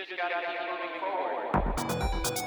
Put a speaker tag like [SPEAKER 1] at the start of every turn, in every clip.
[SPEAKER 1] just gotta keep moving forward.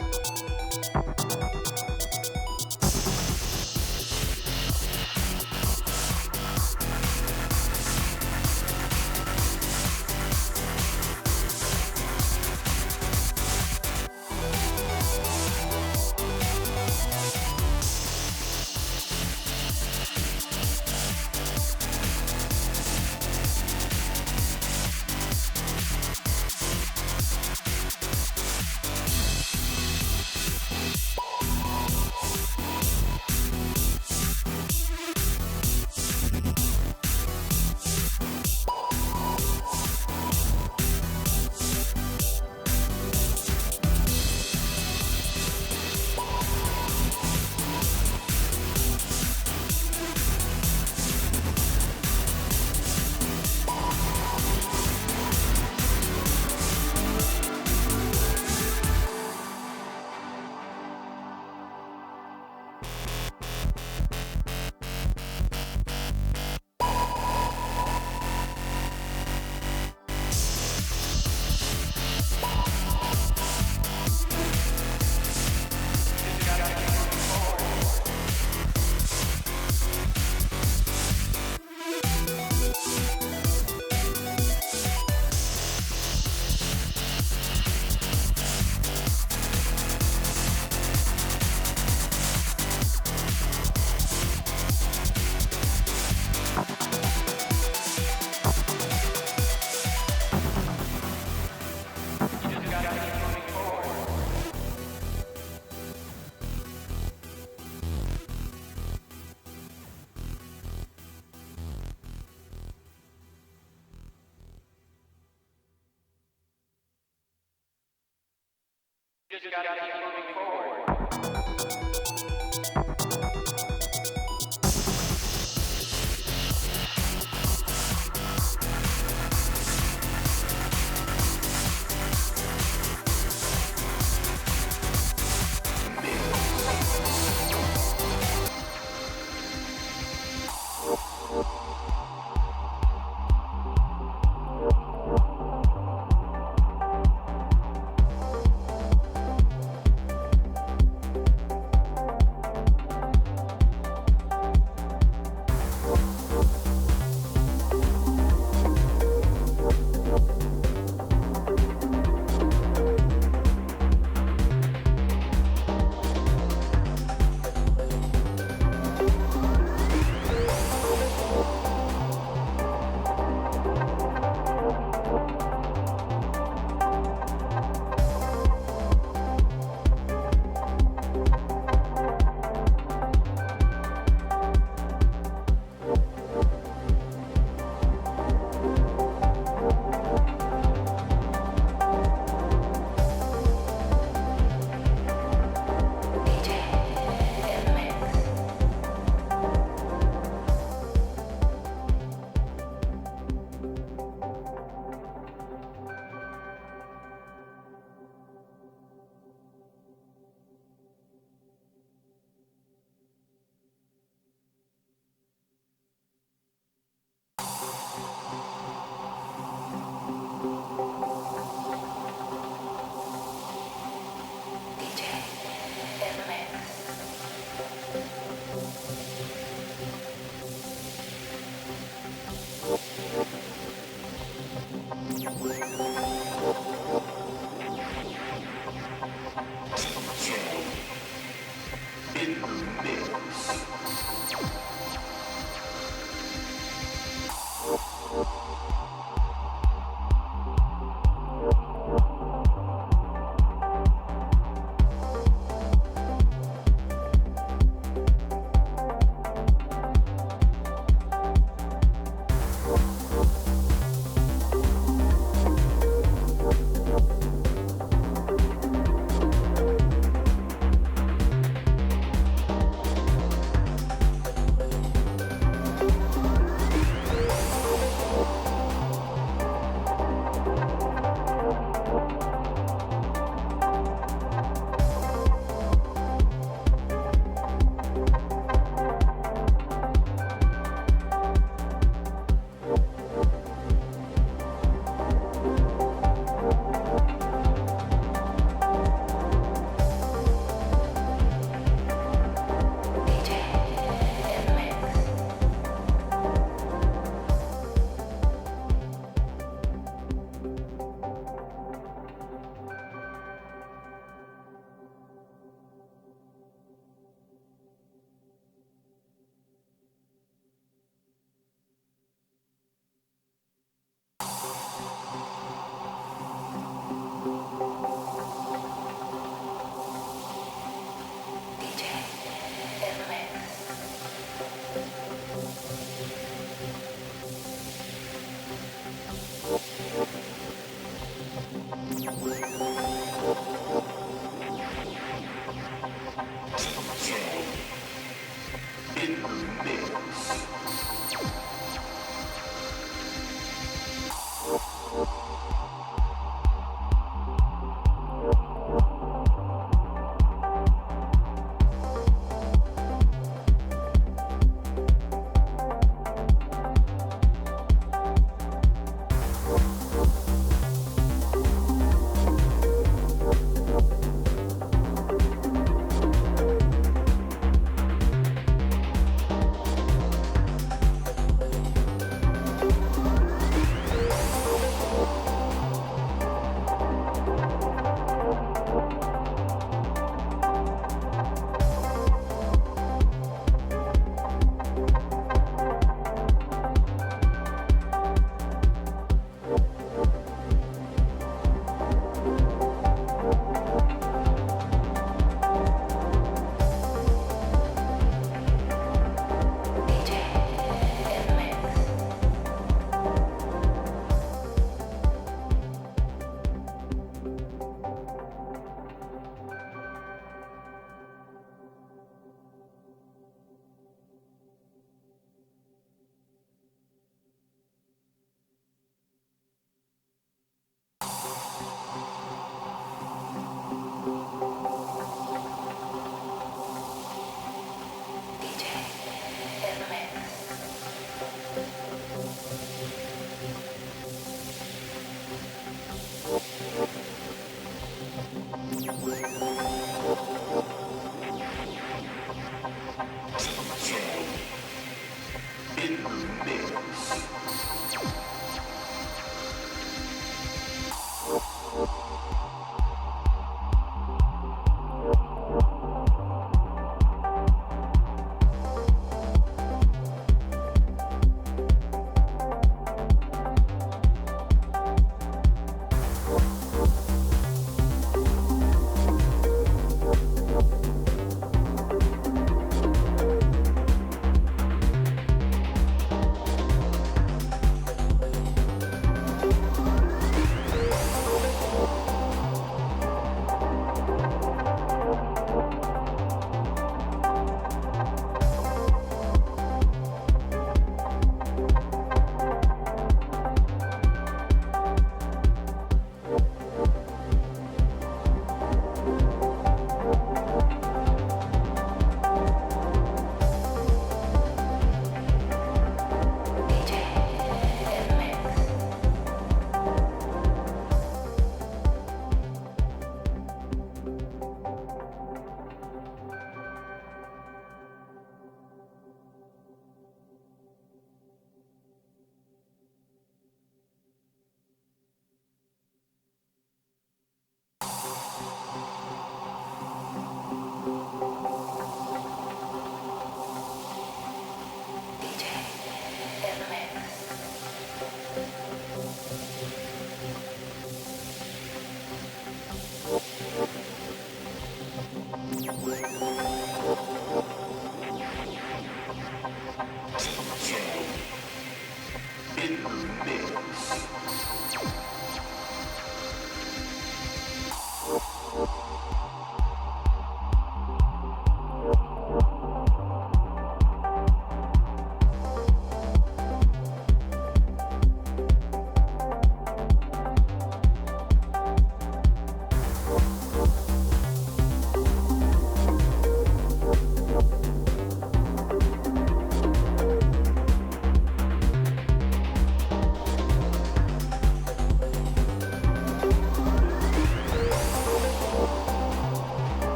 [SPEAKER 1] Just gotta keep moving forward.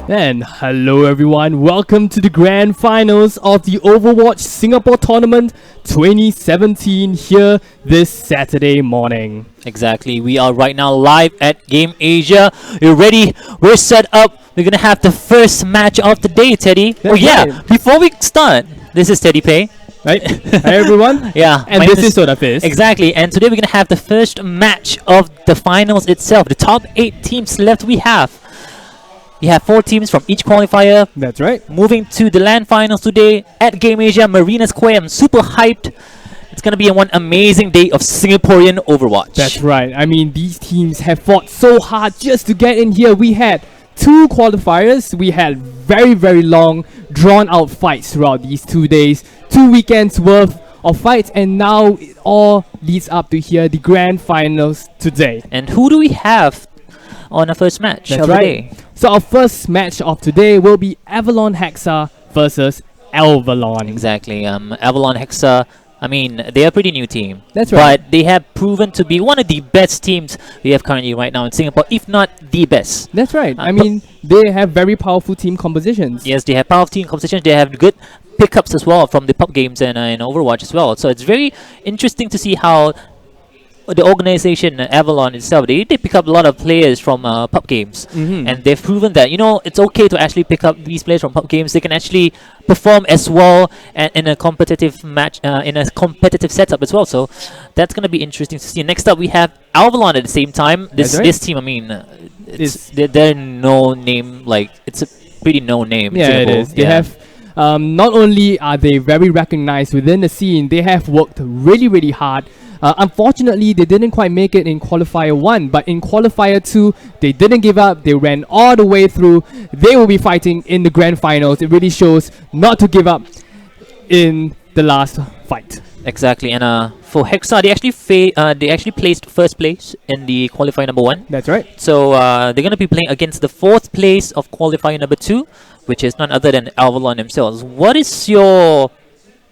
[SPEAKER 2] And hello everyone, welcome to the grand finals of the Overwatch Singapore Tournament 2017 here this Saturday morning.
[SPEAKER 3] Exactly, we are right now live at Game Asia. We're ready, we're set up. We're gonna have the first match of the day, Teddy.
[SPEAKER 2] Right.
[SPEAKER 3] Before we start, this is Teddy Pay.
[SPEAKER 2] Right? Hi everyone.
[SPEAKER 3] Yeah,
[SPEAKER 2] And this is Soda Fizz.
[SPEAKER 3] Exactly, and today we're gonna have the first match of the finals itself. The top 8 teams left we have. We have 4 teams from each qualifier.
[SPEAKER 2] That's right.
[SPEAKER 3] Moving to the LAN finals today at Game Asia Marina Square. I'm super hyped. It's gonna be one amazing day of Singaporean Overwatch.
[SPEAKER 2] That's right. I mean, these teams have fought so hard just to get in here. We had 2 qualifiers. We had very, very long, drawn-out fights throughout these 2 days. 2 weekends worth of fights, and now it all leads up to here, the grand finals today.
[SPEAKER 3] And who do we have on our first match
[SPEAKER 2] That's
[SPEAKER 3] of
[SPEAKER 2] right.
[SPEAKER 3] the day?
[SPEAKER 2] So our first match of today will be Avalon Hexa versus Alvalon.
[SPEAKER 3] Exactly. Avalon Hexa, I mean, they're a pretty new team.
[SPEAKER 2] That's right.
[SPEAKER 3] But they have proven to be one of the best teams we have currently right now in Singapore, if not the best.
[SPEAKER 2] That's right. I mean, they have very powerful team compositions.
[SPEAKER 3] Yes, they have powerful team compositions. They have good pickups as well from the pub games and in Overwatch as well. So it's very interesting to see how the organization Avalon itself, they pick up a lot of players from pub games, and they've proven that it's okay to actually pick up these players from pub games. They can actually perform as well and in a competitive match, in a competitive setup as well. So that's gonna be interesting to see. Next up, we have Avalon at the same time. This team, I mean, they're no name, like it's a pretty no name.
[SPEAKER 2] Yeah, it is. They have. Not only are they very recognized within the scene, they have worked really, really hard. Unfortunately, they didn't quite make it in Qualifier 1, but in Qualifier 2, they didn't give up. They ran all the way through. They will be fighting in the Grand Finals. It really shows not to give up in the last fight.
[SPEAKER 3] Exactly, and for Hexa, they actually placed first place in the Qualifier number 1.
[SPEAKER 2] That's right.
[SPEAKER 3] So they're going to be playing against the 4th place of Qualifier number 2, which is none other than Avalon themselves. What is your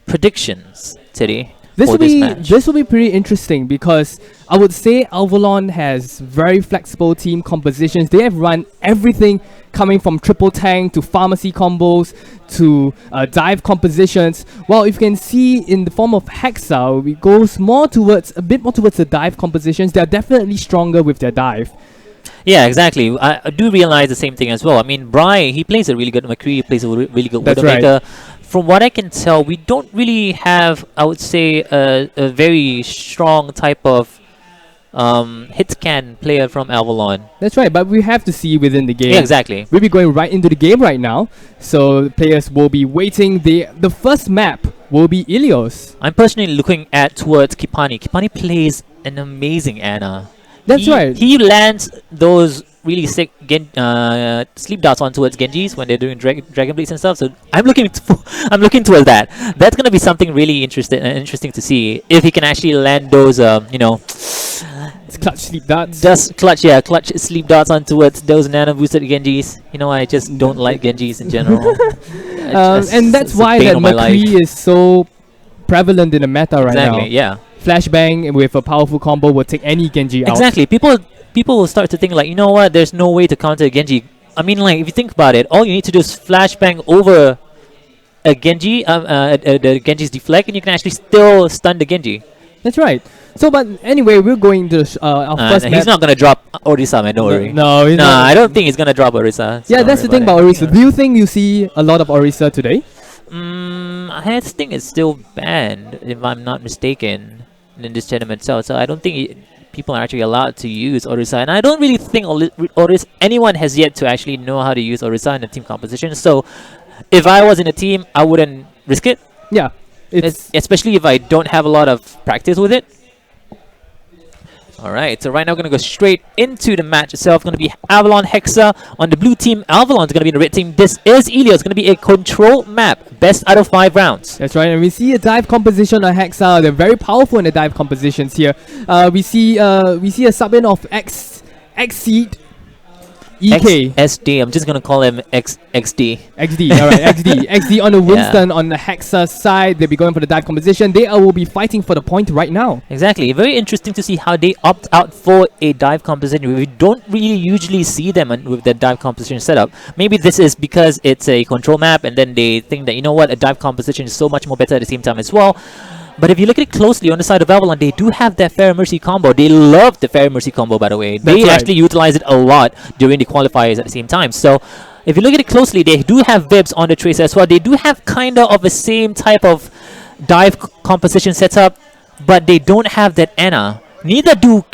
[SPEAKER 3] predictions, Teddy?
[SPEAKER 2] This
[SPEAKER 3] for
[SPEAKER 2] will
[SPEAKER 3] this
[SPEAKER 2] be
[SPEAKER 3] match.
[SPEAKER 2] this will be pretty interesting because I would say Alvalon has very flexible team compositions. They have run everything coming from triple tank to pharmacy combos to dive compositions. Well, if you can see in the form of Hexa, it goes a bit more towards the dive compositions. They are definitely stronger with their dive.
[SPEAKER 3] Yeah, exactly. I do realize the same thing as well. I mean, Bry, he plays a really good McCree, he plays a really good
[SPEAKER 2] That's
[SPEAKER 3] Widowmaker. From what I can tell, we don't really have, I would say, a very strong type of hit scan player from Avalon.
[SPEAKER 2] That's right, but we have to see within the game.
[SPEAKER 3] Yeah, exactly.
[SPEAKER 2] We'll be going right into the game right now, so players will be waiting. The first map will be Ilios.
[SPEAKER 3] I'm personally looking at towards Kipani. Kipani plays an amazing Ana.
[SPEAKER 2] That's right.
[SPEAKER 3] He lands those really sick sleep darts on towards Genjis when they're doing Dragon Blades and stuff. So I'm looking towards that. That's gonna be something really interesting to see if he can actually land those
[SPEAKER 2] It's clutch sleep darts.
[SPEAKER 3] just clutch sleep darts on towards those nano boosted Genjis. I just don't like Genjis in general.
[SPEAKER 2] And that's
[SPEAKER 3] it's a
[SPEAKER 2] why
[SPEAKER 3] bane
[SPEAKER 2] that
[SPEAKER 3] of my life.
[SPEAKER 2] McCree is so prevalent in the meta right now.
[SPEAKER 3] Exactly. Yeah.
[SPEAKER 2] Flashbang with a powerful combo will take any Genji out.
[SPEAKER 3] Exactly. People will start to think like, you know what? There's no way to counter a Genji. I mean, like if you think about it, all you need to do is flashbang over a Genji, the Genji's deflect, and you can actually still stun the Genji.
[SPEAKER 2] That's right. So, but anyway, we're going to our first
[SPEAKER 3] He's
[SPEAKER 2] map.
[SPEAKER 3] not gonna drop Orisa, man. Don't worry.
[SPEAKER 2] No, he's
[SPEAKER 3] Nah,
[SPEAKER 2] not.
[SPEAKER 3] I don't think he's gonna drop Orisa.
[SPEAKER 2] Yeah, that's the thing about Orisa. Do you think you see a lot of Orisa today?
[SPEAKER 3] I think it's still banned, if I'm not mistaken, in this tournament itself. So I don't think people are actually allowed to use Orisa, and I don't really think anyone has yet to actually know how to use Orisa in a team composition. So if I was in a team, I wouldn't risk it.
[SPEAKER 2] Yeah.
[SPEAKER 3] Especially if I don't have a lot of practice with it. Alright, so right now we're going to go straight into the match itself. Going to be Avalon Hexa on the blue team. Avalon's going to be in the red team. This is Ilios. It's going to be a control map. Best out of 5 rounds.
[SPEAKER 2] That's right, and we see a dive composition on Hexa. They're very powerful in the dive compositions here. We see a sub-in of Exceed EK.
[SPEAKER 3] XSD. I'm just going to call him XD.
[SPEAKER 2] XD, alright, XD on the Winston on the Hexa side. They'll be going for the dive composition. They will be fighting for the point right now.
[SPEAKER 3] Exactly. Very interesting to see how they opt out for a dive composition. We don't really usually see them with the dive composition setup. Maybe this is because it's a control map and then they think that, you know what, a dive composition is so much more better at the same time as well. But if you look at it closely on the side of Avalon, they do have their Fair Mercy combo. They love the Fair Mercy combo, by the way. They actually utilize it a lot during the qualifiers at the same time. So if you look at it closely, they do have Vibs on the Tracer as well. They do have kind of the same type of dive composition setup, but they don't have that Ana. Neither do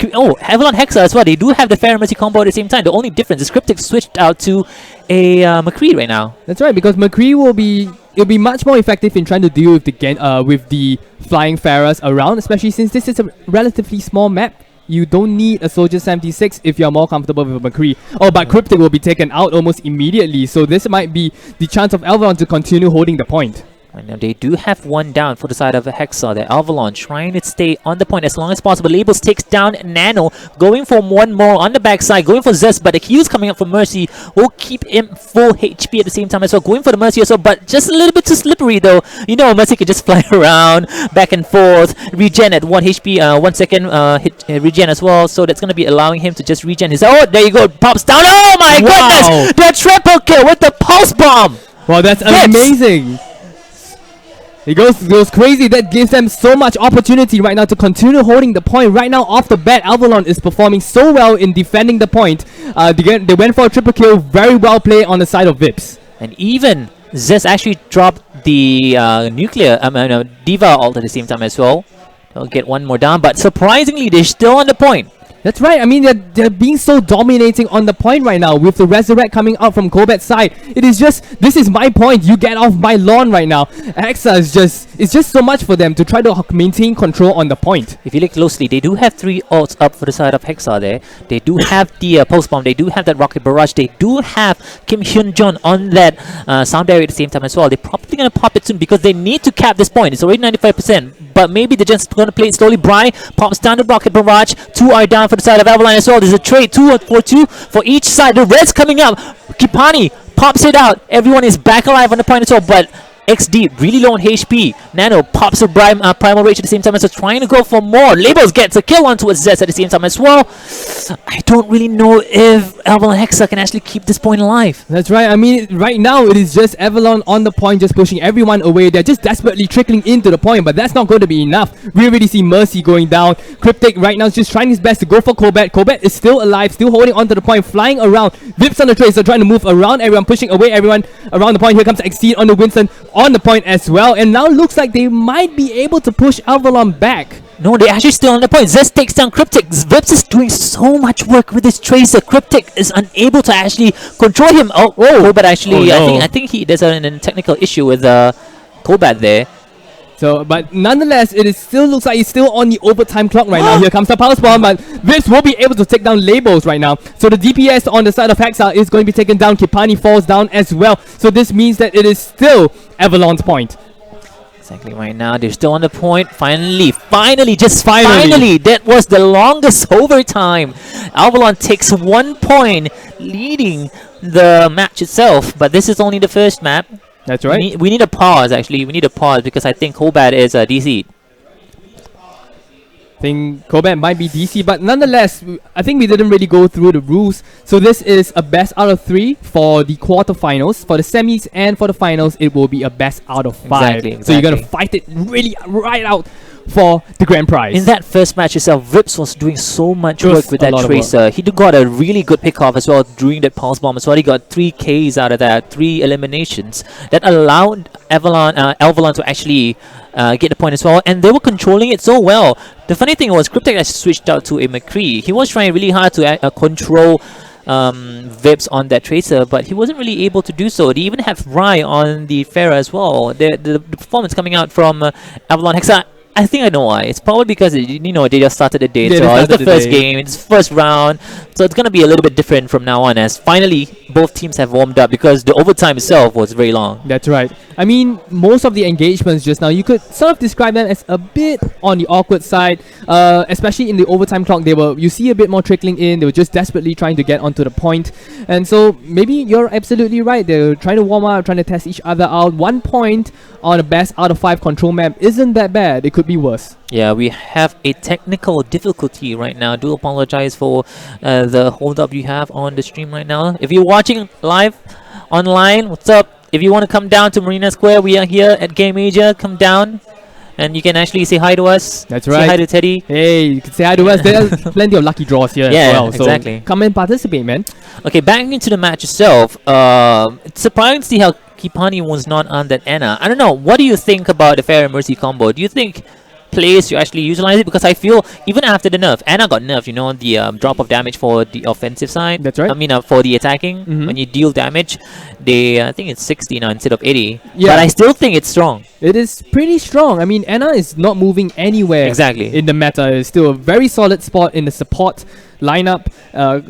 [SPEAKER 3] Avalon Hexa as well. They do have the Fair Mercy combo at the same time. The only difference is Cryptic switched out to a McCree right now.
[SPEAKER 2] That's right, because McCree will be much more effective in trying to deal with the flying Pharahs around, especially since this is a relatively small map. You don't need a Soldier 76 if you're more comfortable with a McCree. Oh, but Cryptic will be taken out almost immediately, so this might be the chance of Avalon to continue holding the point.
[SPEAKER 3] Right now, they do have one down for the side of Hexa. The Avalon trying to stay on the point as long as possible. Labels takes down Nano, going for one more on the backside, going for Zest, but the Q's coming up for Mercy will keep him full HP at the same time as well. Going for the Mercy as well, but just a little bit too slippery though. You know, Mercy can just fly around, back and forth, regen at 1 HP, 1 second regen as well. So that's going to be allowing him to just regen his... Oh, there you go, pops down. Oh my goodness! The triple kill with the Pulse Bomb!
[SPEAKER 2] Wow, that's amazing! It goes crazy. That gives them so much opportunity right now to continue holding the point. Right now, off the bat, Avalon is performing so well in defending the point. They went for a triple kill. Very well played on the side of Vips.
[SPEAKER 3] And even Zest actually dropped the Diva ult at the same time as well. They'll get one more down, but surprisingly, they're still on the point.
[SPEAKER 2] That's right. I mean, they're being so dominating on the point right now with the Resurrect coming out from Kobat's side. It is just, this is my point. You get off my lawn right now. Hexa it's just so much for them to try to maintain control on the point.
[SPEAKER 3] If you look closely, they do have 3 ults up for the side of Hexa there. They do have the Pulse Bomb. They do have that Rocket Barrage. They do have Kim Hyun-jun on that Sound Barrier at the same time as well. They're probably going to pop it soon because they need to cap this point. It's already 95%, but maybe they're just going to play it slowly. Bry pops down the Rocket Barrage. 2 are down for the side of Avalon as well. There's a trade 2-4-2 for each side. The red's coming up. Kipani pops it out. Everyone is back alive on the point as well, but XD really low on HP. Nano pops a primal rage at the same time as trying to go for more. Labels gets a kill onto a Zest at the same time as well. I don't really know if Avalon Hexa can actually keep this point alive.
[SPEAKER 2] That's right. I mean, right now it is just Avalon on the point, just pushing everyone away. They're just desperately trickling into the point, but that's not going to be enough. We already see Mercy going down. Cryptic right now is just trying his best to go for Cobat. Cobat is still alive, still holding onto the point, flying around. Vips on the Tracer, trying to move around everyone, pushing away everyone around the point. Here comes Exceed on the Winston on the point as well, and now looks like they might be able to push Avalon back.
[SPEAKER 3] No, they're actually still on the point. Zest takes down Cryptic. Vips is doing so much work with his Tracer. Cryptic is unable to actually control him. But actually,
[SPEAKER 2] Oh, no.
[SPEAKER 3] I think there's a technical issue with Cobat there.
[SPEAKER 2] So, but nonetheless, it is still looks like he's still on the overtime clock right now. Here comes the power spawn, but Vips will be able to take down Labels right now. So the DPS on the side of Hexa is going to be taken down. Kipani falls down as well. So this means that it is still Avalon's point.
[SPEAKER 3] Exactly right now, they're still on the point. Finally, finally,
[SPEAKER 2] Finally.
[SPEAKER 3] that was the longest overtime. Avalon takes 1 point, leading the match itself. But this is only the first map.
[SPEAKER 2] That's right.
[SPEAKER 3] We need a pause, actually. We need a pause because I think Cobat is DC.
[SPEAKER 2] I think Cobat might be DC, but nonetheless, I think we didn't really go through the rules. So this is a best out of 3 for the quarterfinals. For the semis and for the finals, it will be a best out of 5.
[SPEAKER 3] Exactly.
[SPEAKER 2] So you're gonna fight it really right out for the grand prize.
[SPEAKER 3] In that first match itself, Vips was doing so much
[SPEAKER 2] Just
[SPEAKER 3] work with
[SPEAKER 2] a
[SPEAKER 3] that
[SPEAKER 2] lot of
[SPEAKER 3] Tracer. He got a really good pick off as well during that pulse bomb as well. He got 3 Ks out of that, 3 eliminations that allowed Avalon to actually get the point as well, and they were controlling it so well. The funny thing was Cryptic has switched out to a McCree. He was trying really hard to control Vips on that Tracer, but he wasn't really able to do so. They even have Rai on the Pharah as well. The performance coming out from Avalon Hexa, I think I know why. It's probably because they just started the day.
[SPEAKER 2] Yeah,
[SPEAKER 3] So
[SPEAKER 2] they
[SPEAKER 3] it's the
[SPEAKER 2] started the
[SPEAKER 3] first
[SPEAKER 2] day.
[SPEAKER 3] game, it's the first round. So it's gonna be a little bit different from now on, as finally both teams have warmed up because the overtime itself was very long.
[SPEAKER 2] That's right. I mean, most of the engagements just now, you could sort of describe them as a bit on the awkward side, especially in the overtime clock. You see a bit more trickling in. They were just desperately trying to get onto the point, and so maybe you're absolutely right. They're trying to warm up, trying to test each other out. 1 point on a best out of 5 control map isn't that bad. It could be worse.
[SPEAKER 3] Yeah, we have a technical difficulty right now. Do apologize for the hold up you have on the stream right now. If you're watching live online, what's up? If you want to come down to Marina Square, we are here at Game Asia. Come down and you can actually say hi to us.
[SPEAKER 2] That's
[SPEAKER 3] Say
[SPEAKER 2] right.
[SPEAKER 3] hi to Teddy.
[SPEAKER 2] Hey, you can say hi to us. There's plenty of lucky draws here
[SPEAKER 3] Yeah,
[SPEAKER 2] as well. So
[SPEAKER 3] exactly.
[SPEAKER 2] come and participate, man.
[SPEAKER 3] Okay, back into the match itself. It's surprising to see how Kipani was not on that Anna. I don't know. What do you think about the Fair and Mercy combo? Do you think players to actually utilize it? Because I feel even after the nerf, Anna got nerfed, the drop of damage for the offensive side.
[SPEAKER 2] That's right.
[SPEAKER 3] I mean, for the attacking,
[SPEAKER 2] Mhm.
[SPEAKER 3] when you deal damage, I think it's 60 now instead of 80.
[SPEAKER 2] Yeah.
[SPEAKER 3] But I still think it's strong.
[SPEAKER 2] It is pretty strong. I mean, Anna is not moving anywhere.
[SPEAKER 3] Exactly.
[SPEAKER 2] In the meta, it's still a very solid spot in the support lineup.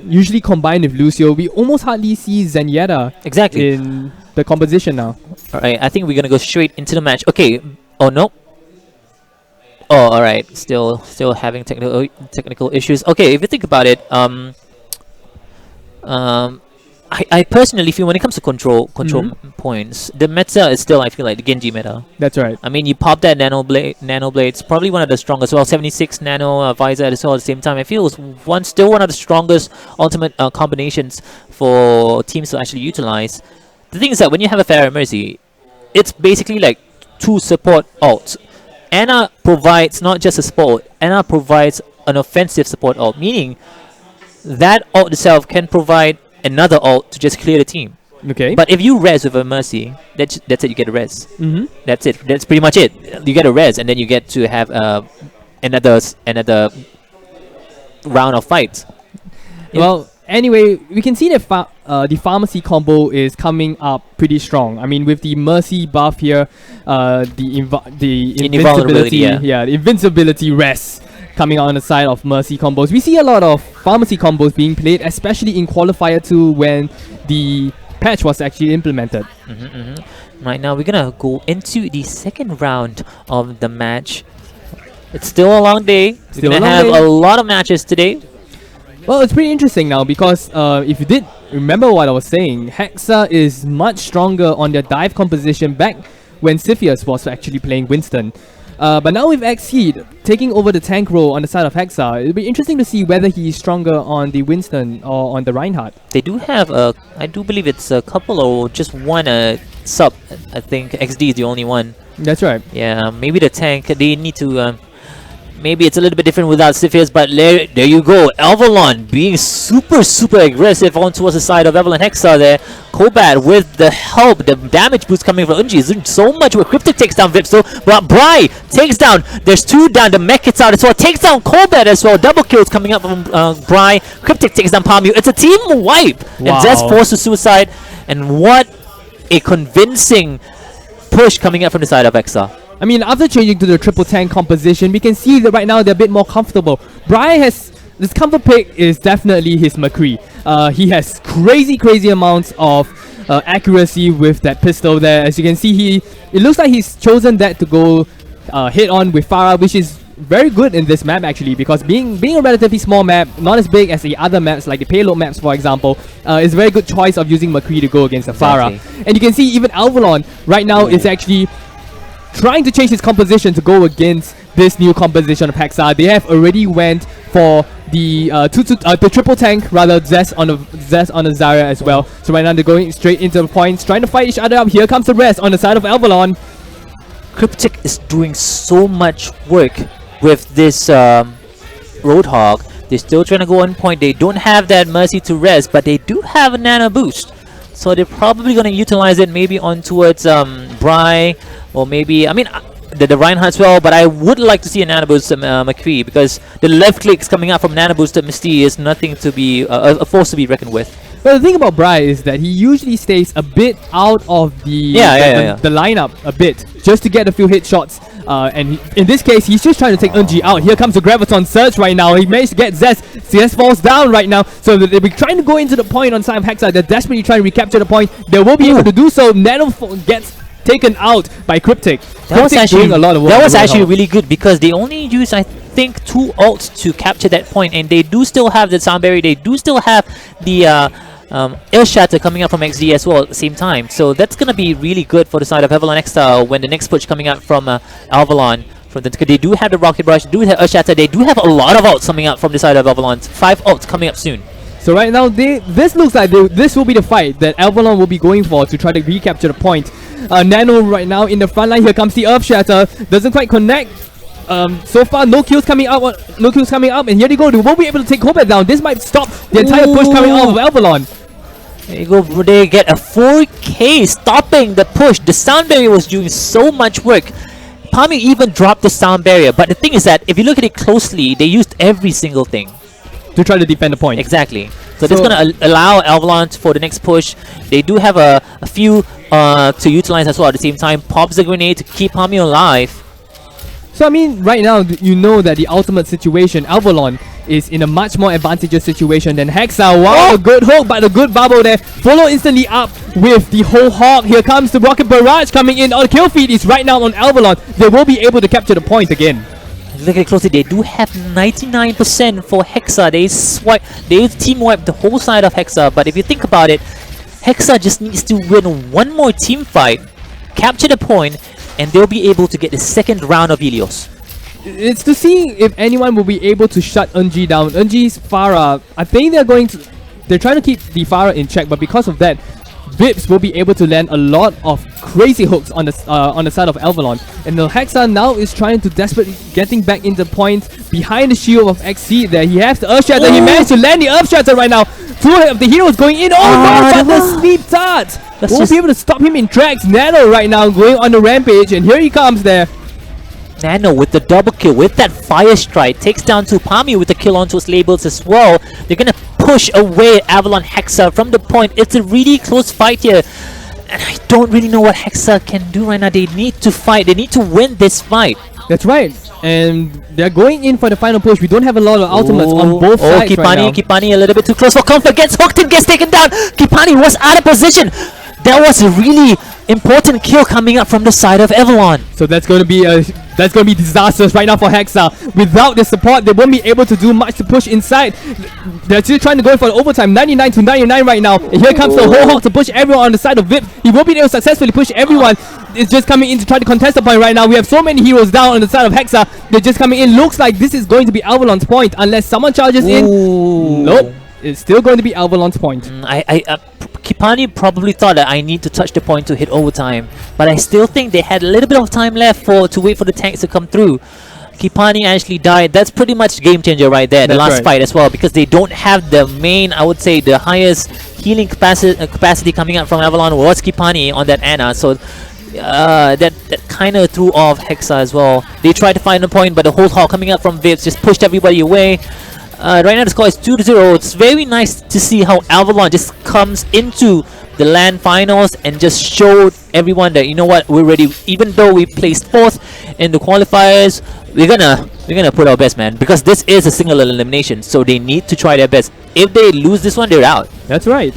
[SPEAKER 2] Usually combined with Lucio, we almost hardly see Zenyatta
[SPEAKER 3] Exactly.
[SPEAKER 2] in the composition now.
[SPEAKER 3] Alright, I think we're gonna go straight into the match. Okay. Oh no. Oh, all right. Still having technical issues. Okay, if you think about it, I personally feel when it comes to control points, the meta is still, I feel like, the Genji meta.
[SPEAKER 2] That's right.
[SPEAKER 3] I mean, you pop that nano blade's probably one of the strongest. Well, 76 nano visor as well at the same time. I feel it's still one of the strongest ultimate combinations for teams to actually utilize. The thing is that when you have a Fair Mercy, it's basically like 2 support ults. Anna provides not just a support, Anna provides an offensive support ult, meaning that ult itself can provide another ult to just clear the team.
[SPEAKER 2] Okay.
[SPEAKER 3] But if you res with a Mercy, that's it, you get a res.
[SPEAKER 2] Mm-hmm.
[SPEAKER 3] That's it. That's pretty much it. You get a res, and then you get to have another round of fights.
[SPEAKER 2] Well, anyway, we can see that the pharmacy combo is coming up pretty strong. I mean, with the Mercy buff here, the invincibility,
[SPEAKER 3] Invulnerability,
[SPEAKER 2] the invincibility rest coming out on the side of Mercy combos. We see a lot of pharmacy combos being played, especially in Qualifier 2 when the patch was actually implemented.
[SPEAKER 3] Right now, we're gonna go into the second round of the match. It's still a long day.
[SPEAKER 2] Still
[SPEAKER 3] We're
[SPEAKER 2] a
[SPEAKER 3] gonna
[SPEAKER 2] long
[SPEAKER 3] have
[SPEAKER 2] day.
[SPEAKER 3] a lot of matches today.
[SPEAKER 2] Well, it's pretty interesting now because if you did remember what I was saying, Hexa is much stronger on their dive composition back when Cepheus was actually playing Winston. But now with Exceed taking over the tank role on the side of Hexa, it'll be interesting to see whether he's stronger on the Winston or on the Reinhardt.
[SPEAKER 3] They do have I do believe it's a couple or just one sub. I think XD is the only one.
[SPEAKER 2] That's right.
[SPEAKER 3] Yeah, maybe the tank, they need to maybe it's a little bit different without Cepheus, but there you go. Avalon being super aggressive on towards the side of Avalon Hexa there. Kobat with the help, the damage boost coming from Unji is doing so much where Cryptic takes down Vips though, but Bry takes down, there's 2 down, the mech hits out as well, takes down Kobat as well, double kills coming up from Bry. Cryptic takes down Palmu. It's a team wipe,
[SPEAKER 2] Wow.
[SPEAKER 3] and Zest forced to suicide, and what a convincing push coming up from the side of Hexa.
[SPEAKER 2] I mean, after changing to the triple tank composition, we can see that right now they're a bit more comfortable. Brian has... This comfort pick is definitely his McCree. He has crazy amounts of accuracy with that pistol there. As you can see, it looks like he's chosen that to go head on with Pharah, which is very good in this map actually, because being a relatively small map, not as big as the other maps like the payload maps for example, is a very good choice of using McCree to go against the Pharah. And you can see even Alvalon right now is actually trying to change his composition to go against this new composition of Hexa. They have already went for the triple tank, rather Zest on a Zarya as well. So right now they're going straight into the points, trying to fight each other up. Here comes the rest on the side of Alvalon.
[SPEAKER 3] Cryptic is doing so much work with this Roadhog. They're still trying to go on point. They don't have that Mercy to rest, but they do have a Nano boost. So they're probably going to utilize it maybe on towards Bry, or maybe, I mean, the Reinhardt as well, but I would like to see a Nano boost McCree, because the left clicks coming out from Nano boost at Misty is nothing to be, a force to be reckoned with.
[SPEAKER 2] Well, the thing about Bry is that he usually stays a bit out of the lineup a bit, just to get a few hit shots. And in this case, he's just trying to take Unji out. Here comes the Graviton Surge right now. He managed to get Zest. Zest falls down right now. So they'll be trying to go into the point on side of Hexa. They're desperately trying to recapture the point. They will be able to do so. Nano gets taken out by Cryptic.
[SPEAKER 3] That was actually
[SPEAKER 2] doing a lot of work.
[SPEAKER 3] That was actually really good, because they only use, I think, 2 ults to capture that point, and they do still have the sound barrier. They do still have the Ill Shatter coming up from XD as well at the same time. So that's gonna be really good for the side of Avalon Exile when the next push coming out from Avalon. They do have the Rocket Rush, they do have Ill Shatter, they do have a lot of ults coming out from the side of Avalon. 5 ults coming up soon.
[SPEAKER 2] So right now, this looks like this will be the fight that Avalon will be going for to try to recapture the point. Nano right now in the front line. Here comes the Earth Shatter. Doesn't quite connect. So far, no kills coming up, and here they go. They won't be able to take Kobat down. This might stop the entire push coming out of Avalon.
[SPEAKER 3] There you go. They get a 4K stopping the push. The sound barrier was doing so much work. Palmy even dropped the sound barrier. But the thing is that if you look at it closely, they used every single thing
[SPEAKER 2] to try to defend the point.
[SPEAKER 3] Exactly. So that's going to allow Avalon for the next push. They do have a few to utilize as well at the same time. Pops the grenade to keep Palmy alive.
[SPEAKER 2] So I mean, right now, you know that the ultimate situation, Avalon is in a much more advantageous situation than Hexa. Wow, a good hook, but a good bubble there. Follow instantly up with the whole hog. Here comes the Rocket Barrage coming in. Oh, the kill feed is right now on Avalon. They will be able to capture the point again.
[SPEAKER 3] Look at it closely. They do have 99% for Hexa. They team wipe the whole side of Hexa. But if you think about it, Hexa just needs to win one more team fight, capture the point, and they'll be able to get the second round of Helios.
[SPEAKER 2] It's to see if anyone will be able to shut Unji down. Unji's Pharah, I think they're trying to keep the Pharah in check, but because of that, Vips will be able to land a lot of crazy hooks on the side of Avalon. And the Hexa now is trying to desperately getting back into points behind the shield of XC there. He has the Earth Shatter. He managed to land the Earth Shatter right now. 2 of the heroes going in. Oh no, but the Sleep Tart won't be able to stop him in tracks. Nano right now going on the rampage, and here he comes there.
[SPEAKER 3] Nano with the double kill, with that Fire Strike, takes down Tupami with the kill onto his labels as well. They're gonna push away Avalon Hexa from the point. It's a really close fight here, and I don't really know what Hexa can do right now. They need to fight, they need to win this fight.
[SPEAKER 2] That's right, and they're going in for the final push. We don't have a lot of ultimates on both sides right now.
[SPEAKER 3] Kipani a little bit too close for comfort, gets hooked and gets taken down. Kipani was out of position. That was a really important kill coming up from the side of Avalon.
[SPEAKER 2] So that's going to be a That's going to be disastrous right now for Hexa. Without the support, they won't be able to do much to push inside. They're still trying to go for an overtime, 99 to 99 right now. And here comes the whole Hawk to push everyone on the side of Vip. He won't be able to successfully push everyone. It's just coming in to try to contest the point right now. We have so many heroes down on the side of Hexa. They're just coming in. Looks like this is going to be Avalon's point unless someone charges in. Nope. It's still going to be Avalon's point.
[SPEAKER 3] Kipani probably thought that I need to touch the point to hit overtime, but I still think they had a little bit of time left to wait for the tanks to come through. Kipani actually died. That's pretty much game changer right there. The last fight as well, because they don't have the main, I would say, the highest healing capacity coming out from Avalon was Kipani on that Ana. So that kind of threw off Hexa as well. They tried to find a point, but the whole haul coming out from Vips just pushed everybody away. Right now the score is 2-0. It's very nice to see how Avalon just comes into the LAN finals and just showed everyone that, you know what, we're ready. Even though we placed 4th in the qualifiers, we're gonna put our best, man, because this is a single elimination, so they need to try their best. If they lose this one, they're out.
[SPEAKER 2] That's right.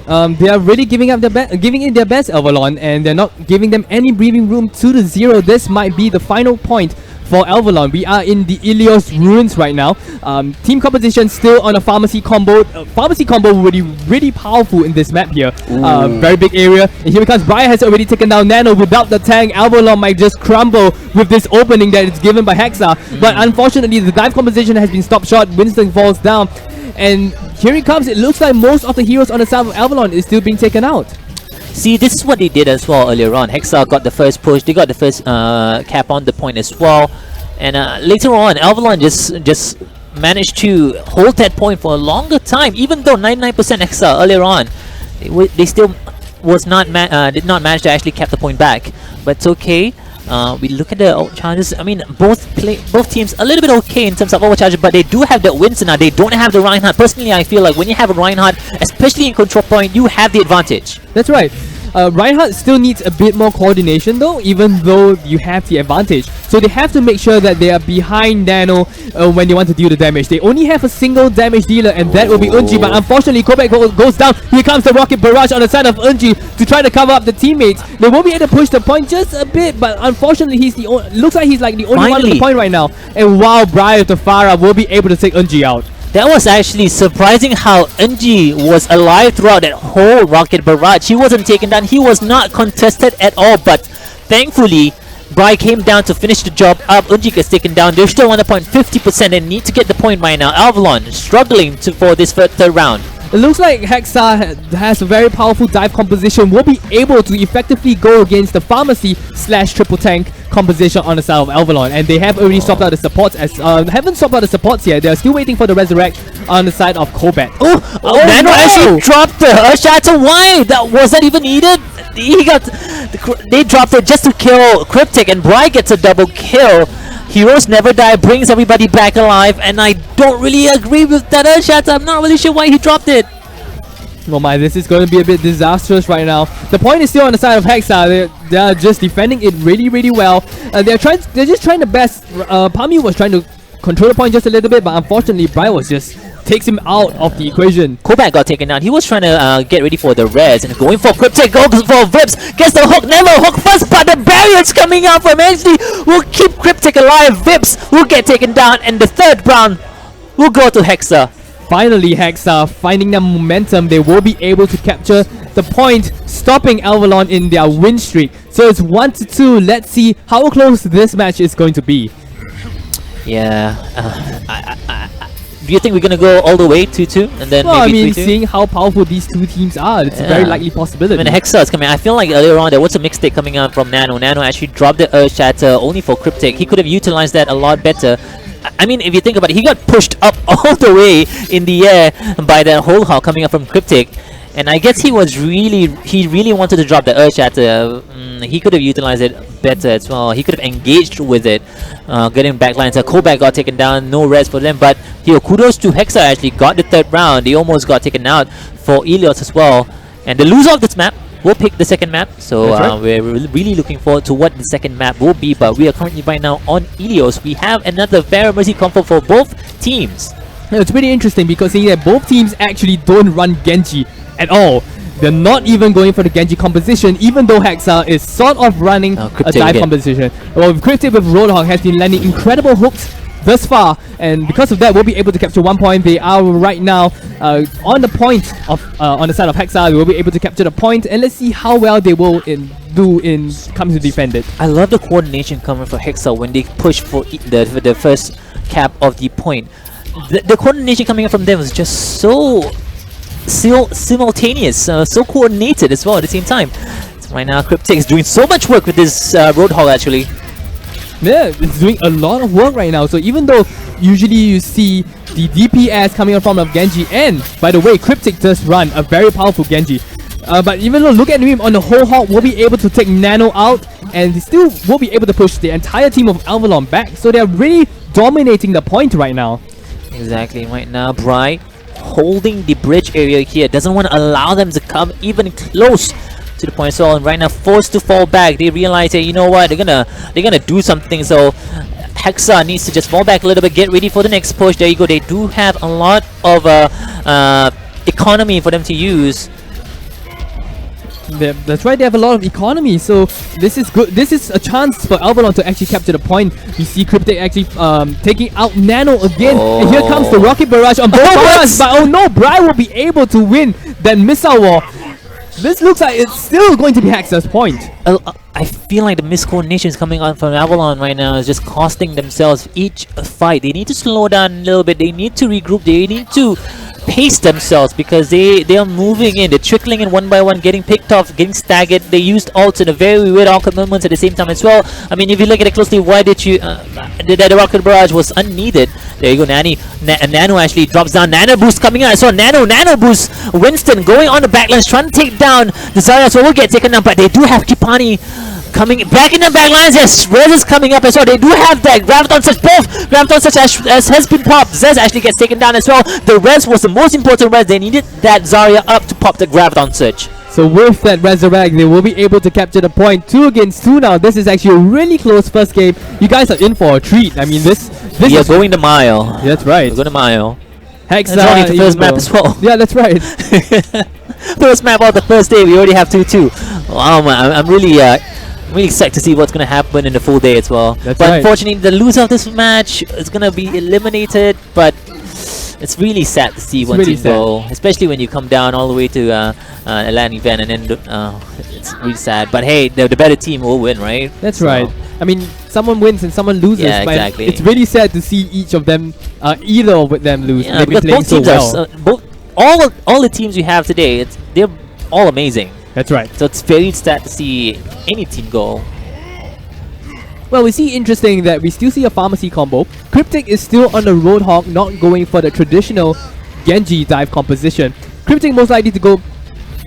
[SPEAKER 2] They are really giving it their best, Avalon, and they're not giving them any breathing room. 2-0. This might be the final point for Avalon. We are in the Ilios ruins right now. Team composition still on a pharmacy combo. Pharmacy combo really, really powerful in this map here. Very big area. And here comes Brian has already taken down Nano. Without the tank, Avalon might just crumble with this opening that is given by Hexa. But unfortunately, the dive composition has been stopped short. Winston falls down. And here he comes. It looks like most of the heroes on the side of Avalon is still being taken out.
[SPEAKER 3] See, this is what they did as well earlier on. Hexa got the first push. They got the first cap on the point as well. And later on, Avalon just managed to hold that point for a longer time. Even though 99% Hexa earlier on, they still did not manage to actually cap the point back. But it's okay. We look at the charges. I mean, both teams a little bit okay in terms of overcharge, but they do have that Winston now. They don't have the Reinhardt. Personally, I feel like when you have a Reinhardt, especially in control point, you have the advantage.
[SPEAKER 2] That's right. Reinhardt still needs a bit more coordination though, even though you have the advantage. So they have to make sure that they are behind Nano when they want to deal the damage. They only have a single damage dealer, and that will be Unji. But unfortunately, Kobeck goes down. Here comes the rocket barrage on the side of Unji to try to cover up the teammates. They won't be able to push the point just a bit, but unfortunately, looks like he's like the only one on the point right now. And wow, Brian Tafara will be able to take Unji out.
[SPEAKER 3] That was actually surprising how Unji was alive throughout that whole rocket barrage. He wasn't taken down. He was not contested at all. But thankfully, Bri came down to finish the job up. Unji gets taken down. They're still on the point, 50%, and need to get the point right now. Avalon struggling for this third round.
[SPEAKER 2] It looks like Hexa has a very powerful dive composition. Will be able to effectively go against the pharmacy / triple tank composition on the side of Avalon, and they have already swapped out the supports. Haven't swapped out the supports yet. They are still waiting for the resurrect on the side of Kobat.
[SPEAKER 3] Nano actually dropped the Earthshatter. Why? Was that even needed? They dropped it just to kill Cryptic, and Bri gets a double kill. Heroes never die, brings everybody back alive, and I don't really agree with that Earthshatter. I'm not really sure why he dropped it.
[SPEAKER 2] Oh my, this is going to be a bit disastrous right now. The point is still on the side of Hexa. They're just defending it really, really well. They're just trying the best. Pami was trying to control the point just a little bit, but unfortunately, Brian takes him out of the equation.
[SPEAKER 3] Kobat got taken down. He was trying to get ready for the res and going for Cryptic, goes for Vips, gets the hook, never hook first, but the barriers coming out from HD will keep Cryptic alive. Vips will get taken down, and the third round will go to Hexa.
[SPEAKER 2] Finally, Hexa finding the momentum. They will be able to capture the point, stopping Avalon in their win streak. So it's 1-2. Let's see how close this match is going to be.
[SPEAKER 3] Yeah, do you think we're gonna go all the way 2-2 and then maybe 3-2?
[SPEAKER 2] Seeing how powerful these two teams are, it's a very likely possibility.
[SPEAKER 3] I mean, Hexa is coming. I feel like earlier on there was a mistake coming out from Nano. Nano actually dropped the Earthshatter only for Cryptic. He could have utilized that a lot better. I mean, if you think about it, he got pushed up all the way in the air by that whole haul coming up from Cryptic. And I guess he really wanted to drop the Earthshatter. He could have utilized it better as well. He could have engaged with it, getting backlines. Kobat got taken down, no res for them. But here, kudos to Hexa, actually got the third round. They almost got taken out for Ilios as well. And the loser of this map will pick the second map. So we're really looking forward to what the second map will be. But we are currently right now on Ilios. We have another Pharah Mercy combo for both teams.
[SPEAKER 2] It's pretty interesting because seeing that both teams actually don't run Genji at all. They're not even going for the Genji composition, even though Hexa is sort of running a
[SPEAKER 3] Cryptic
[SPEAKER 2] dive
[SPEAKER 3] again.
[SPEAKER 2] composition. Well, Cryptic with Roadhog has been landing incredible hooks thus far, and because of that, we'll be able to capture 1 point. They are right now on the point of on the side of Hexa. They will be able to capture the point, and let's see how well they will do in comes to defend it.
[SPEAKER 3] I love the coordination coming from Hexa when they push for the first cap of the point. The coordination coming from them is just so simultaneous, so coordinated as well at the same time. So right now, Cryptic is doing so much work with this Roadhog actually.
[SPEAKER 2] Yeah, it's doing a lot of work right now. So even though usually you see the DPS coming in from of Genji, and by the way, Cryptic does run a very powerful Genji. But even though, look at him on the whole hog, will be able to take Nano out, and he still will be able to push the entire team of Avalon back. So they're really dominating the point right now.
[SPEAKER 3] Exactly, right now, Bright holding the bridge area here, doesn't want to allow them to come even close to the point. So right now, forced to fall back. They realize that, you know what, they're gonna do something. So Hexa needs to just fall back a little bit, get ready for the next push. There you go. They do have a lot of economy for them to use.
[SPEAKER 2] That's right, they have a lot of economy, so this is good. This is a chance for Avalon to actually capture the point. We see Cryptic actually taking out Nano again, and here comes the Rocket Barrage on both fronts. But oh no, Bri will be able to win that missile war. This looks like it's still going to be Hexa's point.
[SPEAKER 3] I feel like the miscoordination is coming on from Avalon right now is just costing themselves each fight. They need to slow down a little bit. They need to regroup. They need to pace themselves because they are moving in. They're trickling in one by one, getting picked off, getting staggered. They used ults in a very weird awkward moments at the same time as well. I mean, if you look at it closely, why did you the Rocket Barrage was unneeded. There you go, Nano actually drops down. Nano boost coming out. I saw Nano boost. Winston going on the backlines, trying to take down the Zarya, so will get taken down, but they do have Kipani coming back in the backlines. Yes, Rez is coming up as well. They do have that Graviton Surge. Both Graviton Surge as has been popped. Zez actually gets taken down as well. The Rez was the most important Rez. They needed that Zarya up to pop the Graviton Surge.
[SPEAKER 2] So with that Resurrect, they will be able to capture the point. 2 against 2 now. This is actually a really close first game. You guys are in for a treat. I mean, this
[SPEAKER 3] We are
[SPEAKER 2] is
[SPEAKER 3] going the mile.
[SPEAKER 2] That's right.
[SPEAKER 3] We're going the mile.
[SPEAKER 2] Hexa,
[SPEAKER 3] It's only the first map as well.
[SPEAKER 2] Yeah, that's right.
[SPEAKER 3] First map of the first day, we already have 2-2. Wow, man, I'm really excited to see what's going to happen in the full day as well.
[SPEAKER 2] That's
[SPEAKER 3] but
[SPEAKER 2] right.
[SPEAKER 3] unfortunately, the loser of this match is going to be eliminated, but it's really sad to see one
[SPEAKER 2] really
[SPEAKER 3] team go, especially when you come down all the way to a LAN event, and then it's really sad. But hey, the better team will win, right?
[SPEAKER 2] That's
[SPEAKER 3] So,
[SPEAKER 2] right. I mean, someone wins and someone loses.
[SPEAKER 3] Yeah,
[SPEAKER 2] but
[SPEAKER 3] exactly.
[SPEAKER 2] it's really sad to see each of them, either of them lose.
[SPEAKER 3] Yeah,
[SPEAKER 2] They've been
[SPEAKER 3] because
[SPEAKER 2] playing
[SPEAKER 3] both
[SPEAKER 2] so
[SPEAKER 3] teams
[SPEAKER 2] well.
[SPEAKER 3] are all the teams we have today, they're all amazing.
[SPEAKER 2] That's right.
[SPEAKER 3] So it's very sad to see any team go.
[SPEAKER 2] Well, we see interesting that we still see a pharmacy combo. Cryptic is still on the Roadhog, not going for the traditional Genji dive composition. Cryptic most likely to go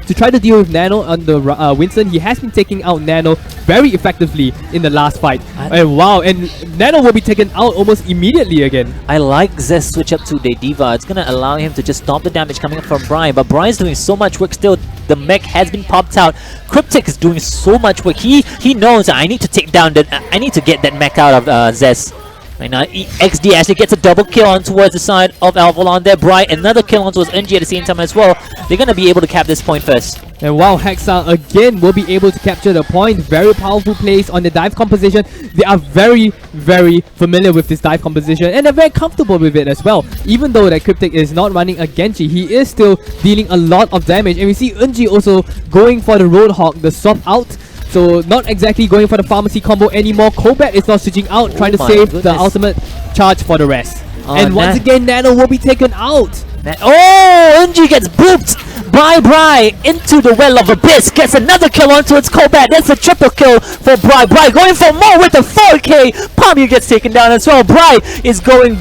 [SPEAKER 2] to try to deal with Nano on the Winston. He has been taking out Nano very effectively in the last fight. And wow, and Nano will be taken out almost immediately again.
[SPEAKER 3] I like Zest switch up to the Diva. It's gonna allow him to just stop the damage coming up from Brian, but Brian's doing so much work still. The mech has been popped out. Cryptic is doing so much work. He knows I need to take down that. I need to get that mech out of Zest. Right now, XD actually gets a double kill on towards the side of Avalon there. Bright, another kill on towards NG at the same time as well. They're gonna be able to cap this point first.
[SPEAKER 2] And wow, Hexa again will be able to capture the point. Very powerful plays on the dive composition. They are very, very familiar with this dive composition, and they're very comfortable with it as well. Even though that Cryptic is not running a Genji, he is still dealing a lot of damage. And we see Unji also going for the Roadhog, the swap out. So not exactly going for the pharmacy combo anymore. Kobat is not switching out, trying to
[SPEAKER 3] my
[SPEAKER 2] save
[SPEAKER 3] goodness.
[SPEAKER 2] the ultimate charge for the rest. And once
[SPEAKER 3] Nan-
[SPEAKER 2] again, Nano will be taken out.
[SPEAKER 3] Oh, NG gets booped by Bri into the well of abyss. Gets another kill onto its Kobat. That's a triple kill for Bri. Bri going for more with the 4K. Pommy gets taken down as well. Bri is going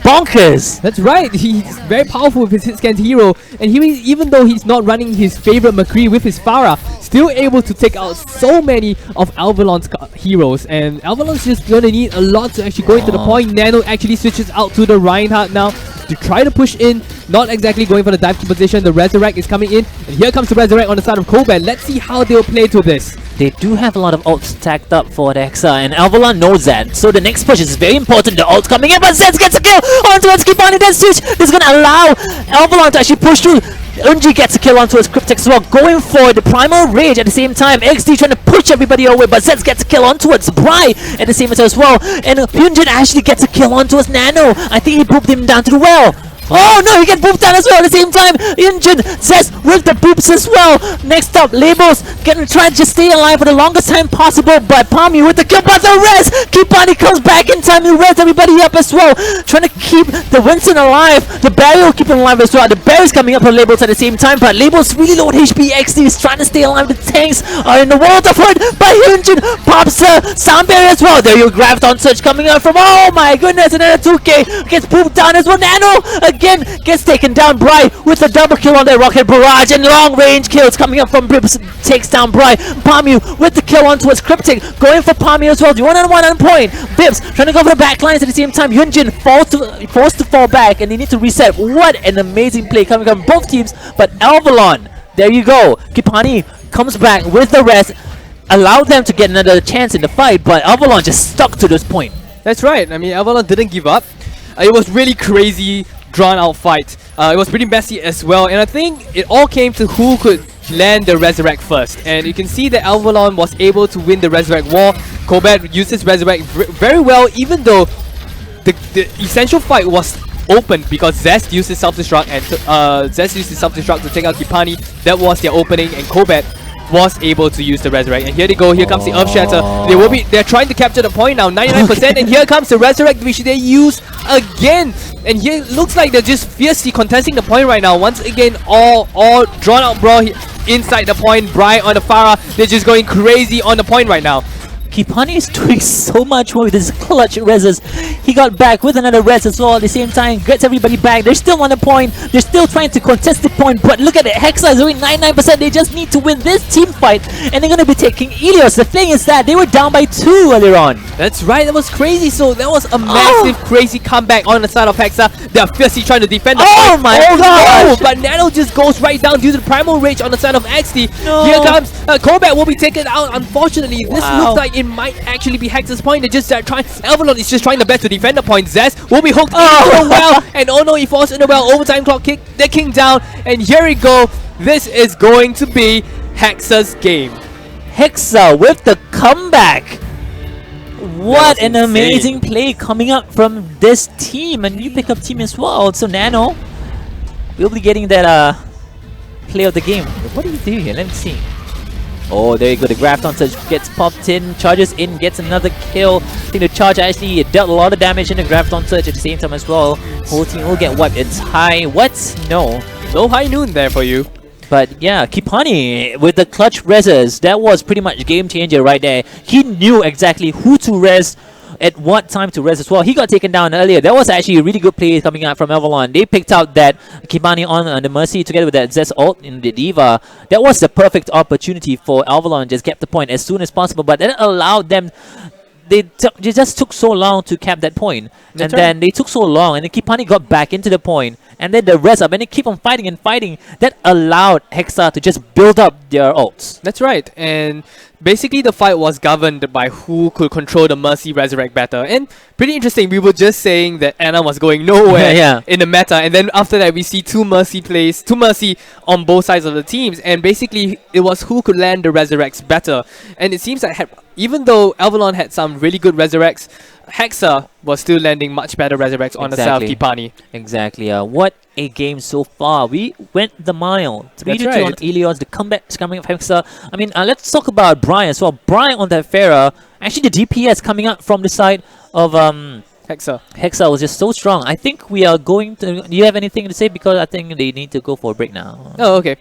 [SPEAKER 3] bonkers.
[SPEAKER 2] That's right, he's very powerful with his hit scan hero, and even though he's not running his favorite McCree with his Pharah, still able to take out so many of Avalon's heroes, and Avalon's just gonna need a lot to actually go into the point. Nano actually switches out to the Reinhardt now to try to push in not exactly going for the dive position. The Resurrect is coming in, and here comes the Resurrect on the side of Kobe. Let's see how they'll play to this.
[SPEAKER 3] They do have a lot of ults stacked up for the Hexa, and Alvalon knows that. So the next push is very important. The ult coming in, but Zeds gets a kill onto Skipani. Then switch is going to allow Alvalon to actually push through. Unji gets a kill onto his Cryptex as well, going for the Primal Rage at the same time. XD trying to push everybody away, but Zeds gets a kill onto its Bri at the same time as well. And Hyunjin actually gets a kill onto his Nano. I think he booped him down to the well. Oh no, he gets booped down as well at the same time. Hyunjin says with the boops as well. Next up, Labels gonna try to just stay alive for the longest time possible, but Palmy with the kill, but the rest! Kipani comes back in time and res everybody up as well. Trying to keep the Winston alive. The Barry will keep him alive as well. The Barry's coming up for Labels at the same time, but Labels really low HP. XD is trying to stay alive. The tanks are in the world of hurt, but Hyunjin pops the sound barrier as well. There you Graviton Surge coming out from, oh my goodness, and then a 2K gets booped down as well. Nano again gets taken down. Bri with a double kill on the Rocket Barrage, and long range kills coming up from Bribs takes down Bri. Pamu with the kill onto his Cryptic, going for Pamu as well. 1-on-1 on point. Bibs trying to go for the back lines at the same time. Hyunjin forced to fall back, and they need to reset. What an amazing play coming from both teams, but Alvalon, there you go. Kipani comes back with the rest, allowed them to get another chance in the fight, but Alvalon just stuck to this point.
[SPEAKER 2] That's right. I mean, Avalon didn't give up. It was really crazy, drawn-out fight. It was pretty messy as well, and I think it all came to who could land the Resurrect first. And you can see that Avalon was able to win the Resurrect war. Kobat used his Resurrect very well, even though the essential fight was open because Zest used his self-destruct and to take out Kipani. That was their opening, and Kobat was able to use the Resurrect. And here they go, here comes the Earth Shatter. They're trying to capture the point now, 99%, and here comes the Resurrect, which they use again. And here it looks like they're just fiercely contesting the point right now. Once again, all drawn out brawl inside the point. Bri on the Pharah, they're just going crazy on the point right now.
[SPEAKER 3] Kipani is doing so much more with his clutch reses. He got back with another res as well at the same time, gets everybody back. They're still on the point. They're still trying to contest the point, but look at it. Hexa is doing 99%. They just need to win this team fight, and they're going to be taking Ilios. The thing is that they were down by 2 earlier on.
[SPEAKER 2] That's right, that was crazy. So that was a massive, crazy comeback on the side of Hexa. They're fiercely trying to defend the point.
[SPEAKER 3] My gosh!
[SPEAKER 2] No, but Nano just goes right down due to the Primal Rage on the side of XD.
[SPEAKER 3] No.
[SPEAKER 2] Here comes Kobat will be taken out. Unfortunately, this looks like it might actually be Hexa's point. They're just trying. Avalon is just trying the best to defend the point. Zest will be hooked into the well, and oh no, he falls in the well. Overtime clock kick the king down, and here we go. This is going to be Hexa's game.
[SPEAKER 3] Hexa with the comeback. What an
[SPEAKER 2] insane.
[SPEAKER 3] amazing play coming up from this team, and new pickup team as well. So Nano will be getting that play of the game. What do you do here? Let me see. Oh, there you go. The Graviton Surge gets popped in, charges in, gets another kill. I think the charge actually dealt a lot of damage in the Graviton Surge at the same time as well. Whole team will get wiped. It's high. What? No.
[SPEAKER 2] No high noon there for you.
[SPEAKER 3] But yeah, Kipani with the clutch reses, that was pretty much game changer right there. He knew exactly who to res at what time to res as well. He got taken down earlier. That was actually a really good play coming out from Avalon. They picked out that Kipani on the Mercy together with that Zest ult in the Diva. That was the perfect opportunity for Avalon to just get the point as soon as possible, but that allowed them. They just took so long to cap that point.
[SPEAKER 2] That's
[SPEAKER 3] and then they took so long, and then Kipani got back into the point, and then the rest up, and they keep on fighting and fighting. That allowed Hexa to just build up their ults.
[SPEAKER 2] That's right, and basically the fight was governed by who could control the Mercy Resurrect better. And pretty interesting, we were just saying that Anna was going nowhere
[SPEAKER 3] Yeah.
[SPEAKER 2] in the meta, and then after that we see two Mercy on both sides of the teams, and basically it was who could land the Resurrects better. And it seems that even though Avalon had some really good Resurrects, Hexa was still landing much better Resurrects on the side of Kipani.
[SPEAKER 3] Exactly. What a game so far. We went the mile. 3-2
[SPEAKER 2] right.
[SPEAKER 3] on Ilios. The comeback is coming up from Hexa. I mean, let's talk about Brian as well. Brian on that Pharah. Actually, the DPS coming up from the side of Hexa was just so strong. I think we are going to... Do you have anything to say? Because I think they need to go for a break now.
[SPEAKER 2] Oh, okay.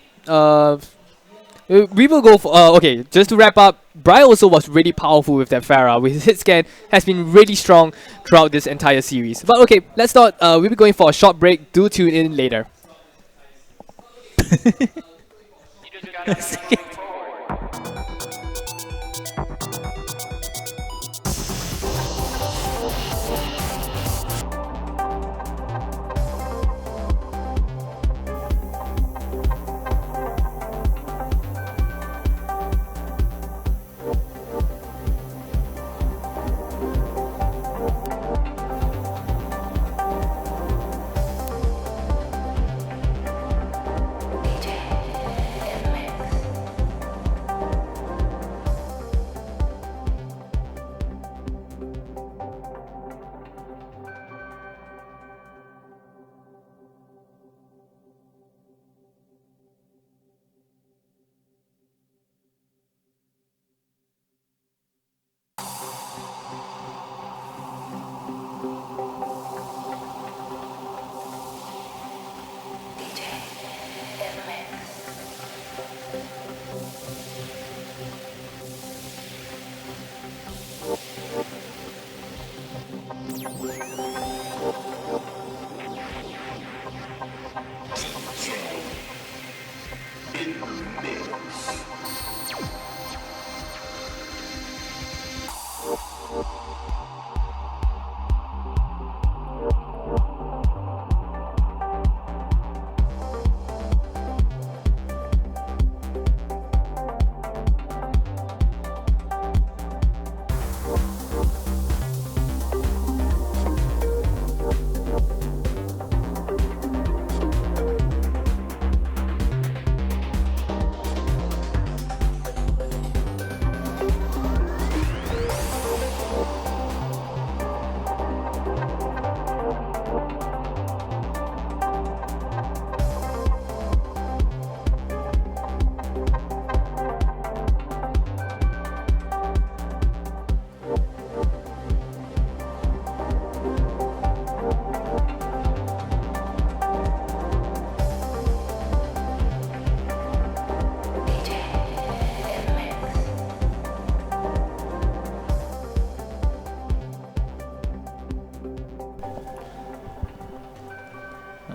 [SPEAKER 2] We will go for... okay, just to wrap up, Brian also was really powerful with that Pharah. With his hit scan, has been really strong throughout this entire series. But okay, let's start. We'll be going for a short break. Do tune in later.
[SPEAKER 1] You just gotta keep moving forward.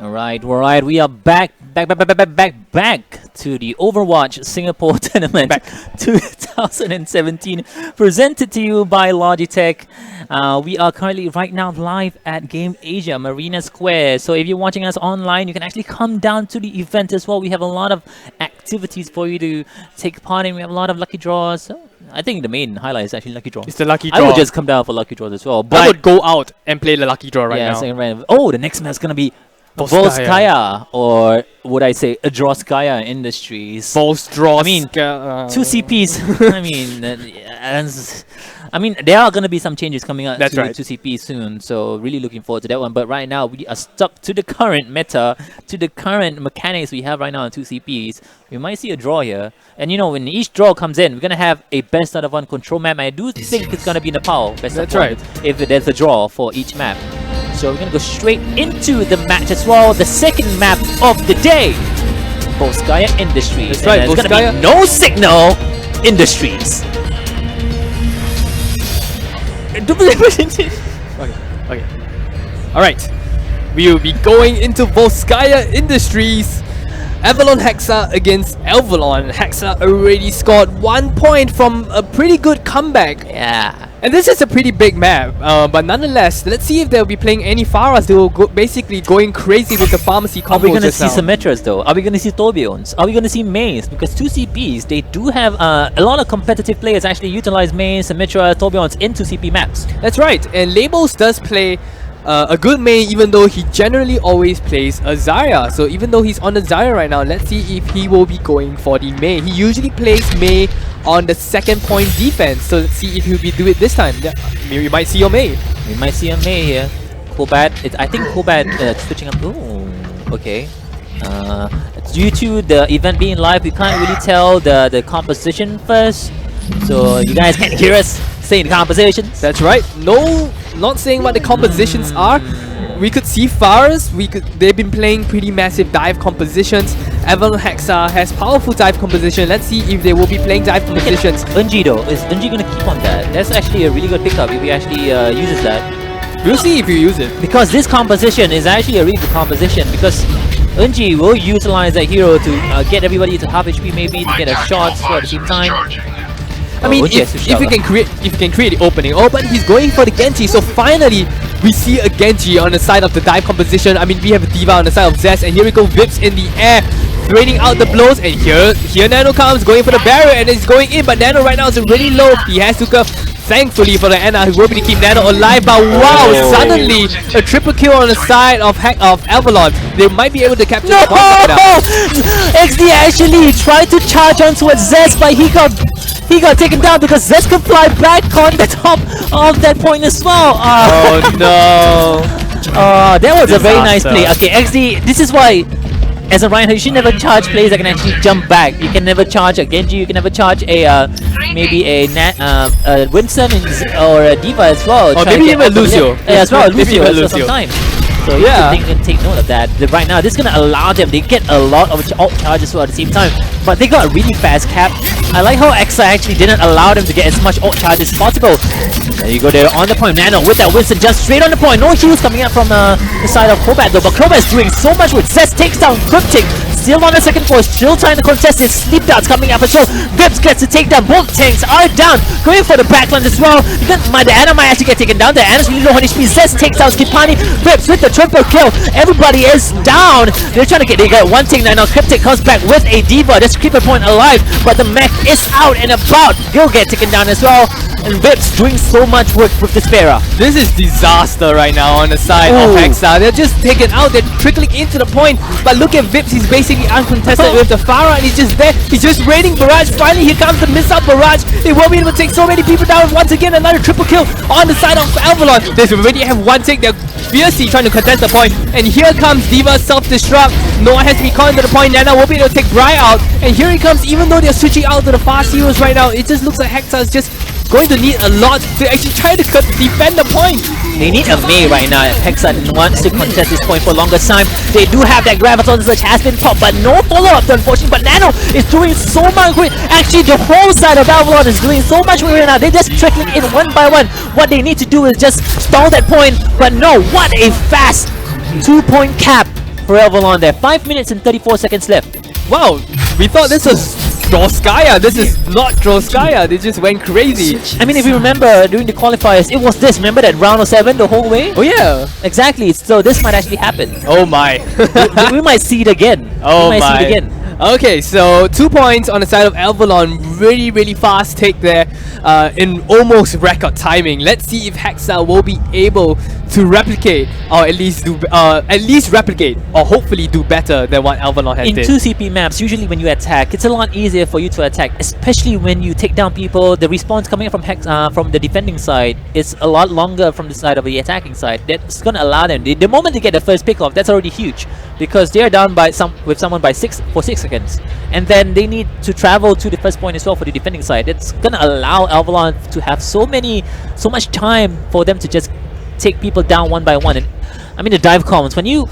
[SPEAKER 3] Alright, we are back to the Overwatch Singapore Tournament 2017, presented to you by Logitech. We are currently right now live at Game Asia Marina Square. So if you're watching us online, you can actually come down to the event as well. We have a lot of activities for you to take part in. We have a lot of lucky draws. So I think the main highlight is actually lucky draw.
[SPEAKER 2] It's the lucky draw.
[SPEAKER 3] I would just come down for lucky draws as well. But
[SPEAKER 2] I would go out and play the lucky draw right now.
[SPEAKER 3] second round. Oh, the next match is gonna be Volskaya, or would I say Adroskaya Industries.
[SPEAKER 2] Volstros.
[SPEAKER 3] I mean, two CPs. I mean, there are gonna be some changes coming out to 2CP soon, so really looking forward to that one. But right now, we are stuck to the current meta, to the current mechanics we have right now in 2CPs. We might see a draw here, and you know, when each draw comes in, we're gonna have a best out of one control map. And I do think it's gonna be Nepal best out of one if there's a draw for each map. So we're gonna go straight into the match as well. The second map of the day, Volskaya Industries.
[SPEAKER 2] That's right,
[SPEAKER 3] There's gonna be no signal Industries.
[SPEAKER 2] Okay. Alright. We will be going into Volskaya Industries. Avalon Hexa against Avalon. Hexa already scored 1 point from a pretty good comeback.
[SPEAKER 3] Yeah.
[SPEAKER 2] And this is a pretty big map, but nonetheless, let's see if they'll be playing any Pharas. They will basically going crazy with the pharmacy combo.
[SPEAKER 3] Are we gonna see Symmetras though? Are we gonna see Tourbillons? Are we gonna see Maze? Because 2CPs, they do have a lot of competitive players actually utilize Maze, Symmetra, Tourbillons in 2CP maps.
[SPEAKER 2] That's right, and Labels does play a good Mei, even though he generally always plays a Zarya. So even though he's on the Zarya right now, let's see if he will be going for the Mei. He usually plays Mei on the second point defense. So let's see if he'll be do it this time. Yeah, we might see your Mei.
[SPEAKER 3] We might see a Mei here. Kobat, I think Kobat switching up. Ooh, okay. Due to the event being live, we can't really tell the composition first. So you guys can't hear us saying the compositions.
[SPEAKER 2] That's right. No, not saying what the compositions are. We could see Pharas. They've been playing pretty massive dive compositions. Avalon Hexa has powerful dive composition. Let's see if they will be playing dive compositions.
[SPEAKER 3] Unji though, is Unji gonna keep on that? That's actually a really good pickup if he actually uses that.
[SPEAKER 2] We'll see if you use it.
[SPEAKER 3] Because this composition is actually a really good composition, because Unji will utilize that hero to get everybody to half HP, maybe to get a shot at the same time.
[SPEAKER 2] I mean, if you can create the opening. Oh, but he's going for the Genji. So finally, we see a Genji on the side of the dive composition. I mean, we have a D.Va on the side of Zest, and here we go, Vips in the air, draining out the blows. And here Nano comes, going for the barrier, and it's going in. But Nano right now is really low. He has to go. Thankfully for the Anna, who will be to keep Nano alive. But wow, suddenly a triple kill on the side of Avalon. They might be able to capture the point right now.
[SPEAKER 3] XD actually tried to charge on towards Zest, but he got taken down because Zest could fly back on the top of that point as well.
[SPEAKER 2] Oh no.
[SPEAKER 3] That was a very nice play. Okay, XD, this is why, as a Reinhardt, you should never charge players that can actually jump back. You can never charge a Genji, you can never charge a maybe a Winston or a D.Va as well.
[SPEAKER 2] Or maybe even Lucio.
[SPEAKER 3] Yeah, as well, Lucio as well sometimes. So
[SPEAKER 2] yeah,
[SPEAKER 3] you can take note of that. Right now, this is gonna allow them. They get a lot of ult charges as well at the same time, but they got a really fast cap. I like how Exa actually didn't allow them to get as much ult charge as possible. There you go, there on the point. Nano with that Winston just straight on the point. No heals coming out from the side of Kobat though, but Kobat is doing so much with Zest takes down Cryptic. Still on the second force, still trying to contest his sleep darts coming up as well. Vips gets to take down, both tanks are down, going for the backline as well. The Ana might actually get taken down. The Ana's really low on HP. Zest takes down Skipani. Vips with the triple kill. Everybody is down. They're trying to get one tank now. Cryptic comes back with a D.Va. Just keep a point alive, but the mech is out and about. He'll get taken down as well. And Vips doing so much work with the Spera.
[SPEAKER 2] This is disaster right now on the side of Hexa. They're just taken out. They're trickling into the point. But look at Vips. He's basically uncontested with the Pharah, and he's just there. He's just raining barrage. Finally, here comes the missile barrage. They won't be able to take so many people down. Once again, another triple kill on the side of Avalon. They already have one take. They're fiercely trying to contest the point. And here comes D.Va self-destruct. Noah has to be called into the point. Nana won't be able to take Bri out. And here he comes, even though they're switching out to the fast heroes right now. It just looks like Hexa is just going to need a lot to actually try to defend the point.
[SPEAKER 3] They need a Mei right now. If Hexa wants to contest this point for longer time, they do have that Graviton which has been popped, but no follow-up unfortunately. But Nano is doing so much great. Actually, the whole side of Avalon is doing so much right now. They're just trickling in one by one. What they need to do is just stall that point. But no, what a fast 2-point cap for Avalon there. 5 minutes and 34 seconds left.
[SPEAKER 2] Wow, we thought this was Droskaya. This is not Droskaya. They just went crazy.
[SPEAKER 3] I mean, if you remember during the qualifiers, it was this. Remember that round of 7 the whole way?
[SPEAKER 2] Oh yeah.
[SPEAKER 3] Exactly. So this might actually happen.
[SPEAKER 2] Oh my.
[SPEAKER 3] we might see it again.
[SPEAKER 2] Oh
[SPEAKER 3] we might
[SPEAKER 2] my.
[SPEAKER 3] see it again.
[SPEAKER 2] Okay, so 2 points on the side of Avalon. Really fast take there in almost record timing. Let's see if Hexa will be able to replicate, or at least replicate, or hopefully do better than what Avalon has
[SPEAKER 3] In
[SPEAKER 2] did.
[SPEAKER 3] 2 CP maps, usually when you attack, it's a lot easier for you to attack, especially when you take down people. The response coming from from the defending side is a lot longer from the side of the attacking side. That's going to allow them. The moment they get the first pick off, that's already huge, because they are down by someone by 6 seconds, and then they need to travel to the first point as well for the defending side. It's going to allow Avalon to have so much time for them to just take people down one by one. And I mean, the dive comms, when you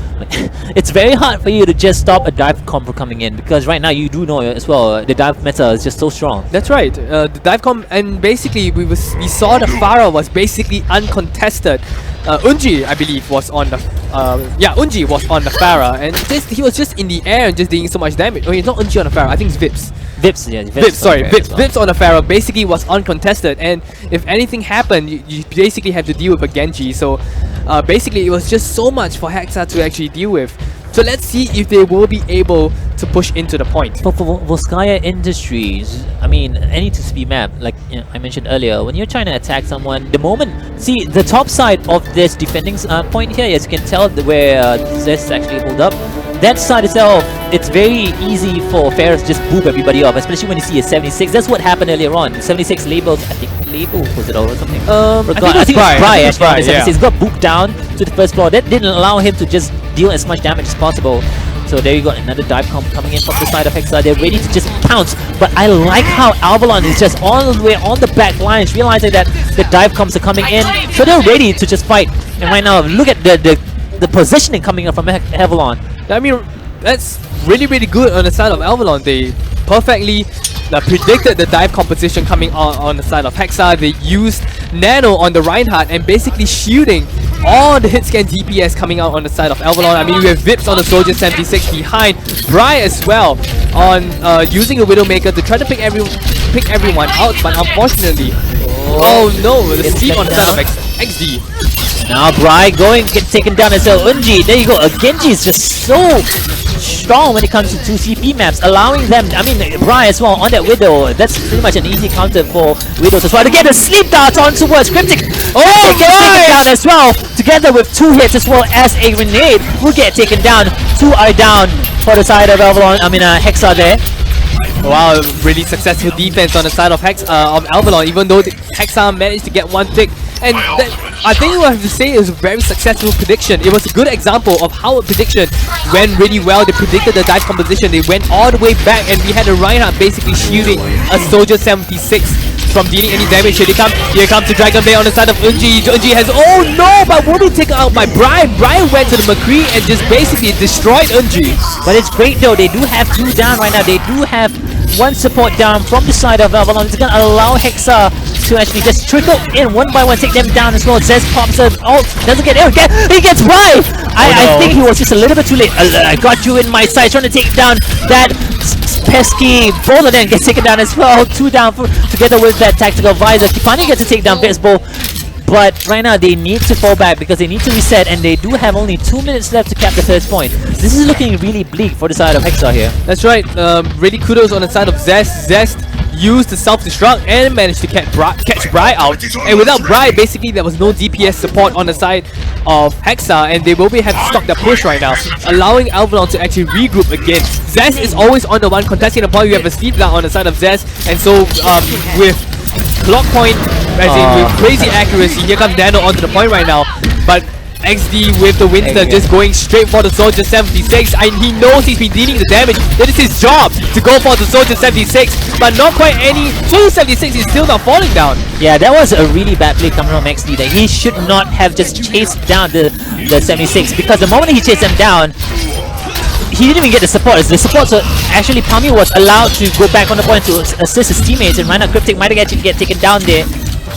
[SPEAKER 3] it's very hard for you to just stop a dive comp from coming in, because right now you do know as well the dive meta is just so strong.
[SPEAKER 2] That's right. The dive comp, and basically we saw the Pharah was basically uncontested. Unji, I believe, was on the Unji was on the Pharah, and he was just in the air and just doing so much damage. Oh, it's not Unji on the Pharah. I think it's Vips. Vips on the Pharah basically was uncontested, and if anything happened, you basically have to deal with a Genji. So basically it was just so much for Hexa to actually deal with. So let's see if they will be able to push into the point.
[SPEAKER 3] For Volskaya Industries, I mean, any 2CP map, like I mentioned earlier, when you're trying to attack someone, the moment, see the top side of this defending point here, as you can tell where Zest actually hold up, that side itself, it's very easy for Ferris to just boop everybody off, especially when you see a 76. That's what happened earlier on. 76 labels, I think label was it or something?
[SPEAKER 2] I think it was Bri
[SPEAKER 3] actually.
[SPEAKER 2] yeah.
[SPEAKER 3] 76 got booped down to the first floor. That didn't allow him to just deal as much damage as possible. So there you go, another dive comp coming in from the side of Hexa. They're ready to just pounce, but I like how Avalon is just all the way on the back lines, realizing that the dive comps are coming in, so they're ready to just fight. And right now, look at the positioning coming up from Avalon.
[SPEAKER 2] I mean, that's really good on the side of Avalon. They perfectly predicted the dive composition coming on the side of Hexa. They used Nano on the Reinhardt and basically shielding all the hit scan DPS coming out on the side of Avalon. I mean, we have Vips on the Soldier 76 behind, Bri as well on using a Widowmaker to try to pick everyone out, but unfortunately, oh no, the sleep on the side of XD.
[SPEAKER 3] Now Bri get taken down as well. Unji, there you go. Genji is just so strong when it comes to 2CP maps, allowing them, I mean, Bri as well on that Widow. That's pretty much an easy counter for Widows as well. To get a sleep dart on towards Cryptic. Oh, gets taken down as well, together with 2 hits as well as a grenade. Will get taken down. 2 are down for the side of Avalon. I mean, Hexa there.
[SPEAKER 2] Wow, really successful defense on the side of Avalon, even though Hexa managed to get 1 tick. And I think we have to say it was a very successful prediction. It was a good example of how a prediction went really well. They predicted the dive composition. They went all the way back, and we had a Reinhardt basically shielding a Soldier 76 from dealing any damage. Here comes the Dragon Bay on the side of Unji. Unji has, oh no, but will be taken out by Brian. Brian went to the McCree and just basically destroyed Unji.
[SPEAKER 3] But it's great though, they do have 2 down right now. They do have 1 support down from the side of Avalon. It's gonna allow Hexa to actually just trickle in one by one, take them down as well. Zez pops an ult, doesn't get it. He gets Brian! I think he was just a little bit too late. I got you in my sight, trying to take down that pesky bowler, then gets taken down as well. 2 down together with that tactical visor. Kipani gets to take down Baseball, but right now they need to fall back because they need to reset, and they do have only 2 minutes left to cap the first point. This is looking really bleak for the side of Hexa here.
[SPEAKER 2] That's right. Really kudos on the side of Zest. Zest used the self-destruct and managed to catch Bri out. And without Bri, basically there was no DPS support on the side of Hexa, and they will have to stop their push right now, allowing Avalon to actually regroup again. Zest is always on the one contesting the point. You have a sleep down on the side of Zest, and so with clock point, as in with crazy accuracy, here comes Nano onto the point right now. But XD with the Winston just going straight for the Soldier 76, and he knows he's been dealing the damage. That is his job, to go for the Soldier 76, but not quite any. 276 is still not falling down.
[SPEAKER 3] Yeah, that was a really bad play coming from XD there. He should not have just chased down the 76, because the moment he chased them down, he didn't even get the support. The support, so actually Palmy was allowed to go back on the point to assist his teammates, and Rhino Cryptic might actually get taken down there.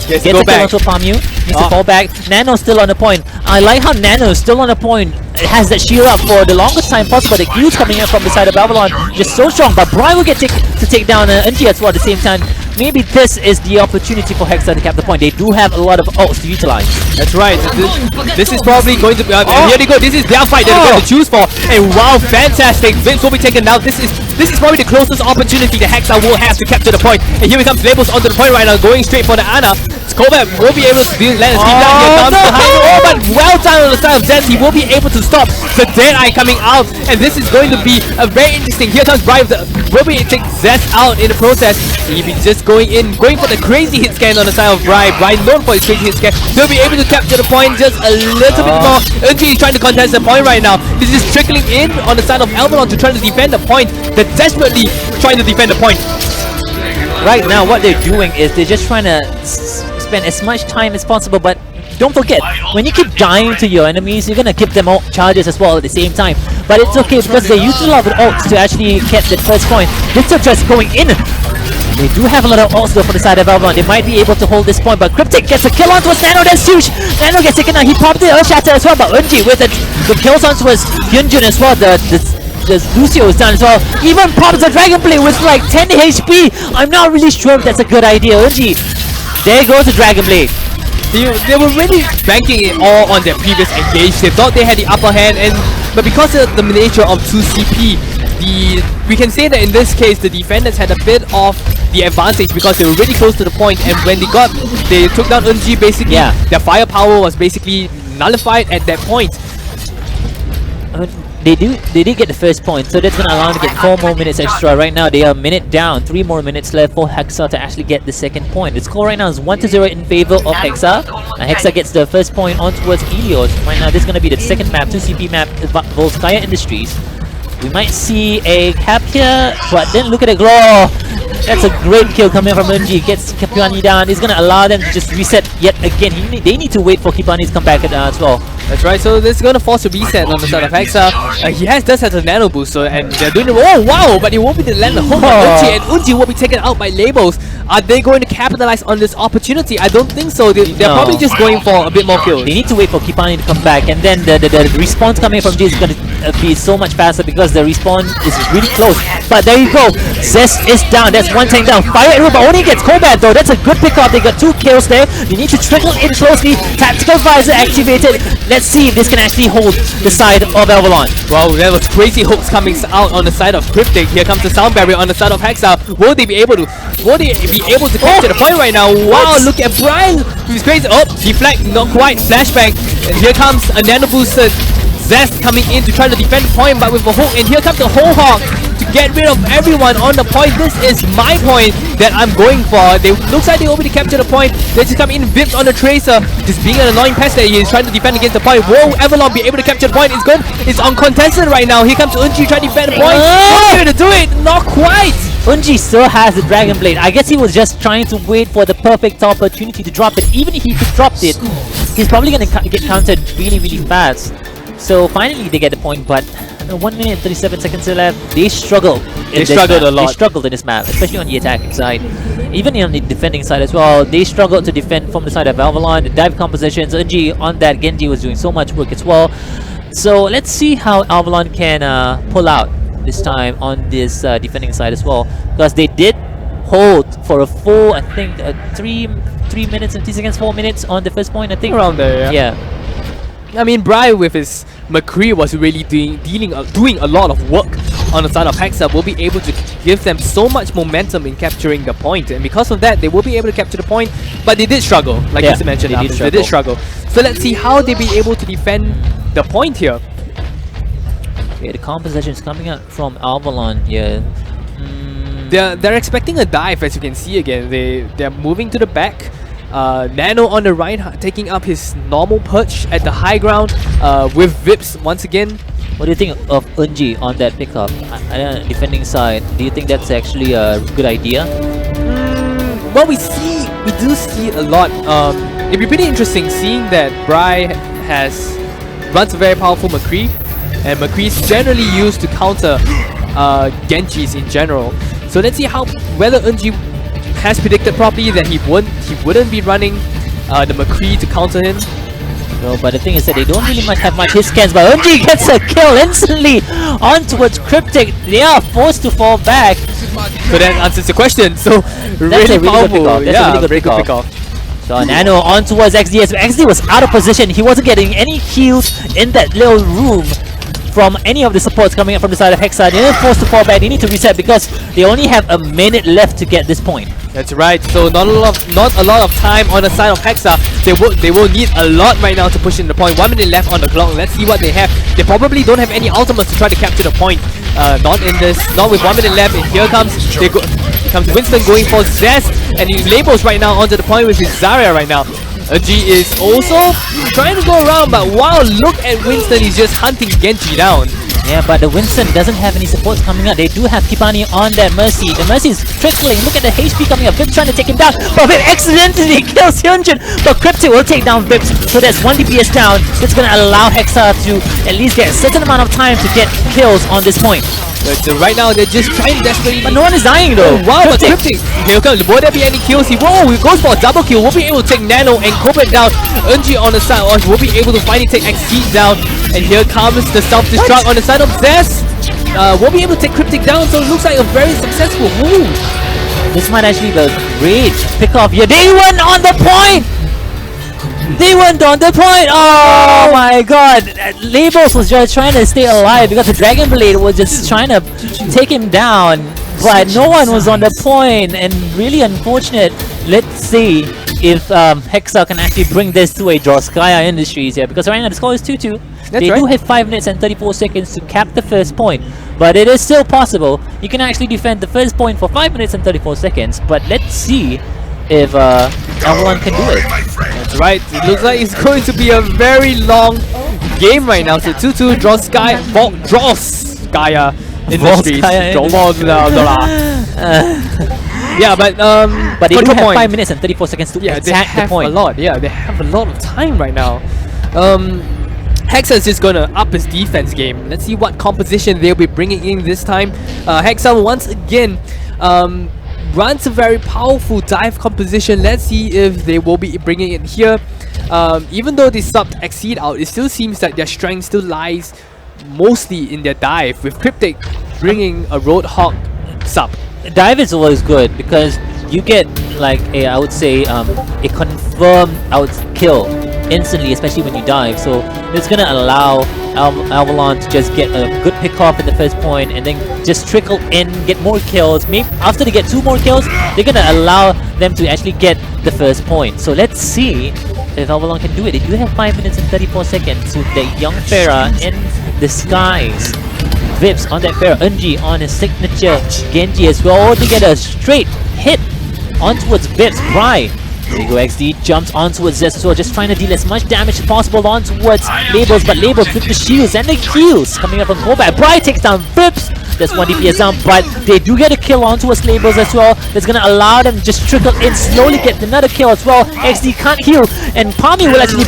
[SPEAKER 3] Gets a kill onto Palmu, needs to fall back. Nano's still on the point. I like how Nano is still on the point, It has that shield up for the longest time possible. The Q's coming in from the side of Avalon just so strong, but Brian will get to take down NG as well at the same time. Maybe this is the opportunity for Hexa to cap the point. They do have a lot of ults to utilize.
[SPEAKER 2] That's right. This is probably going to be... here they go. This is their fight that they're going to choose for. And wow, fantastic. Vince will be taken down. This is probably the closest opportunity that Hexa will have to capture the point. And here he comes. Labels onto the point right now, going straight for the Ana. Skovac will be able to land a speed down here. Comes behind. Oh, but well done on the side of Zens. He will be able to stop the Dead Eye coming out. And this is going to be a very interesting. Here comes Brian. Will be take Zest out in the process. He'll be just going for the crazy hit scan on the side of Brian. Brian known for his crazy hit scan. He'll be able to capture the point just a little bit more. NG is trying to contest the point right now. This is trickling in on the side of Avalon to try to defend the point. They're desperately trying to defend the point.
[SPEAKER 3] Right now, what they're doing is they're just trying to spend as much time as possible, but don't forget, when you keep dying to your enemies, you're gonna give them all charges as well at the same time. But it's okay because they use a lot of ults to actually get the first point. Little just going in. They do have a lot of ults though for the side of Avalon. They might be able to hold this point, but Cryptic gets a kill onto a Nano. That's huge. Nano gets taken out. He popped the Earth Shatter as well, but Unji with the kills onto his Hyunjin as well. The Lucio is done as well. Even pops the Dragon Blade with like 10 HP. I'm not really sure if that's a good idea. Unji, there goes the Dragon Blade.
[SPEAKER 2] They were really banking it all on their previous engage. They thought they had the upper hand, but because of the nature of 2CP, we can say that in this case the defenders had a bit of the advantage because they were really close to the point, and when they took down NG, basically their firepower was basically nullified at that point.
[SPEAKER 3] They did get the first point, so that's gonna allow them to get 4 more minutes extra. Right now they are a minute down, 3 more minutes left for Hexa to actually get the second point. The score right now is 1-0 in favor of Hexa. Hexa gets the first point on towards Helios. Right now this is gonna be the second map, 2CP map, Volskaya Industries. We might see a cap here, but then look at the glow. That's a great kill coming from NG. Gets Kipani down. It's gonna allow them to just reset yet again. They need to wait for Kipani to come back as well.
[SPEAKER 2] That's right, so this is going to force a reset on the side of Hexa. He does have a nano boost, so, and they're doing it. Oh wow, but he won't be able to land the home on Unji, and Unji will be taken out by Labels. Are they going to capitalize on this opportunity? I don't think so. They're probably just going for a bit more kills.
[SPEAKER 3] They need to wait for Kipani to come back, and then the respawn coming from G is going to be so much faster because the respawn is really close. But there you go, Zest is down. That's one tank down. Fire arrow, but only gets Combat though. That's a good pickup. They got 2 kills there. You need to trickle in closely. Tactical Visor activated. Let's see if this can actually hold the side of Avalon.
[SPEAKER 2] Wow, there was crazy hooks coming out on the side of Cryptic. Here comes the sound barrier on the side of Hexa. Will they be able to capture the point right now? Wow, look at Brian. He's crazy. Oh, deflect, not quite. Flashbang. And here comes a nano boosted Zest coming in to try to defend the point, but with a hook. And here comes the whole hawk to get rid of everyone on the point. This is my point that I'm going for. Looks like they will be to capture the point. They just come in, Vips on the Tracer, just being an annoying pest that he is trying to defend against the point. Will Avalon be able to capture the point? It's good. It's uncontested right now. Here comes Unji trying to defend the point. Not able to do it. Not quite.
[SPEAKER 3] Unji still has the Dragon Blade. I guess he was just trying to wait for the perfect opportunity to drop it. Even if he could drop it, he's probably going to get countered really, really fast. So finally they get the point, but 1 minute 37 seconds left. They struggled.
[SPEAKER 2] They struggled a lot.
[SPEAKER 3] They struggled in this map, especially on the attacking side. Even on the defending side as well, they struggled to defend from the side of Avalon. The dive compositions, Unji on that, Genji was doing so much work as well. So let's see how Avalon can pull out this time on this defending side as well, because they did hold for a full, I think, 3 minutes and 2 seconds, 4 minutes on the first point, I think.
[SPEAKER 2] Around there,
[SPEAKER 3] yeah.
[SPEAKER 2] I mean, Brian with his McCree was really doing a lot of work on the side of Hexa. Will be able to give them so much momentum in capturing the point, and because of that, they will be able to capture the point. But they did struggle, like you mentioned. They did struggle. So let's see how they be able to defend the point here.
[SPEAKER 3] Okay, the composition is coming out from Avalon here.
[SPEAKER 2] They're expecting a dive, as you can see again. They're moving to the back. Nano on the right, taking up his normal perch at the high ground with Vips once again.
[SPEAKER 3] What do you think of Unji on that pickup? Defending side, do you think that's actually a good idea?
[SPEAKER 2] Well, we do see a lot. It'd be pretty interesting seeing that Bri runs a very powerful McCree, and McCree is generally used to counter Genjis in general. So let's see whether Unji has predicted properly that he wouldn't be running the McCree to counter him.
[SPEAKER 3] So, but the thing is that they don't really have much hit scans, but Unji gets a kill instantly on towards Cryptic. They are forced to fall back.
[SPEAKER 2] So that answers the question. So really powerful.
[SPEAKER 3] That's a really good pick-off. So Nano on towards XD. XD was out of position. He wasn't getting any heals in that little room from any of the supports coming up from the side of Hexa. They're forced to fall back. They need to reset because they only have a minute left to get this point.
[SPEAKER 2] That's right. So not a lot of time on the side of Hexa. They will need a lot right now to push in the point. 1 minute left on the clock. Let's see what they have. They probably don't have any ultimates to try to capture the point. Not with 1 minute left. And here comes Winston going for Zest, and he labels right now onto the point with his Zarya right now. G is also trying to go around, but wow, look at Winston. He's just hunting Genji down.
[SPEAKER 3] Yeah, but the Winston doesn't have any supports coming up. They do have Kibani on that Mercy. The Mercy is trickling. Look at the HP coming up. Vip trying to take him down, but Vip accidentally kills Hyunjin. But Cryptic will take down Vip, so that's 1 DPS down. It's going to allow Hexa to at least get a certain amount of time to get kills on this point.
[SPEAKER 2] So right now they're just trying desperately.
[SPEAKER 3] But no one is dying though.
[SPEAKER 2] Oh, wow, but Cryptic. Here comes. Will there be any kills? He goes for a double kill. Will be able to take Nano and Kobe down. Unji on the side. Will be able to finally take XG down. And here comes the self-destruct on the side of Zest. Will be able to take Cryptic down. So it looks like a very successful move.
[SPEAKER 3] This might actually be a great pick-off. Yeah, they went on the point! They went on the point! Oh my god! Labels was just trying to stay alive because the Dragon Blade was just trying to take him down. But no one was on the point, and really unfortunate. Let's see if Hexa can actually bring this to a draw. Skya Industries here, because right now the score is 2-2. They do have 5 minutes and 34 seconds to cap the first point, but it is still possible. You can actually defend the first point for 5 minutes and 34 seconds, but let's see if Avalon can do it.
[SPEAKER 2] That's right. It looks like it's going to be a very long game right now. So 2-2 draws Skya Industries. Yeah, but
[SPEAKER 3] they do have 5 minutes and 34 seconds to attack the point.
[SPEAKER 2] They have a lot of time right now. Hexa is just gonna up his defense game. Let's see what composition they'll be bringing in this time. Hexa once again runs a very powerful dive composition. Let's see if they will be bringing it here. Even though they subbed Exceed out, it still seems that their strength still lies mostly in their dive, with Cryptic bringing a Roadhog sub.
[SPEAKER 3] Dive is always good because you get like I would say a confirmed kill instantly, especially when you dive. So it's gonna allow Avalon to just get a good pick off in the first point and then just trickle in, get more kills. Maybe after they get 2 more kills, they're gonna allow them to actually get the first point. So let's see if Avalon can do it. They do have 5 minutes and 34 seconds with the young Pharah in the skies. Vips on that Pharah, Unji on his signature, Genji as well. Oh, they get a straight hit on towards Vips. Bri. There you go, XD jumps on towards Zest as well, just trying to deal as much damage as possible on towards Labels, but Labels with the shields and the heals coming up from Kobat. Bri takes down Vips. That's 1 DPS down, but they do get a kill on towards Labels as well. That's gonna allow them to just trickle in, slowly get another kill as well. XD can't heal, and Pami will actually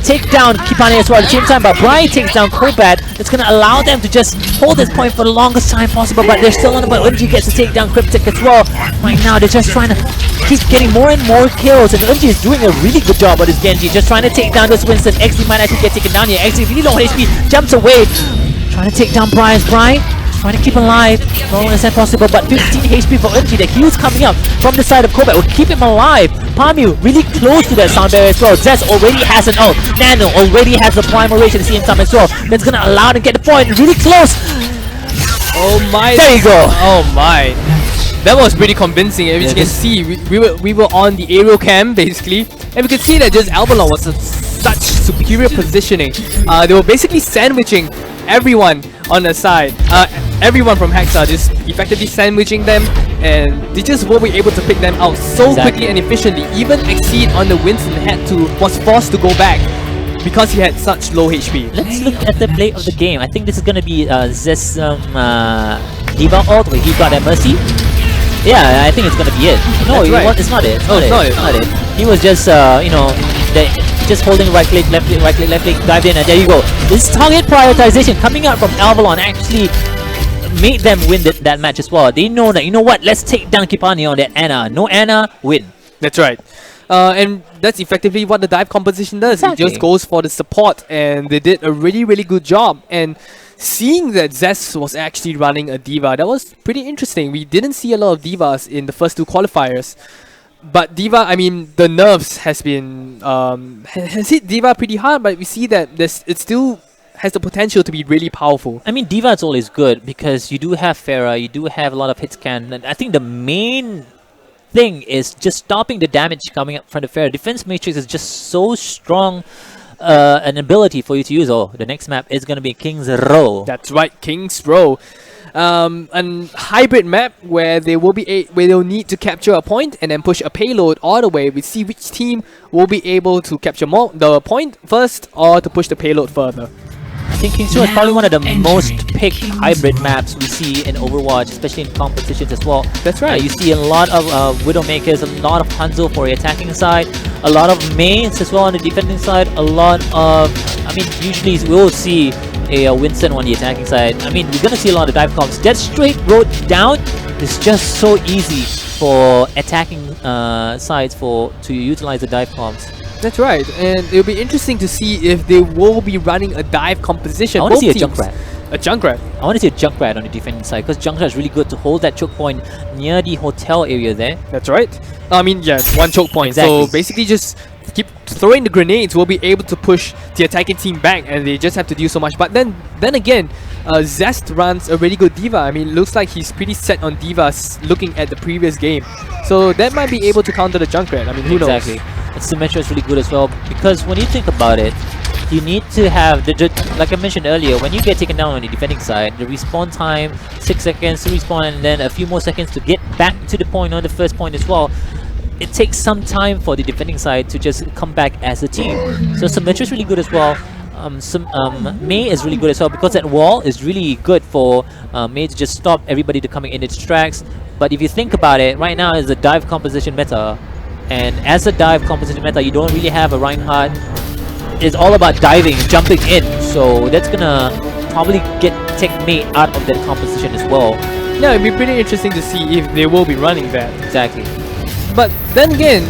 [SPEAKER 3] take down Kibani as well at the same time, but Bri takes down Kobat. It's gonna allow them to just hold this point for the longest time possible, but they're still on it. But Unji gets to take down Cryptic as well. Right now, they're just trying to keep getting more and more kills, and Unji is doing a really good job with his Genji, just trying to take down this Winston. XD might actually get taken down here. XD really low HP, jumps away, trying to take down Bri as Bri trying to keep him alive, no longer as possible, but 15 HP for Unji. The heals coming up from the side of Kobat will keep him alive. Pamyu really close to that sound barrier as well. Zest already has an ult. Nano already has the primal rage at the same time as well. That's gonna allow them to get the point really close.
[SPEAKER 2] Oh my!
[SPEAKER 3] There you go.
[SPEAKER 2] Oh my! That was pretty convincing. As you can see, we were on the aerial cam basically, and we could see that just Albalon was such superior positioning. They were basically sandwiching everyone on the side. Everyone from Hexa just effectively sandwiching them, and they just won't be able to pick them out so quickly and efficiently. Even Exceed on the Winston was forced to go back because he had such low HP.
[SPEAKER 3] Let's look at the play of the game. I think this is gonna be Zest's Diva ult where he got that Mercy. Yeah, I think it's gonna be it. No, it's not it. It's not it. He was just just holding right click, left click, right click, left click, dived in, and there you go. This target prioritization coming out from Avalon actually made them win that match as well. They know that, you know what, let's take down Kipani on that Ana. No Ana, win.
[SPEAKER 2] That's right. And that's effectively what the dive composition does. It
[SPEAKER 3] Exactly.
[SPEAKER 2] just goes for the support, and they did a really, really good job. And seeing that Zest was actually running a diva, that was pretty interesting. We didn't see a lot of divas in the first two qualifiers. But diva, I mean, the nerfs has been has hit diva pretty hard, but we see that it still has the potential to be really powerful.
[SPEAKER 3] I mean, Diva is always good because you do have Pharah, you do have a lot of hit scan, and I think the main thing is just stopping the damage coming up from the Pharah. Defense Matrix is just so strong an ability for you to use. Oh, the next map is going to be King's Row.
[SPEAKER 2] That's right, King's Row. A hybrid map where they will be where they'll need to capture a point and then push a payload all the way. We see which team will be able to capture the point first or to push the payload further.
[SPEAKER 3] I think King's Row is probably one of the most picked hybrid maps we see in Overwatch, especially in competitions as well.
[SPEAKER 2] That's right.
[SPEAKER 3] You see a lot of Widowmakers, a lot of Hanzo for the attacking side, a lot of Mains as well on the defending side, a lot of... I mean, usually we'll see a Winston on the attacking side. I mean, we're going to see a lot of dive comps. That straight road down is just so easy for attacking sides to utilize the dive comps.
[SPEAKER 2] That's right, and it'll be interesting to see if they will be running a dive composition.
[SPEAKER 3] I want to see a
[SPEAKER 2] Both teams.
[SPEAKER 3] Junkrat.
[SPEAKER 2] A Junkrat.
[SPEAKER 3] I want to see a Junkrat on the defending side because Junkrat is really good to hold that choke point near the hotel area there.
[SPEAKER 2] That's right. I mean, yeah, one choke point.
[SPEAKER 3] Exactly.
[SPEAKER 2] So basically just keep throwing the grenades, will be able to push the attacking team back, and they just have to do so much. But then again, Zest runs a really good diva. I mean, it looks like he's pretty set on divas looking at the previous game. So that might be able to counter the Junkrat. I mean, who knows?
[SPEAKER 3] Exactly. And Symmetra is really good as well because when you think about it, you need to have like I mentioned earlier, when you get taken down on the defending side, the respawn time 6 seconds to respawn and then a few more seconds to get back to the point on the first point as well. It takes some time for the defending side to just come back as a team. So Symmetra is really good as well. Mei is really good as well because that wall is really good for Mei to just stop everybody to coming in its tracks. But if you think about it, right now is a dive composition meta, and as a dive composition meta, you don't really have a Reinhardt. It's all about diving, jumping in, so that's gonna probably take Mei out of that composition as well.
[SPEAKER 2] Yeah, it'd be pretty interesting to see if they will be running that.
[SPEAKER 3] Exactly.
[SPEAKER 2] But then again,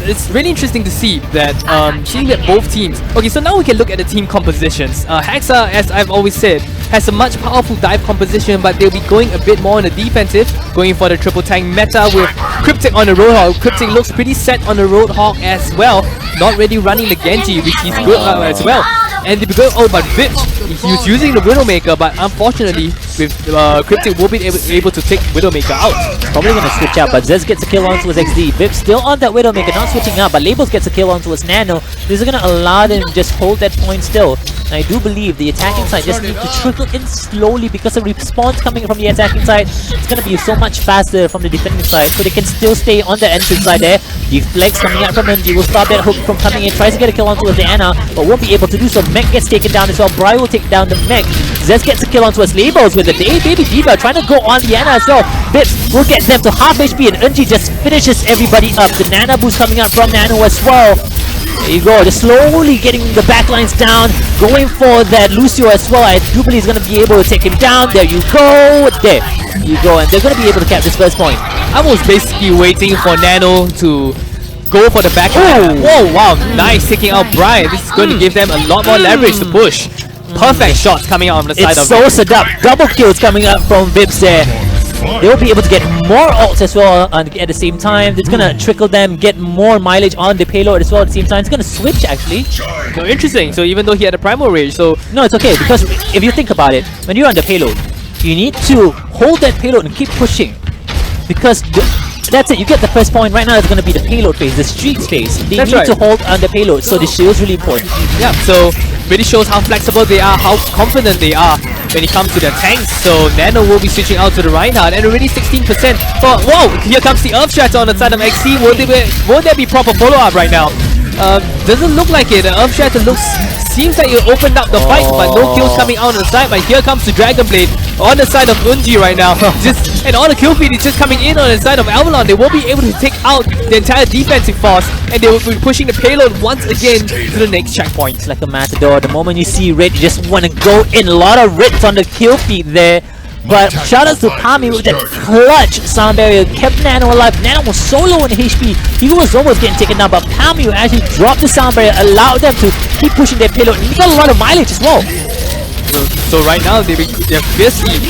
[SPEAKER 2] it's really interesting to see that seeing that both teams. Okay, so now we can look at the team compositions. Hexa, as I've always said, has a much powerful dive composition, but they'll be going a bit more on the defensive, going for the triple tank meta with Cryptic on the Roadhog. Cryptic looks pretty set on the Roadhog as well, not really running the Genji, which he's good as well. And they go, oh, but Vips, he was using the Widowmaker, but unfortunately, with Cryptic will be able to take Widowmaker out.
[SPEAKER 3] Probably gonna switch out, but Zez gets a kill onto his XD. Vips still on that Widowmaker, not switching out, but Labels gets a kill onto his Nano. This is gonna allow them to just hold that point still. And I do believe the attacking side just need to trickle in slowly because the response coming from the attacking side, it's gonna be so much faster from the defending side, so they can still stay on the entrance side there. The flex coming out from NG will stop that hook from coming in, tries to get a kill onto his Diana, but won't be able to do so. Mech gets taken down as well. Bri will take down the Mech. Zez gets a kill onto his Labels with the Baby Diva trying to go on Diana as well. Vips will get them to half HP and Unji just finishes everybody up. The Nana boost coming out from Nano as well. There you go, just slowly getting the backlines down, going for that Lucio as well. I do believe he's going to be able to take him down. There you go, there you go, and they're going to be able to cap this first point.
[SPEAKER 2] I was basically waiting for Nano to go for the backline. Whoa, wow, nice taking out Brian. This is going to give them a lot more leverage to push. Perfect shots coming out on the side
[SPEAKER 3] It's
[SPEAKER 2] of
[SPEAKER 3] so seduct. Double kills coming up from Vips there. They'll be able to get more ults as well at the same time. It's gonna trickle them, get more mileage on the payload as well at the same time. It's gonna switch actually.
[SPEAKER 2] So interesting. So even though he had a primal rage, so
[SPEAKER 3] No, it's okay because if you think about it, when you're on the payload, you need to hold that payload and keep pushing because that's it. You get the first point. Right now it's gonna be the payload phase, the streaks phase. They
[SPEAKER 2] That's
[SPEAKER 3] need
[SPEAKER 2] right.
[SPEAKER 3] to hold on the payload, so the shield's really important.
[SPEAKER 2] yeah, so really shows how flexible they are, how confident they are when it comes to their tanks. So Nano will be switching out to the Reinhardt, and already 16%. But whoa, here comes the Earth Shatter on the side of XC. Will there be proper follow-up right now? Doesn't look like it. The Earth Shatter seems like it opened up the fight, but no kills coming out on the side. But here comes the Dragon Blade on the side of Unji right now. And all the kill feed is just coming in on the side of Avalon. They will be able to take out the entire defensive force, and they will be pushing the payload once again to the next checkpoint.
[SPEAKER 3] It's like a matador. The moment you see red, you just want to go in. A lot of reds on the kill feed there. But shout out to Pami with that clutch sound barrier, kept Nano alive. Nano was so low in HP, he was almost getting taken down, but Pami actually dropped the sound barrier, allowed them to keep pushing their payload, and he got a lot of mileage as well.
[SPEAKER 2] So right now they're fiercely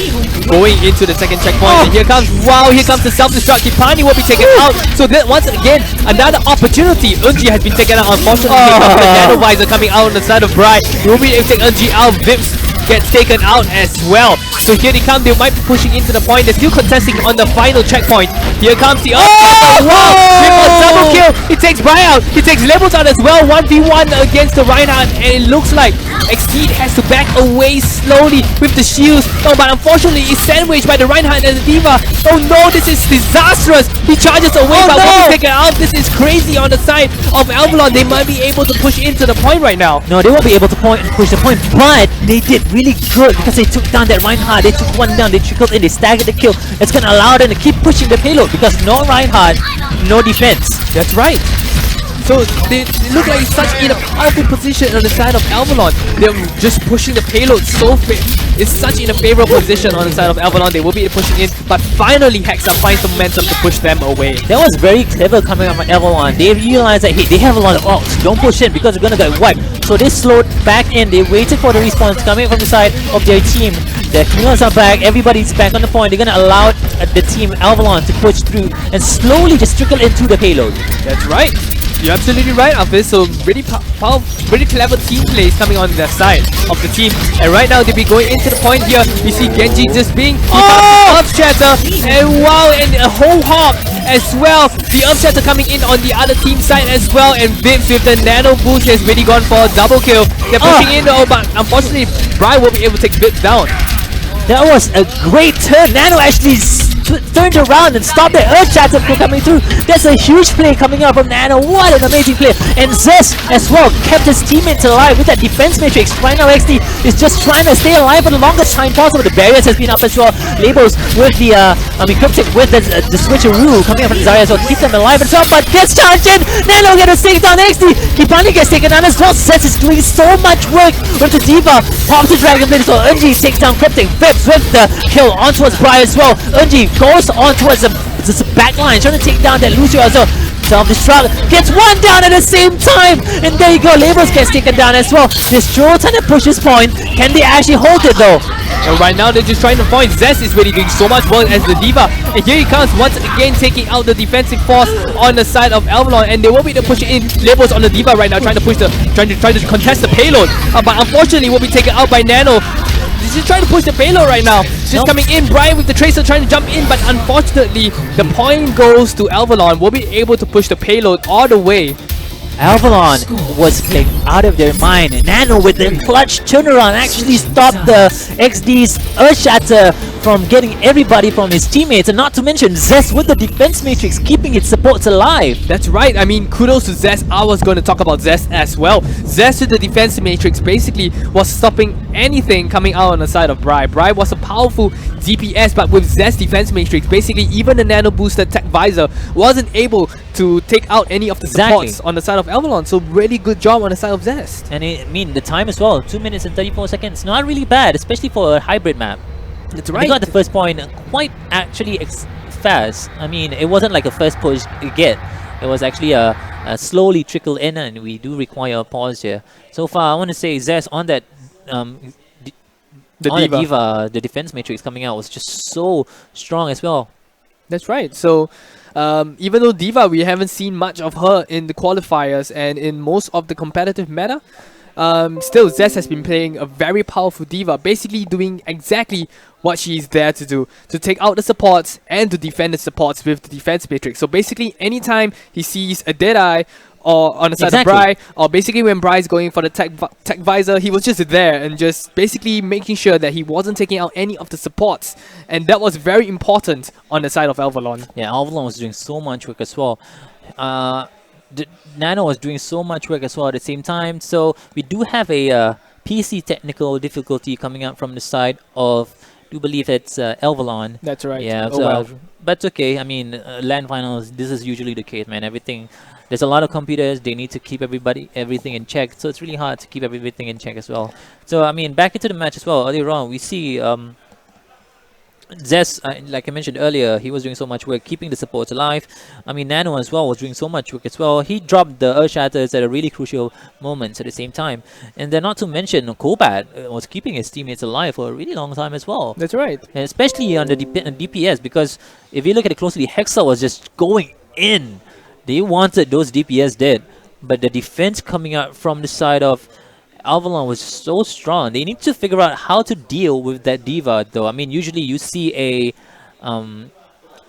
[SPEAKER 2] going into the second checkpoint. And here comes the self-destruct. Kipani will be taken out. So then once again, another opportunity. Unji has been taken out, unfortunately. The Nano Visor coming out on the side of Bri. Will be able to take Unji out. Vips gets taken out as well. So here they come. They might be pushing into the point. They're still contesting on the final checkpoint. Here comes the double kill. He takes Bri out. He takes Levels out as well. 1v1 against the Reinhardt, and it looks like Exceed has to back away slowly with the shields. Oh, but unfortunately it's sandwiched by the Reinhardt and the D.Va. Oh no, this is disastrous. He charges away, but won't be taken out. This is crazy on the side of Avalon. They might be able to push into the point right now.
[SPEAKER 3] No, they won't be able to push the point, but they did really good because they took down that Reinhardt. They took one down, they trickled in, they staggered the kill. It's gonna allow them to keep pushing the payload because no Reinhardt, no defense.
[SPEAKER 2] That's right. So they look like such in a powerful position on the side of Avalon. They're just pushing the payload so it's such in a favorable position on the side of Avalon. They will be pushing in, but finally Hexa finds the momentum to push them away.
[SPEAKER 3] That was very clever coming out from Avalon. They realized that hey, they have a lot of ults. Don't push in because they're gonna get wiped. So they slowed back in. They waited for the response coming from the side of their team. The Camille's are back. Everybody's back on the point. They're gonna allow the team Avalon to push through and slowly just trickle into the payload.
[SPEAKER 2] That's right. You're absolutely right, Alphys. So really pretty clever team plays coming on their side of the team. And right now they'll be going into the point here. We see Genji just being Earth Shatter, and wow, and a whole hop as well. The Earth Shatter coming in on the other team side as well, and Vips with the Nano Boost has really gone for a double kill. They're pushing in though, but unfortunately Bri will be able to take Vips down.
[SPEAKER 3] That was a great turn. Nano actually turned around and stopped the Earth Shatter from coming through. That's a huge play coming out from Nano. What an amazing play. And Zest as well kept his teammates alive with that defense matrix. Right now XD is just trying to stay alive for the longest time possible. The barriers has been up as well. Labels with the Cryptic with the switcheroo coming up from Zarya as well. Keep them alive as well, but gets charged in. Nano gets taken down XD. Kipani gets taken down as well. Zest is doing so much work with the D.Va. Pops the Dragon Blade as well. Unji takes down Cryptic. Vips with the kill on towards Bri as well. Unji goes on towards the backline, trying to take down that Lucio as well. Self-destruct, gets one down at the same time, and there you go, Labels gets taken down as well. This Joel trying to push his point. Can they actually hold it though?
[SPEAKER 2] And right now they're just trying to find Zest is really doing so much work as the D.Va. And here he comes once again taking out the defensive force on the side of Avalon, and they will be able to push in. Labels on the D.Va right now, trying to contest the payload. But unfortunately will be taken out by Nano. He's just trying to push the payload right now. Just coming in, Brian with the Tracer trying to jump in, but unfortunately the point goes to Avalon. Will be able to push the payload all the way.
[SPEAKER 3] Avalon was playing out of their mind. Nano with the clutch turnaround actually stopped the XD's Earth Shatter from getting everybody from his teammates, and not to mention Zest with the defense matrix keeping its supports alive.
[SPEAKER 2] That's right. I mean, kudos to Zest. I was going to talk about Zest as well. Zest with the defense matrix basically was stopping anything coming out on the side of Bri. Bri was a powerful DPS, but with Zest defense matrix, basically even the Nano boosted tech visor wasn't able to take out any of the supports on the side of Avalon. So really good job on the side of Zest.
[SPEAKER 3] And I mean, the time as well, 2 minutes and 34 seconds. Not really bad, especially for a hybrid map.
[SPEAKER 2] That's right.
[SPEAKER 3] They got the first point quite actually fast. I mean, it wasn't like a first push get. It was actually a slowly trickle in, and we do require a pause here. So far, I want to say Zest on that the D.Va, the defense matrix coming out was just so strong as well.
[SPEAKER 2] That's right. So even though D.Va, we haven't seen much of her in the qualifiers and in most of the competitive meta, still Zest has been playing a very powerful D.Va, basically doing exactly what she's there to do, to take out the supports and to defend the supports with the defense matrix. So basically anytime he sees a Deadeye or on the side of Bri, or basically when Bri's going for the tech visor, he was just there and just basically making sure that he wasn't taking out any of the supports, and that was very important on the side of Avalon.
[SPEAKER 3] Yeah, Avalon was doing so much work as well. Nano was doing so much work as well at the same time, so we do have a PC technical difficulty coming out from the side of, I do believe it's Avalon.
[SPEAKER 2] That's right.
[SPEAKER 3] Yeah, but it's okay. I mean, LAN finals, this is usually the case, man. There's a lot of computers, they need to keep everything in check, so it's really hard to keep everything in check as well. So I mean, back into the match as well. Earlier on, we see Zest, like I mentioned earlier, he was doing so much work keeping the supports alive. I mean, Nano as well was doing so much work as well. He dropped the Earth Shatters at a really crucial moment at the same time. And then not to mention, Kobat was keeping his teammates alive for a really long time as well.
[SPEAKER 2] That's right.
[SPEAKER 3] And especially on the DPS, because if you look at it closely, Hexa was just going in. They wanted those DPS dead. But the defense coming out from the side of Avalon was so strong. They need to figure out how to deal with that Diva, though. I mean, usually you see a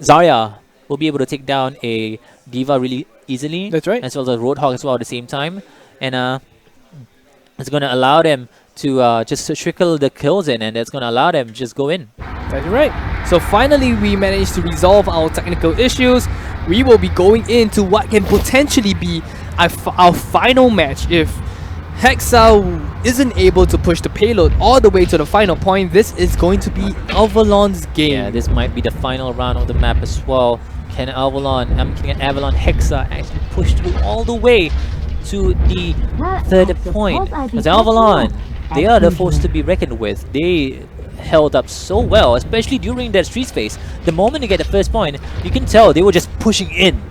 [SPEAKER 3] Zarya will be able to take down a Diva really easily.
[SPEAKER 2] That's right.
[SPEAKER 3] As well as a Roadhog as well at the same time. And it's going to allow them to just trickle the kills in, and it's going to allow them to just go in.
[SPEAKER 2] That's right. So finally, we managed to resolve our technical issues. We will be going into what can potentially be our final match if Hexa isn't able to push the payload all the way to the final point. This is going to be Avalon's game.
[SPEAKER 3] Yeah, this might be the final round of the map as well. Can Avalon Hexa actually push through all the way to the third point? Because Avalon, they are the force to be reckoned with. They held up so well, especially during that street phase. The moment they get the first point, you can tell they were just pushing in.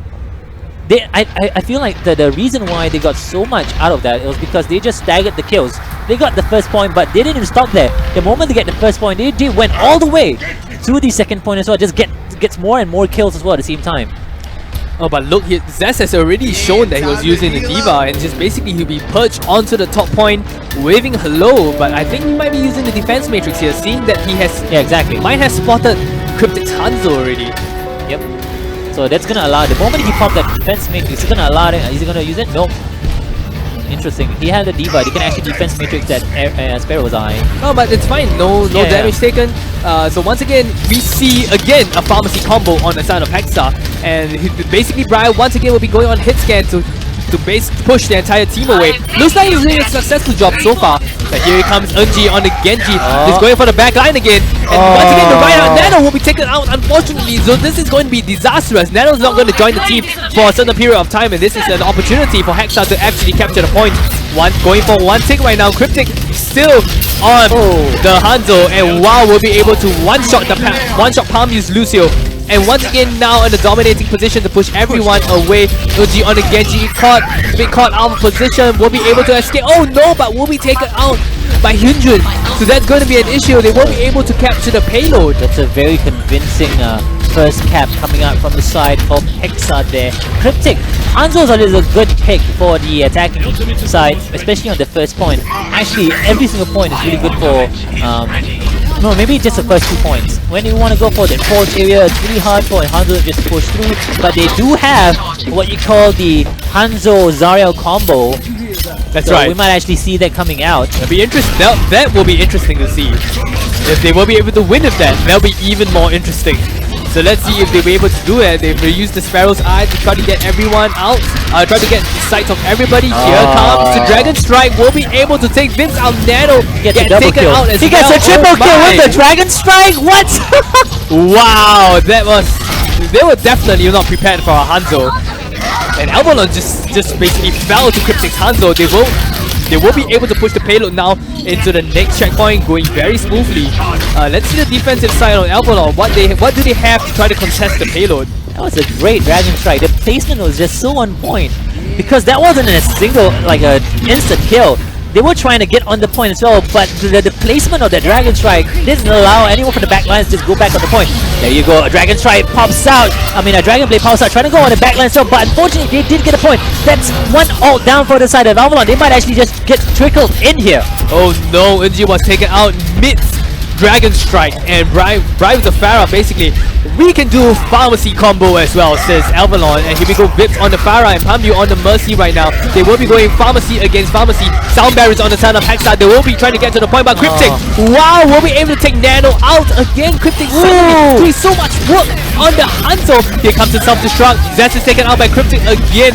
[SPEAKER 3] I feel like the reason why they got so much out of that was because they just staggered the kills. They got the first point, but they didn't stop there. The moment they get the first point, they went all the way to the second point as well. Just gets more and more kills as well at the same time.
[SPEAKER 2] Oh, but look here, Zest has already shown that he was using the Diva, and just basically he'll be perched onto the top point, waving hello. But I think he might be using the defense matrix here, seeing that he has might have spotted Cryptic's Hanzo already.
[SPEAKER 3] Yep. So that's gonna allow, the moment he popped that defense matrix, it's gonna allow it. Is he gonna use it? Nope. Interesting. He had the Diva, he can actually defense matrix that Sparrow's eye.
[SPEAKER 2] Oh, but it's fine. No damage taken. So once again, we see again a pharmacy combo on the side of Hexa, and basically Brian once again will be going on hit scan to push the entire team away. Looks like he's doing a successful job so far. But here he comes Unji on the Genji. He's going for the back line again. And once again, the right out Nano will be taken out, unfortunately. So this is going to be disastrous. Nano's not going to join the team for a certain period of time, and this is an opportunity for Hexa to actually capture the point. Going for one tick right now. Cryptic still on the Hanzo, and wow, will be able to one-shot palm use Lucio. And once again now in a dominating position to push everyone away. Uji on the Genji, caught out of position, will be able to escape. Oh no, but will be taken out by Hyunjun. So that's going to be an issue. They won't be able to capture the payload.
[SPEAKER 3] That's a very convincing first cap coming out from the side of Hexa there. Cryptic, Hanzo's always a good pick for the attacking side, especially on the first point. Actually, every single point is really good for no, maybe just the first 2 points. When you want to go for the fourth area, it's really hard for Hanzo to just push through. But they do have what you call the Hanzo-Zarya combo.
[SPEAKER 2] That's
[SPEAKER 3] so
[SPEAKER 2] right.
[SPEAKER 3] We might actually see that coming out.
[SPEAKER 2] That'll be interesting. That will be interesting to see. If they will be able to win with that, that'll be even more interesting. So let's see if they'll be able to do it. They've used the Sparrow's Eye to try to get everyone out. Try to get sight of everybody. Here comes the Dragon Strike. Will be able to take Vince out. Nano
[SPEAKER 3] gets a double
[SPEAKER 2] taken
[SPEAKER 3] kill.
[SPEAKER 2] out as
[SPEAKER 3] He gets a triple kill with the Dragon Strike. What?
[SPEAKER 2] Wow, they were definitely not prepared for a Hanzo. And Avalon just basically fell to Cryptic's Hanzo. They will be able to push the payload now into the next checkpoint, going very smoothly. Let's see the defensive side on Avalon. What do they have to try to contest the payload?
[SPEAKER 3] That was a great Dragon Strike. The placement was just so on point, because that wasn't a single, like an instant kill. They were trying to get on the point as well, but the placement of the Dragon Strike didn't allow anyone from the back lines to just go back on the point. There you go, a Dragon Strike pops out. I mean, a Dragon Blade pops out, trying to go on the back line as well, but unfortunately they did get a point. That's one ult down for the side of Avalon. They might actually just get trickled in here.
[SPEAKER 2] Oh no, Unji was taken out mid Dragon Strike, and Bribe the Pharah basically. We can do pharmacy combo as well, says Avalon, and here we go, Vips on the Pharah and Pambu on the Mercy right now. They will be going pharmacy against pharmacy. Sound barriers on the side of Hexa. They will be trying to get to the point, but Cryptic, wow, will be able to take Nano out again. Cryptic suddenly doing so much work on the Hanzo. Here comes the self-destruct. Zest is taken out by Cryptic again.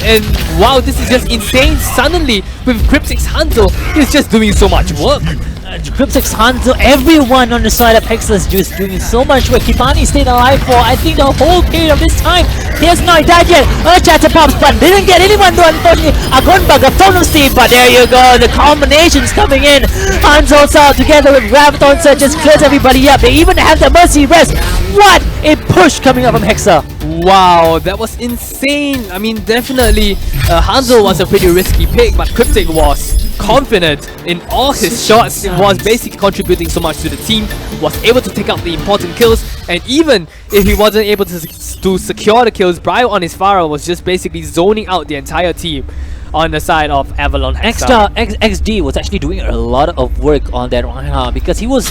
[SPEAKER 2] And wow, this is just insane. Suddenly, with Cryptic's Hanzo, he's just doing so much work.
[SPEAKER 3] Cryptex, Hanzo, everyone on the side of Hexa is just doing so much work. Kipani stayed alive for, I think, the whole period of this time. He has not died yet. Chatter pops, but didn't get anyone to, unfortunately. Agonbug, a phone Steve, but there you go. The combinations coming in. Hanzo out together with Graviton just clears everybody up. They even have the Mercy Rest. What a push coming up from Hexa.
[SPEAKER 2] Wow, that was insane. I mean, definitely, Hanzo was a pretty risky pick, but Cryptic was confident in all his shots, was basically contributing so much to the team, was able to take out the important kills, and even if he wasn't able to secure the kills, Brio on his Pharah was just basically zoning out the entire team on the side of Avalon Hexa.
[SPEAKER 3] XD was actually doing a lot of work on that right because he was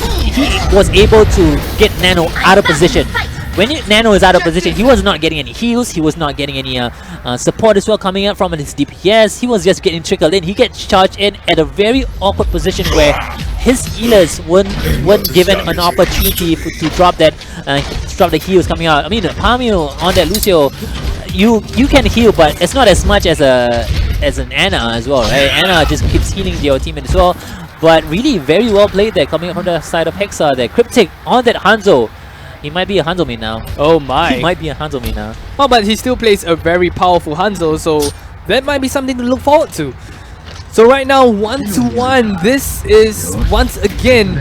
[SPEAKER 3] able to get Nano out of position. When Nano is out of position, he was not getting any heals, he was not getting any support as well coming up from his DPS. He was just getting trickled in. He gets charged in at a very awkward position where his healers weren't given an opportunity to drop the heals coming out. I mean, Pamio on that Lucio, you can heal, but it's not as much as an Ana as well, right? Ana just keeps healing your team as well. But really very well played there coming up from the side of Hexa there. Cryptic on that Hanzo. He might be a Hanzo main now.
[SPEAKER 2] Oh my.
[SPEAKER 3] He might be a Hanzo main now.
[SPEAKER 2] Oh, but he still plays a very powerful Hanzo, so that might be something to look forward to. So right now, 1-1. This is once again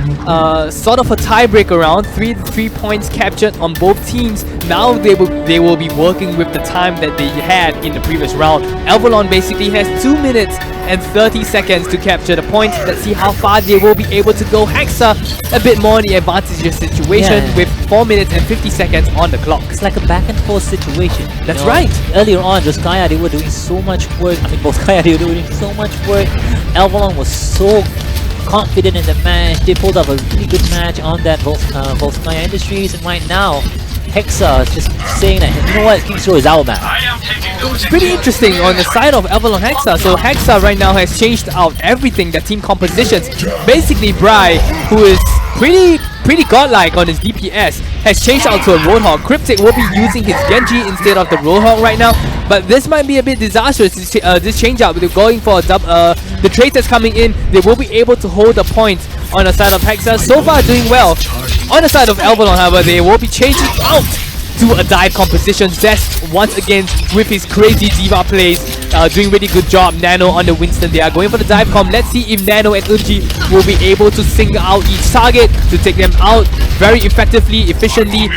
[SPEAKER 2] sort of a tiebreaker round. Three points captured on both teams. Now they will be working with the time that they had in the previous round. Avalon basically has 2 minutes and 30 seconds to capture the point. Let's see how far they will be able to go. Hexa a bit more in the advantageous situation with 4 minutes and 50 seconds on the clock.
[SPEAKER 3] It's like a back and forth situation.
[SPEAKER 2] That's right.
[SPEAKER 3] Earlier on, Skya, they were doing so much work. I mean, both Skya, they were doing so much work. Avalon was so confident in the match. They pulled up a really good match on that Skya Industries, and right now Hexa is just saying that, you know what, King's Row is our man.
[SPEAKER 2] It's pretty interesting on the side of Avalon Hexa. So Hexa right now has changed out everything, their team compositions. Basically, Bri, who is pretty godlike on his DPS, has changed out to a Roadhog. Cryptic will be using his Genji instead of the Roadhog right now, but this might be a bit disastrous, this change out. They're going for the traitors coming in. They will be able to hold the point on the side of Hexa. So far doing well. On the side of Avalon, however, they will be changing out to a dive composition. Zest once again with his crazy diva plays, doing really good job. Nano on the Winston, they are going for the dive comp. Let's see if Nano and Unji will be able to single out each target to take them out very effectively, efficiently.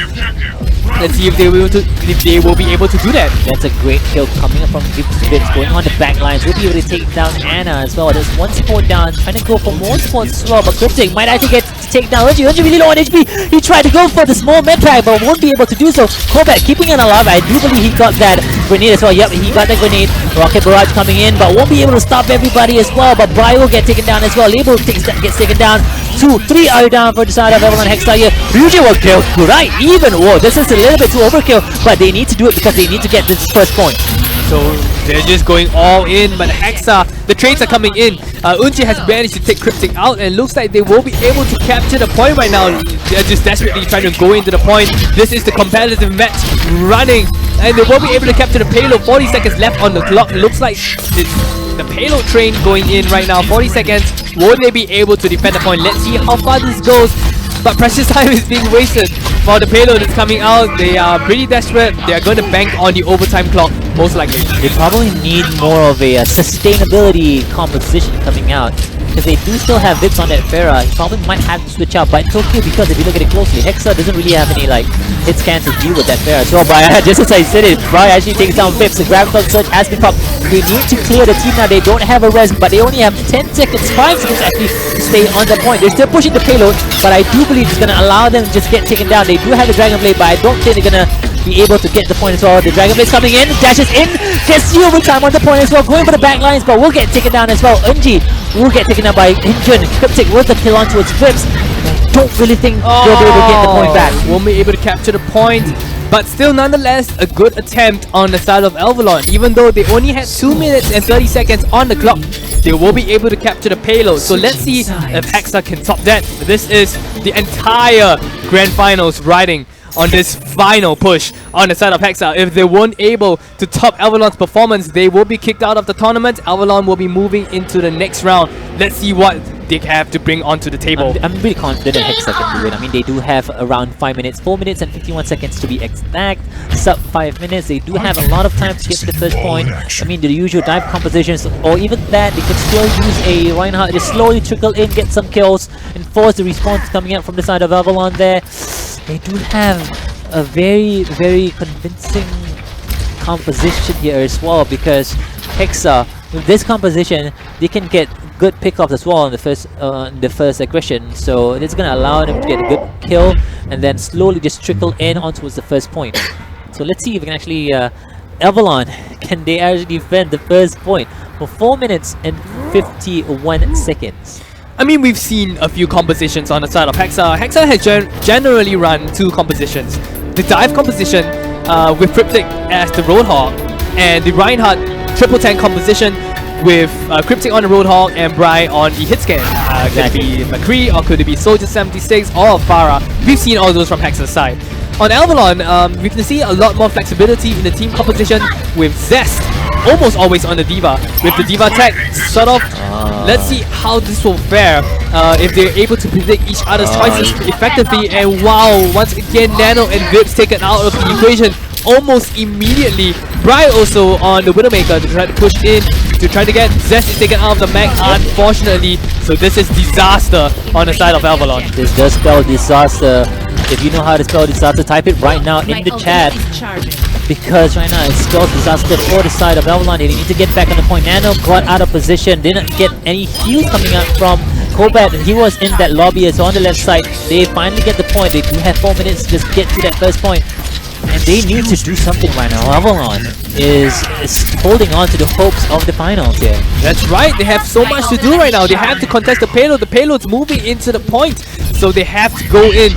[SPEAKER 2] Let's see if they will be able to do that.
[SPEAKER 3] That's a great kill coming up from Gibbs going on the back lines. Will be able to take down Ana as well. There's one support down, trying to go for more supports as well, but Cryptic might actually get to take down Unji. Unji really low on HP. He tried to go for the small med track, but won't be able to do so. Kovac keeping it alive. I do believe he got that grenade as well. Yep, he got the grenade. Rocket Barrage coming in, but won't be able to stop everybody as well. But Bri will get taken down as well. Label gets taken down. 2, 3 are down for the side of Avalon Hexa here. Ryuji will kill right even. Whoa, this is a little bit too overkill, but they need to do it because they need to get this first point.
[SPEAKER 2] So they're just going all in, but Hexa, the trades are coming in. Unji has managed to take Cryptic out, and looks like they will be able to capture the point right now. They're just desperately trying to go into the point. This is the competitive match running, and they will be able to capture the payload. 40 seconds left on the clock. Looks like the payload train going in right now. 40 seconds. Will they be able to defend the point? Let's see how far this goes. But precious time is being wasted for the payload that's coming out. They are pretty desperate. They are going to bank on the overtime clock, most likely.
[SPEAKER 3] They probably need more of a sustainability composition coming out, because they do still have Vips on that Pharah. He probably might have to switch out, but it's okay because if you look at it closely, Hexa doesn't really have any hit scans to deal with that Pharah. So just as I said it, Bri actually takes down Vips. The Graviton Surge has been popped. They need to clear the team now. They don't have a res, but they only have 10 seconds, 5 seconds actually to stay on the point. They're still pushing the payload, but I do believe it's going to allow them to just get taken down. They do have the Dragon Blade, but I don't think they're going to be able to get the point as well. The Dragon Blade's coming in, dashes in, gets the overtime on the point as well, going for the back lines, but will get taken down as well. Unji will get taken down by Injun. Cryptic with the kill onto its Vips. Don't really think they'll be able to get the point back.
[SPEAKER 2] Won't be able to capture the point, but still nonetheless a good attempt on the side of Avalon. Even though they only had 2 minutes and 30 seconds on the clock, they will be able to capture the payload. So let's see if Hexa can top that. This is the entire Grand Finals riding on this final push on the side of Hexa. If they weren't able to top Avalon's performance, they will be kicked out of the tournament. Avalon will be moving into the next round. Let's see what they have to bring onto the table.
[SPEAKER 3] I'm really confident that Hexa can do it. I mean, they do have around 5 minutes, 4 minutes and 51 seconds to be exact. Sub 5 minutes. They do have a lot of time to get to the first point. I mean, the usual dive compositions, or even that, they could still use a Reinhardt, just slowly trickle in, get some kills, and force the response coming out from the side of Avalon there. They do have a very, very convincing composition here as well, because Hexa, with this composition, they can get good pickups as well in the first aggression, so it's gonna allow them to get a good kill and then slowly just trickle in onto the first point. So let's see if we can actually Avalon, can they actually defend the first point for 4 minutes and 51 seconds.
[SPEAKER 2] I mean, we've seen a few compositions on the side of Hexa. Hexa has generally run 2 compositions. The dive composition with Cryptic as the Roadhog, and the Reinhardt triple tank composition with Cryptic on the Roadhog and Bry on the hit scan. Could it be McCree, or could it be Soldier 76 or Farah? We've seen all those from Hexa's side. On Avalon, we can see a lot more flexibility in the team composition with Zest almost always on the Diva, with the Diva tech sort of. Let's see how this will fare if they're able to predict each other's choices effectively. And wow, once again Nano and Vips taken out of the equation almost immediately. Bry also on the Widowmaker to try to push in, to try to get Zest is taken out of the mech, unfortunately. So this is disaster on the side of Avalon.
[SPEAKER 3] This does spell disaster. If you know how to spell disaster, type it right now in the chat. Because right now it spells disaster for the side of Avalon. They need to get back on the point. Nano got out of position, didn't get any heals coming out from Kobat. He was in that lobby, so on the left side. They finally get the point. They do have 4 minutes to just get to that first point. And they need to do something right now. Avalon is holding on to the hopes of the finals here.
[SPEAKER 2] That's right, they have so much to do right now. They have to contest the payload. The payload's moving into the point, so they have to go in.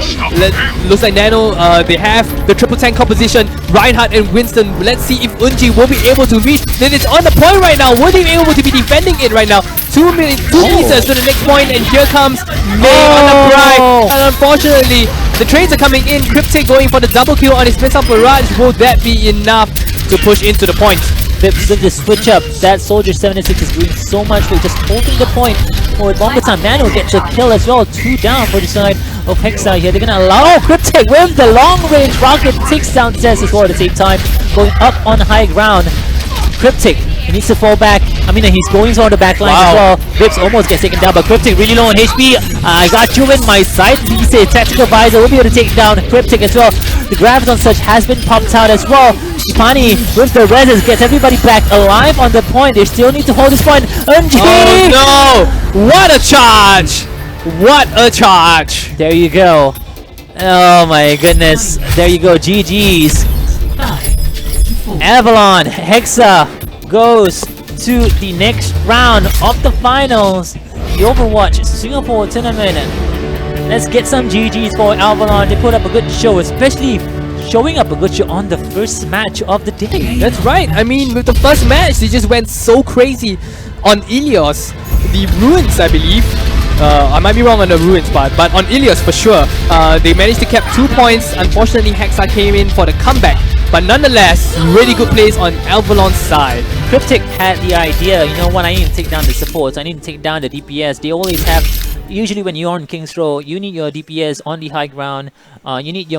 [SPEAKER 2] Looks like Nano, they have the triple tank composition, Reinhardt and Winston. Let's see if Unji will be able to reach. Then it's on the point right now. Will they be able to be defending it right now? 2 meters to the next point, and here comes May on the Bry. And unfortunately, the trades are coming in. Cryptic going for the double kill on his missile barrage. Will that be enough to push into the point?
[SPEAKER 3] Vips with the switch up. That Soldier 76 is doing so much for just holding the point for a longer time. Nano gets a kill as well. 2 down for the side of Hexa here. They're gonna allow Cryptic with the long range rocket, takes down Zest as well at the same time. Going up on high ground. Cryptic, he needs to fall back. I mean, he's going on the back line as well. Vips almost gets taken down, but Cryptic really low on HP. I got you in my sight. He's a tactical visor. Will be able to take down Cryptic as well. The Graviton Surge has been popped out as well. Ipani with the Reses gets everybody back alive on the point. They still need to hold this point. MG!
[SPEAKER 2] Oh no! What a charge! What a charge!
[SPEAKER 3] There you go. Oh my goodness. There you go. GG's. Avalon, Hexa goes to the next round of the finals. The Overwatch Singapore tournament. Let's get some GG's for Avalon. They put up a good show, especially showing up a good show on the first match of the day.
[SPEAKER 2] That's right. I mean, with the first match, they just went so crazy on Ilios. The Ruins, I believe. I might be wrong on the Ruins part, but on Ilios for sure. They managed to keep 2 points. Unfortunately, Hexa came in for the comeback. But nonetheless, really good plays on Avalon's side.
[SPEAKER 3] Cryptic had the idea, you know what, I need to take down the supports, I need to take down the DPS. They always have, usually when you're on King's Row, you need your DPS on the high ground. You need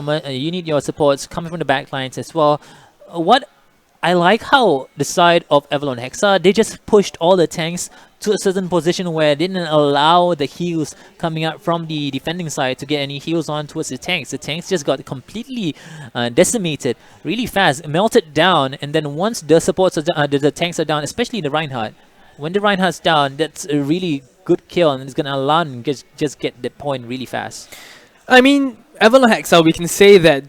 [SPEAKER 3] your supports coming from the backlines as well. What I like how the side of Avalon Hexa, they just pushed all the tanks to a certain position where they didn't allow the heals coming out from the defending side to get any heals on towards the tanks. The tanks just got completely decimated really fast, melted down, and then once the supports are the tanks are down, especially the Reinhardt. When the Reinhardt's down, that's a really good kill, and it's gonna allow them to just get the point really fast.
[SPEAKER 2] I mean, Avalon Hexa, we can say that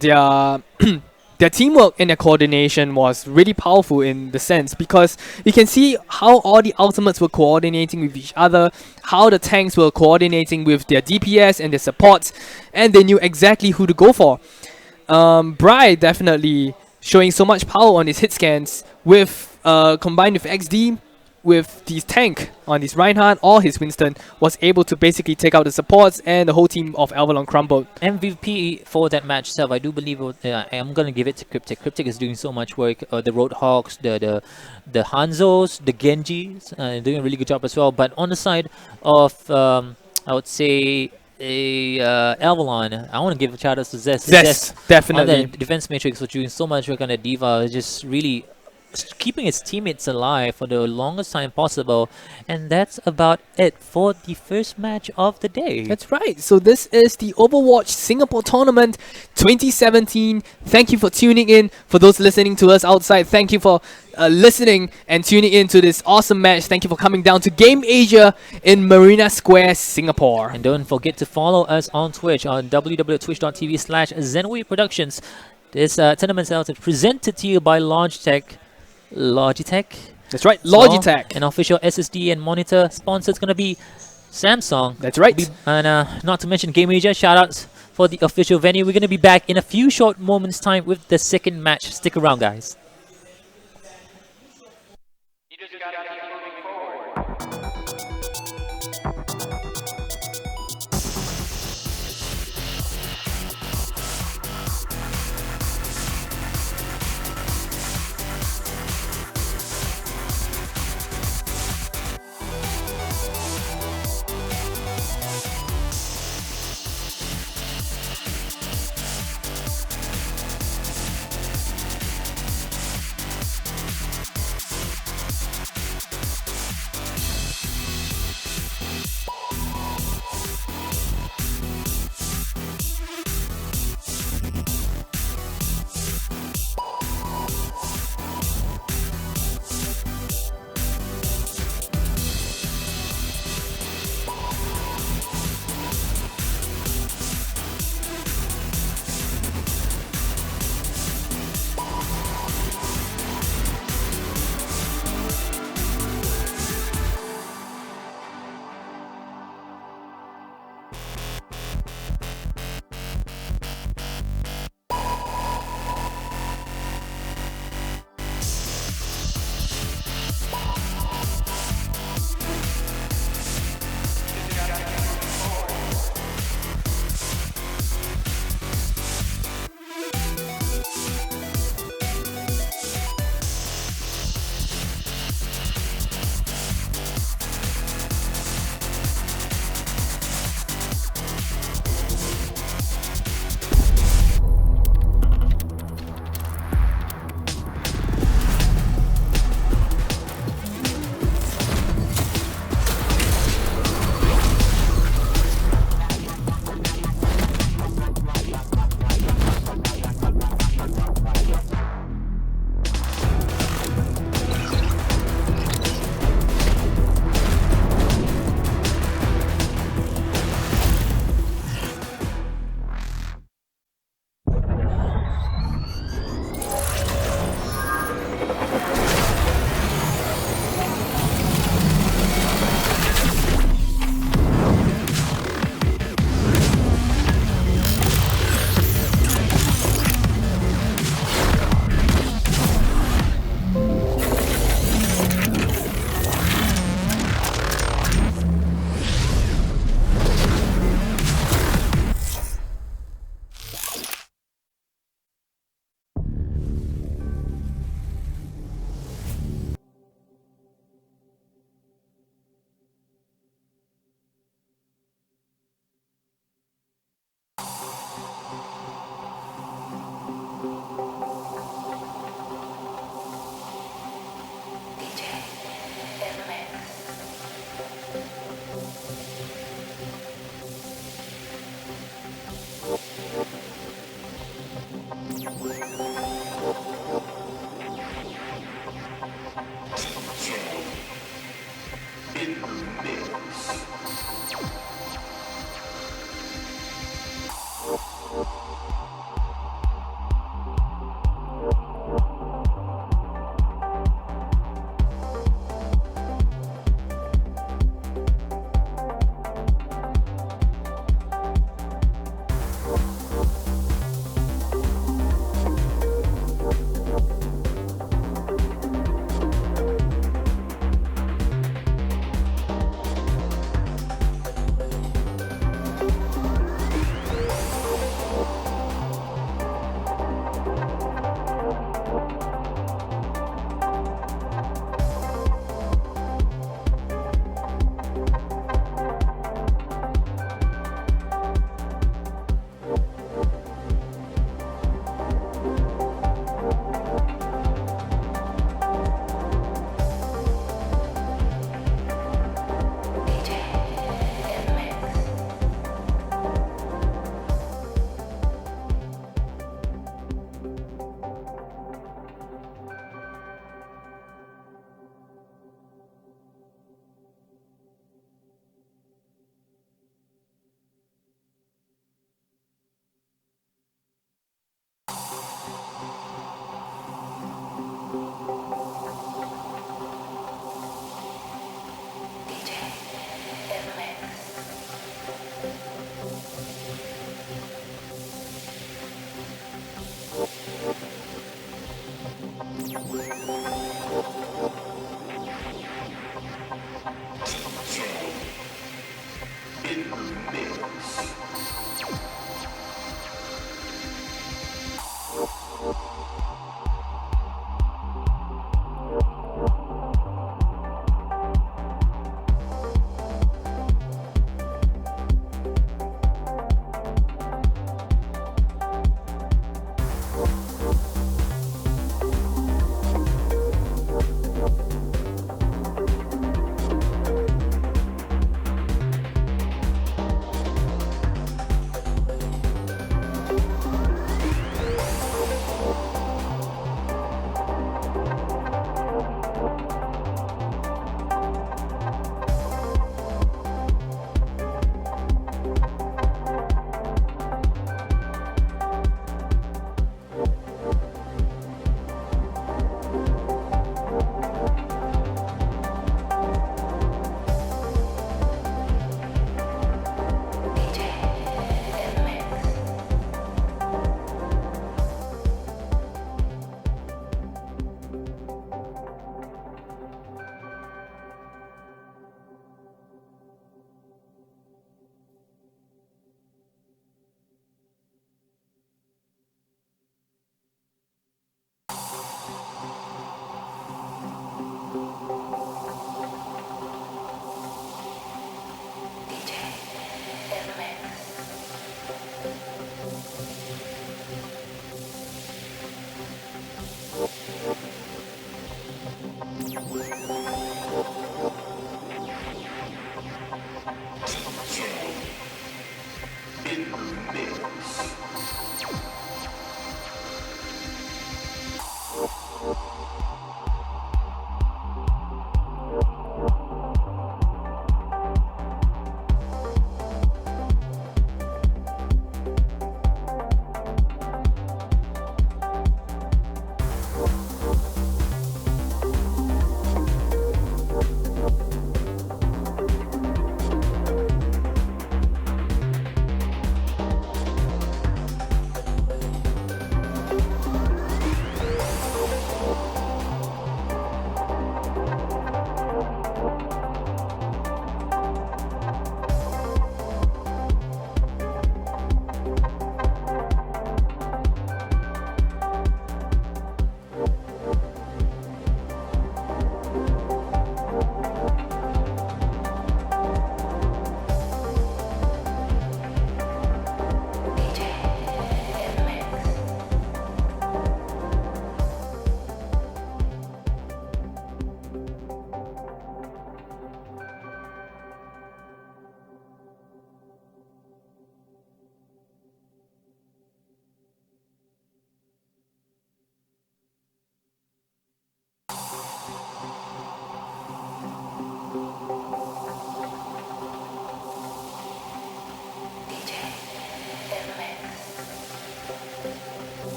[SPEAKER 2] their teamwork and their coordination was really powerful in the sense, because you can see how all the ultimates were coordinating with each other, how the tanks were coordinating with their DPS and their supports, and they knew exactly who to go for. Bry definitely showing so much power on his hit scans with combined with XD. with his tank on his Reinhardt or his Winston, was able to basically take out the supports, and the whole team of Avalon crumbled.
[SPEAKER 3] MVP for that match itself, I do believe I'm gonna give it to Cryptic. Cryptic is doing so much work. The Roadhogs, the Hanzos, the Genjis, doing a really good job as well. But on the side of I would say Avalon, I want to give a shout out to Zest.
[SPEAKER 2] Zest, definitely.
[SPEAKER 3] On the defense matrix was doing so much work on the Diva, just really keeping its teammates alive for the longest time possible. And that's about it for the first match of the day.
[SPEAKER 2] That's right. So this is the Overwatch Singapore Tournament 2017. Thank you for tuning in. For those listening to us outside, thank you for listening and tuning in to this awesome match. Thank you for coming down to Game Asia in Marina Square, Singapore.
[SPEAKER 3] And don't forget to follow us on Twitch on www.twitch.tv/Zenway Productions. This tournament is presented to you by Logitech.
[SPEAKER 2] That's right, Logitech.
[SPEAKER 3] An official SSD and monitor sponsor is going to be Samsung.
[SPEAKER 2] That's right.
[SPEAKER 3] And not to mention Game Asia, shoutouts for the official venue. We're going to be back in a few short moments' time with the second match. Stick around, guys.
[SPEAKER 1] You just gotta keep moving forward.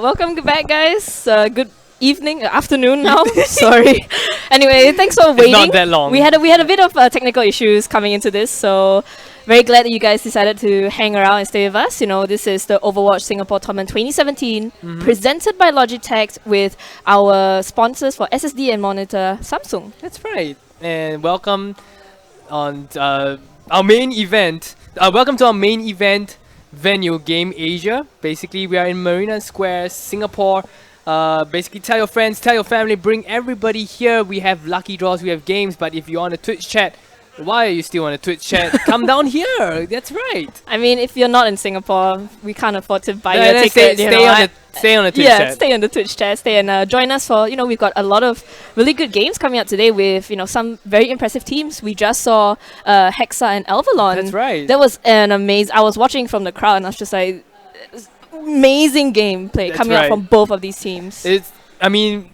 [SPEAKER 4] Welcome back, guys. Good evening, afternoon now. Sorry. Anyway, thanks for waiting.
[SPEAKER 2] not that long.
[SPEAKER 4] We had a bit of technical issues coming into this, so Very glad that you guys decided to hang around and stay with us. You know, this is the Overwatch Singapore Tournament 2017, presented by Logitech with our sponsors for SSD and monitor, Samsung.
[SPEAKER 2] That's right. And welcome on our main event. Welcome to our main event venue, Game Asia. Basically, we are in Marina Square, Singapore. Basically, tell your friends, tell your family, bring everybody here. We have lucky draws, we have games, but if you're on a Twitch chat, why are you still on a Twitch chat? Come down here. That's right.
[SPEAKER 4] I mean, if you're not in Singapore, we can't afford to buy you a
[SPEAKER 2] Stay,
[SPEAKER 4] ticket.
[SPEAKER 2] stay on the Twitch
[SPEAKER 4] Yeah,
[SPEAKER 2] chat.
[SPEAKER 4] stay on the Twitch chat. Stay and join us for, you know, we've got a lot of really good games coming out today with, you know, some very impressive teams. We just saw Hexa and Alvalon.
[SPEAKER 2] That's right.
[SPEAKER 4] That was an amazing. I was watching from the crowd and I was just like, amazing gameplay
[SPEAKER 2] That's
[SPEAKER 4] coming out
[SPEAKER 2] right.
[SPEAKER 4] from both of these teams.
[SPEAKER 2] I mean,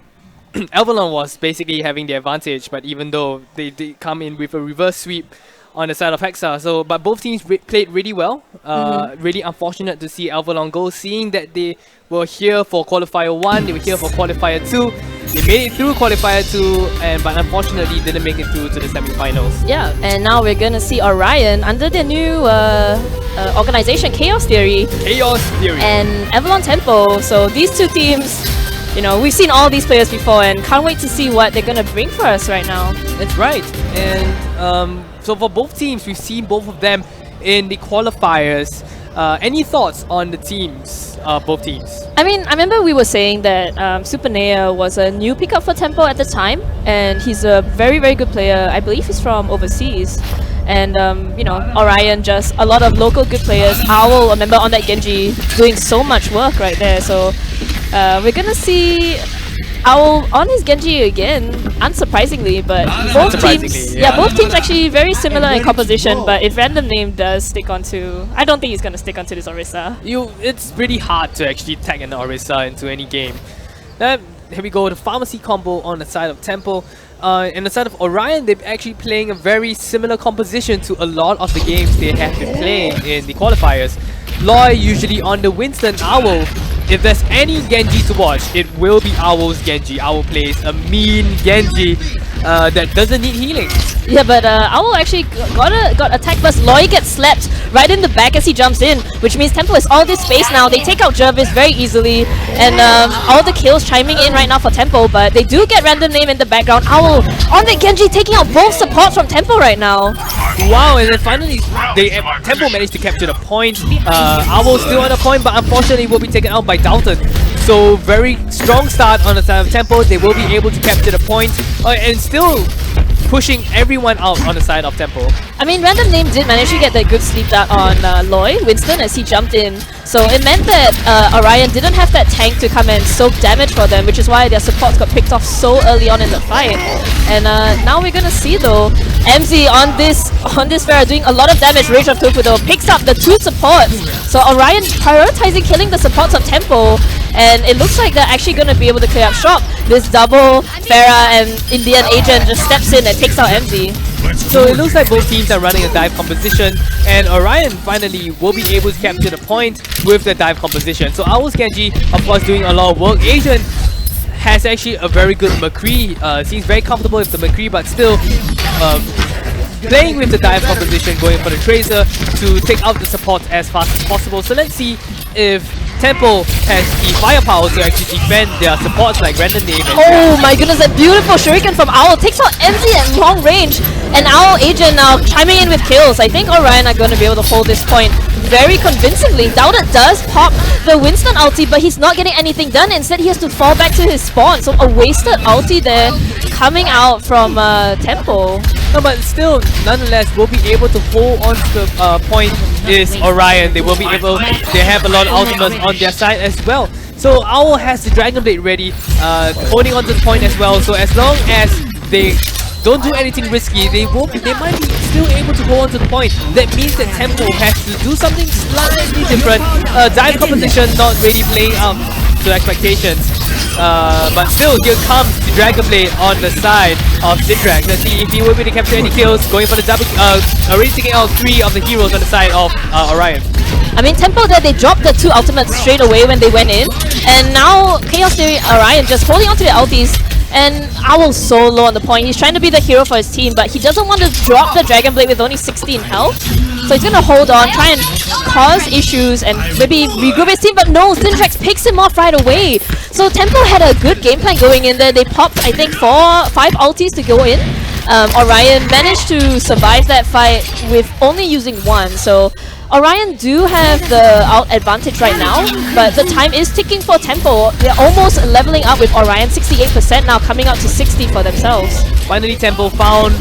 [SPEAKER 2] Alvalon was basically having the advantage, but even though they come in with a reverse sweep on the side of Hexa, but both teams played really well. Really unfortunate to see Alvalon go, seeing that they were here for Qualifier 1, they were here for Qualifier 2. They made it through Qualifier 2, but unfortunately didn't make it through to the semi-finals.
[SPEAKER 4] Yeah, and now we're gonna see Orion under their new organization, Chaos Theory,
[SPEAKER 2] Chaos Theory.
[SPEAKER 4] and Avalon Tempo. So these two teams, you know, we've seen all these players before and can't wait to see what they're gonna bring for us right now.
[SPEAKER 2] That's right. And so for both teams, we've seen both of them in the qualifiers. Any thoughts on the teams, both teams?
[SPEAKER 4] I mean, I remember we were saying that Super Nea was a new pickup for Tempo at the time, and he's a very, very good player. I believe he's from overseas. And, you know, Orion, just a lot of local good players. Owl, remember on that Genji, doing so much work right there. So we're going to see Owl on his Genji again, unsurprisingly, but both teams, both teams actually very similar in composition. But if Random Name does stick onto, I don't think he's gonna stick onto this Orisa.
[SPEAKER 2] It's pretty hard to actually tag an Orisa into any game. Here we go, the Pharmacy combo on the side of Tempo. On the side of Orion, they're actually playing a very similar composition to a lot of the games they have been playing in the qualifiers. Loy usually on the Winston. Owl, if there's any Genji to watch, it will be Owl's Genji. Owl plays a mean Genji that doesn't need healing.
[SPEAKER 4] Yeah, but Owl actually got attack burst. Loy gets slapped right in the back as he jumps in, which means Temple is all this space now. They take out Jervis very easily, and all the kills chiming in right now for Temple, but they do get Random Name in the background. Owl on the Genji taking out both supports from Temple right now.
[SPEAKER 2] Wow, and then finally Temple managed to capture the point. Owl still on the point, but unfortunately will be taken out by Dalton. So very strong start on the side of Tempo. They will be able to capture the point and still pushing everyone out on the side of Tempo.
[SPEAKER 4] I mean, Random Name did manage to get that good sleep dart on Winston as he jumped in. So it meant that Orion didn't have that tank to come and soak damage for them, which is why their supports got picked off so early on in the fight. And now we're gonna see though, MZ on this Pharah doing a lot of damage. Rage of Tofu though picks up the two supports. So Orion prioritizing killing the supports of Tempo, and it looks like they're actually gonna be able to clear up shop. This double Pharah and Indian agent just steps in and takes out MZ.
[SPEAKER 2] So it looks like both teams are running a dive composition, and Orion finally will be able to capture the point with the dive composition. So Owl's Genji, of course, doing a lot of work. Asian has actually a very good McCree. Seems very comfortable with the McCree, but still playing with the dive composition, going for the Tracer to take out the support as fast as possible. So let's see if Tempo has the firepower to actually defend their supports like Random Name.
[SPEAKER 4] Oh my goodness, that beautiful shuriken from Owl takes out MZ at long range. And Owl Agent now chiming in with kills. I think Orion are going to be able to hold this point very convincingly. Dowded does pop the Winston ulti, but he's not getting anything done. Instead, he has to fall back to his spawn. So a wasted ulti there coming out from Tempo.
[SPEAKER 2] No, but still, nonetheless, will be able to hold on to the point is Orion. They will be able, they have a lot of ultimates on their side as well. So Owl has the Dragon Blade ready, holding on to the point as well. So as long as they don't do anything risky, they might be still able to hold on to the point. That means that Tempo has to do something slightly different. Dive composition not really playing up to expectations. But still, here comes the Dragon Blade on the side of Sidrak. Let's see if he will be able to capture any kills. Going for the double, already taking out 3 of the heroes on the side of Orion.
[SPEAKER 4] I mean, Tempo there, they dropped the 2 ultimates straight away when they went in. And now Chaos Theory Orion just holding onto their ultis. And Owl's solo on the point. He's trying to be the hero for his team, but he doesn't want to drop the Dragon Blade with only 16 health. So he's gonna hold on, try and cause issues and maybe regroup his team, but no, Syndrax picks him off right away. So Tempo had a good game plan going in there. They popped, I think, 5 ultis to go in. Orion managed to survive that fight with only using 1. So Orion do have the out advantage right now, but the time is ticking for Tempo. They're almost leveling up with Orion, 68% now, coming out to 60 for themselves.
[SPEAKER 2] Finally, Tempo found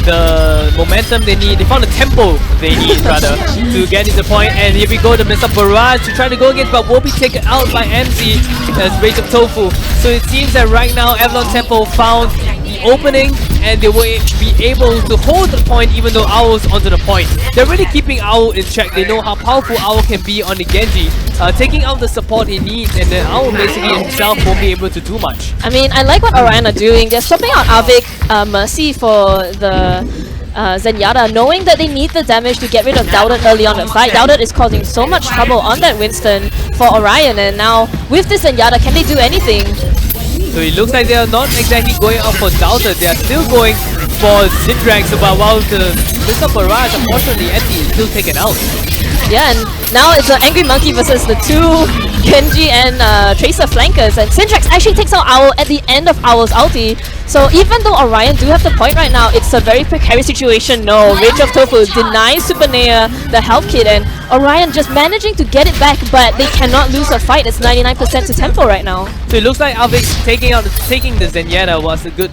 [SPEAKER 2] the momentum they need. They found the tempo they need, rather, to get into the point. And here we go, the Mr. Barrage to try to go against, but will be taken out by MZ as Rage of Tofu. So it seems that right now, Avalon Tempo found the opening, and they will be able to hold the point even though Owl's onto the point. They're really keeping Owl in check. They know how powerful Owl can be on the Genji, taking out the support he needs, and then Owl basically himself won't be able to do much.
[SPEAKER 4] I mean, I like what Orion are doing. They're swapping out Avik Mercy for the Zenyatta, knowing that they need the damage to get rid of Doubted early on the fight. Doubted is causing so much trouble on that Winston for Orion, and now with this Zenyatta, can they do anything?
[SPEAKER 2] So it looks like they are not exactly going out for Doubted. They are still going for Zindrax, but while the Mr. Barrage, unfortunately, Andy is still taken out.
[SPEAKER 4] Yeah, and now it's an Angry Monkey versus the 2 Genji and Tracer flankers, and Syndrax actually takes out Owl at the end of Owl's ulti. So even though Orion do have the point right now, it's a very precarious situation. No, Rage of Tofu denies Super Nea the health kit, and Orion just managing to get it back, but they cannot lose a fight. It's 99% to Tempo right now.
[SPEAKER 2] So it looks like Avik taking the Zenyatta was a good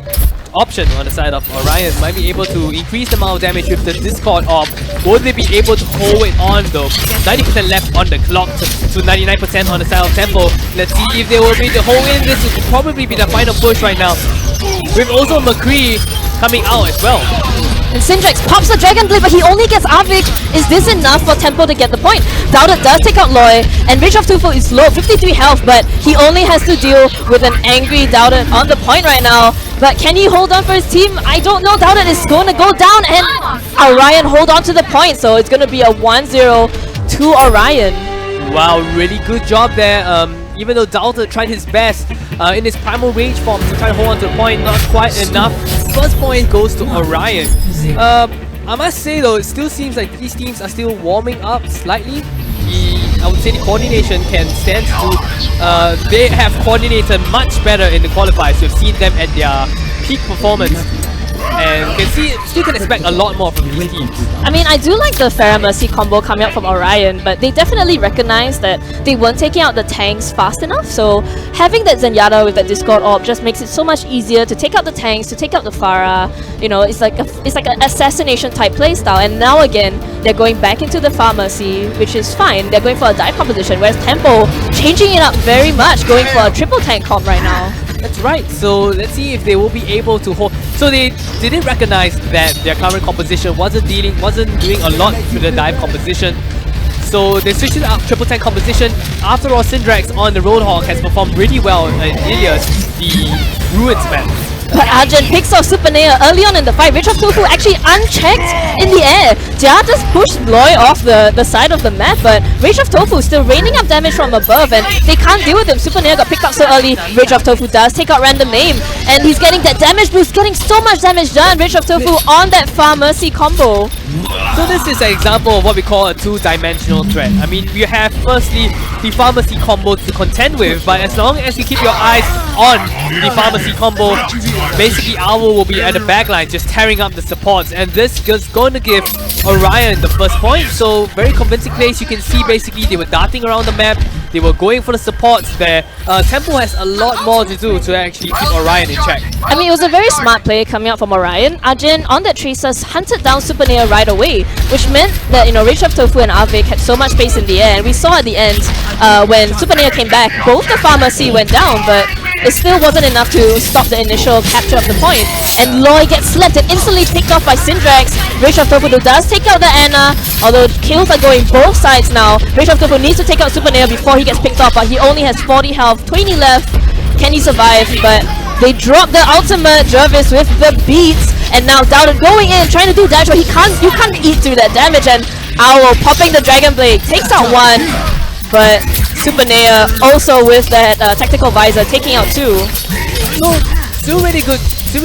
[SPEAKER 2] option on the side of Orion. Might be able to increase the amount of damage with the Discord op. Will they be able to hold it on though? 90% left on the clock to 99% on the side of Tempo. Let's see if they will be able to hold in. This will probably be the final push right now, with also McCree coming out as well.
[SPEAKER 4] And Syndrax pops the Dragon Blade, but he only gets Avik. Is this enough for Tempo to get the point? Doubted does take out Loy, and Rage of Tofu is low, 53 health, but he only has to deal with an angry Doubted on the point right now. But can he hold on for his team? I don't know. Doubted is going to go down, and Orion hold on to the point, so it's going to be a 1-0 to Orion.
[SPEAKER 2] Wow, really good job there. Even though Doubted tried his best in his primal rage form to try to hold on to the point, not quite enough. First point goes to Orion. I must say though, it still seems like these teams are still warming up slightly. I would say the coordination can stand to. They have coordinated much better in the qualifiers. We've seen them at their peak performance, and still can expect a lot more from these teams.
[SPEAKER 4] I mean, I do like the Pharah Mercy combo coming out from Orion, but they definitely recognize that they weren't taking out the tanks fast enough. So having that Zenyatta with that Discord orb just makes it so much easier to take out the tanks, to take out the Pharah. You know, it's like an assassination type playstyle. And now again, they're going back into the Pharmacy, which is fine. They're going for a dive composition, whereas Tempo changing it up very much, going for a triple tank comp right now.
[SPEAKER 2] That's right. So let's see if they will be able to hold. So they didn't recognize that their current composition wasn't doing a lot to the dive composition. So they switched it up, triple tank composition. After all, Syndrax on the Roadhog has performed really well in Ilias, the Ruins map.
[SPEAKER 4] But Arjun picks off Super Nea early on in the fight. Rage of Tofu actually unchecked in the air. Jia just pushed Loy off the side of the map, but Rage of Tofu still raining up damage from above, and they can't deal with him. Super Nea got picked up so early. Rage of Tofu does take out Random Name, and he's getting that damage boost, getting so much damage done. Rage of Tofu on that Pharmacy combo.
[SPEAKER 2] So this is an example of what we call a two-dimensional threat. I mean, you have firstly the Pharmacy combo to contend with, but as long as you keep your eyes on the Pharmacy combo, basically Owl will be at the backline just tearing up the supports, and this is going to give Orion the first point. So very convincing place. You can see basically they were darting around the map, they were going for the supports there. Tempo has a lot more to do to actually keep Orion in check.
[SPEAKER 4] I mean, it was a very smart play coming out from Orion. Arjun on that Tracer hunted down Super Nea right away, which meant that, you know, Rage of Tofu and Avik had so much space in the air, and we saw at the end when Super Nea came back, both the Pharmacy went down, but it still wasn't enough to stop the initial capture of the point. And Loy gets slept and instantly picked off by Syndrax. Rage of Tofu does take out the Ana, although kills are going both sides now. Rage of Tofu needs to take out Super Nea before he gets picked off, but he only has 40 health, 20 left. Can he survive? But they drop the ultimate. Jervis with the beats, and now Doubted going in, trying to do dash, but you can't eat through that damage, and Owl popping the Dragon Blade takes out one, but Super Nea also with that tactical visor taking out two.
[SPEAKER 2] So still really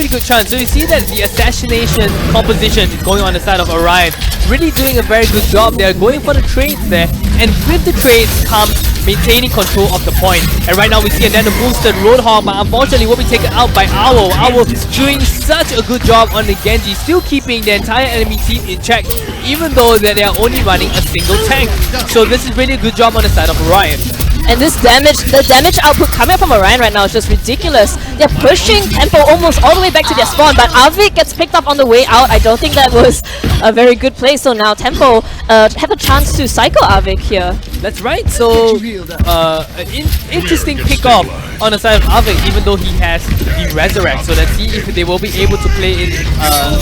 [SPEAKER 2] good chance. So you see that the assassination composition is going on the side of Orion. Really doing a very good job. They're going for the trades there, and with the trades comes maintaining control of the point. And right now we see another boosted Roadhog, but unfortunately will be taken out by Owl. Owl doing such a good job on the Genji, still keeping the entire enemy team in check, even though that they are only running a single tank. So this is really a good job on the side of Orion.
[SPEAKER 4] And this damage, the damage output coming from Orion right now is just ridiculous. They're pushing Tempo almost all the way back to their spawn, but Avik gets picked up on the way out. I don't think that was a very good play. So now Tempo have a chance to cycle Avik here.
[SPEAKER 2] That's right. So an interesting pick-off on the side of Avik, even though he has the Resurrect. So let's see if they will be able to play into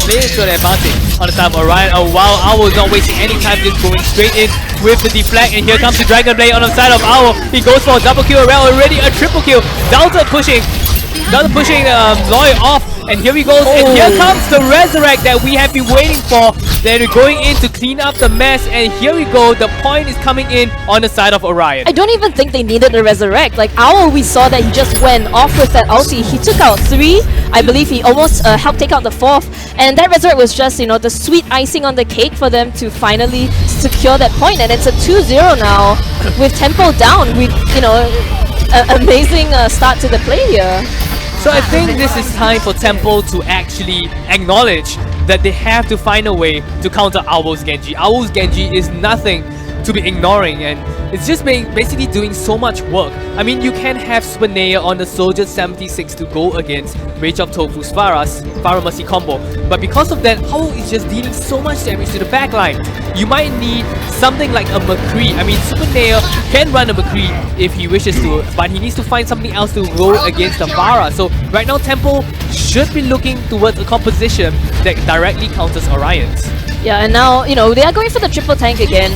[SPEAKER 2] their advantage on the side of Orion. Oh wow, Owl is not wasting any time, just going straight in with the deflect. And here comes the Dragon Blade on the side of Owl. He goes for a double kill, already a triple kill. Delta pushing Loy off, and here we go. And here comes the Resurrect that we have been waiting for. They're going in to clean up the mess, and here we go. The point is coming in on the side of Orion.
[SPEAKER 4] I don't even think they needed a Resurrect. Like Owl, we saw that he just went off with that ulti. He took out 3. I believe he almost helped take out the 4th. And that Resurrect was just, you know, the sweet icing on the cake for them to finally secure that point. And it's a 2-0 now with Tempo down. With, you know, amazing start to the play here.
[SPEAKER 2] So I think this is time for Tempo to actually acknowledge that they have to find a way to counter Owl's Genji. Owl's Genji is nothing to be ignoring, and it's just basically doing so much work. I mean, you can have Super Naya on the Soldier 76 to go against Rage of Tofu's Pharah Mercy combo, but because of that, Owl is just dealing so much damage to the backline. You might need something like a McCree. I mean, Super Naya can run a McCree if he wishes to, but he needs to find something else to roll against the Pharah. So right now, Tempo should be looking towards a composition that directly counters Orion's.
[SPEAKER 4] Yeah, and now, you know, they are going for the triple tank again.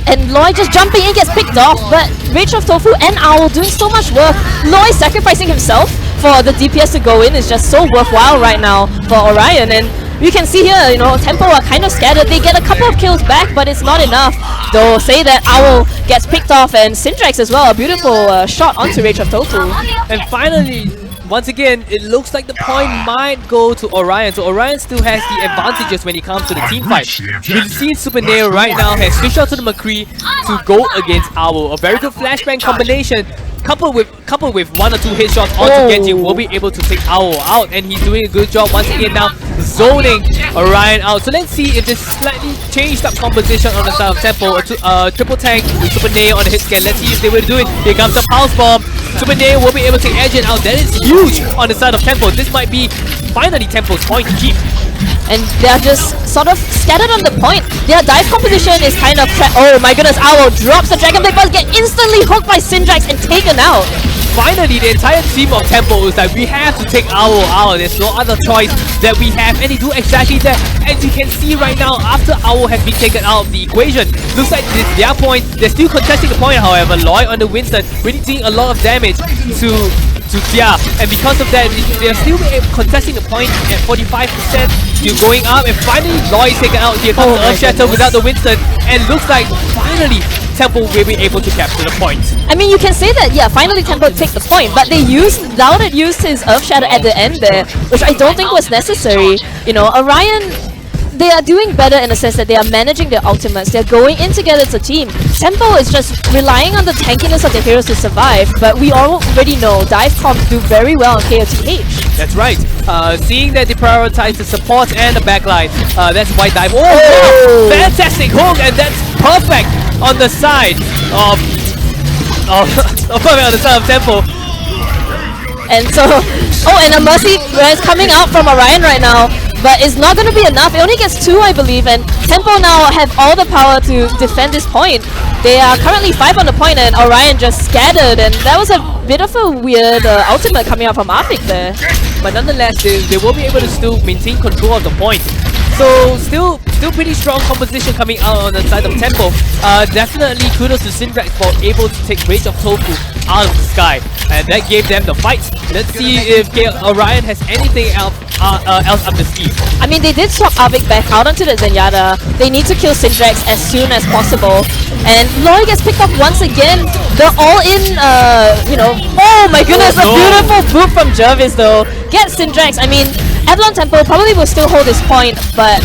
[SPEAKER 4] And Loy just jumping in gets picked off, but Rage of Tofu and Owl doing so much work. Loy sacrificing himself for the DPS to go in is just so worthwhile right now for Orion. And you can see here, you know, Tempo are kind of scattered. They get a couple of kills back, but it's not enough. Though say that Owl gets picked off, and Syndrax as well, a beautiful shot onto Rage of Tofu.
[SPEAKER 2] And finally, once again, it looks like the point might go to Orion. So Orion still has the advantages when it comes to the team fight. We've seen Super Neo right now has switched out to the McCree to go against Owl. A very good flashbang combination. Coupled with 1 or 2 headshots onto Genji, will be able to take Owl out, and he's doing a good job once again now, zoning Orion out. So let's see if this slightly changed up composition on the side of Tempo. A triple tank with Super Neo on the hit scan. Let's see if they will do it. Here comes the Pulse Bomb. Super Neo will be able to edge it out. That is huge on the side of Tempo. This might be finally Tempo's point to keep.
[SPEAKER 4] And they are just sort of scattered on the point. Their dive composition is kind of oh my goodness, Owl drops the Dragon Blade, but get instantly hooked by Syndrax and taken out.
[SPEAKER 2] Finally, the entire team of Tempo is like, we have to take Owl out. There's no other choice that we have, and they do exactly that. As you can see right now, after Owl has been taken out of the equation, looks like this is their point. They're still contesting the point, however. Loy on the Winston, really doing a lot of damage to Tia, and because of that, they're still contesting the point at 45%. Still going up, and finally Loy is taken out. Here comes the Earth Shatter without the Winston, and looks like finally Tempo will be able to capture the point.
[SPEAKER 4] I mean, you can say that, yeah, finally Tempo take the point, but they used his Earth Shatter at the end there, which I don't think was necessary. You know, Orion, they are doing better in the sense that they are managing their ultimates. They're going in together as a team. Tempo is just relying on the tankiness of their heroes to survive, but we already know dive comps do very well on KOTH.
[SPEAKER 2] That's right. Seeing that they prioritize the support and the backline, that's why dive. Fantastic hook, and that's perfect on the side of perfect on the side of Tempo.
[SPEAKER 4] And so, and a Mercy is coming out from Orion right now, but it's not going to be enough. It only gets 2, I believe, and Tempo now have all the power to defend this point. They are currently 5 on the point, and Orion just scattered, and that was a bit of a weird ultimate coming out from Arctic there.
[SPEAKER 2] But nonetheless, they will be able to still maintain control of the point. So still pretty strong composition coming out on the side of Tempo. Definitely kudos to Syndrax for able to take Rage of Tofu out of the sky, and that gave them the fight. Let's see if Orion has anything else up the sleeve.
[SPEAKER 4] I mean, they did swap Arvik back out onto the Zenyatta. They need to kill Syndrax as soon as possible. And Loi gets picked up once again. The all-in, oh my goodness, a beautiful boop from Jervis though. Get Syndrax. I mean, Avalon Temple probably will still hold his point, but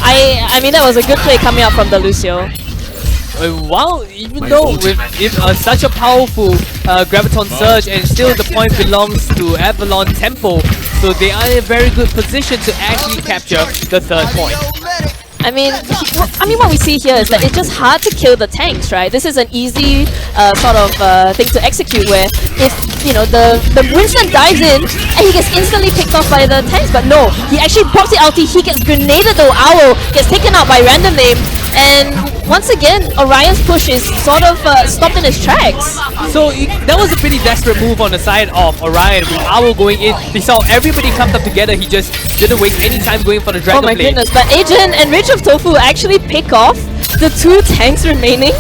[SPEAKER 4] I mean, that was a good play coming out from the Lucio.
[SPEAKER 2] Wow, even though with such a powerful Graviton Surge, and still the point belongs to Avalon Tempo, so they are in a very good position to actually capture the third point.
[SPEAKER 4] I mean, what we see here is that it's just hard to kill the tanks, right? This is an easy sort of thing to execute where if, the Winston dives in and he gets instantly picked off by the tanks, but no, he actually pops the ulti, he gets grenaded though, Owl gets taken out by Random Name, and once again, Orion's push is sort of stopped in his tracks.
[SPEAKER 2] So that was a pretty desperate move on the side of Orion with Owl going in. He saw everybody come up together, he just didn't waste any time going for the Dragon Blade.
[SPEAKER 4] Oh my goodness, but Agent and Rage of Tofu actually pick off the two tanks remaining.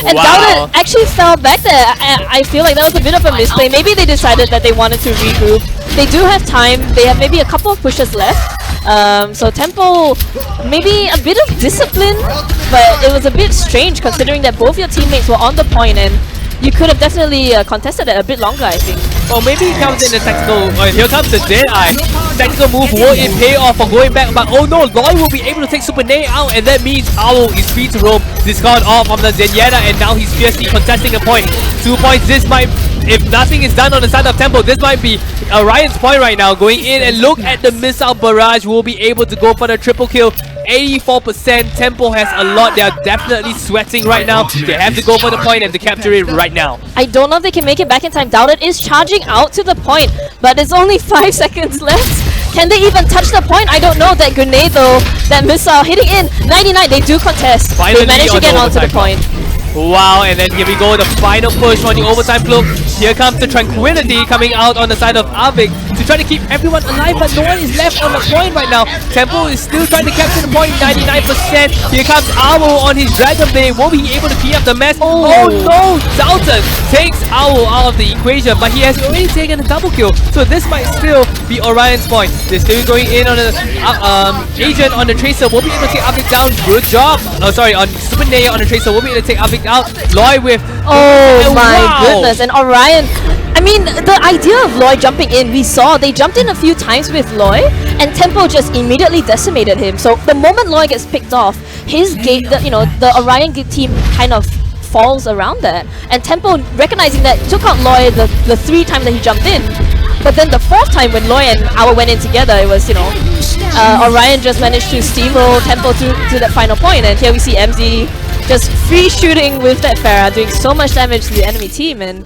[SPEAKER 4] And Doubted actually fell back there. I feel like that was a bit of a misplay. Maybe they decided that they wanted to regroup. They do have time. They have maybe a couple of pushes left. So Tempo, maybe a bit of discipline, but it was a bit strange considering that both your teammates were on the point and you could have definitely contested it a bit longer, I think.
[SPEAKER 2] Well, maybe it comes in the tactical. Here comes the Deadeye. Tactical move, will it pay off for going back? But oh no, Loi will be able to take Super Nay out, and that means Owl is free to roam. Discard off from the Zenyatta, and now he's fiercely contesting a point. 2 points. This might, if nothing is done on the side of Tempo, this might be Orion's point right now. Going in and look at the missile barrage. Will be able to go for the triple kill. 84%. Tempo has a lot. They are definitely sweating right now. They have to go for the point and to capture it right now.
[SPEAKER 4] I don't know if they can make it back in time. Doubted is charging out to the point, but there's only 5 seconds left. Can they even touch the point? I don't know. That grenade though, that missile hitting in. 99, they do contest.
[SPEAKER 2] Finally
[SPEAKER 4] they managed to get onto the point.
[SPEAKER 2] Wow, and then here we go, the final push on the overtime cloak. Here comes the Tranquility coming out on the side of Arvik to try to keep everyone alive, but no one is left on the point right now. Tempo is still trying to capture the point, 99%. Here comes Owl on his Dragon Blade. Won't be able to clean up the mess. Oh no! Dalton takes Owl out of the equation, but he has already taken a double kill. So this might still be Orion's point. They're still going in on the Agent on the Tracer. Won't be able to take Arvik down. Good job. Oh, sorry, on Super Naya on the Tracer. Won't be able to take Arvik out. Loi with...
[SPEAKER 4] Oh my goodness. And Orion... I mean, the idea of Loi jumping in, we saw they jumped in a few times with Loi, and Tempo just immediately decimated him. So the moment Loi gets picked off, his gate, the Orion team kind of falls around that. And Tempo, recognizing that, took out Loi the 3 times that he jumped in. But then the 4th time when Loi and Awa went in together, it was, Orion just managed to steamroll Tempo to that final point. And here we see MZ just free shooting with that Pharah, doing so much damage to the enemy team. And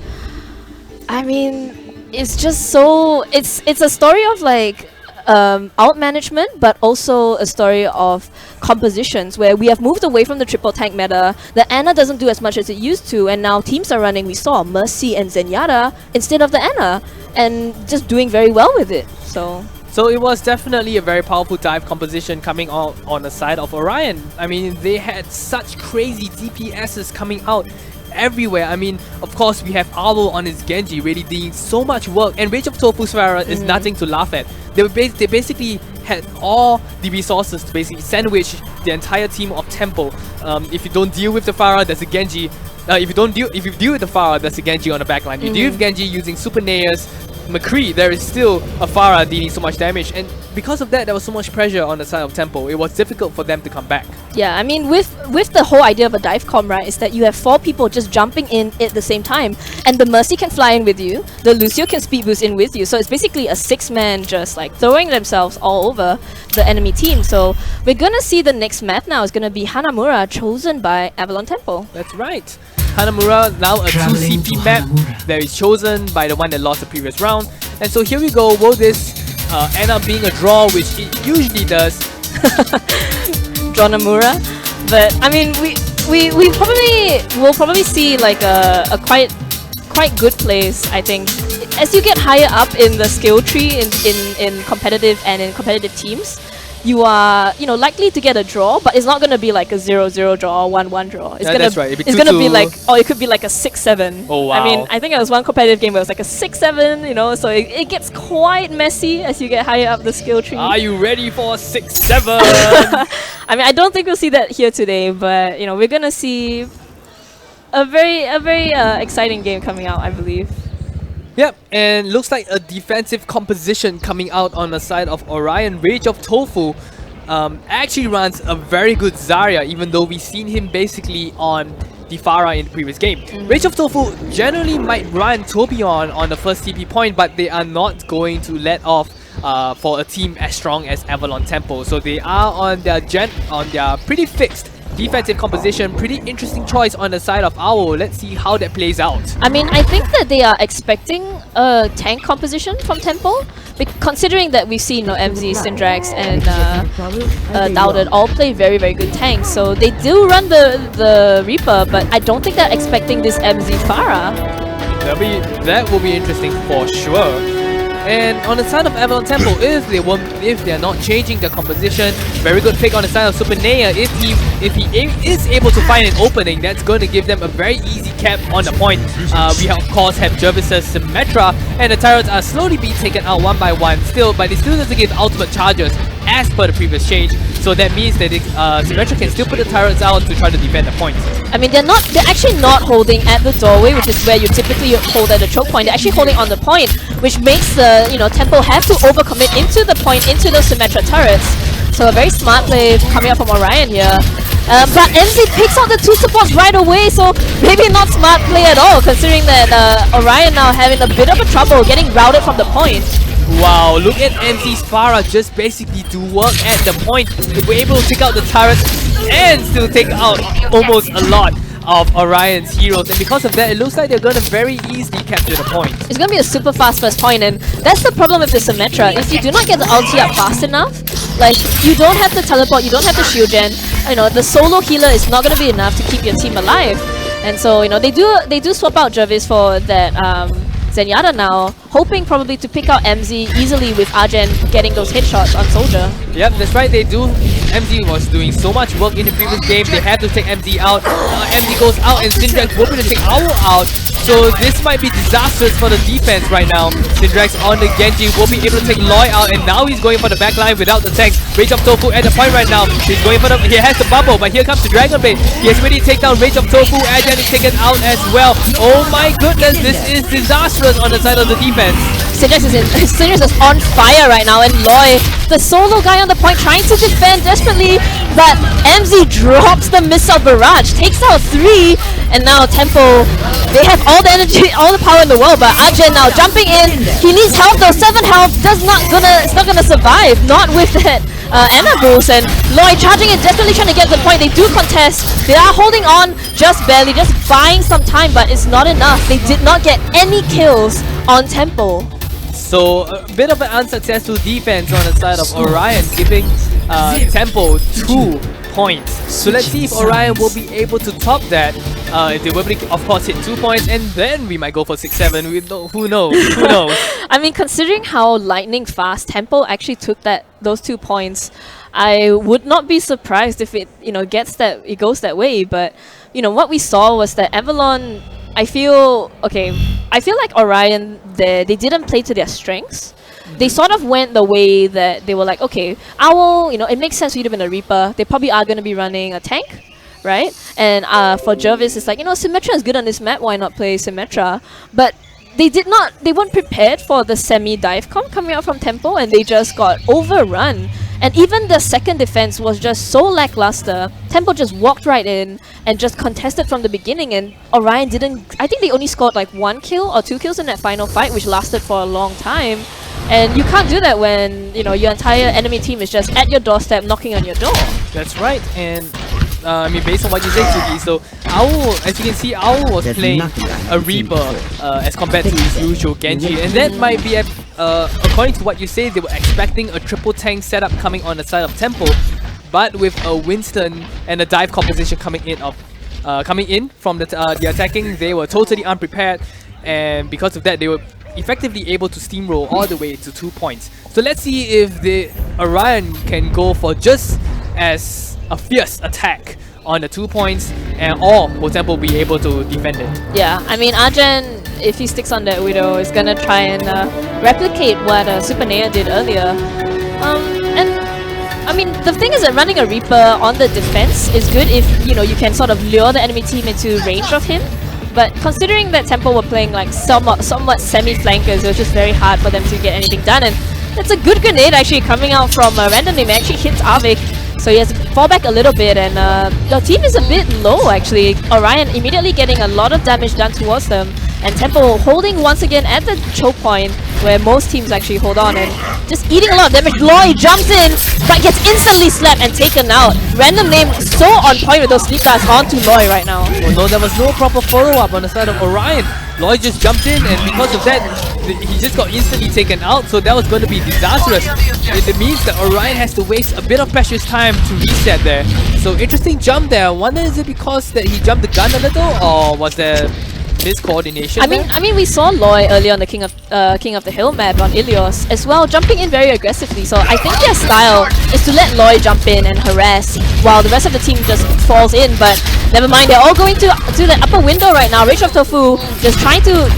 [SPEAKER 4] I mean, it's just so... It's a story of like out management, but also a story of compositions where we have moved away from the triple tank meta. The Ana doesn't do as much as it used to, and now teams are running, we saw Mercy and Zenyatta instead of the Ana, and just doing very well with it. So
[SPEAKER 2] it was definitely a very powerful dive composition coming out on the side of Orion. I mean, they had such crazy DPSs coming out everywhere. I mean, of course, we have Owl on his Genji really doing so much work, and Rage of Tofu's Pharah is nothing to laugh at. They basically had all the resources to basically sandwich the entire team of Tempo. If you don't deal with the Pharah, there's a Genji. If you deal with the Pharah, there's a Genji on the backline. You deal with Genji using Super Nayas, McCree, there is still a Pharah dealing so much damage, and because of that, there was so much pressure on the side of Tempo. It was difficult for them to come back.
[SPEAKER 4] Yeah, I mean, with the whole idea of a dive comp, right, is that you have 4 people just jumping in at the same time, and the Mercy can fly in with you, the Lucio can speed boost in with you, so it's basically a 6-man just like throwing themselves all over the enemy team. So we're gonna see the next map now is gonna be Hanamura, chosen by Avalon Tempo.
[SPEAKER 2] That's right. Hanamura, now a 2 CP map that is chosen by the one that lost the previous round. And so here we go. Will this end up being a draw, which it usually does?
[SPEAKER 4] Draw Namura. But I mean, we'll probably see like a quite good plays, I think. As you get higher up in the skill tree in competitive and in competitive teams, you are, you know, likely to get a draw, but it's not going to be like a 0-0 draw or 1-1 draw. It's
[SPEAKER 2] Yeah,
[SPEAKER 4] gonna
[SPEAKER 2] that's right. It'd be
[SPEAKER 4] it's gonna be
[SPEAKER 2] 2-2.
[SPEAKER 4] like, or it could be like a 6-7.
[SPEAKER 2] Oh,
[SPEAKER 4] I mean,
[SPEAKER 2] wow.
[SPEAKER 4] I think it was one competitive game where it was like a 6-7, you know, so it gets quite messy as you get higher up the skill tree.
[SPEAKER 2] Are you ready for 6-7?
[SPEAKER 4] I mean, I don't think we'll see that here today, but you know, we're gonna see a very exciting game coming out, I believe.
[SPEAKER 2] Yep, and looks like a defensive composition coming out on the side of Orion. Rage of Tofu actually runs a very good Zarya, even though we've seen him basically on the Pharah in the previous game. Rage of Tofu generally might run Torbjorn on the first TP point, but they are not going to let off for a team as strong as Avalon Temple. So they are on their pretty fixed defensive composition. Pretty interesting choice on the side of Owl. Let's see how that plays out.
[SPEAKER 4] I mean, I think that they are expecting a tank composition from Temple, considering that we've seen, you know, MZ, Syndrax, and Dowded all play very good tanks. So they do run the Reaper, but I don't think they're expecting this MZ Pharah.
[SPEAKER 2] That will be interesting for sure. And on the side of Avalon Temple, if they are not changing the composition, very good pick on the side of Super Naya. If he is able to find an opening, that's going to give them a very easy cap on the point. We of course have Jervis's Symmetra, and the turrets are slowly being taken out one by one still, but it still doesn't give ultimate charges as per the previous change. So that means that Symmetra can still put the turrets out to try to defend the point.
[SPEAKER 4] I mean, they're actually not holding at the doorway, which is where you typically hold at the choke point. They're actually holding on the point, which makes the, you know, Temple have to overcommit into the point, into those Symmetra turrets. So a very smart play coming up from Orion here. But MZ picks out the two supports right away, so maybe not smart play at all, considering that Orion now having a bit of a trouble getting routed from the point.
[SPEAKER 2] Wow, look at MZ's Pharah just basically do work at the point. They were able to take out the turrets and still take out almost a lot of Orion's heroes, and because of that, it looks like they're going to very easily capture the point.
[SPEAKER 4] It's going to be a super fast first point, and that's the problem with the Symmetra. If you do not get the ulti up fast enough, like, you don't have the teleport, you don't have the shield gen, you know, the solo healer is not going to be enough to keep your team alive. And so, you know, they do swap out Jervis for that Zenyatta now, hoping probably to pick out MZ easily with Arjen getting those headshots on Soldier.
[SPEAKER 2] Yep, that's right, they do. MZ was doing so much work in the previous game, they had to take MZ out. MZ goes out and Syndrax hoping to take Owl out. So this might be disastrous for the defense right now. Syndrax on the Genji will be able to take Loy out, and now he's going for the backline without the tanks. Rage of Tofu at the point right now. He's going for the, he has the bubble, but here comes the Dragon Blade. He has already taken down Rage of Tofu, Arjen is taken out as well. Oh my goodness, this is disastrous on the side of the defense.
[SPEAKER 4] Syndrax is on fire right now, and Loy, the solo guy on the point, trying to defend desperately, but MZ drops the missile barrage, takes out 3, and now Temple, they have all the energy, all the power in the world, but Arjen now jumping in, he needs help though, 7 health, it's not gonna survive, not with that Ana boost, and Loy charging it, desperately trying to get to the point. They do contest, they are holding on just barely, just buying some time, but it's not enough. They did not get any kills on Temple.
[SPEAKER 2] So a bit of an unsuccessful defense on the side of Orion, giving Tempo 2 points. So let's see if Orion will be able to top that. If they will be, of course, hit 2 points, and then we might go for 6-7. Who knows? Who knows?
[SPEAKER 4] I mean, considering how lightning fast Temple actually took those 2 points, I would not be surprised if it, you know, goes that way. But you know, what we saw was that Avalon, I feel like Orion, they didn't play to their strengths. They sort of went the way that they were like, okay, Owl, you know, it makes sense for you to be a Reaper. They probably are going to be running a tank, right? And for Jervis, it's like, you know, Symmetra is good on this map, why not play Symmetra? But they weren't prepared for the semi-dive comp coming out from Temple, and they just got overrun. And even the second defense was just so lackluster. Temple just walked right in and just contested from the beginning, and Orion didn't, I think they only scored like 1 kill or 2 kills in that final fight, which lasted for a long time. And you can't do that when, you know, your entire enemy team is just at your doorstep knocking on your door.
[SPEAKER 2] That's right, and I mean, based on what you said, Suki, so Owl, as you can see, Owl was playing a Reaper as compared to his usual Genji, and that might be, according to what you say, they were expecting a triple tank setup coming on the side of Temple, but with a Winston and a dive composition coming in from the attacking, they were totally unprepared, and because of that, they were effectively able to steamroll all the way to 2 points. So let's see if the Orion can go for just as a fierce attack on the 2 points, and or will Temple be able to defend it?
[SPEAKER 4] Yeah, I mean, Arjen, if he sticks on that Widow, is gonna try and replicate what Super Nea did earlier. And I mean, the thing is that running a Reaper on the defense is good if, you know, you can sort of lure the enemy team into range of him. But considering that Temple were playing like somewhat semi-flankers, it was just very hard for them to get anything done. And that's a good grenade actually coming out from Random Name. It actually hits Avik, so he has to fall back a little bit. And the team is a bit low actually. Orion immediately getting a lot of damage done towards them. And Temple holding once again at the choke point where most teams actually hold on and just eating a lot of damage. Loy jumps in but gets instantly slapped and taken out. Random Name so on point with those sleep blasts onto Loy right now.
[SPEAKER 2] Oh no, there was no proper follow-up on the side of Orion. Loy just jumped in, and because of that, he just got instantly taken out, so that was going to be disastrous. It means that Orion has to waste a bit of precious time to reset there. So interesting jump there. I wonder, is it because that he jumped the gun a little, or was there miscoordination?
[SPEAKER 4] I mean, we saw Loy earlier on the King of the Hill map on Ilios as well, jumping in very aggressively. So I think their style is to let Loy jump in and harass while the rest of the team just falls in. But never mind, they're all going to the upper window right now. Rage of Tofu just trying to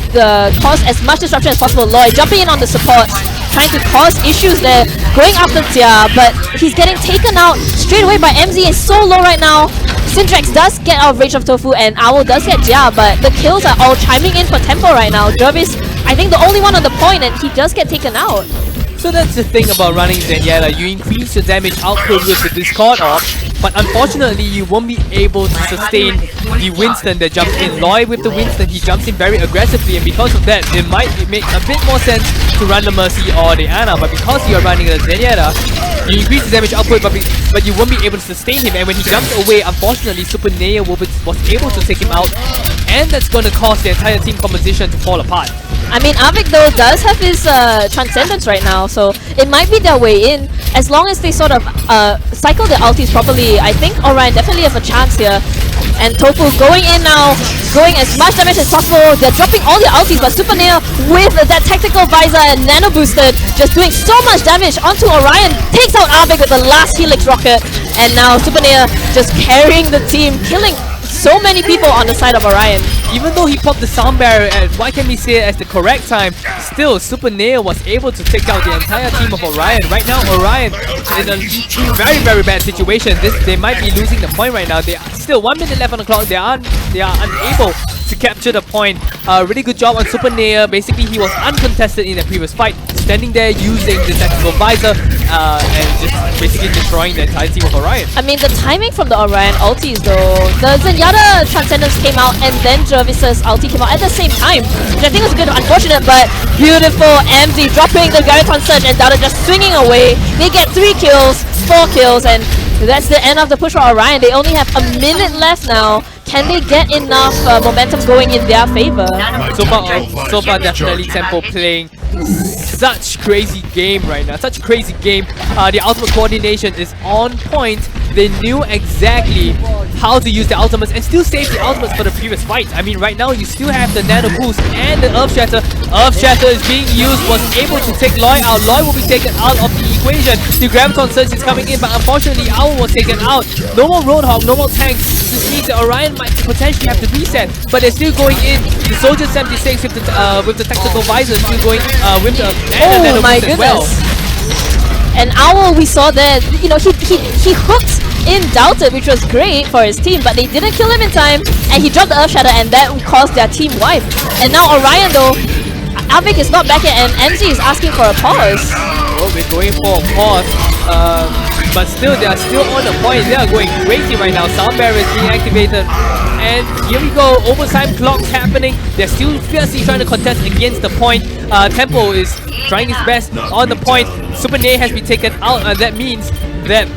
[SPEAKER 4] cause as much disruption as possible. Loy jumping in on the supports, trying to cause issues there, going after Tia, but he's getting taken out straight away by MZ. Is so low right now. Syndrax does get out of Rage of Tofu and Owl does get Jia, but the kills are all chiming in for Tempo right now. Jervis, I think the only one on the point, and he does get taken out.
[SPEAKER 2] So that's the thing about running Zenyatta, you increase your damage output with the Discord off, but unfortunately you won't be able to sustain the Winston that jumps in. Loy with the Winston, he jumps in very aggressively, and because of that, it might make a bit more sense to run the Mercy or the Ana, but because you're running the Zenyatta, you increase the damage output, but you won't be able to sustain him, and when he jumps away, unfortunately Super Nea was able to take him out, and that's going to cause the entire team composition to fall apart.
[SPEAKER 4] I mean, Avik though does have his Transcendence right now, so it might be their way in. As long as they sort of cycle their ultis properly, I think Orion definitely have a chance here. And Tofu going in now, going as much damage as possible. They're dropping all their ultis, but Super Nea with that tactical visor and nano boosted, just doing so much damage onto Orion, takes out Avik with the last Helix rocket. And now Super Nea just carrying the team, killing so many people on the side of Orion.
[SPEAKER 2] Even though he popped the sound barrier at what can we say as the correct time, still Super Nea was able to take out the entire team of Orion. Right now Orion in a very bad situation. They might be losing the point right now. They are still 1 minute left on the clock. They are unable to capture the point. Really good job on Super Nea. Basically he was uncontested in the previous fight, standing there using the tactical visor and just basically destroying the entire team of Orion.
[SPEAKER 4] I mean, the timing from the Orion ultis though, the Zenyatta Transcendence came out and then Jervis's ulti came out at the same time, which I think was a bit unfortunate, but beautiful. MZ dropping the Gyraton Surge and Dada just swinging away. They get 3 kills, 4 kills, and that's the end of the push for Orion. They only have a minute left now. Can they get enough momentum going in their favor?
[SPEAKER 2] So far definitely Tempo playing such crazy game right now. Such crazy game. The ultimate coordination is on point. They knew exactly how to use the ultimates and still save the ultimates for the previous fight. I mean, right now you still have the nano boost and the Earth Shatter. Earth Shatter is being used, was able to take Loy out. Loy will be taken out of the equation. The Graviton Surge is coming in, but unfortunately Owl was taken out. No more Roadhog, no more tanks. This means that Orion might potentially have to reset, but they're still going in. The Soldier 76 with the tactical visor still going with the nano
[SPEAKER 4] my
[SPEAKER 2] boost as
[SPEAKER 4] goodness.
[SPEAKER 2] well.
[SPEAKER 4] And Owl, we saw that, you know, he hooked in Doubted, which was great for his team, but they didn't kill him in time, and he dropped the Earth Shatter, and that caused their team wipe. And now Orion though, Avik is not back yet, and MZ is asking for a pause.
[SPEAKER 2] Well, we're going for a pause, but still, they are still on the point. They are going crazy right now. Sound barrier is being activated, and here we go. Overtime clocks happening. They're still fiercely trying to contest against the point. Tempo is trying his best on the point. Super Nea has been taken out, and that means that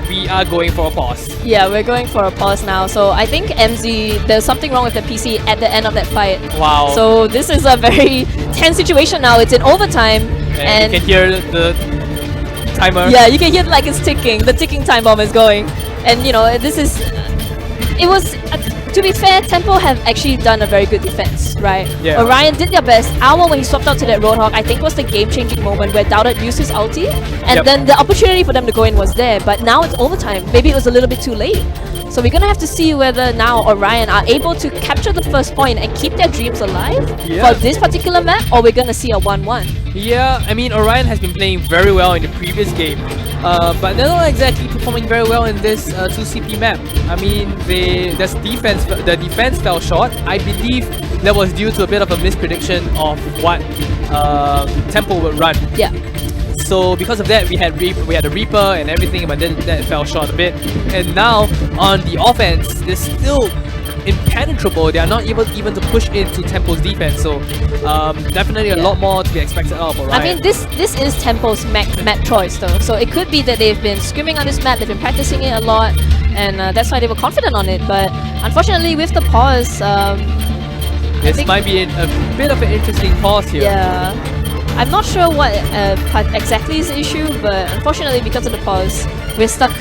[SPEAKER 2] we are going for a pause.
[SPEAKER 4] Yeah, we're going for a pause now. So I think MZ, there's something wrong with the PC at the end of that fight.
[SPEAKER 2] Wow.
[SPEAKER 4] So this is a very tense situation now. It's in overtime,
[SPEAKER 2] and you can hear the timer.
[SPEAKER 4] Yeah, you can hear like it's ticking. The ticking time bomb is going, and you know this is. It was to be fair, Tempo have actually done a very good defense, right?
[SPEAKER 2] Yeah.
[SPEAKER 4] Orion did their best. Owl, when he swapped out to that Roadhog, I think was the game-changing moment where Doubted used his ulti, and
[SPEAKER 2] Yep.
[SPEAKER 4] then the opportunity for them to go in was there, but now it's overtime. Maybe it was a little bit too late. So we're gonna have to see whether now Orion are able to capture the first point and keep their dreams alive
[SPEAKER 2] Yeah.
[SPEAKER 4] for this particular map, or we're gonna see a 1-1.
[SPEAKER 2] Yeah, I mean, Orion has been playing very well in the previous game, but they're not exactly performing very well in this 2CP map. I mean, the defense fell short. I believe that was due to a bit of a misprediction of what Tempo would run.
[SPEAKER 4] Yeah.
[SPEAKER 2] So because of that, we had a Reaper and everything, but then that fell short a bit. And now on the offense, they're still impenetrable. They are not able even to push into Tempo's defense. So definitely a lot more to be expected out of Orion.
[SPEAKER 4] I mean, this is Tempo's map choice though, so it could be that they've been scrimming on this map, they've been practicing it a lot, and that's why they were confident on it. But unfortunately, with the pause,
[SPEAKER 2] this might be a bit of an interesting pause here.
[SPEAKER 4] yeah, I'm not sure what exactly is the issue, but unfortunately, because of the pause, we're stuck.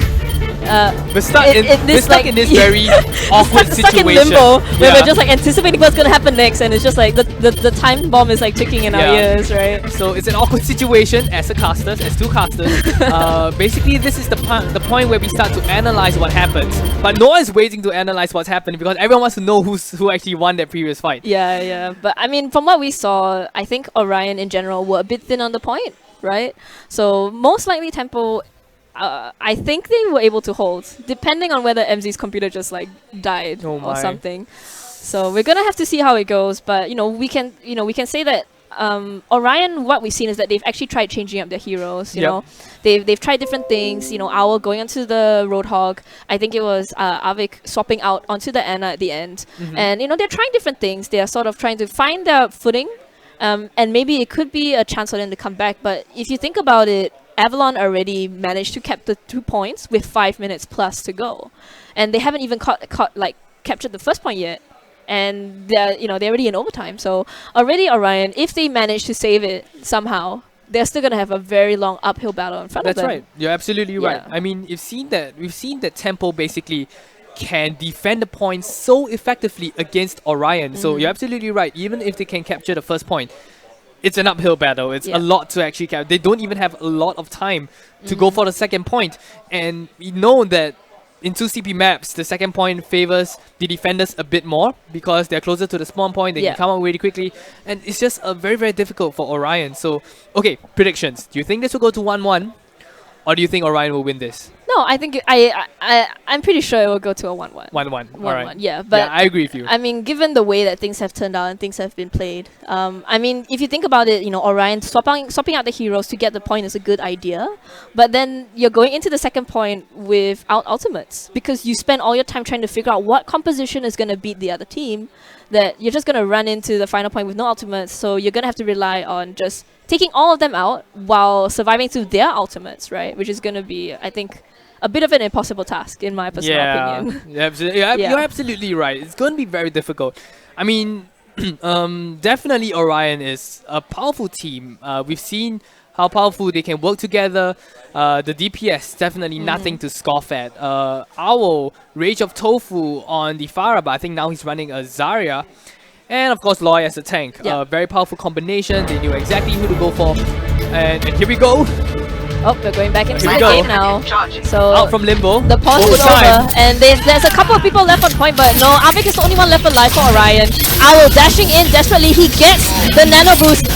[SPEAKER 2] We're stuck in this very awkward
[SPEAKER 4] stuck in
[SPEAKER 2] situation.
[SPEAKER 4] limbo where
[SPEAKER 2] Yeah.
[SPEAKER 4] we're just like anticipating what's gonna happen next, and it's just like the time bomb is like ticking in our
[SPEAKER 2] Yeah.
[SPEAKER 4] ears, right?
[SPEAKER 2] So it's an awkward situation as two casters. Basically, this is the point where we start to analyze what happens. But no one's waiting to analyze what's happening because everyone wants to know who actually won that previous fight.
[SPEAKER 4] Yeah, yeah. But I mean, from what we saw, I think Orion in general were a bit thin on the point, right? So most likely Tempo, I think they were able to hold, depending on whether MZ's computer just like died
[SPEAKER 2] Oh
[SPEAKER 4] or
[SPEAKER 2] my.
[SPEAKER 4] something. So we're gonna have to see how it goes. But we can say that Orion, what we've seen is that they've actually tried changing up their heroes. You
[SPEAKER 2] Yep.
[SPEAKER 4] know, they've tried different things. You know, Owl going onto the Roadhog. I think it was Avik swapping out onto the Anna at the end. And they're trying different things. They are sort of trying to find their footing. And maybe it could be a chance for them to come back. But if you think about it, Avalon already managed to capture 2 points with 5 minutes plus to go, and they haven't even captured the first point yet, and they're already in overtime. So already Orion, if they manage to save it somehow, they're still gonna have a very long uphill battle in front of
[SPEAKER 2] That's
[SPEAKER 4] them.
[SPEAKER 2] right. You're absolutely right.
[SPEAKER 4] Yeah.
[SPEAKER 2] I mean, we've seen that Tempo basically can defend the point so effectively against Orion. So you're absolutely right. Even if they can capture the first point, it's an uphill battle. It's a lot to actually capture. They don't even have a lot of time to go for the second point. And we know that in 2CP maps, the second point favors the defenders a bit more because they're closer to the spawn point. They can come out really quickly. And it's just very, very difficult for Orion. So, okay, predictions. Do you think this will go to 1-1? Or do you think Orion will win this?
[SPEAKER 4] No, I think I'm pretty sure it will go to a 1-1.
[SPEAKER 2] 1-1. All right.
[SPEAKER 4] Yeah, but
[SPEAKER 2] I agree with you.
[SPEAKER 4] I mean, given the way that things have turned out and things have been played, I mean, if you think about it, Orion swapping out the heroes to get the point is a good idea, but then you're going into the second point without ultimates because you spend all your time trying to figure out what composition is going to beat the other team, that you're just going to run into the final point with no ultimates, so you're going to have to rely on just taking all of them out while surviving through their ultimates, right? Which is going to be, I think, a bit of an impossible task, in my personal opinion.
[SPEAKER 2] Yeah, absolutely. You're absolutely right. It's going to be very difficult. I mean, definitely Orion is a powerful team. We've seen how powerful they can work together. The DPS, definitely nothing to scoff at. Owl, Rage of Tofu on the Farah, but I think now he's running a Zarya. And of course, Loy as a tank. Very powerful combination. They knew exactly who to go for. And here we go.
[SPEAKER 4] Oh, we're going back into
[SPEAKER 2] Here
[SPEAKER 4] the
[SPEAKER 2] we go.
[SPEAKER 4] game now. So
[SPEAKER 2] Out from Limbo.
[SPEAKER 4] the pause was over, and there's a couple of people left on point, but no, Avik is the only one left alive for Orion. Owl dashing in desperately, he gets the nano boost,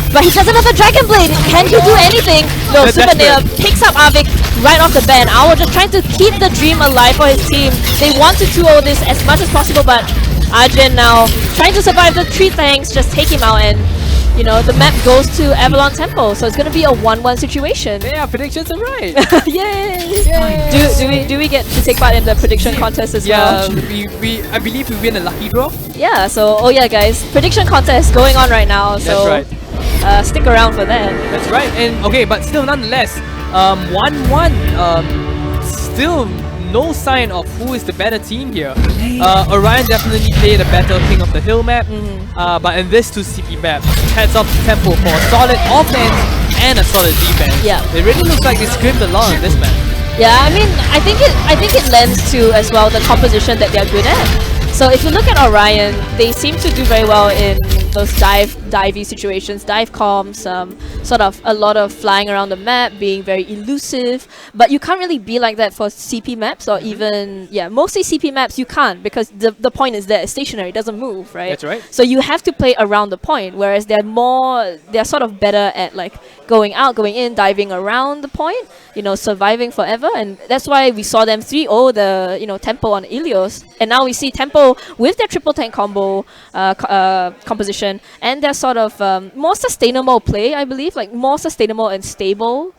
[SPEAKER 4] but he doesn't have a Dragon Blade. Can he do anything? No,
[SPEAKER 2] They're
[SPEAKER 4] Super Nair
[SPEAKER 2] desperate.
[SPEAKER 4] picks up Avik right off the bat. Owl just trying to keep the dream alive for his team. They want to 2-0 this as much as possible, but Arjun now trying to survive the 3 tanks, just take him out, and the map goes to Avalon Tempo, so it's going to be a 1-1 situation.
[SPEAKER 2] Yeah, predictions are right.
[SPEAKER 4] Yay! Do we get to take part in the prediction contest as well?
[SPEAKER 2] I believe we win a lucky draw.
[SPEAKER 4] Yeah, so guys, prediction contest going on right now, so
[SPEAKER 2] That's right.
[SPEAKER 4] stick around for that.
[SPEAKER 2] That's right. And okay, but still nonetheless, 1-1. Still no sign of who is the better team here. Orion definitely played a better King of the Hill map, but in this 2CP map, heads off to Tempo for a solid offense and a solid defense.
[SPEAKER 4] Yeah.
[SPEAKER 2] It really looks like they scrimmed along in this map.
[SPEAKER 4] Yeah, I mean, I think it lends to as well the composition that they're good at. So if you look at Orion, they seem to do very well in those divey situations, dive comps, sort of a lot of flying around the map, being very elusive. But you can't really be like that for CP maps or even, mostly CP maps you can't, because the point is there, it's stationary, it doesn't move, right?
[SPEAKER 2] That's right.
[SPEAKER 4] So you have to play around the point, whereas they're sort of better at like going out, going in, diving around the point, surviving forever. And that's why we saw them 3-0 the, Tempo on Ilios. And now we see Tempo with their triple tank combo composition and their sort of more sustainable play, I believe, like more sustainable and stable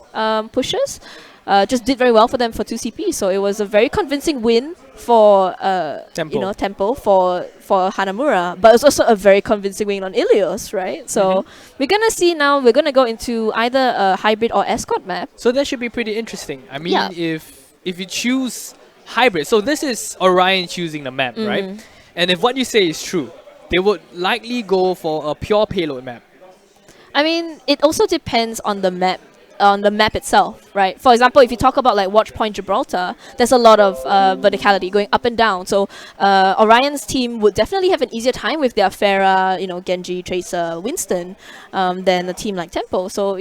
[SPEAKER 4] pushes. Just did very well for them for 2CP. So it was a very convincing win for Tempo for Hanamura, but it's also a very convincing win on Ilios, right? So we're gonna see now. We're gonna go into either a hybrid or escort map.
[SPEAKER 2] So that should be pretty interesting. I mean, if you choose hybrid, so this is Orion choosing the map, right? And if what you say is true, they would likely go for a pure payload map.
[SPEAKER 4] I mean, it also depends on the map. On the map itself, right? For example, if you talk about like Watch Point Gibraltar, there's a lot of verticality going up and down. So Orion's team would definitely have an easier time with their Pharah, Genji, Tracer, Winston, than a team like Tempo. So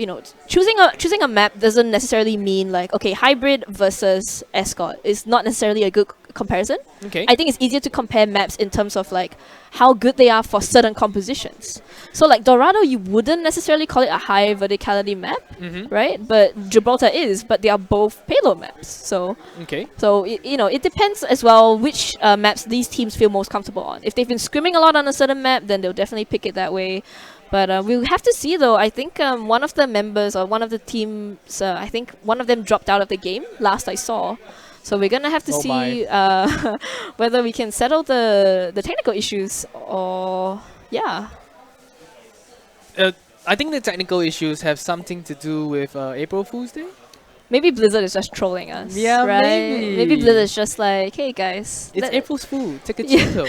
[SPEAKER 4] choosing a map doesn't necessarily mean like, okay, hybrid versus escort is not necessarily a good comparison.
[SPEAKER 2] Okay.
[SPEAKER 4] I think it's easier to compare maps in terms of like how good they are for certain compositions. So like Dorado, you wouldn't necessarily call it a high verticality map, right? But Gibraltar is, but they are both payload maps. So it depends as well which maps these teams feel most comfortable on. If they've been scrimming a lot on a certain map, then they'll definitely pick it that way. But we'll have to see though. I think one of the members or one of the teams, I think one of them dropped out of the game last I saw. So we're gonna have to see whether we can settle the technical issues or
[SPEAKER 2] I think the technical issues have something to do with April Fool's Day.
[SPEAKER 4] Maybe Blizzard is just trolling us.
[SPEAKER 2] Yeah,
[SPEAKER 4] right?
[SPEAKER 2] maybe.
[SPEAKER 4] Blizzard is just like, hey guys,
[SPEAKER 2] It's April's Fool. Take a chill.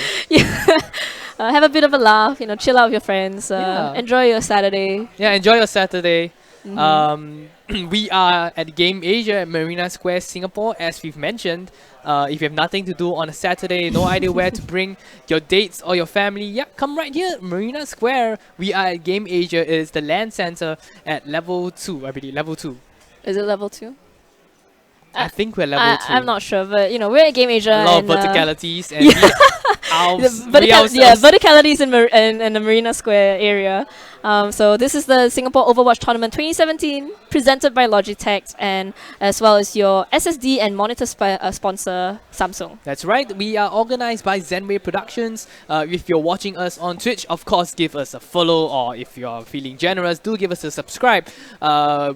[SPEAKER 4] have a bit of a laugh. Chill out with your friends. Enjoy your Saturday.
[SPEAKER 2] Yeah, enjoy your Saturday. We are at Game Asia at Marina Square, Singapore, as we've mentioned. If you have nothing to do on a Saturday, no idea where to bring your dates or your family, come right here, Marina Square. We are at Game Asia. It is the LAN center at level 2, I believe, level 2.
[SPEAKER 4] Is it level 2?
[SPEAKER 2] I think we're level 2.
[SPEAKER 4] I'm not sure, but we're at Game Asia.
[SPEAKER 2] A lot of verticalities and
[SPEAKER 4] verticalities in the Marina Square area. So this is the Singapore Overwatch Tournament 2017, presented by Logitech, and as well as your SSD and monitor sponsor, Samsung.
[SPEAKER 2] That's right. We are organized by Zenway Productions. If you're watching us on Twitch, of course, give us a follow, or if you're feeling generous, do give us a subscribe.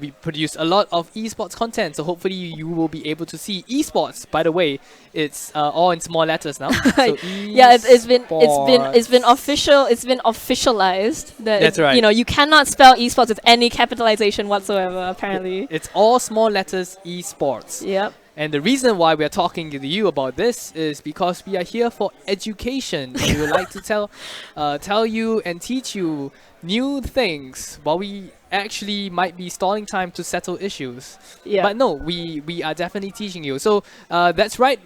[SPEAKER 2] We produce a lot of esports content, so hopefully you will be able to see esports. By the way, it's all in small letters now. So
[SPEAKER 4] it's been officialized that
[SPEAKER 2] that's right.
[SPEAKER 4] You cannot spell esports with any capitalization whatsoever, apparently.
[SPEAKER 2] It's all small letters, esports.
[SPEAKER 4] Yep.
[SPEAKER 2] And the reason why we're talking to you about this is because we are here for education. We would like to tell you and teach you new things while we actually might be stalling time to settle issues.
[SPEAKER 4] Yeah.
[SPEAKER 2] But no, we are definitely teaching you. So that's right.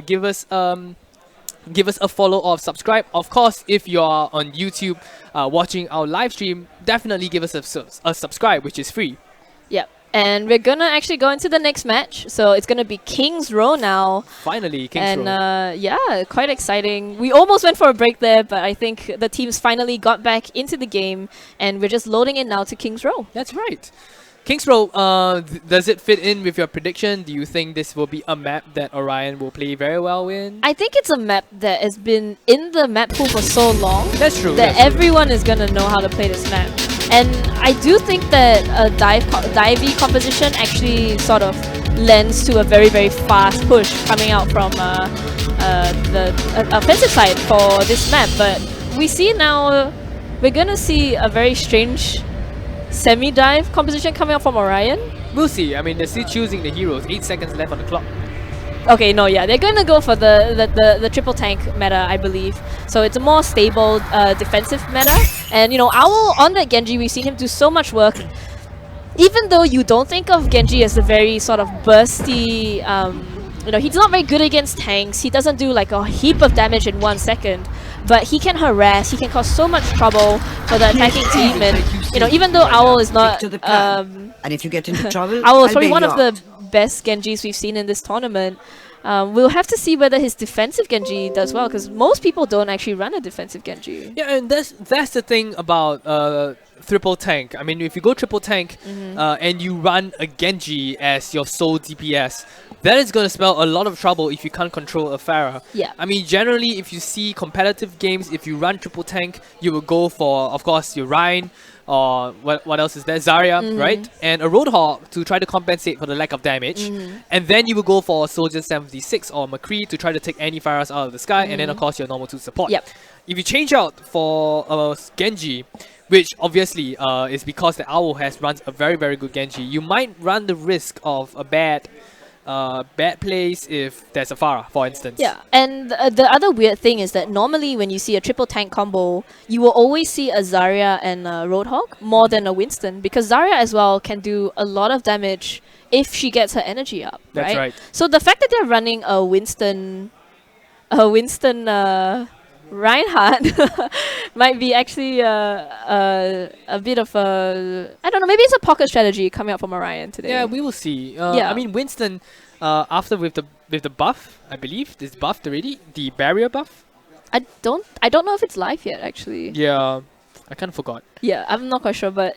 [SPEAKER 2] Give us a follow or subscribe. Of course, if you are on YouTube watching our live stream, definitely give us a subscribe, which is free.
[SPEAKER 4] Yep. And we're gonna actually go into the next match. So it's gonna be King's Row now.
[SPEAKER 2] Finally, King's Row.
[SPEAKER 4] And quite exciting. We almost went for a break there, but I think the teams finally got back into the game, and we're just loading in now to King's Row.
[SPEAKER 2] That's right. King's Row, does it fit in with your prediction? Do you think this will be a map that Orion will play very well in?
[SPEAKER 4] I think it's a map that has been in the map pool for so long.
[SPEAKER 2] That's true.
[SPEAKER 4] That everyone is going to know how to play this map. And I do think that a divey composition actually sort of lends to a very, very fast push coming out from the offensive side for this map. But we see now, we're going to see a very strange semi-dive composition coming out from Orion.
[SPEAKER 2] We'll see. I mean, they're still choosing the heroes. 8 seconds left on the clock.
[SPEAKER 4] Okay, no, yeah, they're gonna go for the triple tank meta, I believe. So it's a more stable defensive meta. And Owl on that Genji, we've seen him do so much work. Even though you don't think of Genji as a very sort of bursty you know, he's not very good against tanks. He doesn't do like a heap of damage in 1 second, but he can harass. He can cause so much trouble for the attacking team. And you know, even though Owl is not,
[SPEAKER 5] And if you get into trouble,
[SPEAKER 4] Owl is
[SPEAKER 5] I'll
[SPEAKER 4] probably
[SPEAKER 5] bail
[SPEAKER 4] one
[SPEAKER 5] you
[SPEAKER 4] of
[SPEAKER 5] out.
[SPEAKER 4] the best Genjis we've seen in this tournament. We'll have to see whether his defensive Genji does well, because most people don't actually run a defensive Genji.
[SPEAKER 2] Yeah, and that's the thing about triple tank. I mean, if you go triple tank and you run a Genji as your sole DPS, that is going to spell a lot of trouble if you can't control a Pharah.
[SPEAKER 4] Yeah.
[SPEAKER 2] I mean, generally, if you see competitive games, if you run triple tank, you will go for, of course, your Ryan, or what else is there? Zarya, right? And a Roadhog to try to compensate for the lack of damage. And then you will go for Soldier 76 or McCree to try to take any Pharahs out of the sky. And then, of course, your normal 2 support.
[SPEAKER 4] Yep.
[SPEAKER 2] If you change out for Genji, which obviously is because the Owl runs a very, very good Genji, you might run the risk of a bad plays if there's a Pharah, for instance.
[SPEAKER 4] Yeah, and the other weird thing is that normally when you see a triple tank combo, you will always see a Zarya and a Roadhog more than a Winston, because Zarya as well can do a lot of damage if she gets her energy up.
[SPEAKER 2] That's right.
[SPEAKER 4] So the fact that they're running a Winston Reinhardt might be actually a bit of a, I don't know, maybe it's a pocket strategy coming up from Orion today.
[SPEAKER 2] Yeah, we will see.
[SPEAKER 4] Yeah.
[SPEAKER 2] I mean, Winston, after with the buff, I believe, is buffed already, the barrier buff.
[SPEAKER 4] I don't know if it's live yet actually.
[SPEAKER 2] Yeah, I kind of forgot.
[SPEAKER 4] Yeah, I'm not quite sure, but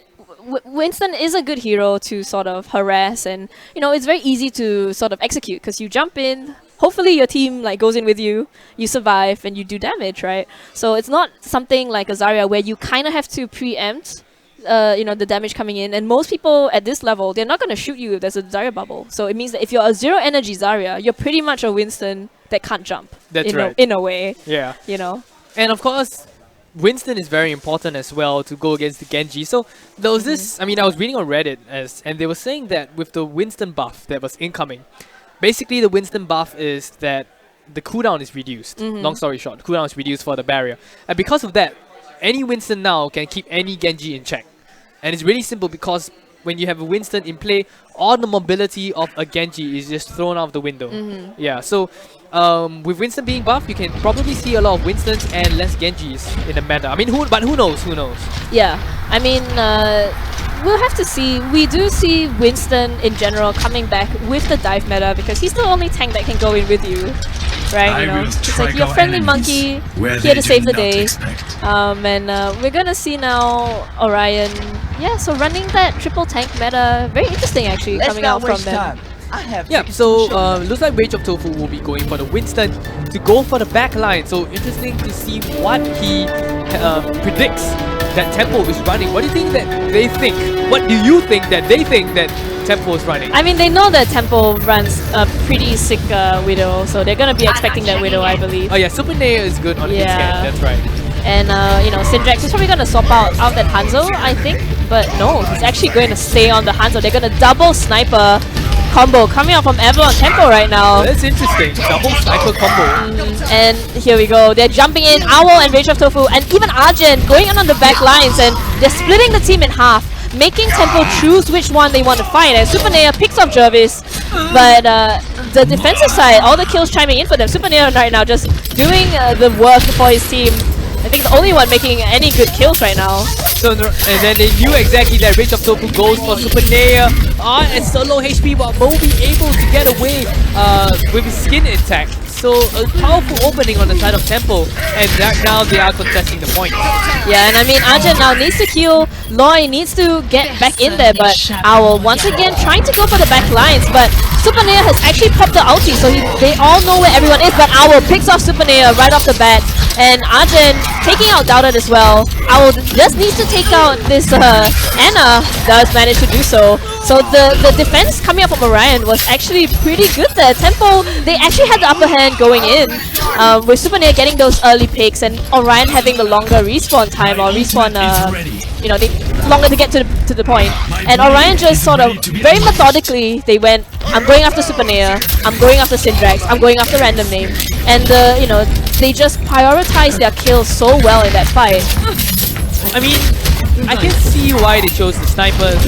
[SPEAKER 4] Winston is a good hero to sort of harass, and you know, it's very easy to sort of execute because you jump in. Hopefully your team like goes in with you, you survive, and you do damage, right? So it's not something like a Zarya where you kind of have to preempt, you know, the damage coming in. And most people at this level, they're not going to shoot you if there's a Zarya bubble. So it means that if you're a zero energy Zarya, you're pretty much a Winston that can't jump.
[SPEAKER 2] That's right.
[SPEAKER 4] In a way,
[SPEAKER 2] Yeah.
[SPEAKER 4] you know.
[SPEAKER 2] And of course, Winston is very important as well to go against the Genji. So there was this, I mean, I was reading on Reddit, and they were saying that with the Winston buff that was incoming, basically the Winston buff is that the cooldown is reduced. Long story short, the cooldown is reduced for the barrier. And because of that, any Winston now can keep any Genji in check. And it's really simple because when you have a Winston in play, all the mobility of a Genji is just thrown out of the window. Yeah, so with Winston being buffed, you can probably see a lot of Winstons and less Genjis in the meta. I mean, who knows? Who knows?
[SPEAKER 4] Yeah, I mean, we'll have to see. We do see Winston in general coming back with the dive meta because he's the only tank that can go in with you, right? You know, it's like your friendly monkey here to save the day. And we're gonna see now Orion. Yeah, so running that triple tank meta, very interesting actually coming out from them.
[SPEAKER 2] Yeah, so looks like Rage of Tofu will be going for the Winston to go for the back line. So interesting to see what he predicts that Tempo is running. What do you think that they think? What do you think that they think that Tempo is running?
[SPEAKER 4] I mean, they know that Tempo runs a pretty sick Widow, so they're gonna be expecting that Widow, I believe.
[SPEAKER 2] Oh yeah, Super Nea is good on his hand, that's right.
[SPEAKER 4] And you know, Syndrax is probably gonna swap out that Hanzo, I think, but no, he's actually going to stay on the Hanzo. They're gonna double sniper combo coming out from Avalon Tempo right now.
[SPEAKER 2] That's interesting. Double sniper combo.
[SPEAKER 4] And here we go. They're jumping in. Owl and Rage of Tofu and even Argent going in on the back lines, and they're splitting the team in half, making Tempo choose which one they want to fight. And Super Nea picks off Jervis, but the defensive side, all the kills chiming in for them. Super Nea right now just doing the work for his team. I think the only one making any good kills right now.
[SPEAKER 2] So, and then they knew exactly that Rage of Tofu goes for Super Nea. And so low HP, but Mo be able to get away with his skin intact. So a powerful opening on the side of Tempo, and now they are contesting the point.
[SPEAKER 4] Yeah, and I mean, Arjun now needs to heal. Loy needs to get back in there, but Owl once again trying to go for the back lines, but Super Nea has actually popped the ulti, so they all know where everyone is, but Owl picks off Super Nea right off the bat, and Arjun taking out Doubted as well. Owl just needs to take out this Anna, does manage to do so. So the defense coming up from Orion was actually pretty good there. Tempo, they actually had the upper hand going in, with Super Nea getting those early picks and Orion having the longer respawn time, or respawn, you know, longer to get to the point. And Orion just sort of very methodically, they went, I'm going after Super Nea, I'm going after Syndrax, I'm going after Random Name, and you know, they just prioritized their kills so well in that fight.
[SPEAKER 2] I mean, I can see why they chose the snipers.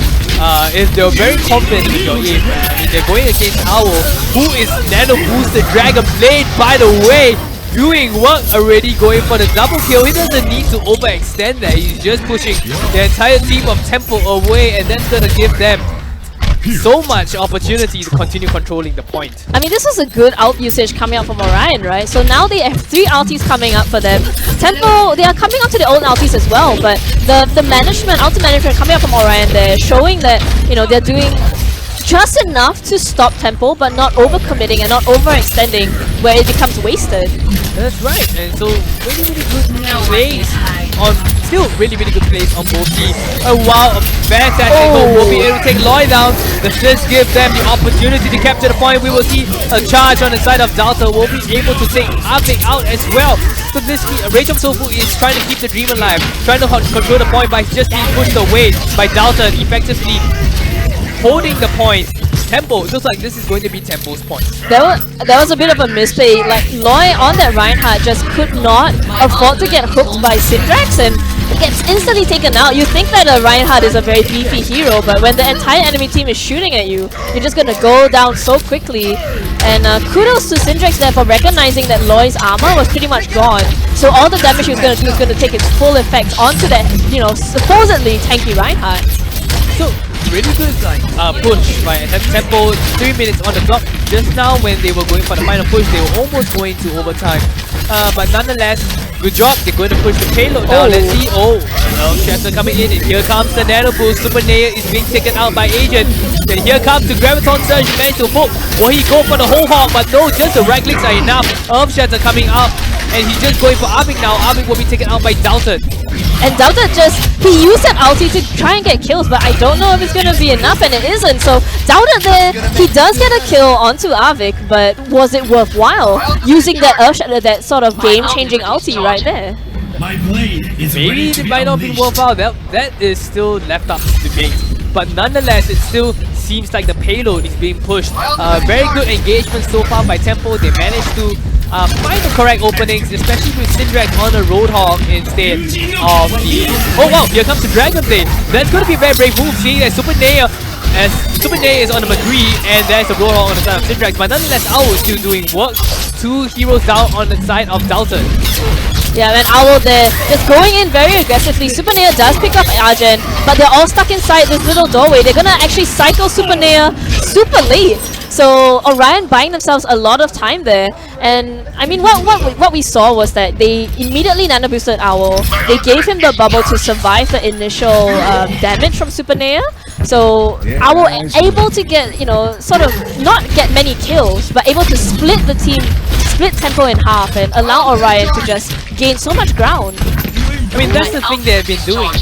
[SPEAKER 2] is they're very confident with your aim. I mean, they're going against Owl, who is Nano Boosted Dragon Blade, by the way. Doing work already, going for the double kill. He doesn't need to overextend there. He's just pushing the entire team of Temple away, and that's gonna give them so much opportunity to continue controlling the point.
[SPEAKER 4] I mean, this was a good ult usage coming out from Orion, right? So now they have 3 ultis coming up for them. Tempo, they are coming up to their own ultis as well, but the management, ulti management coming up from Orion, they're showing that, you know, they're doing just enough to stop Tempo, but not overcommitting and not overextending where it becomes wasted.
[SPEAKER 2] That's right, and so really good plays on, still really good plays on both teams. Oh wow, a fantastic goal. Will be able to take Loy down. Does this give them the opportunity to capture the point? We will see a charge on the side of Delta. Will be able to take Arctic out as well. So this Rage of Tofu is trying to keep the dream alive, trying to control the point by just being pushed away by Delta and effectively holding the point. Tempo, it looks like this is going to be Tempo's point.
[SPEAKER 4] There was a bit of a misplay. Like, Loy on that Reinhardt just could not afford to get hooked by Syndrax and gets instantly taken out. You think that a Reinhardt is a very beefy hero, but when the entire enemy team is shooting at you, you're just gonna go down so quickly. And kudos to Syndrax there for recognizing that Loy's armor was pretty much gone. So all the damage he was gonna do is gonna take its full effect onto that, you know, supposedly tanky Reinhardt.
[SPEAKER 2] So really good push by Tempo. 3 minutes on the clock. Just now when they were going for the final push, they were almost going to overtime. But nonetheless, good job. They're going to push the payload now. Let's see. Chester coming in, and here comes the Nano Boost. Super Naya is being taken out by Agent. Then here comes the Graviton Surge. He managed to hook. Will he go for the whole hog? But no, just the right clicks are enough. Chester coming up, and he's just going for Arvik now. Arvik will be taken out by Dalton.
[SPEAKER 4] And Delta he used that ulti to try and get kills, but I don't know if it's gonna be enough, and it isn't. So Delta there, he does get a kill onto Arvik, but was it worthwhile using that that sort of game-changing ulti right there?
[SPEAKER 2] Maybe it might not be worthwhile. That is still left up to debate. But nonetheless, it still seems like the payload is being pushed. Very good engagement so far by Tempo. They managed to find the correct openings, especially with Syndrax on the Roadhog instead of the... Oh wow, here comes the Dragon Blade. That's going to be a very brave move, seeing that Super Naya is on the McCree, and there's a Roadhog on the side of Syndrax. But nonetheless, Owl is still doing work. 2 heroes down on the side of Dalton.
[SPEAKER 4] Yeah, and Owl there, just going in very aggressively. Super Naya does pick up Argent, but they're all stuck inside this little doorway. They're gonna actually cycle Super Naya super late. So Orion buying themselves a lot of time there. And I mean, what we saw was that they immediately nano boosted Owl. They gave him the bubble to survive the initial damage from Super Naya. So Owl able to get, you know, sort of not get many kills, but able to split the team, split Tempo in half and allow Orion to just gain so much ground.
[SPEAKER 2] I mean, that's the thing they've been doing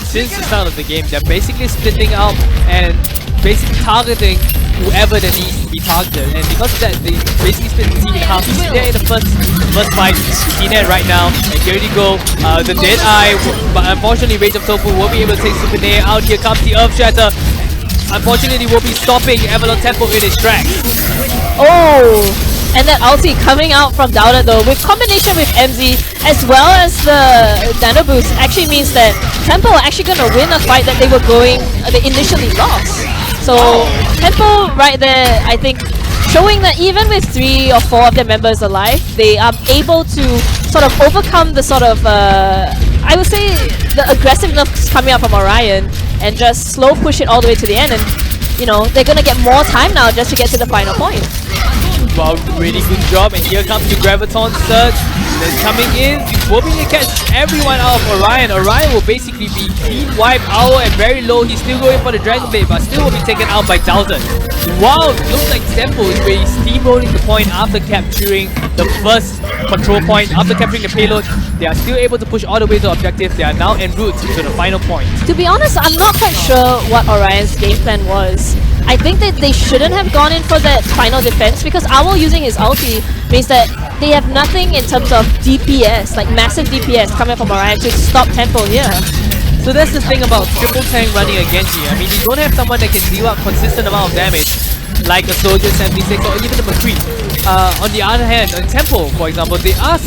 [SPEAKER 2] since the start of the game. They're basically splitting up and basically targeting whoever that needs to be targeted, and because of that, they basically split the team in half. You see there in the first fight, you see that right now, and here you go, the Dead Eye, but unfortunately Rage of Tofu won't be able to take Super Naya out. Here comes the Earth Shatter. Unfortunately, will be stopping Avalon Temple in his tracks.
[SPEAKER 4] Oh! And that ulti coming out from Dowda though, with combination with MZ as well as the Nano Boost, actually means that Tempo are actually gonna win a fight that they initially lost. So Tempo right there, I think, showing that even with 3 or 4 of their members alive, they are able to sort of overcome the sort of, I would say, the aggressiveness coming out from Orion and just slow push it all the way to the end. And you know, they're gonna get more time now just to get to the final point.
[SPEAKER 2] Wow, really good job, and here comes the Graviton Surge. Then coming in, hoping to catch everyone out of Orion. Orion will basically be clean wiped out and very low. He's still going for the Dragon Blade, but still will be taken out by Dalton. Wow, it looks like Tempo is really steamrolling the point after capturing the first control point. After capturing the payload, they are still able to push all the way to objective. They are now en route to the final point.
[SPEAKER 4] To be honest, I'm not quite sure what Orion's game plan was. I think that they shouldn't have gone in for that final defense because Owl using his ulti means that they have nothing in terms of DPS, like massive DPS coming from Orion to stop Tempo here.
[SPEAKER 2] So that's the thing about triple tank running a Genji. I mean, you don't have someone that can deal out consistent amount of damage. like a Soldier 76 or even a McCree. On the other hand, on Tempo, for example, they are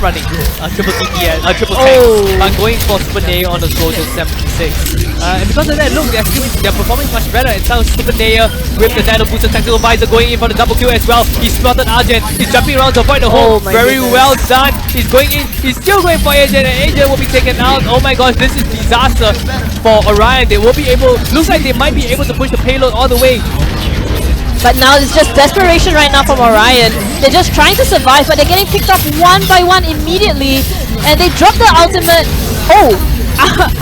[SPEAKER 2] running a triple TPS, a triple tank, but going for Super Nair on the Soldier 76. And because of that, look, they're performing much better. It sounds Super Nair with the Nano Booster Tactical Visor going in for the double kill as well. He spotted Argent. He's jumping around to avoid the hole. Very well done. He's going in. He's still going for Agent, and Agent will be taken out. Oh my gosh, this is disaster for Orion. They will be able. Looks like they might be able to push the payload all the way.
[SPEAKER 4] But now it's just desperation right now from Orion. They're just trying to survive, but they're getting picked off one by one immediately. And they drop the ultimate. Oh!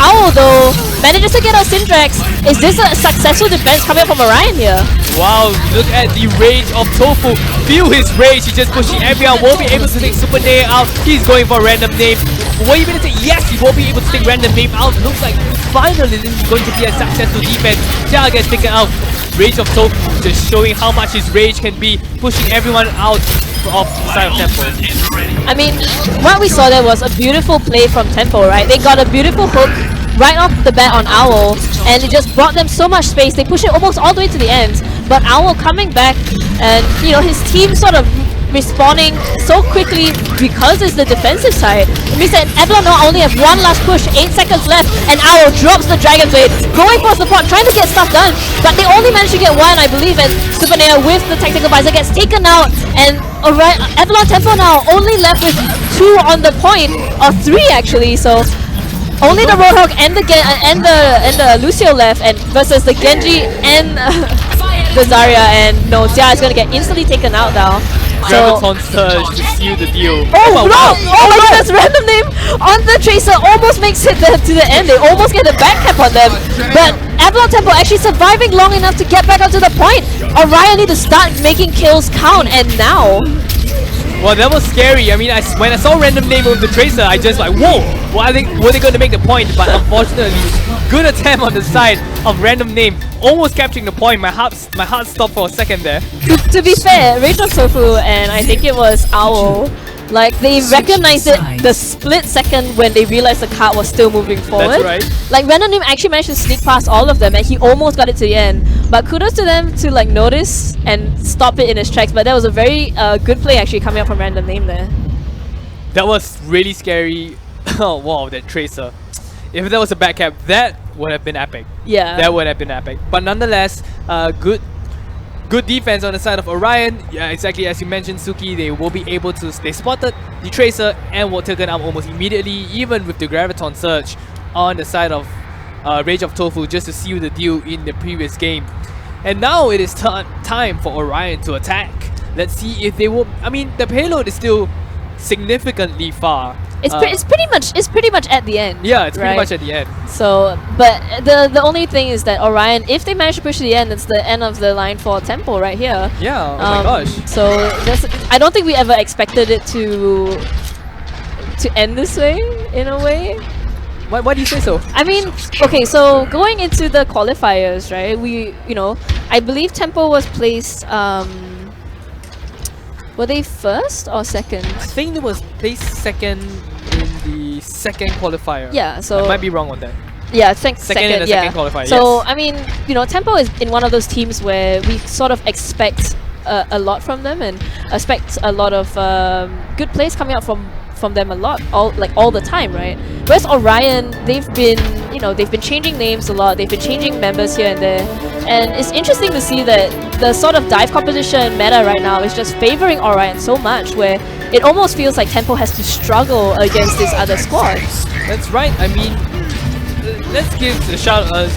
[SPEAKER 4] Owl though manages to get out Syndrax. Is this a successful defense coming from Orion here?
[SPEAKER 2] Wow, look at the rage of Tofu. Feel his rage. He's just pushing everyone. Won't be able to take Super Nair out. He's going for random name. What are you going to say? Yes, he won't be able to take random name out. Looks like finally this is going to be a successful defense. Jia gets taken out. Rage of Tofu just showing how much his rage can be, pushing everyone out of the side of Tempo.
[SPEAKER 4] I mean, what we saw there was a beautiful play from Tempo, right? They got a beautiful hook right off the bat on Owl, and it just brought them so much space. They pushed it almost all the way to the end, but Owl coming back, and you know, his team sort of responding so quickly because it's the defensive side. It means that Avalon now only have one last push, 8 seconds left, and Owl drops the Dragon Blade, going for support, trying to get stuff done, but they only managed to get one, I believe, and Super Nair with the Tactical Visor gets taken out, and Avalon Tempo now only left with 2 on the point, or 3 actually, so only the Roadhog and the Lucio left, and versus the Genji and the Zarya, and no, Jia is gonna get instantly taken out now.
[SPEAKER 2] Graviton Surge to seal the deal.
[SPEAKER 4] Oh no! Oh my goodness, random name on the Tracer almost makes it to the end. They almost get the back cap on them. But Avalon Tempo actually surviving long enough to get back onto the point. Orion need to start making kills count, and now...
[SPEAKER 2] Well, that was scary. I mean, when I saw random name of the Tracer, I just like, whoa! Well, were they going to make the point? But unfortunately, good attempt on the side of random name, almost capturing the point. My heart stopped for a second there.
[SPEAKER 4] To be fair, Rage of Tofu and I think it was Owl, like they recognized it the split second when they realized the card was still moving forward.
[SPEAKER 2] That's right.
[SPEAKER 4] Like Random Name actually managed to sneak past all of them, and he almost got it to the end. But kudos to them to like notice and stop it in its tracks. But that was a very good play actually coming up from Random Name there.
[SPEAKER 2] That was really scary. Oh wow, that Tracer. If that was a back cap, that would have been epic.
[SPEAKER 4] Yeah.
[SPEAKER 2] That would have been epic. But nonetheless, good defense on the side of Orion. Yeah, exactly as you mentioned, Suki. They will be able to. They spotted the Tracer and were taken out almost immediately, even with the Graviton Surge on the side of Rage of Tofu, just to seal the deal in the previous game. And now it is time for Orion to attack. Let's see if they will. I mean, the payload is still significantly far.
[SPEAKER 4] It's pretty much at the end.
[SPEAKER 2] Yeah, it's pretty
[SPEAKER 4] right?
[SPEAKER 2] much at the end.
[SPEAKER 4] So, but the only thing is that Orion, if they manage to push to the end, it's the end of the line for Tempo right here.
[SPEAKER 2] Yeah. Oh my gosh.
[SPEAKER 4] So I don't think we ever expected it to end this way in a way.
[SPEAKER 2] Why do you say so?
[SPEAKER 4] I mean, okay, so going into the qualifiers, right? I believe Tempo was placed. Were they first or second?
[SPEAKER 2] I think it was placed second in the second qualifier.
[SPEAKER 4] Yeah, so
[SPEAKER 2] I might be wrong on that.
[SPEAKER 4] Yeah,
[SPEAKER 2] second in the second qualifier.
[SPEAKER 4] So
[SPEAKER 2] yes.
[SPEAKER 4] I mean, Tempo is in one of those teams where we sort of expect a lot from them and expect a lot of good plays coming out from them a lot, all the time, right? Whereas Orion, they've been changing names a lot. They've been changing members here and there, and it's interesting to see that the sort of dive composition meta right now is just favoring Orion so much, where it almost feels like Tempo has to struggle against this other squad.
[SPEAKER 2] That's right. I mean, let's give a shout out.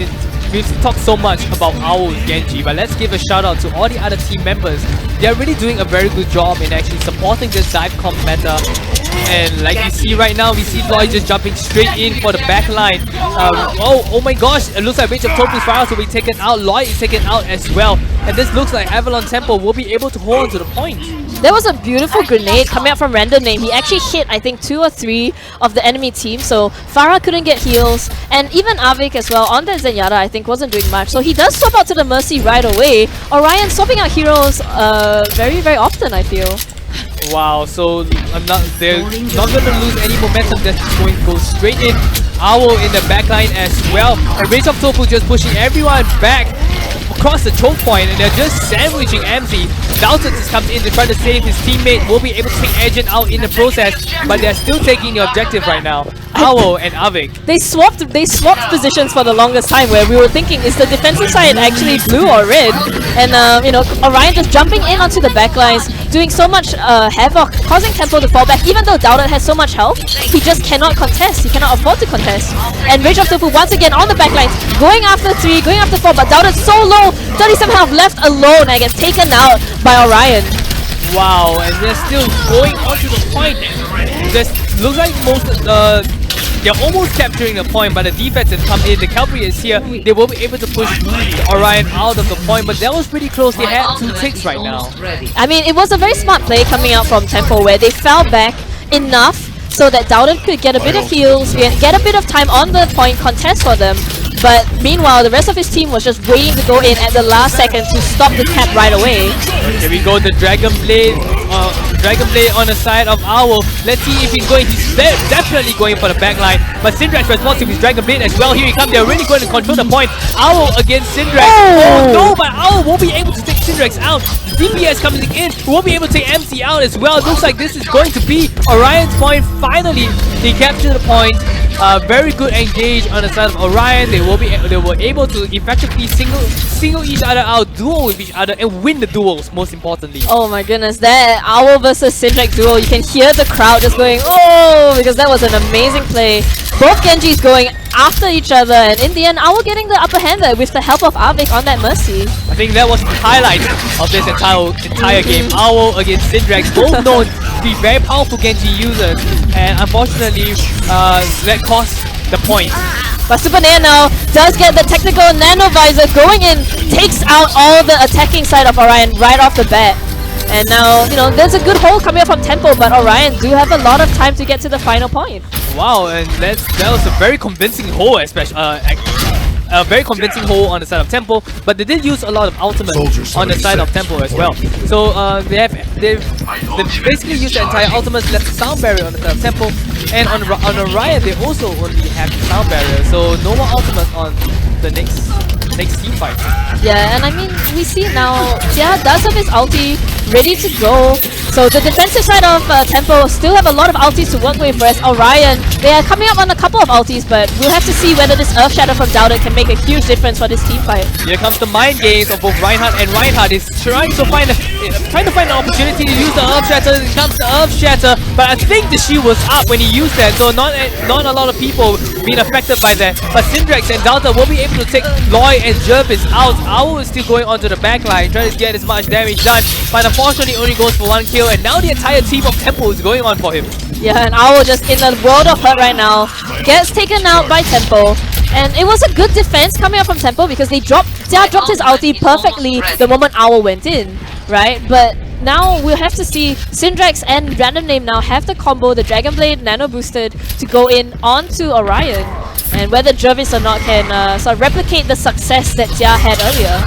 [SPEAKER 2] We've talked so much about Owl's Genji, but let's give a shout out to all the other team members. They're really doing a very good job in actually supporting this dive comp meta. And like you see right now, we see Lloyd just jumping straight in for the back line. Oh my gosh, it looks like Rage of Tofu's Firehouse will be taken out. Lloyd is taken out as well. And this looks like Avalon Tempo will be able to hold on to the point.
[SPEAKER 4] There was a beautiful grenade coming out from Random Name. He actually hit, I think, 2 or 3 of the enemy team. So Farah couldn't get heals. And even Avik as well, on that Zenyatta, I think, wasn't doing much. So he does swap out to the Mercy right away. Orion swapping out heroes very, very often, I feel.
[SPEAKER 2] Wow, so they're not going to lose any momentum. They're just going to go straight in. Owl in the backline as well. And Rage of Tofu just pushing everyone back across the choke point, and they're just sandwiching MZ. Dalton just comes in to try to save his teammate. Will be able to take Agent out in the process, but they're still taking the objective right now. Owl and Avik.
[SPEAKER 4] They swapped positions for the longest time, where we were thinking, is the defensive side actually blue or red? And you know, Orion just jumping in onto the backlines, doing so much havoc, causing Tempo to fall back. Even though Dowded has so much health, he just cannot contest. He cannot afford to contest. And Rage of Tofu once again on the backlines, going after 3, going after 4, but Dowded's so low, 37 health left alone and gets taken out by Orion.
[SPEAKER 2] Wow, and they're still going onto the point. This looks like they're almost capturing the point, but the defense has come in. The cavalry is here. They will be able to push Orion out of the point, but that was pretty close. They had 2 ticks right now.
[SPEAKER 4] I mean, it was a very smart play coming out from Tempo, where they fell back enough so that Dowden could get a bit of heals, get a bit of time on the point contest for them. But meanwhile, the rest of his team was just waiting to go in at the last second to stop the cap right away.
[SPEAKER 2] Here we go, the Dragon Blade on the side of Owl. Let's see if he's going. He's definitely going for the backline. But Syndrax responds to his Dragon Blade as well. Here he comes. They're really going to control the point. Owl against Syndrax. Oh no, but Owl won't be able to take Syndrax out. DPS coming in. Won't be able to take MC out as well. It looks like this is going to be Orion's point. Finally, they capture the point. Very good engage on the side of Orion. They were able to effectively single each other out, duel with each other, and win the duels. Most importantly.
[SPEAKER 4] Oh my goodness, that Owl versus Syndrax duel. You can hear the crowd just going, oh, because that was an amazing play. Both Genjis going after each other, and in the end, Owl getting the upper hand there with the help of Avik on that Mercy.
[SPEAKER 2] I think that was the highlight of this entire game. Owl against Syndrax, both known to be very powerful Genji users, and unfortunately, that cost the point.
[SPEAKER 4] But Super Nair now does get the technical nano visor going in, takes out all the attacking side of Orion right off the bat. And now, you know, there's a good hold coming up from Tempo, but Orion do have a lot of time to get to the final point.
[SPEAKER 2] Wow, and that was a very convincing hold, especially a very convincing hold on the side of Tempo, but they did use a lot of ultimate on the side of Tempo as well. So they've basically used the entire ultimate, left the sound barrier on the side of Tempo, and on Orion they also only have the sound barrier, so no more ultimate on the next team fight.
[SPEAKER 4] Yeah, and I mean, we see now Jia does have his ulti ready to go. So the defensive side of Tempo still have a lot of ultis to work with, whereas Orion, they are coming up on a couple of ultis, but we'll have to see whether this Earth Shatter from Dowden can make a huge difference for this team fight.
[SPEAKER 2] Here comes the mind games of both Reinhardt, and Reinhardt is trying to find an opportunity to use the Earth Shatter. It comes the Earth Shatter, but I think the shield was up when he used that, so not a lot of people being affected by that. But Syndrax and Delta will be able to take Loy and Jervis out. Owl is still going onto the backline, trying to get as much damage done, but unfortunately only goes for 1 kill, and now the entire team of Tempo is going on for him.
[SPEAKER 4] Yeah, and Owl just in the world of hurt right now, gets taken out by Tempo. And it was a good defense coming up from Tempo because Jia dropped his ulti perfectly the moment Owl went in, right? But now we'll have to see Syndrax and Random Name now have the combo, the Dragon Blade Nano Boosted, to go in onto Orion. And whether Jervis or not can sort of replicate the success that Jia had earlier.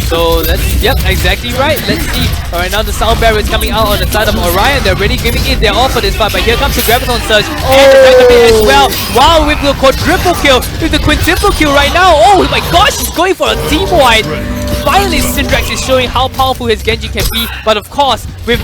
[SPEAKER 2] So yep, exactly right. Let's see. Alright, now the sound barrier is coming out on the side of Orion. They're really giving it their all for this fight, but here comes the Graviton Surge and the Dragon Blade as well. Wow, with the quadruple kill, with the quintuple kill right now. Oh my gosh, he's going for a team wide. Finally, Syndrax is showing how powerful his Genji can be, but of course, with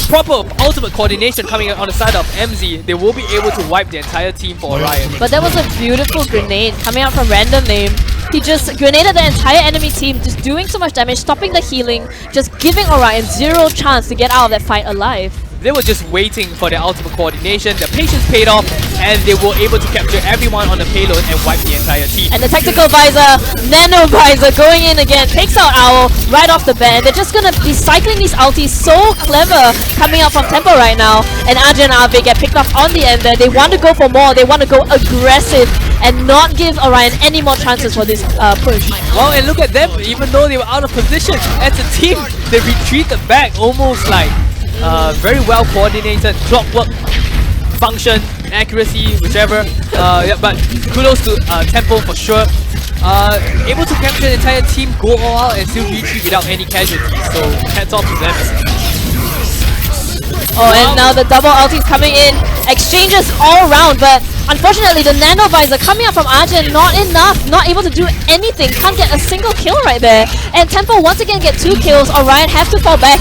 [SPEAKER 2] proper ultimate coordination coming on the side of MZ, they will be able to wipe the entire team for Orion.
[SPEAKER 4] But that was a beautiful grenade coming out from Random Name. He just grenaded the entire enemy team, just doing so much damage, stopping the healing, just giving Orion zero chance to get out of that fight alive.
[SPEAKER 2] They were just waiting for their ultimate coordination. Their patience paid off, and they were able to capture everyone on the payload and wipe the entire team.
[SPEAKER 4] And the tactical visor, nano visor, going in again, takes out Owl right off the bat. They're just gonna be cycling these ultis so clever coming out from Tempo right now. And Arjun and Ave get picked off on the end there. They want to go for more. They want to go aggressive and not give Orion any more chances for this push.
[SPEAKER 2] Wow, and look at them. Even though they were out of position as a team, they retreated back almost like very well coordinated, clockwork function, accuracy, whichever. Yeah, but kudos to Tempo for sure. Able to capture the entire team, go all out, and still retreat without any casualties. So hats off to them.
[SPEAKER 4] Oh, and now the double ultis coming in. Exchanges all around, but unfortunately the nano visor coming up from Arjun, not enough, not able to do anything. Can't get a single kill right there. And Tempo once again get 2 kills. Orion have to fall back.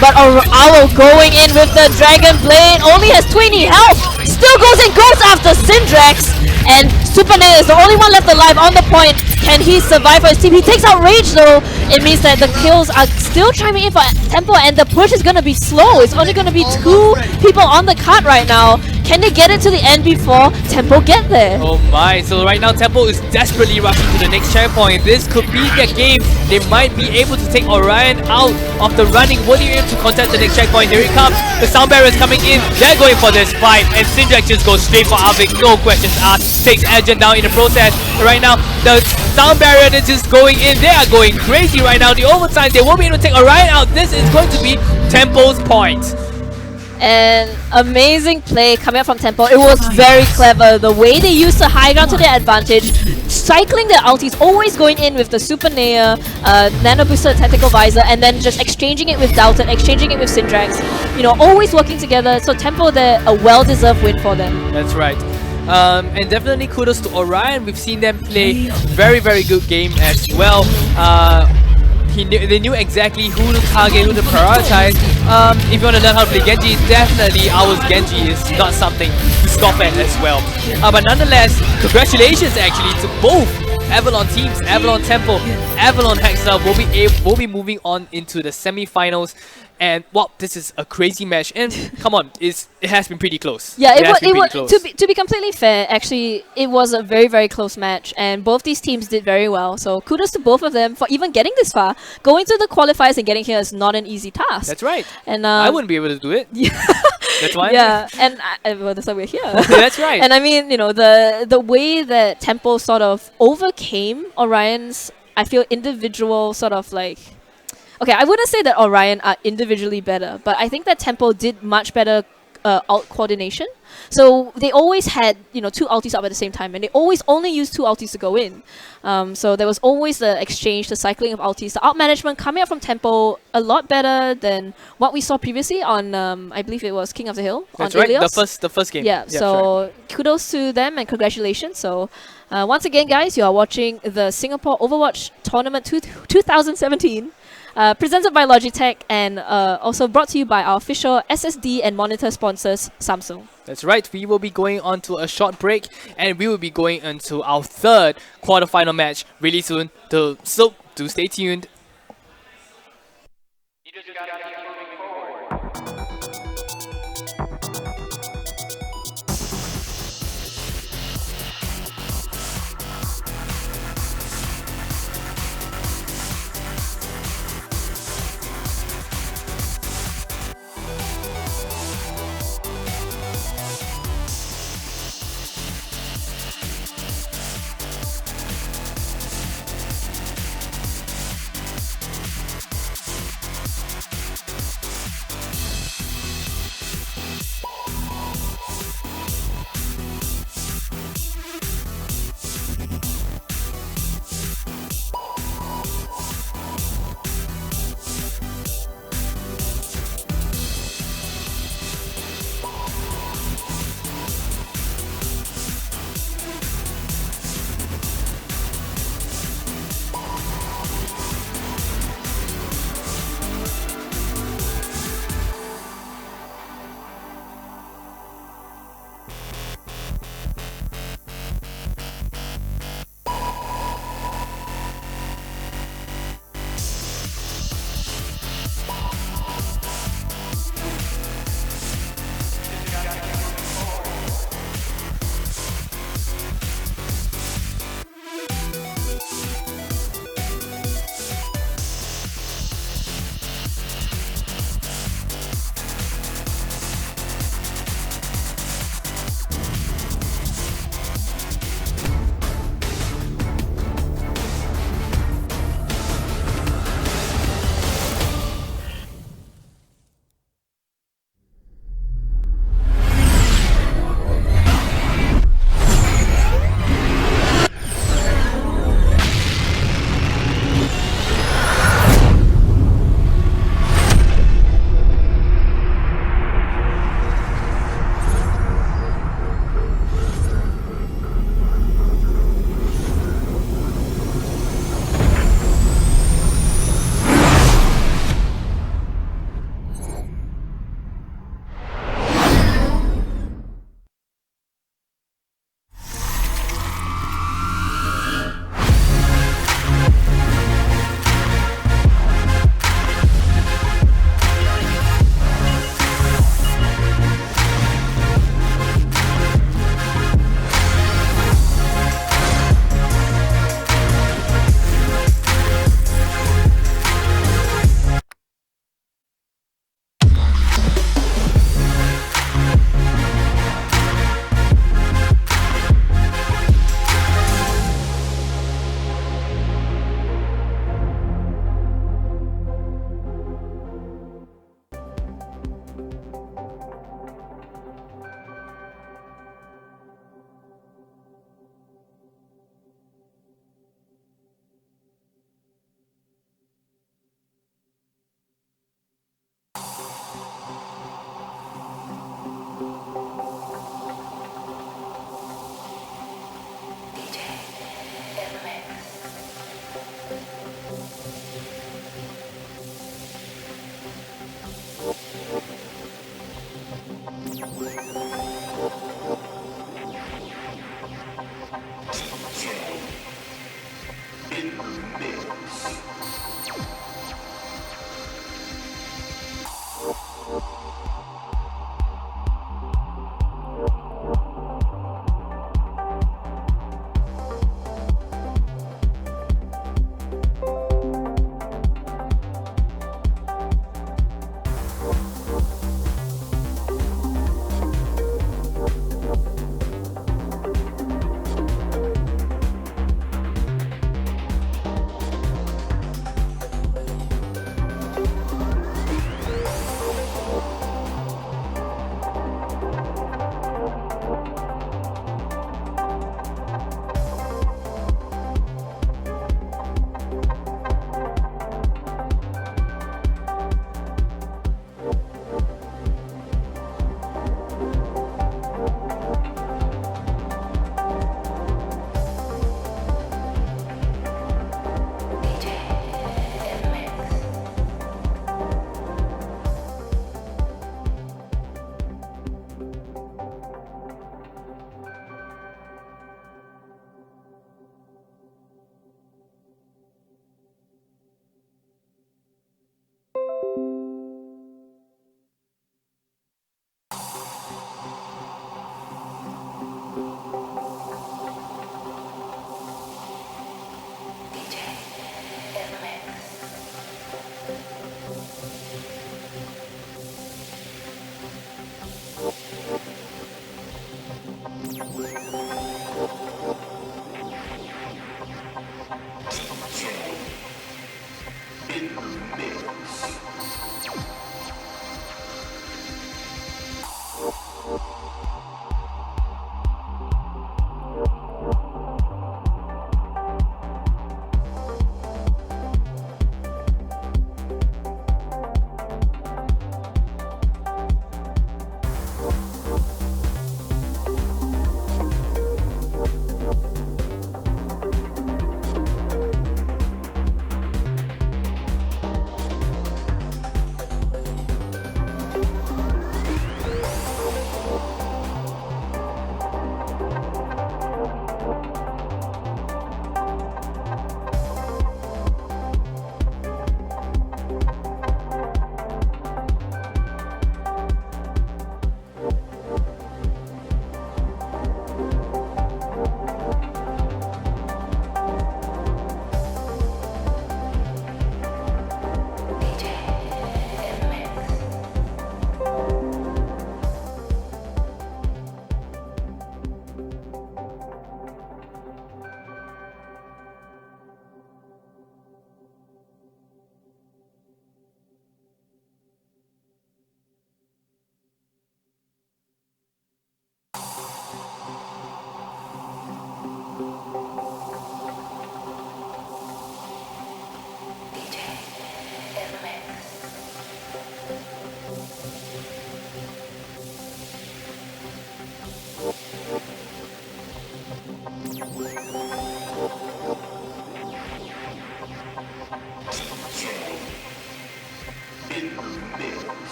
[SPEAKER 4] But Owl going in with the Dragon Blade, only has 20 health, still goes in, goes after Syndrax, and Supernal is the only one left alive on the point. Can he survive for his team? He takes out Rage though. It means that the kills are still chiming in for Tempo, and the push is gonna be slow. It's only gonna be 2 people on the cart right now. Can they get it to the end before Tempo get there?
[SPEAKER 2] Oh my, so right now Tempo is desperately rushing to the next checkpoint. This could be their game. They might be able to take Orion out of the running. Will they be able to contest the next checkpoint? Here it comes. The sound barrier is coming in. They're going for this fight, and Syndrax just goes straight for Avik. No questions asked. Takes Edgen down in the process. Right now, the sound barrier is just going in. They are going crazy right now. The overtime, they won't be able to take Orion out. This is going to be Tempo's point.
[SPEAKER 4] And amazing play coming up from Tempo. It was very clever. The way they used the high ground to their advantage, cycling their ultis, always going in with the Super Nea, Nano Booster, Tactical Visor, and then just exchanging it with Dalton, exchanging it with Syndrax. You know, always working together. So Tempo there, a well-deserved win for them.
[SPEAKER 2] That's right. And definitely kudos to Orion. We've seen them play very, very good game as well. They knew exactly who to target, who to prioritize. If you want to learn how to play Genji, definitely Owl's Genji is not something to scoff at as well. But nonetheless, congratulations actually to both Avalon teams, Avalon Tempo, Avalon Hexa will be moving on into the semi-finals. And wow, this is a crazy match. And come on, it has been pretty close.
[SPEAKER 4] Yeah, it was to be completely fair. Actually, it was a very, very close match, and both these teams did very well. So kudos to both of them for even getting this far. Going to the qualifiers and getting here is not an easy task.
[SPEAKER 2] That's right.
[SPEAKER 4] And
[SPEAKER 2] I wouldn't be able to do it.
[SPEAKER 4] Yeah.
[SPEAKER 2] That's why.
[SPEAKER 4] Yeah, and well, that's why we're here.
[SPEAKER 2] That's right.
[SPEAKER 4] And I mean, you know, the way that Tempo sort of overcame Orion's, I feel, individual sort of like. Okay, I wouldn't say that Orion are individually better, but I think that Tempo did much better ult coordination. So they always had, you know, 2 ultis up at the same time, and they always only used 2 ultis to go in. So there was always the exchange, the cycling of ultis, the ult management coming up from Tempo a lot better than what we saw previously on, I believe it was King of the Hill.
[SPEAKER 2] That's
[SPEAKER 4] on
[SPEAKER 2] right,
[SPEAKER 4] Ilios.
[SPEAKER 2] the first game.
[SPEAKER 4] Yeah, so kudos to them and congratulations. So once again, guys, you are watching the Singapore Overwatch Tournament 2017. Presented by Logitech and also brought to you by our official SSD and monitor sponsors, Samsung.
[SPEAKER 2] That's right, we will be going on to a short break and we will be going into our 3rd quarterfinal match really soon. So do stay tuned.
[SPEAKER 1] You just gotta keep moving forward.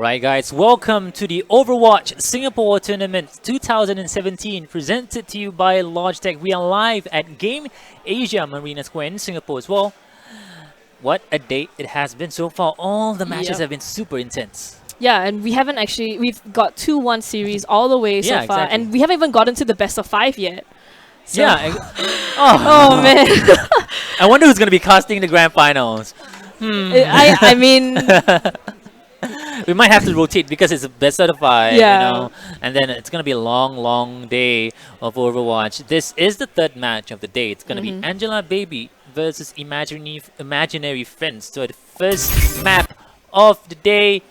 [SPEAKER 3] Alright guys, welcome to the Overwatch Singapore Tournament 2017, presented to you by Logitech. We are live at Game Asia Marina Square in Singapore as well. What a day it has been so far. All the matches have been super intense.
[SPEAKER 4] Yeah, and we've got 2-1 series all the way so far,
[SPEAKER 3] exactly.
[SPEAKER 4] and we haven't even gotten to the best of 5 yet. So
[SPEAKER 3] Oh
[SPEAKER 4] man.
[SPEAKER 3] I wonder who's going to be casting the grand finals.
[SPEAKER 4] I mean,
[SPEAKER 3] We might have to rotate because it's a best out of 5,
[SPEAKER 4] Yeah.
[SPEAKER 3] you know, and then it's gonna be a long day of Overwatch. This is the third match of the day. It's gonna be Angela Baby versus Imaginary Friends. So the first map of the day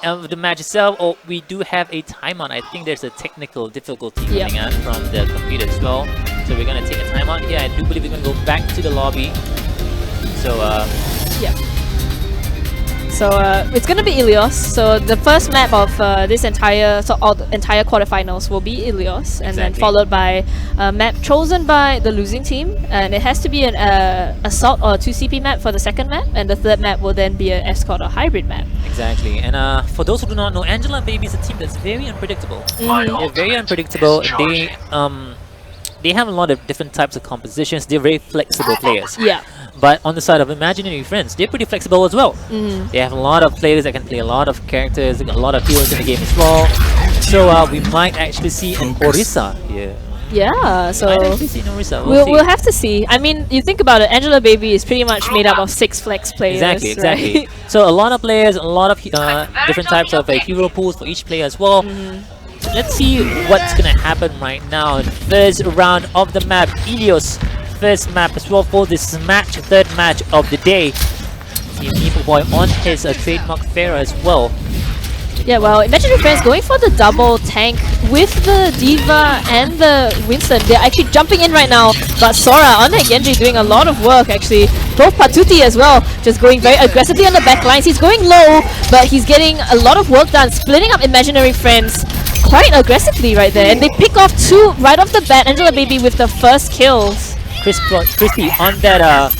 [SPEAKER 3] of the match itself. Oh, we do have a timeout. I think there's a technical difficulty coming out from the computer as well. So we're gonna take a timeout here. I do believe we're gonna go back to the lobby. So
[SPEAKER 4] yeah. So it's gonna be Ilios. So the first map of this entire quarterfinals will be Ilios, and then followed by a map chosen by the losing team, and it has to be an assault or 2CP map for the second map, and the third map will then be an escort or hybrid map.
[SPEAKER 3] Exactly, and for those who do not know, Angela Baby is a team that's very unpredictable. They're very unpredictable. They have a lot of different types of compositions. They're very flexible players.
[SPEAKER 4] Yeah.
[SPEAKER 3] But on the side of Imaginary Friends, they're pretty flexible as well. They have a lot of players that can play a lot of characters. They got a lot of heroes in the game as well. So we might actually see an Orisa here.
[SPEAKER 4] Yeah, so
[SPEAKER 3] Might actually see an Orisa.
[SPEAKER 4] we'll have to see. I mean, you think about it, Angela Baby is pretty much made up of 6 flex players.
[SPEAKER 3] Exactly.
[SPEAKER 4] Right?
[SPEAKER 3] So a lot of players, a lot of different types of hero pools for each player as well. So let's see what's gonna happen right now in the first round of the map. Ilios first map as well for this match, third match of the day. See Meeple Boy on his trademark Pharah as well.
[SPEAKER 4] Yeah, well, Imaginary Friends going for the double tank with the Diva and the Winston. They're actually jumping in right now, but Sora on that Genji doing a lot of work actually. Both Patuti as well, just going very aggressively on the back lines. He's going low, but he's getting a lot of work done, splitting up Imaginary Friends quite aggressively right there. And they pick off 2 right off the bat. Angela Baby with the first kills.
[SPEAKER 3] Crispy on that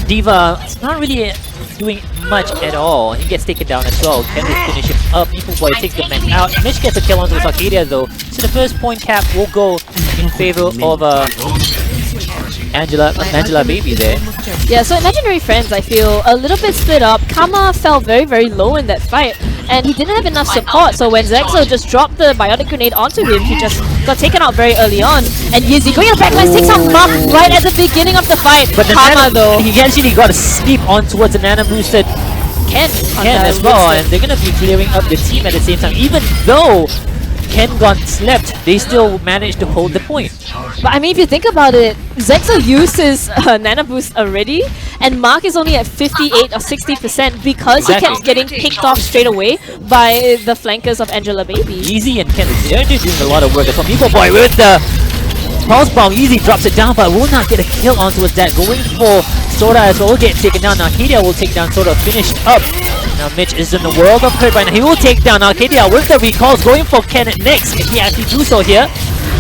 [SPEAKER 3] Diva. It's not really doing much at all. He gets taken down as well. Can we finish him up? Meeple Boy takes the mech out. Mitch gets a kill onto his Arcadia though. So the first point cap will go in favor of Angela Baby there.
[SPEAKER 4] Yeah, so Imaginary Friends, I feel a little bit split up. Kama fell very low in that fight, and he didn't have enough support, so when Zexo just dropped the Bionic Grenade onto him, he just got taken out very early on. And Yizzy going on the backlines takes out Mark right at the beginning of the fight.
[SPEAKER 3] But
[SPEAKER 4] Kama though,
[SPEAKER 3] he actually got a sweep on towards the Nana boosted
[SPEAKER 4] Ken
[SPEAKER 3] as well, and they're gonna be clearing up the team at the same time. Even though Ken got slept, they still managed to hold the point.
[SPEAKER 4] But I mean, if you think about it, Zexo used his Nana Boost already, and Mark is only at 58 or 60% because he kept getting picked off straight away by the flankers of Angela Baby.
[SPEAKER 3] Easy and Ken, they're doing a lot of work. So Meeple Boy with the Pulse Bomb, Easy drops it down, but will not get a kill onto his dad. Going for Sora as well, will get taken down. Arcadia will take down Sora, finish up. Now Mitch is in the world of hurt right now. He will take down Arcadia with the recalls, going for Ken next. If he actually do so here.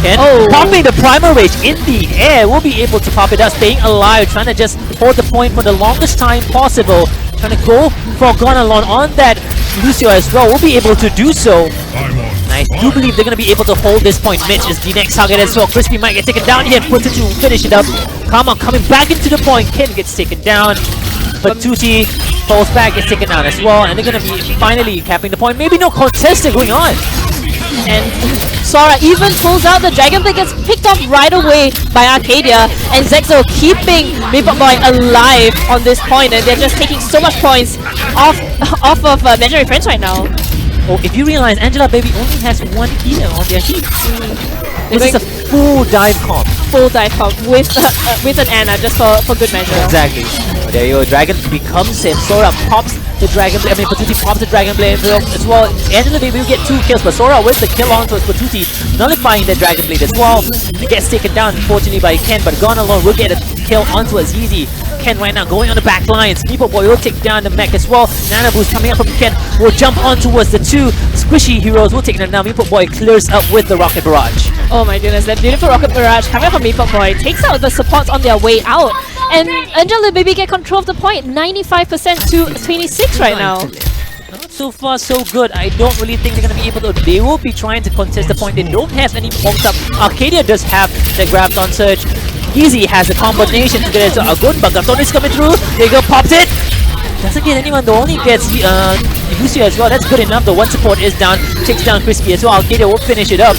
[SPEAKER 3] Ken popping the Primal Rage in the air, will be able to pop it out, staying alive, trying to just hold the point for the longest time possible. Trying to go for Gonalon on that Lucio as well, will be able to do so. I do believe they're going to be able to hold this point. Mitch is the next target as well. Crispy might get taken down here, puts it to finish it up. Kama coming back into the point. Ken gets taken down. But Tuti falls back, gets taken down as well. And they're going to be finally capping the point. Maybe no contesting going on.
[SPEAKER 4] And Sora even pulls out the Dragon Blade, gets picked off right away by Arcadia. And Zexo keeping Meeple Boy alive on this point. And they're just taking so much points off of Imaginary Friends right now.
[SPEAKER 3] Oh, if you realize Angela Baby only has 1 healer on their team. This is a full dive comp.
[SPEAKER 4] Full dive comp with an Ana just for good measure.
[SPEAKER 3] Exactly. Oh, there you go. Dragon becomes him. Sora pops the Dragon Blade. I mean, Patuti pops the Dragon Blade as well. Angela Baby will get 2 kills, but Sora with the kill onto his Patuti, nullifying the Dragon Blade as well. He gets taken down, unfortunately, by Ken, but Gone Alone will get a kill onto Azizi. Ken right now going on the back lines. Meeple Boy will take down the mech as well. Nana Boost coming up from Ken will jump on towards the 2 squishy heroes. Will take them down. Meeple Boy clears up with the Rocket Barrage.
[SPEAKER 4] Oh my goodness, that beautiful Rocket Barrage coming up from Meeple Boy takes out the supports on their way out. And Angela Baby get control of the point, 95% to 26 right now.
[SPEAKER 3] so far so good. I don't really think they're going to be able to. They will be trying to contest the point. They don't have any pumps up. Arcadia does have the grab on surge. Easy has a combination to get it to a good bug. Tony's coming through. There you go, pops it. Doesn't get anyone though, only gets Lucio as well. That's good enough. The one support is down, takes down Crispy as well. Arcadia will finish it up.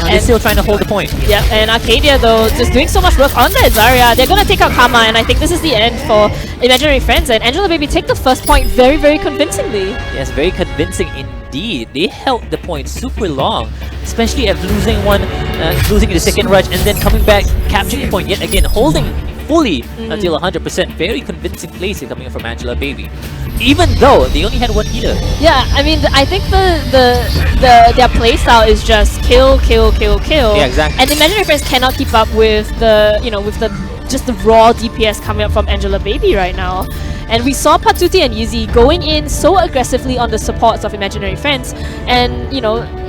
[SPEAKER 3] And they're still trying to hold the point.
[SPEAKER 4] Yeah, and Arcadia though, just doing so much work on that Zarya. They're gonna take out Karma, and I think this is the end for Imaginary Friends. And Angela Baby take the first point very, very convincingly.
[SPEAKER 3] Yes, very convincing indeed. They held the point super long, especially at losing one, losing the second rush, and then coming back, capturing the point yet again, holding fully until 100%. Very convincing plays here coming from Angela Baby, even though they only had one healer.
[SPEAKER 4] Yeah, I mean, I think their playstyle is just kill, kill, kill, kill.
[SPEAKER 3] Yeah, exactly.
[SPEAKER 4] And Imaginary Friends cannot keep up with the, just the raw DPS coming up from Angela Baby right now. And we saw Patuti and Yeezy going in so aggressively on the supports of Imaginary Friends, and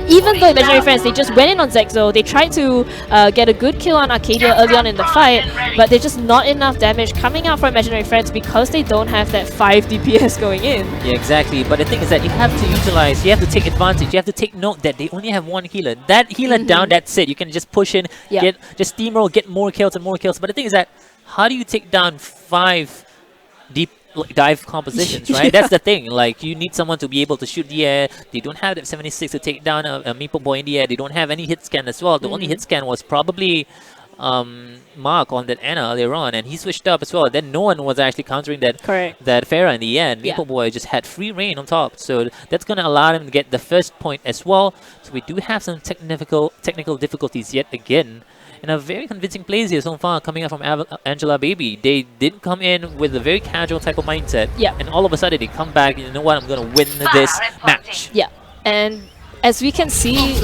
[SPEAKER 4] even though Imaginary Friends, they just went in on Zexo, they tried to get a good kill on Arcadia early on in the fight, but there's just not enough damage coming out from Imaginary Friends because they don't have that 5 DPS going in.
[SPEAKER 3] Yeah, exactly. But the thing is that you have to utilize, you have to take advantage, you have to take note that they only have one healer. That healer down, that's it. You can just push in, just steamroll, get more kills and more kills. But the thing is that, how do you take down 5 deep dive compositions, right? That's the thing. Like, you need someone to be able to shoot the air. They don't have that 76 to take down a Meeple Boy in the air. They don't have any hit scan as well. The only hit scan was probably Mark on that Anna earlier on, and he switched up as well. Then no one was actually countering that Pharah in the end. Meeple Boy just had free reign on top, so that's going to allow them to get the first point as well. So we do have some technical difficulties yet again. And a very convincing plays here so far coming up from Angela Baby. They did come in with a very casual type of mindset.
[SPEAKER 4] Yeah.
[SPEAKER 3] And all of a sudden they come back, you know what, I'm going to win this match.
[SPEAKER 4] Yeah. And as we can see,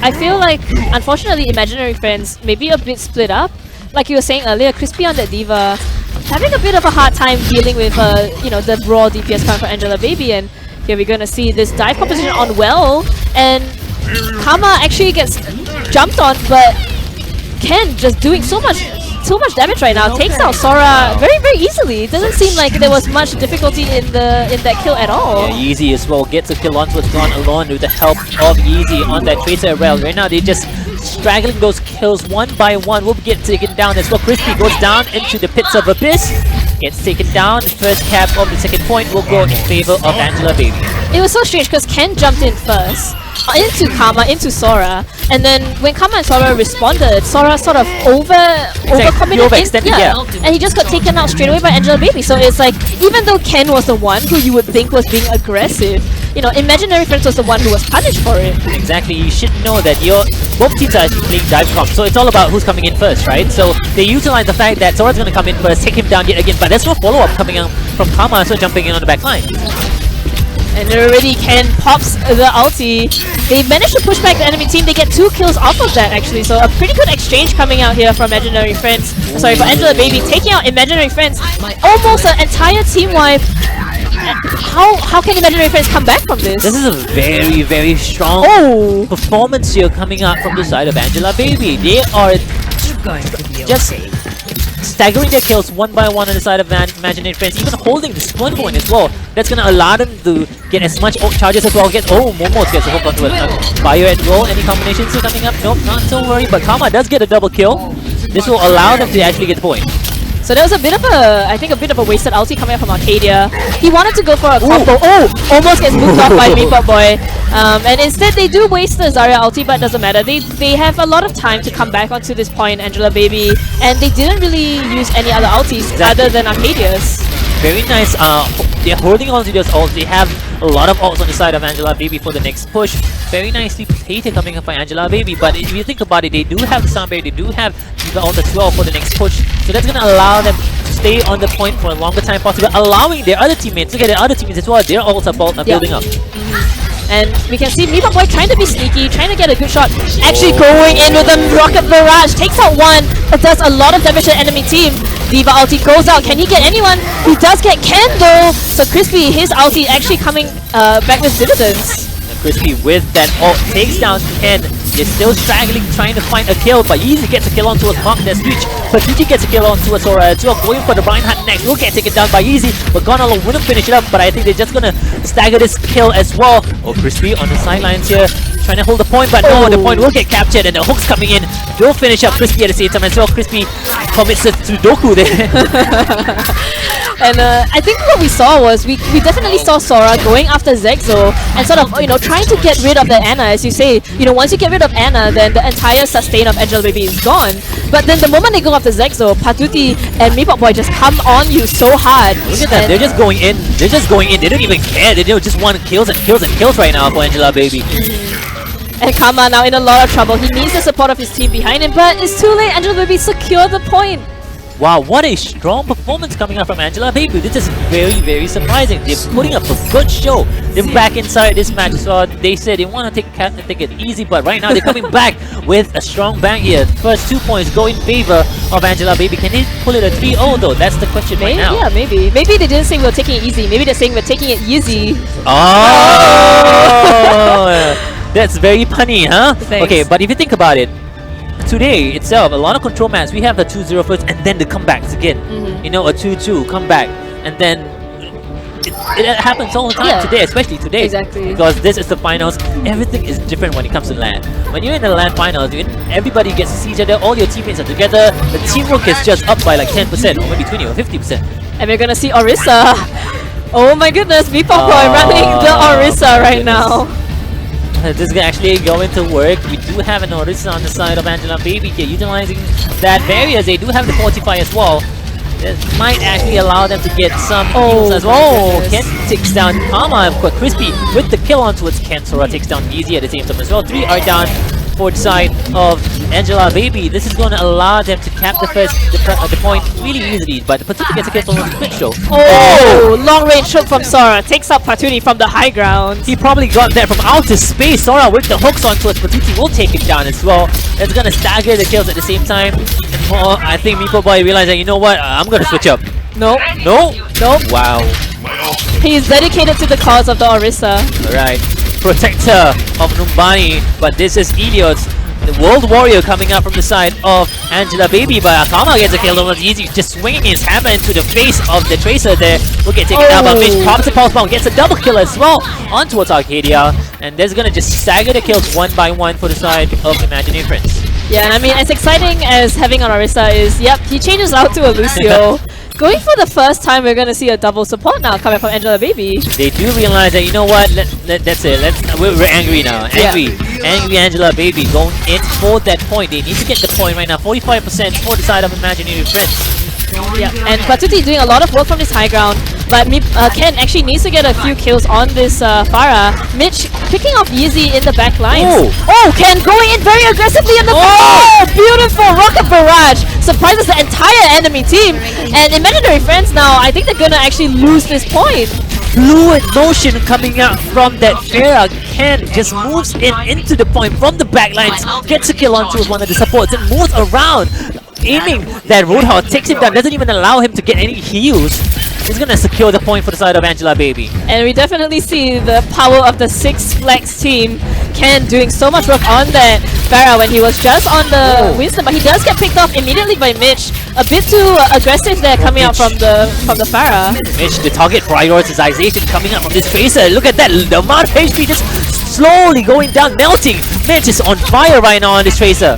[SPEAKER 4] I feel like, unfortunately, Imaginary Friends may be a bit split up. Like you were saying earlier, Crispy on that Diva, having a bit of a hard time dealing with, the raw DPS coming from Angela Baby. And here we're going to see this dive composition on Well. And Karma actually gets jumped on, but Ken just doing so much damage right now, takes out Sora very, very easily. It doesn't seem like there was much difficulty in that kill at all.
[SPEAKER 3] Yeah, Yeezy as well gets a kill onto it's gone alone with the help of Yeezy on that Tracer Rail. Right now they're just straggling those kills one by one. Will get taken down as well. Crispy goes down into the pits of Abyss. Gets taken down. First cap of the second point will go in favor of Angela Baby.
[SPEAKER 4] It was so strange because Ken jumped in first into Karma, into Sora, and then when Karma and Sora responded, Sora sort of overextended, and he just got taken out straight away by Angela Baby. So it's like, even though Ken was the one who you would think was being aggressive, Imaginary Friends was the one who was punished for it.
[SPEAKER 3] Exactly, you should know that both teams are actually playing dive comp, so it's all about who's coming in first, right? So they utilize the fact that Sora's going to come in first, take him down yet again, but there's no follow-up coming out from Karma, so jumping in on the back line.
[SPEAKER 4] And already Ken pops the ulti. They managed to push back the enemy team. They get 2 kills off of that actually. So a pretty good exchange coming out here from Imaginary Friends. Sorry, for Angela Baby taking out Imaginary Friends. Almost an entire team wipe. How can Imaginary Friends come back from this?
[SPEAKER 3] This is a very, very strong performance here coming out from the side of Angela Baby. They are just staggering their kills one by one on the side of Imaginary Friends, even holding the spawn point as well. That's going to allow them to get as much charges as well. Momos gets a hook onto it. Fire and roll. Any combinations are coming up? Nope, not so worried. But Karma does get a double kill. This will allow them to actually get the point.
[SPEAKER 4] So there was a bit of a wasted ulti coming up from Arcadia. He wanted to go for a combo. Almost gets moved off by Meeple Boy. And instead they do waste the Zarya ulti, but it doesn't matter. They have a lot of time to come back onto this point, Angela Baby, and they didn't really use any other ultis other than Arcadia's.
[SPEAKER 3] Very nice. They're holding on to those ults. They have a lot of ults on the side of Angela Baby for the next push. Very nicely played here coming up by Angela Baby. But if you think about it, they do have the Soundberry, they do have the ult as well for the next push. So that's going to allow them to stay on the point for a longer time possible, allowing their other teammates to get their other teammates as well. Their ults are building up.
[SPEAKER 4] And we can see Meeple Boy trying to be sneaky, trying to get a good shot. Actually going in with a Rocket Barrage. Takes out one, but does a lot of damage to the enemy team. Diva ulti goes out. Can he get anyone? He does get Ken though. So Crispy, his ulti actually coming back with dividends.
[SPEAKER 3] Crispy with that ult takes down Ken. They're still straggling, trying to find a kill, but Yeezy gets a kill onto us. Mark their switch. Patiti gets a kill onto us, or as well, going for the Reinhardt next. Will get taken down by Yeezy, but Gonalo wouldn't finish it up, but I think they're just gonna stagger this kill as well. Oh, Crispy on the sidelines here, trying to hold the point, but no, the point will get captured, and the hook's coming in. Will finish up Crispy at the same time as well. Crispy commits a Sudoku there.
[SPEAKER 4] And I think what we saw was we definitely saw Sora going after Zexo and sort of trying to get rid of the Anna, as you say. Once you get rid of Anna, then the entire sustain of Angela Baby is gone. But then the moment they go after Zexo, Patuti and Meepop Boy just come on you so hard.
[SPEAKER 3] Look at that, they're just going in. They're just going in. They don't even care. They just want kills and kills and kills right now for Angela Baby.
[SPEAKER 4] And Kama now in a lot of trouble. He needs the support of his team behind him, but it's too late. Angela Baby secured the point.
[SPEAKER 3] Wow, what a strong performance coming out from Angela Baby. This is very, very surprising. They're putting up a good show. They're back inside this match, so they said they want to take it easy, but right now they're coming back with a strong bang here. First 2 points go in favor of Angela Baby. Can they pull it a 3-0 though? That's the question right now.
[SPEAKER 4] Yeah, maybe. Maybe they didn't say we're taking it easy. Maybe they're saying we're taking it easy.
[SPEAKER 3] Oh! That's very punny, huh?
[SPEAKER 4] Thanks.
[SPEAKER 3] Okay, but if you think about it, today itself, a lot of control maps, we have the 2-0 first and then the comebacks again. A 2-2 comeback, and then it happens all the time today, especially today.
[SPEAKER 4] Exactly.
[SPEAKER 3] Because this is the finals. Everything is different when it comes to LAN. When you're in the LAN finals, everybody gets to see each other, all your teammates are together, the teamwork is just up by like 10% or maybe 20 or 50%.
[SPEAKER 4] And we're gonna see Orisa. Oh my goodness, Meepop Boy running the Orisa right now.
[SPEAKER 3] This is actually going to work. We do have an Orisa on the side of Angela Baby here, utilizing that barrier. They do have the Fortify as well. This might actually allow them to get some kills as well. Ken takes down Kama, quite Crispy with the kill onto its Ken. Sora takes down Easy at the same time as well. 3 are down for the side of Angela Baby. This is going to allow them to cap the point really easily, but Patootie gets a kill from the quick show.
[SPEAKER 4] Oh, long range hook from Sora takes out Patootie from the high ground.
[SPEAKER 3] He probably got that from outer space. Sora with the hooks onto it. Patootie will take it down as well. It's going to stagger the kills at the same time. And I think Meepo Boy realized that, you know what, I'm going to switch up.
[SPEAKER 4] Nope.
[SPEAKER 3] No?
[SPEAKER 4] Nope.
[SPEAKER 3] Wow.
[SPEAKER 4] He's dedicated to the cause of the Orisa.
[SPEAKER 3] Alright. Protector of Numbani, but this is Elios, the World Warrior, coming up from the side of Angela Baby, but Akama gets a kill almost easy, just swinging his hammer into the face of the Tracer there. Will get taken down, but Mitch pops the pulse bomb, gets a double kill as well on towards Arcadia, and that's gonna just stagger the kills one by one for the side of Imaginary Friends.
[SPEAKER 4] Yeah, and I mean, as exciting as having an Orisa is, yep, he changes out to a Lucio. Going for the first time, we're going to see a double support now coming from Angela Baby.
[SPEAKER 3] They do realize that, you know what, that's it. We're angry now. Angry Angela Baby going in for that point. They need to get the point right now. 45% for the side of Imaginary Friends.
[SPEAKER 4] Yeah, and Patootie doing a lot of work from this high ground, but Ken actually needs to get a few kills on this Farah. Mitch picking off Yeezy in the back lines. Oh, Ken going in very aggressively in the back. Oh, beautiful rocket barrage. Surprises the entire enemy team. And Imaginary Friends now, I think they're gonna actually lose this point.
[SPEAKER 3] Fluid motion coming out from that Farah. Ken just moves into the point from the back lines, gets a kill onto one of the supports and moves around, aiming that Roadhog, takes him down, doesn't even allow him to get any heals. He's gonna secure the point for the side of Angela Baby.
[SPEAKER 4] And we definitely see the power of the 6 Flex team. Ken doing so much work on that Farah when he was just on the Winston, but he does get picked off immediately by Mitch. A bit too aggressive there coming out from the Farah.
[SPEAKER 3] Mitch, the target prioritization coming out from this Tracer. Look at that, the amount of HP just slowly going down, melting. Mitch is on fire right now on this Tracer.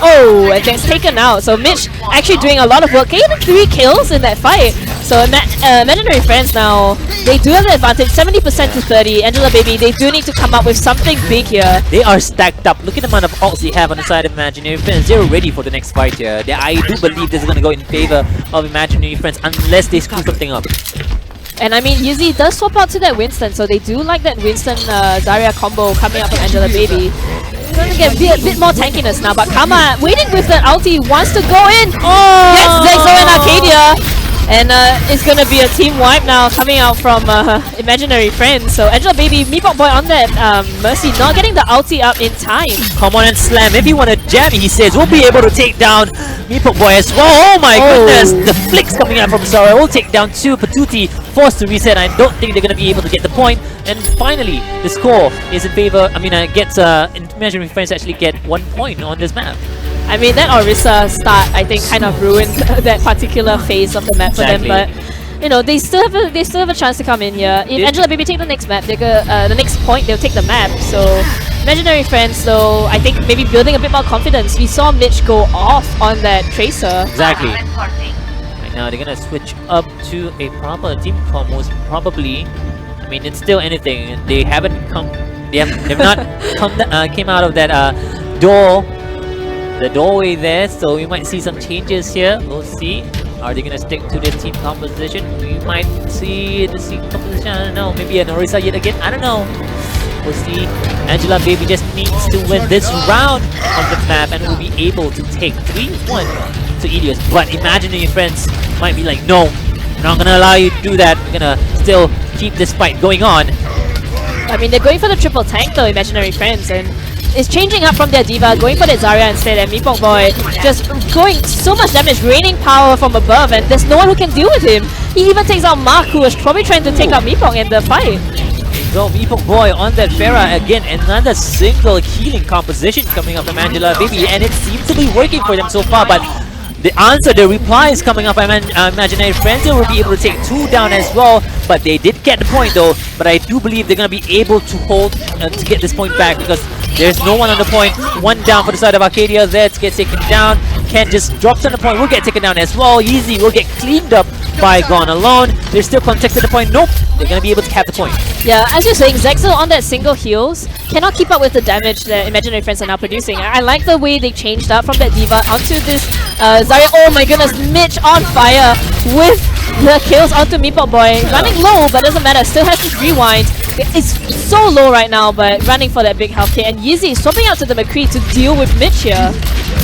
[SPEAKER 4] Oh, and gets taken out. So Mitch actually doing a lot of work, getting 3 kills in that fight. So Imaginary Friends now, they do have the advantage, 70% to 30. Angela Baby, they do need to come up with something big here.
[SPEAKER 3] They are stacked up. Look at the amount of ults they have on the side of Imaginary Friends. They're ready for the next fight here. I do believe this is going to go in favor of Imaginary Friends unless they screw something up.
[SPEAKER 4] And I mean, Yeezy does swap out to that Winston, so they do like that Winston Zarya combo coming up from Angela Baby. Going to get a bit more tankiness now, but Kama waiting with that ulti, wants to go in. Gets Zexo and Arcadia. And it's gonna be a team wipe now coming out from Imaginary Friends. So Angela Baby, Meatball Boy on that Mercy, not getting the ulti up in time.
[SPEAKER 3] Come on and slam. If you want to jam, he says, we'll be able to take down Meepo Boy as well. Oh my goodness. The flicks coming out from Zara will take down 2. Patuti forced to reset. I don't think they're going to be able to get the point. And finally, the score is in favor. I mean, gets Imaginary Friends actually get 1 point on this map.
[SPEAKER 4] I mean, that Orisa start, I think, kind of ruined that particular phase of the map for them. But you know, they still have a chance to come in here. If Angela Baby take the next map, they go, the next point, they'll take the map. So Imaginary Friends, though, I think maybe building a bit more confidence. We saw Mitch go off on that Tracer.
[SPEAKER 3] Exactly. Right now, they're gonna switch up to a proper team call, most probably. I mean, it's still anything. They haven't come. They've not came out of that door. The doorway there, so we might see some changes here. We'll see. Are they gonna stick to the team composition? We might see the team composition. I don't know. Maybe an Orisa yet again. I don't know. We'll see. Angela Baby just needs to win this round on the map and will be able to take 3-1 to Ilios. But Imaginary Friends might be like, no, we're not gonna allow you to do that. We're gonna still keep this fight going on.
[SPEAKER 4] I mean, they're going for the triple tank though, Imaginary Friends, and it's changing up from their Diva, going for that Zarya instead, and Meepok Boy just going so much damage, raining power from above, and there's no one who can deal with him. He even takes out Mark, who was probably trying to take out Meepok in the fight.
[SPEAKER 3] So Meepok Boy on that Pharah again, another single healing composition coming up from Angela Baby, and it seems to be working for them so far, but the answer, the reply is coming up by Imaginary Friends. They will be able to take 2 down as well, but they did get the point though. But I do believe they're going to be able to hold to get this point back, because there's no one on the point. 1 down for the side of Arcadia. Zeds gets taken down. Ken just drops on the point. Will get taken down as well. Easy will get cleaned up by Gone Alone. They're still contested the point. Nope. They're going to be able to cap the point.
[SPEAKER 4] Yeah, as you're saying, Zexel on that single heals cannot keep up with the damage that Imaginary Friends are now producing. I like the way they changed up from that Diva onto this Zarya. Oh my goodness, Mitch on fire with the kills onto Meepok Boy. Running low, but doesn't matter. Still has his rewind. It's so low right now, but running for that big health kit. And Yeezy swapping out to the McCree to deal with Mitch here.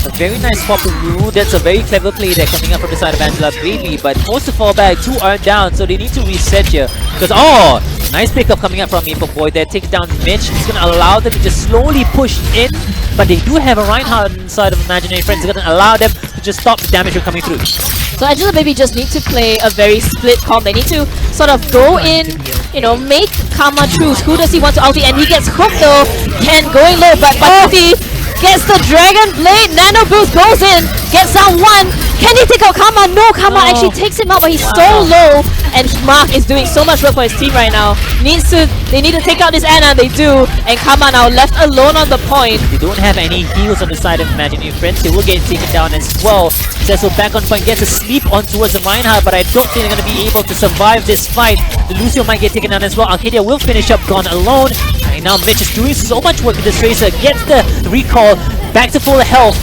[SPEAKER 3] A very nice swap of Rue. That's a very clever play there coming up from the side of Angela Baby, but forced to fall back. 2 are down, so they need to reset here. Because, oh, nice pickup coming up from Meepok Boy there. Taking down Mitch. It's going to allow them to just slowly push in, but they do have a Reinhardt inside of Imaginary Friends. It's going to allow them to just stop the damage from coming through.
[SPEAKER 4] So Angela Baby just need to play a very split comp. They need to sort of go in, you know, make Karma choose who does he want to ulti, and he gets hooked though. Ken going low, but Patuti gets the Dragon Blade. Nano Boost goes in, gets down 1. Can he take out Karma? No, Karma actually takes him out, but he's so low. And Mark is doing so much work for his team right now. They need to take out this Ana, they do. And Karma now left alone on the point.
[SPEAKER 3] They don't have any heals on the side of Imaginary Friends. They will get taken down as well. Cecil back on point, gets a sleep on towards the Reinhardt, but I don't think they're going to be able to survive this fight. The Lucio might get taken down as well. Arcadia will finish up Gone Alone. Right now Mitch is doing so much work with this Tracer. Gets the recall, back to full health.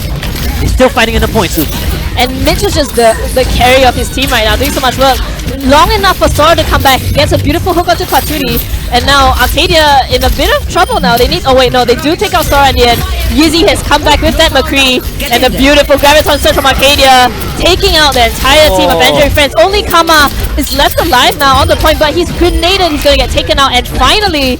[SPEAKER 3] They're still fighting in the points loop.
[SPEAKER 4] And Mitch is just the carry of his team right now, doing so much work. Long enough for Sora to come back, gets a beautiful hook onto Patuti. And now Arcadia in a bit of trouble now. They need, oh wait, no, they do take out Sora in the end. Yeezy has come back with that McCree. And the beautiful Graviton surge from Arcadia, taking out the entire team of Imaginary Friends. Only Kama is left alive now on the point, but he's grenaded, he's gonna get taken out. And finally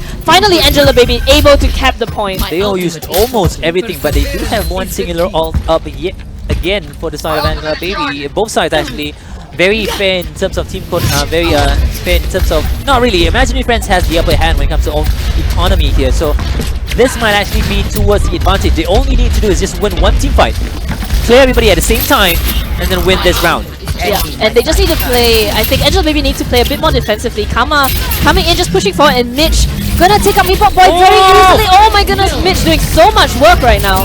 [SPEAKER 4] Angela Baby able to cap the point.
[SPEAKER 3] They all used almost everything, but they do have one singular ult up yet again for the side of Angela Baby. Both sides actually very fair in terms of team code, very fair in terms of, not really, Imaginary Friends has the upper hand when it comes to economy here, so this might actually be towards the advantage. They only need to do is just win one team fight, clear everybody at the same time, and then win this round.
[SPEAKER 4] Yeah, and they just need to play, I think Angela Baby needs to play a bit more defensively. Kama coming in, just pushing forward, and Mitch gonna take out Meepok Boy very easily. Oh my goodness, Mitch doing so much work right now.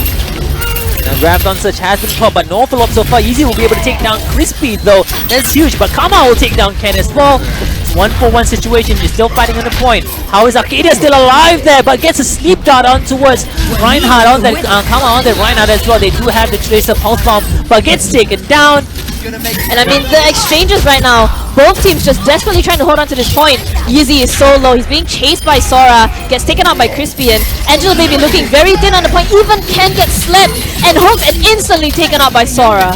[SPEAKER 3] Now Graviton Search has been caught, but no follow-up so far. Easy will be able to take down Crispy though. That's huge, but Kama will take down Ken as well. It's 1-for-1 situation. You're still fighting on the point. How is Arcadia still alive there, but gets a sleep dart on towards Reinhardt on that Kama on that Reinhardt as well. They do have the Tracer Pulse Bomb, but gets taken down.
[SPEAKER 4] And I mean, the exchanges right now, both teams just desperately trying to hold on to this point. Yeezy is so low. He's being chased by Sora. Gets taken out by Crispy, and Angela Baby looking very thin on the point. Even Ken gets slept and hooked and instantly taken out by Sora.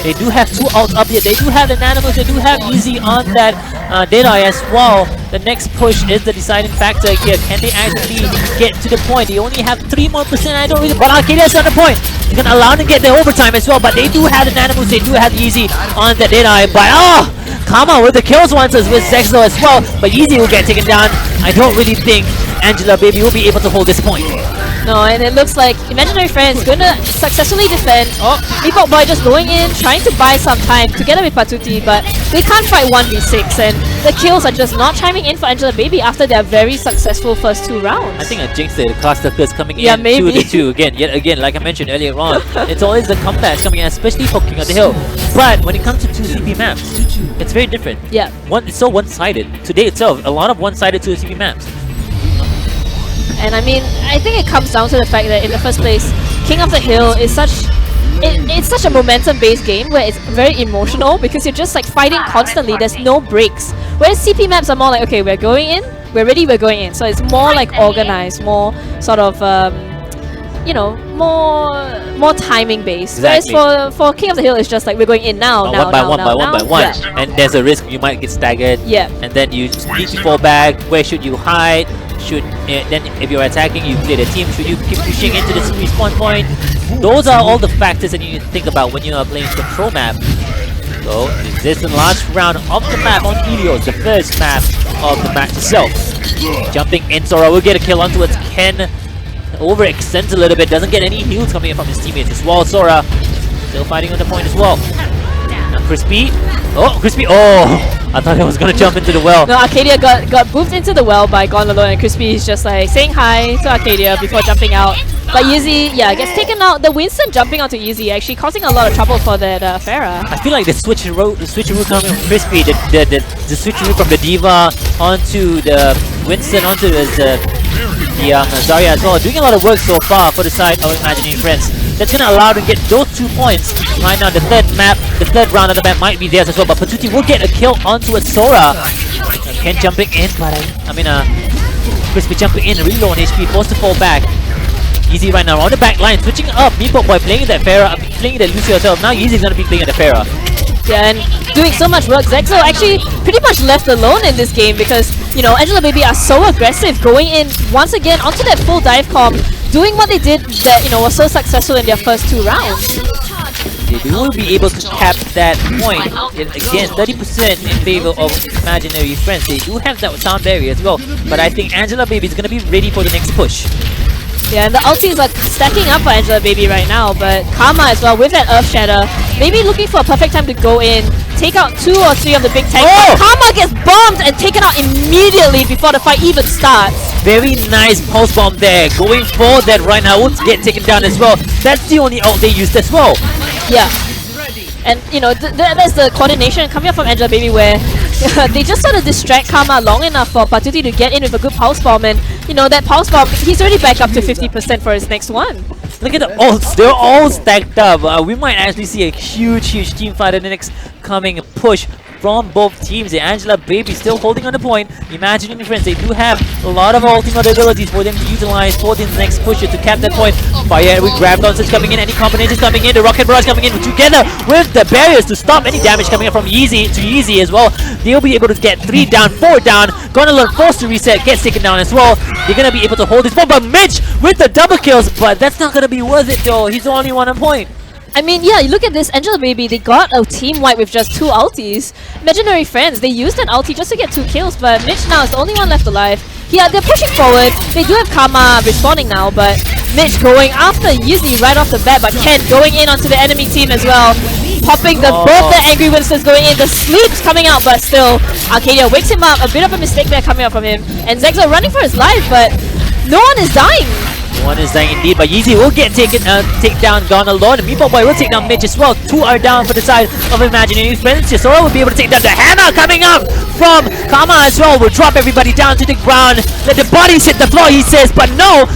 [SPEAKER 3] They do have 2 ults up here. They do have the Animals. They do have Easy on that Deadeye as well. The next push is the deciding factor here. Can they actually get to the point? They only have 3% more. I don't really. But Arcadia's on the point. You can allow them to get the overtime as well. But they do have the Animals. They do have Easy on the Deadeye. But Kama with the kills once as with Zexo as well. But Easy will get taken down. I don't really think Angela Baby will be able to hold this point.
[SPEAKER 4] No, and it looks like Imaginary Friends going to successfully defend. Meatball Boy just going in, trying to buy some time together with Patuti, but they can't fight 1v6, and the kills are just not chiming in for Angela Baby after their very successful first 2 rounds.
[SPEAKER 3] I think I jinxed it. The cluster is coming
[SPEAKER 4] Yeah,
[SPEAKER 3] in
[SPEAKER 4] maybe.
[SPEAKER 3] 2-2 again. Yet again, like I mentioned earlier on, it's always the comebacks coming in, especially for King of the Hill. But when it comes to 2 CP maps, it's very different.
[SPEAKER 4] Yeah.
[SPEAKER 3] It's so one-sided. Today itself, a lot of one-sided 2 CP maps.
[SPEAKER 4] And I mean, I think it comes down to the fact that in the first place, King of the Hill is it's such a momentum-based game where it's very emotional because you're just like fighting constantly. There's no breaks. Whereas CP maps are more like, okay, we're going in, we're ready, we're going in. So it's more like organized, more sort of you know, more timing based.
[SPEAKER 3] Exactly.
[SPEAKER 4] Whereas for King of the Hill, it's just like we're going in now,
[SPEAKER 3] one by one.
[SPEAKER 4] Yeah.
[SPEAKER 3] And there's a risk you might get staggered.
[SPEAKER 4] Yeah.
[SPEAKER 3] And then you need to fall back. Where should you hide? Then if you're attacking, you clear the team. Should you keep pushing into this respawn point? Those are all the factors that you need to think about when you are playing control map. So this is the last round of the map on Helios, the first map of the match itself. Jumping in, Sora will get a kill onto it. Ken overextends a little bit, doesn't get any heals coming in from his teammates as well. Sora still fighting on the point as well. Now Crispy. I thought I was gonna jump into the well.
[SPEAKER 4] No, Arcadia got moved into the well by Gone Alone, and Crispy is just like saying hi to Arcadia before jumping out. But Yeezy, yeah, gets taken out. The Winston jumping onto Yeezy actually causing a lot of trouble for that Pharah.
[SPEAKER 3] I feel like the switcheroo coming from Crispy, the switcheroo from the Diva onto the Winston onto the Zarya as well, doing a lot of work so far for the side of Imaginary Friends. That's gonna allow them to get those 2 points. Right now, the third round of the map might be theirs as well, but Patuti will get a kill onto a Sora. Ken jumping in, but Crispy jumping in, really low on HP, forced to fall back. Easy right now on the back line, switching up. Meatball Boy playing that Pharah, playing that Lucio herself. Now Easy's gonna be playing the Pharah.
[SPEAKER 4] Yeah, and doing so much work. Zexo actually pretty much left alone in this game because, you know, Angela Baby are so aggressive, going in once again onto that full dive comp, doing what they did that, you know, was so successful in their first 2 rounds.
[SPEAKER 3] They will be able to cap that point. Again, 30% in favor of Imaginary Friends. They do have that sound barrier as well, but I think Angela Baby is going to be ready for the next push.
[SPEAKER 4] Yeah, and the ultis are stacking up for Angela Baby right now, but Karma as well with that Earth Shatter, maybe looking for a perfect time to go in, take out 2 or 3 of the big tanks.
[SPEAKER 3] Oh!
[SPEAKER 4] Karma gets bombed and taken out immediately before the fight even starts.
[SPEAKER 3] Very nice pulse bomb there, going for that right now, will get taken down as well. That's the only ult they used as well.
[SPEAKER 4] Yeah. And, you know, that's the coordination coming up from Angela Baby where they just sort of distract Karma long enough for Patuti to get in with a good pulse bomb, and, you know, that pulse bomb, he's already back up to 50% for his next one.
[SPEAKER 3] Look at the ults, they're all stacked up. We might actually see a huge team fight in the next coming push from both teams. The Angela Baby still holding on the point. Imaginary Friends, they do have a lot of ultimate abilities for them to utilize for the next pusher to cap that point. Fire with grab concepts coming in, any combinations coming in, the rocket barrage coming in together with the barriers to stop any damage coming up from Yeezy to Yeezy as well. They'll be able to get 3 down, 4 down. Gonna learn forced to reset, gets taken down as well. They're gonna be able to hold this one, but Mitch with the double kills, but that's not gonna be worth it though. He's only 1 point.
[SPEAKER 4] I mean, yeah, you look at this, Angela Baby, they got a team wipe with just 2 ultis. Imaginary Friends, they used an ulti just to get 2 kills, but Mitch now is the only one left alive. Yeah, they're pushing forward. They do have Karma respawning now, but Mitch going after Yeezy right off the bat, but Ken going in onto the enemy team as well. Popping both the Angry Winstons going in, the sleeps coming out, but still, Arcadia wakes him up. A bit of a mistake there coming up from him. And Zexo running for his life, but no one is dying.
[SPEAKER 3] One is dying indeed, but Yeezy will get take down Gone Alone. Meatball Boy will take down Mitch as well. 2 are down for the side of Imaginary Friends. Sora will be able to take down the hammer coming up from Kama as well. Will drop everybody down to the ground. Let the bodies hit the floor, he says, but no.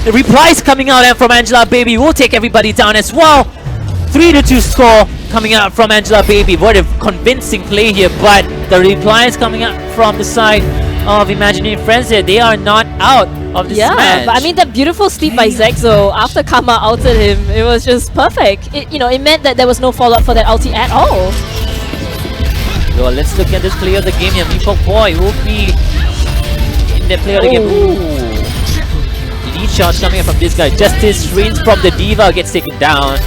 [SPEAKER 3] The replies coming out and from Angela Baby will take everybody down as well. 3-2 score coming out from Angela Baby. What a convincing play here, but The replies coming up from the side of Imaginary Friends here. They are not out of this match.
[SPEAKER 4] But I mean that beautiful sleep by Zexo after Karma ulted him, it was just perfect. It meant that there was no follow-up for that ulti at all.
[SPEAKER 3] Well, let's look at this player of the game here. Meatball Boy will be in the player of the game. Ooh. Lead shots coming up from this guy. Justice reigns from the Diva, gets taken down.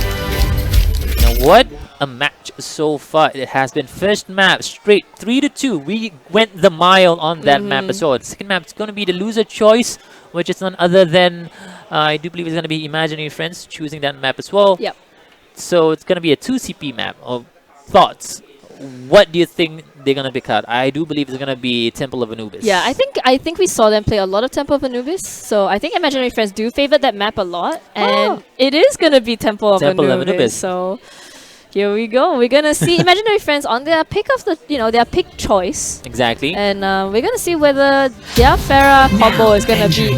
[SPEAKER 3] Now what a match so far. It has been first map straight 3-2. We went the mile on that map as well. The second map is going to be the loser choice, which is none other than I do believe it's going to be Imaginary Friends choosing that map as well.
[SPEAKER 4] Yep.
[SPEAKER 3] So it's going to be a 2 CP map. Thoughts? What do you think they're going to pick out? I do believe it's going to be Temple of Anubis.
[SPEAKER 4] Yeah, I think we saw them play a lot of Temple of Anubis. So I think Imaginary Friends do favor that map a lot, and it is going to be Temple of Anubis. So here we go. We're gonna see Imaginary Friends on their pick of the, their pick choice.
[SPEAKER 3] Exactly.
[SPEAKER 4] And we're gonna see whether their Pharah combo is gonna be.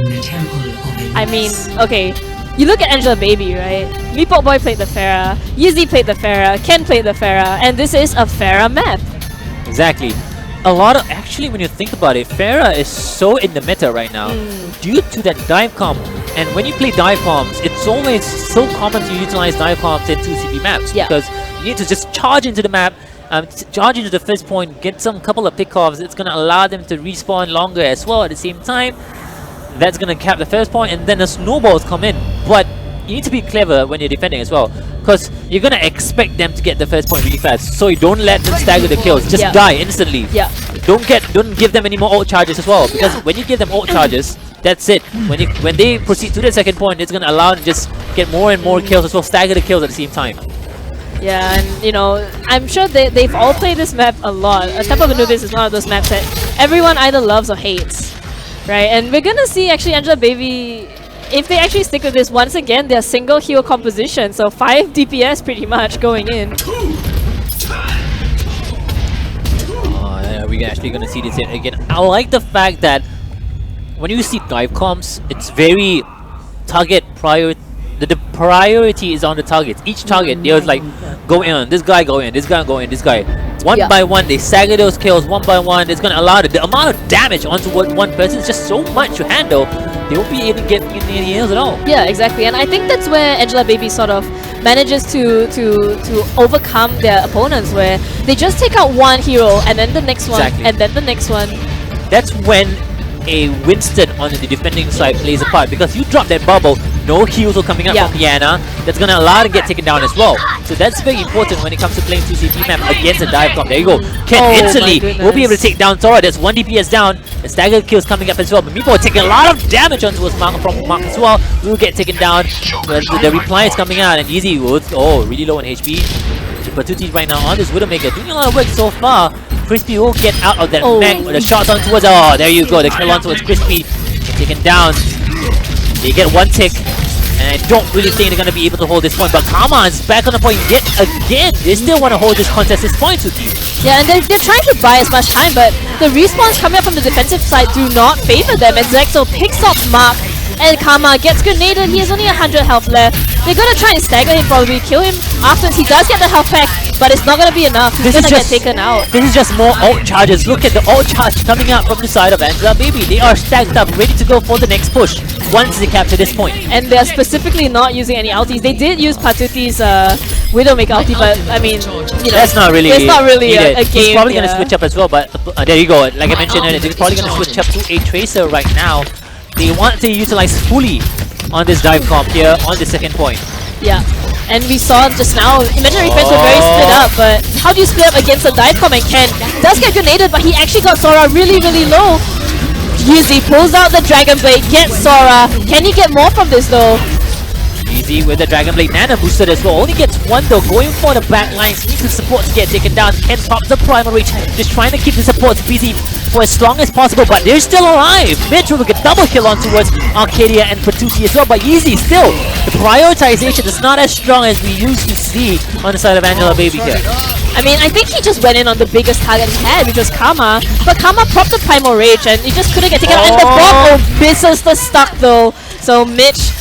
[SPEAKER 4] I mean, okay, you look at Angela Baby, right? Meatball Boy played the Pharah, Yeezy played the Pharah, Ken played the Pharah, and this is a Pharah map.
[SPEAKER 3] Exactly. A lot of, actually, when you think about it, Pharah is so in the meta right now due to that dive comp. And when you play dive comps, it's always so common to utilize dive comps in 2 CP maps because you need to just charge into the map, charge into the first point, get some couple of pickoffs. It's going to allow them to respawn longer as well at the same time. That's going to cap the first point, and then the snowballs come in. But you need to be clever when you're defending as well, because you're going to expect them to get the first point really fast. So you don't let them stagger the kills. Just die instantly.
[SPEAKER 4] Yeah.
[SPEAKER 3] Don't give them any more ult charges as well, because when you give them ult charges, that's it. When they proceed to the second point, it's going to allow them to just get more and more kills as well, stagger the kills at the same time.
[SPEAKER 4] Yeah, and I'm sure they've all played this map a lot. Temple of Anubis is one of those maps that everyone either loves or hates, right? And we're gonna see actually Angela Baby, if they actually stick with this once again, their single heal composition, so 5 DPS pretty much going in.
[SPEAKER 3] We're actually gonna see this again. I like the fact that when you see dive comps, it's very target prior. The priority is on the targets. Each target, they was like, go in, this guy go in, this guy go in, this guy. One by one, they stagger those kills one by one. It's gonna allow the amount of damage onto one person is just so much to handle. They won't be able to get any heals at all.
[SPEAKER 4] Yeah, exactly. And I think that's where Angela Baby sort of manages to overcome their opponents, where they just take out one hero and then the next one and then the next one.
[SPEAKER 3] That's when a Winston on the defending side plays a part, because you drop that bubble, no heals are coming up from Diana. That's going to allow them to get taken down as well. So that's very important when it comes to playing 2 CP map against a dive comp. There you go. Ken instantly will be able to take down Sora. There's 1 DPS down. The stagger kills coming up as well. But Meepo taking a lot of damage onto his Mark from Mark as well. Will get taken down. The reply is coming out, and Easy will really low on HP. Patuti right now on this Widowmaker, doing a lot of work so far. Crispy will get out of that mech. The shots on towards, there you go, the kill on towards Crispy. Taken down. They get 1 tick. And I don't really think they're going to be able to hold this point. But Karma is back on the point yet again. They still want to hold this contest, this point with you.
[SPEAKER 4] Yeah, and they're trying to buy as much time, but the respawns coming up from the defensive side do not favor them. And Zexo picks up Mark, and Karma gets grenaded. He has only 100 health left. They're going to try and stagger him, probably kill him afterwards. He does get the health pack, but it's not going to be enough. He's going to get taken out.
[SPEAKER 3] This is just more ult charges. Look at the ult charge coming out from the side of Angela Baby. They are stacked up, ready to go for the next push once they capture this point.
[SPEAKER 4] And they're specifically not using any ultis. They did use Patuti's Widowmaker ulti, but I mean,
[SPEAKER 3] that's not really.
[SPEAKER 4] It's not really a game.
[SPEAKER 3] He's probably going to switch up as well, but there you go. Like I mentioned earlier, they're probably going to switch up to a Tracer right now. They want to utilize fully on this dive comp here on the second point.
[SPEAKER 4] Yeah, and we saw just now, Imaginary Friends were very split up, but how do you split up against a dive comp? And Ken does get grenaded, but he actually got Sora really, really low. Yeezy pulls out the Dragon Blade, gets Sora. Can he get more from this though?
[SPEAKER 3] Yeezy with the Dragon Blade Nana boosted as well. Only gets 1 though, going for the back lines. Needs the support to get taken down. Ken pops the Primal Rage, just trying to keep the supports busy for as long as possible, but they're still alive. Mitch will get double kill on towards Arcadia and Patuti as well, but Yeezy still, the prioritization is not as strong as we usually see on the side of Angela Baby here.
[SPEAKER 4] I mean, I think he just went in on the biggest target he had, which was Karma, but Karma propped the Primal Rage and he just couldn't get taken out, and the bomb misses the stuck though. So Mitch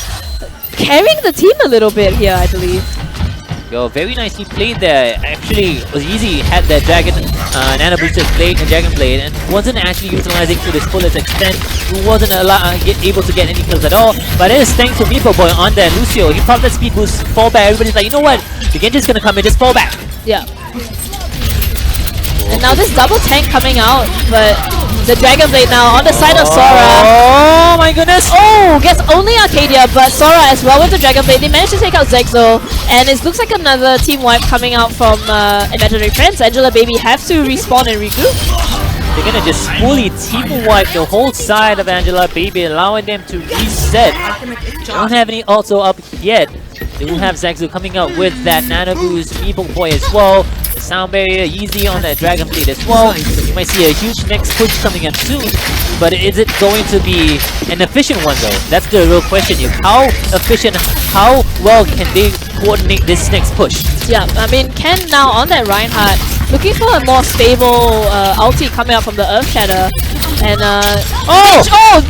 [SPEAKER 4] carrying the team a little bit here, I believe.
[SPEAKER 3] go. Very nicely played there. Actually, it was easy. Had that Dragon Nano Booster Blade and Dragon Blade and wasn't actually utilizing to this fullest extent. He wasn't able to get any kills at all. But it is thanks to Meepo Boy on there. Lucio, he popped that speed boost, fall back. Everybody's like, you know what? The Genji's gonna come in, just fall back.
[SPEAKER 4] Yeah. And now this double tank coming out, but the Dragon Blade now on the side of Sora.
[SPEAKER 3] Oh my goodness!
[SPEAKER 4] Oh, gets only Arcadia, but Sora as well with the Dragon Blade. They managed to take out Zexo, and it looks like another team wipe coming out from Imaginary Friends. Angela Baby have to respawn and regroup.
[SPEAKER 3] They're gonna just fully team wipe the whole side of Angela Baby, allowing them to reset. They don't have any ults up yet. They will have Zexo coming out with that Nano Boost, Meepo Boy as well. The sound barrier easy on that Dragon Blade as well. You might see a huge next push coming up soon, but is it going to be an efficient one though? That's the real question here. How efficient, how well can they coordinate this next push?
[SPEAKER 4] Yeah, I mean, Ken now on that Reinhardt, looking for a more stable ulti coming out from the Earth Shatter. And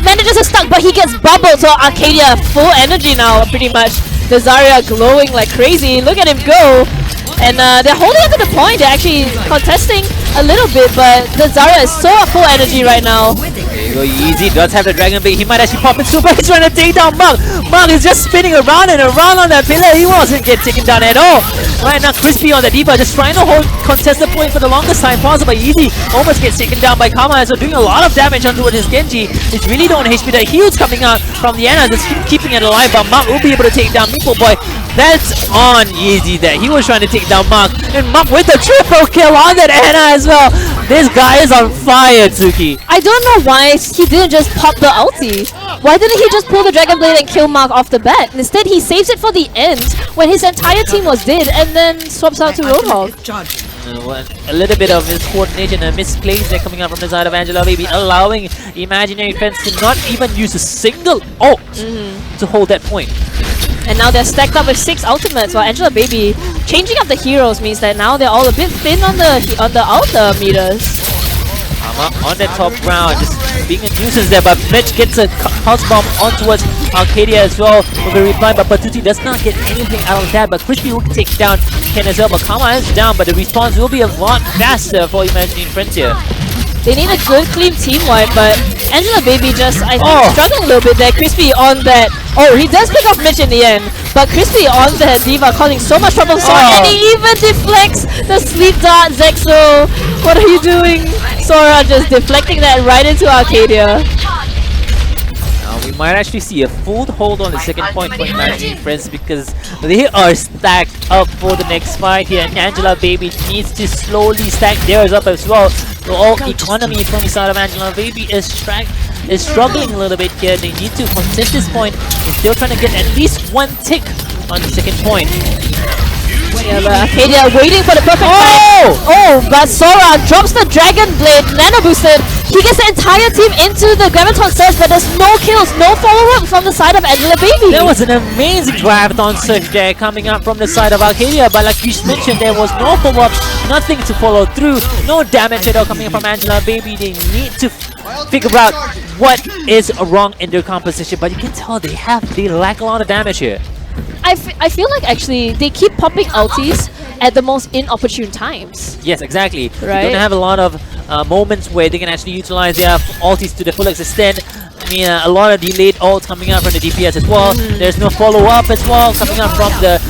[SPEAKER 4] manages to stuck, but he gets bubbled, so Arcadia full energy now pretty much. The Zarya glowing like crazy. Look at him go. And they're holding on to the point. They're actually contesting a little bit, but the Zarya is so at full energy right now.
[SPEAKER 3] There you go, Easy does have the Dragon Blade. He might actually pop it super. He's trying to take down Mark. Mark is just spinning around and around on that pillar. He wasn't getting taken down at all. Right now, Crispy on the D.Va just trying to hold contested point for the longest time possible. Easy almost gets taken down by Kama, so doing a lot of damage onto his Genji. It's really don't HP. The heals coming out from the Ana, just keeping it alive, but Mark will be able to take down Meepo Boy. That's on Easy there. He was trying to take down Mark, and Mark with the triple kill on that Ana as well. This guy is on fire, Tsuki.
[SPEAKER 4] I don't know why he didn't just pop the ulti. Why didn't he just pull the Dragon Blade and kill Mark off the bat? Instead, he saves it for the end when his entire team was dead and then swaps out to Roadhog.
[SPEAKER 3] A little bit of his coordination and misplays there coming out from the side of Angela Baby, allowing Imaginary Friends to not even use a single ult to hold that point.
[SPEAKER 4] And now they're stacked up with 6 ultimates, while Angela Baby changing up the heroes means that now they're all a bit thin on the ultra meters.
[SPEAKER 3] On that top ground, just being a nuisance there, but Mitch gets a pulse bomb on towards Arcadia as well with a reply, but Patuti does not get anything out of that, but Crispy will take down Ken as well, but Kama is down, but the response will be a lot faster for Imaginary Friends here.
[SPEAKER 4] They need a good, clean team wipe, but Angela Baby just, I think, struggling a little bit there. Crispy on that. Oh, he does pick off Mitch in the end, but Crispy on that D.Va causing so much trouble. And he even deflects the sleep dart. Zexo, what are you doing? Sora just deflecting that right into Arcadia.
[SPEAKER 3] We might actually see a full hold on the second point for Imaginary Friends because they are stacked up for the next fight here, and Angela Baby needs to slowly stack theirs up as well. So all economy from the side of Angela Baby is struggling a little bit here. They need to contest this point. They're still trying to get at least one tick on the second point.
[SPEAKER 4] Yeah, but Arcadia waiting for the perfect time. Oh, but Sora drops the Dragon Blade, Nano Boosted. He gets the entire team into the Graviton Surge, but there's no kills, no follow-up from the side of Angela Baby.
[SPEAKER 3] There was an amazing Graviton Surge there coming up from the side of Arcadia, but like you mentioned, there was no follow-up, nothing to follow through, no damage at all coming from Angela Baby. They need to figure out what is wrong in their composition, but you can tell they lack a lot of damage here.
[SPEAKER 4] I feel like actually they keep popping ultis at the most inopportune times.
[SPEAKER 3] Yes, exactly.
[SPEAKER 4] Right?
[SPEAKER 3] They don't have a lot of moments where they can actually utilize their ultis to the full extent. I mean, a lot of delayed ults coming out from the DPS as well. There's no follow-up as well coming out from the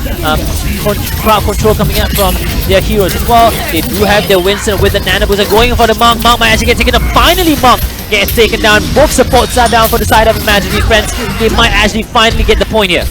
[SPEAKER 3] crowd control coming out from their heroes as well. They do have their Winston with the Nano Booster going for the Monk. Monk might actually get taken up. Finally, Monk gets taken down. Both supports are down for the side of Imaginary Friends. They might actually finally get the point here.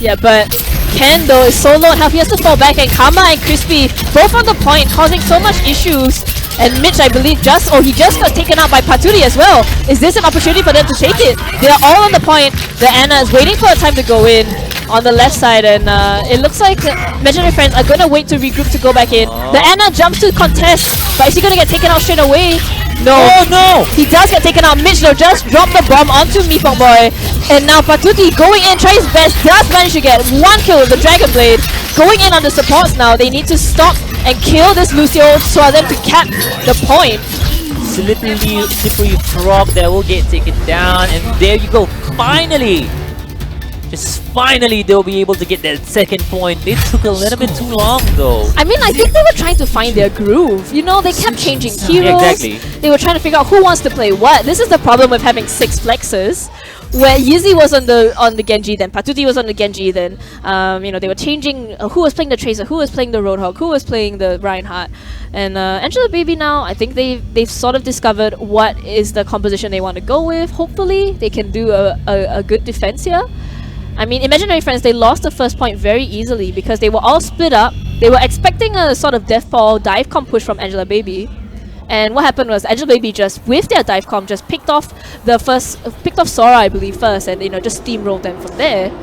[SPEAKER 4] Yeah, but Ken though is so low on health, he has to fall back, and Kama and Crispy both on the point, causing so much issues. And Mitch, I believe, he just got taken out by Paturi as well. Is this an opportunity for them to take it? They're all on the point. The Ana is waiting for a time to go in on the left side, and it looks like Imaginary Friends are gonna wait to regroup to go back in. The Ana jumps to contest, but is he gonna get taken out straight away? No.
[SPEAKER 3] Oh no!
[SPEAKER 4] He does get taken out. Mitch though just dropped the bomb onto Meepo Boy. And now Patuti going in, tries his best, does manage to get 1 kill with the Dragon Blade. Going in on the supports now. They need to stop and kill this Lucio so them to cap the point.
[SPEAKER 3] Slippery frog that will get taken down, and there you go. Finally! Just finally they'll be able to get that second point. They took a little bit too long though.
[SPEAKER 4] I mean, I think they were trying to find their groove. You know, they kept changing heroes.
[SPEAKER 3] Yeah, exactly.
[SPEAKER 4] They were trying to figure out who wants to play what. This is the problem with having 6 flexes, where Yizzy was on the Genji, then Patuti was on the Genji, then you know, they were changing who was playing the Tracer, who was playing the Roadhog, who was playing the Reinhardt. And Angela Baby now, I think they've sort of discovered what is the composition they want to go with. Hopefully, they can do a good defense here. I mean, Imaginary Friends, they lost the first point very easily because they were all split up. They were expecting a sort of death ball dive comp push from Angela Baby. And what happened was Angela Baby just, with their dive comp, just picked off Sora, I believe, first, and, you know, just steamrolled them from there.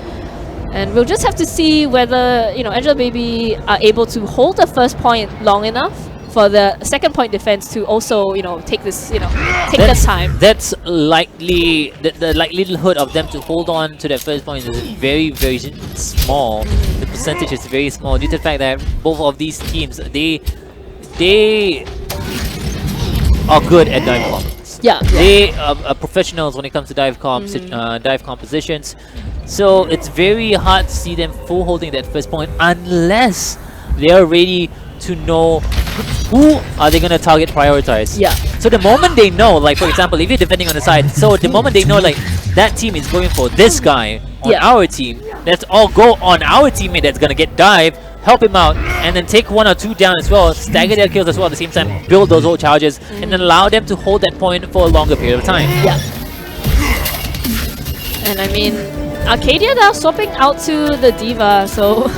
[SPEAKER 4] And we'll just have to see whether, you know, Angela Baby are able to hold the first point long enough for the second point defense to also, you know, take this, you know, take the time.
[SPEAKER 3] That's likely, the likelihood of them to hold on to that first point is very, very small. The percentage is very small due to the fact that both of these teams, they are good at dive comps.
[SPEAKER 4] Yeah.
[SPEAKER 3] They are professionals when it comes to dive compositions. So it's very hard to see them full holding that first point unless they are ready to know who are they going to target prioritize.
[SPEAKER 4] Yeah.
[SPEAKER 3] So the moment they know, like for example, if you're defending on the side, so the moment they know like that team is going for this guy on our team, let's all go on our teammate that's going to get dive, help him out, and then take 1 or 2 down as well, stagger their kills as well at the same time, build those old charges, and then allow them to hold that point for a longer period of time.
[SPEAKER 4] Yeah. And I mean, Arcadia now swapping out to the D.Va, so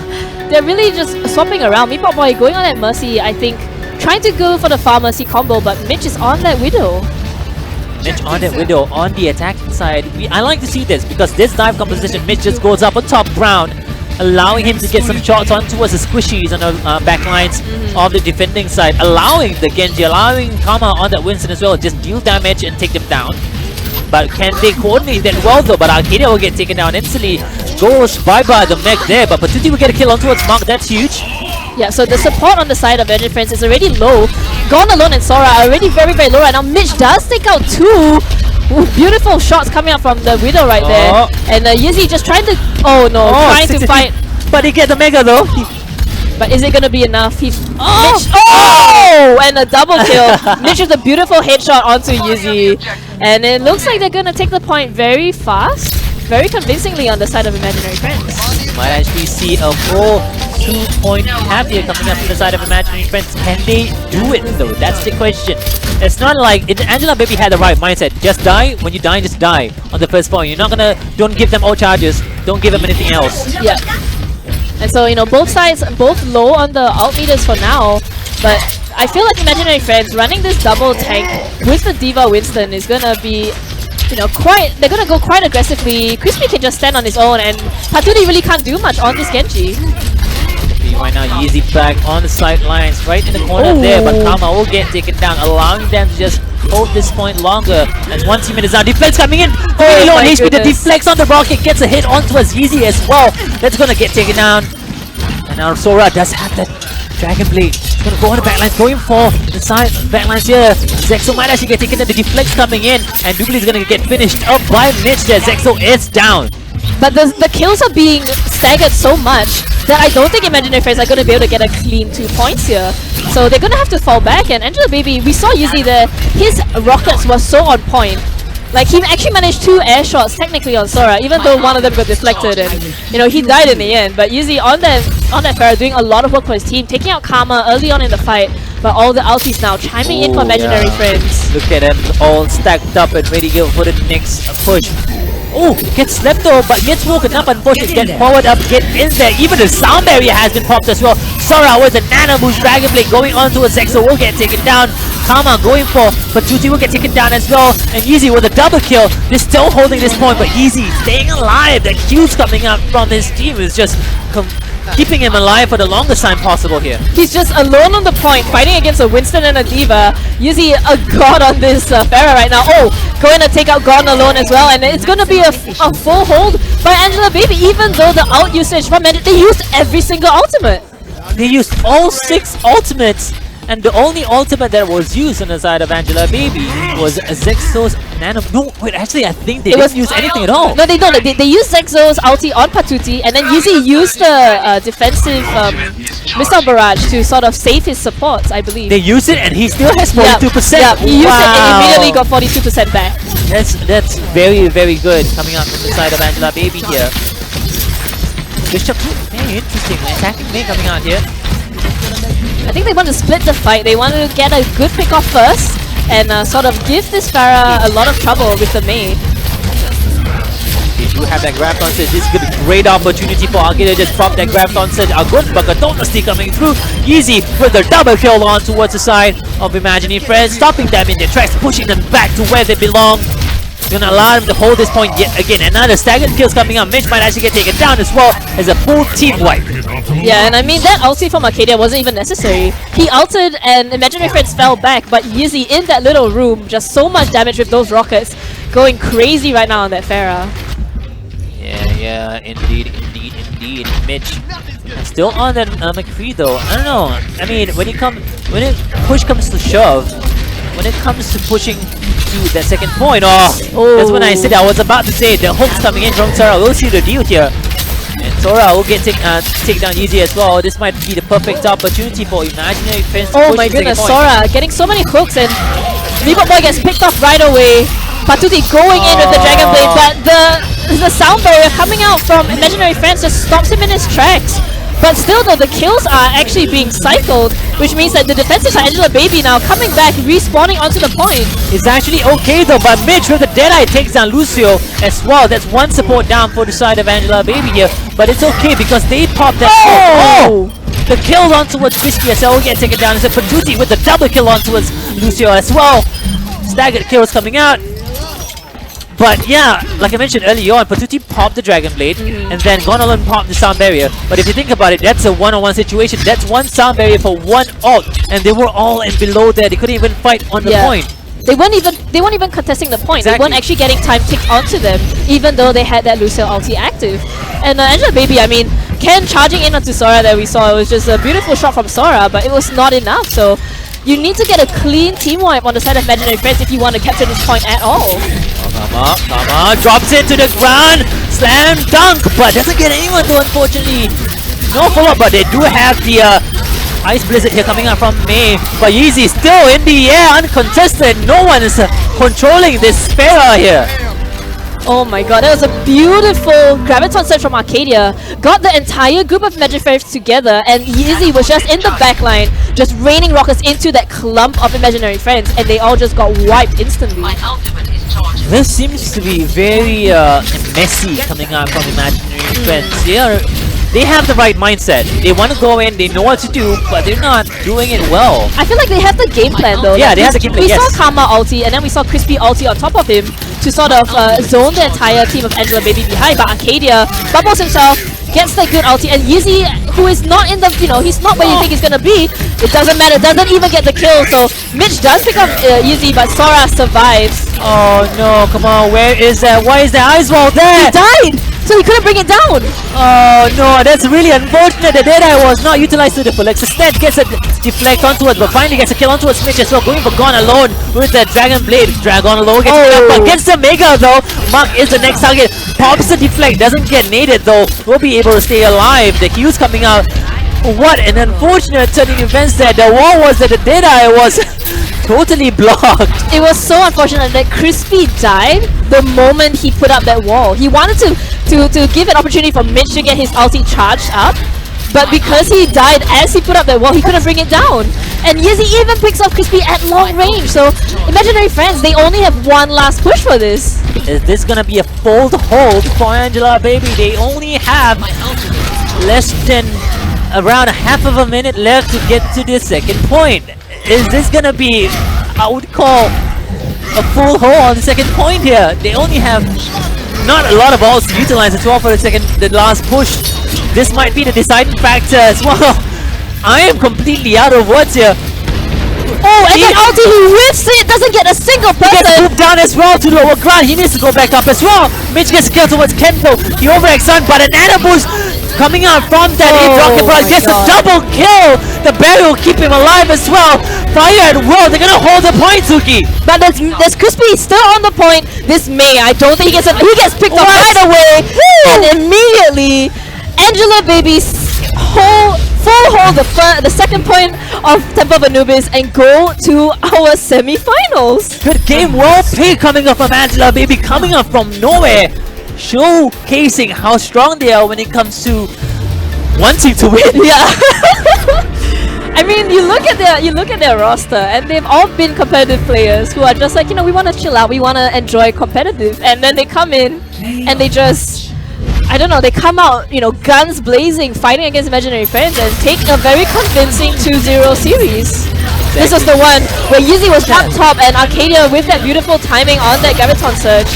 [SPEAKER 4] they're really just swapping around. Meatball Boy going on that Mercy, I think, trying to go for the Far Mercy combo, but Mitch is on that Widow.
[SPEAKER 3] Mitch on that Widow on the attacking side. I like to see this because this dive composition, Mitch just goes up on top ground, allowing him to get some shots on towards the squishies on the backlines of the defending side, allowing the Genji, allowing Karma on that Winston as well, just deal damage and take them down. But can they coordinate that well though? But Arcadia will get taken down instantly. Goes bye-bye the mech there, but Patuti will get a kill on towards Mark. That's huge. Yeah,
[SPEAKER 4] so the support on the side of Virgin Friends is already low. Gone Alone and Sora are already very, very low right now. Mitch does take out 2 beautiful shots coming out from the Widow right there. And Yizzy just trying to... Oh no, trying to fight.
[SPEAKER 3] But he gets the Mega though.
[SPEAKER 4] But is it going to be enough? Mitch, and a double kill. Mitch with a beautiful headshot onto Yizzy. And it looks like they're going to take the point very fast, very convincingly on the side of Imaginary Friends.
[SPEAKER 3] Might actually see a full 2-point half here coming up from the side of Imaginary Friends. Can they do it though? That's the question. It's not like Angela Baby had the right mindset. Just die. When you die, just die on the first point. You're not gonna. Don't give them all charges. Don't give them anything else.
[SPEAKER 4] Yeah. And so, you know, both sides, both low on the ult meters for now, but I feel like Imaginary Friends running this double tank with the D.Va Winston is gonna be, you know, they're gonna go quite aggressively. Crispy can just stand on his own, and Patuli really can't do much on this Genji.
[SPEAKER 3] Right now, Yeezy back on the sidelines, right in the corner there, but Karma will get taken down, allowing them to just hold this point longer. As one teammate is down, Deflex coming in, very low on HP, the Deflex on the rocket gets a hit onto us, Yeezy as well. That's gonna get taken down. And now Sora does have that Dragon Blade. He's gonna go on the backlines, going for the side backlines here. Zexo might actually get taken down, the Deflex coming in, and Doobly is gonna get finished up by Mitch there. Zexo is down.
[SPEAKER 4] But the kills are being staggered so much that I don't think Imaginary Friends are going to be able to get a clean 2 points here. So they're going to have to fall back, and Angela Baby, we saw Yizzy there, his rockets were so on point. Like, he actually managed 2 air shots technically on Sora, even though one of them got deflected and, you know, he died in the end. But Yizzy on that Pharah doing a lot of work for his team, taking out Karma early on in the fight, but all the ultis now chiming in for Imaginary Friends.
[SPEAKER 3] Look at them all stacked up and ready to go for the next push. Oh, gets slept though, but gets woken up and pushed. Get forward up, get in there. Even the sound barrier has been popped as well. Sora with a Nano Boost Dragon Blade going on to a Zexo will get taken down. Karma going for Tuti will get taken down as well. And Yeezy with a double kill. They're still holding this point, but Yeezy staying alive. The Q's coming out from his team is just keeping him alive for the longest time possible here.
[SPEAKER 4] He's just alone on the point, fighting against a Winston and a D.Va. Usually a god on this Pharah right now. Oh, going to take out God alone as well, and it's going to be a full hold by Angela Baby, even though the ult usage from they used every single ultimate.
[SPEAKER 3] They used all 6 ultimates, And the only ultimate that was used on the side of Angela Baby was Zexo's Nano. No, wait, actually, I think they didn't use anything at all.
[SPEAKER 4] No, they don't. They used Zexo's ulti on Patuti, and then Yeezy used the defensive missile barrage to sort of save his supports, I believe.
[SPEAKER 3] They used it, and he still has 42%.
[SPEAKER 4] Yeah, he used it and immediately got 42% back.
[SPEAKER 3] That's very, very good coming out from the side of Angela Baby here. Bishop, very interesting. Attacking Mei coming out here.
[SPEAKER 4] I think they want to split the fight. They want to get a good pick off first and sort of give this Pharah a lot of trouble with the Mei.
[SPEAKER 3] They do have that grab concept. This is going to be a great opportunity for Arcadia. Just pop that grab concept. A good Bagadonasti coming through. Easy with their double kill on towards the side of Imaginary Friends, stopping them in their tracks, pushing them back to where they belong. Gonna allow him to hold this point yet again. Another staggered kills coming up. Mitch might actually get taken down as well as a full team wipe.
[SPEAKER 4] Yeah, and I mean that ulti from Arcadia wasn't even necessary. He ulted and Imaginary Friends fell back, but Yeezy in that little room, just so much damage with those rockets, going crazy right now on that Pharah.
[SPEAKER 3] Yeah, indeed. Mitch still on that McCree though. I don't know. I mean, when push comes to shove, when it comes to pushing to that second point, that's when I said I was about to say the hooks coming in from Sora. We'll see the deal here. And Sora will get take down Easy as well. This might be the perfect opportunity for Imaginary Friends to push
[SPEAKER 4] my
[SPEAKER 3] the second
[SPEAKER 4] goodness,
[SPEAKER 3] point.
[SPEAKER 4] Sora getting so many hooks and Reebok Boy gets picked off right away. Patuti going in with the Dragon Blade, but the sound barrier coming out from Imaginary Friends just stops him in his tracks. But still though, the kills are actually being cycled, which means that the defensive side, Angela Baby now coming back, respawning onto the point.
[SPEAKER 3] It's actually okay though, but Mitch with the Deadeye takes down Lucio as well. That's one support down for the side of Angela Baby here, but it's okay because they popped that. The kill on towards Crispy as well will get taken down. It's a Patuti with the double kill on towards Lucio as well. Staggered kills coming out. But yeah, like I mentioned earlier on, Patuti popped the Dragon Blade and then Gonalon popped the sound barrier. But if you think about it, that's a one-on-one situation. That's one sound barrier for one ult, and they were all in below there. They couldn't even fight on the point.
[SPEAKER 4] They weren't even contesting the point.
[SPEAKER 3] Exactly.
[SPEAKER 4] They weren't actually getting time ticked onto them, even though they had that Lucio ulti active. And Angela Baby, I mean, Ken charging in onto Sora that we saw, it was just a beautiful shot from Sora, but it was not enough. So you need to get a clean team wipe on the side of Imaginary Friends if you want to capture this point at all.
[SPEAKER 3] Come on, drops it to the ground, slam dunk, but doesn't get anyone though, unfortunately. No follow-up, but they do have the Ice Blizzard here coming out from Mei, but Yeezy still in the air, uncontested. No one is controlling this Pharah here.
[SPEAKER 4] Oh my god, that was a beautiful Graviton set from Arcadia. Got the entire group of Magic Fairies together, and Yeezy was just in the backline, just raining rockets into that clump of Imaginary Friends, and they all just got wiped instantly.
[SPEAKER 3] This seems to be very messy coming out from Imaginary Friends. They have the right mindset. They want to go in, they know what to do, but they're not doing it well.
[SPEAKER 4] I feel like they have the game plan though.
[SPEAKER 3] Yeah,
[SPEAKER 4] like
[SPEAKER 3] they have the game plan,
[SPEAKER 4] We
[SPEAKER 3] yes.
[SPEAKER 4] saw Karma ulti, and then we saw Crispy ulti on top of him to sort of zone the entire team of Angela Baby behind, but Arcadia bubbles himself, gets the good ulti, and Yeezy, who is not in the, he's not where you think he's gonna be, it doesn't matter, doesn't even get the kill, so Mitch does pick up Yeezy, but Sora survives.
[SPEAKER 3] Oh no, come on, where is that? Why is the ice wall there?
[SPEAKER 4] He died! So he couldn't bring it down!
[SPEAKER 3] Oh no, that's really unfortunate. The Deadeye was not utilized to the full. Instead gets a deflect ontowards, but finally gets a kill ontowards Mitch as well, going for Gone Alone with the Dragon Blade. Dragon Alone gets picked up, but gets the Mega though. Mark is the next target. Pops the deflect, doesn't get naded though. Will be able to stay alive. The Q's coming out. What an unfortunate turning events there. The wall was that the Deadeye was totally blocked.
[SPEAKER 4] It was so unfortunate that Crispy died the moment he put up that wall. He wanted to give an opportunity for Mitch to get his ulti charged up, but because he died as he put up that wall, he couldn't bring it down. And Yeezy even picks up Crispy at long range, so Imaginary Friends, they only have one last push for this.
[SPEAKER 3] Is this gonna be a fold hold for Angela Baby? They only have less than around half of a minute left to get to the second point. Is this gonna be, I would call, a full hole on the second point here? They only have not a lot of balls to utilize as well for the last push. This might be the deciding factor as well. I am completely out of words here.
[SPEAKER 4] Oh, and then ulti, he whiffs it, doesn't get a single person.
[SPEAKER 3] He gets moved down as well to the lower ground. He needs to go back up as well. Mitch gets killed towards Kempo. The overextend, but an nano boost coming out from that rocket front, gets a double kill. The barrel will keep him alive as well. Fire at will. They're gonna hold the point, Suki.
[SPEAKER 4] But there's Crispy still on the point. This May, I don't think he gets picked off right away. And immediately, Angela Baby's full hold the second point of Temple of Anubis and go to our semi-finals.
[SPEAKER 3] Good game, well played coming up from Angela Baby, coming up from nowhere, showcasing how strong they are when it comes to wanting to win.
[SPEAKER 4] Yeah. I mean, you look at their roster, and they've all been competitive players who are just like, we want to chill out, we want to enjoy competitive, and then they come in and they just, I don't know, they come out, guns blazing, fighting against imaginary friends, and take a very convincing 2-0 series. This is the one where Yeezy was up top, and Arcadia with that beautiful timing on that Graviton Surge.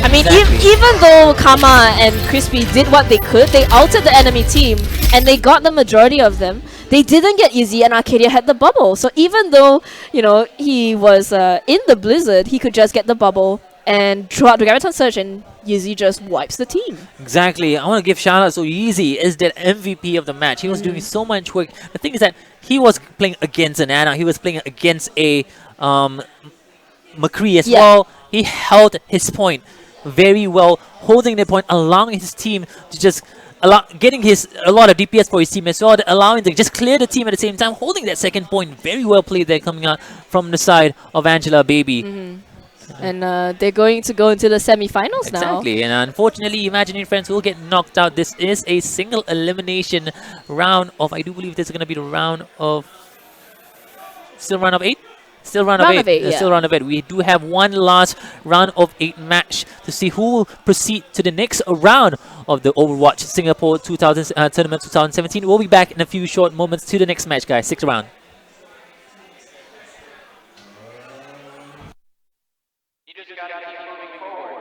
[SPEAKER 4] I mean, even though Kama and Crispy did what they could, they altered the enemy team, and they got the majority of them. They didn't get easy, and Arcadia had the bubble. So even though, he was in the blizzard, he could just get the bubble and throw out the Graviton Surge, and Yeezy just wipes the team.
[SPEAKER 3] Exactly. I want to give shout out to Yeezy is that MVP of the match. He was doing so much work. The thing is that he was playing against an Anna. He was playing against a McCree as well. He held his point very well, holding the point, allowing his team to just getting a lot of DPS for his team as well, allowing to just clear the team at the same time, holding that second point. Very well played there, coming out from the side of Angela Baby.
[SPEAKER 4] And they're going to go into the semi-finals now.
[SPEAKER 3] Exactly, and unfortunately, Imaginary Friends will get knocked out. This is a single elimination round of, I do believe this is going to be the round of, still round of 8? Still round of 8. Still round of 8. We do have one last round of 8 match to see who will proceed to the next round of the Overwatch Singapore 2000 Tournament 2017. We'll be back in a few short moments to the next match, guys. 6th round.
[SPEAKER 1] You just gotta keep moving forward.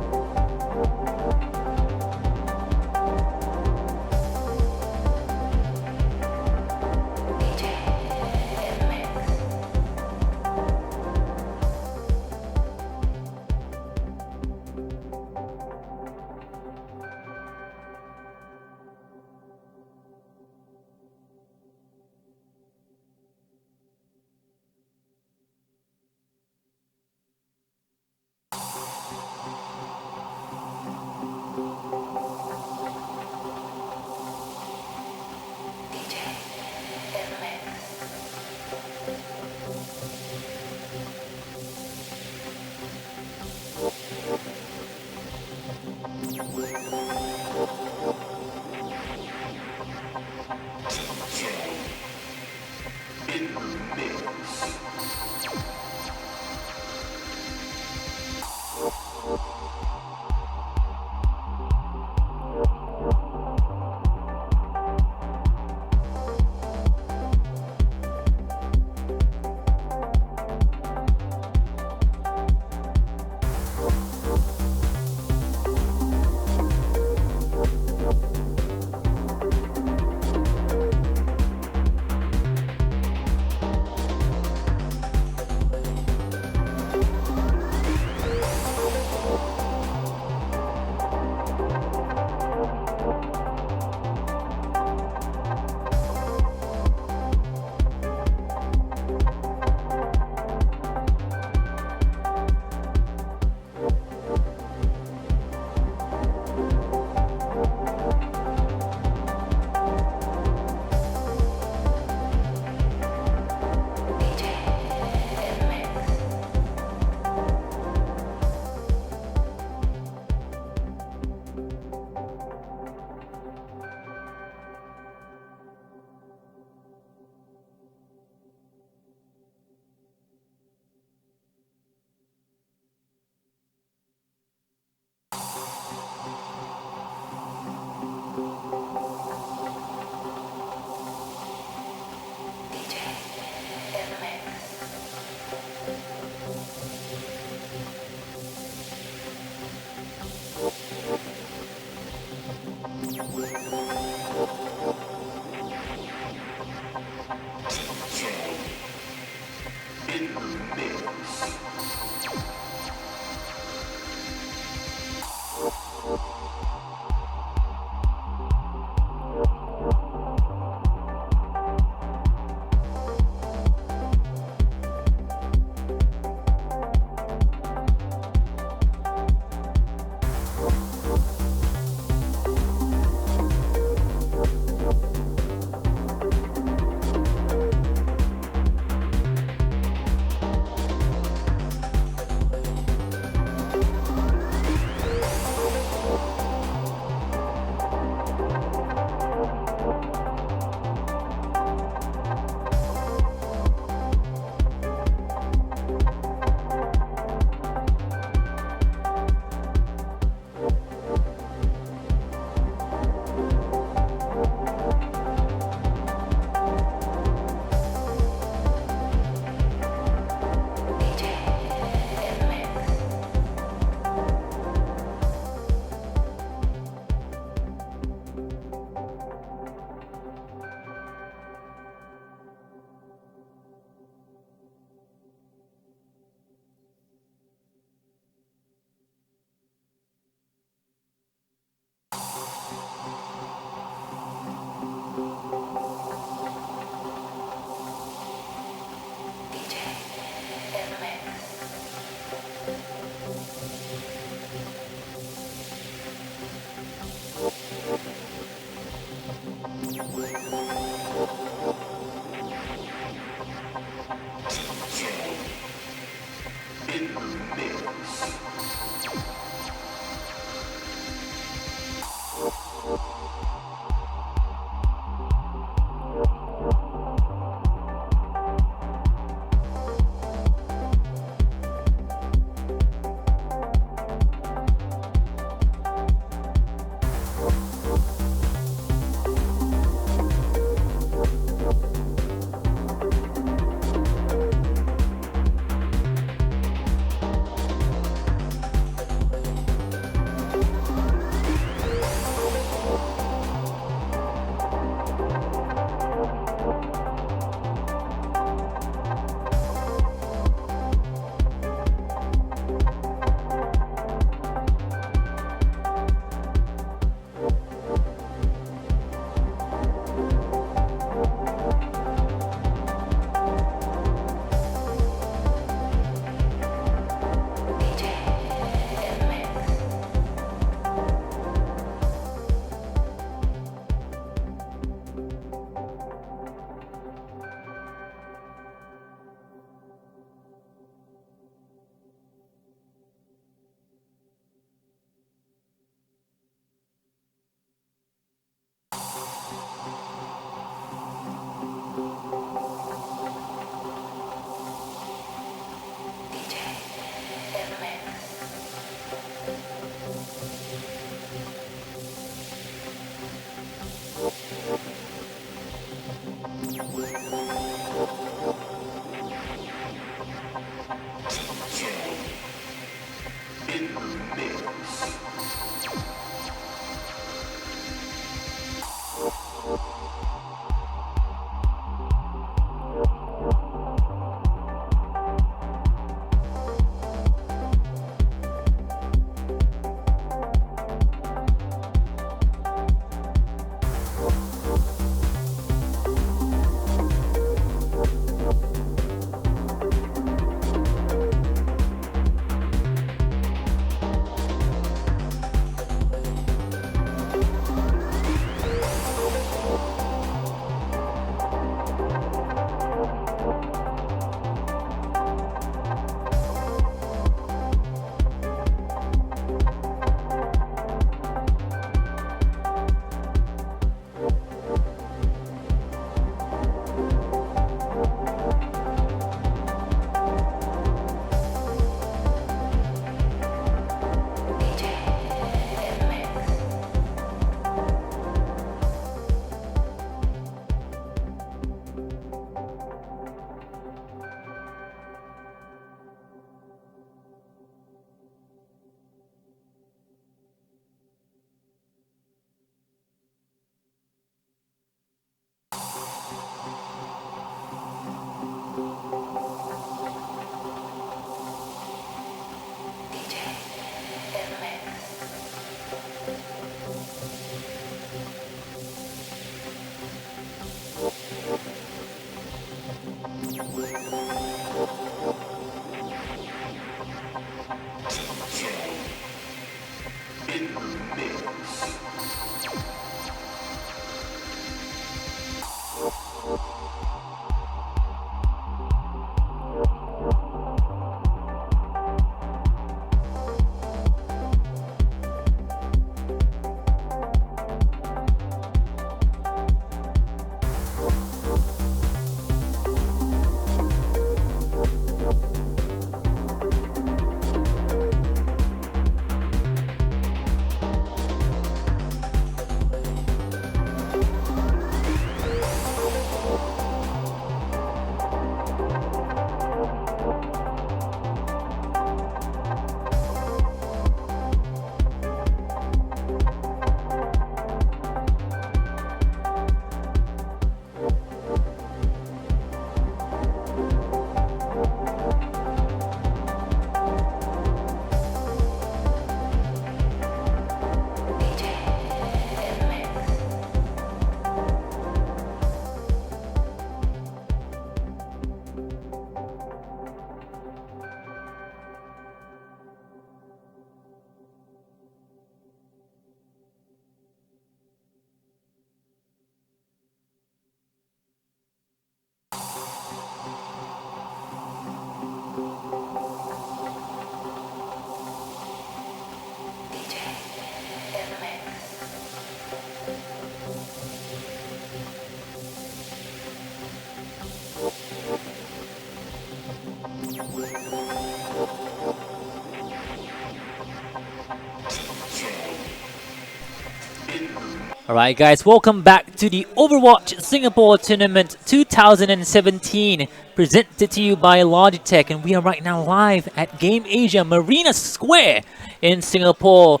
[SPEAKER 3] Alright guys, welcome back to the Overwatch Singapore Tournament 2017, presented to you by Logitech, and we are right now live at Game Asia Marina Square in Singapore.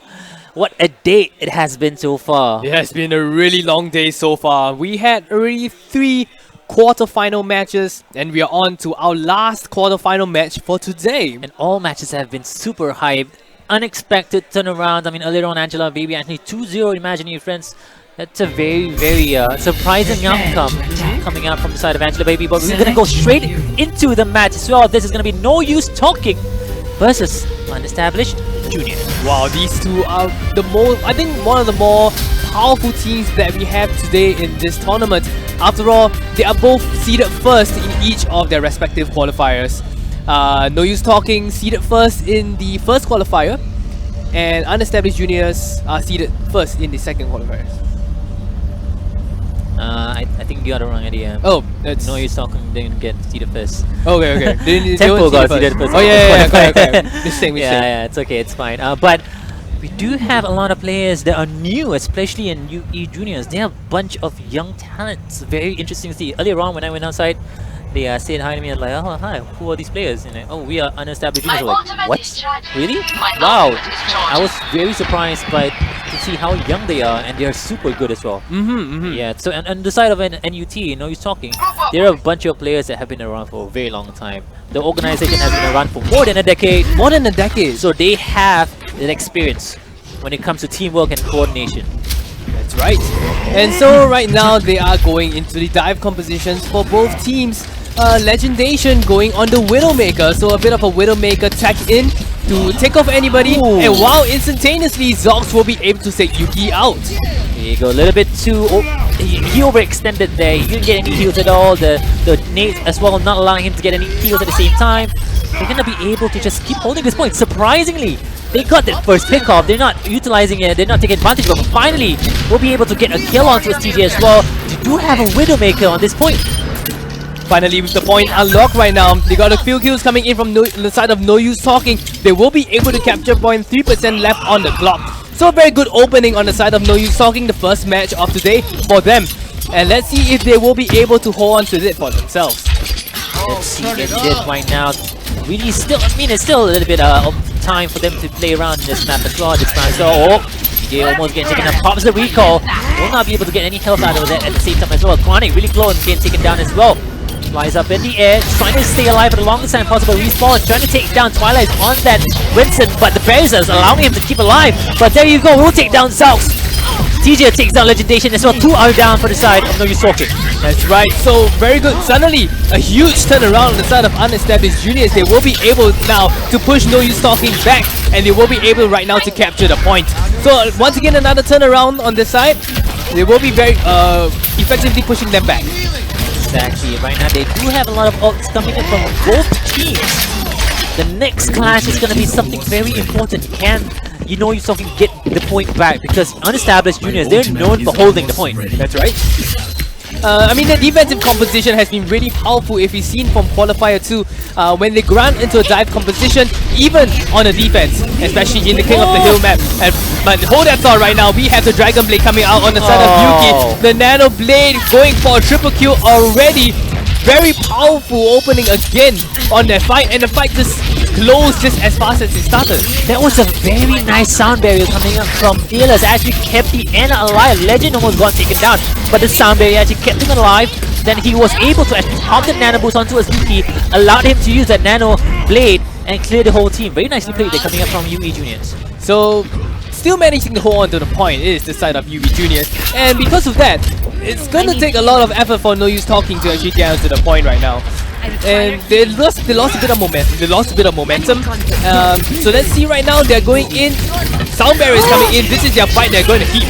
[SPEAKER 3] What a day it has been so far.
[SPEAKER 2] It has been a really long day so far. We had already 3 quarter-final matches, and we are on to our last quarter-final match for today.
[SPEAKER 3] And all matches have been super hyped. Unexpected turnaround. I mean, earlier on, Angela, Baby Anthony 2-0, imagine you friends. That's a very, very surprising outcome coming out from the side of Angela Baby. But we're going to go straight into the match as well. This is going to be No Use Talking versus Unestablished Junior.
[SPEAKER 2] Wow, these two are I think one of the more powerful teams that we have today in this tournament. After all, they are both seeded first in each of their respective qualifiers. No Use Talking seeded first in the first qualifier, and Unestablished Juniors are seeded first in the second qualifiers.
[SPEAKER 3] I think you got the wrong idea.
[SPEAKER 2] Oh, that's...
[SPEAKER 3] No Use Talking didn't get seeded first.
[SPEAKER 2] Okay.
[SPEAKER 3] Tempo got seeded first.
[SPEAKER 2] Oh yeah, okay. Mistake.
[SPEAKER 3] Yeah, it's okay, it's fine. But we do have a lot of players that are new, especially in UE Juniors. They have a bunch of young talents. Very interesting to see. Earlier on, when I went outside, they said hi to me and like, oh hi, who are these players? And like, oh, we are Unestablished Juniors. Like, what? Really? Wow! I was very surprised to see how young they are, and they are super good as well. Yeah. So on the side of NUT, No Use Talking, there are a bunch of players that have been around for a very long time. The organization has been around for more than a decade.
[SPEAKER 2] More than a decade.
[SPEAKER 3] So they have that experience when it comes to teamwork and coordination.
[SPEAKER 2] That's right. And so right now they are going into the dive compositions for both teams. Legendation going on the Widowmaker, so a bit of a Widowmaker tech in to take off anybody. Ooh. And wow, instantaneously Zox will be able to take Yuki out.
[SPEAKER 3] Here you go, a little bit too... he overextended there. He didn't get any heals at all. The nades as well, not allowing him to get any heals at the same time. They're gonna be able to just keep holding this point. Surprisingly, they got that first pick off. They're not utilizing it. They're not taking advantage of it. But finally, we'll be able to get a kill onto his TJ as well. They do have a Widowmaker on this point.
[SPEAKER 2] Finally, with the point unlocked right now, they got a few kills coming in from the side of No Use Talking. They will be able to capture point, 3% left on the clock. So a very good opening on the side of No Use Talking, the first match of today for them. And let's see if they will be able to hold on to it for themselves.
[SPEAKER 3] Let's see if they right now. Really still, I mean, it's still a little bit of time for them to play around in this map as well this time. So, TJ almost getting taken down. Pops the recall. Will not be able to get any health out of it at the same time as well. Chronic really close and getting taken down as well. Flies up in the air, trying to stay alive for the longest time possible. Respawn, trying to take down Twilight on that Winston, but the barriers are allowing him to keep alive. But there you go, we'll take down Zox. TJ takes down Legendation as well. 2 are down for the side of No Use Talking.
[SPEAKER 2] That's right, so very good. Suddenly, a huge turnaround on the side of Unestablished Juniors. They will be able now to push No Use Talking back, and they will be able right now to capture the point. So once again, another turnaround on this side. They will be very effectively pushing them back.
[SPEAKER 3] Exactly, right now they do have a lot of ults coming in from both teams. The next clash is going to be something very important. Can No Use Talking get the point back? Because Unestablished Juniors, they're known for holding the point.
[SPEAKER 2] That's right. I mean, the defensive composition has been really powerful if you've seen from Qualifier 2 when they grind into a dive composition, even on a defense, especially in the King of the Hill map. But hold that thought right now, we have the Dragon Blade coming out on the side of Yuki. The Nano Blade going for a triple kill already. Very powerful opening again on that fight, and the fight just closed just as fast as it started.
[SPEAKER 3] That was a very nice sound barrier coming up from Fearless. Actually kept the Ana alive. Legend almost got taken down, but the sound barrier actually kept him alive. Then he was able to actually pop the Nano Boost onto his Yuki, allowed him to use that Nano Blade and clear the whole team. Very nicely played there coming up from UE Juniors.
[SPEAKER 2] So, still managing to hold on to the point is the side of UE Juniors, and because of that, it's gonna take a lot of effort for No Use Talking to actually get onto the point right now. And they lost a bit of momentum. So let's see right now, they're going in. Sound barrier is coming in. This is their fight they're going to keep.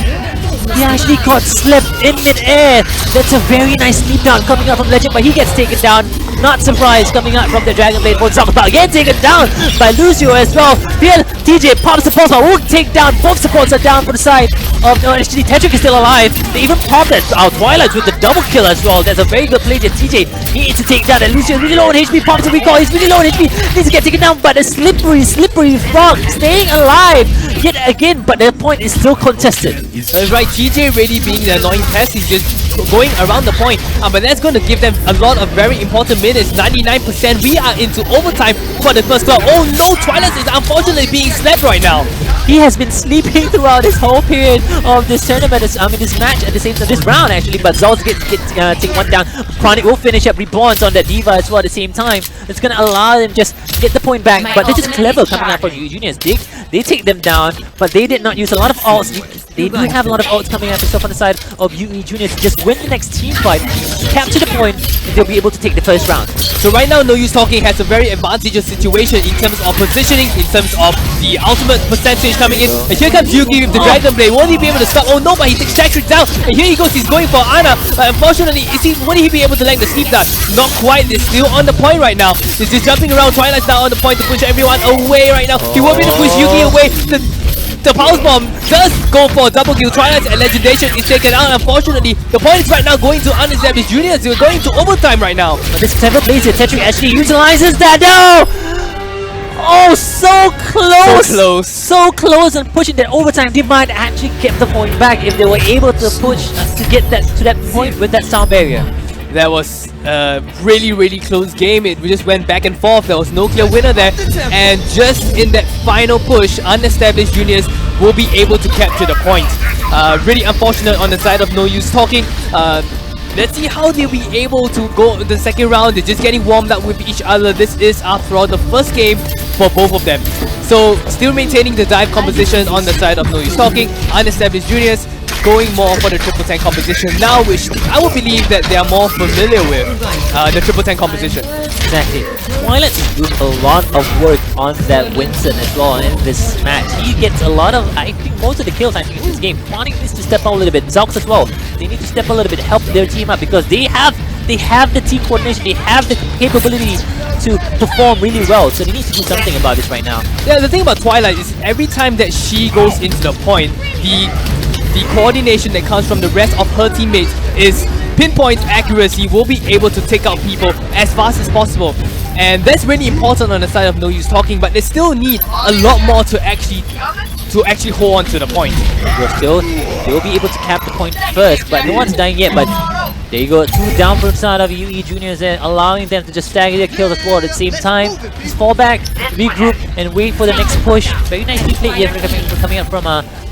[SPEAKER 3] He actually got slipped in mid-air. That's a very nice sneak down coming out from Legend, but he gets taken down. Not surprised coming out from the Dragon Blade for example, but again taken down by Lucio as well. Here, TJ pops the pulse, but won't take down. Both supports are down for the side of actually Tetrick is still alive. They even popped it out Twilight with the double kill as well. That's a very good play that TJ needs to take down. And Lucio really low on HP, pops the recall. He's really low on HP, needs to get taken down, but a slippery frog staying alive. yet again, but the point is still contested.
[SPEAKER 2] That's right, TJ really being the annoying pest, he's just going around the point. But that's going to give them a lot of very important minutes. 99%. We are into overtime for the first club. Oh no, Twilight is unfortunately being slapped right now.
[SPEAKER 3] He has been sleeping throughout this whole period of this tournament, this match at the same time, this round actually, but Zolz gets take one down. Chronic will finish up Reborns on that Diva as well at the same time. It's going to allow them just get the point back, but they're just clever coming out from UE Juniors. They take them down, but they did not use a lot of ults. They do have a lot of ults coming up on the side of UE Juniors to just win the next team fight, capture the point, and they'll be able to take the first round.
[SPEAKER 2] So right now, No Use Talking has a very advantageous situation in terms of positioning, in terms of the ultimate percentage coming in. And here comes Yuki with the Dragon Blade. Won't he be able to stop? Oh no, but he takes Tactric down. And here he goes, he's going for Ana. But unfortunately, won't he be able to land the sleep dart? Not quite, they're still on the point right now. He's just jumping around. Twilight's now on the point to push everyone away right now. He won't be able to push Yuki away. The Pulse Bomb does go for a double kill. Twilight and Legendation is taken out. Unfortunately, the point is right now going to Unestablished Juniors. They're going to overtime right now.
[SPEAKER 3] But this clever plays here. Tetrick actually utilizes that. No! Oh, so close!
[SPEAKER 2] So close.
[SPEAKER 3] So close and pushing that overtime. They might actually get the point back if they were able to push to get that to that point with that sound barrier.
[SPEAKER 2] That was a really close game. It just went back and forth. There was no clear winner there. And just in that final push, Unestablished Juniors will be able to capture the point. Really unfortunate on the side of No Use Talking. Let's see how they'll be able to go the second round. They're just getting warmed up with each other. This is, after all, the first game for both of them. So, still maintaining the dive composition on the side of No Use Talking. Unestablished Juniors going more for the triple tank composition now, which I would believe that they are more familiar with the triple tank composition.
[SPEAKER 3] Exactly. Twilight's doing a lot of work on that Winston as well in this match. He gets a lot of, I think most of the kills actually in this game. Chronic needs to step up a little bit. Zox as well. They need to step a little bit, help their team out because they have the team coordination, they have the capability to perform really well. So they need to do something about this right now.
[SPEAKER 2] Yeah, the thing about Twilight is every time that she goes into the point, the coordination that comes from the rest of her teammates is pinpoint accuracy, will be able to take out people as fast as possible. And that's really important on the side of No Use Talking, but they still need a lot more to actually hold on to the point.
[SPEAKER 3] They'll be able to cap the point first, but no one's dying yet. But there you go, 2 down from the side of UE Juniors there, allowing them to just stagger their kills as well at the same time. Just fall back, regroup, and wait for the next push. Very nicely played here coming up from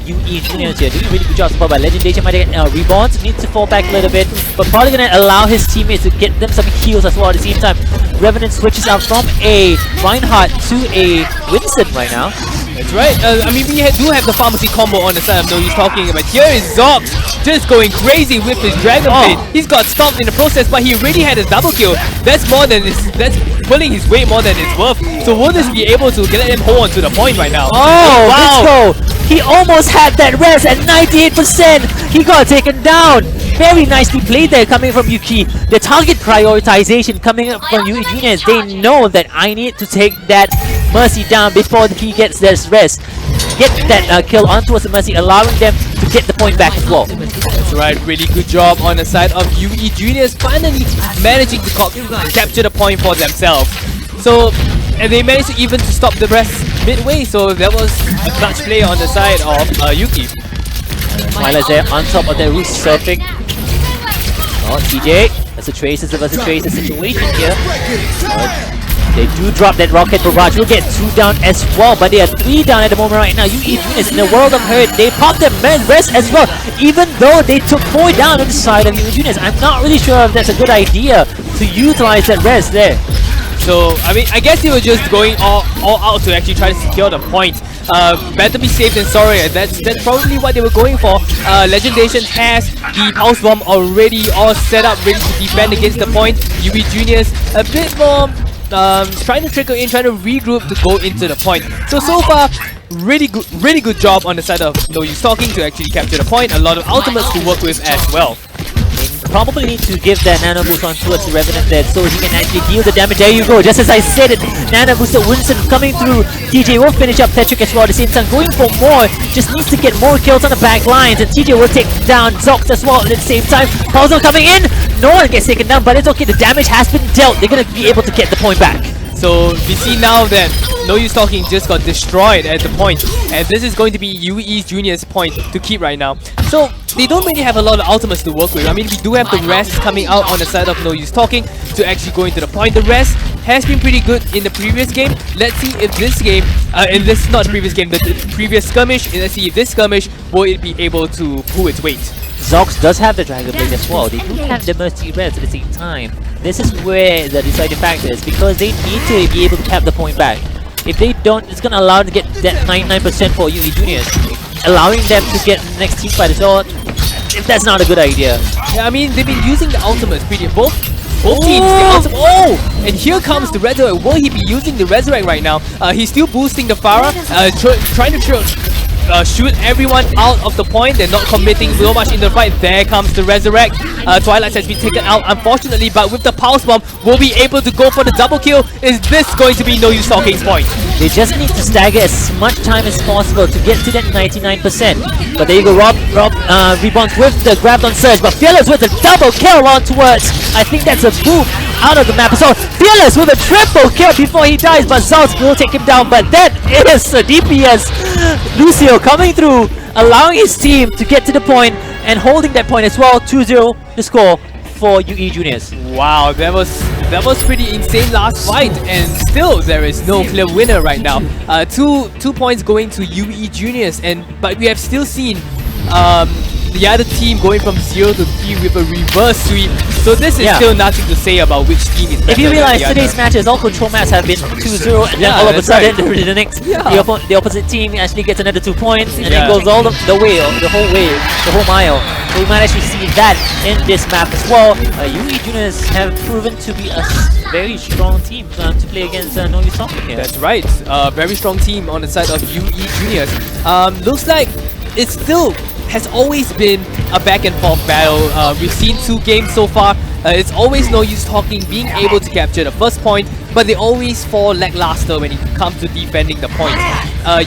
[SPEAKER 3] UE Juniors here. Doing a really good job support by Legendation. Might get Reborns, needs to fall back a little bit, but probably gonna allow his teammates to get them some heals as well at the same time. Revenant switches out from a Reinhardt to a Winston right now.
[SPEAKER 2] That's right. I mean, we do have the pharmacy combo on the side of No Use Talking, but here is Zox just going crazy with his Dragon Blade. He's got stopped in the process, but he already had a double kill. That's pulling his weight more than it's worth. So will this be able to let him hold on to the point right now?
[SPEAKER 3] Oh,
[SPEAKER 2] wow.
[SPEAKER 3] Let's go! He almost had that res at 98%. He got taken down. Very nicely played there coming from Yuki. The target prioritization coming up from UE Juniors. They know that I need to take that Mercy down before he gets this rest. Get that kill onto the Mercy, allowing them to get the point back as well.
[SPEAKER 2] That's right, really good job on the side of UE Juniors, finally managing to capture the point for themselves. So, and they managed to even stop the rest midway, so that was a clutch play on the side of Yuki.
[SPEAKER 3] Twilight's there on top of the roof surfing. Oh, TJ, that's a Traces versus Traces situation here. They do drop that rocket barrage. We'll get 2 down as well, but they are 3 down at the moment right now. UE Juniors in the world of hurt. They popped their man rest as well, even though they took 4 down on the side of UE Juniors. I'm not really sure if that's a good idea to utilize that rest there.
[SPEAKER 2] So, I mean, I guess they were just going all out to actually try to secure the point. Better be safe than sorry. That's probably what they were going for. Legendation has the Pulse Bomb already all set up, ready to defend against the point. UE Juniors a bit more trying to trickle in, trying to regroup to go into the point. So far, really good job on the side of No Use Talking to actually capture the point. A lot of ultimates to work with as well.
[SPEAKER 3] Probably need to give that nano boost on towards the Revenant there so he can actually deal the damage. There you go, just as I said it, nano booster Winston coming through. TJ will finish up Tetrick as well at the same time, going for more, just needs to get more kills on the back lines, and TJ will take down Zox as well at the same time. Puzzle coming in, no one gets taken down, but it's okay, the damage has been dealt. They're going to be able to get the point back.
[SPEAKER 2] So we see now that No Use Talking just got destroyed at the point, and this is going to be UE Junior's point to keep right now. So they don't really have a lot of ultimates to work with. I mean, we do have the rest coming out on the side of No Use Talking to actually go into the point. The rest has been pretty good in the previous game. Let's see if this game, not the previous game, the previous skirmish, let's see if this skirmish will it be able to pull its weight.
[SPEAKER 3] Zox does have the Dragon Blade as well. They do have the Mercy Reds at the same time. This is where the deciding factor is, because they need to be able to cap the point back. If they don't, it's going to allow them to get that 99% for UE Juniors, allowing them to get the next team fight as well. If that's not a good idea.
[SPEAKER 2] Yeah, I mean, they've been using the ultimates pretty both teams. And here comes the Resurrect. Will he be using the Resurrect right now? He's still boosting the Pharah, trying to shoot everyone out of the point. They're not committing so much in the fight. There comes the Resurrect. Twilight has been taken out, unfortunately, but with the Pulse Bomb, will be able to go for the double kill. Is this going to be No Use Talking's point?
[SPEAKER 3] They just need to stagger as much time as possible to get to that 99%. But there you go, Rob rebounds with the grab on surge, but Fearless with a double kill on towards, I think that's a boom out of the map. So Fearless with a triple kill before he dies, but Zox will take him down. But that is a DPS. Lucio coming through, allowing his team to get to the point and holding that point as well. 2-0 the score for UE Juniors.
[SPEAKER 2] Wow, that was pretty insane last fight, and still there is no clear winner right now. Two points going to UE Juniors, but we have still seen the other team going from 0 to 3 with a reverse sweep. So this is still nothing to say about which team is better.
[SPEAKER 3] If you realize today's matches, all control maps have been 2-0, and then all of a sudden the opposite team actually gets another 2 points, and it goes all the whole mile. So we might actually see that in this map as well. UE Juniors have proven to be a very strong team to play against No Use Talking here.
[SPEAKER 2] That's right, very strong team on the side of UE Juniors. Looks like it still has always been a back and forth battle. We've seen 2 games so far. It's always No Use Talking being able to capture the first point, but they always fall lackluster when it comes to defending the point.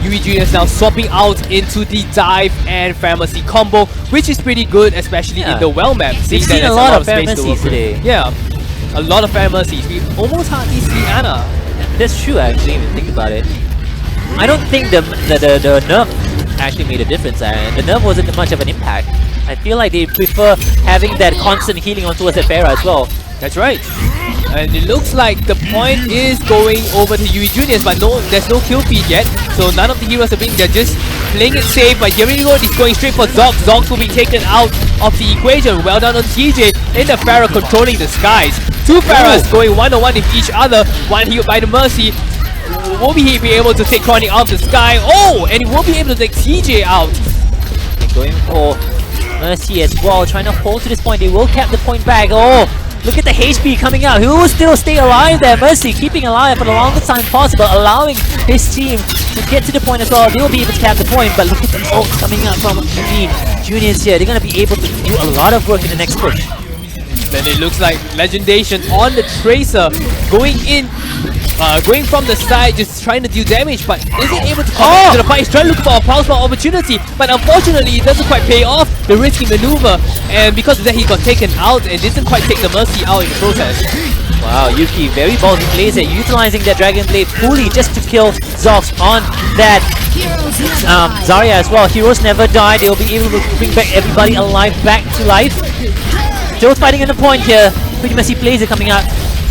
[SPEAKER 2] UE Juniors now swapping out into the dive and pharmacy combo, which is pretty good, especially in the well map.
[SPEAKER 3] We've seen a lot of pharmacies today.
[SPEAKER 2] Yeah, a lot of pharmacies. We almost hardly see Ana.
[SPEAKER 3] That's true, actually, if you think about it. I don't think the nerf actually made a difference, and the nerf wasn't much of an impact. I feel like they prefer having that constant healing on towards that Pharah as well.
[SPEAKER 2] That's right. And it looks like the point is going over to UE Juniors, but there's no kill feed yet, so none of the heroes are they're just playing it safe. But here we go, he's going straight for Zox. Zox will be taken out of the equation. Well done on TJ in the Pharah controlling the skies. 2 Pharahs going one-on-one with each other, one healed by the Mercy. Will he be able to take Chronic out of the sky? Oh, and he will be able to take TJ out.
[SPEAKER 3] Going for Mercy as well, trying to hold to this point. They will cap the point back. Oh, look at the HP coming out. He will still stay alive there. Mercy keeping alive for the longest time possible, allowing his team to get to the point as well. They will be able to cap the point, but look at the ult coming out from the Juniors here. They're going to be able to do a lot of work in the next push.
[SPEAKER 2] Then it looks like Legendation on the Tracer going from the side, just trying to deal damage, but isn't able to come to the fight. He's trying to look for a pulse bomb opportunity, but unfortunately it doesn't quite pay off the risky maneuver, and because of that he got taken out and didn't quite take the Mercy out in the process.
[SPEAKER 3] Wow, Yuki, very ballsy plays there, utilizing that Dragon Blade fully just to kill Zox on that Zarya as well. Heroes never die, they'll be able to bring back everybody alive back to life. Still fighting in the point here. Pretty messy plays are coming out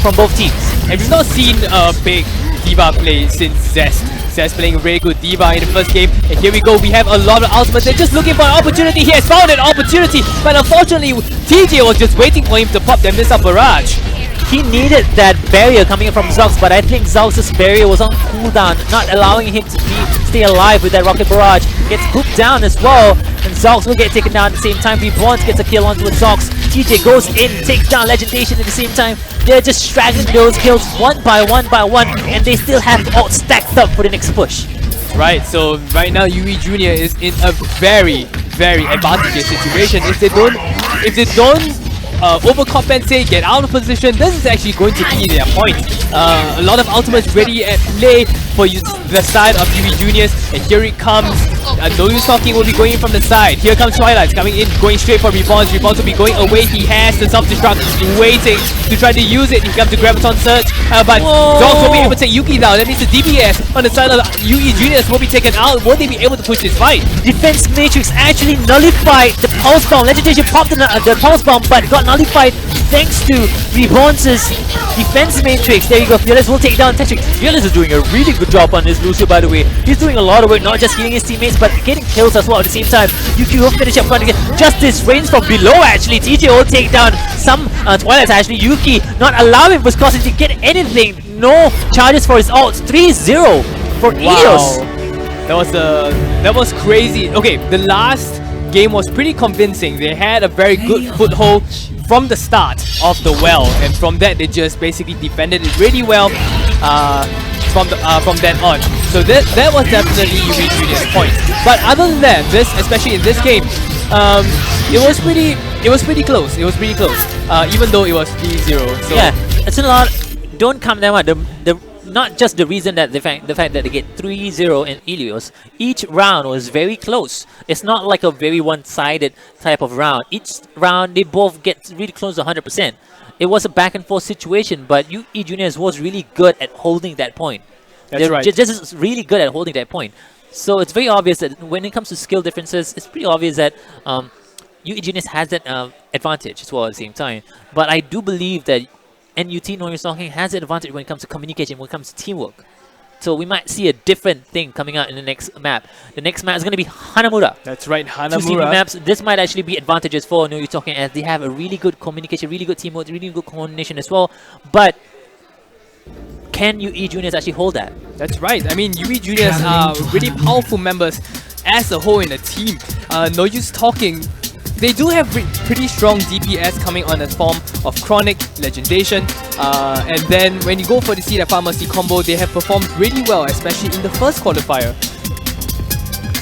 [SPEAKER 3] from both teams.
[SPEAKER 2] And we've not seen a big D.Va play since Zest. Zest playing a very good D.Va in the first game. And here we go, we have a lot of ultimates. They're just looking for an opportunity. He has found an opportunity, but unfortunately TJ was just waiting for him to pop that missile barrage.
[SPEAKER 3] He needed that barrier coming from Zox, but I think Zox's barrier was on cooldown, not allowing him to stay alive with that rocket barrage. Gets pooped down as well, and Zox will get taken down at the same time. Reborn gets a kill onto Zox. TJ goes in, takes down Legendation at the same time. They're just straggling those kills one by one, and they still have ult stacked up for the next push.
[SPEAKER 2] Right, so right now UE Junior is in a very, very advantageous situation. If they don't overcompensate, get out of position, this is actually going to be their point. A lot of ultimates ready at play for the side of UE Juniors, and here it comes. No use talking will be going in from the side. Here comes Twilight coming in, going straight for Reborns. Reborns will be going away. He has the self-destruct, waiting to try to use it. He comes to Graviton Surge, but Zogs will be able to take Yuki down. That means the DPS on the side of UE Juniors will be taken out. Will they be able to push this fight?
[SPEAKER 3] Defense Matrix actually nullified the Pulse Bomb. Legendation popped in the Pulse Bomb, but got nullified thanks to Reborn's Defense Matrix. There you go, Fearless will take down Tetrix. Fearless is doing a really good job on this Lucio, by the way. He's doing a lot of work, not just healing his teammates, but getting kills as well at the same time. Yuki will finish up front again. Justice reigns from below, actually. TJ will take down some Twilights, actually. Yuki not allowing Viscosity to get anything. No charges for his ults. 3-0 for Eos.
[SPEAKER 2] That was crazy. Okay, the last game was pretty convincing. They had a very good foothold from the start of the well, and from that they just basically defended it really well from then on. So that was definitely UE Junior's point. But other than that, especially in this game, it was pretty close. It was pretty close. Even though it was 3-0. So
[SPEAKER 3] yeah, it's a lot. Don't come down. Not just the reason that the fact that they get 3-0 in Ilios. Each round was very close. It's not like a very one-sided type of round. Each round they both get really close to 100%. It was a back and forth situation, but UE Juniors was really good at holding that point.
[SPEAKER 2] That's right.
[SPEAKER 3] Just really good at holding that point. So it's very obvious that when it comes to skill differences, it's pretty obvious that UE Juniors has that advantage as well at the same time. But I do believe that NUT Noise Talking has an advantage when it comes to communication, when it comes to teamwork. So we might see a different thing coming out in the next map. The next map is going to be Hanamura.
[SPEAKER 2] That's right, Hanamura.
[SPEAKER 3] 2 CV maps. This might actually be advantages for Noise Talking, as they have a really good communication, really good teamwork, really good coordination as well. But can UE Juniors actually hold that?
[SPEAKER 2] That's right. I mean, UE Juniors are really powerful members as a whole in the team. No use talking. They do have pretty strong DPS coming on the form of Chronic, Legendation, and then when you go for the Seed of Pharmacy combo, they have performed really well, especially in the first qualifier.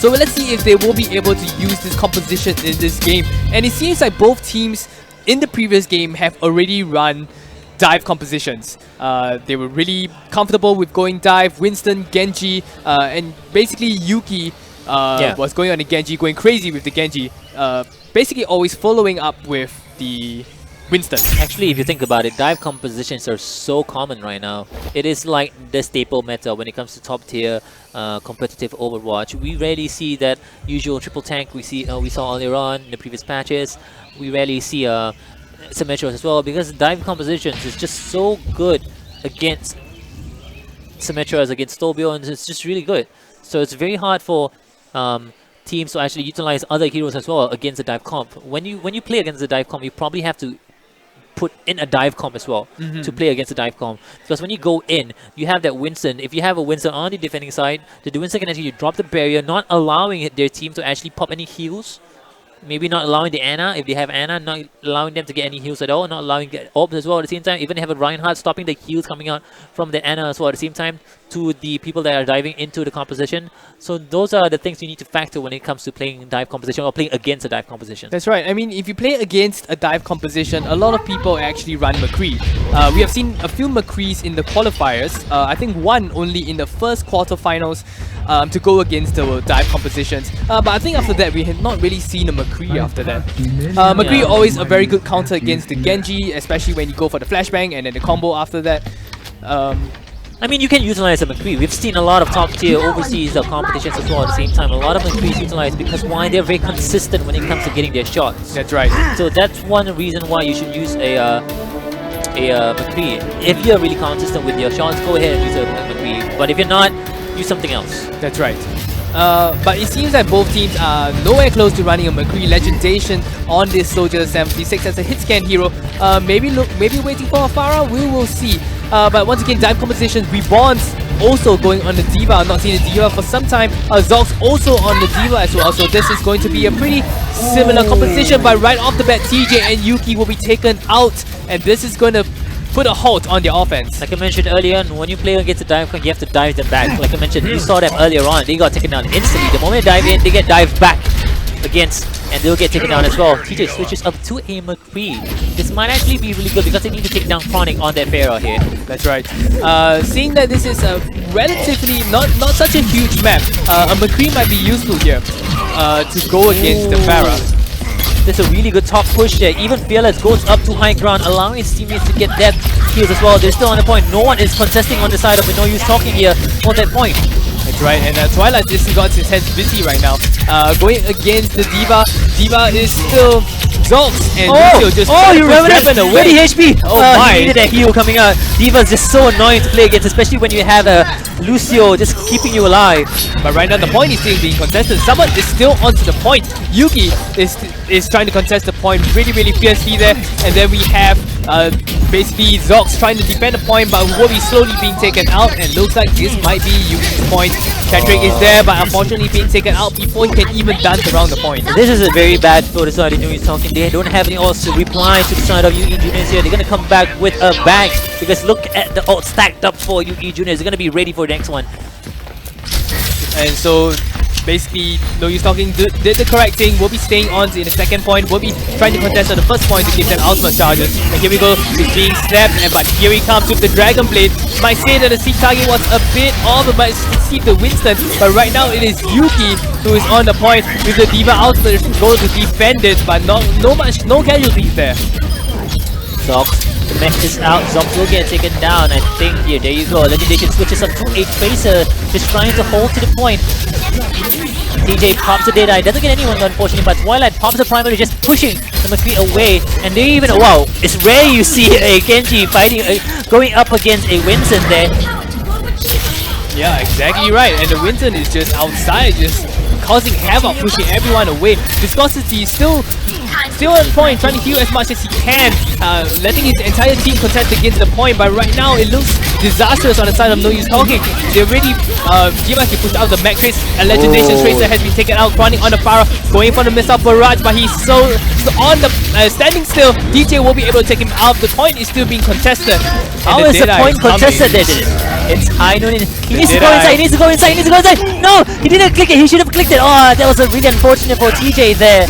[SPEAKER 2] So let's see if they will be able to use this composition in this game. And it seems like both teams in the previous game have already run dive compositions. They were really comfortable with going dive. Winston, Genji, and basically Yuki was going on the Genji, going crazy with the Genji. Basically always following up with the Winston.
[SPEAKER 3] Actually, if you think about it, dive compositions are so common right now. It is like the staple meta when it comes to top tier competitive Overwatch. We rarely see that usual triple tank we saw earlier on in the previous patches. We rarely see Symmetros as well, because dive compositions is just so good against Symmetros, against Tobio, and it's just really good. So it's very hard for teams to actually utilize other heroes as well against the dive comp. When you play against the dive comp, you probably have to put in a dive comp as well to play against the dive comp. Because when you go in, you have that Winston. If you have a Winston on the defending side, the Winston can actually drop the barrier, not allowing their team to actually pop any heals. Maybe not allowing the Ana, if they have Ana, not allowing them to get any heals at all, not allowing get orbs as well at the same time. Even have a Reinhardt stopping the heals coming out from the Ana as well at the same time to the people that are diving into the composition. So those are the things you need to factor when it comes to playing dive composition or playing against a dive composition.
[SPEAKER 2] That's right. I mean, if you play against a dive composition, a lot of people actually run McCree. We have seen a few McCrees in the qualifiers. I think one only in the first quarterfinals to go against the dive compositions. But I think after that, we have not really seen a McCree after that. McCree always a very good counter against the Genji, especially when you go for the flashbang and then the combo after that.
[SPEAKER 3] I mean, you can utilize a McCree. We've seen a lot of top tier overseas competitions as well at the same time. A lot of McCrees utilized because why? They're very consistent when it comes to getting their shots.
[SPEAKER 2] That's right.
[SPEAKER 3] So that's one reason why you should use a McCree. If you're really consistent with your shots, go ahead and use a McCree. But if you're not, use something else.
[SPEAKER 2] That's right. But it seems that both teams are nowhere close to running a McCree Legendation on this Soldier 76 as a hit scan hero. Maybe waiting for a Pharah, we will see. But once again, dive compositions, Reborns also going on the D.Va. I've not seen the D.Va for some time. Zogs also on the D.Va as well. So this is going to be a pretty similar composition. But right off the bat, TJ and Yuki will be taken out. And this is going to put a halt on their offense.
[SPEAKER 3] Like I mentioned earlier on, when you play against a dive, you have to dive them back. Like I mentioned, you saw them earlier on, they got taken down instantly. The moment they dive in, they get dived back against and they'll get taken down as well. TJ switches up to a McCree. This might actually be really good because they need to take down Chronic on that Pharaoh here.
[SPEAKER 2] That's right. Seeing that this is a relatively not such a huge map, a McCree might be useful here to go against the Pharah.
[SPEAKER 3] There's a really good top push there. Even Fearless goes up to high ground, allowing his teammates to get that kills as well. They're still on the point. No one is contesting on the side of it. No use talking here on that point.
[SPEAKER 2] That's right, and Twilight just got his hands busy right now. Going against the D.Va. D.Va is still Zox, and Lucio just
[SPEAKER 3] you remember that? 30 HP!
[SPEAKER 2] Oh my!
[SPEAKER 3] He needed a heal coming out. D.Va's just so annoying to play against, especially when you have Lucio just keeping you alive.
[SPEAKER 2] But right now the point is still being contested. Someone is still onto the point. Yuki is trying to contest the point really fiercely there, and then we have basically Zox trying to defend the point, but will be slowly being taken out, and looks like this might be Yuki's point. Kendrick is there, but unfortunately being taken out before he can even dance around the point.
[SPEAKER 3] This is a very bad for the side of He's talking. They don't have any ults to reply to the side of UE Juniors here. They're going to come back with a bang because look at the ult stacked up for UE Juniors. They're going to be ready for the next one.
[SPEAKER 2] And so basically, No Use Talking did the correct thing. We'll be staying on in the second point. We'll be trying to contest on the first point to give them ultimate charges. And here we go, he's being snapped, but here he comes with the Dragon Blade. Might say that the seed target was a bit off, but see the Winston. But right now it is Yuki who is on the point with the D.Va ultimate goal to defend it, but no casualties there.
[SPEAKER 3] Zox, the mech is out. Zox will get taken down, I think. Here, there you go. Legendation switches up to a Tracer, just trying to hold to the point. TJ pops a Deadeye, doesn't get anyone unfortunately, but Twilight pops a primary, just pushing the McCree away. And they even, wow, it's rare you see a Genji fighting, going up against a Winston there.
[SPEAKER 2] Yeah, exactly right. And the Winston is just outside, just causing havoc, pushing everyone away. Viscosity is still on point, trying to heal as much as he can, letting his entire team contest against the point. But right now it looks disastrous on the side of No Use Talking. They're really G-Max pushed out the Mech Trace, and Legendation Tracer has been taken out. Chronic on the Pharah, going for the missile barrage, but he's so on the standing still. DJ will be able to take him out. The point is still being contested.
[SPEAKER 3] How is the point contested there? It's high noon. He needs to go inside, he needs to go inside, he needs to go inside. No, he didn't click it, he should have clicked it. Oh, that was a really unfortunate for TJ there.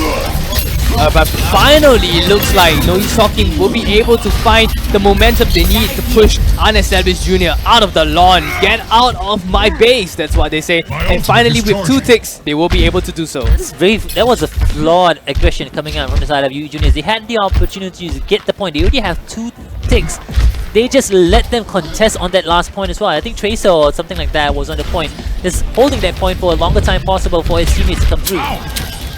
[SPEAKER 2] But finally, it looks like No Use Talking will be able to find the momentum they need to push Unestablished Junior out of the lawn. Get out of my base, that's what they say. And finally, with 2 ticks, they will be able to do so.
[SPEAKER 3] That was a flawed aggression coming out from the side of UE Juniors. They had the opportunity to get the point. They already have 2 ticks. They just let them contest on that last point as well. I think Tracer or something like that was on the point, just holding that point for a longer time possible for his teammates to come through.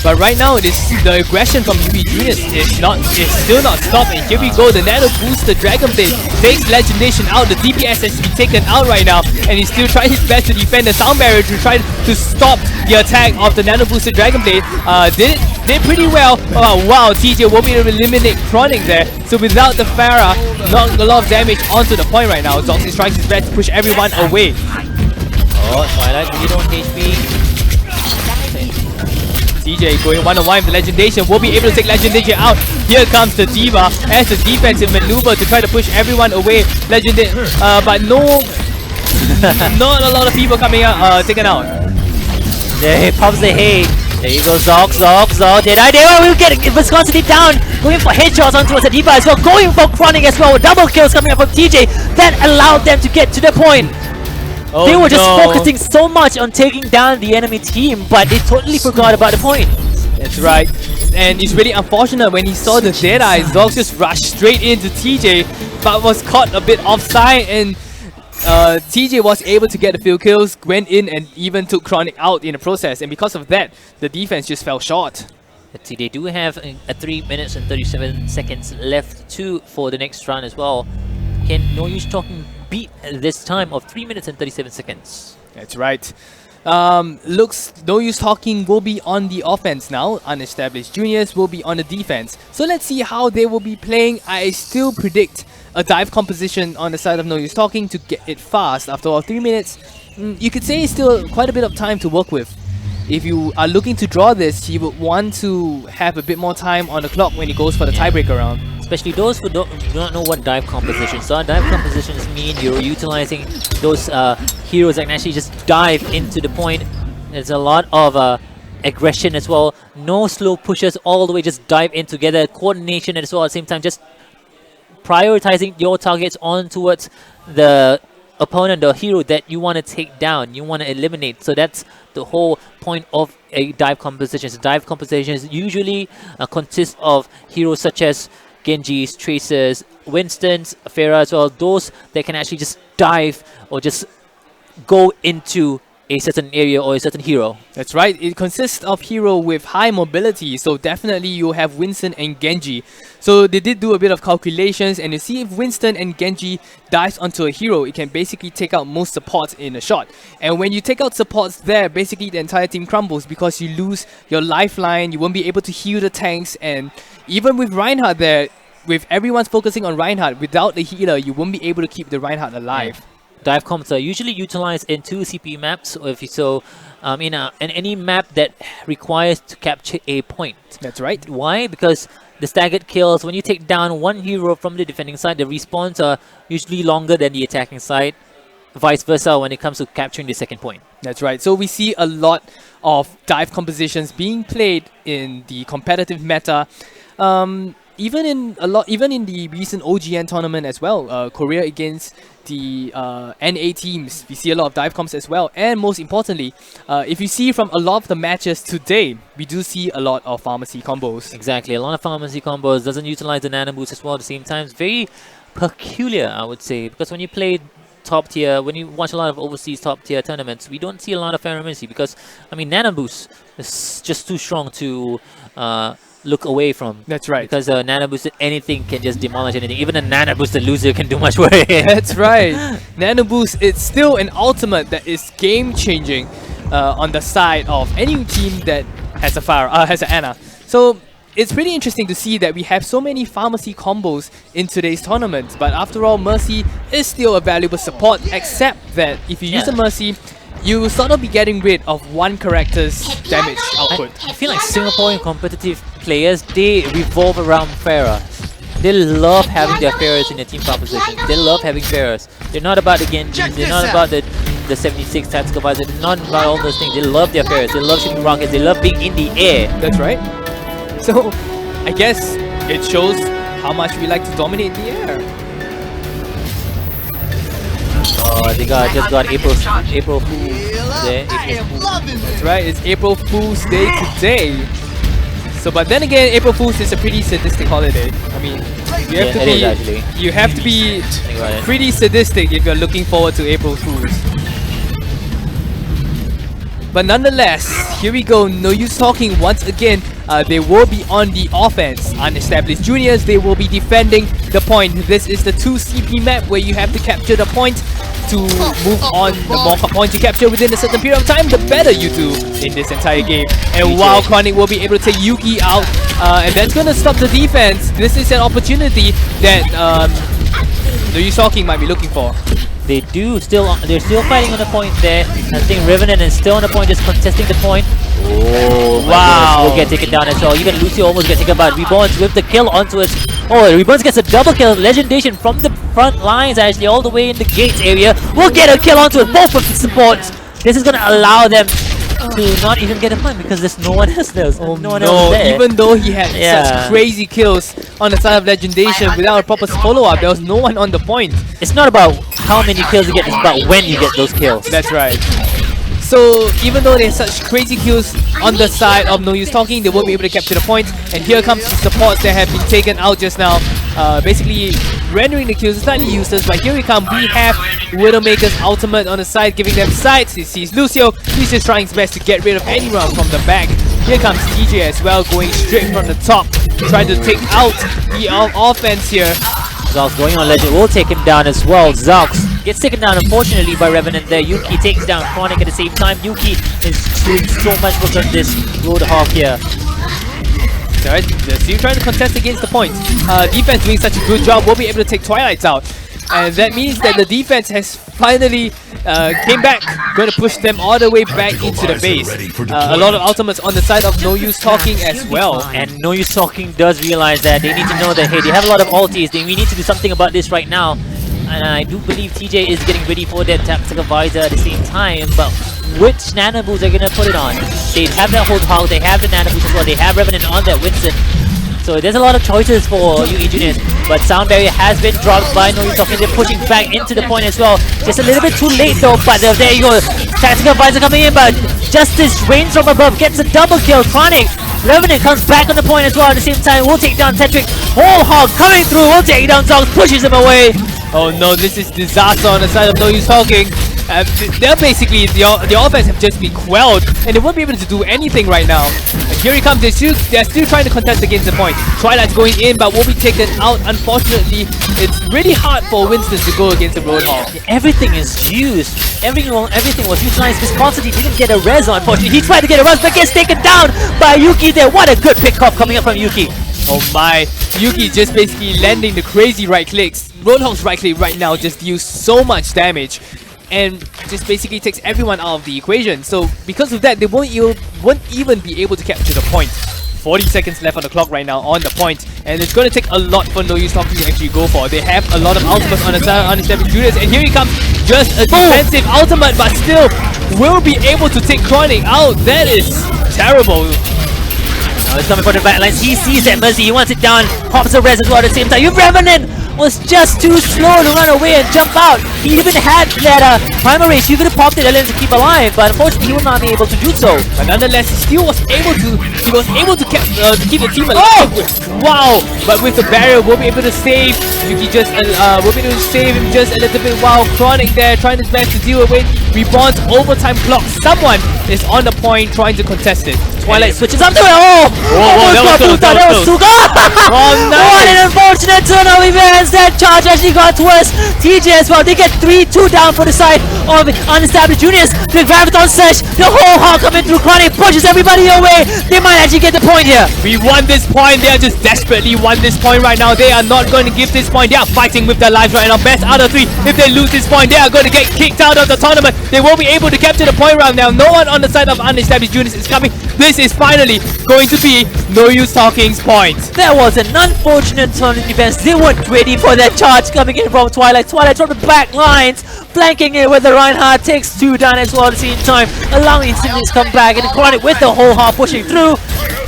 [SPEAKER 2] But right now, the aggression from UE Juniors is still not stopping. Here we go, the Nano Boost, the Dragon Blade takes Legendation out. The DPS has been taken out right now, and he's still trying his best to defend the sound barrier to try to stop the attack of the Nano Boosted Dragon Blade. Did pretty well. Oh wow, TJ will be able to eliminate Chronic there. So without the Pharah, not a lot of damage onto the point right now. Zox is trying his best to push everyone away.
[SPEAKER 3] Oh, Twilight really don't HP.
[SPEAKER 2] TJ going one-on-one with the Legendation, will be able to take Legendation out. Here comes the D.Va as a defensive maneuver to try to push everyone away. But not a lot of people coming out, taken out.
[SPEAKER 3] There he pops the hay. There you go, Zox. Deadeye will get Viscosity down. Going for headshots onto the D.Va as well. Going for Chronic as well. Double kills coming up from TJ. That allowed them to get to the point. They were just focusing so much on taking down the enemy team, but they totally forgot about the point.
[SPEAKER 2] That's right. And it's really unfortunate when he saw the Deadeye. Zox just rushed straight into TJ, but was caught a bit offside, and TJ was able to get the few kills, went in and even took Chronic out in the process, and because of that, the defense just fell short.
[SPEAKER 3] Let's see, they do have 3 minutes and 37 seconds left for the next round as well. Can No Use Talking beat this time of 3 minutes and 37 seconds?
[SPEAKER 2] That's right. Looks No Use Talking will be on the offense now. Unestablished Juniors will be on the defense. So let's see how they will be playing. I still predict a dive composition on the side of No Use Talking to get it fast. After all, 3 minutes, you could say it's still quite a bit of time to work with. If you are looking to draw this, you would want to have a bit more time on the clock when he goes for the tiebreaker round.
[SPEAKER 3] Especially those who do not know what dive compositions are. Dive compositions mean you're utilizing those heroes that can actually just dive into the point. There's a lot of aggression as well. No slow pushes all the way, just dive in together. Coordination as well at the same time, just prioritizing your targets on towards the opponent or hero that you want to take down, you want to eliminate. So that's the whole point of a dive composition. So dive compositions usually consist of heroes such as Genji's, Tracers, Winston's, Pharah as well, those that can actually just dive or just go into a certain area or a certain hero.
[SPEAKER 2] That's right. It consists of hero with high mobility, so definitely you have Winston and Genji. So they did do a bit of calculations, and you see if Winston and Genji dives onto a hero, it can basically take out most supports in a shot. And when you take out supports there, basically the entire team crumbles because you lose your lifeline, you won't be able to heal the tanks, and even with Reinhardt there, with everyone's focusing on Reinhardt, without the healer, you won't be able to keep the Reinhardt alive.
[SPEAKER 3] Dive comps are usually utilized in 2 CP maps, or if you so, in any map that requires to capture a point.
[SPEAKER 2] That's right.
[SPEAKER 3] Why? Because the staggered kills, when you take down one hero from the defending side, the respawns are usually longer than the attacking side. Vice versa when it comes to capturing the second point.
[SPEAKER 2] That's right. So we see a lot of dive compositions being played in the competitive meta. Even in the recent OGN tournament as well, Korea against the NA teams, we see a lot of dive comps as well. And most importantly, if you see from a lot of the matches today, we do see a lot of pharmacy combos.
[SPEAKER 3] Exactly, a lot of pharmacy combos, doesn't utilize the nano boost as well at the same time. It's very peculiar, I would say, because when you play top tier, when you watch a lot of overseas top tier tournaments, we don't see a lot of pharmacy because, I mean, nano boost is just too strong to look away from.
[SPEAKER 2] That's right.
[SPEAKER 3] Because nano boosted anything can just demolish anything. Even a nano boosted loser can do much work.
[SPEAKER 2] That's right. Nano boost, it's still an ultimate that is game changing on the side of any team that has a has an Ana. So it's pretty interesting to see that we have so many pharmacy combos in today's tournament. But after all, Mercy is still a valuable support, except that if you use a Mercy, you will sort of be getting rid of one character's damage output.
[SPEAKER 3] I feel like Singaporean competitive players, they revolve around Pharah. They love having their Pharahs in their team composition. They love having Pharahs. They're not about the Genjis, they're not about the 76 tactical visor, they're not about all those things. They love their Pharahs, they love shooting rockets, they love being in the air.
[SPEAKER 2] That's right. So, I guess it shows how much we like to dominate the air.
[SPEAKER 3] Oh, they just got April Fool's Day.
[SPEAKER 2] That's right, it's April Fool's Day today. So, but then again, April Fool's is a pretty sadistic holiday. I mean, you have to be pretty sadistic if you're looking forward to April Fool's. But nonetheless, here we go. No use talking once again. They will be on the offense. Unestablished juniors, they will be defending the point. This is the 2 CP map where you have to capture the point to move on. The more points you capture within a certain period of time, the better you do in this entire game. And while Chronic will be able to take Yuki out, and that's going to stop the defense, this is an opportunity that No Use Talking might be looking for.
[SPEAKER 3] They're still fighting on the point there. I think Revenant is still on the point, just contesting the point. Oh, wow. Will get taken down as well. Even Lucio almost gets taken, but Reborns with the kill onto it. Oh, Reborns gets a double kill. Legendation from the front lines, actually, all the way in the gates area. Will get a kill onto it. Both of the supports. This is going to allow them to not even get a point because there's no one else there.
[SPEAKER 2] Oh no, there. Even though he had such crazy kills on the side of Legendation without a proper follow-up, there was no one on the point.
[SPEAKER 3] It's not about how many kills you get, it's about when you get those kills.
[SPEAKER 2] That's right. So even though there's such crazy kills on the side of No Use Talking, they won't be able to capture the points. And here comes the supports that have been taken out just now, basically rendering the kills slightly useless. But here we come, we have Widowmaker's ultimate on the side, giving them sights. He sees Lucio, he's just trying his best to get rid of anyone from the back. Here comes TJ as well, going straight from the top, trying to take out the offense here.
[SPEAKER 3] Zalx going on Legend will take him down as well. Zalx gets taken down unfortunately by Revenant there. Yuki takes down Chronic at the same time. Yuki is doing so much work on this Roadhog here.
[SPEAKER 2] Alright, still trying to contest against the points. Defense doing such a good job, will be able to take Twilights out. And that means that the defense has finally came back, going to push them all the way back into the base. A lot of ultimates on the side of No Use Talking as well.
[SPEAKER 3] And No Use Talking does realize that they need to know that, hey, they have a lot of ultis, we need to do something about this right now. And I do believe TJ is getting ready for that tactical visor at the same time, but which Nano Boost they're gonna put it on. They have that Hold Hog, they have the Nano Boost as well, they have Revenant on that Winston. So there's a lot of choices for UE Juniors, but Sound Barrier has been dropped by No Use Talking. They're pushing back into the point as well. Just a little bit too late though, but there you go. Tactical Visor coming in, but Justice rains from above, gets a double kill. Chronic, Revenant comes back on the point as well at the same time. We'll take down Tetrick. Whole Hog coming through, we'll take down Zogs, pushes him away.
[SPEAKER 2] Oh no, this is disaster on the side of No Use Talking. They're basically, the offense have just been quelled and they won't be able to do anything right now. And here he comes, they're still trying to contest against the point. Twilight's going in but will be taken out. Unfortunately, it's really hard for Winston to go against the Roadhog.
[SPEAKER 3] Everything is used. Everything was utilized. Viscosity didn't get a res on, unfortunately. He tried to get a res but gets taken down by Yuki there. What a good pick off coming up from Yuki.
[SPEAKER 2] Oh my, Yuki just basically landing the crazy right clicks. Roadhog's right click right now just deals so much damage and just basically takes everyone out of the equation. So because of that, they won't even be able to capture the point. 40 seconds left on the clock right now on the point, and it's going to take a lot for No Use Talking to actually go for. They have a lot of ultimates on the side on the Stepping Julius, and here he comes, just a defensive ultimate, but still will be able to take Chronic out. That is terrible.
[SPEAKER 3] Now it's coming for the backlines. He sees that Mercy, he wants it down, pops a res as well at the same time. Revenant was just too slow to run away and jump out. He even had that primal rage. He could have popped it to keep alive, but unfortunately he would not be able to do so.
[SPEAKER 2] But nonetheless, he still was able to. He was able to keep the team alive. Wow! But with the barrier, we'll be able to save Yuki. Just we'll be able to save him just a little bit. While Chronic there trying his best to deal with Reborn's overtime clock. Someone is on the point trying to contest it.
[SPEAKER 3] Twilight switches up to it. Oh! That was Suga!
[SPEAKER 2] Oh, nice.
[SPEAKER 3] What an unfortunate turn of events. That charge actually got worse. TJ as well. They get 3-2 down for the side of Unestablished Juniors. The Graviton Sesh, the whole hog coming through. Chronic pushes everybody away. They might actually get the point here.
[SPEAKER 2] We won this point. They are just desperately won this point right now. They are not going to give this point. They are fighting with their lives right now. Best out of 3. If they lose this point, they are going to get kicked out of the tournament. They won't be able to capture the point round now. No one on the side of Unestablished Juniors is coming. This is finally going to be No Use Talking's point.
[SPEAKER 3] That was an unfortunate turn in events. They weren't ready for that charge coming in from Twilight. Twilight from the back lines, flanking it with the Reinhardt, takes 2 down as well at the same time, allowing Insignius to come back, and Chronic with the whole half pushing through.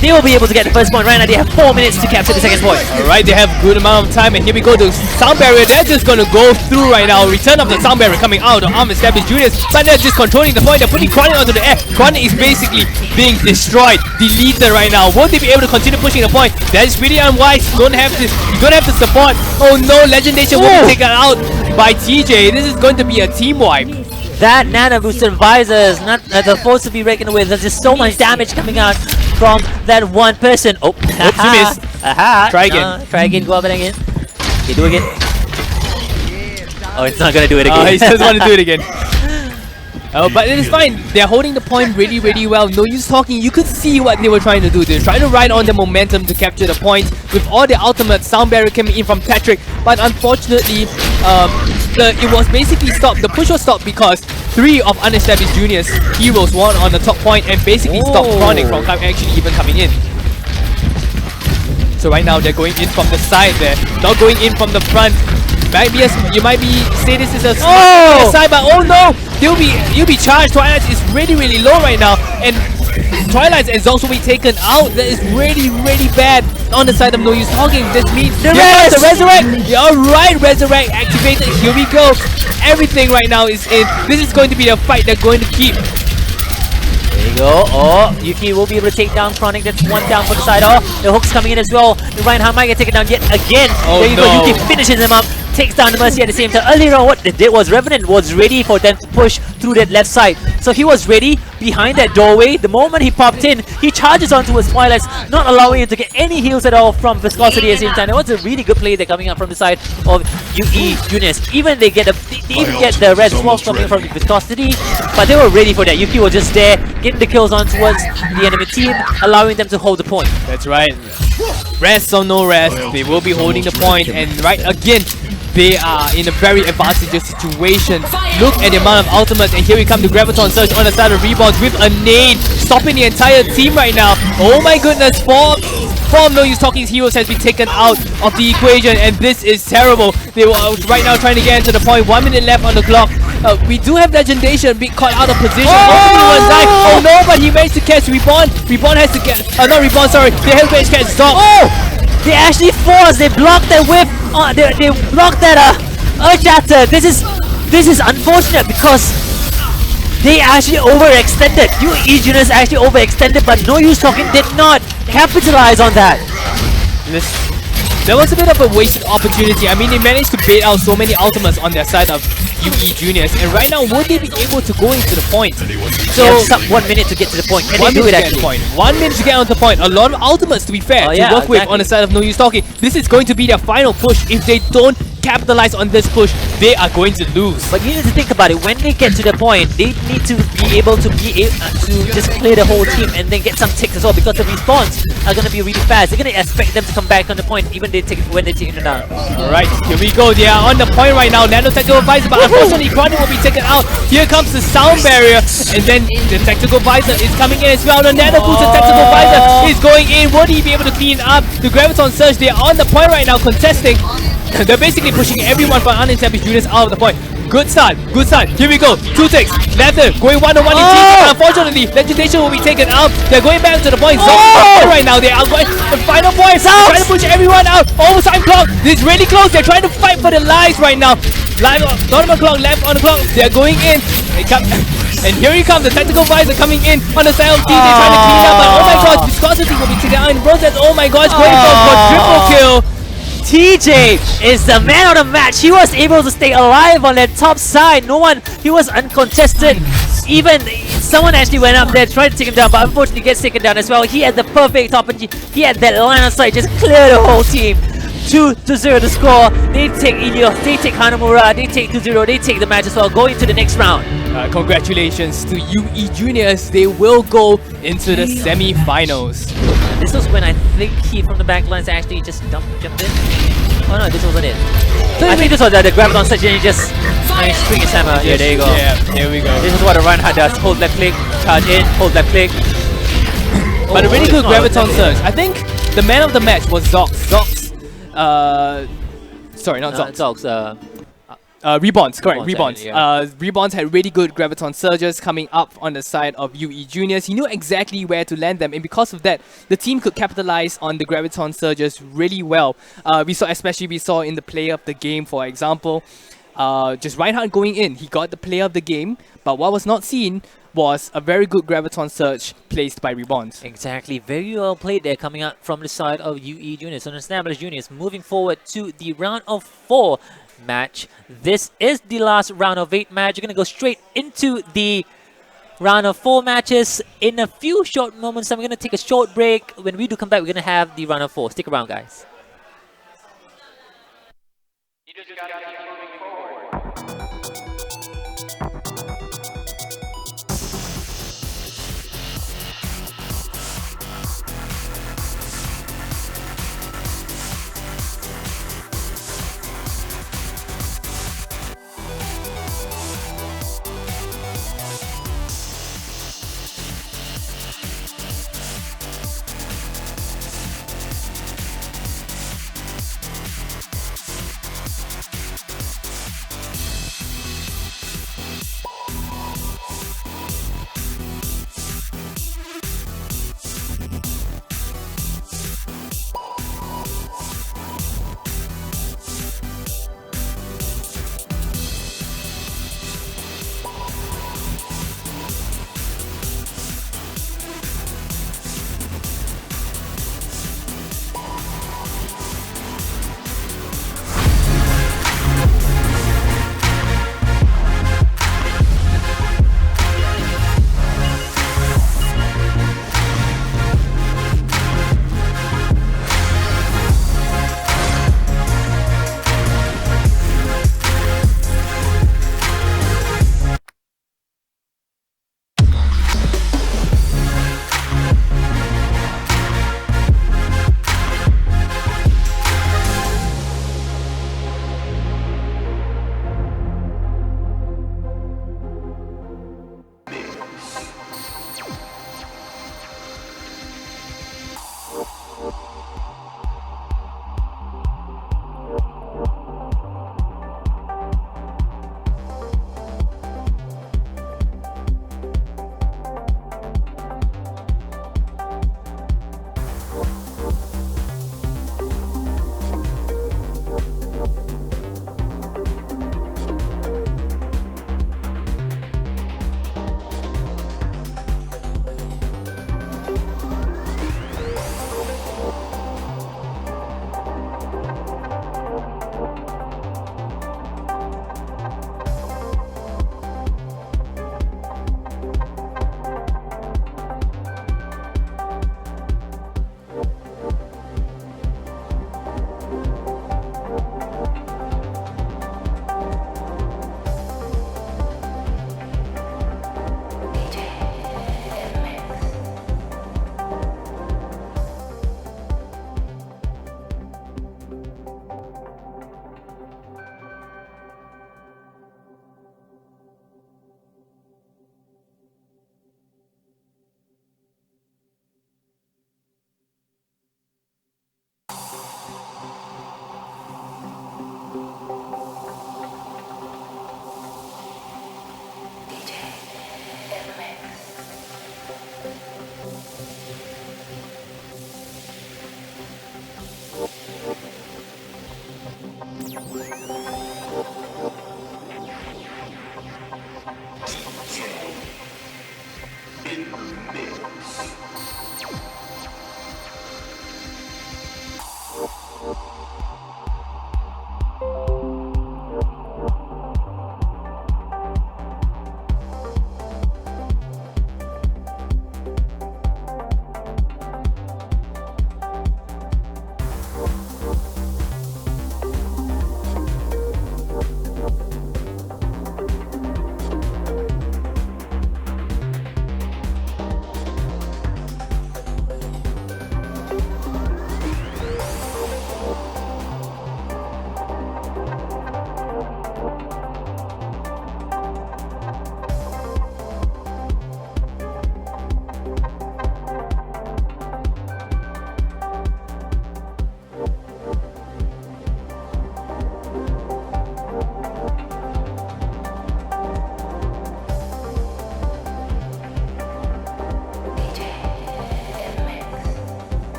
[SPEAKER 3] They will be able to get the first point. Right now they have 4 minutes to capture the second point.
[SPEAKER 2] Alright, they have good amount of time, and here we go. The sound barrier, they're just gonna go through right now. Return of the sound barrier coming out of Established Juniors, but they're just controlling the point. They're putting Chronic onto the air. Chronic is basically being destroyed, deleted right now. Won't they be able to continue pushing the point? That is really unwise. You don't have to support. Oh no, Legendation will be taken out by TJ. This is going to be a team wipe.
[SPEAKER 3] That Nano Booster Visor is not supposed to be reckoned with. There's just so much damage coming out from that one person. Oh,
[SPEAKER 2] you missed. Try again.
[SPEAKER 3] Try again, go up and again. Okay, do it again. Oh, it's not gonna do it again.
[SPEAKER 2] He just want to do it again. Oh, but it is fine. They're holding the point really, really well. No Use Talking. You could see what they were trying to do. They're trying to ride on the momentum to capture the point with all the ultimate sound barrier coming in from Patrick. But unfortunately, it was basically stopped. The push was stopped because 3 of Unestablished Juniors heroes were on the top point and basically stopped Chronic from actually even coming in. So right now they're going in from the side there, not going in from the front. You might be say this is a side, but oh no, you'll be charged. Twilight is really, really low right now, and Twilight is also be taken out. That is really, really bad on the side of No Use Talking. This means the Resurrect. Alright, Resurrect activated. Here we go. Everything right now is in. This is going to be the fight they're going to keep.
[SPEAKER 3] There you go. Oh, Yuki will be able to take down Chronic. That's 1 down for the side. Oh, the hook's coming in as well. The Reinhardt might get taken down yet again.
[SPEAKER 2] Oh,
[SPEAKER 3] there you go. Yuki finishes him up. Takes down the Mercy at the same time. Earlier on, what they did was Revenant was ready for them to push through that left side. So he was ready behind that doorway. The moment he popped in, he charges onto his Twilights, not allowing him to get any heals at all from Viscosity at the same time. That was a really good play there coming up from the side of UE Juniors. Even they even get the red swaps coming from Viscosity, but they were ready for that. Yuki was just there, getting the kills on towards the enemy team, allowing them to hold the point.
[SPEAKER 2] That's right. Rest or no rest, they will be holding the point, and right again, they are in a very advantageous situation. Look at the amount of ultimates, and here we come to Graviton Surge on the side of Rebounds with a nade, stopping the entire team right now. Oh my goodness, Form No Use Talking's heroes has been taken out of the equation, and this is terrible. They were right now trying to get into the point. 1 minute left on the clock. We do have Legendation being caught out of position. Oh no, but he managed to catch Reborn. Reborn has to get, not Reborn, sorry. They have managed to catch Zoc.
[SPEAKER 3] They actually forced. They blocked that whip. They blocked that Earth Shatter. This is unfortunate because they actually overextended. UE Juniors actually overextended, but No Use Talking did not capitalize on that.
[SPEAKER 2] There was a bit of a wasted opportunity. I mean, they managed to bait out so many ultimates on their side of UE Juniors, and right now, would they be able to go into the point?
[SPEAKER 3] So 1 minute to get to the point. Can they do it actually?
[SPEAKER 2] 1 minute to get on the point. A lot of ultimates, to be fair, to work with on the side of No Use Talking. This is going to be their final push. If they don't capitalize on this push, they are going to lose.
[SPEAKER 3] But you need to think about it. When they get to the point, they need to be able to just clear the whole team and then get some ticks as well, because the respawns are going to be really fast. They're going to expect them to come back on the point even when they take it down.
[SPEAKER 2] Alright, here we go. They are on the point right now. Nano Tactical Visor, but unfortunately, Grunny will be taken out. Here comes the sound barrier, and then the Tactical Visor is coming in as well. The Nano boosted Tactical Visor is going in. Would he be able to clean up the Graviton Surge? They are on the point right now, contesting. They're basically pushing everyone from unestablished units out of the point. Good start, good start. Here we go. 2 ticks. Lantern going 1-on-1 in team. Unfortunately, Legendation will be taken out. They're going back to the point. Right now, they are going the final points. Trying to push everyone out. Overtime clock. This is really close. They're trying to fight for their lives right now. Live on the clock, left on the clock. They're going in. They come. And here he comes, the Tactical Visor coming in on the side of team. They're trying to clean up, but oh my gosh, Viscosity will be taken out. And Rosette, oh my gosh, going for triple kill.
[SPEAKER 3] TJ is the man of the match. He was able to stay alive on that top side. He was uncontested. Even someone actually went up there, tried to take him down, but unfortunately gets taken down as well. He had the perfect opportunity. He had that line of sight, just clear the whole team. 2-0 the score. They take Ilios, they take Hanamura, they take 2-0, they take the match as well, going to the next round.
[SPEAKER 2] Congratulations to UE Juniors. They will go into the semi-finals.
[SPEAKER 3] This was when I think he from the back lines actually just jumped in. Oh no, this wasn't it. I think this was the Graviton Surge and he just swing his hammer. Yeah, there you go.
[SPEAKER 2] Yeah, there we go.
[SPEAKER 3] This is what a Reinhardt does. Hold left click, charge in, hold left click.
[SPEAKER 2] But a really good Graviton Surge. I think the man of the match was Zox. Sorry, not Zox.
[SPEAKER 3] Zox.
[SPEAKER 2] Rebonds, correct, Rebonds.
[SPEAKER 3] Yeah.
[SPEAKER 2] Rebonds had really good Graviton Surges coming up on the side of UE Juniors. He knew exactly where to land them, and because of that, the team could capitalize on the Graviton Surges really well. We saw in the player of the game, for example, just Reinhardt going in. He got the player of the game, but what was not seen was a very good Graviton Surge placed by Rebonds.
[SPEAKER 3] Exactly, very well played there, coming out from the side of UE Juniors. So established Juniors moving forward to the round of 4 match. This is the last round of 8 match. You're going to go straight into the round of 4 matches in a few short moments. I'm going to take a short break. When we do come back, we're going to have the round of 4. Stick around, guys.
[SPEAKER 1] You just gotta keep moving forward.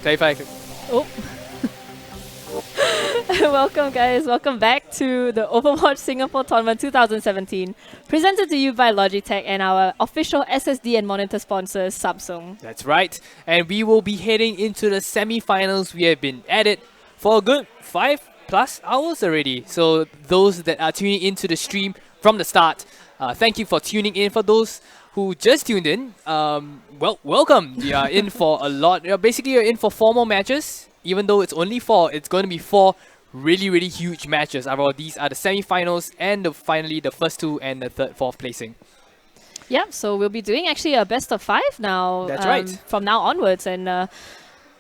[SPEAKER 2] Clarify.
[SPEAKER 4] Oh. Welcome guys, welcome back to the Overwatch Singapore Tournament 2017, presented to you by Logitech and our official SSD and monitor sponsor, Samsung.
[SPEAKER 2] That's right. And we will be heading into the semi-finals. We have been at it for a good 5+ hours already. So those that are tuning into the stream from the start, thank you for tuning in. For those who just tuned in, well, welcome. We are in for a lot. Basically, you're in for 4 more matches. Even though it's only 4, it's going to be 4 really huge matches. After all, these are the semi-finals and finally the first 2 and the 3rd, 4th placing.
[SPEAKER 4] Yeah, so we'll be doing actually a best of 5 now.
[SPEAKER 2] That's right.
[SPEAKER 4] From now onwards, and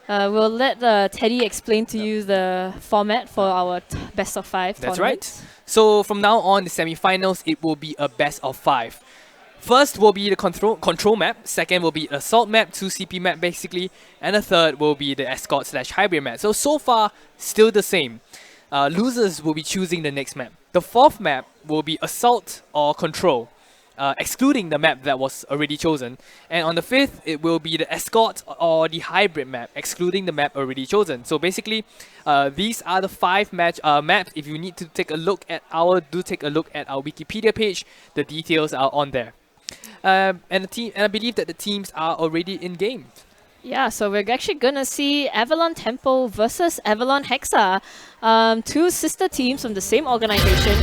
[SPEAKER 4] we'll let Teddy explain to you the format for our best of 5
[SPEAKER 2] That's
[SPEAKER 4] tournaments.
[SPEAKER 2] right. So from now on, the semi-finals, it will be a best of 5. First will be the control map, second will be assault map, 2 CP map basically, and the third will be the escort/hybrid map. So far, still the same. Losers will be choosing the next map. The 4th map will be assault or control, excluding the map that was already chosen. And on the 5th, it will be the escort or the hybrid map, excluding the map already chosen. So basically, these are the 5 maps. If you need to take a look at do take a look at our Wikipedia page. The details are on there. And I believe that the teams are already in game.
[SPEAKER 4] Yeah, so we're actually gonna see Avalon Temple versus Avalon Hexa. Two sister teams from the same organization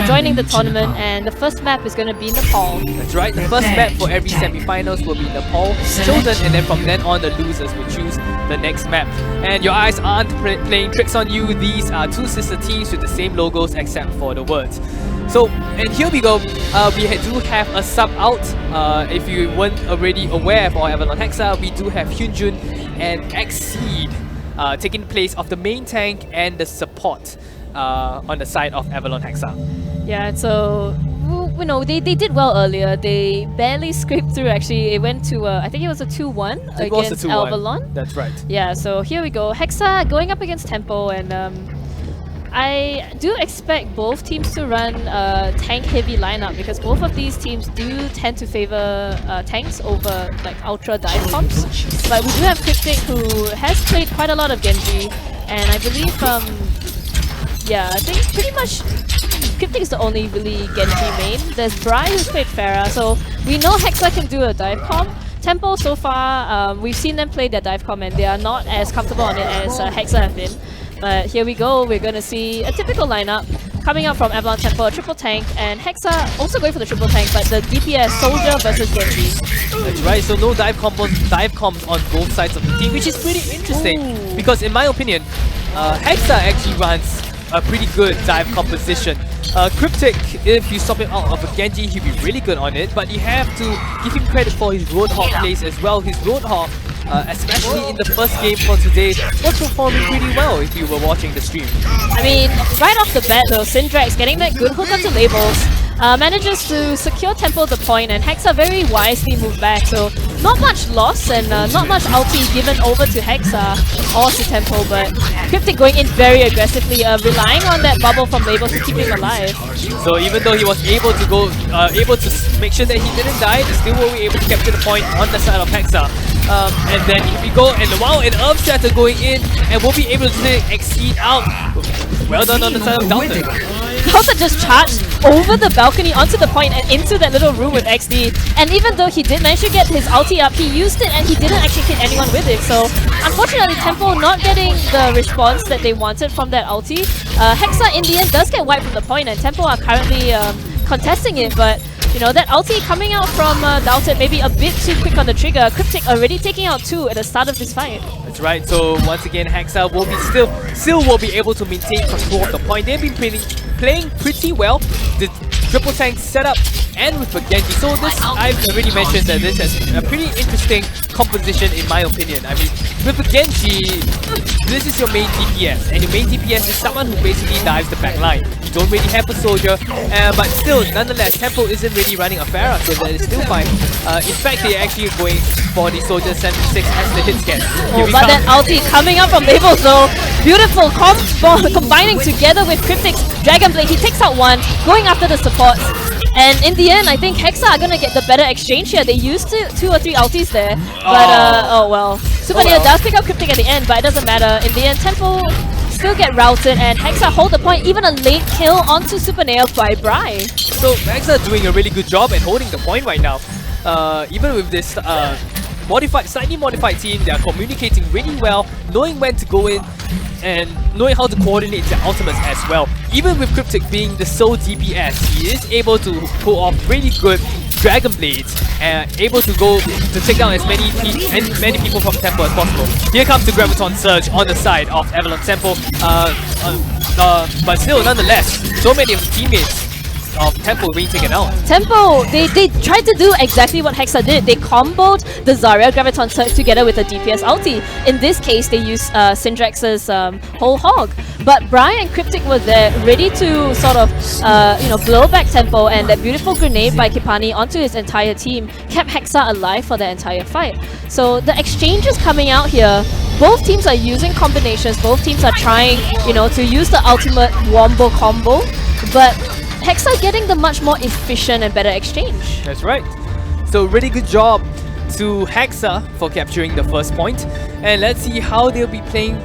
[SPEAKER 4] joining the tournament, and the first map is gonna be Nepal.
[SPEAKER 2] That's right, the first map for every semi-finals will be Nepal chosen, and then from then on the losers will choose the next map. And your eyes aren't playing tricks on you, these are two sister teams with the same logos except for the words. So, and here we go, do have a sub out. If you weren't already aware for Avalon Hexa, we do have Hyunjun and Exceed taking place of the main tank and the support on the side of Avalon Hexa.
[SPEAKER 4] Yeah, so you know they did well earlier. They barely scraped through. Actually, it went to I think it was a 2-1 against Avalon.
[SPEAKER 2] That's right.
[SPEAKER 4] Yeah, so here we go. Hexa going up against Tempo, and I do expect both teams to run a tank-heavy lineup because both of these teams do tend to favor tanks over like ultra dive comps. But we do have Cryptic, who has played quite a lot of Genji, and I believe yeah, I think pretty much Cryptic is the only really Genji main. There's Bri who's played Pharah, so we know Hexa can do a dive comp. Tempo so far, we've seen them play their dive comp and they are not as comfortable on it as Hexa have been. But here we go, we're going to see a typical lineup coming out from Avalon Temple, a triple tank, and Hexa also going for the triple tank, but the DPS Soldier versus Genji.
[SPEAKER 2] That's right, so no dive comps on both sides of the team, which is pretty interesting because in my opinion, Hexa actually runs a pretty good dive composition. Cryptic, if you swap him out of a Genji, he'll be really good on it, but you have to give him credit for his Roadhog plays as well. His Roadhog, especially in the first game for today, was performing pretty well if you were watching the stream.
[SPEAKER 4] I mean, right off the bat though, Syndrax getting that good hook up to labels, manages to secure Tempo the point, and Hexa very wisely moved back, so not much loss and not much ulti given over to Hexa or to Tempo, but Cryptic going in very aggressively, relying on that bubble from labels to keep him alive.
[SPEAKER 2] So even though he was able to make sure that he didn't die, they still will be able to capture the point on the side of Hexa. And then if we go, and wow, an Earth Shatter going in, and we'll be able to Exceed out. Well done on the side of Dalton.
[SPEAKER 4] Dalton just charged over the balcony onto the point and into that little room with XD. And even though he did manage to get his ulti up, he used it and he didn't actually hit anyone with it. So unfortunately, Tempo not getting the response that they wanted from that ulti. Hexa in the end does get wiped from the point, and Tempo are currently contesting it, but you know, that ulti coming out from Dalton maybe a bit too quick on the trigger. Cryptic already taking out 2 at the start of this fight.
[SPEAKER 2] That's right, so once again Hexa will be still will be able to maintain control of the point. They've been playing pretty well. The triple tank setup and with the Genji. So this, I've already mentioned that this has a pretty interesting composition in my opinion. I mean, with the Genji, this is your main DPS, and your main DPS is someone who basically dives the back line. You don't really have a soldier, but still, nonetheless, Tempo isn't really running a Pharah, so that is still fine. In fact, they're actually going for the Soldier 76 as the hit scan.
[SPEAKER 4] But that ulti coming up from Labels though, beautiful combining together with Cryptic's Dragon Blade. He takes out 1, going after the supports. And in the end, I think Hexa are gonna get the better exchange here. They used 2 or 3 ultis there, but oh well. Super Neo does pick up Cryptic at the end, but it doesn't matter. In the end, Tempo still get routed, and Hexa hold the point. Even a late kill onto Super Nail by Bri.
[SPEAKER 2] So Hexa doing a really good job at holding the point right now. Even with this slightly modified team, they are communicating really well, knowing when to go in and knowing how to coordinate their ultimates as well. Even with Cryptic being the sole DPS, he is able to pull off really good Dragon Blades and able to go to take down as many people from Tempo as possible. Here comes the Graviton Surge on the side of Avalon Tempo, but still, nonetheless, so many of the teammates of Tempo being taken out.
[SPEAKER 4] Tempo, they tried to do exactly what Hexa did. They comboed the Zarya Graviton Surge together with a DPS ulti. In this case, they used Syndrax's whole hog. But Bri and Cryptic were there, ready to sort of, blow back Tempo, and that beautiful grenade by Kipani onto his entire team kept Hexa alive for the entire fight. So the exchanges coming out here, both teams are using combinations, both teams are trying, to use the ultimate wombo combo, but Hexa getting the much more efficient and better exchange.
[SPEAKER 2] That's right. So really good job to Hexa for capturing the first point. And let's see how they'll be playing.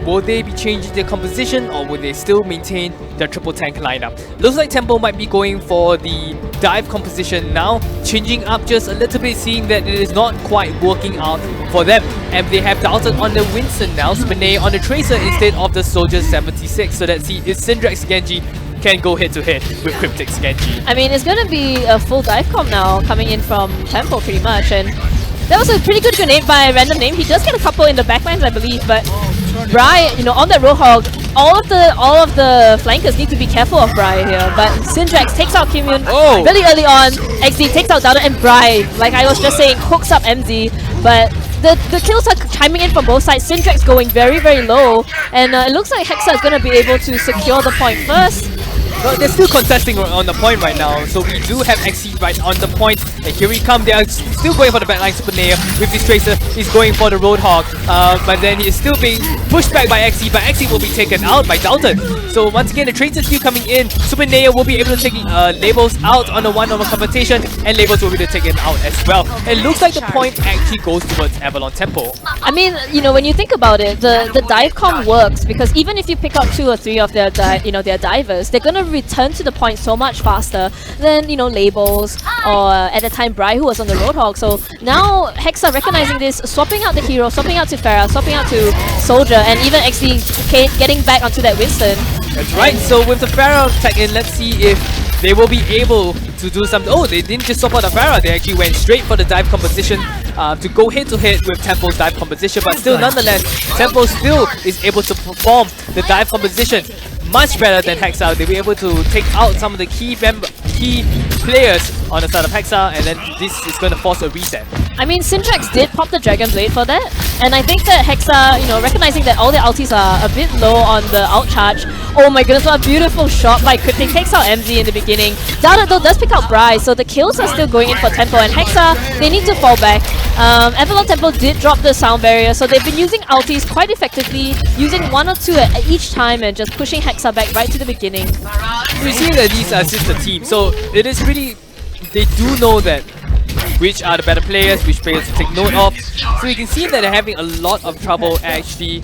[SPEAKER 2] Will they be changing their composition or will they still maintain their triple tank lineup? Looks like Tempo might be going for the dive composition now, changing up just a little bit, seeing that it is not quite working out for them. And they have doubted on the Winston now, Spinay on the Tracer instead of the Soldier 76. So let's see if Syndrex Genji can go head to head with Cryptic's Genji.
[SPEAKER 4] I mean, it's going to be a full dive comp now coming in from Tempo pretty much, and that was a pretty good grenade by Random Name. He does get a couple in the backlines, I believe, but Bri, you know, on that Roadhog, all of the flankers need to be careful of Bri here. But Syndrex takes out Kimyun really early on. XD takes out Dowda, and Bri, like I was just saying, hooks up MZ. But the kills are chiming in from both sides. Syndrex going very, very low, and it looks like Hexa is going to be able to secure the point first.
[SPEAKER 2] Well, they're still contesting on the point right now, so we do have XC right on the point. And here we come, they are still going for the backline. Supernaya with this Tracer is going for the Roadhog, but then he is still being pushed back by XC, but XC will be taken out by Dalton. So once again, the Tracer still coming in. Supernaya will be able to take Labels out on the one-on-one confrontation, and Labels will be able to take him out as well. It looks like the point actually goes towards Avalon Tempo.
[SPEAKER 4] I mean, you know, when you think about it, the dive comp works because even if you pick up 2 or 3 of their their divers, they're gonna return to the point so much faster than, you know, Labels or at the time Bri, who was on the Roadhog. So now Hexa recognizing this, swapping out the hero, swapping out to Pharah, swapping out to Soldier, and even XD getting back onto that Winston.
[SPEAKER 2] That's right, so with the Pharah tag in, let's see if they will be able to do something. Oh, they didn't just swap out the Pharah, they actually went straight for the dive composition to go head to head with Tempo's dive composition, but still nonetheless, Tempo still is able to perform the dive composition much better than Hexa. They'll be able to take out some of the key players on the side of Hexa, and then this is going to force a reset.
[SPEAKER 4] I mean, Syndrex did pop the Dragon Blade for that, and I think that Hexa, you know, recognizing that all their ultis are a bit low on the out charge. Oh my goodness, what a beautiful shot by Cryptic. Takes out MZ in the beginning. Dowda though does pick out Bri, so the kills are still going in for Tempo, and Hexa, they need to fall back. Avalon Tempo did drop the sound barrier, so they've been using ultis quite effectively, using 1 or 2 at each time and just pushing Hexa back right to the beginning.
[SPEAKER 2] We see that these are sister teams, so it is really, they do know that which are the better players, which players to take note of. So you can see that they're having a lot of trouble actually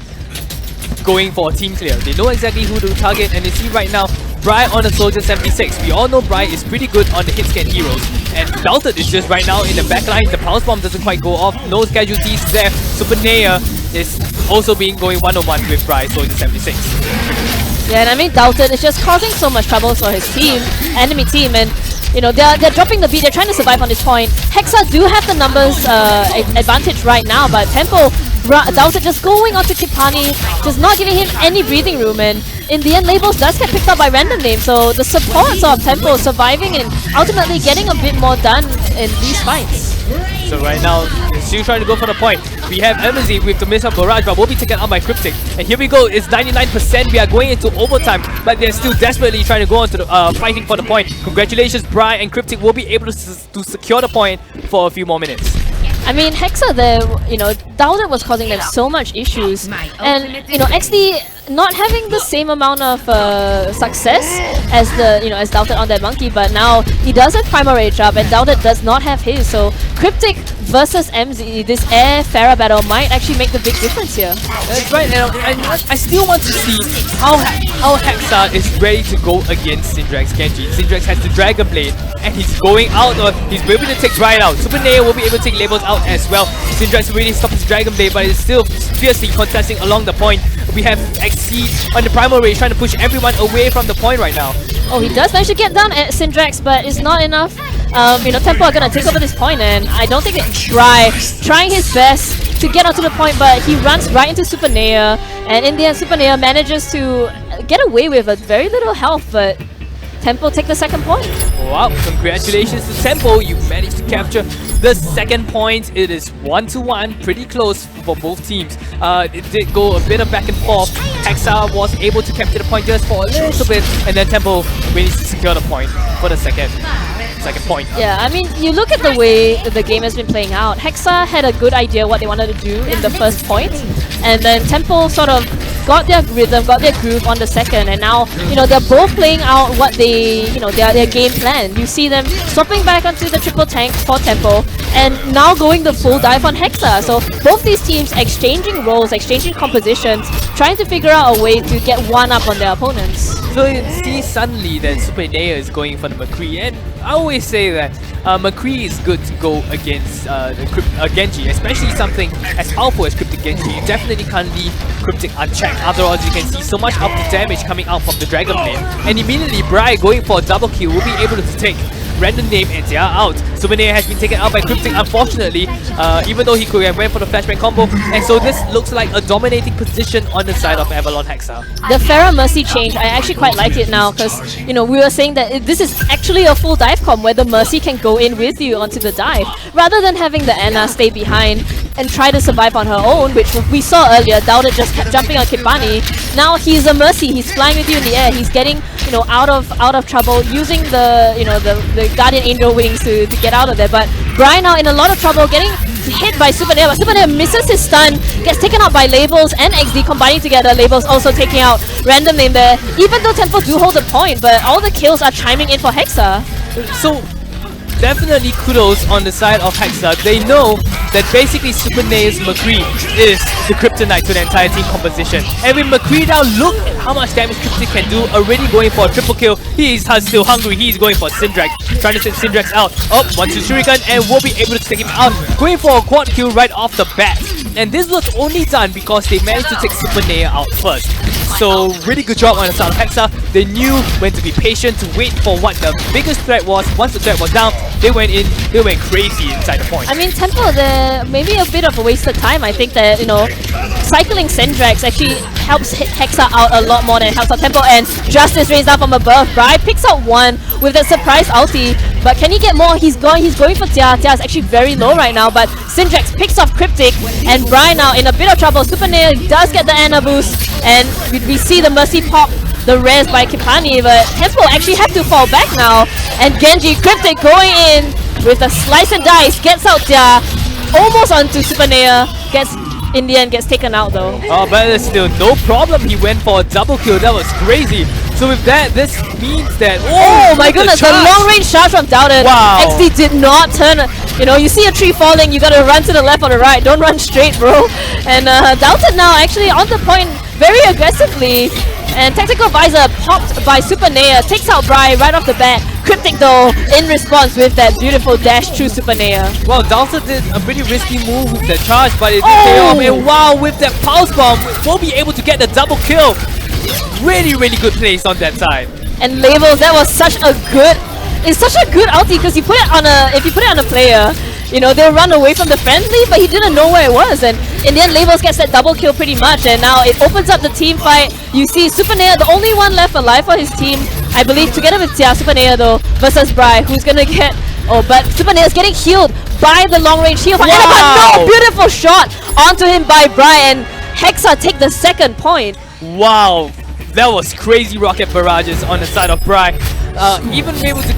[SPEAKER 2] going for a team clear. They know exactly who to target, and you see right now, Bri on the Soldier 76. We all know Bri is pretty good on the hit scan heroes, and Dalton is just right now in the backline. The Pulse Bomb doesn't quite go off, no casualties there. Supernaya is also going one-on-one with Bri, Soldier 76.
[SPEAKER 4] Yeah, and I mean, Dalton is just causing so much trouble for his team, enemy team, and you know, they're dropping the beat, they're trying to survive on this point. Hexa do have the numbers advantage right now, but Tempo, Dalton just going onto Kipani, just not giving him any breathing room, and in the end, Labels does get picked up by Random Name, so the supports of Tempo surviving and ultimately getting a bit more done in these fights.
[SPEAKER 2] So right now, they're still trying to go for the point. We have MZ with the missile barrage, but will be taken out by Cryptic. And here we go, it's 99%, we are going into overtime, but they're still desperately trying to go on to the, fighting for the point. Congratulations, Bri and Cryptic will be able to secure the point for a few more minutes.
[SPEAKER 4] I mean, Hexa there, you know, Dowda was causing them so much issues, and you know, XD not having the same amount of success as as Dowda on that monkey, but now he does have Primal Rage up, and Dowda does not have his. So Cryptic versus MZ, this Air Pharah battle might actually make the big difference here.
[SPEAKER 2] That's right, and I still want to see how Hexa is ready to go against Syndrex Genji. Syndrex has the Dragon Blade, and he's going out, or he's able to take Brian out. Supernaya will be able to take Labels out as well. Syndrex really stopped his Dragon Blade, but it's still fiercely contesting along the point. We have XC on the Primal Rage trying to push everyone away from the point right now.
[SPEAKER 4] Oh, he does manage to get down at Syndrex, but it's not enough. You know, Tempo are gonna take over this point, and I don't think it's trying his best to get onto the point, but he runs right into Supernaya, and in the end, Supernaya manages to get away with a very little health, but Tempo take the second point.
[SPEAKER 2] Wow, congratulations to Tempo, you managed to capture the second point. It is 1-1, pretty close for both teams. It did go a bit of back and forth. Hexa was able to capture the point just for a little bit, and then Tempo managed to secure the point for the second point.
[SPEAKER 4] Yeah, I mean, you look at the way the game has been playing out. Hexa had a good idea what they wanted to do in the first point, and then Tempo sort of got their rhythm, got their groove on the second, and now, you know, they're both playing out what they, you know, their game plan. You see them swapping back onto the triple tank for Tempo, and now going the full dive on Hexa. So both these teams exchanging roles, exchanging compositions, trying to figure out a way to get one up on their opponents.
[SPEAKER 2] So you see suddenly that Super Nea is going for the McCree, and I always say that McCree is good to go against Genji, especially something as powerful as Cryptic Genji. You definitely can't leave Cryptic unchecked, otherwise you can see so much of the damage coming out from the Dragon Blade. And immediately Bri going for a double kill will be able to take random name and they are out. Super Nea has been taken out by Cryptic, unfortunately, even though he could have went for the flashbang combo. And so this looks like a dominating position on the side of Avalon Hexa.
[SPEAKER 4] The Pharah Mercy change, I actually quite like it now because, you know, we were saying that this is actually a full dive comp where the Mercy can go in with you onto the dive rather than having the Anna stay behind and try to survive on her own, which we saw earlier. Doubted just kept jumping on Kipani. Now he's a Mercy, he's flying with you in the air, he's getting, you know, out of trouble using the, you know, the Guardian Angel wings to get out of there. But Brian now in a lot of trouble, getting hit by Super Nea, but Super Nea misses his stun, gets taken out by Labels and XD combining together. Labels also taking out Random Name there, even though Tempo do hold the point, but all the kills are chiming in for Hexa.
[SPEAKER 2] So definitely kudos on the side of Hexa. They know that basically Super Nea's McCree is the kryptonite to the entire team composition. And with McCree down, look at how much damage Cryptic can do. Already going for a triple kill. He's still hungry. He's going for Syndrax. Trying to send Syndrax out. Oh, 1-2 Shuriken and will be able to take him out. Going for a quad kill right off the bat. And this was only done because they managed to take Super Nea out first. So really good job on the side of Hexa. They knew when to be patient, to wait for what the biggest threat was. Once the threat was down, they went crazy inside the point.
[SPEAKER 4] I mean, Tempo, maybe a bit of a wasted time. I think that, you know, cycling Syndrax actually helps hit Hexa out a lot more than it helps out Tempo, and Justice raised up from above. Bri picks out one with that surprise ulti, but can he get more? He's going for Tia. Tia is actually very low right now, but Syndrax picks off Cryptic, and Bri now in a bit of trouble. Super Nea does get the Ana boost, and we see the Mercy pop the res by Kipani, but Tempo actually have to fall back now, and Genji Cryptic going in with a slice and dice, gets out Tia, almost onto Super Nea, in the end gets taken out though.
[SPEAKER 2] Oh, but there's still no problem. He went for a double kill. That was crazy. So with that, this means that...
[SPEAKER 4] Oh my goodness, the long range charge from Doubted.
[SPEAKER 2] Wow.
[SPEAKER 4] XD did not turn. You know, you see a tree falling, you gotta run to the left or the right. Don't run straight, bro. And Doubted now actually on the point very aggressively. And Tactical Visor popped by Super Nea, takes out Bri right off the bat. Cryptic though, in response with that beautiful dash through Super Nea.
[SPEAKER 2] Well, Dalton did a pretty risky move with the charge, but it did pay off. And wow, with that Pulse Bomb, we'll be able to get the double kill. Really, really good plays on that side.
[SPEAKER 4] And Labels, that was such a good... It's such a good ulti because if you put it on a player, you know, they'll run away from the friendly, but he didn't know where it was. And in the end, Labels gets that double kill pretty much. And now it opens up the team fight. You see Super Nea, the only one left alive for his team, I believe, together with Tia. Super Nea though, versus Bri, who's gonna get... Oh, but Super Nea is getting healed by the long range heal. Wow. No, beautiful shot onto him by Bri, and Hexa take the second point.
[SPEAKER 2] Wow, that was crazy rocket barrages on the side of Bri. Even able to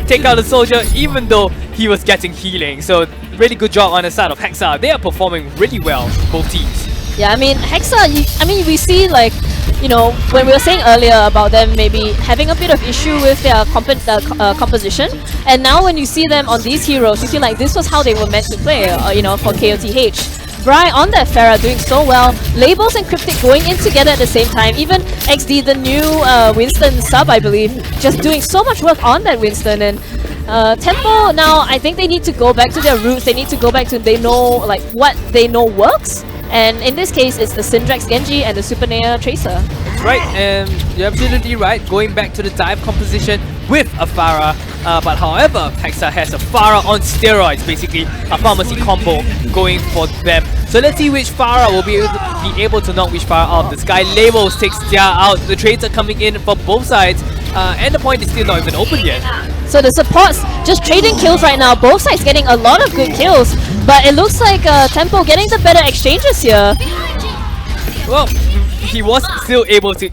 [SPEAKER 2] take out the soldier, even though he was getting healing. So really good job on the side of Hexa. They are performing really well, both teams.
[SPEAKER 4] Yeah, I mean, Hexa, we see, like, you know, when we were saying earlier about them maybe having a bit of issue with their composition, and now when you see them on these heroes, you feel like this was how they were meant to play, you know, for KOTH. Bri on that Pharah doing so well, Labels and Cryptic going in together at the same time, even XD, the new Winston sub, I believe, just doing so much work on that Winston. And Tempo now, I think they need to go back to their roots, they need to go back to what they know works. And in this case, it's the Syndrax Genji and the Super Nea Tracer.
[SPEAKER 2] Right, and you're absolutely right. Going back to the dive composition with a Pharah. But however, Hexa has a Pharah on steroids, basically a pharmacy combo going for them. So let's see which Pharah will be able to knock which Pharah out of the sky. Labels takes Tia out. The trades are coming in from both sides. And the point is still not even open yet.
[SPEAKER 4] So the supports just trading kills right now. Both sides getting a lot of good kills. But it looks like Tempo getting the better exchanges here.
[SPEAKER 2] Well, he was still able to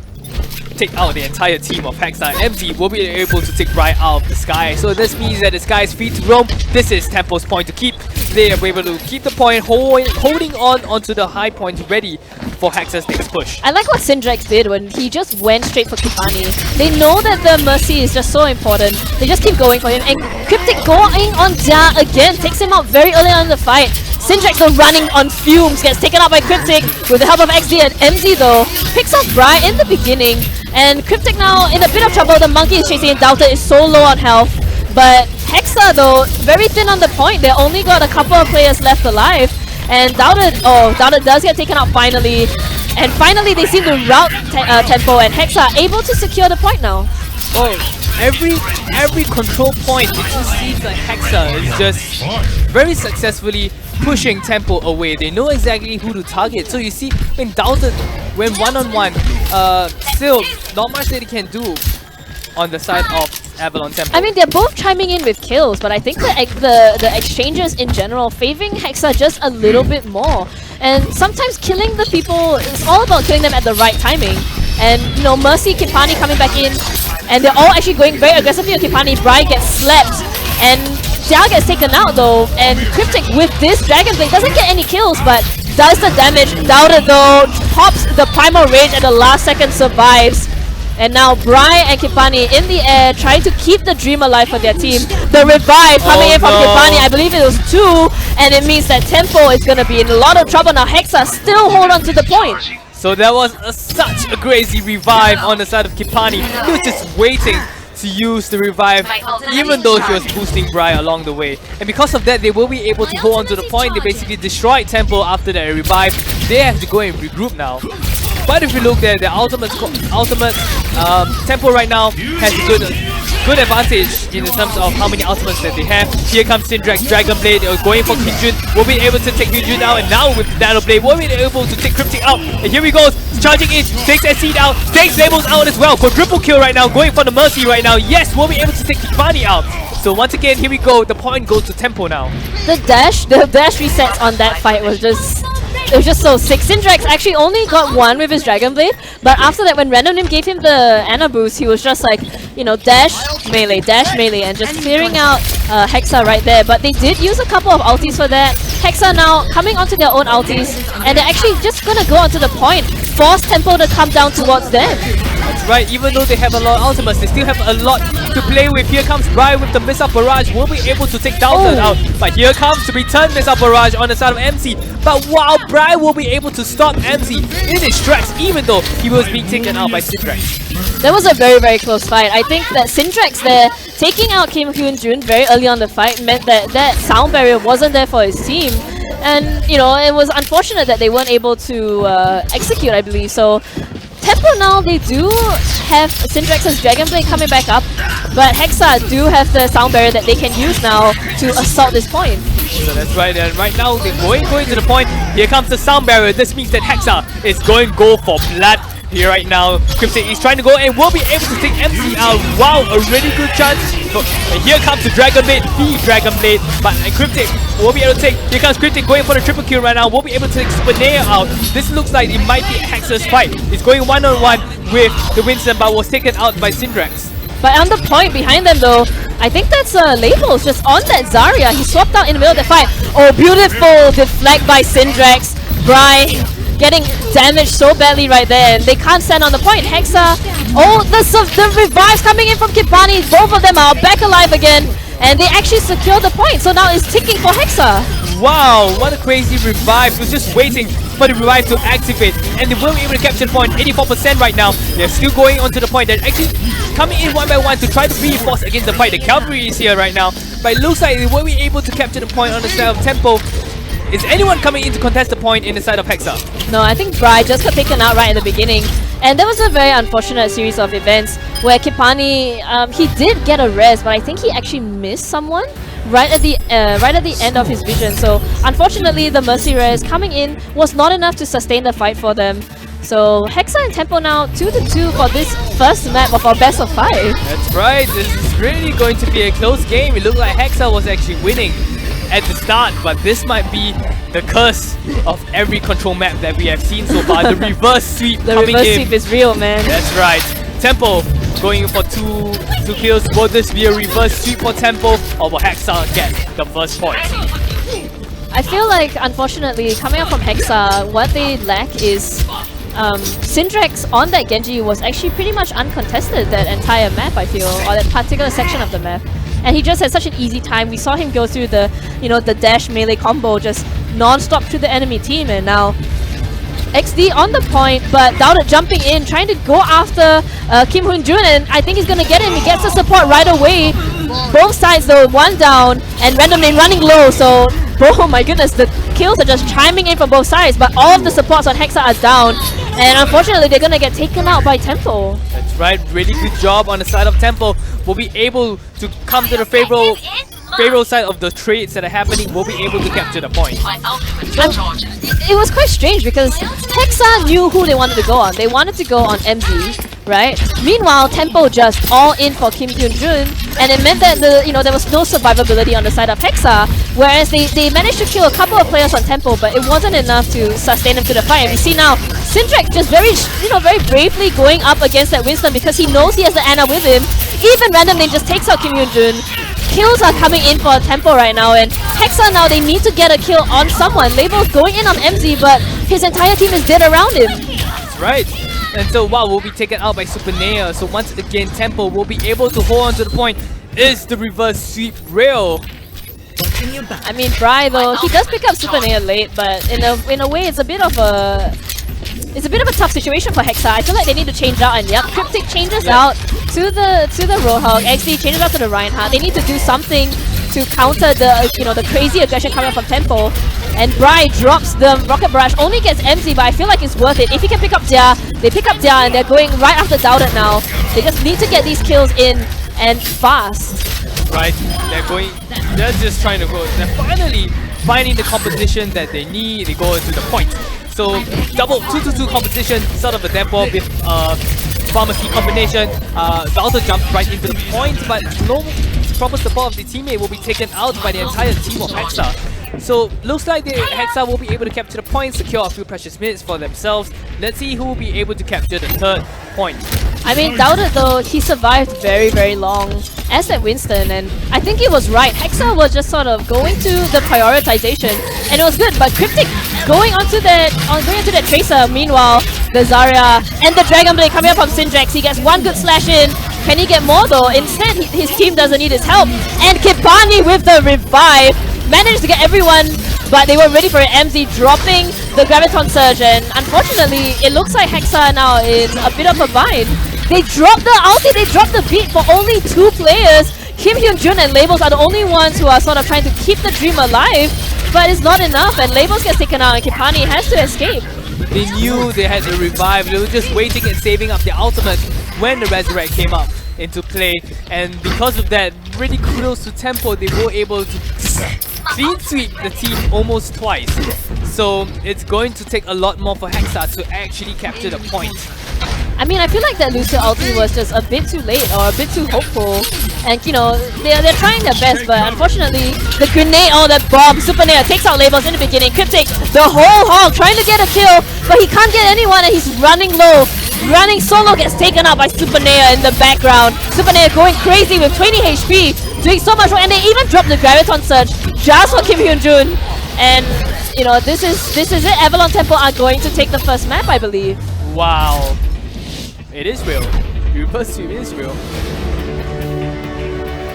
[SPEAKER 2] take out the entire team of Hexa. MZ will be able to take right out of the sky. So this means that the sky is free to roam. This is Tempo's point to keep. They are able to keep the point, holding on onto the high point ready for Hexa's next push.
[SPEAKER 4] I like what Syndrex did when he just went straight for Kipani. They know that the Mercy is just so important. They just keep going for him. And Cryptic going on Ja again, takes him out very early on in the fight. Syndrex though running on fumes, gets taken out by Cryptic with the help of XD and MZ though. Picks off Bri in the beginning. And Cryptic now in a bit of trouble. The Monkey is chasing and Doubter is so low on health. But Hexa though, very thin on the point. They only got a couple of players left alive. And Doubter does get taken out finally. And finally they seem to rout Tempo, and Hexa able to secure the point now.
[SPEAKER 2] Oh, every control point, it just seems like Hexa is just very successfully pushing Tempo away. They know exactly who to target. So you see, when Doubted went one-on-one, still not much that he can do on the side of Avalon Tempo.
[SPEAKER 4] I mean, they're both chiming in with kills, but I think the exchanges in general favoring Hexa just a little bit more. And sometimes killing the people, it's all about killing them at the right timing. And, you know, Mercy, Kipani coming back in, and they're all actually going very aggressively on Kipani. Bri gets slept, and Jia gets taken out though, and Cryptic with this Dragon Blade doesn't get any kills, but does the damage. Doubted though, pops the Primal Rage at the last second, survives. And now Bri and Kipani in the air, trying to keep the dream alive for their team. The revive coming in from Kipani, I believe it was 2, and it means that Tempo is going to be in a lot of trouble now. Hexa still hold on to the point.
[SPEAKER 2] So that was such a crazy revive on the side of Kipani. He was just waiting to use the revive, even though he was boosting Bri along the way. And because of that, they will be able to hold on to the point. They basically destroyed Tempo after that revive. They have to go and regroup now. But if you look there, the ultimate Tempo right now has a good advantage in terms of how many ultimates that they have. Here comes Syndrex, Dragon Blade, going for Kinjun. Will be able to take Kinjun out, and now with Nano Blade, will be able to take Cryptic out. And here he goes, charging in, takes SC out, takes Labels out as well. Quadruple kill right now, going for the Mercy right now. Yes, will be able to take Kipani out. So once again, here we go. The point goes to Tempo now.
[SPEAKER 4] The dash resets on that fight was just... it was just so sick. Syndrex actually only got 1 with his Dragon Blade, but after that, when Random Nim gave him the Ana boost, he was just like, you know, dash melee, and just clearing out Hexa right there. But they did use a couple of ultis for that. Hexa now coming onto their own ultis, and they're actually just gonna go onto the point, force Tempo to come down towards them.
[SPEAKER 2] That's right, even though they have a lot of ultimates, they still have a lot to play with. Here comes Bri with the Missile Barrage, will be able to take Doubter out. But here comes the return Missile Barrage on the side of MC. But wow, Bri will be able to stop MC in his tracks, even though he was being taken out by Syndrex.
[SPEAKER 4] That was a very, very close fight. I think that Syndrex there, taking out Kim Hyun-jun very early on the fight, meant that that sound barrier wasn't there for his team. And, you know, it was unfortunate that they weren't able to execute, I believe. So Tempo now, they do have Syndrex's Dragon Blade coming back up, but Hexa do have the sound barrier that they can use now to assault this point.
[SPEAKER 2] So that's right, and right now they're going to the point. Here comes the sound barrier. This means that Hexa is going to go for blood here right now. Cryptic is trying to go and will be able to take MC out. Wow, a really good chance. And here comes the Dragon Blade, but Cryptic will be able to take. Here comes Cryptic going for the triple kill right now. Will be able to take Spinea out. This looks like it might be Hexa's fight. It's going one-on-one with the Winston, but was taken out by Syndrex.
[SPEAKER 4] But on the point behind them though, I think that's Labels just on that Zarya. He swapped out in the middle of the fight. Oh, beautiful deflect by Syndrex. Bri getting damaged so badly right there, and they can't stand on the point. Hexa, oh, the revives coming in from Kipani. Both of them are back alive again, and they actually secured the point. So now it's ticking for Hexa.
[SPEAKER 2] Wow, what a crazy revive. He was just waiting for the revive to activate, and they will be able to capture the point. 84% right now. They're still going on to the point. They're actually coming in one by one to try to reinforce against the fight. The cavalry is here right now, but it looks like they will be able to capture the point on the side of Tempo. Is anyone coming in to contest the point in the side of Hexa?
[SPEAKER 4] No, I think Bri just got taken out right at the beginning. And that was a very unfortunate series of events where Kipani, he did get a res, but I think he actually missed someone right at the end of his vision. So unfortunately, the Mercy res coming in was not enough to sustain the fight for them. So Hexa and Tempo now 2-2 for this first map of our best of 5.
[SPEAKER 2] That's right, this is really going to be a close game. It looked like Hexa was actually winning at the start, but this might be the curse of every control map that we have seen so far. The reverse sweep
[SPEAKER 4] The
[SPEAKER 2] coming
[SPEAKER 4] reverse
[SPEAKER 2] in.
[SPEAKER 4] sweep is real, man.
[SPEAKER 2] That's right. Tempo going for two kills. Will this be a reverse sweep for Tempo, or will Hexa get the first point?
[SPEAKER 4] I feel like, unfortunately, coming up from Hexa, what they lack is Syndrex on that Genji was actually pretty much uncontested that entire map, I feel, or that particular section of the map. And he just had such an easy time. We saw him go through the, the dash melee combo just non-stop to the enemy team, and now XD on the point, but Dowded jumping in, trying to go after Kim Hoon-jun, and I think he's gonna get him. He gets the support right away. Both sides though, one down, and Random Name running low, so oh my goodness, the kills are just chiming in from both sides, but all of the supports on Hexa are down, and unfortunately they're gonna get taken out by Tempo.
[SPEAKER 2] That's right, really good job on the side of Tempo. We'll be able to come to the favorable side of the trades that are happening. We'll be able to capture the point.
[SPEAKER 4] It was quite strange because Hexa knew who they wanted to go on. They wanted to go on MZ, right? Meanwhile, Tempo just all in for Kim Hyun-jun, and it meant that there was no survivability on the side of Hexa. Whereas they managed to kill a couple of players on Tempo, but it wasn't enough to sustain them to the fight. And you see now, Syndrex just very bravely going up against that Winston because he knows he has the Ana with him. Even Random Name just takes out Kim Hyun-jun. Kills are coming in for Tempo right now, and Hexa now they need to get a kill on someone. Label's going in on MZ, but his entire team is dead around him.
[SPEAKER 2] That's right. And so wow, will be taken out by Super Nea. So once again, Tempo will be able to hold on to the point. Is the reverse sweep real?
[SPEAKER 4] I mean, Bri though, he does pick up Super Nea late, but in a way it's a bit of a tough situation for Hexa. I feel like they need to change out, and yep, Cryptic changes out to the Roadhog. XD changes out to the Reinhardt. They need to do something to counter the crazy aggression coming from Tempo. And Bri drops the Rocket Barrage, only gets MZ, but I feel like it's worth it. If he can pick up Dia, they pick up Dia, and they're going right after Dowded now. They just need to get these kills in, and fast.
[SPEAKER 2] Right, they're just trying to go. They're finally finding the competition that they need. They go into the point. So double 2-2-2 competition, sort of a tempo with pharmacy combination. Valter jumps right into the point, but no proper support of the teammate will be taken out by the entire team of Hexa. So looks like the Hexa will be able to capture the point, secure a few precious minutes for themselves. Let's see who will be able to capture the third point.
[SPEAKER 4] I mean, Dowded though, he survived very, very long as that Winston, and I think he was right. Hexa was just sort of going to the prioritization, and it was good, but Cryptic going onto that Tracer. Meanwhile, the Zarya and the Dragon Blade coming up from Syndrex. He gets one good slash in. Can he get more though? Instead, his team doesn't need his help. And Kipani with the revive managed to get everyone, but they were ready for it. MZ dropping the Graviton Surge, and unfortunately, it looks like Hexa now is a bit of a bind. They dropped the ulti, they dropped the beat for only 2 players. Kim Hyun-jun and Labels are the only ones who are sort of trying to keep the dream alive, but it's not enough, and Labels gets taken out, and Kipani has to escape.
[SPEAKER 2] They knew they had the revive. They were just waiting and saving up their ultimate when the Resurrect came up into play, and because of that, really kudos to Tempo. They were able to clean sweep the team almost twice. So it's going to take a lot more for Hexa to actually capture the point.
[SPEAKER 4] I mean, I feel like that Lucio ulti was just a bit too late or a bit too hopeful. And they're trying their best, but unfortunately, the grenade or the bomb, Super Nea takes out Labels in the beginning. Cryptic, the whole hog, trying to get a kill, but he can't get anyone, and he's running low. Running solo, gets taken out by Super Nea in the background. Super Nea going crazy with 20 HP, doing so much work, and they even dropped the Graviton Surge just for Kim Hyun-jun. And this is it. Avalon Temple are going to take the first map, I believe.
[SPEAKER 2] Wow. It is real. Reverse sweep is real.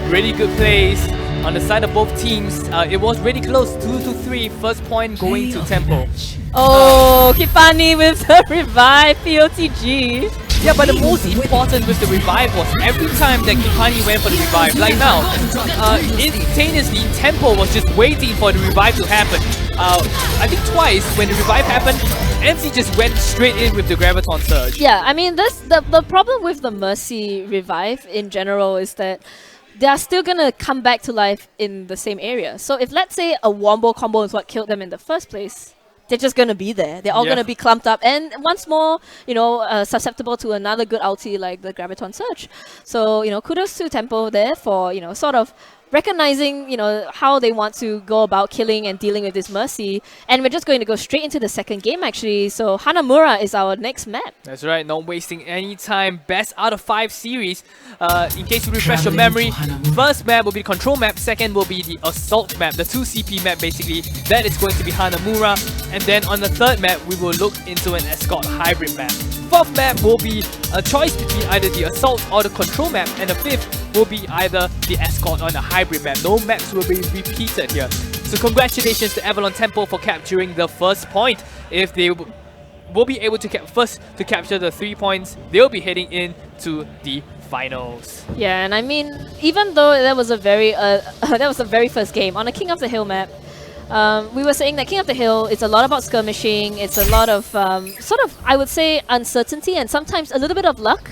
[SPEAKER 2] Really good plays on the side of both teams. It was really close, 2-3. First point going to Tempo.
[SPEAKER 4] Oh, Kipani with the revive, POTG.
[SPEAKER 2] Yeah, but the most important with the revive was every time that Kipani went for the revive, like now, instantaneously Tempo was just waiting for the revive to happen. I think twice when the revive happened, MC just went straight in with the Graviton Surge.
[SPEAKER 4] Yeah, I mean, the problem with the Mercy revive in general is that they are still gonna come back to life in the same area. So if let's say a Wombo combo is what killed them in the first place, they're just gonna be there. They're all gonna be clumped up, and once more, susceptible to another good ulti like the Graviton Surge. So kudos to Tempo there for sort of recognizing, you know, how they want to go about killing and dealing with this Mercy. And we're just going to go straight into the second game, actually. So Hanamura is our next map.
[SPEAKER 2] That's right, not wasting any time. Best out of 5 series. In case you refresh your memory, first map will be the control map, second will be the assault map, the 2 CP map basically. Then it's going to be Hanamura. And then on the third map, we will look into an escort hybrid map. Fourth map will be a choice between either the assault or the control map, and the fifth will be either the escort or the hybrid map. No maps will be repeated here. So congratulations to Avalon Temple for capturing the first point. If they will be able to capture the 3 points, they'll be heading into the finals.
[SPEAKER 4] Yeah, and I mean, even though that was a very that was the very first game on a King of the Hill map, we were saying that King of the Hill is a lot about skirmishing. It's a lot of sort of, I would say, uncertainty and sometimes a little bit of luck,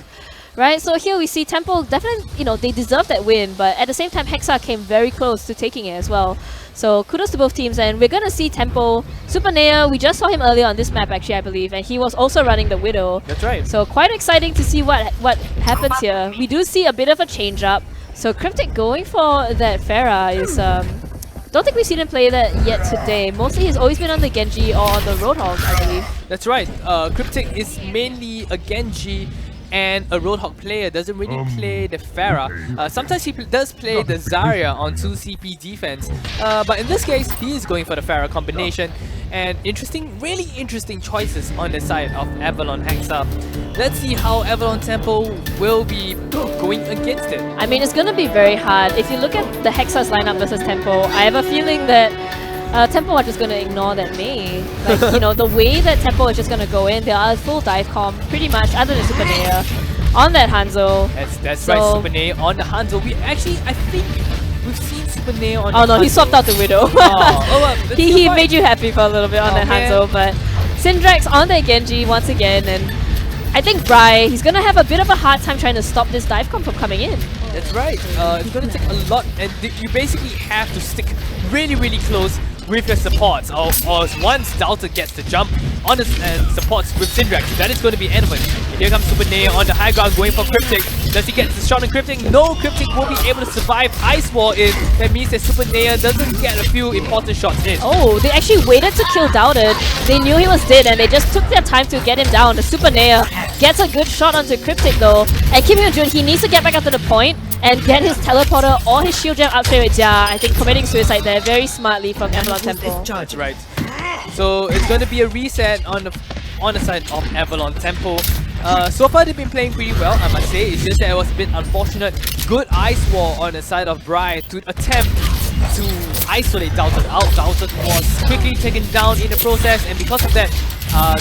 [SPEAKER 4] right? So here we see Temple definitely, you know, they deserve that win, but at the same time, Hexa came very close to taking it as well. So kudos to both teams, and we're gonna see Temple, Super Nea. We just saw him earlier on this map, actually, I believe, and he was also running the Widow.
[SPEAKER 2] That's right.
[SPEAKER 4] So quite exciting to see what happens here. We do see a bit of a change up. So Cryptic going for that Pharah is don't think we've seen him play that yet today. Mostly he's always been on the Genji or on the Roadhog, I believe.
[SPEAKER 2] That's right. Cryptic is mainly a Genji and a Roadhog player, doesn't really play the Pharah. Sometimes he does play the Zarya on 2 CP defense, but in this case, he is going for the Pharah combination. And really interesting choices on the side of Avalon Hexa. Let's see how Avalon Temple will be going against it.
[SPEAKER 4] I mean, it's going to be very hard. If you look at the Hexa's lineup versus Temple, I have a feeling that Temple are just going to ignore that Mei. Like, you know, the way that Temple is just going to go in, they are full dive comp, pretty much, other than Super Nea, on that Hanzo.
[SPEAKER 2] That's right, Super Nea on the Hanzo. We actually, I think, we've seen Super Nea on the
[SPEAKER 4] Oh no,
[SPEAKER 2] Hanzo.
[SPEAKER 4] he swapped out the Widow. He made you happy for a little bit on that Hanzo, but Syndrax on the Genji once again, and I think Bri, he's going to have a bit of a hard time trying to stop this dive comp from coming in.
[SPEAKER 2] That's right. It's going to take a lot, and you basically have to stick really close with your supports, or once Delta gets the jump on the supports with Syndrax, that is going to be end of it. Here comes Super Nea on the high ground going for Cryptic. Does he get the shot on Cryptic? No, Cryptic will be able to survive Ice Wall in. That means that Super Nea doesn't get a few important shots in.
[SPEAKER 4] Oh, they actually waited to kill Doubted. They knew he was dead and they just took their time to get him down. The Super Nea gets a good shot onto Cryptic though. And Kim Hyun-jun, he needs to get back up to the point and get his teleporter or his shield gem up straight with Ja. I think committing suicide there very smartly from Avalon Temple.
[SPEAKER 2] That's right. So it's going to be a reset on the side of Avalon Temple. So far they've been playing pretty well, I must say. It's just that it was a bit unfortunate. Good ice wall on the side of Bri to attempt to isolate Doubted out. Doubted was quickly taken down in the process, and because of that,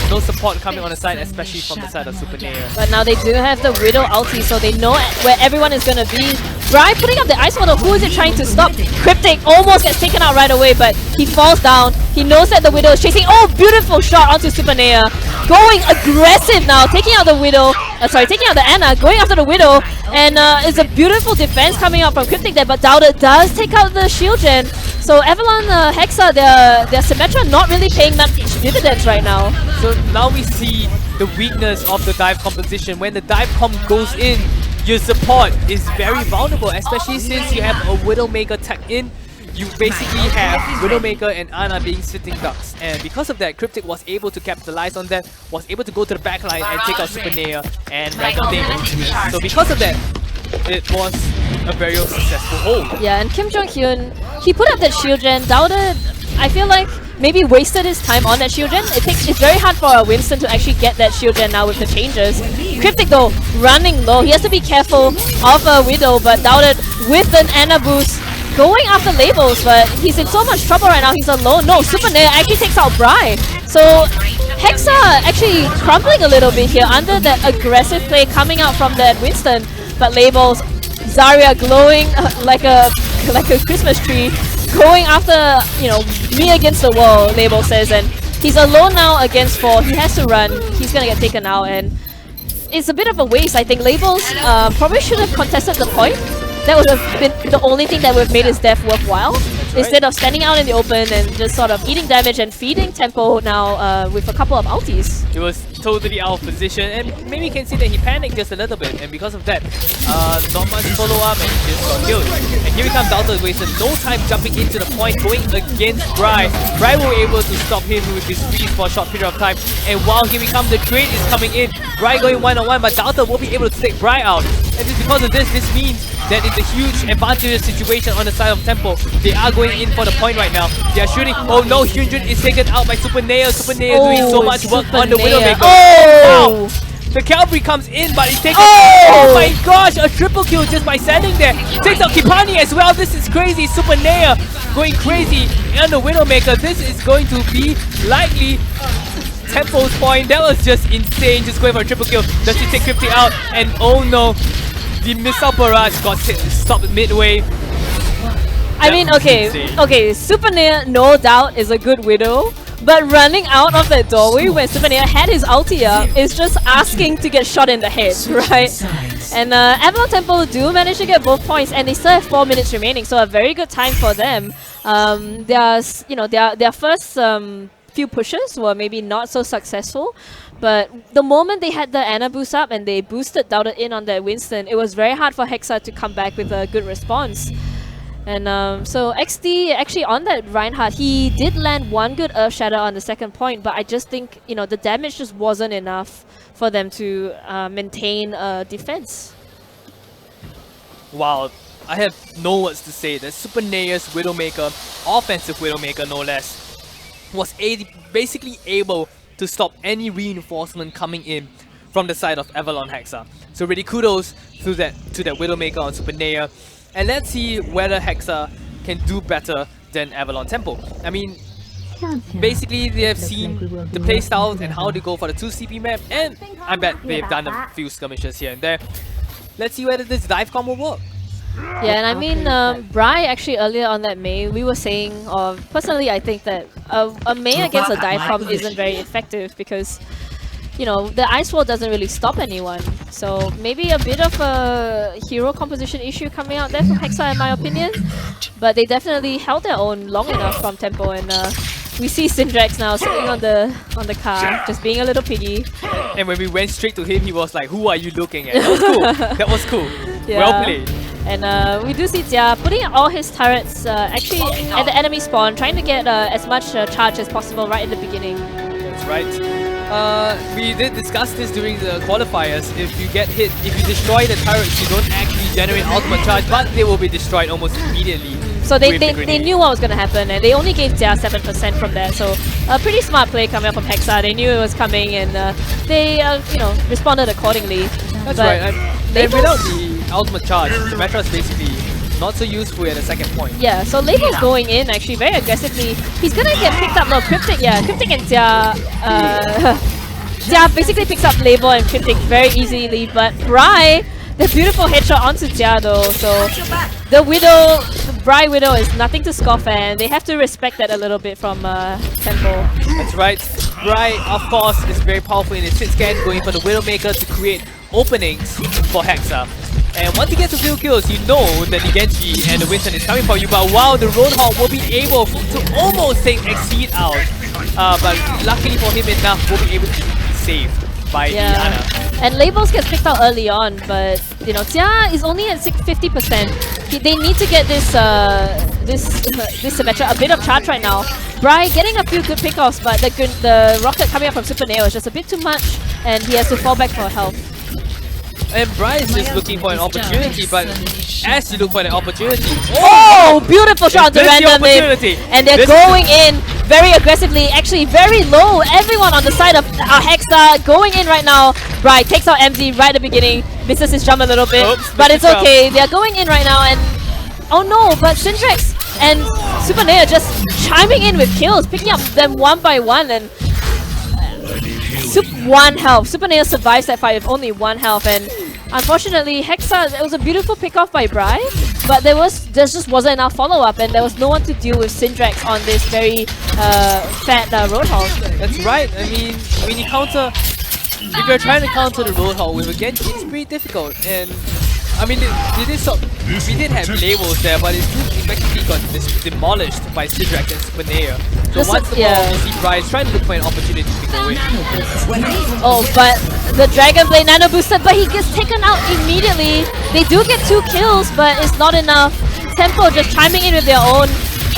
[SPEAKER 2] no support coming on the side, especially from the side of Super Nea.
[SPEAKER 4] But now they do have the Widow ulti, so they know where everyone is going to be. Bri putting up the ice wall, who is it trying to stop? Cryptic almost gets taken out right away, but he falls down. He knows that the Widow is chasing. Oh, beautiful shot onto Super Nea. Going aggressive now, taking out the Widow. Taking out the Ana, going after the Widow. And it's a beautiful defense coming out from Cryptic there, but Doubted does take out the shield gen. So Avalon Hexa, their Symmetra not really paying much dividends right now.
[SPEAKER 2] So now we see the weakness of the dive composition. When the dive comp goes in, your support is very vulnerable, especially since you have a Widowmaker tag in. You basically have Widowmaker and Ana being sitting ducks, and because of that, Cryptic was able to capitalize on that, was able to go to the backline and take out Super Nea and random things. So because of that, it was a very successful hold.
[SPEAKER 4] Yeah, and Kim Jong-hyun, he put up that shield gen. Doubted, I feel like, maybe wasted his time on that shield gen. It's very hard for a Winston to actually get that shield gen now with the changes. Cryptic though, running low. He has to be careful of a Widow, but Doubted with an Ana boost, going after labels, but he's in so much trouble right now. He's alone. No, Super Nea actually takes out Bri. So Hexa actually crumbling a little bit here under that aggressive play coming out from that Winston. But labels, Zarya glowing like a Christmas tree, going after, you know, me against the wall, Label says, and he's alone now against 4. He has to run. He's gonna get taken out, and it's a bit of a waste. I think Labels probably should have contested the point that would have been the only thing that would have made his death worthwhile. Instead of standing out in the open and just sort of eating damage and feeding tempo now with a couple of ultis.
[SPEAKER 2] He was totally out of position, and maybe you can see that he panicked just a little bit, and because of that, not much follow-up, and he just got killed. And here comes Delta wasted no time jumping into the point, going against Bry. Bry will be able to stop him with his freeze for a short period of time, and while here we come, the trade is coming in. Bry going one-on-one, but Delta will be able to take Bry out. And just because of this means that it's a huge advantageous situation on the side of Tempo. They are going in for the point right now. They are shooting. Oh no, Hyunjin is taken out by Super Nail. Super Nail doing so much work on the Widowmaker.
[SPEAKER 4] Oh!
[SPEAKER 2] Wow. The Cavalry comes in, but he's taken. Oh my gosh, a triple kill just by standing there. Takes out Kipani as well. This is crazy. Super Nail going crazy on the Widowmaker. This is going to be likely Tempo's point. That was just insane. Just going for a triple kill. Does he take 50 out? And oh no, the missile barrage got stopped midway.
[SPEAKER 4] I mean, okay, Super Nair, no doubt, is a good Widow, but running out of that doorway when Super Nair had his ulti up is just asking to get shot in the head, right? And Avalon Temple do manage to get both points, and they still have 4 minutes remaining, so a very good time for them. Their first few pushes were maybe not so successful, but the moment they had the Ana boost up and they boosted Doubted in on that Winston, it was very hard for Hexa to come back with a good response. And so XD actually on that Reinhardt, he did land one good Earth Shatter on the second point, but I just think, you know, the damage just wasn't enough for them to maintain defense.
[SPEAKER 2] Wow, I have no words to say. The Super Nair's Widowmaker, offensive Widowmaker no less, was basically able to stop any reinforcement coming in from the side of Avalon Hexa. So really kudos to that Widowmaker on Super Nair. And let's see whether Hexa can do better than Avalon Temple. I mean, basically they have seen the playstyle and how they go for the 2 CP map, and I bet they've done a few skirmishes here and there. Let's see whether this dive combo will work.
[SPEAKER 4] Yeah, and I mean, Bry actually earlier on that Mei, we were saying, personally I think that a Mei against a dive comp isn't very effective because, you know, the ice wall doesn't really stop anyone. So maybe a bit of a hero composition issue coming out there from Hexa in my opinion. But they definitely held their own long enough from Tempo, and we see Syndrax now sitting on the car, just being a little piggy.
[SPEAKER 2] And when we went straight to him, he was like, "Who are you looking at?" That was cool. That was cool.
[SPEAKER 4] Yeah.
[SPEAKER 2] Well played.
[SPEAKER 4] And we do see Jia putting all his turrets actually at the enemy spawn, trying to get as much charge as possible right in the beginning.
[SPEAKER 2] That's right. We did discuss this during the qualifiers. If you get hit, if you destroy the turrets, you don't actually generate ultimate charge, but they will be destroyed almost immediately.
[SPEAKER 4] So they knew what was going to happen, and they only gave Jia 7% from that. So a pretty smart play coming up from Hexa. They knew it was coming, and they responded accordingly.
[SPEAKER 2] That's right. And without the ultimate charge, the Metro is basically not so useful at the second point.
[SPEAKER 4] Yeah, so Label's going in actually very aggressively. He's gonna get picked up. No, Cryptic, yeah. Cryptic and Jia. Jia basically picks up Label and Cryptic very easily, but Bry, the beautiful headshot onto Jia though. So the Widow, the Bry Widow is nothing to scoff at, and they have to respect that a little bit from Tempo.
[SPEAKER 2] That's right. Bry, of course, is very powerful in his hit scan, going for the Widowmaker to create openings for Hexa. And once he gets a few kills, you know that the Genji and the Winston is coming for you. But wow, the Roadhog will be able to almost take Exceed out. But luckily for him enough, will be able to be saved by the Ana.
[SPEAKER 4] And Labels gets picked out early on, but you know, Jia is only at 50%. They need to get this this Symmetra a bit of charge right now. Bry getting a few good pickoffs, but the rocket coming up from Super Neo is just a bit too much, and he has to fall back for health.
[SPEAKER 2] And Bryce is just looking for an opportunity, but as you look for an opportunity...
[SPEAKER 4] Oh! Beautiful shot to random it. And they're going in very aggressively, actually very low. Everyone on the side of Hexa going in right now. Bry takes out MZ right at the beginning, misses his jump a little bit, but it's okay. They're going in right now, and oh no, but Syndrax and Super Neo just chiming in with kills, picking up them one by one, and 1 health. Super Neo survives that fight with only 1 health, and unfortunately Hexa, it was a beautiful pick off by Bry, but there just wasn't enough follow-up, and there was no one to deal with Syndrax on this very fat Roadhog.
[SPEAKER 2] That's right. I mean, when you counter, if you're trying to counter the Roadhog with a Genji, it's pretty difficult, and I mean, we did have labels there, but it effectively got demolished by Sidrak and Spinea. So once the ball, we see Bryce trying to look for an opportunity to go away.
[SPEAKER 4] Oh, but the Dragon Blade nano boosted, but he gets taken out immediately. They do get 2 kills, but it's not enough. Tempo just chiming in with their own,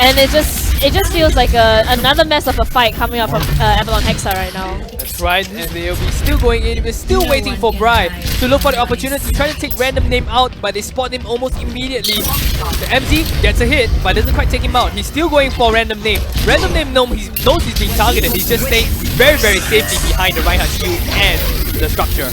[SPEAKER 4] and it just feels like another mess of a fight coming up from Avalon Hexa right now.
[SPEAKER 2] That's right, and they'll be still going in. We're still waiting for Bry to look for the opportunity, trying to take random name out, but they spot him almost immediately. The MZ gets a hit, but doesn't quite take him out. He's still going for random name. Random name knows he's being targeted. He's just staying very, very safely behind the right-hand shield and the structure.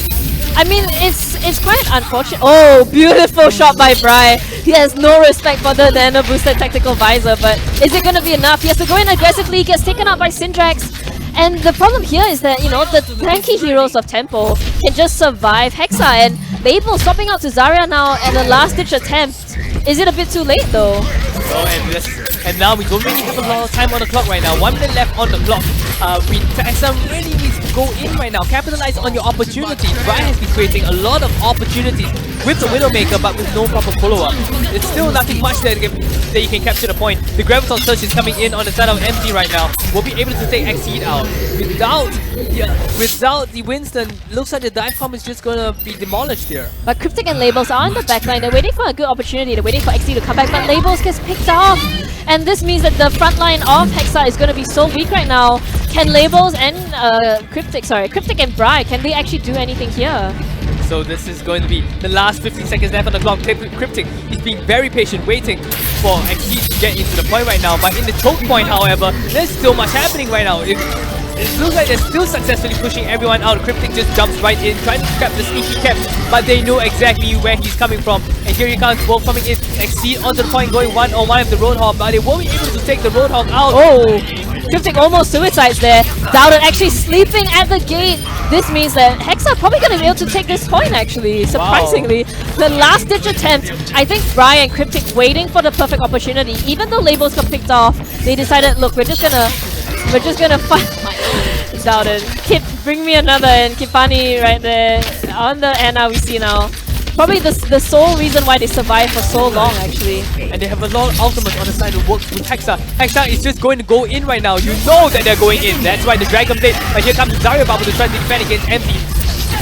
[SPEAKER 4] I mean, it's quite unfortunate. Oh, beautiful shot by Bry. He has no respect for the nano boosted tactical visor, but is it going to be enough? He has to go in aggressively. He gets taken out by Syndrax. And the problem here is that, you know, the tanky heroes of Tempo can just survive Hexa, and Label swapping out to Zarya now at the last ditch attempt. Is it a bit too late though?
[SPEAKER 2] Oh, and now we don't really have a lot of time on the clock right now. 1 minute left on the clock. Hexa really needs to go in right now. Capitalize on your opportunities. Brian has been creating a lot of opportunities with the Widowmaker, but with no proper follow-up. It's still nothing much that you can capture the point. The Graviton Surge is coming in on the side of MT right now. We'll be able to take Exceed out. Without the Winston, looks like the dive bomb is just gonna be demolished here.
[SPEAKER 4] But Cryptic and Labels are on the backline. They're waiting for a good opportunity. They're waiting for XD to come back, but Labels gets picked off. And this means that the front line of Hexa is going to be so weak right now. Can Labels and Cryptic and Bry, can they actually do anything here?
[SPEAKER 2] So this is going to be the last 15 seconds left on the clock. Cryptic is being very patient, waiting for XD to get into the point right now. But in the choke point, however, there's still much happening right now. It looks like they're still successfully pushing everyone out. Cryptic just jumps right in, trying to trap the sneaky cap, but they know exactly where he's coming from. And here he comes, both coming in, Exceed onto the point, going 1-on-1 with the Roadhog, but they won't be able to take the Roadhog out.
[SPEAKER 4] Oh! Cryptic almost suicides there. Doubted actually sleeping at the gate. This means that Hexa probably going to be able to take this point actually, surprisingly. Wow. The last ditch attempt, I think Bry and Cryptic waiting for the perfect opportunity. Even though Labels got picked off, they decided, look, we're just gonna fight. Doubted. Kip, bring me another, and Kipani right there on the Anna we see now. Probably the sole reason why they survived for so long actually.
[SPEAKER 2] And they have a lot of ultimates on the side that works with Hexa. Hexa is just going to go in right now. You know that they're going in. That's why the Dragon Blade. But here comes Zarya Bubble to try to defend against MT.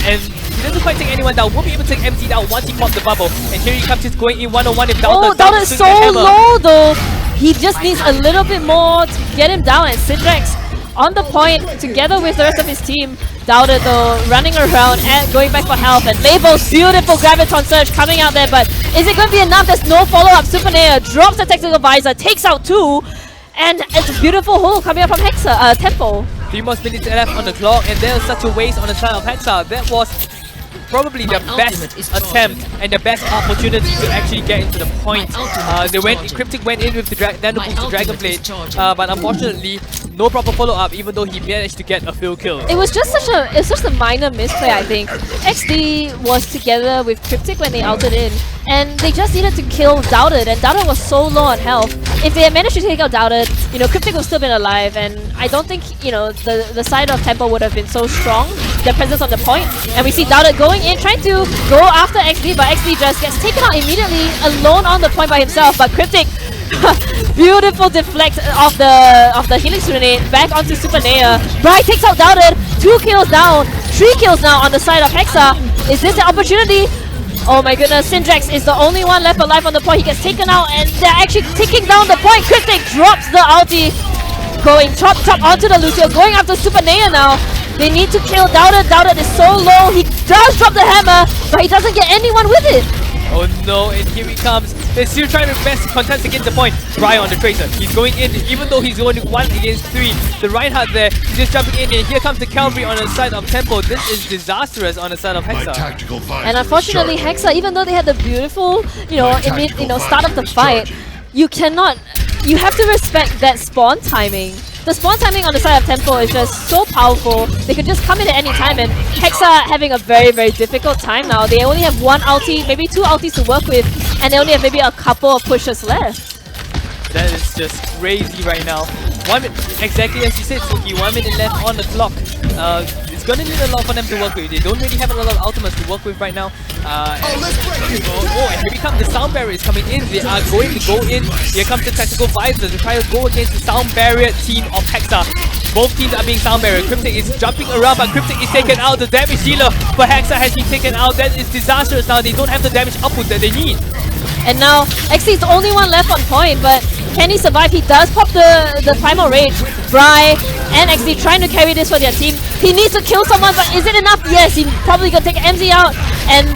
[SPEAKER 2] And he doesn't quite take anyone down. Won't be able to take MT down once he pops the bubble. And here he comes just going in 1-on-1 with Doubted.
[SPEAKER 4] Oh, Doubted is so low though. He just needs a little bit more to get him down, and Syndrax on the point together with the rest of his team. Doubted though, running around and going back for health, and Label's beautiful Graviton Surge coming out there, but is it going to be enough? There's no follow-up. Supernea drops the Tactical Visor, takes out 2, and it's a beautiful hole coming up from Hexa, Tempo.
[SPEAKER 2] 3 more minutes left on the clock, and there's such a waste on the side of Hexa. That was probably their best attempt and their best opportunity to actually get into the point. Cryptic went in with the Nano Boost Dragon Blade, but unfortunately, no proper follow-up, even though he managed to get a few kills.
[SPEAKER 4] It was just such a minor misplay, I think. XD was together with Cryptic when they ulted in, and they just needed to kill Doubted, and Doubted was so low on health. If they had managed to take out Doubted, you know, Cryptic would still been alive, and I don't think, you know, the side of Tempo would have been so strong, their presence on the point. And we see Doubted going in, trying to go after XD, but XD just gets taken out immediately, alone on the point by himself. But Cryptic, beautiful deflect of the Helix Grenade back onto Supernea. Bry takes out Doubted, 2 kills down, 3 kills now on the side of Hexa. Is this the opportunity? Oh my goodness, Syndrax is the only one left alive on the point. He gets taken out, and they're actually taking down the point. Cryptic drops the ulti, going chop onto the Lucio, going after Supernea now. They need to kill Doubted. Doubted is so low. He does drop the hammer, but he doesn't get anyone with it.
[SPEAKER 2] Oh no, and here he comes. They're still trying to best contest against the point. Bry on the Tracer. He's going in, even though he's only 1 against 3. The Reinhardt there, he's just jumping in, and here comes the Cavalry on the side of Tempo. This is disastrous on the side of Hexa.
[SPEAKER 4] And unfortunately, Hexa, even though they had the beautiful, start of the fight, you have to respect that spawn timing. The spawn timing on the side of Tempo is just so powerful. They could just come in at any time, and Hexa having a very, very difficult time now. They only have 1 ulti, maybe 2 ultis to work with, and they only have maybe a couple of pushes left.
[SPEAKER 2] That is just crazy right now. 1 minute, exactly as you said, Suki. 1 minute left on the clock. It's gonna need a lot for them to work with. They don't really have a lot of ultimates to work with right now. And here comes the sound barrier is coming in. They are going to go in. Here comes the tactical visor to try to go against the sound barrier team of Hexa. Both teams are being sound barrier. Cryptic is jumping around, but Cryptic is taken out. The damage dealer for Hexa has been taken out. That is disastrous now. They don't have the damage output that they need.
[SPEAKER 4] And now XD is the only one left on point, but can he survive? He does pop the Primal Rage. Bry and XD trying to carry this for their team. He needs to kill someone, but is it enough? Yes, he's probably gonna take MZ out. And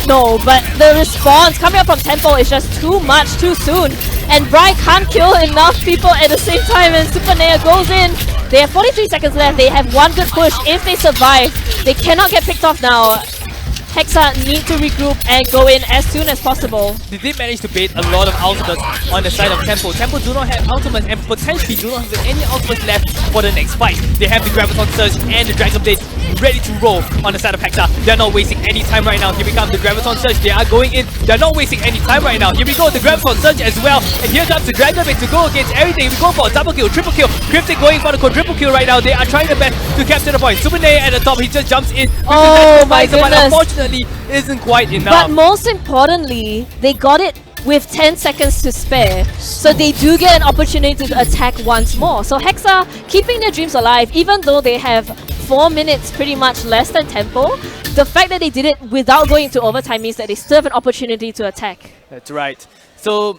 [SPEAKER 4] no, but the response coming up from Tempo is just too much, too soon. And Bry can't kill enough people at the same time, and Super Nea goes in. They have 43 seconds left. They have one good push. If they survive, they cannot get picked off now. Hexa need to regroup and go in as soon as possible.
[SPEAKER 2] They did manage to bait a lot of ultimates on the side of Tempo. Tempo do not have ultimates and potentially do not have any ultimates left for the next fight. They have the Graviton Surge and the Dragon Blade ready to roll on the side of Hexa. They're not wasting any time right now. Here we come, the Graviton Surge. They are going in. They're not wasting any time right now. Here we go, the Graviton Surge as well. And here comes the Dragon Blade to go against everything. We go for a double kill, triple kill. Cryptic going for the quadruple kill right now. They are trying their best to capture the point. Super Nea at the top. He just jumps in.
[SPEAKER 4] Oh my
[SPEAKER 2] But
[SPEAKER 4] goodness.
[SPEAKER 2] unfortunately, isn't quite enough.
[SPEAKER 4] But most importantly, they got it with 10 seconds to spare. So they do get an opportunity to attack once more. So Hexa keeping their dreams alive, even though they have 4 minutes pretty much less than Tempo. The fact that they did it without going into overtime means that they still have an opportunity to attack.
[SPEAKER 2] That's right. So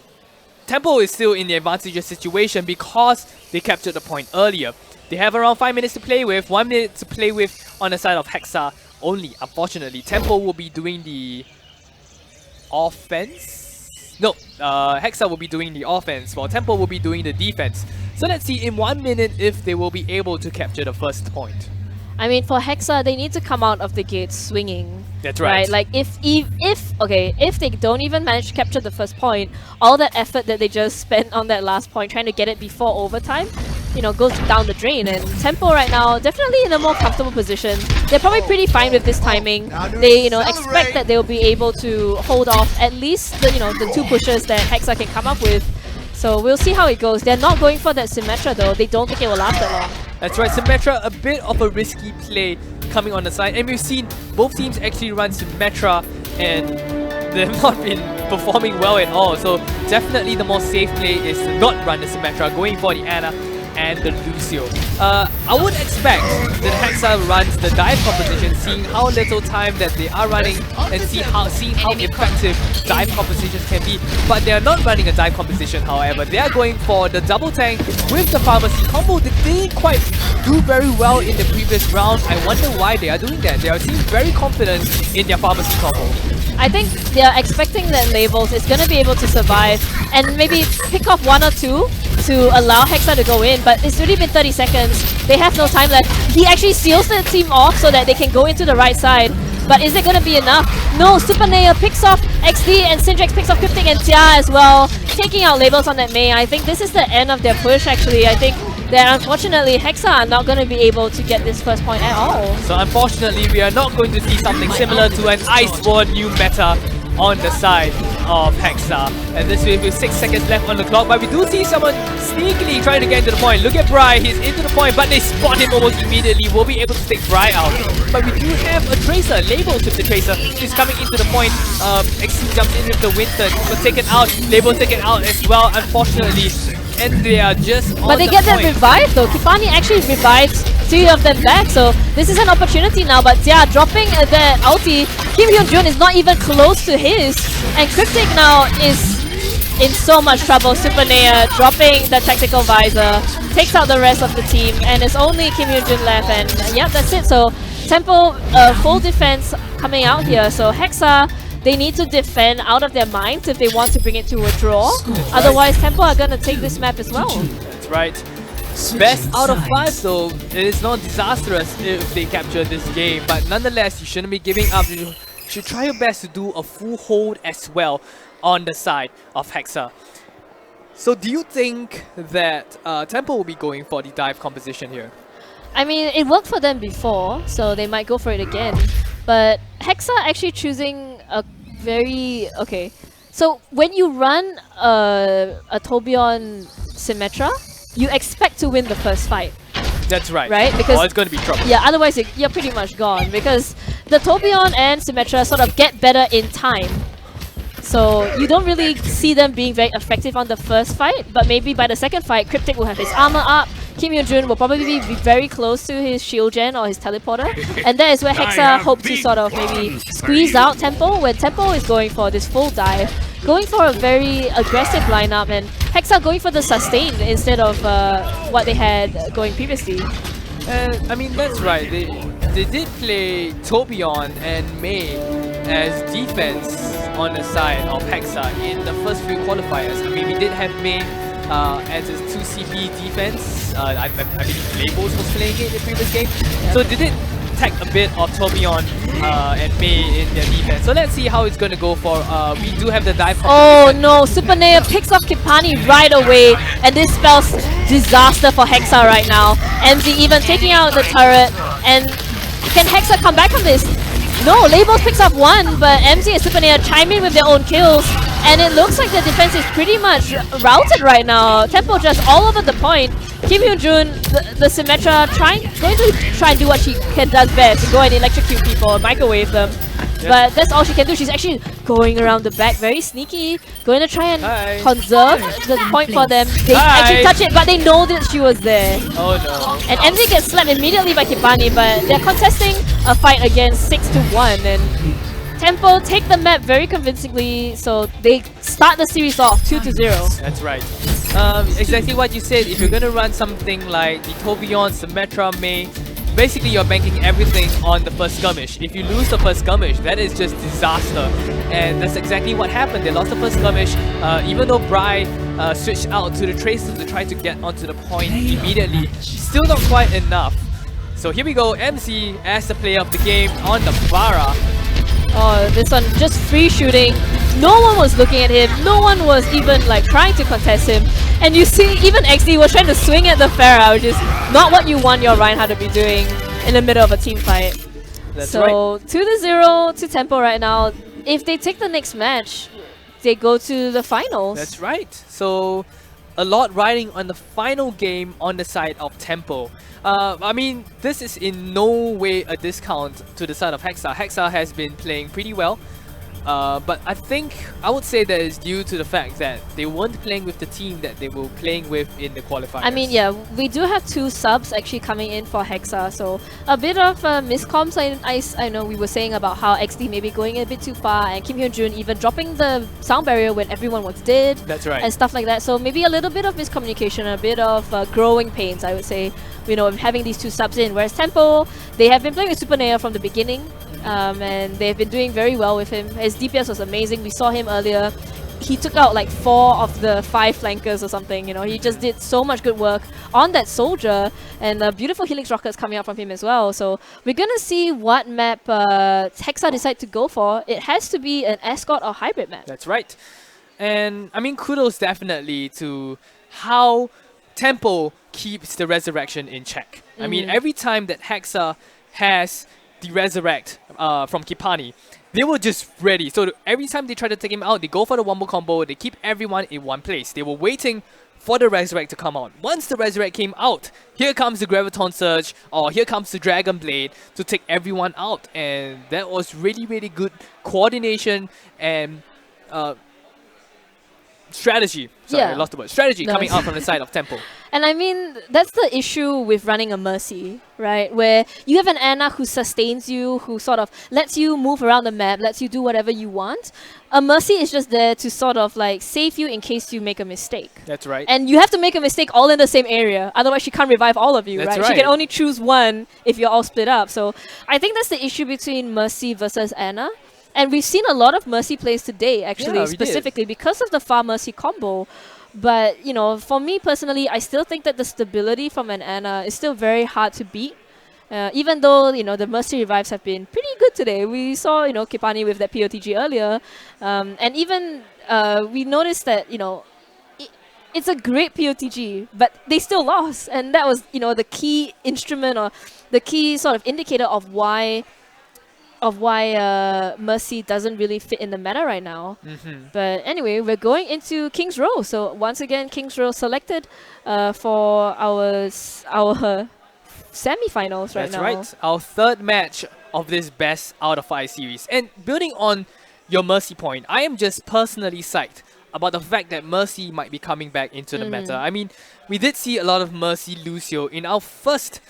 [SPEAKER 2] Tempo is still in the advantageous situation because they captured the point earlier. They have around 5 minutes to play with, 1 minute to play with on the side of Hexa only. Unfortunately, Tempo will be doing the offense. No, Hexa will be doing the offense while Tempo will be doing the defense. So let's see in 1 minute if they will be able to capture the first point.
[SPEAKER 4] I mean, for Hexa, they need to come out of the gate swinging.
[SPEAKER 2] That's right.
[SPEAKER 4] Like if they don't even manage to capture the first point, all that effort that they just spent on that last point trying to get it before overtime, you know, goes down the drain. And Tempo right now definitely in a more comfortable position. They're probably pretty fine with this timing. They, you know, expect that they'll be able to hold off at least the, you know, the 2 pushes that Hexa can come up with. So we'll see how it goes. They're not going for that Symmetra though. They don't think it will last that long.
[SPEAKER 2] That's right, Symmetra, a bit of a risky play coming on the side. And we've seen both teams actually run Symmetra and they've not been performing well at all. So definitely the more safe play is to not run the Symmetra, going for the Ana and the Lucio. I would expect that Hexa runs the dive composition, seeing how little time that they are running and seeing how effective dive compositions can be. But they are not running a dive composition, however. They are going for the double tank with the pharmacy combo that they didn't quite do very well in the previous round. I wonder why they are doing that. They seem very confident in their pharmacy combo.
[SPEAKER 4] I think they are expecting that Labels is going to be able to survive and maybe pick off 1 or 2 to allow Hexa to go in, but it's already been 30 seconds. They have no time left. He actually seals the team off so that they can go into the right side. But is it going to be enough? No, Super Nea picks off XD and Syndrex picks off Cryptic and Tia as well, taking out Labels on that Mei. I think this is the end of their push actually. I think that unfortunately Hexa are not going to be able to get this first point at all.
[SPEAKER 2] So unfortunately we are not going to see something similar to an Iceborne new meta on the side of Hexa. And this will be 6 seconds left on the clock, but we do see someone sneakily trying to get into the point. Look at Bry, he's into the point, but they spot him almost immediately. We'll be able to take Bry out. But we do have a Tracer, Labels with the Tracer. He's coming into the point. XC jumps in with the Winston, was taken out. Labels taken out as well, unfortunately. And they are just on
[SPEAKER 4] But they get that revive though. Kipani actually revives 3 of them back, so this is an opportunity now. But yeah, dropping the ulti, Kim Hyun-jun is not even close to his. And Cryptic now is in so much trouble. Super Nea dropping the tactical visor, takes out the rest of the team, and it's only Kim Hyun-jun left. And yeah, that's it. So Tempo full defense coming out here. So Hexa, they need to defend out of their minds if they want to bring it to a draw. Otherwise, Tempo are going to take this map as well.
[SPEAKER 2] That's right. Best out of 5 though. It is not disastrous if they capture this game. But nonetheless, you shouldn't be giving up. You should try your best to do a full hold as well on the side of Hexa. So do you think that Tempo will be going for the dive composition here?
[SPEAKER 4] I mean, it worked for them before, so they might go for it again. But Hexa actually choosing a very... Okay, so when you run a Torbjorn Symmetra, you expect to win the first fight.
[SPEAKER 2] That's right.
[SPEAKER 4] Right? Because
[SPEAKER 2] it's going to be trouble.
[SPEAKER 4] yeah, otherwise you're pretty much gone because the Torbjorn and Symmetra sort of get better in time. So you don't really see them being very effective on the first fight, but maybe by the second fight, Cryptic will have his armor up, Kim Hyun-jun will probably be very close to his shield gen or his teleporter, and that is where Hexa hopes to sort of maybe squeeze out Tempo, when Tempo is going for this full dive, going for a very aggressive lineup, and Hexa going for the sustain instead of what they had going previously.
[SPEAKER 2] I mean, that's right. They did play Torbjorn and Mei as defense on the side of Hexa in the first few qualifiers. I mean, we did have Mei as his 2CP defense. I believe Labels was playing it in the previous game. So they did tag a bit of Torbjorn and Mei in their defense. So let's see how it's going to go for. We do have the dive.
[SPEAKER 4] Oh no, Super Nea picks up Kipani right away, and this spells disaster for Hexa right now. MZ even taking out the turret, and can Hexa come back from this? No, Labels picks up one, but MZ and Super Nea chime in with their own kills, and it looks like the defense is pretty much routed right now. Tempo just all over the point. Kim Hyun-jun, the Symmetra, going to try and do what she does best, go and electrocute people, microwave them. But that's all she can do. She's actually going around the back, very sneaky, going to try and conserve the point for them. They actually touch it, but they know that she was there.
[SPEAKER 2] Oh no.
[SPEAKER 4] And MZ gets slapped immediately by Kipani, but they're contesting a fight against 6-1, and Tempo take the map very convincingly, so they start the series off 2-0.
[SPEAKER 2] That's right. Exactly what you said. If you're gonna run something like the Torbjorn, Symmetra, Mei, basically you're banking everything on the first skirmish. If you lose the first skirmish, that is just disaster. And that's exactly what happened. They lost the first skirmish, even though Bri switched out to the Tracer to try to get onto the point immediately. Still not quite enough. So here we go, MC as the player of the game on the Vara.
[SPEAKER 4] Oh, this one just free shooting. No one was looking at him. No one was even like trying to contest him. And you see, even XD was trying to swing at the Pharah, which is not what you want your Reinhardt to be doing in the middle of a team fight.
[SPEAKER 2] That's
[SPEAKER 4] so
[SPEAKER 2] right.
[SPEAKER 4] 2-0 to Tempo right now. If they take the next match, they go to the finals.
[SPEAKER 2] That's right. So a lot riding on the final game on the side of Tempo. I mean, this is in no way a discount to the side of Hexa. Hexa has been playing pretty well. But I would say that it's due to the fact that they weren't playing with the team that they were playing with in the qualifiers.
[SPEAKER 4] I mean, yeah, we do have 2 subs actually coming in for Hexa, so a bit of miscoms. I know we were saying about how XD maybe going a bit too far, and Kim Hyun-jun even dropping the sound barrier when everyone was dead.
[SPEAKER 2] That's right.
[SPEAKER 4] And stuff like that. So maybe a little bit of miscommunication, a bit of growing pains, I would say, you know, having these 2 subs in. Whereas Tempo, they have been playing with Super Nea from the beginning. And they've been doing very well with him. His DPS was amazing. We saw him earlier. He took out like 4 of the 5 flankers or something. You know, he just did so much good work on that soldier, and beautiful Helix rockets coming out from him as well. So we're gonna see what map Hexa decide to go for. It has to be an escort or hybrid map.
[SPEAKER 2] That's right. And I mean, kudos definitely to how Tempo keeps the resurrection in check. I mean, every time that Hexa has the resurrect from Kipani, they were just ready. So every time they try to take him out, they go for the wombo combo, they keep everyone in one place. They were waiting for the resurrect to come out. Once the resurrect came out, here comes the Graviton Surge, or here comes the Dragon Blade to take everyone out. And that was really, really good coordination and strategy. Sorry, I lost the word. Strategy coming out from the side of Tempo.
[SPEAKER 4] And I mean, that's the issue with running a Mercy, right? Where you have an Ana who sustains you, who sort of lets you move around the map, lets you do whatever you want. A Mercy is just there to sort of like save you in case you make a mistake.
[SPEAKER 2] That's right.
[SPEAKER 4] And you have to make a mistake all in the same area. Otherwise, she can't revive all of you,
[SPEAKER 2] That's
[SPEAKER 4] right? She can only choose one if you're all split up. So I think that's the issue between Mercy versus Ana. And we've seen a lot of Mercy plays today, actually, specifically because of the Far Mercy combo. But, you know, for me personally, I still think that the stability from an Ana is still very hard to beat. Even though, you know, the Mercy revives have been pretty good today. We saw, you know, Kipani with that POTG earlier. And even we noticed that, you know, it's a great POTG, but they still lost. And that was, you know, the key instrument or the key sort of indicator of why Mercy doesn't really fit in the meta right now. But anyway, we're going into King's Row. So once again, King's Row selected for our semi-finals right now.
[SPEAKER 2] That's right. Our third match of this best out of 5 series. And building on your Mercy point, I am just personally psyched about the fact that Mercy might be coming back into the meta. I mean, we did see a lot of Mercy Lucio in our first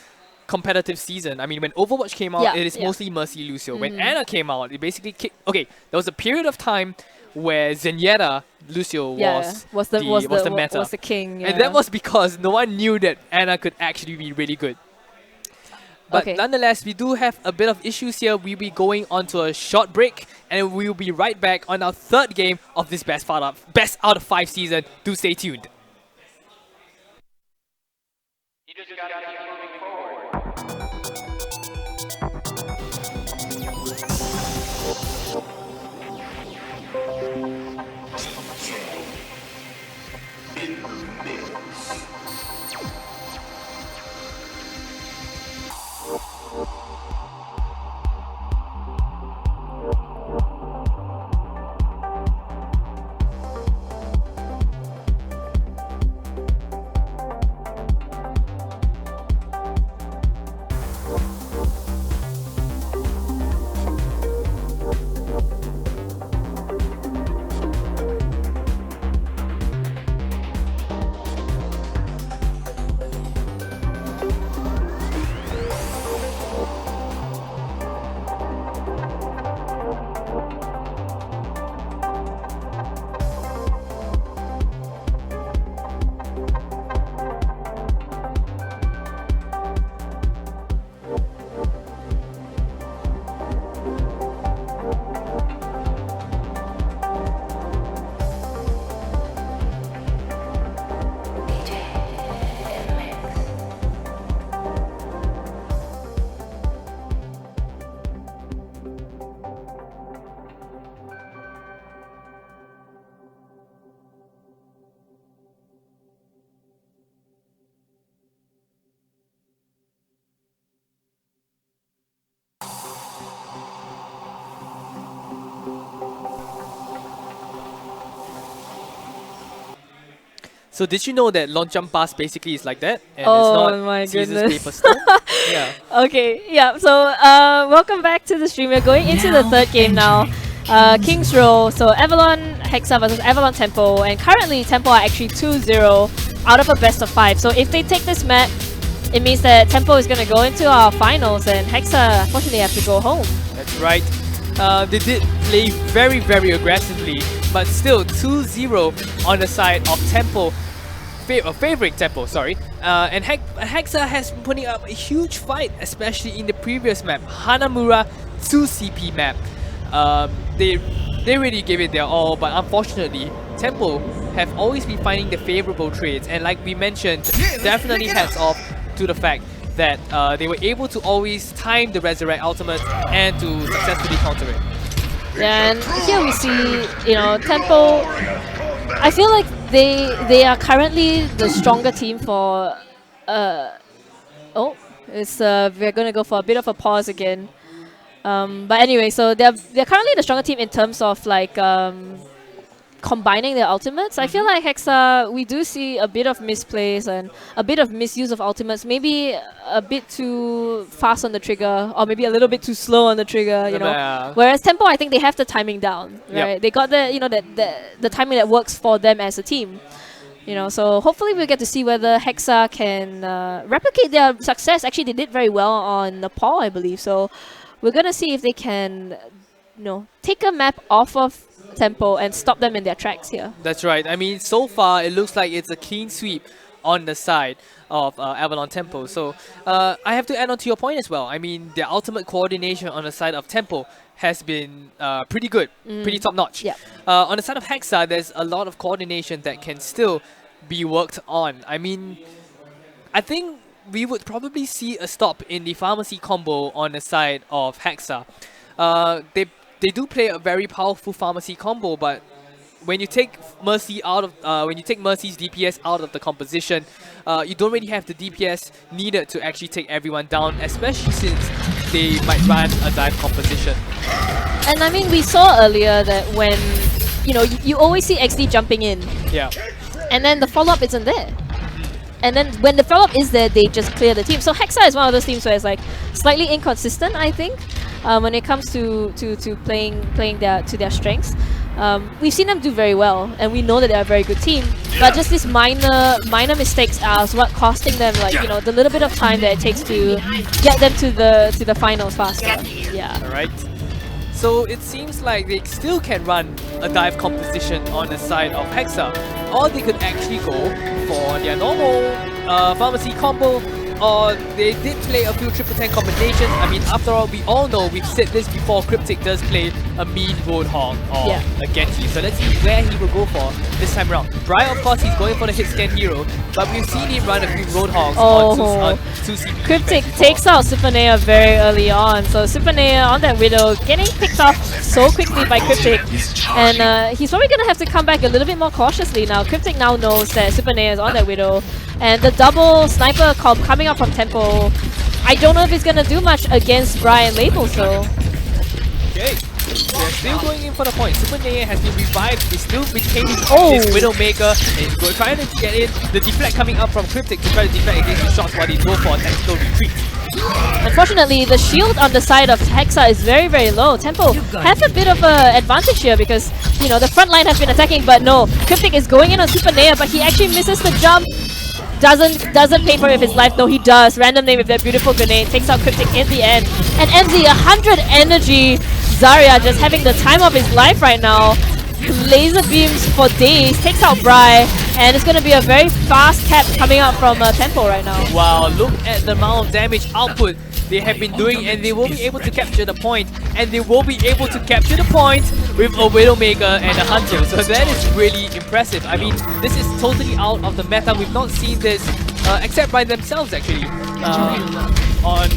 [SPEAKER 2] competitive season. I mean, when Overwatch came out, it is mostly Mercy Lucio. When Anna came out, it basically kicked... Okay, there was a period of time where Zenyatta Lucio was the meta.
[SPEAKER 4] Was the king.
[SPEAKER 2] And that was because no one knew that Anna could actually be really good. But nonetheless, we do have a bit of issues here. We'll be going on to a short break, and we'll be right back on our third game of this best out of 5 season. Do stay tuned.
[SPEAKER 1] You just gotta keep moving forward.
[SPEAKER 2] So did you know that long jump pass basically is like that? And
[SPEAKER 4] Oh
[SPEAKER 2] it's not
[SPEAKER 4] my
[SPEAKER 2] scissors,
[SPEAKER 4] goodness.
[SPEAKER 2] paper, stone? Yeah.
[SPEAKER 4] Okay, yeah, so welcome back to the stream. We're going into the third game now. King's Row, so Avalon Hexa versus Avalon Tempo, and currently Tempo are actually 2-0 out of a best of 5. So if they take this map, it means that Tempo is going to go into our finals, and Hexa unfortunately have to go home.
[SPEAKER 2] That's right. They did play very, very aggressively, but still 2-0 on the side of Tempo, favoring Tempo, sorry. And Hexa has been putting up a huge fight, especially in the previous map, Hanamura 2CP map. They really gave it their all, but unfortunately, Tempo have always been finding the favorable trades, and like we mentioned, definitely hats off to the fact that they were able to always time the Resurrect ultimate and to successfully counter it.
[SPEAKER 4] Yeah, and here we see, Tempo. I feel like they are currently the stronger team for. We're gonna go for a bit of a pause again. But anyway, so they're currently the stronger team in terms of like combining their ultimates. I feel like Hexa, we do see a bit of misplays and a bit of misuse of ultimates. Maybe a bit too fast on the trigger, or maybe a little bit too slow on the trigger. Whereas Tempo, I think they have the timing down. Right?
[SPEAKER 2] Yep.
[SPEAKER 4] They got the timing that works for them as a team. So hopefully we'll get to see whether Hexa can replicate their success. Actually, they did very well on Nepal, I believe. So we're gonna see if they can, take a map off of Tempo and stop them in their tracks here.
[SPEAKER 2] That's right. I mean, so far it looks like it's a clean sweep on the side of Avalon Tempo. So I have to add on to your point as well. I mean, their ultimate coordination on the side of Tempo has been pretty good, pretty top notch.
[SPEAKER 4] Yeah.
[SPEAKER 2] On the side of Hexa, there's a lot of coordination that can still be worked on. I mean, I think we would probably see a stop in the pharmacy combo on the side of Hexa. They do play a very powerful pharmacy combo, but when you take Mercy out of Mercy's DPS out of the composition, you don't really have the DPS needed to actually take everyone down, especially since they might run a dive composition.
[SPEAKER 4] And I mean, we saw earlier that when you always see XD jumping in,
[SPEAKER 2] Yeah.
[SPEAKER 4] and then the follow-up isn't there. and then when the follow-up is there, they just clear the team. So Hexa is one of those teams where it's like slightly inconsistent, I think, when it comes to playing their strengths. We've seen them do very well, and we know that they're a very good team. But just these minor mistakes are what costing them, like, you know, the little bit of time that it takes to get them to the finals faster. Yeah.
[SPEAKER 2] Alright. So it seems like they still can run a dive composition on the side of Hexa, or they could actually go for their normal pharmacy combo, or they did play a few triple tank combinations. I mean, after all, we all know, we've said this before, Cryptic does play a mean Roadhog or a Genji. So let's see where he will go for this time around. Brian, of course, he's going for the hit scan hero, but we've seen him run a few Roadhogs on two CP.
[SPEAKER 4] Cryptic takes out Super Nea very early on, so Super Nea on that Widow getting picked off so quickly by Cryptic, and he's probably going to have to come back a little bit more cautiously now. Cryptic now knows that Super Nea is on that Widow, and the double sniper comp coming up from Tempo, I don't know if it's going to do much against Brian Labels though.
[SPEAKER 2] Okay, they're still going in for the point. Super Nea has been revived, he's still retaining his Widowmaker, and he's trying to get in. The deflect coming up from Cryptic to try to deflect against the shots while they go for a tactical retreat.
[SPEAKER 4] Unfortunately, the shield on the side of Hexa is very, very low. Tempo have a bit of an advantage here because, you know, the front line has been attacking, but no, Cryptic is going in on Super Nea, but he actually misses the jump. Doesn't pay for it with his life, though he does. Random name with that beautiful grenade, takes out Cryptic in the end. And MZ, 100 energy. Zarya just having the time of his life right now. Laser beams for days, takes out Bry, and it's going to be a very fast cap coming out from Tempo right now.
[SPEAKER 2] Wow, look at the amount of damage output they have been doing, and they will be able to capture the point, and they will be able to capture the point with a Widowmaker and a Hunter. So that is really impressive. I mean, this is totally out of the meta. We've not seen this except by themselves actually on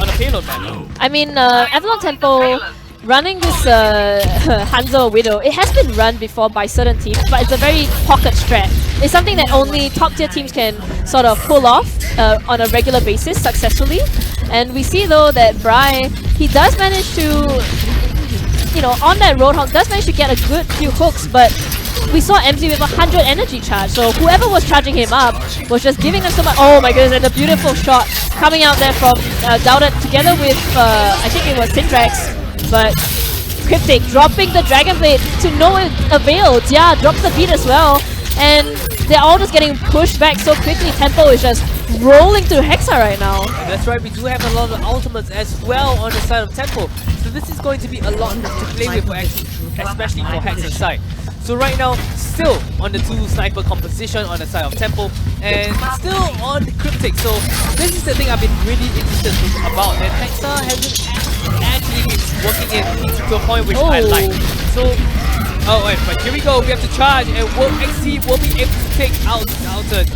[SPEAKER 2] a payload map.
[SPEAKER 4] I mean, Avalon Tempo running this Hanzo Widow, it has been run before by certain teams, but it's a very pocket strat. It's something that only top tier teams can sort of pull off on a regular basis successfully. And we see though that Bry, he does manage to, you know, on that Roadhog, does manage to get a good few hooks, but we saw MZ with 100 energy charge, so whoever was charging him up was just giving them so much. Oh my goodness, and a beautiful shot coming out there from Doubted together with, I think it was Syndrax. But Cryptic dropping the Dragon Blade to no avail. Jia drops the beat as well. And they're all just getting pushed back so quickly. Tempo is just rolling through Hexa right now.
[SPEAKER 2] That's right, we do have a lot of ultimates as well on the side of Tempo. So this is going to be a lot to play with, especially for Hexa's side. So right now, still on the two sniper composition on the side of Tempo, and still on Cryptic. So this is the thing I've been really interested about, that Hexa hasn't actually been working in to a point which I like. So, but here we go, we have to charge, and XC will be able to take out Dalton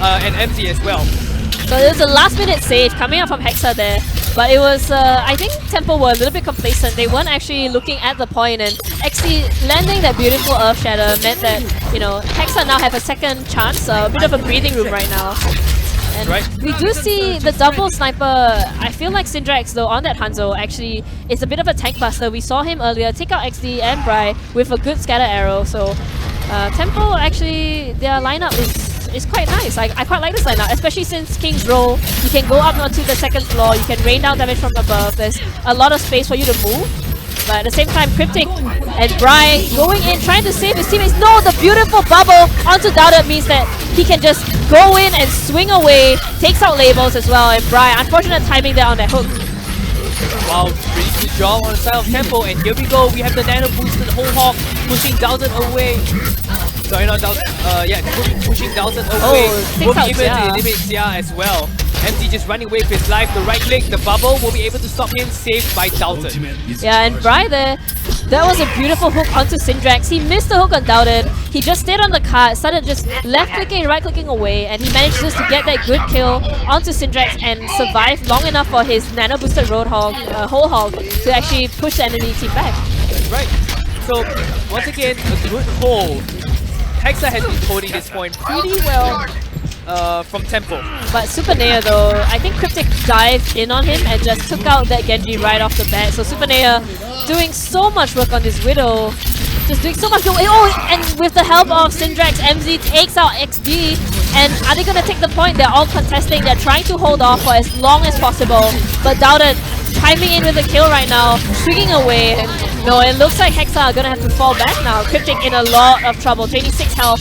[SPEAKER 2] and MZ as well.
[SPEAKER 4] So there's a last minute save coming out from Hexa there. But it was, I think Tempo were a little bit complacent. They weren't actually looking at the point, and actually landing that beautiful Earth Shatter meant that, you know, Hexa now have a second chance, a bit of a breathing room right now. And we do see the double sniper. I feel like Syndrax though on that Hanzo actually is a bit of a tank buster. We saw him earlier take out XD and Bry with a good scatter arrow. So Tempo actually, their lineup is quite nice. I quite like this lineup, especially since King's Roll. You can go up onto the second floor, you can rain down damage from above. There's a lot of space for you to move. But at the same time, Cryptic and Bry going in, trying to save his teammates. No, the beautiful bubble onto Doubted means that he can just go in and swing away, takes out Labels as well. And Bry, unfortunate timing there on that hook.
[SPEAKER 2] Wow, really good job on the side of Tempo, and here we go, we have the nano boosted whole hawk pushing Doubted away. Sorry, not Doubted, pushing Doubted away. Will be able to eliminate Xia as well. MZ just running away with his life, the right click, the bubble will be able to stop him, saved by Doubted.
[SPEAKER 4] Yeah, and Bry there, that was a beautiful hook onto Syndrax. He missed the hook on Doubted. He just stayed on the cart, started just left clicking and right clicking away, and he managed just to get that good kill onto Syndrax and survive long enough for his nano boosted Roadhog, whole hog, to actually push the enemy team back.
[SPEAKER 2] That's right. So once again, a good hold. Hexa has been holding this point pretty well from Tempo.
[SPEAKER 4] But Super Nea though, I think Cryptic dived in on him and just took out that Genji right off the bat. So Super Nea doing so much work on this Widow. Just doing so much. Oh, and with the help of Syndrax, MZ takes out XD. And are they gonna take the point? They're all contesting. They're trying to hold off for as long as possible. But Doubted chiming in with a kill right now, swinging away. And no, it looks like Hexa are gonna have to fall back now. Cryptic in a lot of trouble. 26 health,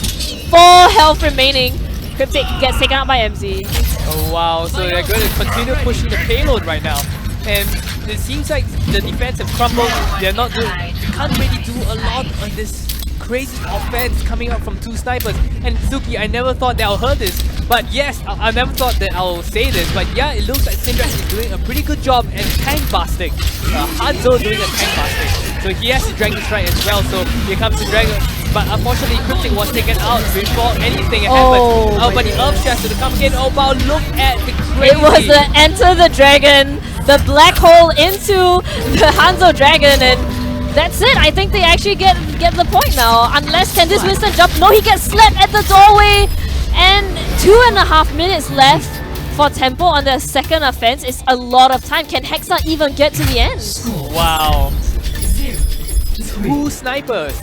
[SPEAKER 4] 4 health remaining. Cryptic gets taken out by MZ.
[SPEAKER 2] Oh wow, so they're going to continue pushing the payload right now. And it seems like the defense have crumbled. They're not doing, can't really do a lot on this crazy offense coming out from 2 snipers. And Suki, I never thought that I'll hear this, but yes, I never thought that I'll say this, but yeah, it looks like Syndrax is doing a pretty good job and tank busting. Hanzo doing a tank busting. So he has the Dragon Strike as well, so here comes the Dragon. But unfortunately, Cryptic was taken out before anything happened. Oh, but the Earth Shatter to come in. Oh wow, look at the crazy.
[SPEAKER 4] It was the Enter the Dragon, the black hole into the Hanzo Dragon, and that's it. I think they actually get the point now. Unless can this Winston jump? No, he gets slapped at the doorway. And 2.5 minutes left for Tempo on their second offense. It's a lot of time. Can Hexa even get to the end?
[SPEAKER 2] Wow. 2 snipers.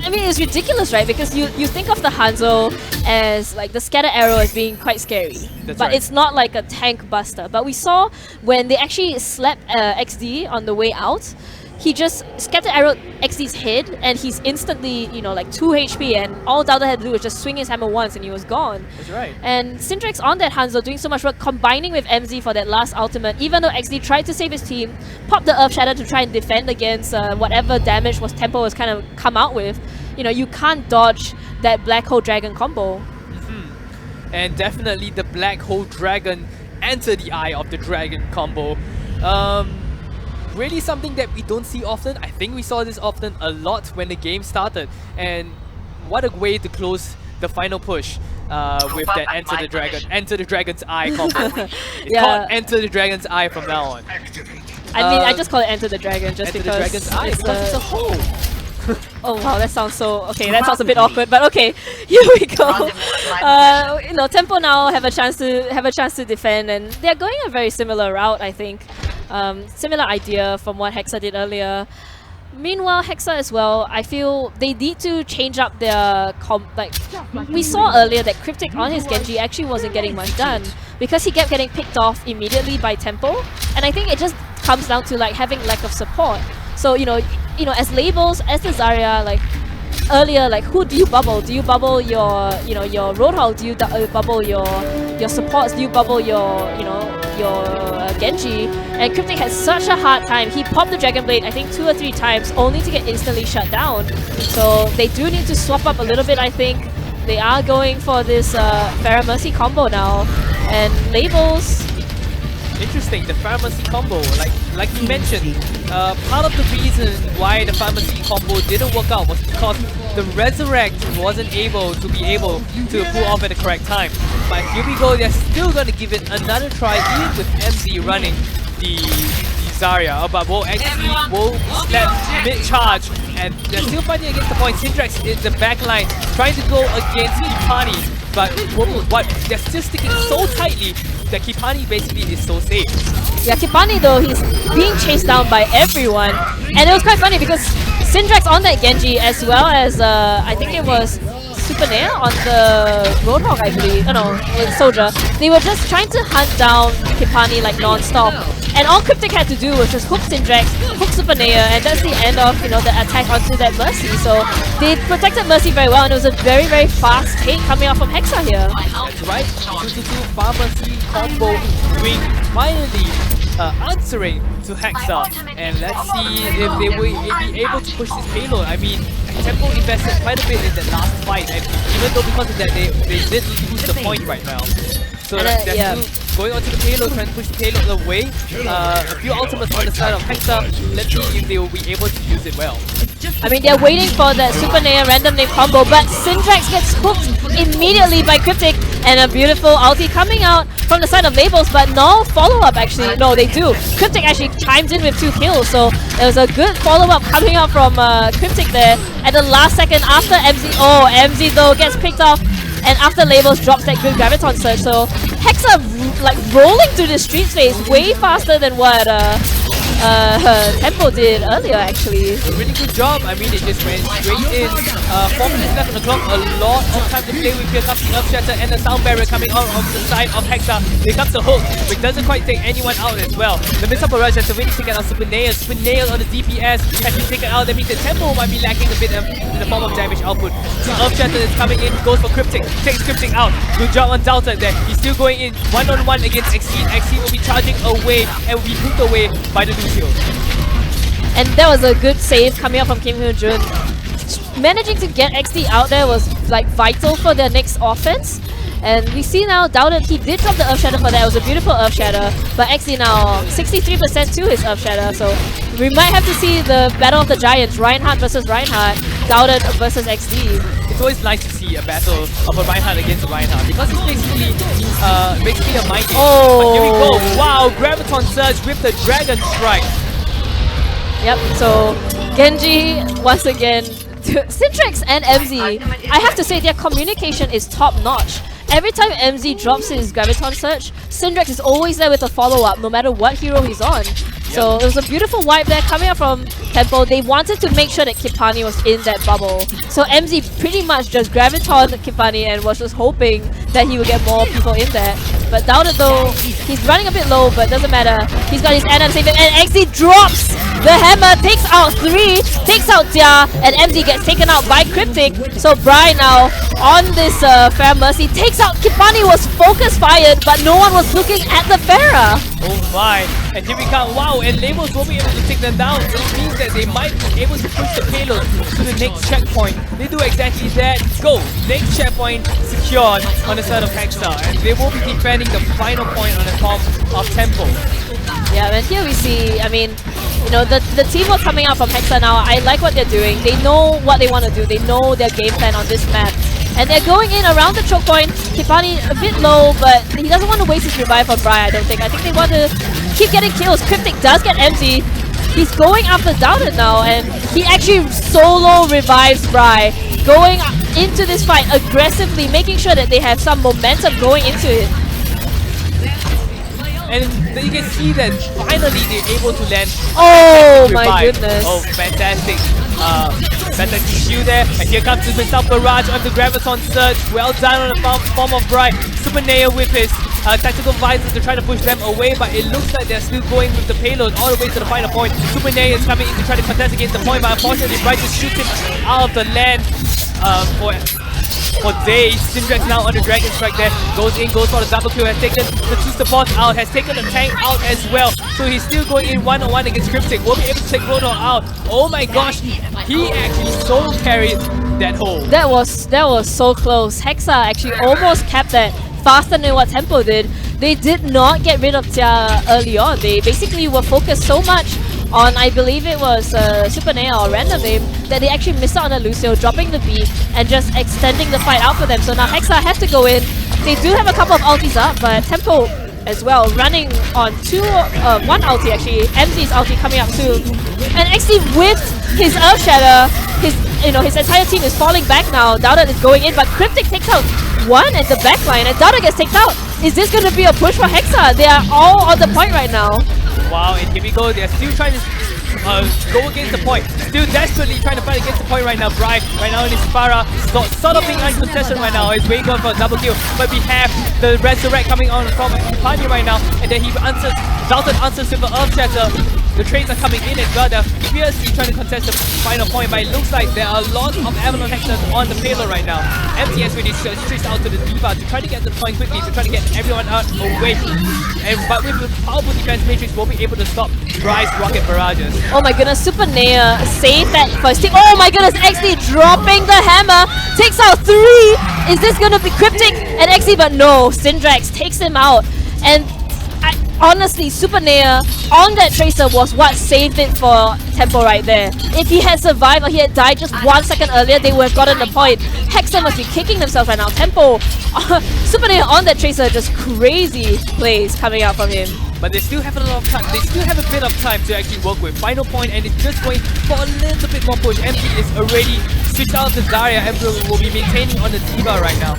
[SPEAKER 4] I mean, it's ridiculous, right? Because you think of the Hanzo as like the scatter arrow as being quite scary, but
[SPEAKER 2] right.
[SPEAKER 4] It's not like a tank buster. But we saw when they actually slapped XD on the way out, he just scatter arrowed XD's head, and he's instantly, you know, like 2 HP, and all Dowder had to do was just swing his hammer once, and he was gone.
[SPEAKER 2] That's right.
[SPEAKER 4] And Syndrax on that Hanzo doing so much work, combining with MZ for that last ultimate. Even though XD tried to save his team, popped the Earth Shatter to try and defend against whatever damage was Tempo was kind of come out with. You know, you can't dodge that Black Hole Dragon combo.
[SPEAKER 2] And definitely the Black Hole Dragon Enter the Eye of the Dragon combo. Really something that we don't see often. I think we saw this often a lot when the game started. And what a way to close the final push with that Enter the Dragon's Eye combo. It's called Enter the Dragon's Eye from now on.
[SPEAKER 4] I mean, I just call it Enter the Dragon just
[SPEAKER 2] Enter
[SPEAKER 4] because
[SPEAKER 2] the Dragon's Eye because it's a hole.
[SPEAKER 4] Oh wow, that sounds so... Okay, that sounds a bit awkward, but okay, here we go. You know, Tempo now have a chance to defend, and they're going a very similar route, I think. Similar idea from what Hexa did earlier. Meanwhile, Hexa as well, I feel they need to change up their we saw earlier that Cryptic on his Genji actually wasn't getting much done because he kept getting picked off immediately by Tempo, and I think it just comes down to like having lack of support. So you know, as labels, as the Zarya, like earlier, like who do you bubble? Do you bubble your, your Roadhog? Do you bubble your supports? Do you bubble your Genji? And Cryptic had such a hard time. He popped the Dragon Blade, I think 2 or 3 times, only to get instantly shut down. So they do need to swap up a little bit, I think. They are going for this Pharah Mercy combo now. And labels...
[SPEAKER 2] Interesting, the Pharmacy combo, like you mentioned, part of the reason why the Pharmacy combo didn't work out was because the Resurrect wasn't able to pull off at the correct time. But here we go, they're still going to give it another try, even with MZ running the Zarya. But will actually slap mid-charge, and they're still fighting against the point. Syndrax in the backline, trying to go against Kipani. But what they're still sticking so tightly that Kipani basically is so safe.
[SPEAKER 4] Yeah, Kipani though, he's being chased down by everyone. And it was quite funny because Syndrax on that Genji, as well as I think it was Super Nair on the Roadhog, I believe. Oh no, it was Soldier. They were just trying to hunt down Kipani like non-stop. And all Cryptic had to do was just hook Syndrax, hook Super Nair, and that's the end of, the attack onto that Mercy. So they protected Mercy very well, and it was a very, very fast take coming out from Hexa here.
[SPEAKER 2] That's right, 2-2 Pharmacy combo doing finally answering to Hexa. And let's see if they will be able to push this payload. I mean, Tempo invested quite a bit in that last fight, and even though because of that they did lose the point right now. So they're still going onto the payload, trying to push the payload away. A few ultimates on the side of Hexa. Let's see if they will be able to use it well.
[SPEAKER 4] I mean, they're waiting for that Super Nair random name combo, but Syndrax gets hooked immediately by Cryptic, and a beautiful ulti coming out from the side of Labels, but no follow-up actually. No, they do. Cryptic actually chimes in with 2 kills, so there was a good follow-up coming out from Cryptic there at the last second after MZ. Oh, MZ though gets picked off, and after Labels drops that good Graviton Surge, so Hexa like rolling through the street space way faster than what Tempo did earlier actually.
[SPEAKER 2] A really good job. I mean, it just went straight in. 4 minutes left on the clock. A lot of time to play with. Here comes the Earth Shatter and the Sound Barrier coming out of the side of Hexa. Here comes the hook, which doesn't quite take anyone out as well. The Missile Barrage has already taken out Super Nail. Super Nail on the DPS has been taken out. That means the Tempo might be lacking a bit in the form of damage output. The Earth Shatter is coming in, goes for Cryptic, takes Cryptic out. Good job on Dalton there. He's still going in one-on-one against Exceed. Exceed will be charging away and will be put away by the Lucio.
[SPEAKER 4] And that was a good save coming up from Kim Hyun-jun. Managing to get XD out there was like vital for their next offense. And we see now Dowden, he did drop the Earth Shatter for that. It was a beautiful Earth Shatter. But XD now 63% to his Earth Shatter. So we might have to see the battle of the giants, Reinhardt versus Reinhardt, Dowden versus XD.
[SPEAKER 2] It's always nice to see a battle of a Reinhardt against a Reinhardt because it's basically a mind game.
[SPEAKER 4] Oh.
[SPEAKER 2] But here we go. Wow, Graviton Surge with the Dragon Strike.
[SPEAKER 4] Yep, so Genji once again, Syntrex and MZ, I have to say their communication is top notch. Every time MZ drops his Graviton Surge, Syntrex is always there with a follow-up no matter what hero he's on. So it was a beautiful wipe there coming up from Tempo. They wanted to make sure that Kipani was in that bubble. So MZ pretty much just Graviton Kipani and was just hoping that he would get more people in there. But Dowden though, he's running a bit low, but doesn't matter. He's got his Ana saving, and XD drops the hammer, takes out 3, takes out Tia, and MZ gets taken out by Cryptic. So Bri now on this Fair Mercy takes out Kipani, was focus fired, but no one was looking at the Pharah.
[SPEAKER 2] Oh my, and here we come. Wow, and Labels will be able to take them down. It means that they might be able to push the payload to the next checkpoint. They do exactly that. Go! Next checkpoint secured on the side of Hexa, and they will be defending the final point on the top of Tempo.
[SPEAKER 4] Yeah, and here we see, I mean, you know, the teamwork coming out from Hexa now, I like what they're doing. They know what they want to do. They know their game plan on this map. And they're going in around the choke point. Kipani a bit low, but he doesn't want to waste his revive on Bri, I don't think. I think they want to keep getting kills. Cryptic does get empty. He's going after Dowden now, and he actually solo revives Bri, going into this fight aggressively, making sure that they have some momentum going into it.
[SPEAKER 2] And you can see that finally they're able to land.
[SPEAKER 4] Oh my
[SPEAKER 2] revive.
[SPEAKER 4] goodness.
[SPEAKER 2] Oh, fantastic. Fantastic shield there. And here comes the Missile Barrage on the Graviton Surge. Well done on the form of Bright. Super Nail with his tactical visors to try to push them away, but it looks like they're still going with the payload all the way to the final point. Super Nail is coming in to try to contest against the point, but unfortunately Bright just shoots him out of the land for days. Syndrex now on the Dragon Strike there. Goes in, goes for the double kill, has taken the 2 supports out, has taken the tank out as well. So he's still going in one-on-one against Cryptic. Will be able to take Rono out. Oh my gosh, he actually solo carried that hole.
[SPEAKER 4] That was so close. Hexa actually almost kept that faster than what Tempo did. They did not get rid of Tia early on. They basically were focused so much on, I believe it was Super Nail or Random Name, that they actually missed out on a Lucio, dropping the B and just extending the fight out for them. So now Hexa has to go in. They do have a couple of ultis up, but Tempo as well, running on one ulti actually. MZ's ulti coming up too. And XD with his Earth Shatter, his entire team is falling back now. Dowda is going in, but Cryptic takes out one at the back line, and Dowda gets taken out. Is this going to be a push for Hexa? They are all on the point right now.
[SPEAKER 2] Wow, and here we go. They're still trying to go against the point. Still desperately trying to fight against the point right now. Bright right now in his Farah, sort of being uncontested right now. He's waiting for a double kill, but we have the Resurrect coming on from Kipani right now, and then he answers. Dalton answers with an Earth Shatter. The trades are coming in as well. They're fiercely trying to contest the final point, but it looks like there are lots of Avalon Hexers on the payload right now. MTS really switched out to the D.Va to try to get the point quickly, to try to get everyone out away. But with the powerful defense matrix, we'll be able to stop Bry's rocket barrages.
[SPEAKER 4] Oh my goodness, Super Nea saved that first team. Oh my goodness, XD dropping the hammer, takes out 3. Is this gonna be Cryptic and XD? But no, Syndrax takes him out. And honestly, Super Nea on that Tracer was what saved it for Tempo right there. If he had survived or he had died just 1 second earlier, they would have gotten the point. Hexa must be kicking themselves right now. Tempo, Super Nea on that Tracer, just crazy plays coming out from him.
[SPEAKER 2] But they still have a lot of time. They still have a bit of time to actually work with. Final point, and it's just going for a little bit more push. MP is already switched out to Zarya. Emperor will be maintaining on the D.Va right now.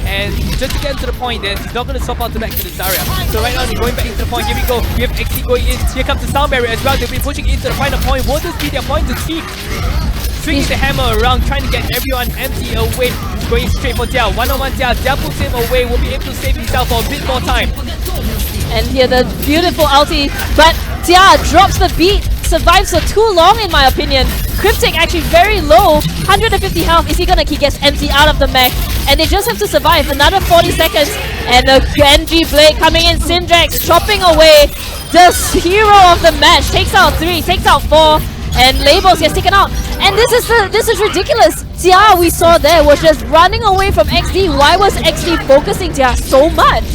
[SPEAKER 2] And just to get into the point then, he's not going to swap out to back to the Zarya. So right now they're going back into the point. Here we go. We have XD going in. Here comes the Sound Barrier as well. They'll be pushing into the final point. Will this be their point to keep swinging the hammer around, trying to get everyone empty away, going straight for Jia. One-on-one Jia. Jia pulls him away. Will be able to save himself for a bit more time.
[SPEAKER 4] And here the beautiful ulti, but Tia drops the beat, survives for too long in my opinion. Cryptic actually very low, 150 health. Is he gonna? He gets empty out of the mech, and they just have to survive another 40 seconds. And the Genji Blade coming in, Syndrax chopping away the hero of the match. Takes out 3, takes out 4, and Labels gets taken out. And this is ridiculous. Tia, we saw there, was just running away from XD. Why was XD focusing Tia so much?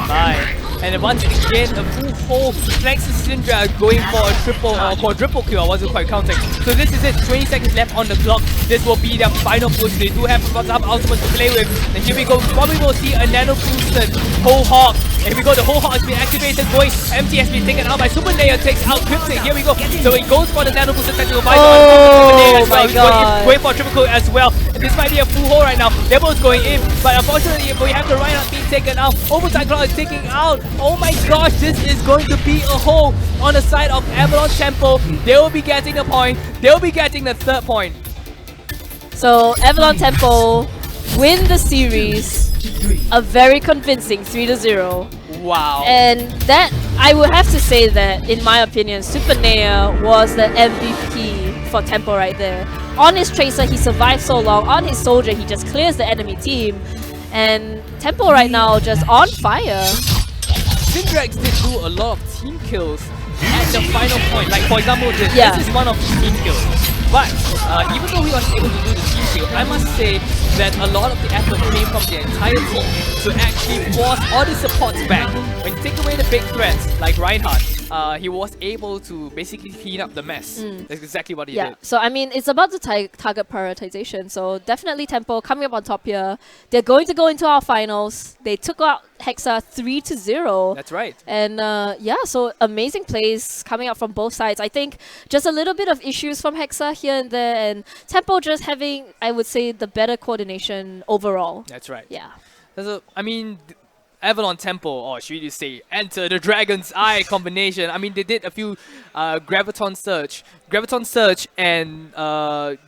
[SPEAKER 2] Bye. And then once again, a full hole next to Syndra going for a triple or quadruple kill. I wasn't quite counting. So this is it. 20 seconds left on the clock. This will be their final push. They do have lots of ultimates to play with. And here we go. Probably will see a nano boosted whole hawk. And here we go. The whole hawk has been activated. Going empty has been taken out by Super Layer. Takes out Cryptic. Here we go. So he goes for the nano boosted tactical advisor.
[SPEAKER 4] Oh my god.
[SPEAKER 2] Going for a triple kill as well. And this might be a full hole right now. Devil's going in. But unfortunately, we have the Reinhardt being taken out. Overtime Cloud is taking out. Oh my gosh, this is going to be a hole on the side of Avalon Temple. They will be getting the point. They will be getting the 3rd point.
[SPEAKER 4] So Avalon Temple win the series, a very convincing 3-0.
[SPEAKER 2] Wow.
[SPEAKER 4] And that, I would have to say that, in my opinion, Super Nea was the MVP for Temple right there. On his Tracer, he survived so long. On his Soldier, he just clears the enemy team. And Temple right now just on fire.
[SPEAKER 2] Syndrax did do a lot of team kills at the final point. Like for example, this is one of the team kills. But even though he was able to do the team kill, I must say that a lot of the effort came from the entire team to actually force all the supports back. When you take away the big threats like Reinhardt, he was able to basically clean up the mess. That's exactly what he did.
[SPEAKER 4] So I mean, it's about the target prioritization. So definitely Temple coming up on top here. They're going to go into our finals. They took out Hexa 3-0.
[SPEAKER 2] That's right.
[SPEAKER 4] And yeah, so amazing plays coming up from both sides. I think just a little bit of issues from Hexa here and there, and Temple just having, I would say, the better coordination overall.
[SPEAKER 2] That's right.
[SPEAKER 4] Yeah.
[SPEAKER 2] I mean, Avalon Temple, or should you say, Enter the Dragon's Eye combination. I mean, they did a few Graviton Surge and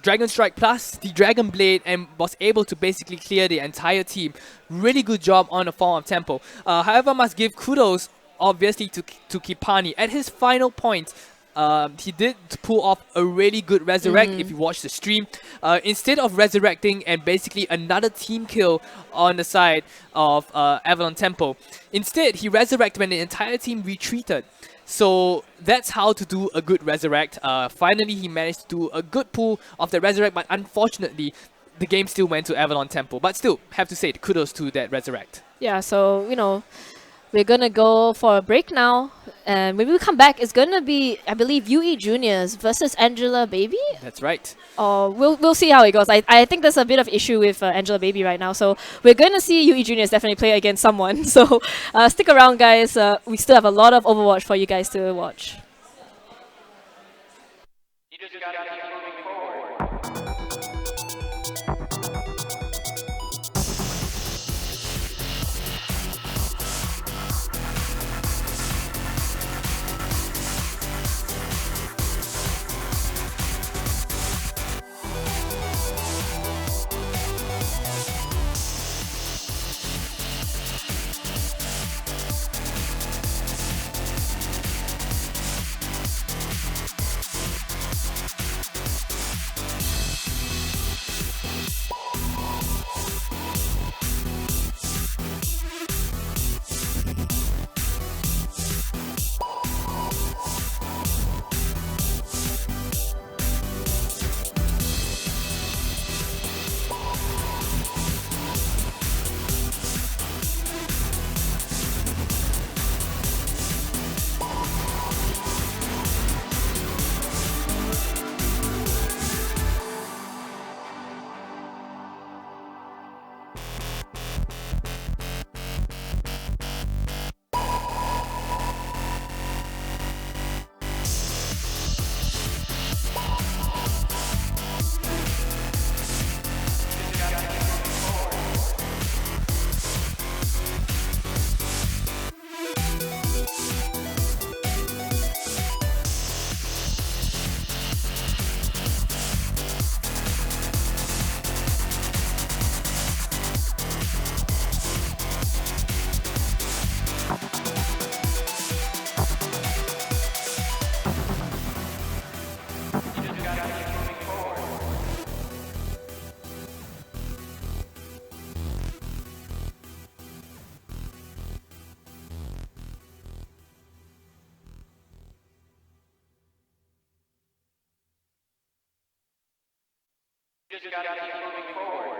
[SPEAKER 2] Dragon Strike plus the Dragon Blade, and was able to basically clear the entire team. Really good job on the form of Temple. However, must give kudos, obviously, to Kipani. At his final point, he did pull off a really good resurrect if you watch the stream. Instead of resurrecting and basically another team kill on the side of Avalon Temple, instead he resurrected when the entire team retreated. So that's how to do a good resurrect. Finally, he managed to do a good pull of the resurrect, but unfortunately, the game still went to Avalon Temple. But still, have to say kudos to that resurrect.
[SPEAKER 4] Yeah, so, you know, we're gonna go for a break now, and when we come back, it's gonna be, I believe, UE Juniors versus Angela Baby.
[SPEAKER 2] That's right.
[SPEAKER 4] We'll see how it goes. I think there's a bit of issue with Angela Baby right now, so we're gonna see UE Juniors definitely play against someone. So stick around, guys. We still have a lot of Overwatch for you guys to watch.
[SPEAKER 1] You just gotta keep moving forward. just gotta keep moving forward.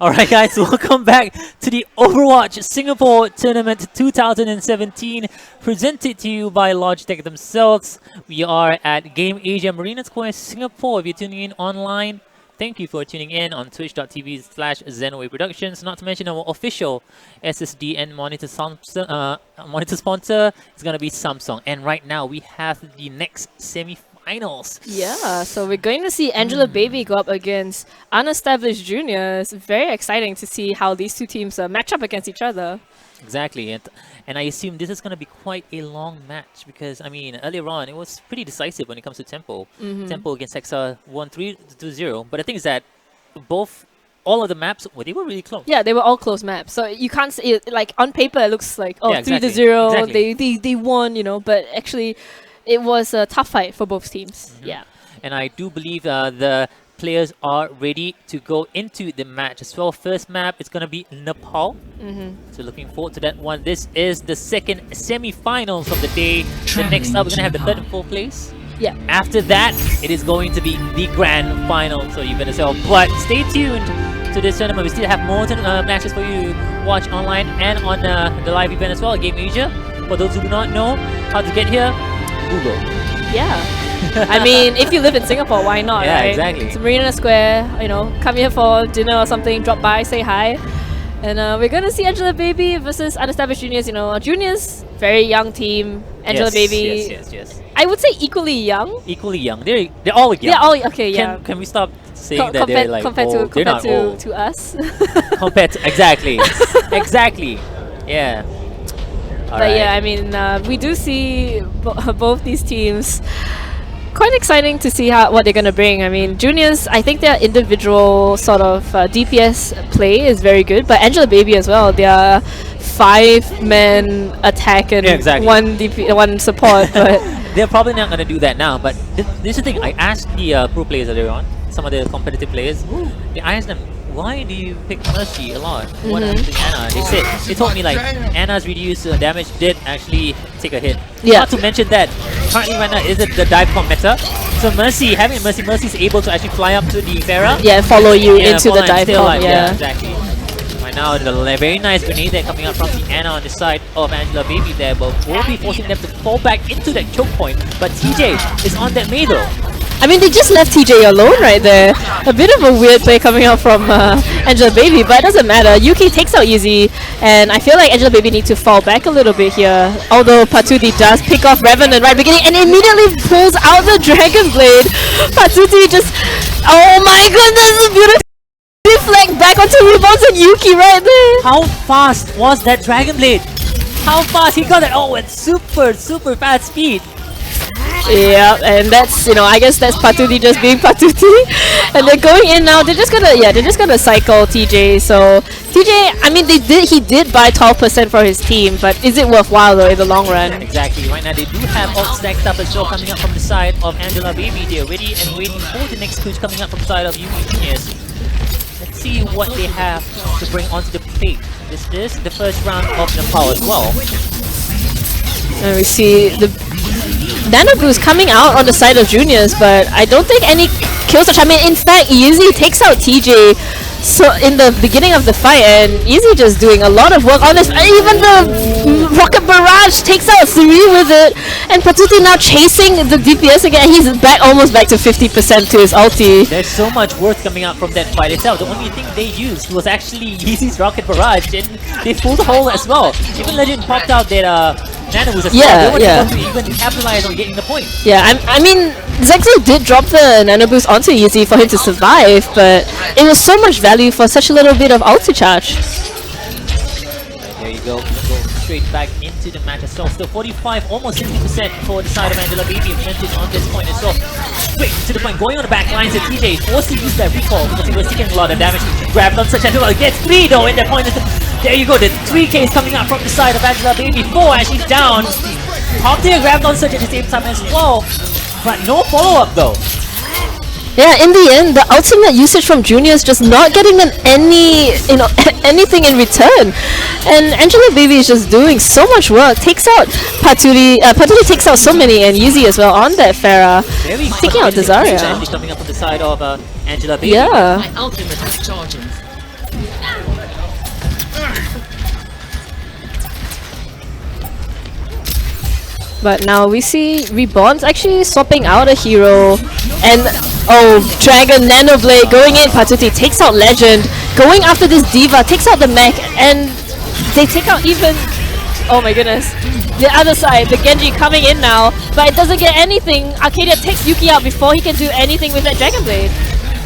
[SPEAKER 3] Alright guys, welcome back to the Overwatch Singapore Tournament 2017, presented to you by Logitech themselves. We are at Game Asia Marina Square, Singapore. If you're tuning in online, thank you for tuning in on twitch.tv/Zenway Productions. Not to mention our official SSD and monitor sponsor is going to be Samsung. And right now we have the next semi-finals.
[SPEAKER 4] Yeah, so we're going to see Angela Baby go up against Unestablished Juniors. Very exciting to see how these two teams match up against each other.
[SPEAKER 3] Exactly, and I assume this is going to be quite a long match because, I mean, earlier on it was pretty decisive when it comes to Tempo. Tempo against Hexa won 3-0, but the thing is that all of the maps, they were really close.
[SPEAKER 4] Yeah, they were all close maps. So you can't see it, like on paper it looks like, oh,
[SPEAKER 3] Yeah,
[SPEAKER 4] 3-0,
[SPEAKER 3] exactly.
[SPEAKER 4] they won, you know, but actually it was a tough fight for both teams. Yeah.
[SPEAKER 3] And I do believe the players are ready to go into the match as well. First map is going to be Nepal. So looking forward to that one. This is the second semi-finals of the day. The next up, we're going to have the third and fourth place.
[SPEAKER 4] Yeah.
[SPEAKER 3] After that, it is going to be the grand final. So you better sell. But stay tuned to this tournament. We still have more matches for you to watch online and on the live event as well, Game Asia. For those who do not know how to get here, Google.
[SPEAKER 4] Yeah. I mean, if you live in Singapore, why not,
[SPEAKER 3] Yeah,
[SPEAKER 4] right?
[SPEAKER 3] exactly.
[SPEAKER 4] It's Marina Square, you know, come here for dinner or something, drop by, say hi. And we're going to see Angela Baby versus Unestablished Juniors. You know, Juniors Very young team. Angela
[SPEAKER 3] yes,
[SPEAKER 4] Baby.
[SPEAKER 3] Yes.
[SPEAKER 4] I would say equally young.
[SPEAKER 3] Equally young. They're all young.
[SPEAKER 4] Yeah, all okay, yeah.
[SPEAKER 3] Can we stop saying that they're like
[SPEAKER 4] compared
[SPEAKER 3] old? They're not old.
[SPEAKER 4] to us.
[SPEAKER 3] Compared to exactly. Yeah.
[SPEAKER 4] But yeah, I mean, we do see both these teams. Quite exciting to see what they're gonna bring. I mean, juniors, I think their individual sort of DPS play is very good, but Angela Baby as well. They are 5-man attack and one support. But
[SPEAKER 3] they're probably not gonna do that now. But this is the thing. I asked the pro players earlier on, some of the competitive players. I asked them, why do you pick Mercy a lot? What happened to Anna? They told me like Anna's reduced damage did actually take a hit.
[SPEAKER 4] Yeah.
[SPEAKER 3] Not to mention that currently right now is the dive comp meta. So Mercy is able to actually fly up to the Pharah.
[SPEAKER 4] Yeah, follow you into the dive comp.
[SPEAKER 3] Like,
[SPEAKER 4] yeah,
[SPEAKER 3] exactly. Right now, the very nice grenade there coming up from the Anna on the side of Angela Baby there, but will be forcing them to fall back into that choke point. But TJ is on that May though.
[SPEAKER 4] I mean, they just left TJ alone right there. A bit of a weird play coming out from Angela Baby, but it doesn't matter. Yuki takes out Easy, and I feel like Angela Baby needs to fall back a little bit here. Although Patuti does pick off Revenant right beginning and immediately pulls out the Dragon Blade. Patuti just, oh my goodness, beautiful deflect back onto rebounds and Yuki right there.
[SPEAKER 3] How fast was that Dragon Blade? How fast he got it? Oh, at super fast speed.
[SPEAKER 4] Yeah, and that's, I guess that's Patuti just being Patuti. And they're going in now. They're just gonna cycle TJ. So TJ, I mean, he did buy 12% for his team, but is it worthwhile though in the long run?
[SPEAKER 3] Exactly. Right now they do have ult stacked up as well coming up from the side of Angela Baby. They're ready and waiting for the next push coming up from the side of Yuki Genius. Let's see what they have to bring onto the plate. This is the first round of Nepal as well.
[SPEAKER 4] And we see the Nano Boost coming out on the side of juniors, but I don't think any kill touch. I mean, in fact, Easy takes out TJ so in the beginning of the fight, and Easy just doing a lot of work on this. Even the Rocket Barrage takes out 3 with it, and Patuti now chasing the DPS again. He's almost back to 50% to his ulti.
[SPEAKER 3] There's so much worth coming out from that fight itself. The only thing they used was actually Easy's Rocket Barrage, and they pulled the hole as well. Even Legend popped out their Nano was as well. They weren't able to even capitalize on getting the point.
[SPEAKER 4] Yeah, I mean, Zexo did drop the Nano Boost onto Easy for him to survive, but it was so much value for such a little bit of ulti charge.
[SPEAKER 3] There you go. Go straight back into the match as well. Still 45, almost 60% for the side of Angela Baby. Advantage on this point as well. Straight to the point, going on the back lines at TJ, forced to use that recall because he was taking a lot of damage. Grabbed on such as well. Gets 3 though in that point. There you go, the 3K is coming out from the side of Angela Baby. 4 actually down. Top tier grabbed on such at the same time as well. But no follow-up though.
[SPEAKER 4] Yeah, in the end, the ultimate usage from juniors just not getting them anything in return. And Angela Baby is just doing so much work. Takes out Patuti. Patuti takes out so many, and Yuzi as well on that Pharah. Taking out Desire.
[SPEAKER 3] Actually coming up on the side of Angela Baby.
[SPEAKER 4] Yeah.
[SPEAKER 6] My ultimate is charging.
[SPEAKER 4] But now we see Reborn's actually swapping out a hero, and Dragon Nanoblade going in. Patuti takes out Legend, going after this Diva, takes out the mech, and they take out even, oh my goodness, the other side, the Genji coming in now, but it doesn't get anything. Arcadia takes Yuki out before he can do anything with that Dragon Blade.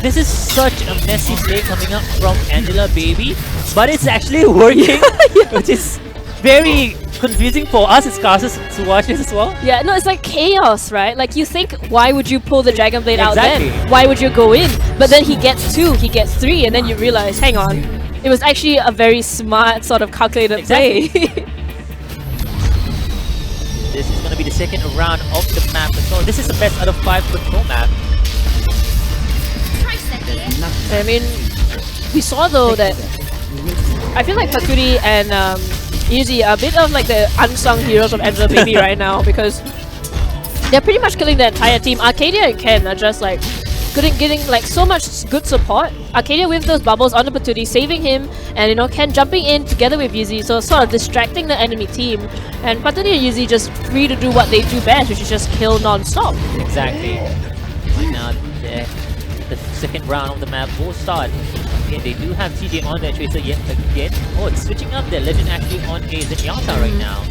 [SPEAKER 3] This is such a messy play coming up from Angela Baby, but it's actually working, which is very confusing for us as casters to watch this as well.
[SPEAKER 4] Yeah, no, it's like chaos, right? Like you think, why would you pull the Dragon Blade out
[SPEAKER 3] Exactly.
[SPEAKER 4] then? Why would you go in? But then he gets 2, he gets 3, and then you realize, hang on, it was actually a very smart sort of calculated play.
[SPEAKER 3] This is going to be the second round of the map as well. This is the best out of 5 control map.
[SPEAKER 4] I mean, we saw though that I feel like Patuti and Easy are a bit of like the unsung heroes of Angela Baby right now, because they're pretty much killing the entire team. Arcadia and Ken are just like getting like so much good support. Arcadia with those bubbles on the Patuti, saving him, and Ken jumping in together with Yuzi, so sort of distracting the enemy team. And Patuti and Yuzi just free to do what they do best, which is just kill non-stop.
[SPEAKER 3] Exactly. Right now, the second round of the map will start. Again, they do have TJ on their Tracer yet again. Oh, it's switching up their Legend actually on a Zenyatta right now.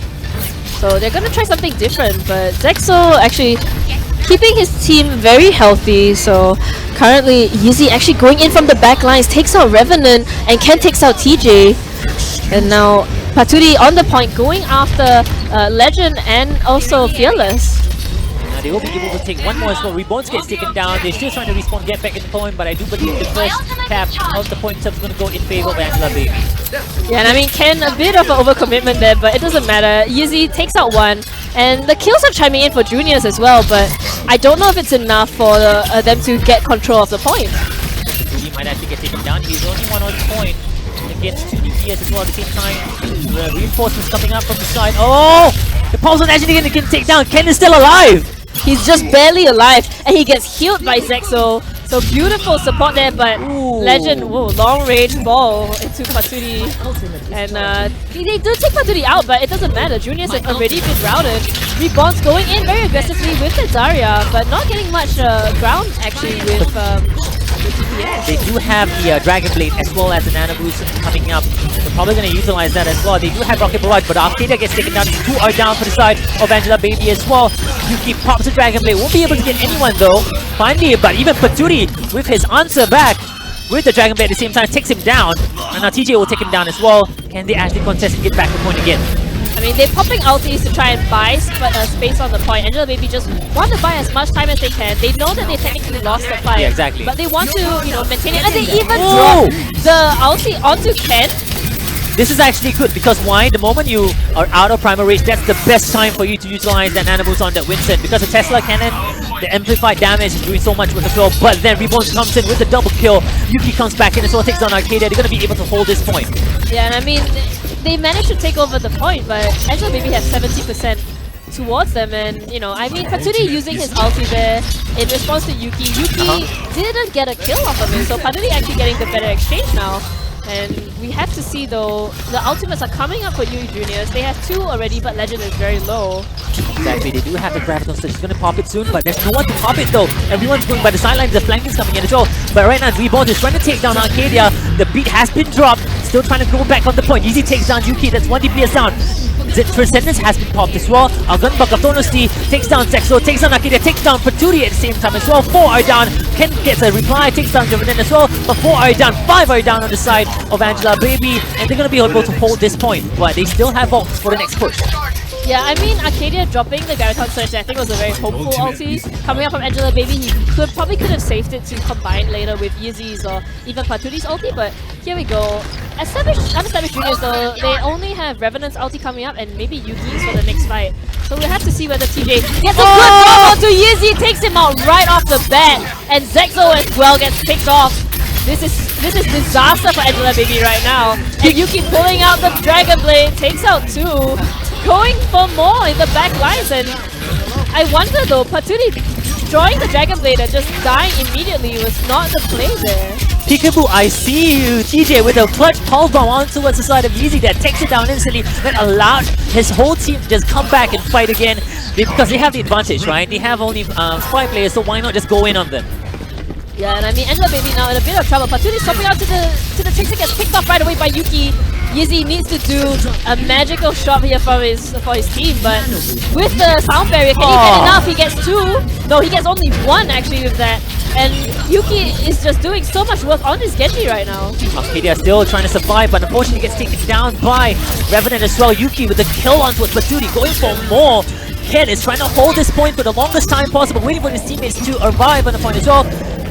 [SPEAKER 4] So they're gonna try something different, but Zexo actually keeping his team very healthy. So currently Yeezy actually going in from the back lines, takes out Revenant, and Ken takes out TJ. And now Paturi on the point, going after Legend and also Fearless.
[SPEAKER 3] Now they will be able to take one more as well. Reborns gets taken down. They're still trying to respawn, get back in the point, but I do believe the first cap of the point is going to go in favor of Angela Baby.
[SPEAKER 4] Yeah, and I mean Ken, a bit of an overcommitment there, but it doesn't matter. Yeezy takes out one, and the kills are chiming in for juniors as well, but I don't know if it's enough for them to get control of the point.
[SPEAKER 3] He might actually get taken down. He's only one on point against 2 DPS as well at the same time. The reinforcements coming up from the side. Oh! The pulse on actually going to get taken down. Ken is still alive!
[SPEAKER 4] He's just barely alive, and he gets healed by Zexo. So beautiful support there, but Legend, whoa, long range ball into Paturi. And they do take Paturi out, but it doesn't matter. Juniors have already been routed. Reborns going in very aggressively with the Zarya, but not getting much ground actually with DPS.
[SPEAKER 3] They do have the Dragon Blade as well as the Nano Boost coming up. They're probably going to utilize that as well. They do have Rocket Barrage, but Arcadia gets taken down. 2 are down for the side of Angela Baby as well. Yuki pops the Dragon Blade. Won't be able to get anyone though. Finally, but even Paturi with his answer back with the Dragon Blade at the same time takes him down. And now TJ will take him down as well. Can they actually contest and get back the point again?
[SPEAKER 4] I mean, they're popping ultis to try and buy space on the point. Angela Baby just want to buy as much time as they can. They know that they technically lost the fight.
[SPEAKER 3] Yeah, exactly.
[SPEAKER 4] But they want to, maintain it. And they even drop the ulti onto Ken.
[SPEAKER 3] This is actually good because why? The moment you are out of primal range, that's the best time for you to utilize that Nano Boost on that Winston. Because the Tesla Cannon, the amplified damage is doing so much with the flow. But then Reborn comes in with the double kill. Yuki comes back in as well, takes down Arcadia. They're going to be able to hold this point.
[SPEAKER 4] Yeah, and I mean, they managed to take over the point, but Angela Baby has 70% towards them, and I mean, Paturi using his ulti there in response to Yuki. Yuki didn't get a kill off of it, so Paturi actually getting the better exchange now. And we have to see though, the ultimates are coming up for UE Juniors. They have 2 already, but Legend is very low.
[SPEAKER 3] Exactly, they do have the Graviton, so she's going to pop it soon, but there's no one to pop it though. Everyone's going by the sidelines, the flank is coming in as well. But right now, Reborn is trying to take down Arcadia. The beat has been dropped, still trying to go back on the point. Easy takes down Yuki, that's 1 DPS down. Transcendence has been popped as well. Gunbuck of Donosti takes down Zexo, takes down Arcadia, takes down Paturi at the same time as well. 4 are down. Ken gets a reply, takes down Revenant as well. But 4 are down, 5 are down on the side of Angela Baby, and they're going to be able to hold this point. But they still have ults for the next push.
[SPEAKER 4] Yeah, I mean, Arcadia dropping the Garaton Surge, I think was a very hopeful ulti. Coming up from Angela Baby, he probably could have saved it to combine later with Yeezy's or even Paturi's ulti, but here we go. Unestablished juniors though, they only have Revenant's ulti coming up and maybe Yuki's for the next fight. So we'll have to see whether TJ gets a good drop onto Yeezy, takes him out right off the bat, and Zexo as well gets picked off. This is disaster for Angela Baby right now. And Yuki pulling out the Dragon Blade, takes out 2. Going for more in the back lines, and I wonder though, Paturi drawing the Dragon Blade and just dying immediately was not the play there.
[SPEAKER 3] Peekaboo, I see you! TJ with a clutch pulse bomb on towards the side of Yeezy that takes it down instantly, that allowed his whole team to just come back and fight again. Because they have the advantage, right? They have only 5 players, so why not just go in on them?
[SPEAKER 4] Yeah, and I mean, Angela Baby now in a bit of trouble. Paturi swapping out to the Tricks that gets picked off right away by Yuki. Yeezy needs to do a magical shot here for his team, but with the sound barrier, can he get enough? He gets 2. No, he gets only 1 actually with that. And Yuki is just doing so much work on his Genji right now.
[SPEAKER 3] Arcadia still trying to survive, but unfortunately gets taken down by Revenant as well. Yuki with the kill onto Paturi, going for more. Ken is trying to hold this point for the longest time possible, waiting for his teammates to arrive on the point as well.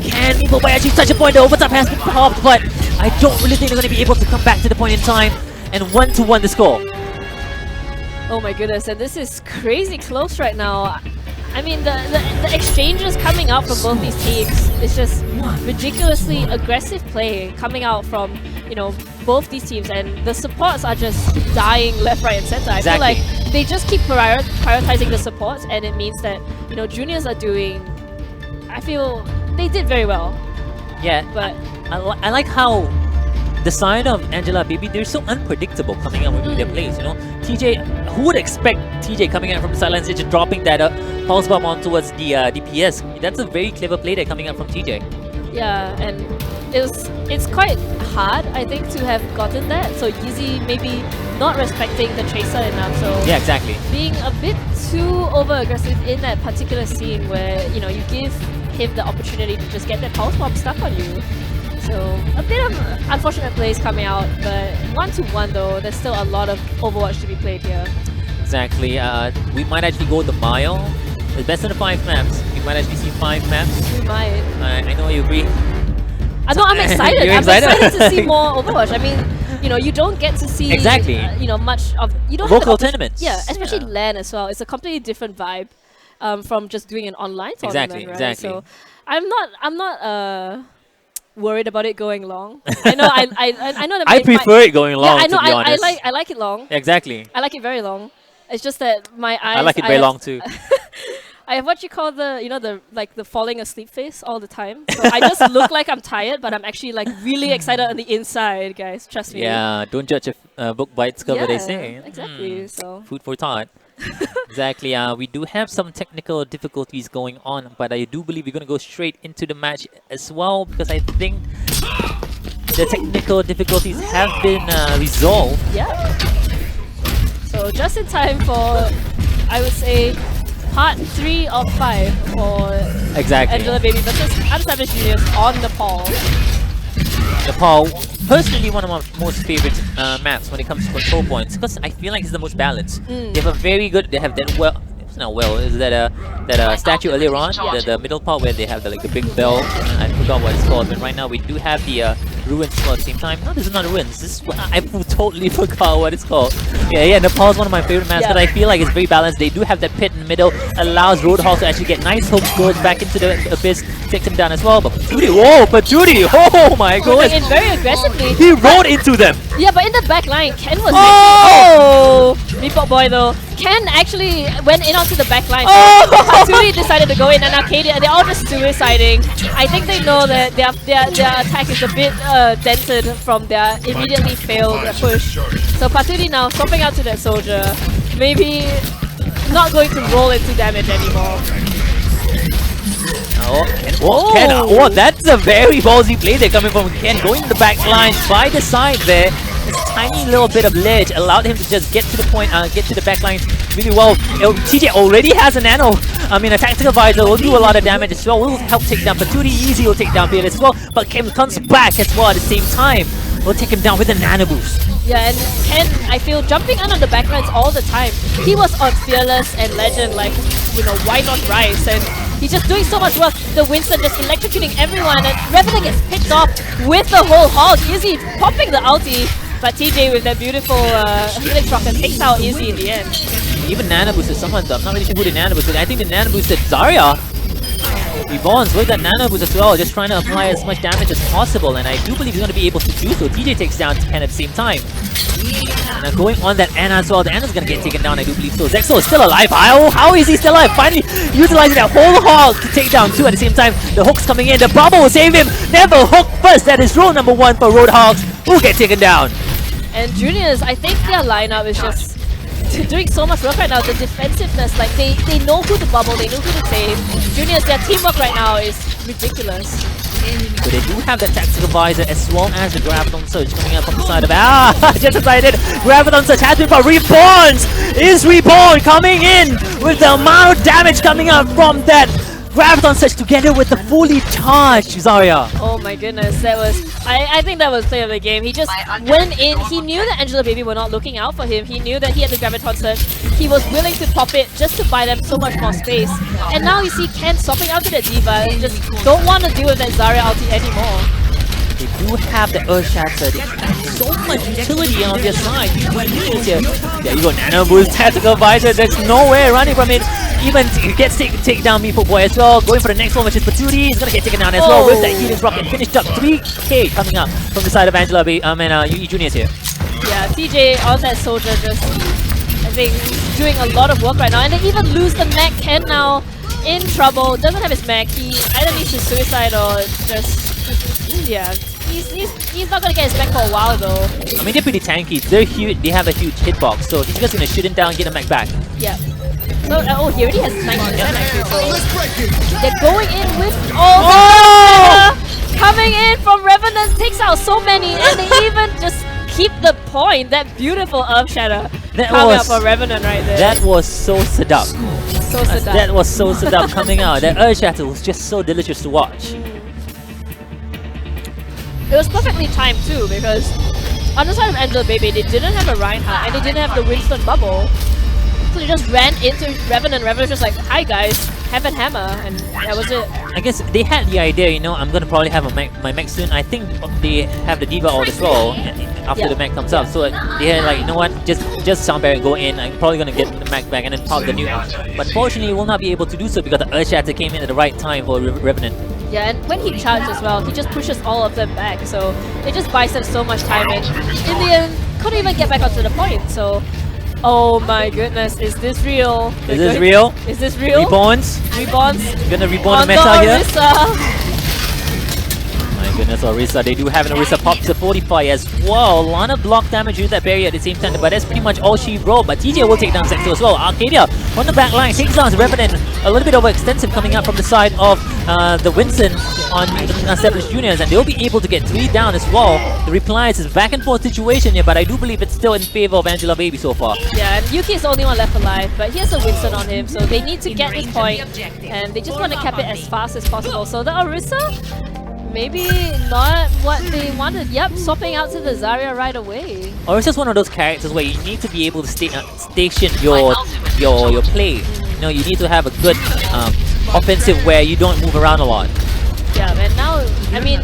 [SPEAKER 3] Can Meeple by actually touch a point? The overtime has been popped, but I don't really think they're going to be able to come back to the point in time. And 1-1 the score.
[SPEAKER 4] Oh my goodness, and this is crazy close right now. I mean, the exchanges coming out from both these teams is just ridiculously aggressive play coming out from, both these teams, and the supports are just dying left, right, and center. I feel like they just keep prioritizing the supports, and it means that, juniors are doing, I feel they did very well.
[SPEAKER 3] Yeah,
[SPEAKER 4] but
[SPEAKER 3] I like how the side of Angela Baby, they're so unpredictable coming out with their plays, TJ, who would expect TJ coming out from the sidelines and just dropping that pulse bomb on towards the DPS? That's a very clever play there coming out from TJ.
[SPEAKER 4] Yeah, and it's quite hard, I think, to have gotten that. So Yeezy maybe not respecting the Tracer enough. So
[SPEAKER 3] Yeah, exactly.
[SPEAKER 4] being a bit too over aggressive in that particular scene where you give him the opportunity to just get that pulse bomb stuck on you. So a bit of unfortunate plays coming out, but 1-1 though, there's still a lot of Overwatch to be played here.
[SPEAKER 3] Exactly. We might actually go the mile. It's best of the 5 maps. We might actually see 5 maps.
[SPEAKER 4] We might.
[SPEAKER 3] I know you agree.
[SPEAKER 4] I'm excited.
[SPEAKER 3] You're
[SPEAKER 4] I'm excited to see
[SPEAKER 3] excited?
[SPEAKER 4] more Overwatch. I mean, you don't get to see
[SPEAKER 3] Exactly.
[SPEAKER 4] much of you don't have
[SPEAKER 3] Local
[SPEAKER 4] the
[SPEAKER 3] tournaments.
[SPEAKER 4] Yeah, especially LAN as well. It's a completely different vibe from just doing an online tournament, right?
[SPEAKER 3] Exactly.
[SPEAKER 4] So I'm not worried about it going long. I know I know that
[SPEAKER 3] I prefer it going long,
[SPEAKER 4] Yeah, I know.
[SPEAKER 3] to be honest.
[SPEAKER 4] I like it long.
[SPEAKER 3] Exactly.
[SPEAKER 4] I like it very long. It's just that my eyes.
[SPEAKER 3] I like it very
[SPEAKER 4] have-
[SPEAKER 3] long too.
[SPEAKER 4] I have what you call the falling asleep face all the time. So I just look like I'm tired, but I'm actually like really excited on the inside, guys. Trust me.
[SPEAKER 3] Yeah, don't judge a book by its cover, they say.
[SPEAKER 4] Exactly. So
[SPEAKER 3] Food for thought. Exactly. We do have some technical difficulties going on, but I do believe we're going to go straight into the match as well, because I think the technical difficulties have been resolved.
[SPEAKER 4] yeah. So just in time for, I would say, part 3 of 5 for
[SPEAKER 3] Exactly.
[SPEAKER 4] Angela Baby versus Unestablished Juniors on Nepal.
[SPEAKER 3] Nepal, personally one of my most favorite maps when it comes to control points, because I feel like it's the most balanced. They have a very good, they have that well, it's not well, is that statue earlier on, the middle part where they have the big bell, I forgot what it's called, but right now we do have the ruins at the same time. No, this is not ruins, this is what I totally forgot what it's called. Yeah, Nepal is one of my favorite maps,
[SPEAKER 4] Yeah.
[SPEAKER 3] but I feel like it's very balanced. They do have that pit in the middle, allows Roadhog to actually get nice hooks, goes back into the abyss, takes him down as well, but Patootie, whoa, Patootie, oh my
[SPEAKER 4] Going
[SPEAKER 3] goodness!
[SPEAKER 4] in very aggressively.
[SPEAKER 3] He rode into them!
[SPEAKER 4] Yeah, but in the back line, Ken was
[SPEAKER 3] Oh!
[SPEAKER 4] Meatball Boy though. Ken actually went in onto the back line.
[SPEAKER 3] Oh!
[SPEAKER 4] Patootie decided to go in, and Arcadia, they're all just suiciding. I think they know that their attack is a bit dented from their immediately failed push. So Patootie now swapping out to that soldier, maybe not going to roll into damage anymore.
[SPEAKER 3] Ken, oh, that's a very ballsy play there coming from Ken, going to the back line by the side there. This tiny little bit of ledge allowed him to just get to the point, get to the back line really well. TJ already has a nano. I mean, a tactical visor will do a lot of damage as well. Will help take down Patootie. Easy will take down Beard as well. But Ken comes back as well at the same time. Will take him down with a nano boost.
[SPEAKER 4] Yeah, and Ken, I feel, jumping on the backlines all the time. He was on Fearless and Legend, like, why not Rise? And he's just doing so much work. The Winston just electrocuting everyone, and Revenant gets picked off with the whole hog. Izzy popping the ulti, but TJ with that beautiful Helix Rocket takes out Izzy in the end.
[SPEAKER 3] Even nano boosted someone though. I'm not really sure who the nano boosted. I think the nano boosted Zarya. Reborns with that nano boost as well, just trying to apply as much damage as possible, and I do believe he's going to be able to do so. TJ takes down Ken at the same time. And going on that Anna as well. The Anna's going to get taken down, I do believe so. Zexo is still alive. How is he still alive? Finally utilizing that whole hog to take down 2 at the same time. The hook's coming in. The bubble will save him. Never hook first. That is rule number 1 for Roadhogs, who get taken down.
[SPEAKER 4] And Juniors, I think their lineup is just doing so much work right now. The defensiveness, like they know who to bubble, they know who to save. Juniors, their teamwork right now is ridiculous.
[SPEAKER 3] So they do have that tactical visor as well as the Graviton Surge coming up from the side of just decided Graviton Surge has been for Reborns! Is Reborn coming in with the amount of damage coming up from that Graviton Surge together with the fully charged Zarya.
[SPEAKER 4] Oh my goodness, that was... I think that was play of the game. He just went in, he knew that Angela Baby were not looking out for him. He knew that he had the Graviton Surge. He was willing to pop it just to buy them so much more space. And now you see Ken swapping out to the Diva and just don't want to deal with that Zarya ulti anymore.
[SPEAKER 3] They do have the Earth Shatter. They have so much utility on their side. There you go, Nano Boost, Tactical Visor. There's nowhere running from it. Even gets take down Meeple Boy as well. Going for the next one, which is Patootie. He's gonna get taken down as well with that Helix Rocket. Finished up 3k coming up from the side of Angela and UE Juniors here.
[SPEAKER 4] Yeah, TJ on that soldier just, I think, doing a lot of work right now. And they even lose the mech. Ken now in trouble. Doesn't have his mech. He either needs to suicide or just, yeah. He's not gonna get his mech for a while though.
[SPEAKER 3] I mean, they're pretty tanky. They're huge. They have a huge hitbox, so he's just gonna shoot him down, get the mech back.
[SPEAKER 4] Yeah. So, he already has 90% actually, so they're going in with coming in from Revenant, takes out so many, and they even just keep the point. That beautiful Earth Shatter
[SPEAKER 3] That
[SPEAKER 4] coming
[SPEAKER 3] was-
[SPEAKER 4] up for Revenant right there.
[SPEAKER 3] That was so seduct.
[SPEAKER 4] so seduct.
[SPEAKER 3] That was so seduct coming out. That Earth Shatter was just so delicious to watch.
[SPEAKER 4] It was perfectly timed too, because on the side of Angela Baby, they didn't have a Reinhardt and they didn't have the Winston bubble. So they just ran into Revenant. Revenant was just like, hi guys, have a hammer, and that was it.
[SPEAKER 3] I guess they had the idea, you know, I'm gonna probably have my mech soon. I think they have the Diva ult as well after
[SPEAKER 4] Yeah.
[SPEAKER 3] the mech comes up. So they had like, you know what, just Sound Barrier go in. I'm probably gonna get the mech back and then pop the nuke. But fortunately, will not be able to do so because the Earth Shatter came in at the right time for Revenant.
[SPEAKER 4] Yeah, and when he charged as well, he just pushes all of them back, so it just buys them so much time, and in the end, couldn't even get back onto the point, so... Oh my goodness, is this real?
[SPEAKER 3] Is this real?
[SPEAKER 4] Is this real?
[SPEAKER 3] Reborns?
[SPEAKER 4] Reborns
[SPEAKER 3] Gonna reborn
[SPEAKER 4] on
[SPEAKER 3] the meta here?
[SPEAKER 4] Orisa.
[SPEAKER 3] My goodness, Orisa. They do have an Orisa pop to 45 as well. A lot of block damage with that barrier at the same time, but that's pretty much all she wrote. But TJ will take down Zexo as well. Arcadia on the back line takes down Revenant. A little bit overextensive coming up from the side of the Winston on the established juniors, and they'll be able to get 3 down as well. The replies is back and forth situation here, but I do believe it's still in favor of Angela Baby so far.
[SPEAKER 4] Yeah, and Yuki is the only one left alive, but he has a Winston on him, so they need to get this point, and they just want to cap it as fast as possible. So the Orisa, maybe not what they wanted. Yep, swapping out to the Zarya right away.
[SPEAKER 3] Orisa's one of those characters where you need to be able to station your play. You know, you need to have a good offensive where you don't move around a lot.
[SPEAKER 4] Yeah, and now, I mean,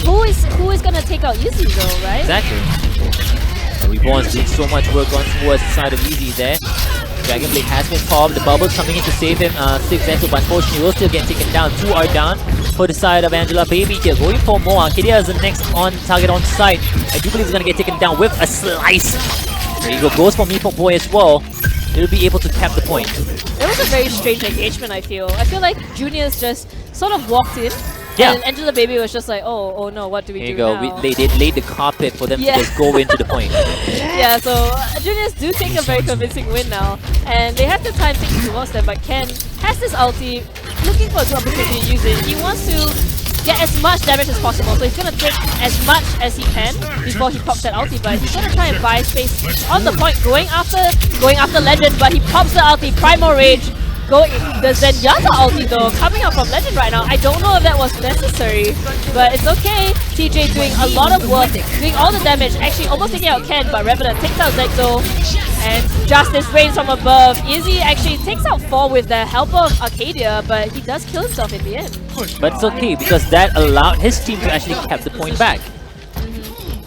[SPEAKER 4] who is gonna take out Yuzi though, right?
[SPEAKER 3] Exactly. Reborn's doing so much work on towards the side of Easy there. Dragon Blade has been popped, the bubbles coming in to save him, 6 Zenko, but unfortunately will still get taken down. 2 are down for the side of Angela Baby here, going for more. Arcadia is the next on target on site. I do believe he's gonna get taken down with a slice. There you go, goes for Meatball Boy as well. He'll be able to cap the point.
[SPEAKER 4] It was a very strange engagement, I feel. I feel like Juniors just sort of walked in,
[SPEAKER 3] Yeah.
[SPEAKER 4] and Angela Baby was just like, oh no, what do we
[SPEAKER 3] There
[SPEAKER 4] do
[SPEAKER 3] you go,
[SPEAKER 4] now?
[SPEAKER 3] they laid the carpet for them
[SPEAKER 4] Yeah.
[SPEAKER 3] to just go into the point.
[SPEAKER 4] Yeah, so Juniors do take a very convincing win now, and they have the time things towards them, but Ken has this ulti, looking for a good opportunity to use it. He wants to get as much damage as possible, so he's gonna take as much as he can before he pops that ulti, but he's gonna try and buy space on the point, going after Legend, but he pops the ulti, Primal Rage. The Zenyatta ulti though, coming out from Legend right now. I don't know if that was necessary, but it's okay. TJ doing a lot of work, doing all the damage, actually almost taking out Ken, but Revenant takes out Zexo, and Justice rains from above. Izzy actually takes out 4 with the help of Arcadia, but he does kill himself in the end.
[SPEAKER 3] But it's okay because that allowed his team to actually cap the point back.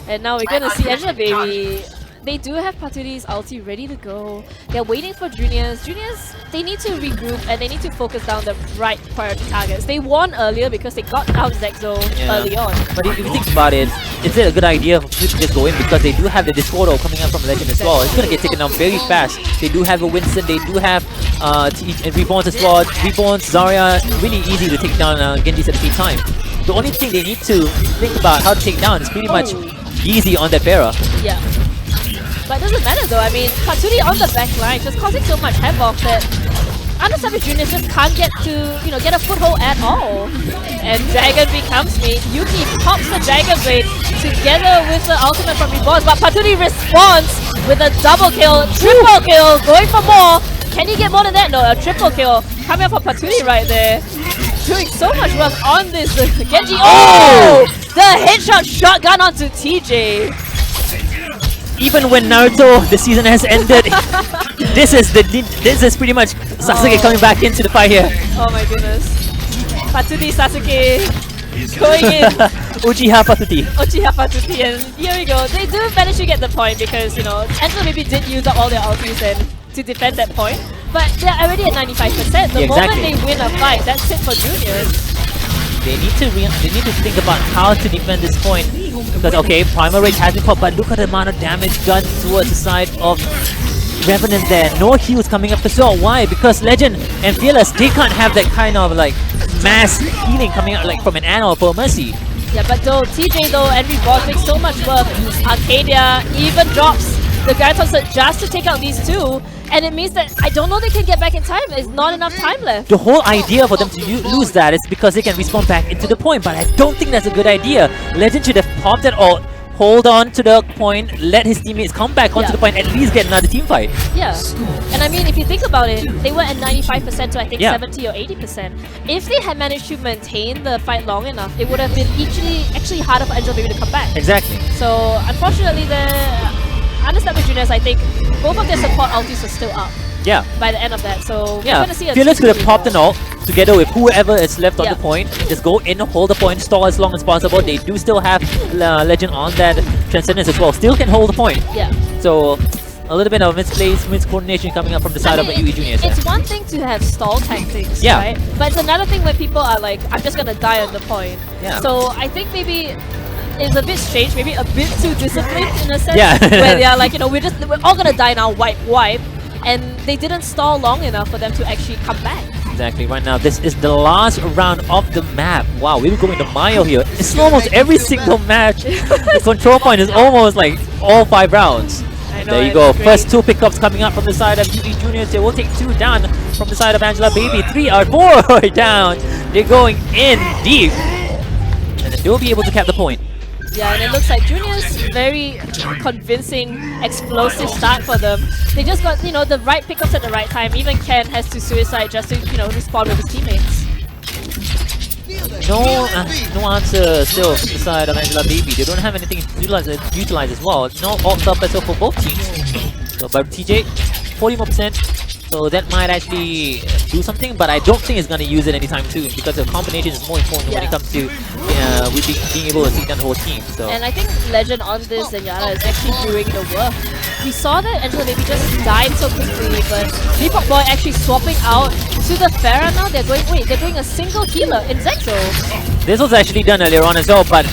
[SPEAKER 4] And now we're gonna see Angela Baby. They do have Paturi's ulti ready to go. They're waiting for Juniors. Juniors, they need to regroup and they need to focus down the right priority targets. They won earlier because they got out Zexo early on.
[SPEAKER 3] But if you think about it, is it a good idea for Flip to just go in because they do have the Discordo coming up from Legend as well. It's gonna get taken down very fast. They do have a Winston, they do have Reborns as well. Reborns, Zarya, really easy to take down Genjis at the same time. The only thing they need to think about how to take down is pretty much easy on that Pharah.
[SPEAKER 4] Yeah. But it doesn't matter though, I mean, Paturi on the back line just causing so much havoc that Undersavage Juniors just can't get to, get a foothold at all. And Dragon becomes me. Yuki pops the Dragon Blade together with the ultimate from Reborn, but Paturi responds with a double kill, triple kill, going for more. Can he get more than that? No, a triple kill coming up from Paturi right there. Doing so much work on this Genji. Oh! The headshot shotgun onto TJ.
[SPEAKER 3] Even when Naruto, the season has ended, this is pretty much Sasuke coming back into the fight here.
[SPEAKER 4] Oh my goodness. Paturi Sasuke going in.
[SPEAKER 3] Uchiha Patuti.
[SPEAKER 4] Uchiha Paturi, and here we go. They do manage to get the point because, Angela maybe did use up all their ultis and to defend that point. But they're already at 95%. The moment they win a fight, that's it for Juniors.
[SPEAKER 3] They need to think about how to defend this point. Because okay, Primal Rage has been caught, but look at the amount of damage done towards the side of Revenant there. No heals coming up as well. Why? Because Legend and Fearless, they can't have that kind of like mass healing coming out like from an Ana or for Mercy.
[SPEAKER 4] Yeah, but though TJ though and Reborn make so much work. Arcadia even drops the Grand Concert just to take out these two. And it means that I don't know they can get back in time. There's not enough time left.
[SPEAKER 3] The whole idea for them to lose that is because they can respawn back into the point, but I don't think that's a good idea. Legend should have popped it all hold on to the point, let his teammates come back onto the point, at least get another team fight.
[SPEAKER 4] Yeah, and I mean, if you think about it, they were at 95% to I think
[SPEAKER 3] Yeah.
[SPEAKER 4] 70 or 80%. If they had managed to maintain the fight long enough, it would have been actually harder for Angel Baby to come back.
[SPEAKER 3] Exactly.
[SPEAKER 4] So unfortunately, the Understandable Juniors, I think both of their support ultis are still up
[SPEAKER 3] Yeah.
[SPEAKER 4] by the end of that. So we're
[SPEAKER 3] Yeah,
[SPEAKER 4] gonna see a
[SPEAKER 3] Fearless could have
[SPEAKER 4] 2-2
[SPEAKER 3] popped an
[SPEAKER 4] draw.
[SPEAKER 3] ult together with whoever is left on
[SPEAKER 4] Yeah.
[SPEAKER 3] the point. Just go in, hold the point, stall as long as possible. They do still have Legend on that Transcendence as well. Still can hold the point.
[SPEAKER 4] Yeah.
[SPEAKER 3] So a little bit of miscoordination coming up from the side
[SPEAKER 4] I
[SPEAKER 3] of the
[SPEAKER 4] mean,
[SPEAKER 3] UE Juniors.
[SPEAKER 4] it's one thing to have stall tactics,
[SPEAKER 3] Yeah.
[SPEAKER 4] right? But it's another thing when people are like, I'm just gonna die on the point.
[SPEAKER 3] Yeah.
[SPEAKER 4] So I think maybe it's a bit strange, maybe a bit too disciplined in a sense.
[SPEAKER 3] Yeah.
[SPEAKER 4] Where they are like, we're all gonna die now, wipe. And they didn't stall long enough for them to actually come back.
[SPEAKER 3] Exactly, right now this is the last round of the map. Wow, we were going to mile here. It's almost every single match. The control point is almost like all 5 rounds.
[SPEAKER 4] I know,
[SPEAKER 3] There you
[SPEAKER 4] it's
[SPEAKER 3] go.
[SPEAKER 4] great.
[SPEAKER 3] First 2 pickups coming up from the side of UE Juniors. They will take 2 down from the side of Angela Baby. 3 or 4 down. They're going in deep. And they will be able to cap the point.
[SPEAKER 4] Yeah, and it looks like Junior's very convincing, explosive start for them. They just got, the right pickups at the right time. Even Ken has to suicide just to, respawn with his teammates.
[SPEAKER 3] No answer still from the side of Angela Baby. They don't have anything to utilize as well. No ult up as well for both teams. So, but TJ, 40 more percent. So that might actually do something, but I don't think it's going to use it anytime soon because the combination is more important when it comes to being able to take down the whole team. So.
[SPEAKER 4] And I think Legend on this Zenyatta is actually doing the work. We saw that Angela Baby just died so quickly, but Depop Boy actually swapping out to the Pharah now. They're doing a single healer in Zexo.
[SPEAKER 3] This was actually done earlier on as well, but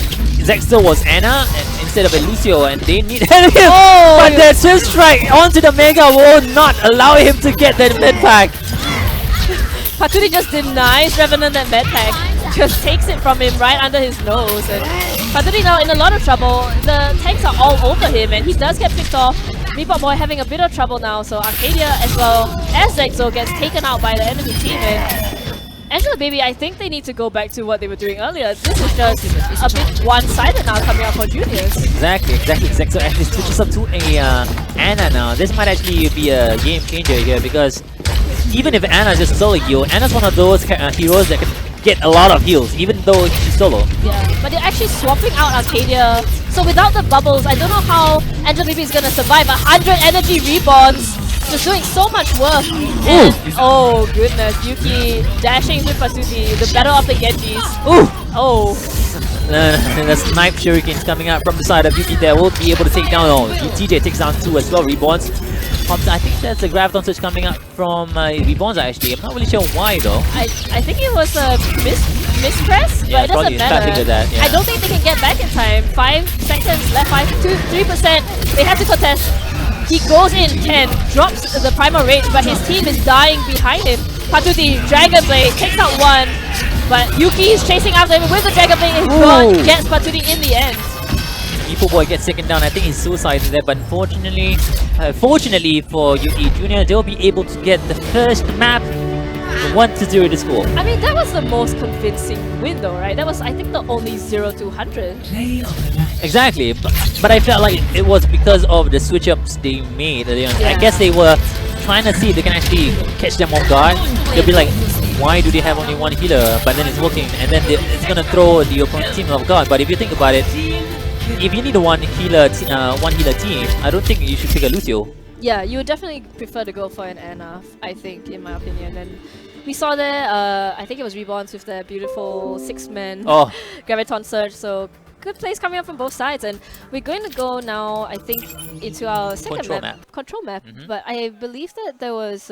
[SPEAKER 3] Zexo was Anna instead of a Lucio, and they need help.
[SPEAKER 4] Oh,
[SPEAKER 3] But that Swift Strike onto the Mega will not allow him to get that mid pack.
[SPEAKER 4] Paturi just denies Revenant that med pack. Just takes it from him right under his nose. And Paturi now in a lot of trouble. The tanks are all over him and he does get picked off. Depop Boy having a bit of trouble now. So Arcadia as well as Zexo gets taken out by the enemy team. And Angela Baby, I think they need to go back to what they were doing earlier. This is just a bit one-sided now coming out for Juniors.
[SPEAKER 3] Exactly. Zexo actually switches up to a Anna now. This might actually be a game changer here because even if Anna just solo heal, Anna's one of those heroes that can get a lot of heals even though she's solo.
[SPEAKER 4] Yeah, but they're actually swapping out Arcadia. So without the bubbles, I don't know how Angela Baby is going to survive. 100 energy reborns. Just doing so much work. And, oh goodness, Yuki dashing with Pasuti, the better of the Genjis.
[SPEAKER 3] Ooh!
[SPEAKER 4] Oh.
[SPEAKER 3] The snipe shurikens coming out from the side of Yuki there will be able to take down. TJ takes down 2 as well, Reborns. I think that's a Graviton Surge coming up from Reborns actually. I'm not really sure why though.
[SPEAKER 4] I think it was a mispress, but
[SPEAKER 3] Yeah,
[SPEAKER 4] it doesn't
[SPEAKER 3] probably starting
[SPEAKER 4] matter.
[SPEAKER 3] with that, yeah.
[SPEAKER 4] I don't think they can get back in time. 5 seconds left, 3%. They have to contest. He goes in and drops the primal rage, but his team is dying behind him. Patuti, Dragon Blade, takes out 1, but Yuki is chasing after him with the Dragon Blade and God gets Patuti in the end.
[SPEAKER 3] Depop Boy gets taken down. I think he's suicided there, but fortunately for UE Junior, they'll be able to get the first map 1-0 to score.
[SPEAKER 4] I mean, that was the most convincing win though, right? That was, I think, the only 0-200.
[SPEAKER 3] Exactly, but I felt like it was because of the switch ups they made. I guess they were trying to see if they can actually catch them off guard. They'll be like, why do they have only 1 healer? But then it's working, and then it's gonna throw the opponent team off guard. But if you think about it, if you need a one healer team, I don't think you should pick a Lucio.
[SPEAKER 4] Yeah, you would definitely prefer to go for an Anna, I think, in my opinion. And we saw there, I think it was Reborns with their beautiful 6-man Graviton Surge. So good plays coming up from both sides. And we're going to go now, I think, into our second control map. But I believe that there was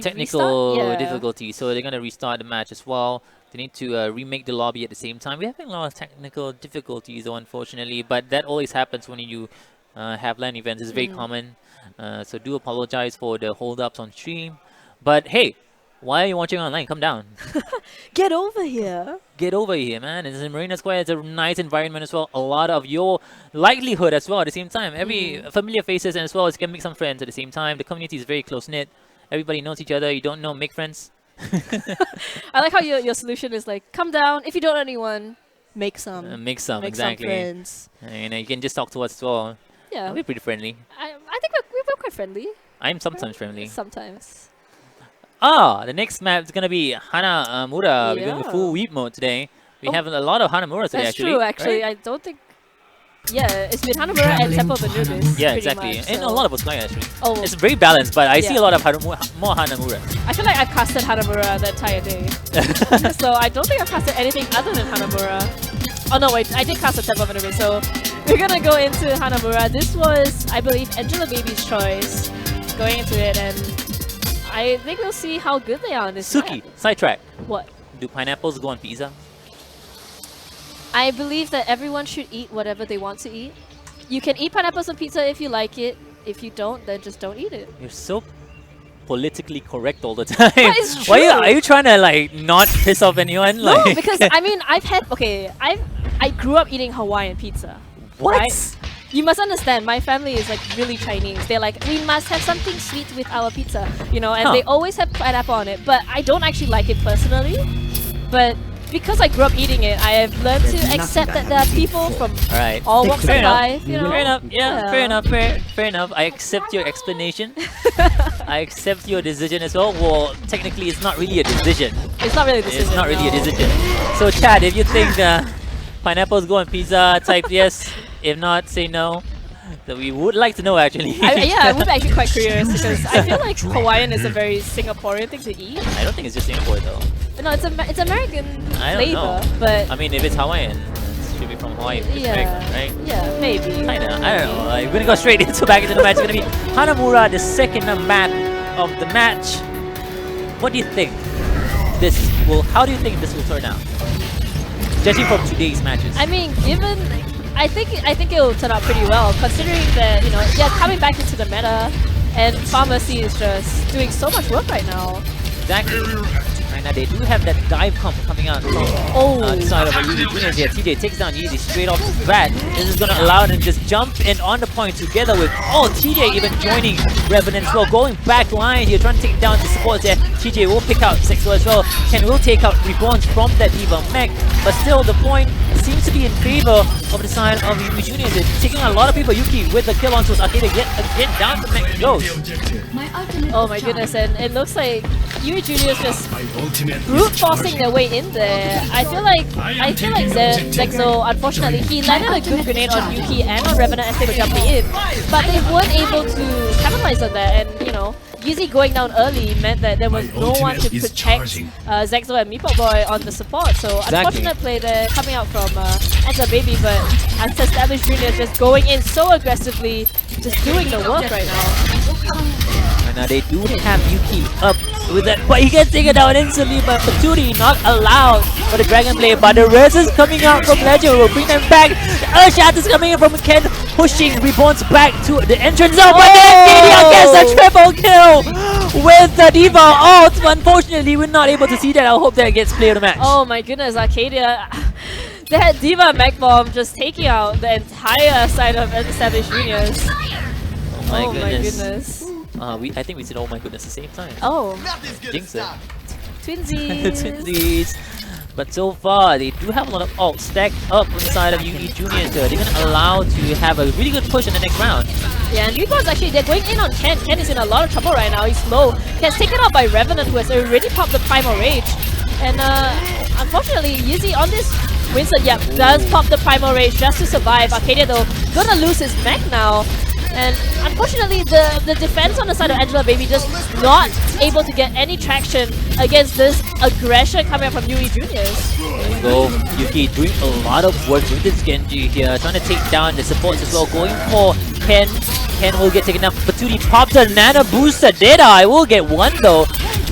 [SPEAKER 3] technical difficulty, so they're going to restart the match as well. They need to remake the lobby at the same time. We're having a lot of technical difficulties though, unfortunately, but that always happens when you have LAN events. It's very common, so do apologize for the hold-ups on stream. But hey, why are you watching online? Come down.
[SPEAKER 4] Get over here.
[SPEAKER 3] Get over here, man. It's in Marina Square. It's a nice environment as well. A lot of your livelihood as well at the same time. Every familiar faces, and as well as you can make some friends at the same time. The community is very close-knit. Everybody knows each other. You don't know, make friends.
[SPEAKER 4] I like how your solution is like, come down. If you don't know anyone, make some.
[SPEAKER 3] Make some,
[SPEAKER 4] Make some
[SPEAKER 3] exactly.
[SPEAKER 4] friends.
[SPEAKER 3] And you can just talk to us as well.
[SPEAKER 4] Yeah.
[SPEAKER 3] We're pretty friendly.
[SPEAKER 4] I think we're quite friendly.
[SPEAKER 3] I'm sometimes friendly.
[SPEAKER 4] Sometimes.
[SPEAKER 3] The next map is gonna be Hanamura. We're doing the
[SPEAKER 4] Yeah.
[SPEAKER 3] full weep mode today. We
[SPEAKER 4] Oh,
[SPEAKER 3] have a lot of Hanamura today,
[SPEAKER 4] That's
[SPEAKER 3] actually.
[SPEAKER 4] true, actually.
[SPEAKER 3] right?
[SPEAKER 4] I don't think... Yeah, it's been Hanamura and Temple of Anubis.
[SPEAKER 3] Yeah,
[SPEAKER 4] pretty
[SPEAKER 3] exactly.
[SPEAKER 4] much,
[SPEAKER 3] And a
[SPEAKER 4] so-
[SPEAKER 3] lot of Oskai, actually.
[SPEAKER 4] Oh,
[SPEAKER 3] It's very balanced, but I see
[SPEAKER 4] Yeah.
[SPEAKER 3] a lot of more Hanamura.
[SPEAKER 4] I feel like I've casted Hanamura the entire day. So I don't think I've casted anything other than Hanamura. Oh no, wait, I did cast a Temple of Anubis, so we're gonna go into Hanamura. This was, I believe, Angela Baby's choice going into it, and I think we'll see how good they are on this
[SPEAKER 3] Suki,
[SPEAKER 4] map.
[SPEAKER 3] sidetrack.
[SPEAKER 4] What?
[SPEAKER 3] Do pineapples go on pizza?
[SPEAKER 4] I believe that everyone should eat whatever they want to eat. You can eat pineapples on pizza if you like it. If you don't, then just don't eat it.
[SPEAKER 3] You're so politically correct all the time.
[SPEAKER 4] it's
[SPEAKER 3] Why
[SPEAKER 4] true.
[SPEAKER 3] are you trying to like not piss off anyone?
[SPEAKER 4] No,
[SPEAKER 3] Like
[SPEAKER 4] because I mean, I grew up eating Hawaiian pizza.
[SPEAKER 3] what?
[SPEAKER 4] Right? You must understand, my family is like really Chinese. They're like, we must have something sweet with our pizza, you know, and
[SPEAKER 3] Huh.
[SPEAKER 4] they always have pineapple on it. But I don't actually like it personally. But because I grew up eating it, I have learned to accept that there are people from
[SPEAKER 3] All right.
[SPEAKER 4] all walks of
[SPEAKER 3] Fair enough.
[SPEAKER 4] life, you know.
[SPEAKER 3] Fair enough. Yeah,
[SPEAKER 4] Yeah.
[SPEAKER 3] fair enough. Fair enough. I accept your explanation. I accept your decision as well. Well, technically, it's not really a decision.
[SPEAKER 4] It's not really a decision.
[SPEAKER 3] It's not really a
[SPEAKER 4] no.
[SPEAKER 3] decision. So, Chad, if you think pineapples go on pizza, type yes. If not, say no. So we would like to know, actually.
[SPEAKER 4] Yeah, I would be actually quite curious because I feel like Hawaiian is a very Singaporean thing to eat.
[SPEAKER 3] I don't think it's just Singapore, though.
[SPEAKER 4] No, it's American
[SPEAKER 3] I don't
[SPEAKER 4] flavor,
[SPEAKER 3] know.
[SPEAKER 4] but
[SPEAKER 3] I mean, if it's Hawaiian, it should be from Hawaii, if it's
[SPEAKER 4] yeah,
[SPEAKER 3] American, right?
[SPEAKER 4] yeah, maybe.
[SPEAKER 3] Kinda, I don't know. We're gonna go straight back into the match. It's gonna be Hanamura, the second map of the match. What do you think how do you think this will turn out? Judging from today's matches.
[SPEAKER 4] I mean, given I think it will turn out pretty well, considering that they're coming back into the meta, and Pharmacy is just doing so much work right now.
[SPEAKER 3] Exactly. Right now they do have that dive comp coming out from the side of Yuji Juniors here. TJ takes down Yuji straight off the bat. This is gonna allow them to just jump in on the point together with TJ even joining Revenant as well. Going back line here, trying to take down the supports there. TJ will pick out Sexo as well. Ken will take out Reborns from that Diva mech, but still the point seems to be in favor of the side of Yuji Juniors. They're taking out a lot of people. Yuki with the kill onto Arcade again down the mech goes.
[SPEAKER 4] Oh my goodness, and it looks like Yui Juniors just brute forcing their way in there. I feel like Zexo, unfortunately, he landed a good grenade on Yuki and on Revenant as they were jumping in, but they weren't able to capitalize on that, and Yeezy going down early meant that there was no one to protect Zexo and Meeple Boy on the support, so unfortunate play there coming out from Angela Baby, but Established Juniors just going in so aggressively, just doing the work right now.
[SPEAKER 3] And now they do have Yuki up with that, but he gets taken down instantly, but Paturi not allowed for the Dragon Blade, but the res is coming out from Legend, will bring them back. The Earthshot is coming in from Ken, pushing Reborns back to the entrance zone, but then KDL gets a triple kill with the Diva ult. Unfortunately, we're not able to see that. I hope that gets play of the match.
[SPEAKER 4] Oh my goodness, Arcadia. That Diva mech bomb just taking out the entire side of Established Juniors.
[SPEAKER 3] Oh my goodness.
[SPEAKER 4] goodness.
[SPEAKER 3] I think we said oh my goodness at the same time.
[SPEAKER 4] Oh,
[SPEAKER 3] Jinx it.
[SPEAKER 4] twinsies.
[SPEAKER 3] Twinsies. But so far, they do have a lot of ults stacked up on the side of Yuki Juniors. They're going to allow to have a really good push in the next round.
[SPEAKER 4] Yeah, and Reborns actually, they're going in on Ken. Ken is in a lot of trouble right now. He's low. Gets taken out by Revenant, who has already popped the Primal Rage. And unfortunately, Yeezy on this Winston, does pop the Primal Rage just to survive. Arcadia, though, gonna lose his mech now. And unfortunately, the defense on the side of Angela Baby just not able to get any traction against this aggression coming up from Yui Juniors.
[SPEAKER 3] There you go. Yuki doing a lot of work with this Genji here, trying to take down the supports as well. Going for Ken. Ken will get taken down. Paturi pops a Nana booster. Data, I will get one though.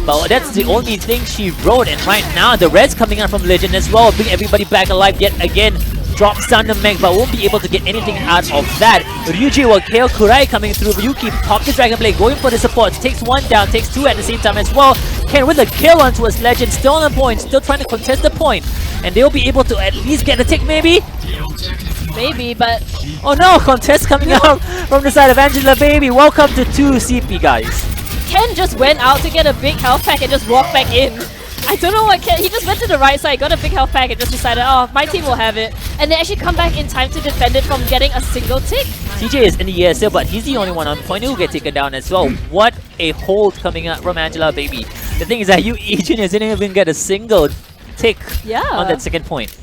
[SPEAKER 3] But that's the only thing she wrote. And right now, the red's coming out from Legend as well. Bring everybody back alive yet again. Drops down the mech, but won't be able to get anything out of that. Ryuji will kill Kurai coming through. Yuki pops the Dragon Blade, going for the supports. Takes one down, takes two at the same time as well. Ken with a kill onto his Legend, still on the point, still trying to contest the point. And they'll be able to at least get a tick maybe?
[SPEAKER 4] Maybe, but
[SPEAKER 3] Oh no, contest coming out from the side of Angela Baby. Welcome to 2 CP, guys.
[SPEAKER 4] Ken just went out to get a big health pack and just walked back in. I don't know what he just went to the right side, got a big health pack and just decided, oh, my team will have it. And they actually come back in time to defend it from getting a single tick.
[SPEAKER 3] TJ is in the air still, but he's the only one on point who will get taken down as well. What a hold coming up from Angela Baby. The thing is that you Juniors didn't even get a single tick on that second point.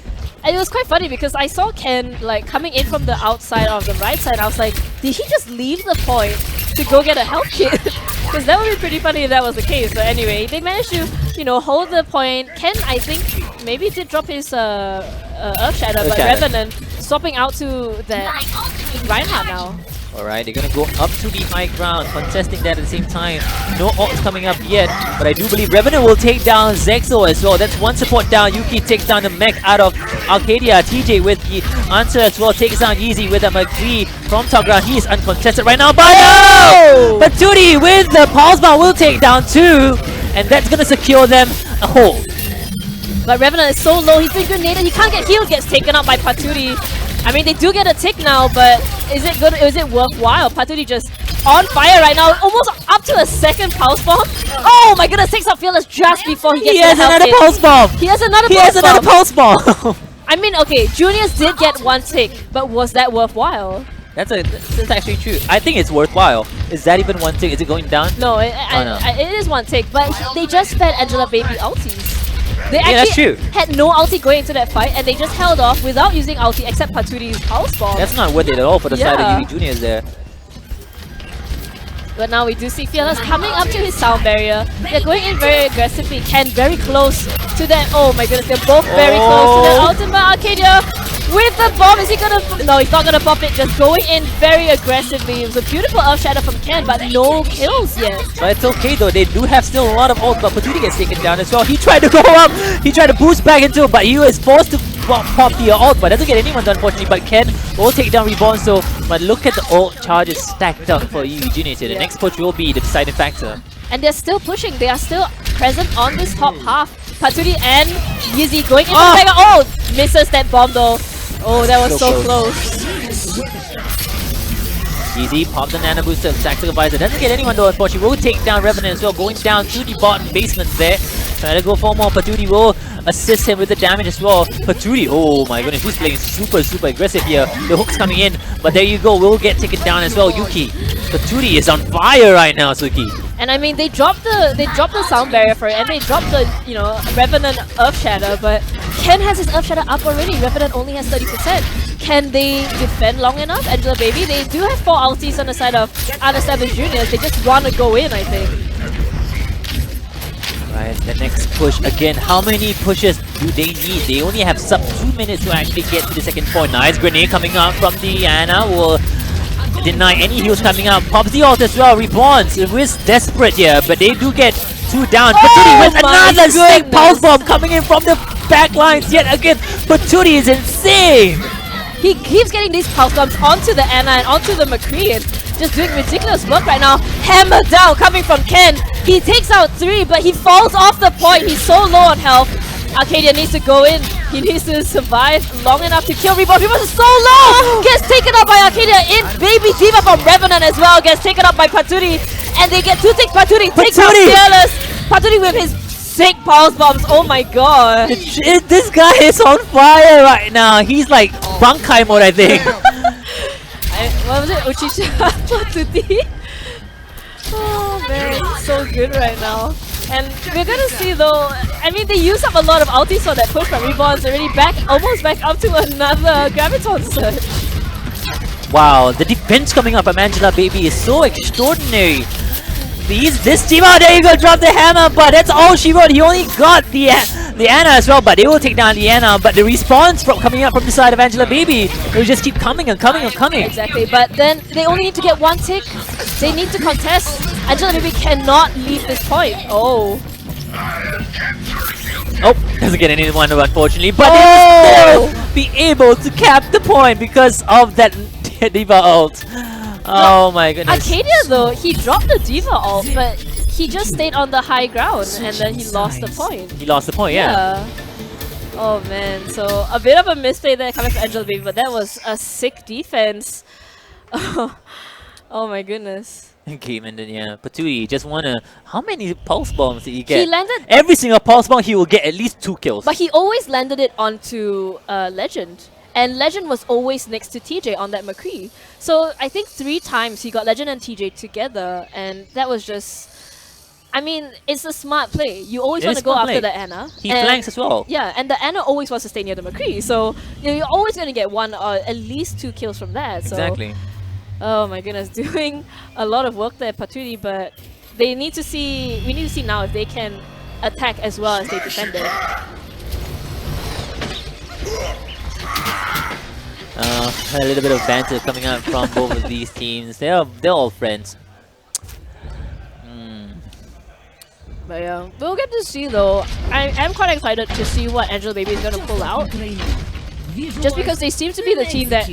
[SPEAKER 4] And it was quite funny because I saw Ken like coming in from the outside of the right side. I was like, did he just leave the point to go get a health kit? Because that would be pretty funny if that was the case. But anyway, they managed to, you know, hold the point. Ken, I think, maybe did drop his Earth Shatter, but Revenant swapping out to that Reinhardt now.
[SPEAKER 3] Alright, they're gonna go up to the high ground, contesting that at the same time. No ults coming up yet, but I do believe Revenant will take down Zexo as well. That's one support down. Yuki takes down the mech out of Arcadia. TJ with the answer as well, takes down Yeezy with a McCree from top ground. He is uncontested right now, but no! But Tootie with the Pulse Bomb will take down 2, and that's gonna secure them a hold.
[SPEAKER 4] But Revenant is so low, he's been grenaded, he can't get healed, gets taken out by Paturi. I mean, they do get a tick now, but is it good? Is it worthwhile? Paturi just on fire right now, almost up to a second pulse bomb. Oh my goodness, takes out Fearless just before he gets
[SPEAKER 3] another pulse bomb.
[SPEAKER 4] He has another pulse bomb. I mean, okay, Juniors did get one tick, but was that worthwhile?
[SPEAKER 3] That's actually true. I think it's worthwhile. Is that even one tick? Is it going down?
[SPEAKER 4] No, it is one tick, but they just fed Angela Baby ultis. They actually had no ulti going into that fight, and they just held off without using ulti except Paturi's pulse bomb.
[SPEAKER 3] That's not worth it at all for the side of UV Juniors there.
[SPEAKER 4] But now we do see Fearless coming up to his sound barrier. They're going in very aggressively. Ken very close to that. Oh my goodness, they're both very close to that ultimate. Arcadia with the bomb. Is he gonna? No, he's not gonna pop it. Just going in very aggressively. It was a beautiful Earth Shatter from Ken, but no kills yet.
[SPEAKER 3] But it's okay though. They do have still a lot of ult, but Paturi gets taken down as well. He tried to go up. He tried to boost back into it, but he was forced to pop the ult, but doesn't get anyone done, unfortunately. But Ken will take down Reborn, so but look at the ult charges stacked up for UV Juniors here. The next push will be the deciding factor.
[SPEAKER 4] And they're still pushing. They are still present on this top half. Paturi and Yeezy going into the mega. Oh, misses that bomb though. Oh, that was so close.
[SPEAKER 3] Easy, pop the nano booster, tactical visor. Doesn't get anyone though, unfortunately. Will take down Revenant as well, going down to the bottom basement there. Trying to go for more. Paturi will assist him with the damage as well. Paturi, oh my goodness, he's playing super aggressive here. The hook's coming in, but there you go, will get taken down as well. Yuki, Paturi is on fire right now, Suki.
[SPEAKER 4] And I mean, they dropped the sound barrier for it, and they dropped the Revenant Earth Shatter, but Ken has his Earth Shatter up already. Revenant only has 30%. Can they defend long enough? Angela Baby, they do have 4 ultis on the side of Unestablished Juniors. They just want to go in, I think.
[SPEAKER 3] Right, the next push again. How many pushes do they need? They only have sub 2 minutes to actually get to the second point. Nice grenade coming out from Diana. Will deny any heals coming out. Pops the ult as well. Reborns. It was desperate here, but they do get 2 down. Paturi with another sick pulse bomb coming in from the back lines yet again. Paturi is insane.
[SPEAKER 4] He keeps getting these pulse bombs onto the Anna and onto the McCree, and just doing ridiculous work right now. Hammer down coming from Ken. He takes out 3, but he falls off the point. He's so low on health. Arcadia needs to go in. He needs to survive long enough to kill Reborn. Reborn is so low! Gets taken out by Arcadia in. Baby Diva from Revenant as well. Gets taken out by Paturi. And they get 2 ticks. Paturi takes out Fearless. Paturi with his sick pulse bombs. Oh my god.
[SPEAKER 3] This guy is on fire right now. He's like Bankai mode, I think.
[SPEAKER 4] What was it? Uchisha Patuti? Oh man, so good right now. And we're gonna see though, I mean they use up a lot of ultis for that push, but Reborn's already almost back up to another Graviton surge.
[SPEAKER 3] Wow, the defense coming up from Angela Baby is so extraordinary. This team out there, you go drop the hammer, but that's all she wrote. He only got the Anna as well, but they will take down the Anna. But the response from coming up from the side of Angela Baby, it will just keep coming and coming and coming.
[SPEAKER 4] Exactly, but then they only need to get 1 tick. They need to contest. Angela Baby cannot leave this point. Oh,
[SPEAKER 3] doesn't get anyone unfortunately, but they will still be able to cap the point because of that Diva ult. Oh my goodness.
[SPEAKER 4] Arcadia though, he dropped the Diva ult, but he just stayed on the high ground and then he lost the point.
[SPEAKER 3] He lost the point, yeah.
[SPEAKER 4] Oh man, so a bit of a misplay there coming from Angela Baby, but that was a sick defense. Oh my goodness.
[SPEAKER 3] game ended, yeah. Patui just wanna. How many pulse bombs did he get?
[SPEAKER 4] He landed,
[SPEAKER 3] Every single pulse bomb, he will get at least 2 kills.
[SPEAKER 4] but he always landed it onto Legend. And Legend was always next to TJ on that McCree. So I think 3 times he got Legend and TJ together, and that was just. I mean, it's a smart play. You always
[SPEAKER 3] It
[SPEAKER 4] want
[SPEAKER 3] is
[SPEAKER 4] to go
[SPEAKER 3] smart
[SPEAKER 4] after
[SPEAKER 3] play.
[SPEAKER 4] the Ana.
[SPEAKER 3] He
[SPEAKER 4] and-
[SPEAKER 3] flanks as well.
[SPEAKER 4] Yeah, and the Ana always wants to stay near the McCree. So you're always going to get 1 or at least 2 kills from that. So,
[SPEAKER 3] Exactly.
[SPEAKER 4] oh my goodness, doing a lot of work there, Paturi, but they need to see. We need to see now if they can attack as well as they defended.
[SPEAKER 3] A little bit of banter coming out from both of these teams. They're all friends.
[SPEAKER 4] But yeah, we'll get to see though. I am quite excited to see what Angela Baby is going to pull out. Just because they seem to be the team that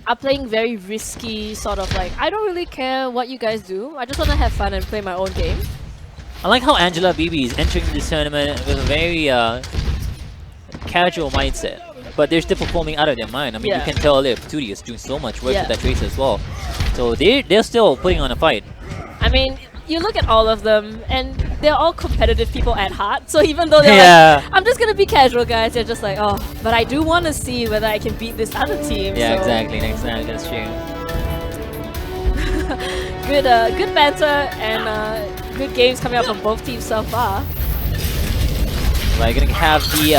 [SPEAKER 4] are playing very risky, sort of like, I don't really care what you guys do. I just want to have fun and play my own game.
[SPEAKER 3] I like how Angela Bibi is entering this tournament with a very casual mindset. But they're still performing out of their mind. I mean,
[SPEAKER 4] Yeah.
[SPEAKER 3] you can tell that Paturi is doing so much work
[SPEAKER 4] Yeah.
[SPEAKER 3] with that Tracer as well. So they're still putting on a fight.
[SPEAKER 4] I mean, you look at all of them, and they're all competitive people at heart. So even though they're
[SPEAKER 3] Yeah.
[SPEAKER 4] like, I'm just gonna be casual, guys, they're just like, oh, but I do want to see whether I can beat this other team.
[SPEAKER 3] Yeah,
[SPEAKER 4] so
[SPEAKER 3] exactly. Next time, that's true.
[SPEAKER 4] good banter and good games coming out from both teams so far.
[SPEAKER 3] We're gonna have the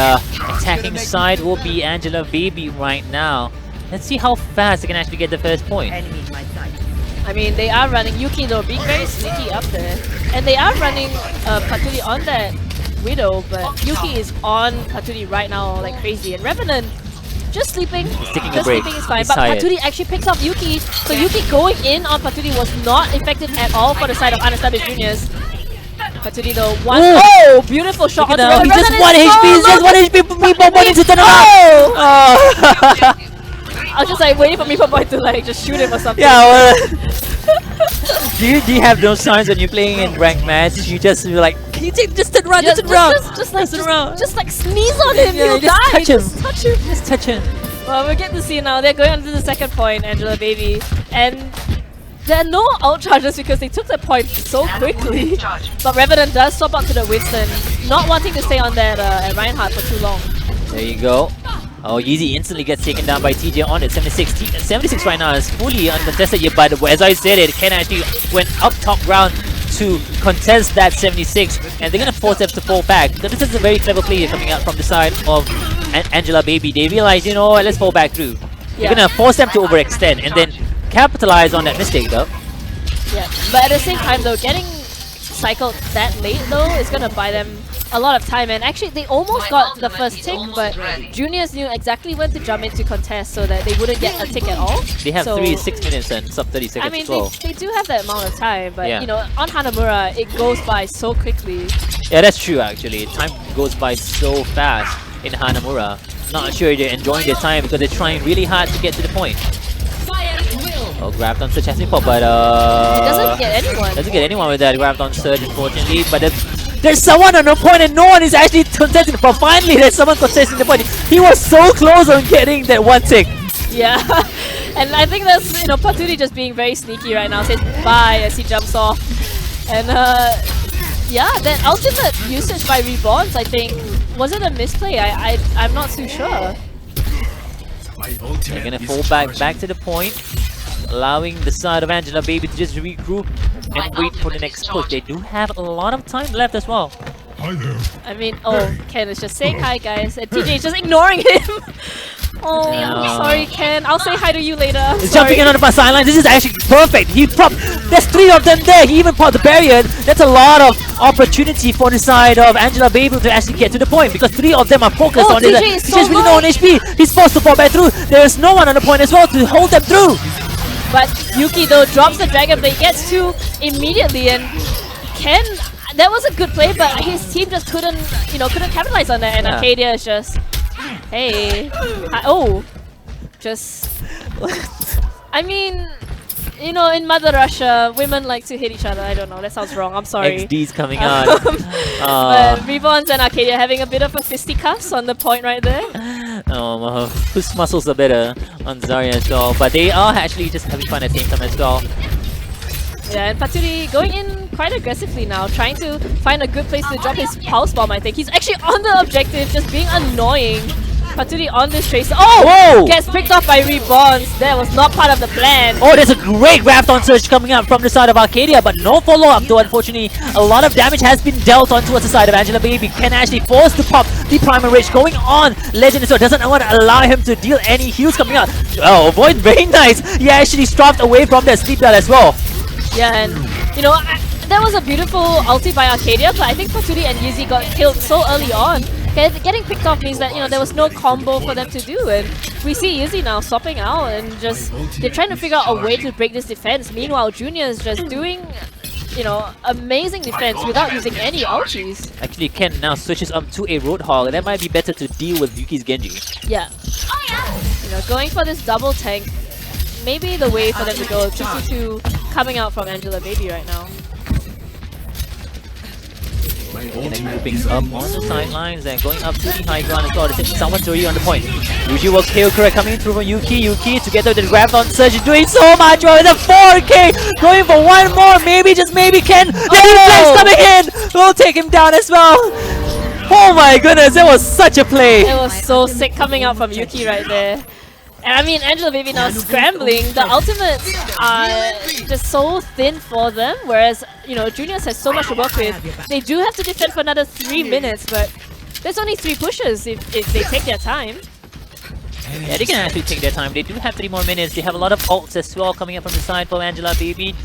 [SPEAKER 3] attacking side will be Angela Baby right now. Let's see how fast they can actually get the first point.
[SPEAKER 5] Enemy in my sight.
[SPEAKER 4] I mean, they are running Yuki though, being very sneaky up there. And they are running Paturi on that Widow, but Yuki is on Paturi right now like crazy. And Revenant just sleeping.
[SPEAKER 3] taking a
[SPEAKER 4] Just
[SPEAKER 3] break.
[SPEAKER 4] sleeping is fine.
[SPEAKER 3] He's
[SPEAKER 4] But
[SPEAKER 3] tired.
[SPEAKER 4] Paturi actually picks up Yuki. So Yuki going in on Paturi was not effective at all for the side of Anastasia Juniors. Paturi though, beautiful shot
[SPEAKER 3] Look
[SPEAKER 4] onto
[SPEAKER 3] at that,
[SPEAKER 4] Revenant.
[SPEAKER 3] he's just 1 HP, he's just 1 HP, Meepo Boy needs to turn around! Oh.
[SPEAKER 4] I was just like waiting for Meepo Boy to like just shoot him or something.
[SPEAKER 3] Yeah, well, do you have those signs when you're playing in ranked match? You just be like, can you just turn around, just turn around,
[SPEAKER 4] just like sneeze on him,
[SPEAKER 3] Yeah,
[SPEAKER 4] he'll
[SPEAKER 3] just
[SPEAKER 4] die.
[SPEAKER 3] touch him.
[SPEAKER 4] Just touch him.
[SPEAKER 3] just touch him.
[SPEAKER 4] Well, we get to see now. They're going on to the second point, Angela Baby. And there are no ult charges because they took the point so quickly. But Revenant does swap out to the Winston, not wanting to stay on that Reinhardt for too long.
[SPEAKER 3] There you go. Oh, Yeezy instantly gets taken down by TJ on it. 76. 76 right now is fully uncontested yet, but as I said, it Ken actually went up top ground to contest that 76, and they're gonna force them to fall back. So this is a very clever play coming out from the side of Angela Baby. They realize, you know what, let's fall back through.
[SPEAKER 4] Yeah.
[SPEAKER 3] They're gonna force them to overextend and then capitalize on that mistake though.
[SPEAKER 4] Yeah, but at the same time though, getting cycled that late though is gonna buy them a lot of time. And actually, they almost got the first tick, but Juniors knew exactly when to jump in to contest so that they wouldn't get a tick at all.
[SPEAKER 3] They have
[SPEAKER 4] So,
[SPEAKER 3] 6 minutes and sub 30 seconds
[SPEAKER 4] I mean,
[SPEAKER 3] as well.
[SPEAKER 4] they do have that amount of time, but
[SPEAKER 3] Yeah.
[SPEAKER 4] you know, on Hanamura, it goes by so quickly.
[SPEAKER 3] Yeah, that's true actually. Time goes by so fast in Hanamura. Not sure they're enjoying their time because they're trying really hard to get to the point. Oh, grabbed on Surge has been popped, but
[SPEAKER 4] It doesn't get anyone.
[SPEAKER 3] doesn't get anyone with that grabbed on Surge, unfortunately. But there's someone on the point and no one is actually contesting. But finally, there's someone contesting the point. He was so close on getting that one tick.
[SPEAKER 4] Yeah, and I think that's, you know, Paturi just being very sneaky right now. Says bye as he jumps off. And yeah, that ultimate usage by Reborns, I think, was it a misplay? I'm not too sure.
[SPEAKER 3] They're gonna fall back to the point, allowing the side of Angela Baby to just regroup and wait for the next push. They do have a lot of time left as well.
[SPEAKER 4] I mean, oh, Ken is just saying hi, guys, and TJ is just ignoring him. Oh,
[SPEAKER 3] No.
[SPEAKER 4] sorry, Ken. I'll say hi to you later.
[SPEAKER 3] He's
[SPEAKER 4] Sorry.
[SPEAKER 3] jumping in on the sideline. This is actually perfect. He popped. There's 3 of them there. He even popped the barrier. That's a lot of opportunity for the side of Angela Baby to actually get to the point because 3 of them are focused
[SPEAKER 4] Oh,
[SPEAKER 3] on
[SPEAKER 4] TJ
[SPEAKER 3] it.
[SPEAKER 4] is
[SPEAKER 3] He's
[SPEAKER 4] so
[SPEAKER 3] just really
[SPEAKER 4] low.
[SPEAKER 3] low on HP. He's supposed to fall back through. There's no one on the point as well to hold them through.
[SPEAKER 4] But Yuki though drops the Dragon Blade, gets 2 immediately, and Ken, that was a good play, but his team just couldn't capitalize on that, and
[SPEAKER 3] Yeah.
[SPEAKER 4] Arcadia is just, hey, oh, just, I mean, you know, in Mother Russia, women like to hit each other. I don't know, that sounds wrong, I'm sorry.
[SPEAKER 3] XD's coming out.
[SPEAKER 4] Reborns and Arcadia having a bit of a fisticuffs on the point right there.
[SPEAKER 3] Whose muscles are better on Zarya as well, but they are actually just having fun at the same time as well.
[SPEAKER 4] Yeah, and Paturi going in quite aggressively now, trying to find a good place to drop his pulse bomb, I think. He's actually on the objective, just being annoying. Paturi on this tracer. Oh!
[SPEAKER 3] Whoa!
[SPEAKER 4] Gets picked off by Reborns. That was not part of the plan.
[SPEAKER 3] Oh, there's a great Grafton surge coming up from the side of Arcadia, but no follow-up though, unfortunately. A lot of damage has been dealt on towards the side of Angela Baby. Ken actually forced to pop the Primal Rage going on. Legend so doesn't want to allow him to deal any heals coming out. Oh, Void, very nice. He actually strapped away from that sleep dart as well.
[SPEAKER 4] Yeah, and you know, that was a beautiful ulti by Arcadia, but I think Paturi and Yeezy got killed so early on. Getting picked off means that, you know, there was no combo for them to do, and we see Yeezy now swapping out and just they're trying to figure out a way to break this defense. Meanwhile, Junior is just doing, you know, amazing defense without using any ultis.
[SPEAKER 3] Actually, Ken now switches up to a Roadhog, and that might be better to deal with Yuki's Genji.
[SPEAKER 4] Yeah. You know, going for this double tank, maybe the way for them to go. 52 coming out from Angela Baby right now.
[SPEAKER 3] And then moving up on the sidelines and going up to the high ground as well. Someone's already on the point. Yuji will kill correct coming through from Yuki. Yuki together with the Grafton Surge doing so much well with a 4K. Going for one more, maybe, just maybe Ken. The defense coming in. We'll take him down as well. Oh my goodness, that was such a play.
[SPEAKER 4] It was so sick coming out from Yuki right there. And I mean, Angela Baby now scrambling. The ultimates are just so thin for them, whereas, you know, Juniors has so much to work with. They do have to defend for another 3 minutes, but there's only 3 pushes if they take their time.
[SPEAKER 3] Yeah, they can actually take their time. They do have 3 more minutes. They have a lot of ults as well coming up from the side for Angela Baby.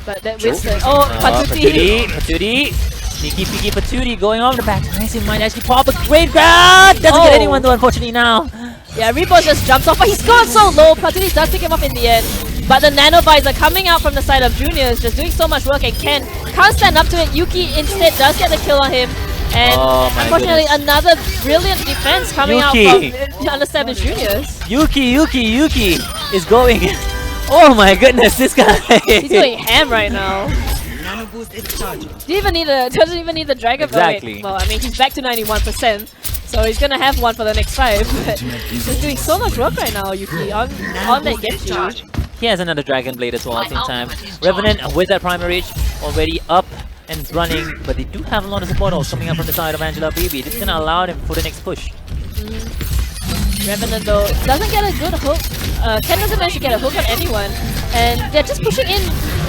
[SPEAKER 4] But that Winston. Oh,
[SPEAKER 3] Paturi. Sneaky peeky Paturi going on the back. Nice, he might actually pop a great grab. Doesn't get anyone though, unfortunately now.
[SPEAKER 4] Yeah, Reaper just jumps off, but he's gone so low. Paturi does pick him up in the end. But the Nano Visor coming out from the side of Juniors, just doing so much work, and Ken can't stand up to it. Yuki instead does get the kill on him. And unfortunately, another brilliant defense coming out from unestablished Juniors.
[SPEAKER 3] Yuki is going. Oh my goodness, this guy.
[SPEAKER 4] He's going ham right now. Doesn't even need the Dragon.
[SPEAKER 3] Exactly.
[SPEAKER 4] Well, I mean, he's back to 91%. So he's gonna have one for the next 5, but he's just doing so much work right now, Yuki, on that Genji.
[SPEAKER 3] He has another Dragon Blade as well at the same time. Revenant with that Primary Reach already up and running, but they do have a lot of support also coming up from the side of Angela Baby. This is gonna allow them for the next push. Revenant though
[SPEAKER 4] doesn't get a good hook. Ken doesn't manage to get a hook on anyone, and they're just pushing in.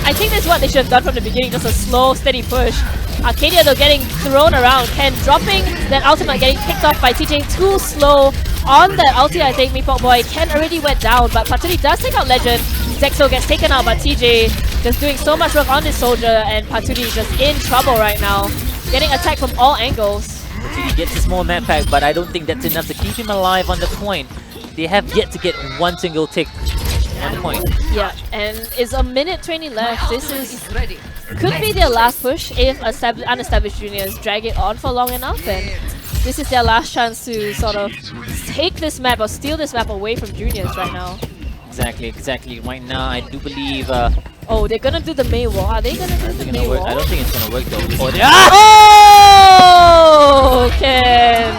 [SPEAKER 4] I think that's what they should have done from the beginning, just a slow, steady push. Arcadia though getting thrown around. Ken dropping that ultimate, getting picked off by TJ too slow on that ulti. I think Meatball Boy. Ken already went down, but Paturi does take out Legend. Zexo gets taken out, but TJ just doing so much work on this soldier, and Paturi just in trouble right now, getting attacked from all angles.
[SPEAKER 3] He gets a small map pack, but I don't think that's enough to keep him alive on the point. They have yet to get one single tick on the point.
[SPEAKER 4] Yeah, and it's a minute 20 left. This could be their last push if unestablished Juniors drag it on for long enough, and this is their last chance to sort of take this map or steal this map away from Juniors right now.
[SPEAKER 3] Exactly. Right now, I do believe.
[SPEAKER 4] Oh, they're gonna do the Mei wall. Are they gonna do the Mei wall?
[SPEAKER 3] I don't think it's gonna work though.
[SPEAKER 4] Oh, Ken.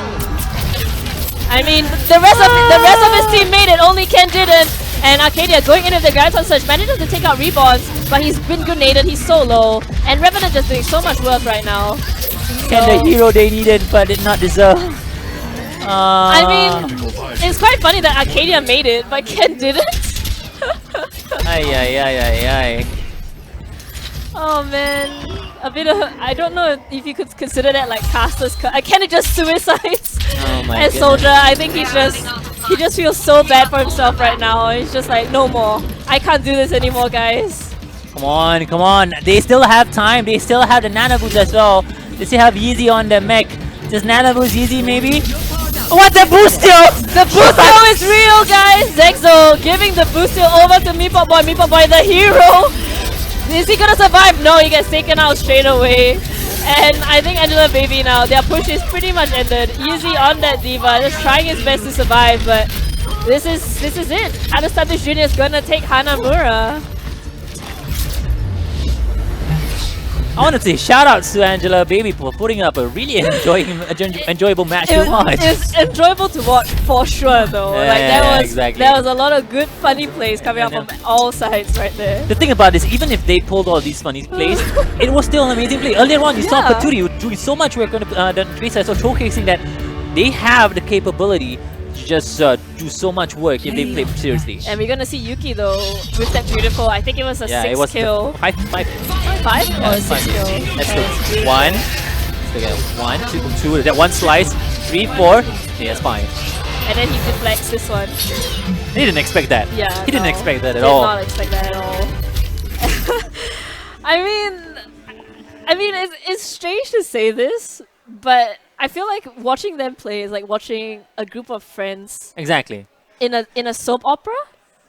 [SPEAKER 4] I mean, the rest of his team made it. Only Ken didn't. And Arcadia going into the Grafton Surge, manages to take out Reborns, but he's been grenaded. He's so low, and Revenant just doing so much work right now.
[SPEAKER 3] Ken, the hero they needed but did not deserve.
[SPEAKER 4] I mean, it's quite funny that Arcadia made it, but Ken didn't.
[SPEAKER 3] Ay.
[SPEAKER 4] Oh man, a bit of, I don't know if you could consider that like caster's cut. Ken just suicides as Soldier. I think he just feels so bad for himself right now. He's just like, no more. I can't do this anymore, guys.
[SPEAKER 3] Come on. They still have time. They still have the Nano Boost as well. They still have Yeezy on the mech. Does Nano Boost Yeezy maybe? What, the boost steal?
[SPEAKER 4] The boost steal is real, guys! Zexo giving the boost steal over to Meatball Boy. Meatball Boy, the hero! Is he gonna survive? No, he gets taken out straight away. And I think Angela Baby now, their push is pretty much ended. Easy on that Diva, just trying his best to survive, but this is it. Unestablished Junior is gonna take Hanamura.
[SPEAKER 3] I want to say shout out to Angela Baby for putting up a really enjoyable match to watch.
[SPEAKER 4] It's enjoyable to watch for sure, though.
[SPEAKER 3] Yeah,
[SPEAKER 4] like
[SPEAKER 3] exactly.
[SPEAKER 4] there was a lot of good, funny plays coming out from all sides right there.
[SPEAKER 3] The thing about this, even if they pulled all these funny plays, it was still an amazing play. Earlier on, you saw
[SPEAKER 4] Yeah.
[SPEAKER 3] Paturi doing so much work on the baseline, so showcasing that they have the capability to just do so much work if they play seriously.
[SPEAKER 4] And we're gonna see Yuki though with that beautiful. I think it was a
[SPEAKER 3] Yeah,
[SPEAKER 4] 6
[SPEAKER 3] it was
[SPEAKER 4] kill.
[SPEAKER 3] five.
[SPEAKER 4] 5
[SPEAKER 3] Yeah,
[SPEAKER 4] or
[SPEAKER 3] it's
[SPEAKER 4] 6
[SPEAKER 3] fine.
[SPEAKER 4] kill.
[SPEAKER 3] Let's
[SPEAKER 4] And
[SPEAKER 3] go.
[SPEAKER 4] it's beautiful.
[SPEAKER 3] One. Let's go again. 1, 2. That one slice. 3, 4. Yeah, that's fine.
[SPEAKER 4] And then he deflects this one.
[SPEAKER 3] He didn't expect that.
[SPEAKER 4] Yeah.
[SPEAKER 3] He didn't
[SPEAKER 4] no,
[SPEAKER 3] expect that at
[SPEAKER 4] did
[SPEAKER 3] all.
[SPEAKER 4] not expect that at all. I mean, it's strange to say this, but I feel like watching them play is like watching a group of friends
[SPEAKER 3] Exactly.
[SPEAKER 4] in a soap opera,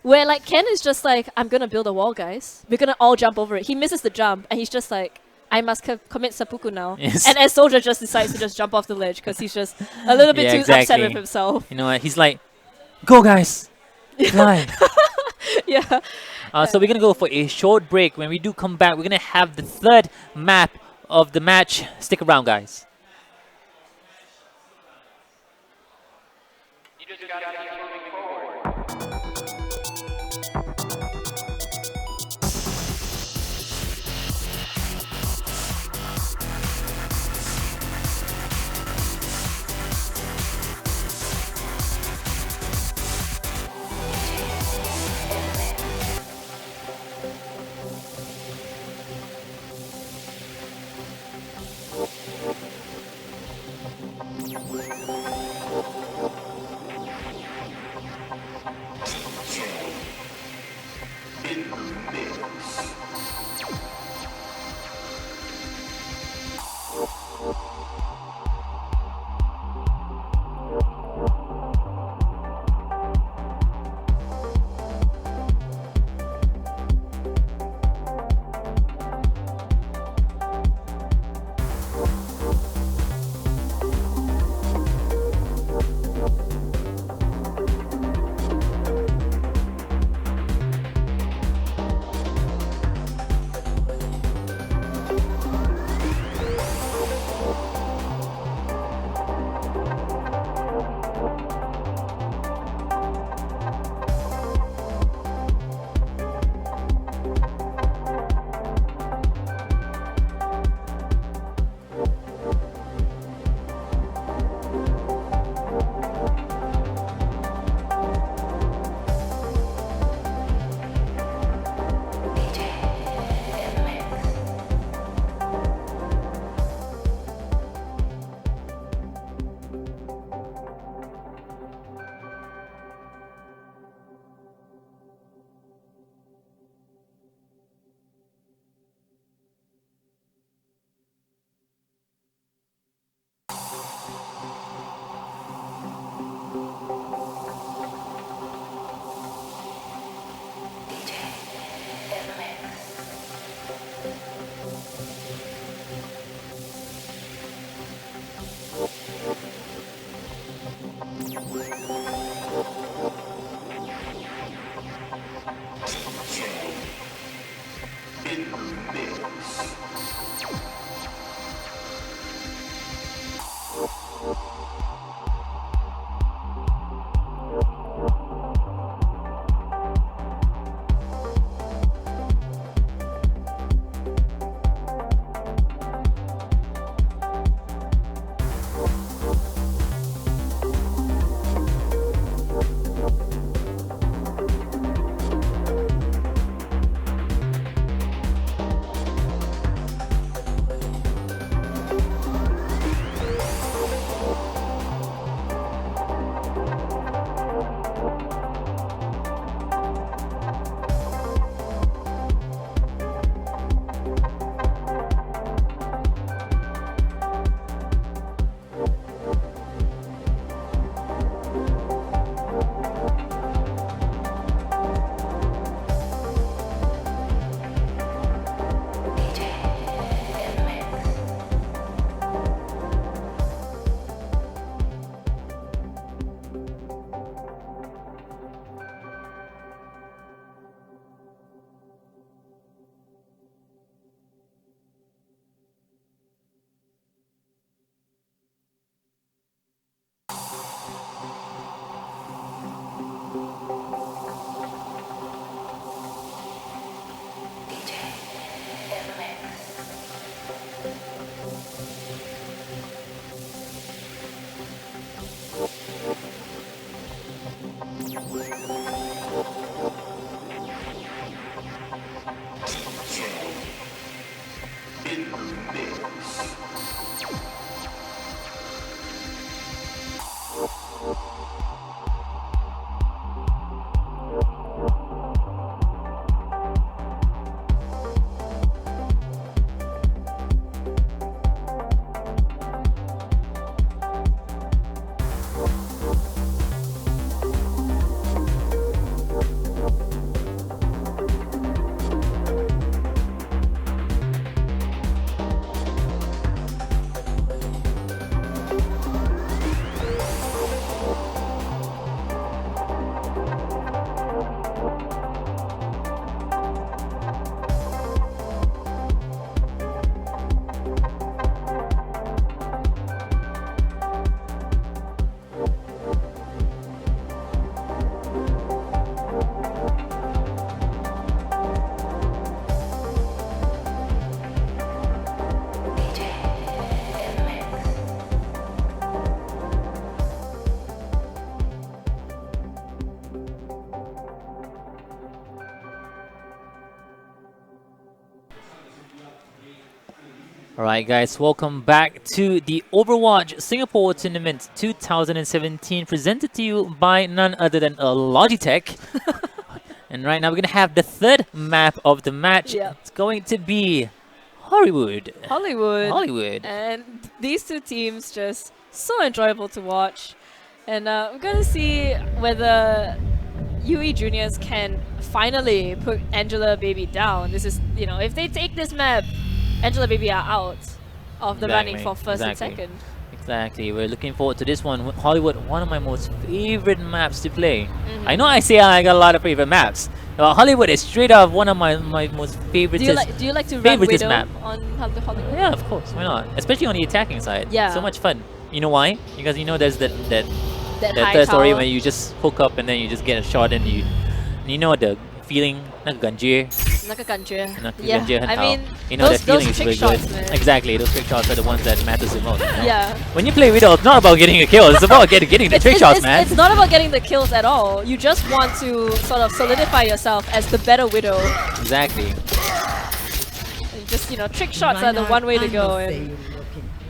[SPEAKER 4] where like Ken is just like, I'm gonna build a wall, guys. We're gonna all jump over it. He misses the jump, and he's just like, I must commit seppuku now.
[SPEAKER 3] Yes.
[SPEAKER 4] And as Soldier just decides to just jump off the ledge because he's just a little bit
[SPEAKER 3] Yeah,
[SPEAKER 4] too upset
[SPEAKER 3] exactly.
[SPEAKER 4] with himself.
[SPEAKER 3] You know what? He's like, go guys, fly.
[SPEAKER 4] Yeah.
[SPEAKER 3] So we're gonna go for a short break. When we do come back, we're gonna have the third map of the match. Stick around, guys.
[SPEAKER 1] You just gotta keep moving forward.
[SPEAKER 3] Alright guys, welcome back to the Overwatch Singapore Tournament 2017, presented to you by none other than Logitech. And right now we're going to have the third map of the match.
[SPEAKER 4] Yep.
[SPEAKER 3] It's going to be Hollywood.
[SPEAKER 4] Hollywood. And these two teams just so enjoyable to watch. And we're going to see whether UE Juniors can finally put Angela Baby down. This is, you know, if they take this map, Angela Baby are out of the running for first and second.
[SPEAKER 3] Exactly. We're looking forward to this one. Hollywood, one of my most favorite maps to play. I know I say I got a lot of favorite maps. Hollywood is straight up one of my most favorite.
[SPEAKER 4] Do you like to run Widow
[SPEAKER 3] map
[SPEAKER 4] on Hollywood?
[SPEAKER 3] Yeah, of course. Why not? Especially on the attacking side.
[SPEAKER 4] Yeah.
[SPEAKER 3] So much fun. You know why? Because you know there's that
[SPEAKER 4] high
[SPEAKER 3] third story
[SPEAKER 4] tower.
[SPEAKER 3] where you just hook up and then you just get a shot and you know the feeling. 那个感觉.
[SPEAKER 4] 那个感觉.
[SPEAKER 3] Yeah,
[SPEAKER 4] I mean,
[SPEAKER 3] you know
[SPEAKER 4] those
[SPEAKER 3] that feeling is
[SPEAKER 4] trick
[SPEAKER 3] really
[SPEAKER 4] shots,
[SPEAKER 3] good.
[SPEAKER 4] man.
[SPEAKER 3] Exactly, those trick shots are the ones that matters the most. You know?
[SPEAKER 4] Yeah.
[SPEAKER 3] When you play Widow, it's not about getting a kill, it's about getting the trick shots, man.
[SPEAKER 4] It's not about getting the kills at all. You just want to sort of solidify yourself as the better Widow.
[SPEAKER 3] Exactly.
[SPEAKER 4] And just, you know, trick shots are the one way to go. And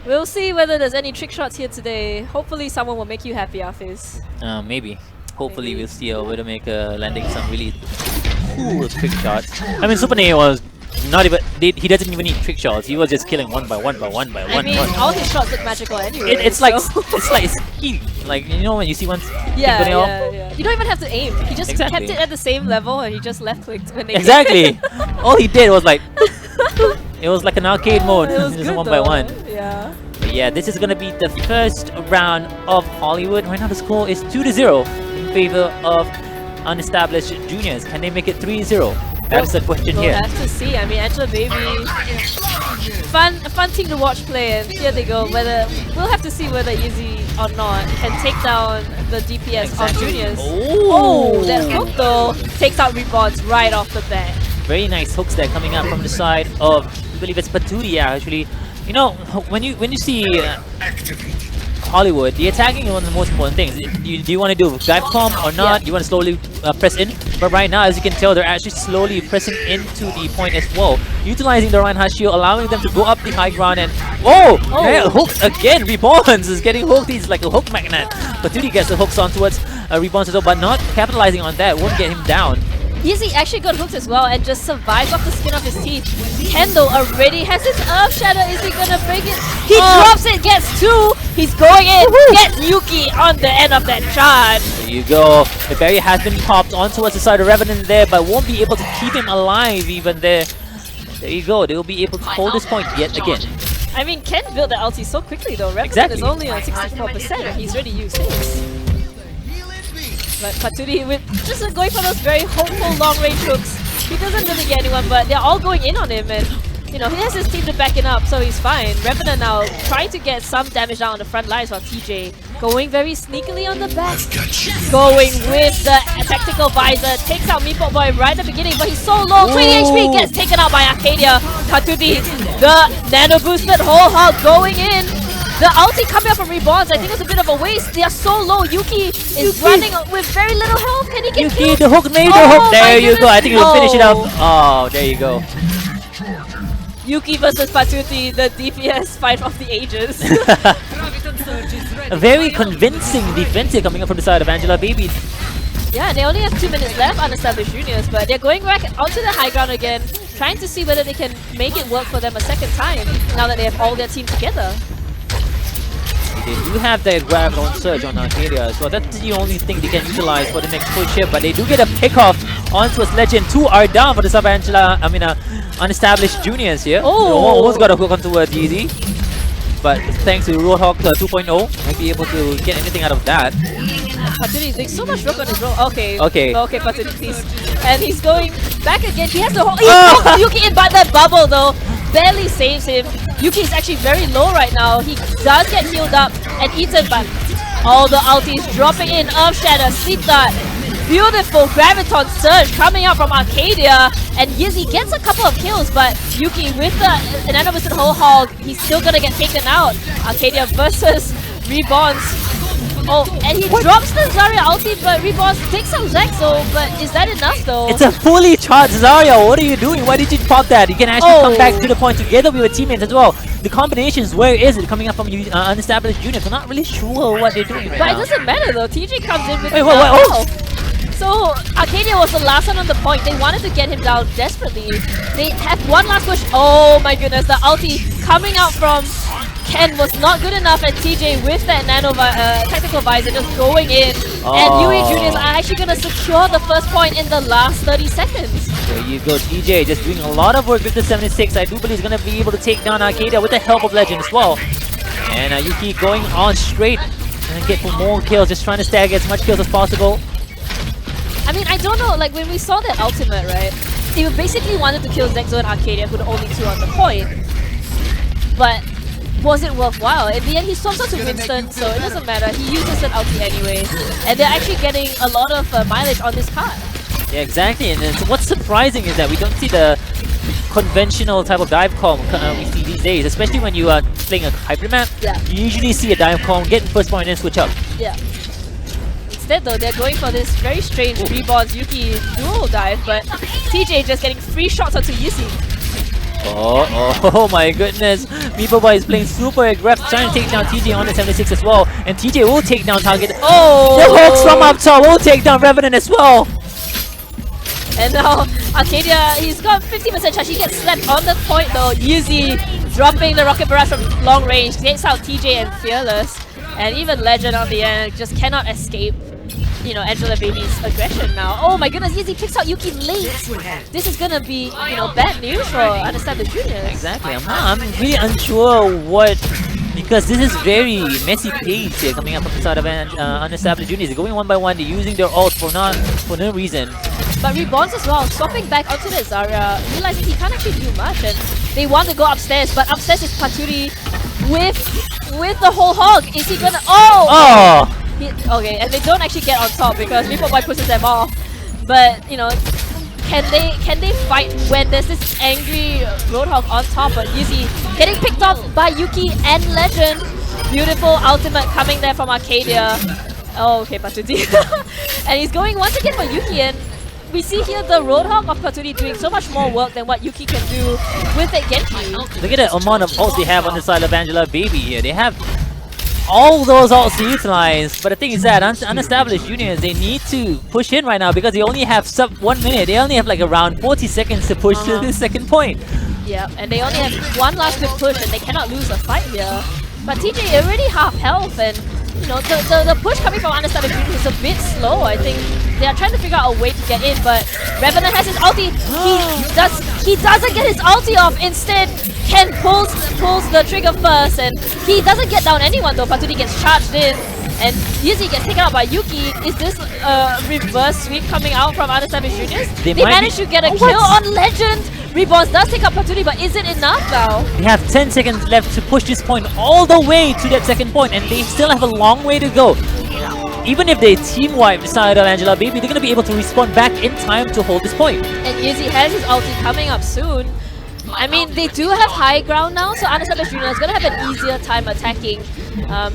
[SPEAKER 4] we'll see whether there's any trick shots here today. Hopefully someone will make you happy, Hafiz.
[SPEAKER 3] Maybe. Hopefully we'll see a Widowmaker landing some really cool trick shots. I mean, Super Neo was not even, he doesn't even need trick shots. He was just killing one by one.
[SPEAKER 4] I mean, all his shots look magical anyway.
[SPEAKER 3] It's like skill. Like, you know when you see one
[SPEAKER 4] yeah. You don't even have to aim. He just
[SPEAKER 3] Exactly.
[SPEAKER 4] kept it at the same level and he just left clicked when they
[SPEAKER 3] Exactly. All he did was like, it was like an arcade mode.
[SPEAKER 4] It was
[SPEAKER 3] just
[SPEAKER 4] good
[SPEAKER 3] one by
[SPEAKER 4] though.
[SPEAKER 3] one.
[SPEAKER 4] Yeah.
[SPEAKER 3] But yeah, this is gonna be the first round of Hollywood. Right now the score is 2-0 in favor of unestablished juniors. Can they make it 3-0? That's the question
[SPEAKER 4] We'll
[SPEAKER 3] here.
[SPEAKER 4] have to see. I mean, Angela Baby, fun team to watch play, and here they go. We'll have to see whether Easy or not can take down the DPS of juniors. Oh, that hook though takes out Reborns right off the bat.
[SPEAKER 3] Very nice hooks there coming up from the side of, I believe it's Paturi actually. You know, when you see Hollywood, the attacking is one of the most important things. Do you want to do dive bomb or not?
[SPEAKER 4] Yeah.
[SPEAKER 3] You want to slowly press in? But right now, as you can tell, they're actually slowly pressing into the point as well. Utilizing the Reinhardt shield, allowing them to go up the high ground and... Yeah, hooked again! Reborns is getting hooked. He's like a hook magnet. Paturi gets the hooks on towards Reborns as well, but not capitalizing on that. Won't get him down.
[SPEAKER 4] Easy actually got hooked as well and just survives off the skin of his teeth. Kendall already has his Earth Shadow. Is he gonna break it? He drops it, gets two. He's going in. Gets Yuki on the end of that charge.
[SPEAKER 3] There you go. The berry has been popped on towards the side of Revenant there, but won't be able to keep him alive even there. There you go. They will be able to hold this point yet again.
[SPEAKER 4] I mean, Ken built the ulti so quickly though. Revenant
[SPEAKER 3] Exactly.
[SPEAKER 4] is only on 64% and he's already used his. But Paturi with just going for those very hopeful long-range hooks. He doesn't really get anyone, but they're all going in on him, and you know he has his team to back him up, so he's fine. Revenant now trying to get some damage down on the front lines, while TJ going very sneakily on the back, going with the tactical visor, takes out Meatball Boy right at the beginning, but he's so low. 20 HP gets taken out by Arcadia. Paturi, the nano boosted whole hog going in. The ulti coming up from Reborns, I think it's a bit of a waste. They are so low. Yuki is running with very little health. Can he get
[SPEAKER 3] Yuki,
[SPEAKER 4] killed?
[SPEAKER 3] the hook, maybe the
[SPEAKER 4] Oh
[SPEAKER 3] hook. There
[SPEAKER 4] my
[SPEAKER 3] you go. I think he'll finish it up.
[SPEAKER 4] goodness.
[SPEAKER 3] Oh, there you go.
[SPEAKER 4] Yuki versus Paturi, the DPS fight of the ages.
[SPEAKER 3] A very convincing defense here coming up from the side of Angela Baby.
[SPEAKER 4] Yeah, they only have 2 minutes left, unestablished juniors, but they're going back onto the high ground again, trying to see whether they can make it work for them a second time, now that they have all their team together.
[SPEAKER 3] They do have that grab on surge on Arcadia as well. That's the only thing they can utilize for the next push here, but they do get a pick off onto his legend. 2 are down for the sub unestablished juniors here. Almost got a hook onto Yeezy. But thanks to Roadhog 2.0, might be able to get anything out of that.
[SPEAKER 4] Paturi is doing so much work on his roll. Okay, Paturi, please. And he's going back again. He has the whole. He poked Yuki in, but that bubble though barely saves him. Yuki is actually very low right now. He does get healed up and eaten, but all the ultis dropping in. Earth Shatter, Sleep Dart. Beautiful Graviton Surge coming out from Arcadia, and Yizzy gets a couple of kills, but Yuki with the Nano-boosted whole hog, he's still gonna get taken out. Arcadia versus Reborns. Oh, and he drops the Zarya ulti, but Reborn takes out Zexo, but is that enough though?
[SPEAKER 3] It's a fully charged Zarya. What are you doing? Why did you pop that? You can actually come back to the point together with your teammates as well. The combinations, where is it coming up from unestablished units? I'm not really sure what they're doing right
[SPEAKER 4] But
[SPEAKER 3] now.
[SPEAKER 4] it doesn't matter though, TJ comes in with
[SPEAKER 3] Wait,
[SPEAKER 4] the
[SPEAKER 3] what? Oh!
[SPEAKER 4] So Arcadia was the last one on the point. They wanted to get him down desperately. They had one last push. Oh my goodness, the ulti coming out from Ken was not good enough, and TJ with that tactical visor just going in. And UE Juniors are actually going to secure the first point in the last 30 seconds.
[SPEAKER 3] There you go, TJ just doing a lot of work with the 76. I do believe he's going to be able to take down Arcadia with the help of Legend as well. And Yuki going on straight and get for more kills, just trying to stagger as much kills as possible.
[SPEAKER 4] I mean, I don't know, like when we saw that ultimate, right? They basically wanted to kill Zexo and Arcadia, who were the only two on the point. But was it worthwhile? In the end, he swaps out to Winston, so it doesn't matter. He uses an ulti anyway. And they're actually getting a lot of mileage on this card.
[SPEAKER 3] Yeah, exactly. And what's surprising is that we don't see the conventional type of dive comb we see these days, especially when you are playing a hybrid map.
[SPEAKER 4] Yeah.
[SPEAKER 3] You usually see a dive comb, get first point and switch up.
[SPEAKER 4] Yeah. Instead though, they're going for this very strange Reborn's Yuki dual dive, but TJ just getting free shots onto Yusi.
[SPEAKER 3] Oh my goodness. Meepo Boy is playing super aggressive, trying to take down TJ on the 76 as well. And TJ will take down target.
[SPEAKER 4] Oh!
[SPEAKER 3] The hooks from up top will take down Revenant as well.
[SPEAKER 4] And now Arcadia, he's got 50% chance. He gets slapped on the point though. Yuzi dropping the rocket barrage from long range, takes out TJ and Fearless. And even Legend on the end just cannot escape, you know, Angela Baby's aggression now. Oh my goodness, Yuzi picks out Yuki late. This is gonna be, you know, bad news for Unestablished Juniors.
[SPEAKER 3] Exactly. I'm really unsure what, because this is very messy pace here coming up from the side of Unestablished Juniors. They're going one by one. They're using their ult for no reason.
[SPEAKER 4] But Reborns as well, swapping back onto the Zarya, realizing he can't actually do much, and they want to go upstairs, but upstairs is Paturi with the whole hog. Is he gonna? Oh! Okay, and they don't actually get on top because Meepo Boy pushes them off. But you know, can they fight when there's this angry Roadhog on top? But Yuzi getting picked off by Yuki and Legend. Beautiful ultimate coming there from Arcadia. Oh, okay, Paturi. And he's going once again for Yuki, and we see here the Roadhog of Paturi doing so much more work than what Yuki can do with that Genji.
[SPEAKER 3] Look at the amount of ults they have on the side of Angela Baby here. They have all those ults to utilize, but the thing is that Unestablished Juniors, they need to push in right now because they only have sub 1 minute. They only have like around 40 seconds to push to the second point.
[SPEAKER 4] Yeah, and they only have one last good push and they cannot lose a fight here. But TJ already half health, and you know, the push coming from Unestablished Juniors is a bit slow. I think they are trying to figure out a way to get in, but Revenant has his ulti. He doesn't get his ulti off. Instead, Ken pulls the trigger first, and he doesn't get down anyone though. Paturi gets charged in, and Yuzi gets taken out by Yuki. Is this a reverse sweep coming out from Unestablished Juniors? They managed to get a kill on Legend. Reborns does take out Paturi, but is it enough now?
[SPEAKER 3] They have 10 seconds left to push this point all the way to that second point, and they still have a long way to go. Even if they team wipe the side of Angela Baby, they're going to be able to respawn back in time to hold this point.
[SPEAKER 4] And Yuzi has his ulti coming up soon. I mean, they do have high ground now, so Unestablished Juniors is going to have an easier time attacking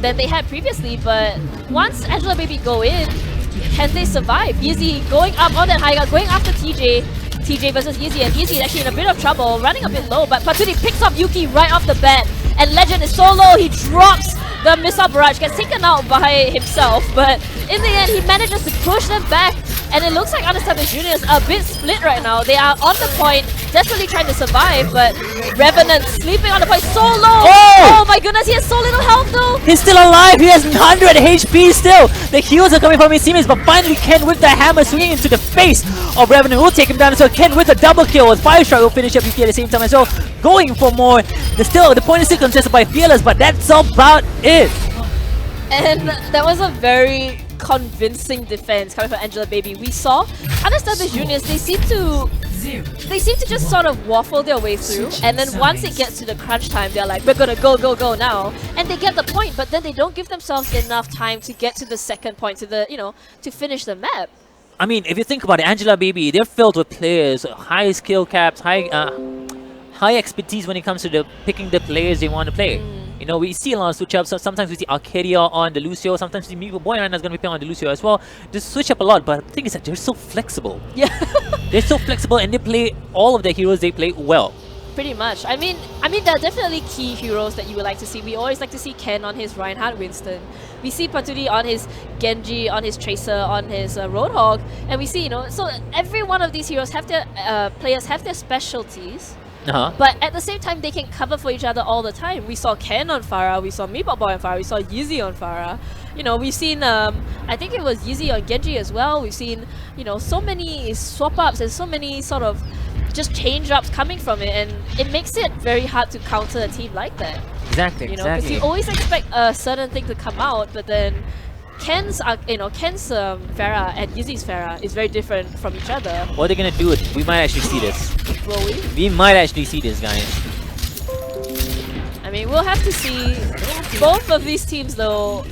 [SPEAKER 4] than they had previously. But once Angela Baby go in, can they survive? Yuzi going up on that high ground, going after TJ. TJ versus Yuzi, and Yuzi is actually in a bit of trouble, running a bit low, but Paturi picks up Yuki right off the bat, and Legend is so low, he drops the missile barrage, gets taken out by himself, but in the end he manages to push them back, and it looks like Unestablished Juniors are a bit split right now. They are on the point, desperately trying to survive, but Revenant sleeping on the point so low. Oh my goodness, he has so little health though.
[SPEAKER 3] He's still alive, he has 100 HP still. The heals are coming from his teammates, but finally Ken with the hammer swinging into the face of Revenant will take him down as well. Ken with a double kill, with Fire Strike will finish up Yuki at the same time as well, going for more. The point is still contested by Fearless, but that's about it.
[SPEAKER 4] And that was a very convincing defense coming from Angela Baby. We saw Unestablished Juniors, they seem to just sort of waffle their way through, and then once it gets to the crunch time, they're like, we're gonna go now, and they get the point, but then they don't give themselves enough time to get to the second point, to the, you know, to finish the map.
[SPEAKER 3] I mean, if you think about it, Angela Baby, they're filled with players, high skill caps, high expertise when it comes to picking the players they want to play. You know, we see a lot of switch ups. So sometimes we see Arcadia on the Lucio. Sometimes we see Meepo Boy is going to be playing on the Lucio as well. Just switch up a lot. But the thing is that they're so flexible.
[SPEAKER 4] Yeah.
[SPEAKER 3] They're so flexible, and they play all of their heroes. They play well.
[SPEAKER 4] Pretty much. I mean, there are definitely key heroes that you would like to see. We always like to see Ken on his Reinhardt Winston. We see Paturi on his Genji, on his Tracer, on his Roadhog, and we see, you know, so every one of these heroes have their players have their specialties. But at the same time, they can cover for each other all the time. We saw Ken on Pharah, we saw Meepo Boy on Pharah, we saw Yeezy on Pharah. You know, we've seen, I think it was Yeezy on Genji as well. We've seen, you know, so many swap-ups and so many sort of just change-ups coming from it, and it makes it very hard to counter a team like that.
[SPEAKER 3] Exactly,
[SPEAKER 4] you know, because you always expect a certain thing to come out, but then Ken's Pharah and Yeezy's Pharah is very different from each other.
[SPEAKER 3] What are they gonna do? We might actually see this.
[SPEAKER 4] Will we?
[SPEAKER 3] We might actually see this, guys.
[SPEAKER 4] I mean, we'll have to see. Both of these teams, though,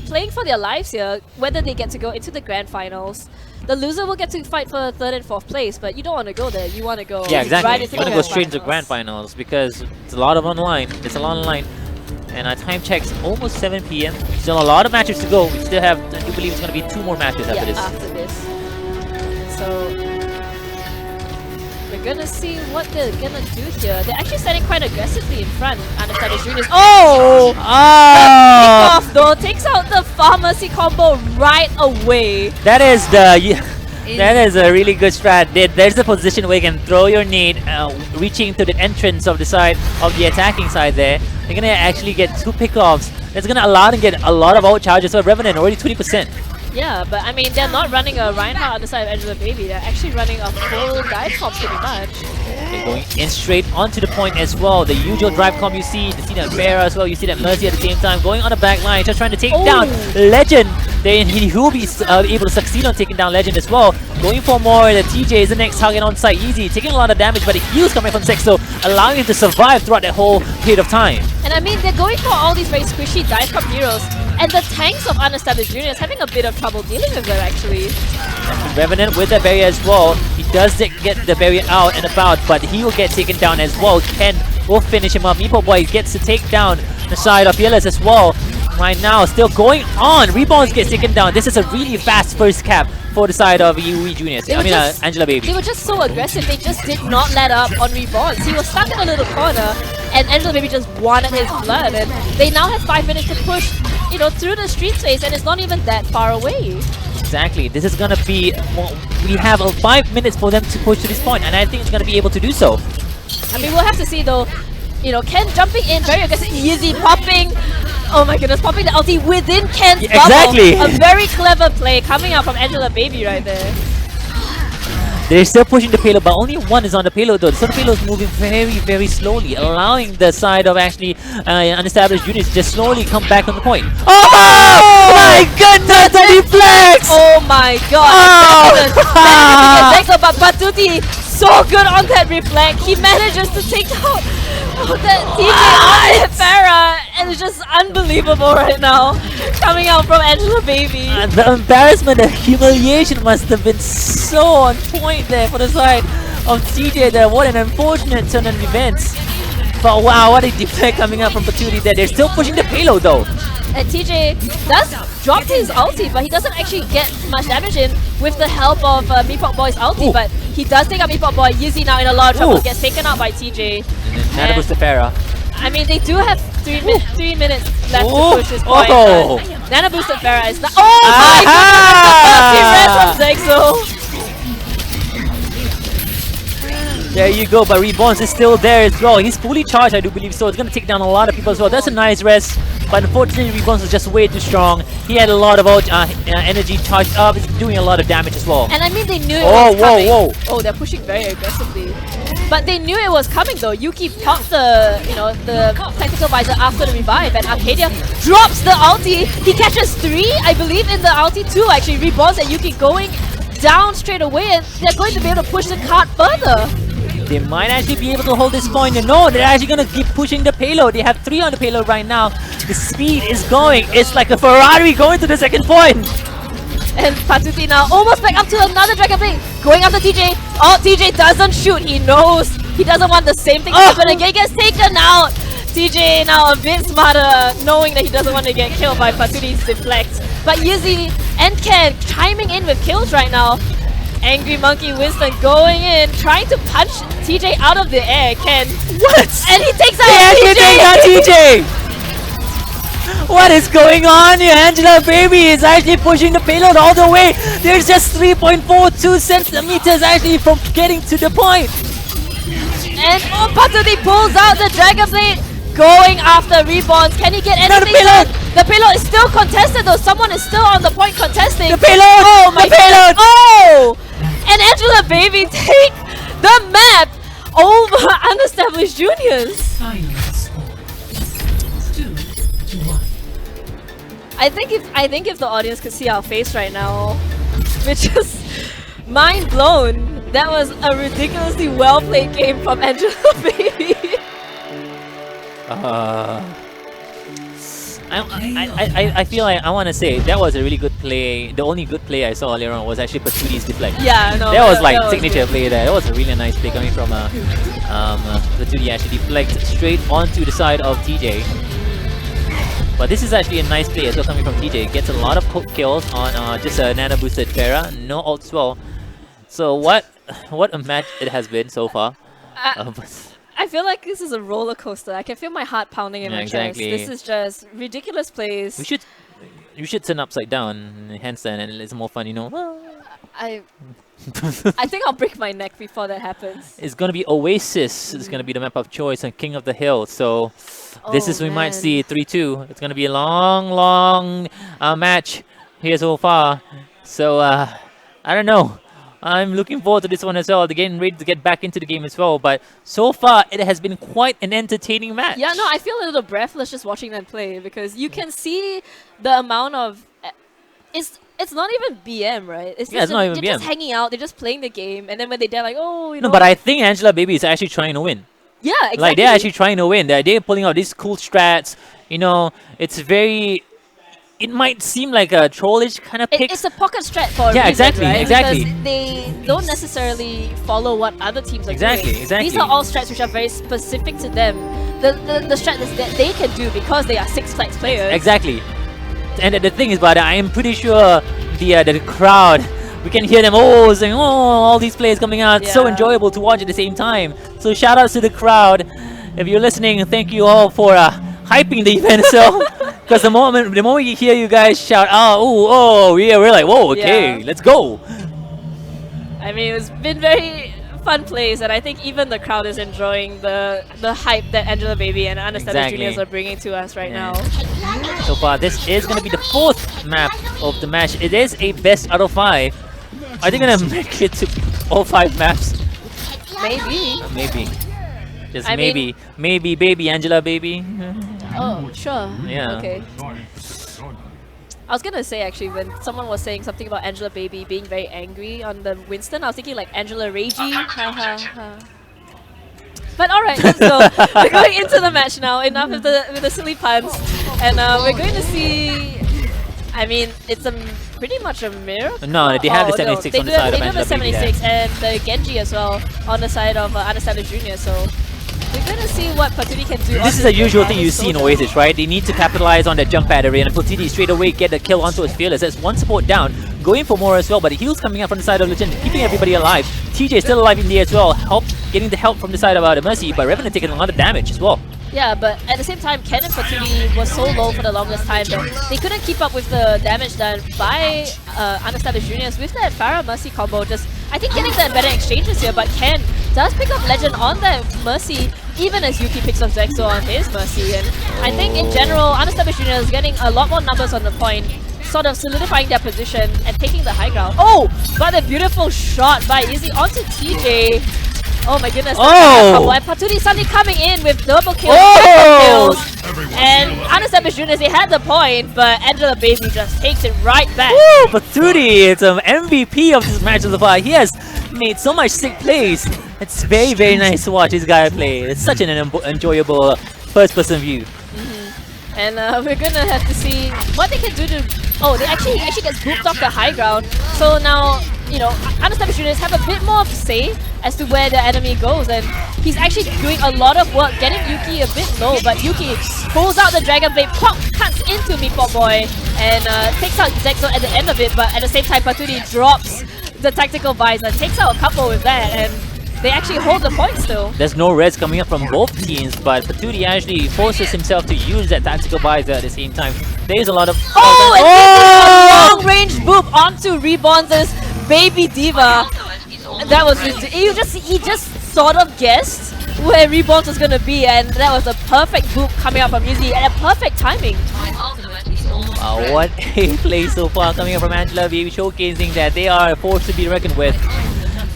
[SPEAKER 4] playing for their lives here, whether they get to go into the grand finals. The loser will get to fight for 3rd and 4th place, but you don't want to go there. You want to go
[SPEAKER 3] right into
[SPEAKER 4] the
[SPEAKER 3] you want to go straight into grand finals because it's a lot of online. It's a lot online. And our time check's almost 7 p.m. Still a lot of matches to go. We still have, I do believe it's going to be 2 more matches after this.
[SPEAKER 4] After this. So we're going to see what they're going to do here. They're actually standing quite aggressively in front. Understand is Juniors. Oh! Kickoff though takes out the pharmacy combo right away.
[SPEAKER 3] That is the... That is a really good strat. There's a position where you can throw your nade, reaching to the entrance of the side of the attacking side there. You're going to actually get 2 pickoffs. That's going to allow them to get a lot of out charges. So Revenant already 20%.
[SPEAKER 4] Yeah, but I mean, they're not running a Reinhardt on the side of Angela Baby. They're actually running a full dive comp pretty much.
[SPEAKER 3] They're going in straight onto the point as well. The usual drive comp you see that Vera as well. You see that Mercy at the same time going on the back line, just trying to take down Legend. Then he will be able to succeed on taking down Legend as well. Going for more. The TJ is the next target on site. Easy, taking a lot of damage, but the heals coming from Sexto, allowing him to survive throughout that whole period of time.
[SPEAKER 4] And I mean, they're going for all these very squishy dive comp heroes. And the tanks of Unestablished Juniors having a bit of trouble dealing with them actually.
[SPEAKER 3] Revenant with the barrier as well. He does get the barrier out and about, but he will get taken down as well. Ken will finish him up. Meepo Boy gets to take down the side of Fearless as well. Right now, still going on. Rebounds gets taken down. This is a really fast first cap for the side of UE Juniors. Angela Baby.
[SPEAKER 4] They were just so aggressive. They just did not let up on Reborns. He was stuck in a little corner, and Angela Baby just wanted his blood. And they now have 5 minutes to push, you know, through the street space, and it's not even that far away.
[SPEAKER 3] Exactly. This is gonna be. We have 5 minutes for them to push to this point, and I think it's gonna be able to do so.
[SPEAKER 4] I mean, we'll have to see though. You know, Ken jumping in very aggressive. Yeezy popping. Oh my goodness, popping the ulti within Ken's bubble.
[SPEAKER 3] Exactly.
[SPEAKER 4] A very clever play coming out from Angela Baby right there.
[SPEAKER 3] They're still pushing the payload, but only one is on the payload though. So the payload is moving very, very slowly, allowing the side of actually Unestablished Units to just slowly come back on the point. Oh my goodness, the reflex!
[SPEAKER 4] Oh my god! Oh. But Batuti so good on that reflect. He manages to take out that TJ on Pharah, and it's just unbelievable right now. Coming out from Angela Baby.
[SPEAKER 3] The embarrassment, the humiliation must have been so on point there for the side of TJ there. What an unfortunate turn of events. But wow, what a deflect coming out from Paturi there. They're still pushing the payload though.
[SPEAKER 4] And TJ does drop his ulti, but he doesn't actually get much damage in with the help of Meepo Boy's ulti. But he does take out Meepo Boy. Yeezy now in a lot of trouble, gets taken out by TJ.
[SPEAKER 3] Nana boost to Pharah.
[SPEAKER 4] I mean, they do have 3 minutes left to push this point. Nana boosted Pharah is not. Oh my goodness! From Zexo.
[SPEAKER 3] There you go, but Reborns is still there as well. He's fully charged, I do believe so. It's going to take down a lot of people as well. That's a nice rest, but unfortunately Reborns is just way too strong. He had a lot of energy charged up. He's doing a lot of damage as well.
[SPEAKER 4] And I mean, they knew it was coming. Oh, they're pushing very aggressively. But they knew it was coming though. Yuki popped the, the tactical visor after the revive, and Arcadia drops the ulti. He catches 3, I believe, in the ulti 2 actually. Reborns and Yuki going down straight away, and they're going to be able to push the cart further.
[SPEAKER 3] They might actually be able to hold this point. No, they're actually going to keep pushing the payload. They have 3 on the payload right now. The speed is going. It's like a Ferrari going to the second point.
[SPEAKER 4] And Patuti now almost back up to another Dragon Blade. Going after TJ. Oh, TJ doesn't shoot. He knows he doesn't want the same thing to happen again. Gets taken out. TJ now a bit smarter, knowing that he doesn't want to get killed by Patuti's deflect. But Yizzy and Ken chiming in with kills right now. Angry Monkey Winston going in, trying to punch TJ out of the air. Ken.
[SPEAKER 3] What?
[SPEAKER 4] And he takes out
[SPEAKER 3] He
[SPEAKER 4] TJ!
[SPEAKER 3] takes out TJ! What is going on here? Angela Baby is actually pushing the payload all the way. There's just 3.42 centimeters actually from getting to the point.
[SPEAKER 4] And Patuti pulls out the Dragon Blade, going after Reborns. Can he get anything?
[SPEAKER 3] payload!
[SPEAKER 4] The payload is still contested though. Someone is still on the point contesting.
[SPEAKER 3] The payload!
[SPEAKER 4] Oh my
[SPEAKER 3] The payload!
[SPEAKER 4] goodness. Oh! And Angela Baby take the map over Unestablished Juniors. I think if the audience could see our face right now, we're just mind blown. That was a ridiculously well played game from Angela Baby.
[SPEAKER 3] I feel like I want to say that was a really good play. The only good play I saw earlier on was actually Patuti's deflect.
[SPEAKER 4] Yeah, no.
[SPEAKER 3] That was like
[SPEAKER 4] that was
[SPEAKER 3] signature
[SPEAKER 4] good.
[SPEAKER 3] play there. That was a really nice play coming from Patuti actually deflect straight onto the side of TJ. But this is actually a nice play as well coming from TJ. Gets a lot of kills on just a nano boosted Pharah. No ult as well. So what a match it has been so far.
[SPEAKER 4] I feel like this is a roller coaster. I can feel my heart pounding in my
[SPEAKER 3] exactly.
[SPEAKER 4] chest. This is just ridiculous plays.
[SPEAKER 3] You should turn upside down handstand and it's more fun, you know.
[SPEAKER 4] I think I'll break my neck before that happens.
[SPEAKER 3] It's gonna be Oasis. It's gonna be the map of choice and King of the Hill. So this is we might see 3-2. It's gonna be a long match here so far. So I don't know. I'm looking forward to this one as well. They're getting ready to get back into the game as well. But so far, it has been quite an entertaining match.
[SPEAKER 4] Yeah, no, I feel a little breathless just watching them play because you can see the amount of... It's not even BM, right? It's
[SPEAKER 3] Yeah, it's not even
[SPEAKER 4] they're just
[SPEAKER 3] BM.
[SPEAKER 4] hanging out, they're just playing the game, and then when they're like, oh, you know...
[SPEAKER 3] No, but I think Angela Baby is actually trying to win.
[SPEAKER 4] Yeah, exactly.
[SPEAKER 3] Like, they're actually trying to win. They're pulling out these cool strats. You know, it's very... It might seem like a trollish kind of pick.
[SPEAKER 4] It's a pocket strat for a reason,
[SPEAKER 3] exactly,
[SPEAKER 4] right?
[SPEAKER 3] exactly.
[SPEAKER 4] Because they don't necessarily follow what other teams are doing.
[SPEAKER 3] Exactly.
[SPEAKER 4] These are all strats which are very specific to them. The strat that they can do because they are Six Flags players.
[SPEAKER 3] Exactly. And the thing is, but I am pretty sure the crowd, we can hear them saying, all these players coming out. So
[SPEAKER 4] Yeah.
[SPEAKER 3] enjoyable to watch at the same time. So shout outs to the crowd. If you're listening, thank you all for hyping the event. So because the moment you hear you guys shout out, yeah, we're like, whoa, okay,
[SPEAKER 4] Yeah.
[SPEAKER 3] let's go.
[SPEAKER 4] I mean, it's been very fun plays, and I think even the crowd is enjoying the hype that Angela Baby and Unestablished
[SPEAKER 3] Exactly.
[SPEAKER 4] Juniors are bringing to us right
[SPEAKER 3] Yeah.
[SPEAKER 4] now.
[SPEAKER 3] So far, this is going to be the 4th map of the match. It is a best out of 5. Are they going to make it to all 5 maps?
[SPEAKER 4] Maybe.
[SPEAKER 3] Maybe. Just
[SPEAKER 4] I
[SPEAKER 3] maybe. Maybe, baby, Angela, baby.
[SPEAKER 4] Oh, sure.
[SPEAKER 3] Yeah.
[SPEAKER 4] Okay. I was gonna say actually when someone was saying something about Angela Baby being very angry on the Winston, I was thinking like Angela Ragey. Ha ha ha. But alright, let's go. We're going into the match now. Enough with the silly puns, and we're going to see. I mean, it's pretty much a mirror.
[SPEAKER 3] No, they have the
[SPEAKER 4] no,
[SPEAKER 3] 76 on the side of
[SPEAKER 4] They do
[SPEAKER 3] Angela
[SPEAKER 4] the
[SPEAKER 3] Baby
[SPEAKER 4] 76 and the Genji as well on the side of Unestablished Junior. So we're gonna see what Patuti can do.
[SPEAKER 3] This is a usual thing you see in Oasis, right? They need to capitalize on that jump pad area, and Putiti straight away get the kill onto his Fearless. There's one support down, going for more as well, but the heals coming out from the side of Legend, keeping everybody alive. TJ is still alive in the air as well, getting the help from the side of the Mercy, but Revenant taking a lot of damage as well.
[SPEAKER 4] Yeah, but at the same time, Ken and Patuti was so low for the longest time that they couldn't keep up with the damage done by Unestablished Juniors with that Pharah Mercy combo. Just, I think, getting the better exchanges here, but Ken does pick up Legend on that Mercy, even as Yuki picks up Zexo on his Mercy. And I think in general, Unestablished Juniors getting a lot more numbers on the point, sort of solidifying their position and taking the high ground. Oh, but a beautiful shot by Izzy onto TJ. Oh my goodness.
[SPEAKER 3] Oh!
[SPEAKER 4] And Patuti suddenly coming in with double kills,
[SPEAKER 3] Oh!
[SPEAKER 4] triple kills. And Unestablished Juniors, they had the point, but Angela Baby just takes it right back.
[SPEAKER 3] Woo! Patuti, it's an MVP of this match so far. He has made so much sick plays. It's very, very nice to watch this guy play. It's such an enjoyable first-person view.
[SPEAKER 4] And we're gonna have to see what they can do to... Oh, they actually gets booped off the high ground. So now you know, Unestablished Juniors have a bit more of a say as to where the enemy goes, and he's actually doing a lot of work, getting Yuki a bit low, but Yuki pulls out the Dragon Blade, pop, cuts into Meatball Boy, and takes out Zexo at the end of it, but at the same time, Paturi drops the Tactical Visor, takes out a couple with that, and they actually hold the point still.
[SPEAKER 3] There's no res coming up from both teams, but Paturi actually forces himself to use that Tactical Visor at the same time. There's a lot of...
[SPEAKER 4] Oh, and this is a long-range boop onto Reborn's Baby Diva. That was... He just sort of guessed where Reborn was gonna be, and that was a perfect boop coming out from Yuzi, and a perfect timing.
[SPEAKER 3] Wow, what a play so far coming up from Angela Baby, showcasing that they are a force to be reckoned with.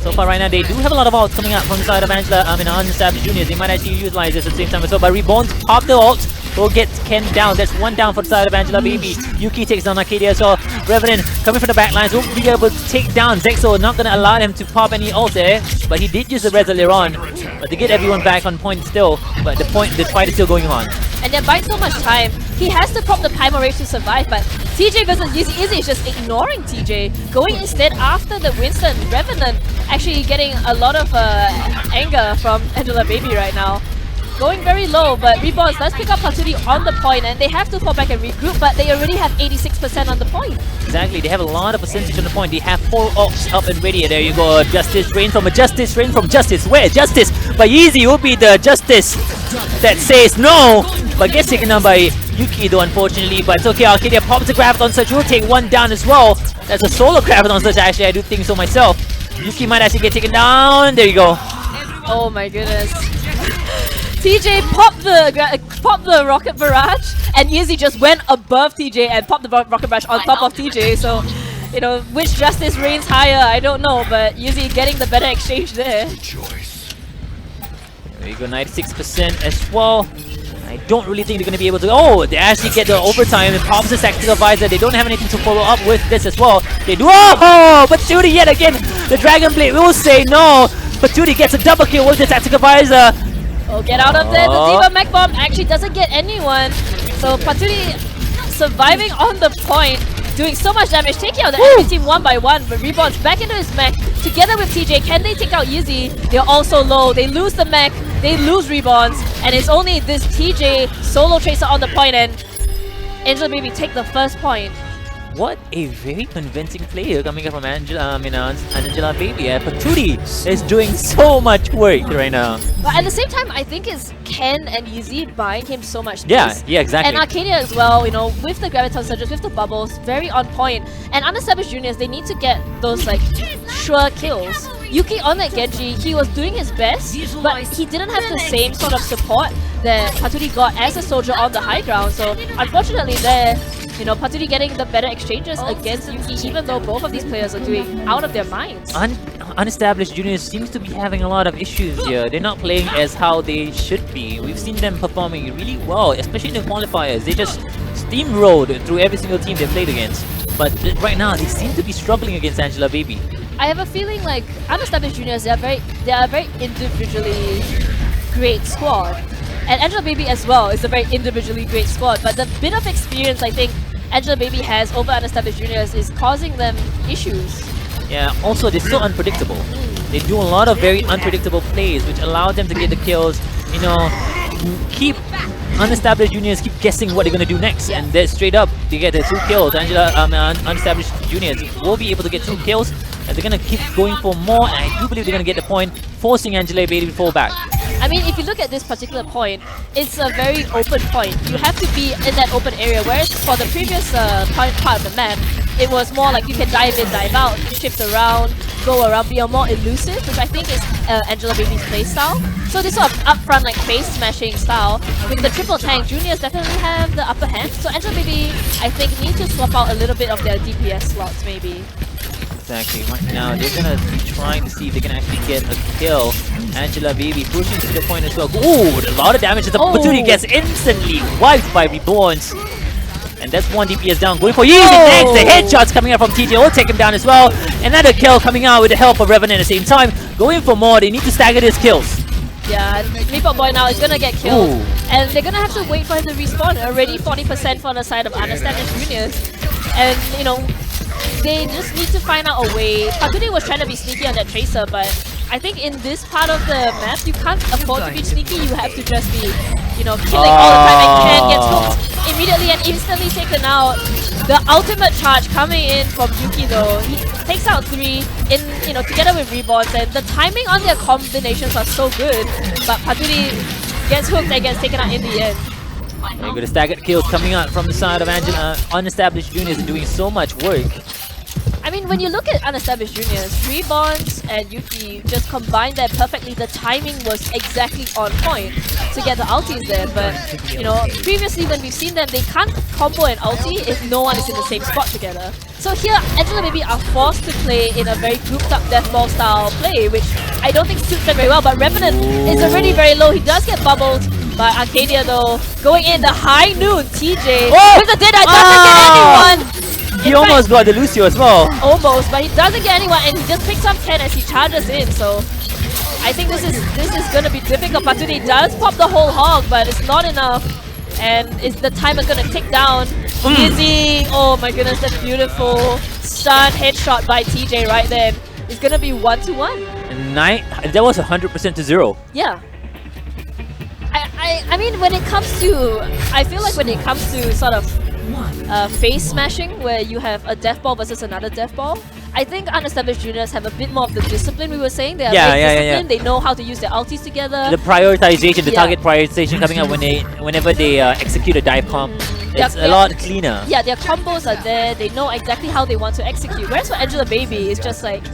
[SPEAKER 3] So far right now, they do have a lot of ults coming out from the side of Angela, Unestablished Juniors. They might actually utilize this at the same time as well, but Reborn pop the ult, will get Ken down. That's one down for the side of Angela Baby. Yuki takes down Arcadia as well. Revenant coming from the backlines, won't be able to take down Zexo, not going to allow him to pop any ult there, but he did use the res earlier on. But they get everyone back on point still, but the fight is still going on.
[SPEAKER 4] And they're buying so much time. He has to pop the Primal Rage to survive, but TJ versus Izzy is just ignoring TJ, going instead after the Winston. Revenant actually getting a lot of anger from Angela Baby right now. Going very low, but Reborns does pick up Paturi on the point, and they have to fall back and regroup, but they already have 86% on the point.
[SPEAKER 3] Exactly, they have a lot of percentage on the point. They have 4 ops up and ready. There you go, Justice Rain from Justice. Where? Justice! But Yeezy will be the Justice that says no, but gets taken down by Yuki though, unfortunately. But it's okay, Arcadia pops the Graviton Surge, will take one down as well. That's a solo Graviton Surge, actually, I do think so myself. Yuki might actually get taken down. There you go.
[SPEAKER 4] Oh my goodness. TJ popped the Rocket Barrage, and Izzy just went above TJ and popped the Rocket Barrage on top of TJ. So, you know, which Justice reigns higher, I don't know, but Izzy getting the better exchange there.
[SPEAKER 3] There you go, 96% as well. I don't really think they're going to be able to... Oh, they actually get the overtime and pops the Tactical Visor. They don't have anything to follow up with this as well. They do... Oh! But Paturi yet again, the Dragon Blade will say no. Paturi gets a double kill with the Tactical Visor.
[SPEAKER 4] Oh, get out of there. The Diva Mech Bomb actually doesn't get anyone. So Paturi surviving on the point, doing so much damage, taking out the enemy team one by one, but Reborn's back into his mech together with TJ. Can they take out Yizzy? They're also low. They lose the mech, they lose Reborn's, and it's only this TJ solo Tracer on the point, and Angela Baby take the first point.
[SPEAKER 3] What a very convincing player coming up from Angela Baby. Paturi is doing so much work right now.
[SPEAKER 4] But at the same time, I think it's Ken and Yizzy buying him so much space.
[SPEAKER 3] Yeah, exactly.
[SPEAKER 4] And Arcadia as well, you know, with the Graviton Surges, with the bubbles, very on point. And Unestablished Juniors, they need to get those, like, sure kills. Yuki on that Genji, he was doing his best, but he didn't have the same sort of support that Paturi got as a soldier on the high ground. So, unfortunately there, you know, Paturi getting the better exchanges against Yuki, even though both of these players are doing out of their minds.
[SPEAKER 3] Unestablished Juniors seems to be having a lot of issues here. They're not playing as how they should be. We've seen them performing really well, especially in the qualifiers. They just steamrolled through every single team they played against. But right now, they seem to be struggling against Angela Baby.
[SPEAKER 4] I have a feeling like Unestablished Juniors, they are a very individually great squad. And Angela Baby as well is a very individually great squad, but the bit of experience I think Angela Baby has over Unestablished Juniors is causing them issues.
[SPEAKER 3] Yeah, also they're so unpredictable. They do a lot of very unpredictable plays which allow them to get the kills, you know, keep Unestablished Juniors keep guessing what they're going to do next, and they're straight up, they get the 2 kills. Unestablished Juniors will be able to get 2 kills, and they're going to keep going for more, and I do believe they're going to get the point, forcing Angela Baby to fall back.
[SPEAKER 4] I mean, if you look at this particular point, it's a very open point. You have to be in that open area, whereas for the previous part of the map, it was more like you can dive in, dive out, shift around, go around, be a more elusive, which I think is Angela Baby's playstyle. So this sort of upfront, like, face smashing style, with the triple tank, Juniors definitely have the upper hand. So Angela Baby, I think, need to swap out a little bit of their DPS slots, maybe.
[SPEAKER 3] Exactly, right now they're gonna be trying to see if they can actually get a kill. Angela Baby pushing to the point as well. Ooh, a lot of damage. The Paturi gets instantly wiped by Reborns. And that's 1 DPS down, going for Yeezy next. The headshots coming out from TJ will take him down as well. Another kill coming out with the help of Revenant at the same time. Going for more, they need to stagger his kills.
[SPEAKER 4] Yeah, Meatball Boy now is gonna get killed.
[SPEAKER 3] Ooh.
[SPEAKER 4] And they're gonna have to wait for him to respawn. Already 40% for the side of Unestablished Juniors. And, you know, they just need to find out a way. Patuni was trying to be sneaky on that Tracer, but I think in this part of the map, you can't afford to be sneaky. You have to just be, killing all the time. And Ken gets hooked immediately and instantly taken out. The ultimate charge coming in from Yuki though. He takes out 3 together with Reborns, and the timing on their combinations are so good. But Patuni gets hooked and gets taken out in the end.
[SPEAKER 3] Very good staggered kills coming out from the side of Angela. Unestablished Juniors doing so much work.
[SPEAKER 4] I mean, when you look at Unestablished Juniors, Reborns and Yuki just combined there perfectly. The timing was exactly on point to get the ultis there. But, previously when we've seen them, they can't combo an ulti if no one is in the same spot together. So here, Angela Baby are forced to play in a very grouped up deathball style play, which I don't think suits them very well. But Revenant is already very low. He does get bubbled. But Arcadia though, going in the high noon, TJ with the Deadeye doesn't get anyone!
[SPEAKER 3] He almost got the Lucio as well.
[SPEAKER 4] Almost, but he doesn't get anyone and he just picks up Ken as he charges in, so I think this is gonna be difficult. Patuni does pop the whole hog, but it's not enough. And the time is gonna tick down. Izzy, oh my goodness, that beautiful stun headshot by TJ right then. It's gonna be 1-1.
[SPEAKER 3] And that was 100% to 0.
[SPEAKER 4] Yeah. I mean, when it comes to, I feel like when it comes to sort of face smashing, where you have a death ball versus another death ball, I think Unestablished Juniors have a bit more of the discipline we were saying. They are very disciplined. They know how to use their ultis together.
[SPEAKER 3] The prioritization, the target prioritization coming up whenever they execute a dive comp. It's a lot cleaner. Yeah,
[SPEAKER 4] their combos are there. They know exactly how they want to execute. Whereas for Angela Baby, it's just like,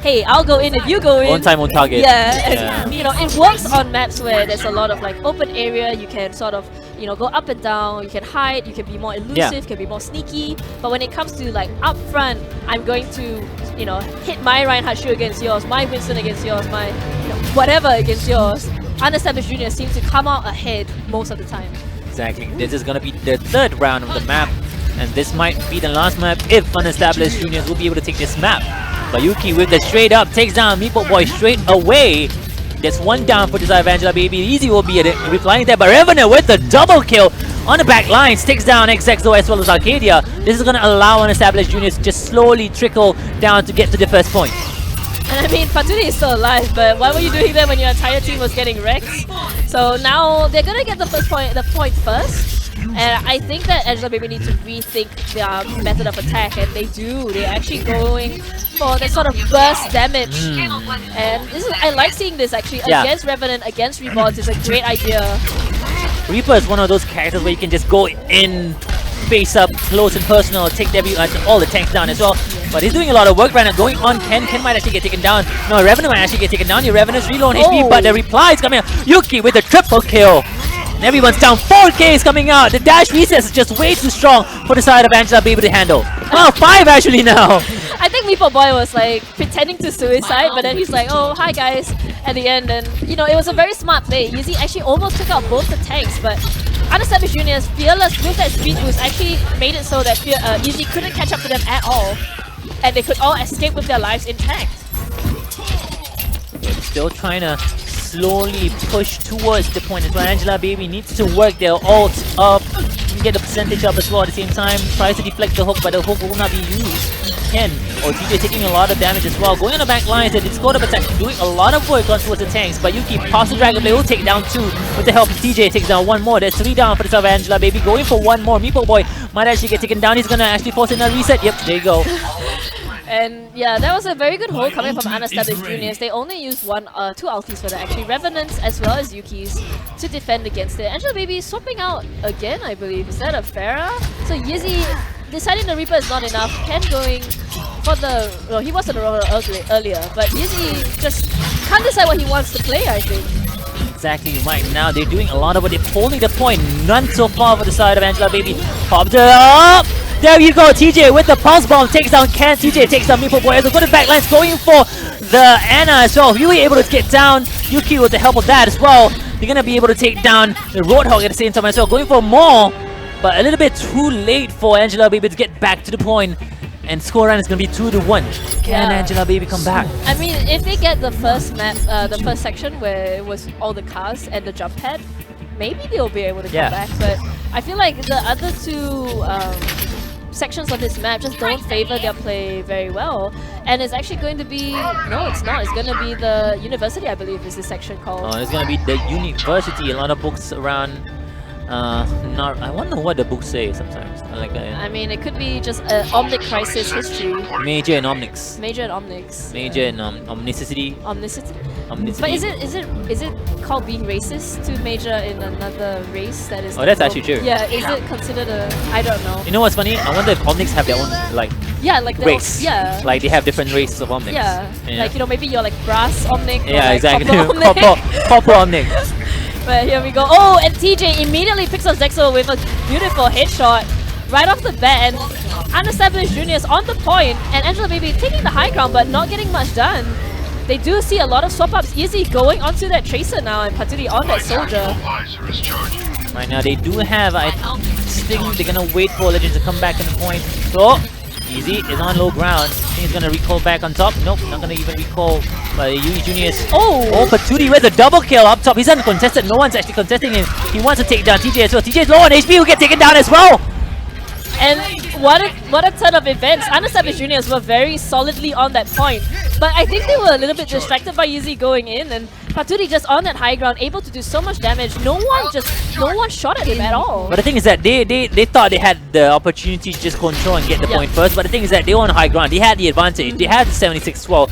[SPEAKER 4] hey, I'll go in if you go in.
[SPEAKER 3] On time, on target.
[SPEAKER 4] Yeah, and it works on maps where there's a lot of like open area. You can sort of, go up and down. You can hide. You can be more elusive. Can be more sneaky. But when it comes to like up front, I'm going to, hit my Reinhardt shoe against yours, my Winston against yours, my whatever against yours. Unestablished Juniors seem to come out ahead most of the time.
[SPEAKER 3] Exactly. This is gonna be the 3rd round of the map, and this might be the last map if Unestablished Juniors will be able to take this map. But Yuki with the straight up takes down Meeple Boy straight away. There's 1 down for the side of Angela Baby. Easy will be replying there, but Revenant with the double kill on the back lines takes down XXO as well as Arcadia. This is gonna allow Unestablished Juniors to just slowly trickle down to get to the first point.
[SPEAKER 4] And I mean, Patuni is still alive, but what were you doing there when your entire team was getting wrecked? So now they're gonna get the point first. And I think that Angela Baby need to rethink their method of attack, and they do. They're actually going for that sort of burst damage. And I like seeing this actually against Revenant, against Reborns. It's a great idea.
[SPEAKER 3] Reaper is one of those characters where you can just go in, face up, close and personal, take all the tanks down as well. But he's doing a lot of work right now, going on Ken. Ken might actually get taken down. No, Revenant might actually get taken down. Your Revenant's reload on HP, but the reply is coming out. Yuki with the triple kill. And everyone's down. 4K is coming out. The dash recess is just way too strong for the side of Angela Baby to handle. Oh, 5 actually now.
[SPEAKER 4] I think Meeple Boy was like pretending to suicide, but then he's like, oh, hi guys, at the end. And it was a very smart play. Yuzi actually almost took out both the tanks, but Unestablished Juniors, Fearless with that speed boost actually made it so that Yuzi couldn't catch up to them at all. And they could all escape with their lives intact.
[SPEAKER 3] Still trying to slowly push towards the point as well. Angela Baby needs to work their ult up, get the percentage up as well at the same time. Tries to deflect the hook, but the hook will not be used. Ken or TJ taking a lot of damage as well. Going on the back lines, the Discord of attack doing a lot of work on towards the tanks, but Yuki past the Dragon Blade will take down 2 with the help of TJ. Takes down 1 more. There's 3 down for the side of Angela Baby. Going for 1 more. Meeple Boy might actually get taken down. He's gonna actually force another reset. Yep, there you go.
[SPEAKER 4] And yeah, that was a very good hold coming from Unestablished Juniors. They only used 2 ultis for that actually, Revenants as well as Yuki's, to defend against it. Angela Baby swapping out again, I believe. Is that a Pharah? So Yizzy deciding the Reaper is not enough. Ken going for the... Well, he was on the roller earlier, but Yizzy just can't decide what he wants to play, I think.
[SPEAKER 3] Exactly right now, they're doing a lot of it. They're holding the point. None so far for the side of Angela Baby. Popped it up! There you go, TJ with the pulse bomb takes down Ken. TJ takes down Meeple Boy as the good backlines going for the Anna as well. Really able to get down Yuki with the help of that as well. They're gonna be able to take down the Roadhog at the same time as well. Going for more, but a little bit too late for Angela Baby to get back to the point. And score run is gonna be 2-1. Can Angela Baby come back?
[SPEAKER 4] I mean, if they get the first map, the first section where it was all the cars and the jump pad, maybe they'll be able to come back. But I feel like the other 2 sections of this map just don't favor their play very well. And it's actually going to be... No, it's not. It's going to be the University, I believe, is this section called.
[SPEAKER 3] Oh, it's gonna be the University. A lot of books around. Not. I wonder what the books say sometimes.
[SPEAKER 4] I mean, it could be just Omnic Crisis history.
[SPEAKER 3] Major and Omnics.
[SPEAKER 4] Major and Omnics.
[SPEAKER 3] Major and Omnicity.
[SPEAKER 4] Omnicity.
[SPEAKER 3] Omnicity.
[SPEAKER 4] But is it called being racist to major in another race that is?
[SPEAKER 3] Oh, that's actually true.
[SPEAKER 4] Yeah, is it considered a? I don't know.
[SPEAKER 3] You know what's funny? I wonder if Omnics have their own like
[SPEAKER 4] Yeah, like their
[SPEAKER 3] race.
[SPEAKER 4] Yeah.
[SPEAKER 3] Like they have different races of Omnics.
[SPEAKER 4] Yeah. Like maybe you're like brass Omnic. Or
[SPEAKER 3] Yeah,
[SPEAKER 4] like
[SPEAKER 3] exactly.
[SPEAKER 4] Copper Omnic.
[SPEAKER 3] Copper Omnic.
[SPEAKER 4] But here we go. Oh, and TJ immediately picks up Zexo with a beautiful headshot right off the bat. And Unestablished Juniors on the point, and Angela Baby taking the high ground but not getting much done. They do see a lot of swap ups. Easy going onto that Tracer now, and Paturi on that Soldier.
[SPEAKER 3] Right now they do have, I think they're gonna wait for Legends to come back in the point. So Easy is on low ground. I think he's gonna recall back on top. Nope, not gonna even recall. But Yui Juniors. Oh, Paturi with a double kill up top. He's uncontested. No one's actually contesting him. He wants to take down TJ as well. TJ is low on HP. Will get taken down as well.
[SPEAKER 4] And what a turn of events. Unestablished Juniors were very solidly on that point. But I think they were a little bit distracted by Yuzi going in, and Paturi just on that high ground, able to do so much damage. No one shot at him at all.
[SPEAKER 3] But the thing is that they thought they had the opportunity to just control and get the point first. But the thing is that they were on high ground. They had the advantage. They had the 76-12.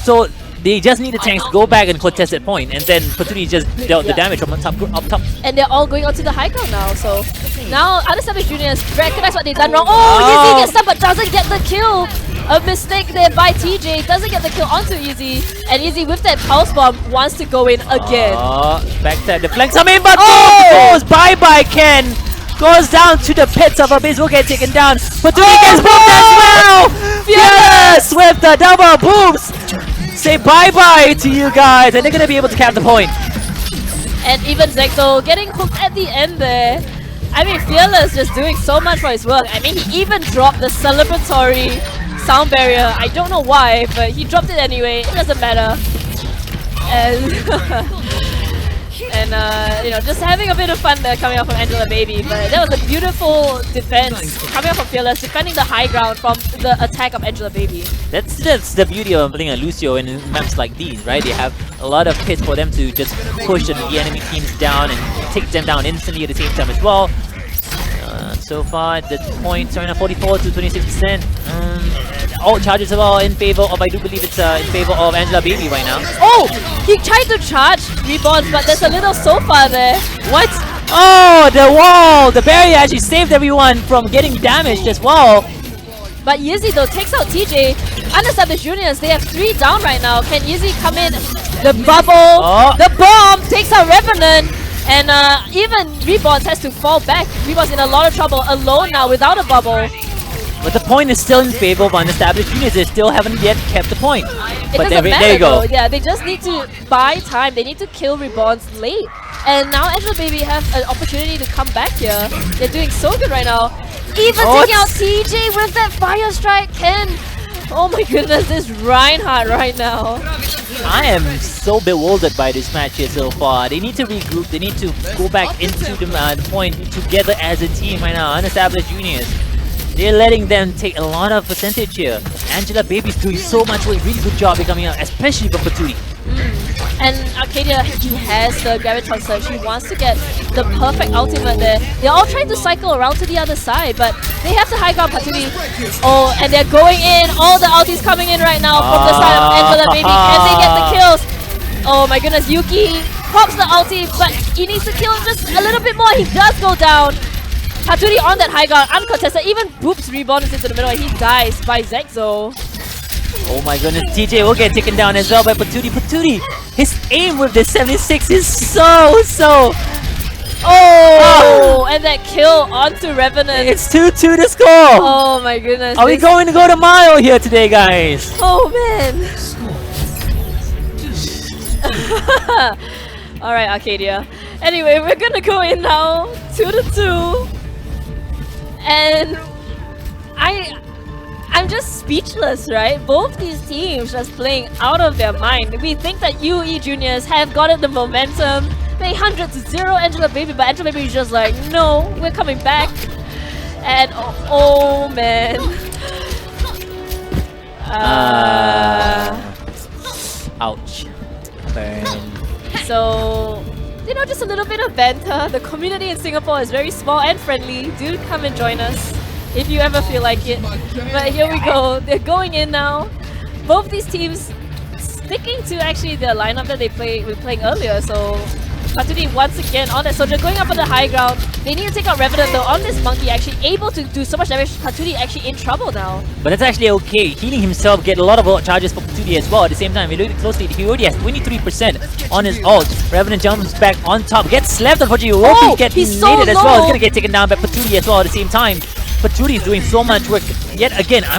[SPEAKER 3] So they just need the tanks to go back and contest that point, and then Paturi just dealt the damage from up top.
[SPEAKER 4] And they're all going onto the high ground now, so now Unestablished Juniors recognize what they've done wrong. Oh, Yuzi gets stunned but doesn't get the kill. A mistake there by TJ, doesn't get the kill onto Easy, and Easy with that pulse bomb wants to go in again.
[SPEAKER 3] Backstab the flanks come in, but goes bye-bye Ken. Goes down to the pits of Abyss, will get taken down. Paturi gets booked as well! Fearless with the double booms! Say bye-bye to you guys, and they're gonna be able to cap the point.
[SPEAKER 4] And even Zexo getting hooked at the end there. I mean, Fearless just doing so much for his work. I mean, he even dropped the celebratory sound barrier. I don't know why, but he dropped it anyway. It doesn't matter. And you know, just having a bit of fun there coming out from Angela Baby. But that was a beautiful defense coming out from Fearless, defending the high ground from the attack of Angela Baby.
[SPEAKER 3] That's the beauty of playing a Lucio in maps like these, right? They have a lot of pits for them to just push the enemy teams down and take them down instantly at the same time as well. So far, the points are in a 44 to 26%. All charges are all in favor of, I do believe it's in favor of Angela Baby right now.
[SPEAKER 4] Oh! He tried to charge Reborn, but there's a little sofa there.
[SPEAKER 3] What? Oh, the wall! The barrier actually saved everyone from getting damaged as well.
[SPEAKER 4] But Yizzy though takes out TJ. Unestablished Juniors, they have 3 down right now. Can Yizzy come in? The bubble, the bomb takes out Revenant. And even Reborn has to fall back. Reborn's in a lot of trouble, alone now without a bubble.
[SPEAKER 3] But the point is still in favor of Unestablished Juniors. They still haven't yet kept the point.
[SPEAKER 4] It
[SPEAKER 3] but
[SPEAKER 4] doesn't matter
[SPEAKER 3] there you go.
[SPEAKER 4] though. Yeah, they just need to buy time. They need to kill Reborns late. And now Angela Baby have an opportunity to come back here. They're doing so good right now. Even taking out TJ with that Fire Strike. Ken. Oh my goodness, this Reinhardt right now.
[SPEAKER 3] I am so bewildered by this match here so far. They need to regroup. They need to go back into the point together as a team right now. Unestablished Juniors. They're letting them take a lot of percentage here. Angela Baby's doing so much work. Really good job coming out, especially for Paturi.
[SPEAKER 4] And Arcadia, he has the Graviton Surge. He wants to get the perfect ultimate there. They're all trying to cycle around to the other side, but they have the high ground Paturi. Oh, and they're going in. All the ultis coming in right now from the side of Angela Baby. Can they get the kills? Oh my goodness, Yuki pops the ulti, but he needs to kill just a little bit more. He does go down. Paturi on that high ground, uncontested, even boops Reborn into the middle and he dies by Zexo.
[SPEAKER 3] Oh my goodness, TJ will get taken down as well by Paturi. Paturi, his aim with the 76 is so...
[SPEAKER 4] Oh! And that kill onto Revenant.
[SPEAKER 3] It's 2-2 to score!
[SPEAKER 4] Oh my goodness.
[SPEAKER 3] Are we going to go to mile here today, guys?
[SPEAKER 4] Oh man! Alright, Arcadia. Anyway, we're gonna go in now, 2-2. And I'm just speechless, right? Both these teams just playing out of their mind. We think that UE Juniors have gotten the momentum. They 100-0 Angela Baby, but Angela Baby is just like, no, we're coming back. And oh man.
[SPEAKER 3] Ouch. Burn.
[SPEAKER 4] So, you know, just a little bit of banter. The community in Singapore is very small and friendly. Do come and join us if you ever feel like it. But here we go. They're going in now. Both these teams sticking to actually the lineup that were playing earlier. So Patudi once again on that soldier going up on the high ground. They need to take out Revenant though on this monkey, actually able to do so much damage. Patudi actually in trouble now.
[SPEAKER 3] But that's actually okay. Healing himself, get a lot of charges for Patudi as well. At the same time, if you look closely, he already has 23% on his ult. Revenant jumps back on top, gets slapped unfortunately.
[SPEAKER 4] Oh,
[SPEAKER 3] Gets
[SPEAKER 4] he's so
[SPEAKER 3] needed as well. He's
[SPEAKER 4] low.
[SPEAKER 3] gonna get taken down by Patudi as well at the same time. Patudi is doing so much work. Yet again, I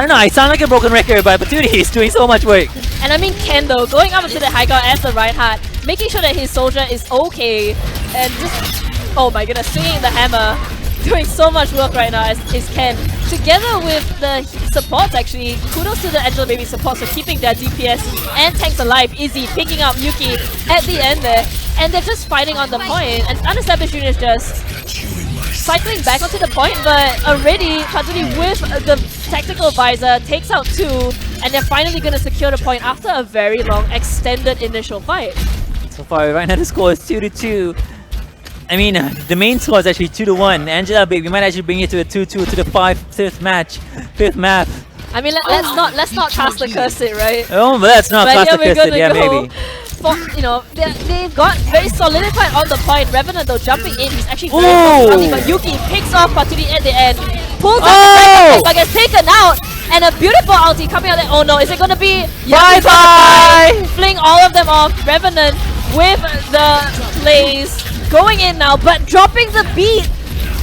[SPEAKER 3] don't know, I sound like a broken record, but Patudi is doing so much work.
[SPEAKER 4] And I mean Ken though, going up into the high ground as the Reinhardt, making sure that his soldier is okay, and just, oh my goodness, swinging the hammer, doing so much work right now is Ken. Together with the supports actually, kudos to the Angela Baby supports for keeping their DPS and tanks alive. Izzy picking up Yuki at the end there, and they're just fighting on the point, and Unestablished Unit is just cycling back onto the point, but already Patudi with the tactical visor takes out 2, and they're finally going to secure the point after a very long extended initial fight.
[SPEAKER 3] So far, right now the score is 2-2. I mean, the main score is actually 2-1. Angela Baby might actually bring it to a 2-2 to the fifth map.
[SPEAKER 4] I mean, let's not cast the curse it, right?
[SPEAKER 3] Oh, but that's not
[SPEAKER 4] But
[SPEAKER 3] cast
[SPEAKER 4] here
[SPEAKER 3] the
[SPEAKER 4] we're
[SPEAKER 3] curse,
[SPEAKER 4] gonna
[SPEAKER 3] yeah,
[SPEAKER 4] go
[SPEAKER 3] maybe.
[SPEAKER 4] for, you know, they've got very solidified on the point. Revenant though jumping in, he's actually very
[SPEAKER 3] Ooh.
[SPEAKER 4] close, but Yuki picks off Patudi at the end, pulls out
[SPEAKER 3] Oh!
[SPEAKER 4] the but gets taken out, and a beautiful ulti coming out there. Oh no, is it gonna be
[SPEAKER 3] Bye bye!
[SPEAKER 4] Fling all of them off. Revenant with the plays going in now, but dropping the beat.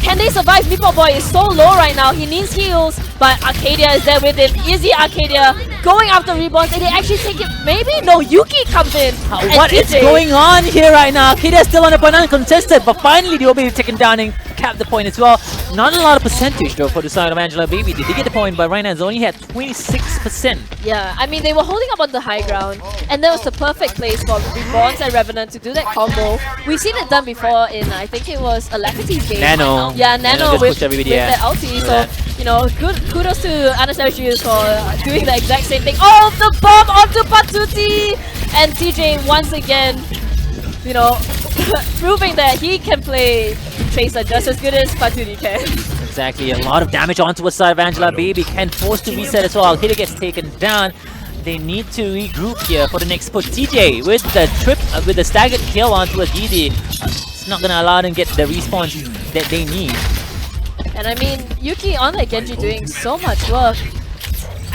[SPEAKER 4] Can they survive? Meatball Boy is so low right now. He needs heals, but Arcadia is there with him. Izzy Arcadia going after Reborn. And they actually take it. Maybe? No, Yuki comes in. And
[SPEAKER 3] What is
[SPEAKER 4] DJ
[SPEAKER 3] going on here right now? Arcadia is still on the point uncontested, but finally they will be taken down and cap the point as well. Not a lot of percentage though for the side of Angela Baby. They did get the point, but right now it's only at 26%.
[SPEAKER 4] Yeah, I mean, they were holding up on the high ground, and that was the perfect place for Reborns and Revenant to do that combo. We've seen it done before in, I think it was Alacrity's game.
[SPEAKER 3] Nano.
[SPEAKER 4] Yeah, Nano
[SPEAKER 3] just
[SPEAKER 4] with
[SPEAKER 3] pushed everybody,
[SPEAKER 4] with
[SPEAKER 3] yeah.
[SPEAKER 4] that ulti.
[SPEAKER 3] Yeah.
[SPEAKER 4] So, you know, good kudos to Anastasia for doing the exact same thing. Oh, the bomb onto Patuti! And TJ once again, you know, proving that he can play Tracer just as good as Patuti can.
[SPEAKER 3] Exactly, a lot of damage onto the side of Angela Baby. Ken forced to reset as well. Arcadia gets taken down. They need to regroup here for the next push. TJ with the staggered kill onto a DD. It's not gonna allow them to get the response that they need.
[SPEAKER 4] And I mean, Yuki on that Genji doing so much work.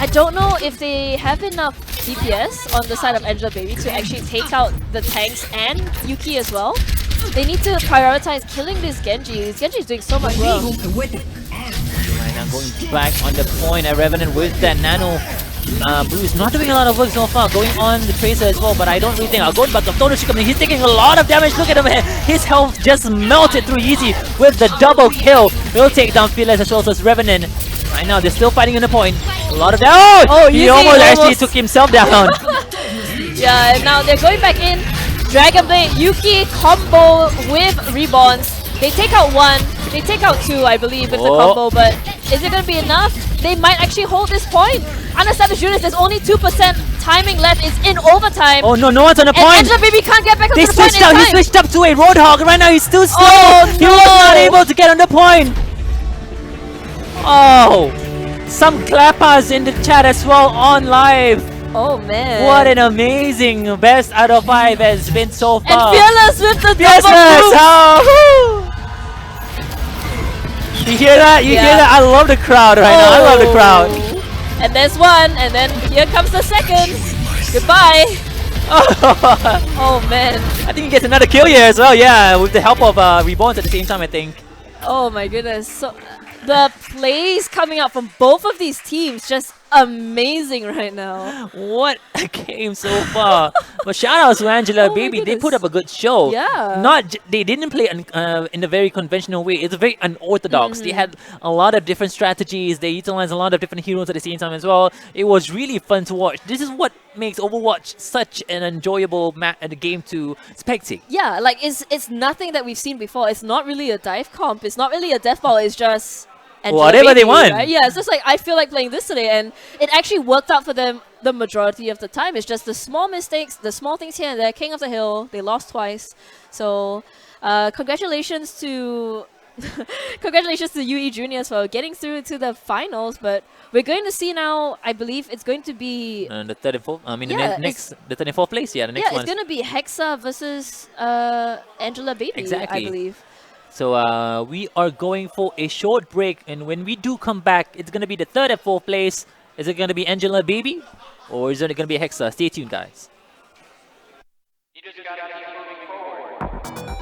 [SPEAKER 4] I don't know if they have enough DPS on the side of Angela Baby to actually take out the tanks and Yuki as well. They need to prioritize killing this Genji. This Genji is doing so much work.
[SPEAKER 3] Right now going back on the point at Revenant with that Nano. Blue is not doing a lot of work so far, going on the Tracer as well, but I don't really think I'll go back to Tono Shikami. He's taking a lot of damage. Look at him, his health just melted through easy with the double kill. Will take down Fearless as well, so it's Revenant. Right now they're still fighting in the point. A lot of damage.
[SPEAKER 4] Oh,
[SPEAKER 3] he
[SPEAKER 4] Easy
[SPEAKER 3] almost actually
[SPEAKER 4] almost-
[SPEAKER 3] took himself down.
[SPEAKER 4] Yeah, and now they're going back in. Dragon Blade, Yuki combo with Reborns. They take out 1, they take out 2, I believe, with the
[SPEAKER 3] Oh.
[SPEAKER 4] combo, but is it going to be enough? They might actually hold this point. Unestablished units, there's only 2% timing left. It's in overtime.
[SPEAKER 3] Oh no, no one's on the
[SPEAKER 4] and
[SPEAKER 3] point.
[SPEAKER 4] Angela Baby can't get back
[SPEAKER 3] They
[SPEAKER 4] onto the point
[SPEAKER 3] switched
[SPEAKER 4] in
[SPEAKER 3] out. He
[SPEAKER 4] time.
[SPEAKER 3] switched up to a Roadhog. Right now he's still slow.
[SPEAKER 4] Oh,
[SPEAKER 3] He was not
[SPEAKER 4] no.
[SPEAKER 3] able to get on the point. Oh, some clappers in the chat as well on live.
[SPEAKER 4] Oh man.
[SPEAKER 3] What an amazing best out of 5 has been so
[SPEAKER 4] And
[SPEAKER 3] far.
[SPEAKER 4] Fearless with the
[SPEAKER 3] Yes,
[SPEAKER 4] double move.
[SPEAKER 3] oh, woo. You hear that? You hear
[SPEAKER 4] Yeah.
[SPEAKER 3] that? I love the crowd right now. I love the crowd.
[SPEAKER 4] And there's one, and then here comes the second. Goodbye. Oh man.
[SPEAKER 3] I think he gets another kill here as well. Yeah, with the help of Reborns at the same time, I think.
[SPEAKER 4] Oh my goodness. So the plays coming out from both of these teams just amazing right now.
[SPEAKER 3] What a game so far. But shout out to Angela
[SPEAKER 4] Oh my
[SPEAKER 3] Baby. They put
[SPEAKER 4] goodness.
[SPEAKER 3] up a good show.
[SPEAKER 4] Yeah.
[SPEAKER 3] They didn't play in a very conventional way. It's very unorthodox. They had a lot of different strategies. They utilized a lot of different heroes at the same time as well. It was really fun to watch. This is what makes Overwatch such an enjoyable game to spectate.
[SPEAKER 4] Yeah, like it's nothing that we've seen before. It's not really a dive comp. It's not really a death ball. It's just Angela
[SPEAKER 3] Whatever they
[SPEAKER 4] Baby,
[SPEAKER 3] want.
[SPEAKER 4] right? Yeah, it's just like I feel like playing this today, and it actually worked out for them the majority of the time. It's just the small mistakes, the small things here and there. King of the Hill, they lost twice. So, congratulations to congratulations to UE Juniors for getting through to the finals. But we're going to see now. I believe it's going to be
[SPEAKER 3] The third and fourth. I mean,
[SPEAKER 4] Yeah,
[SPEAKER 3] the third and fourth place. Yeah, the next
[SPEAKER 4] yeah,
[SPEAKER 3] one.
[SPEAKER 4] it's going to be Hexa versus Angela Baby. I
[SPEAKER 3] Exactly.
[SPEAKER 4] believe.
[SPEAKER 3] So we are going for a short break, and when we do come back, it's gonna be the third and fourth place. Is it gonna be Angela Baby, or is it gonna be Hexa? Stay tuned, guys.
[SPEAKER 1] You just gotta keep moving forward.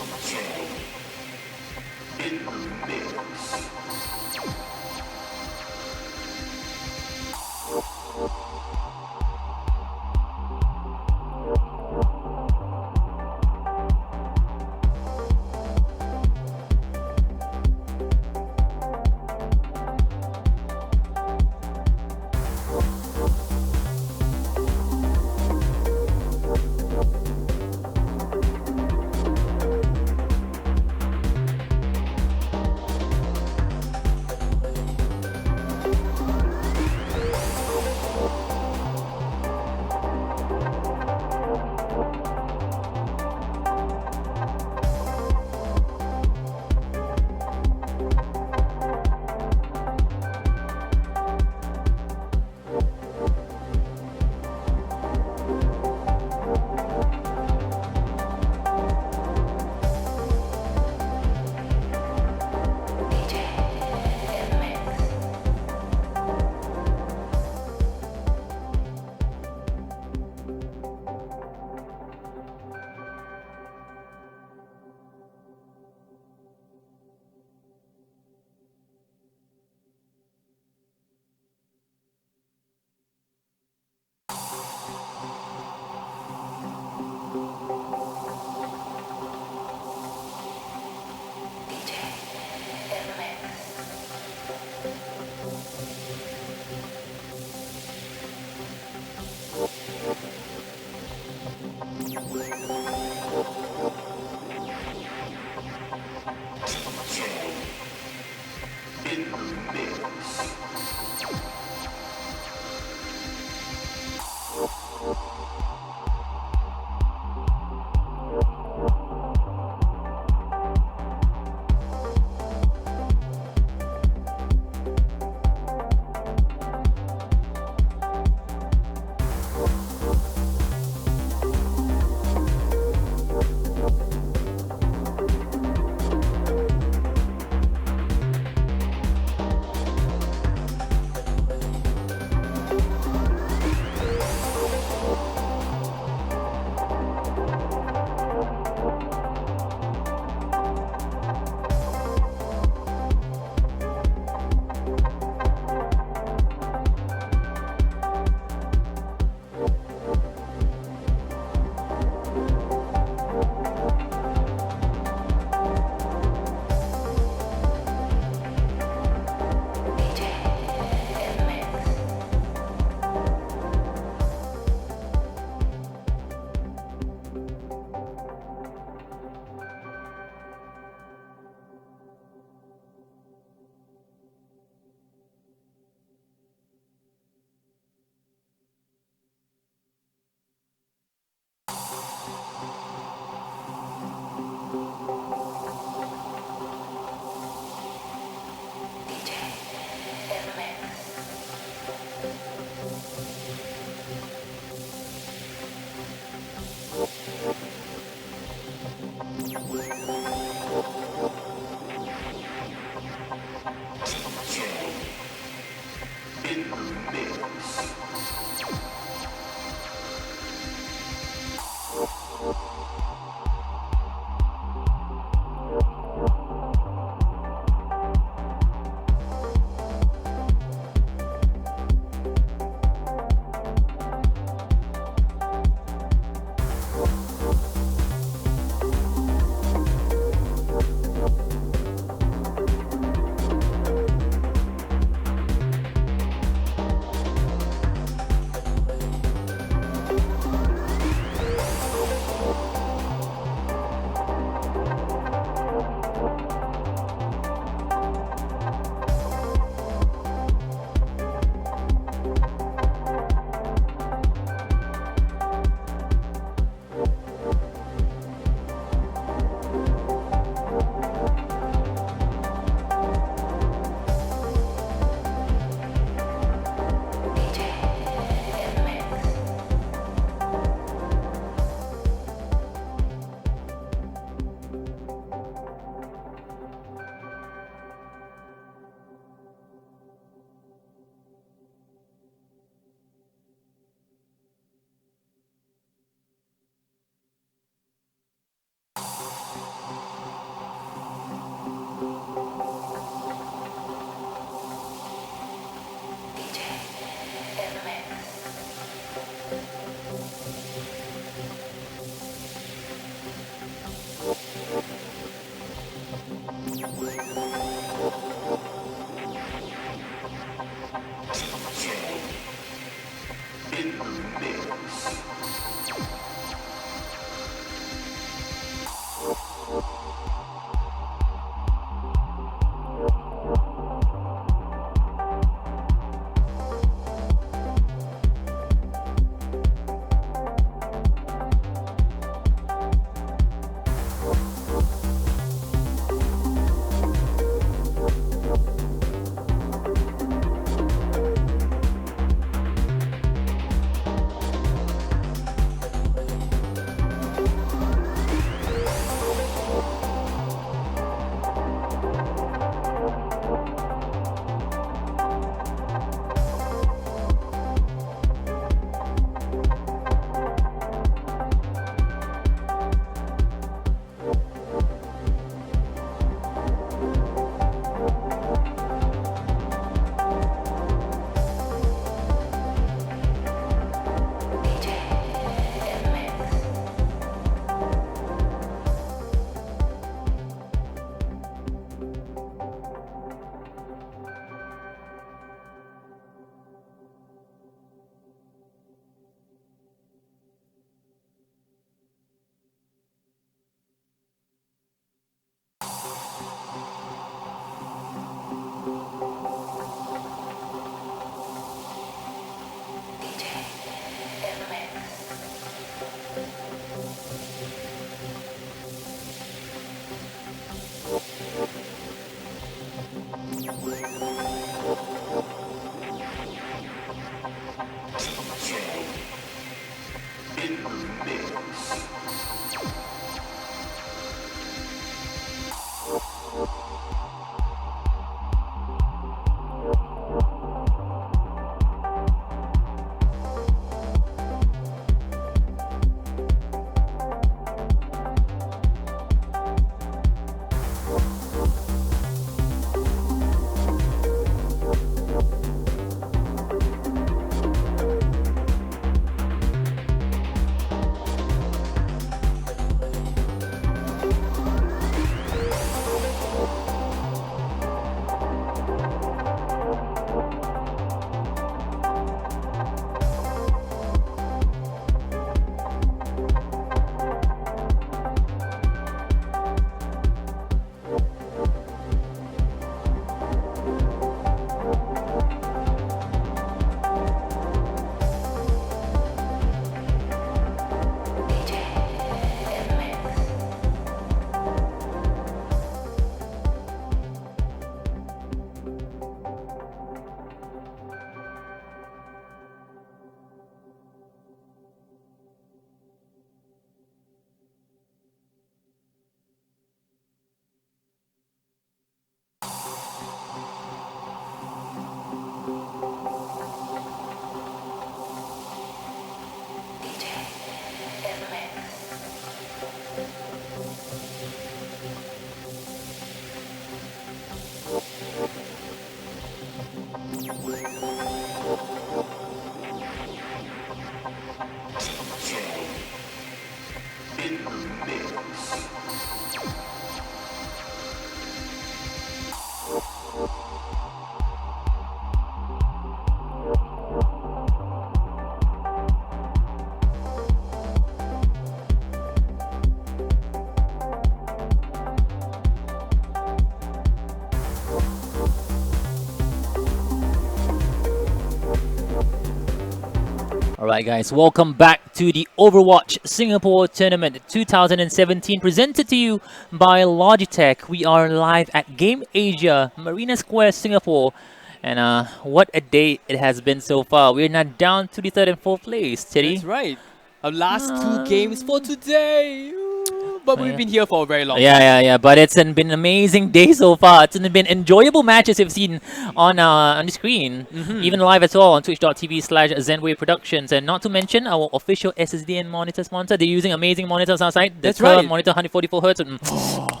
[SPEAKER 3] Alright guys, welcome back to the Overwatch Singapore Tournament 2017, presented to you by Logitech. We are live at Game Asia, Marina Square, Singapore. And what a day it has been so far. We're now down to the 3rd and 4th place, Teddy.
[SPEAKER 2] That's right. Our last 2 games for today. Ooh, but we've been here for a very long time.
[SPEAKER 3] Yeah. But it's been an amazing day so far. It's been enjoyable matches you've seen on the screen, even live as well on twitch.tv/Zenway Productions. And not to mention our official SSD and monitor sponsor. They're using amazing monitors outside.
[SPEAKER 2] That's right.
[SPEAKER 3] Monitor 144 Hz.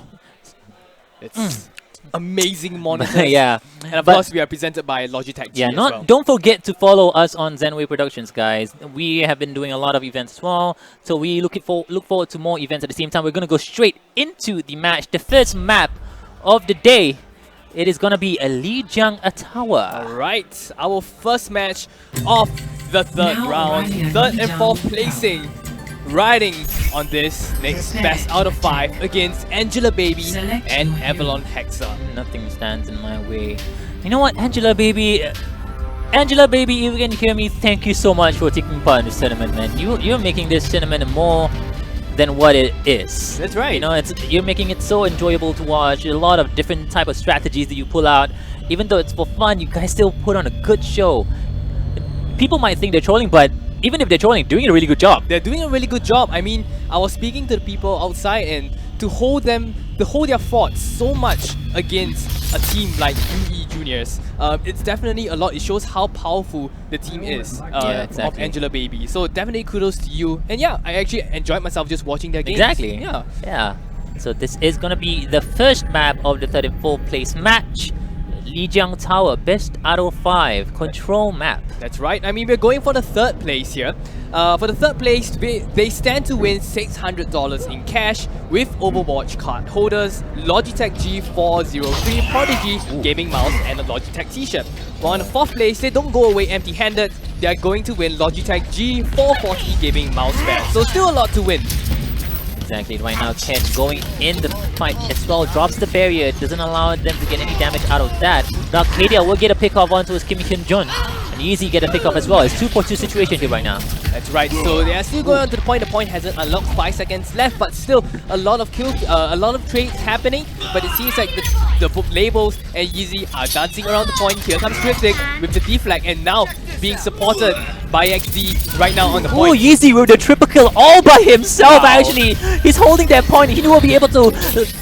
[SPEAKER 2] It's amazing monitors.
[SPEAKER 3] Yeah.
[SPEAKER 2] And of course, we are presented by Logitech G
[SPEAKER 3] Yeah,
[SPEAKER 2] as well.
[SPEAKER 3] don't forget to follow us on Zenway Productions, guys. We have been doing a lot of events as well, so we look forward to more events at the same time. We're going to go straight into the match. The first map of the day, it is going to be a Lijiang Tower.
[SPEAKER 2] Alright, our first match of the third round. 3rd and 4th placing. Riding on this next best out of 5 against Angela Baby and Avalon Hexa.
[SPEAKER 3] Nothing stands in my way. You know what, Angela Baby, if you can hear me, thank you so much for taking part in this tournament, man. You're making this tournament more than what it is.
[SPEAKER 2] That's right.
[SPEAKER 3] You know, you're making it so enjoyable to watch. A lot of different type of strategies that you pull out. Even though it's for fun, you guys still put on a good show. People might think they're trolling, but even if they're trolling, doing a really good job.
[SPEAKER 2] They're doing a really good job. I mean, I was speaking to the people outside, and to hold their fort so much against a team like UE Juniors, it's definitely a lot. It shows how powerful the team is of Angela Baby. So definitely kudos to you. And yeah, I actually enjoyed myself just watching their games.
[SPEAKER 3] Exactly.
[SPEAKER 2] Yeah.
[SPEAKER 3] So this is gonna be the first map of the 3rd and 4th place match. Lijiang Tower, best out of 5, control map.
[SPEAKER 2] That's right. I mean, we're going for the 3rd place here. For the 3rd place, they stand to win $600 in cash with Overwatch card holders, Logitech G403 Prodigy gaming mouse, and a Logitech t-shirt. While on the 4th place, they don't go away empty-handed. They are going to win Logitech G440 gaming mouse pad. So still a lot to win.
[SPEAKER 3] Exactly, right now Ken going in the fight as well, drops the barrier, it doesn't allow them to get any damage out of that. Now Arcadia will get a pick off onto his Kim Hyun Jun, and Easy get a pick off as well. It's 2-4-2 situation here right now.
[SPEAKER 2] That's right, so they are still going on to the point. The point hasn't unlocked, 5 seconds left, but still a lot of trades happening. But it seems like the labels and Yeezy are dancing around the point. Here comes Cryptic with the deflag, and now being supported by XD right now on the point.
[SPEAKER 3] Oh, Yeezy with the triple kill all by himself. Wow. Actually. He's holding that point. He will be able to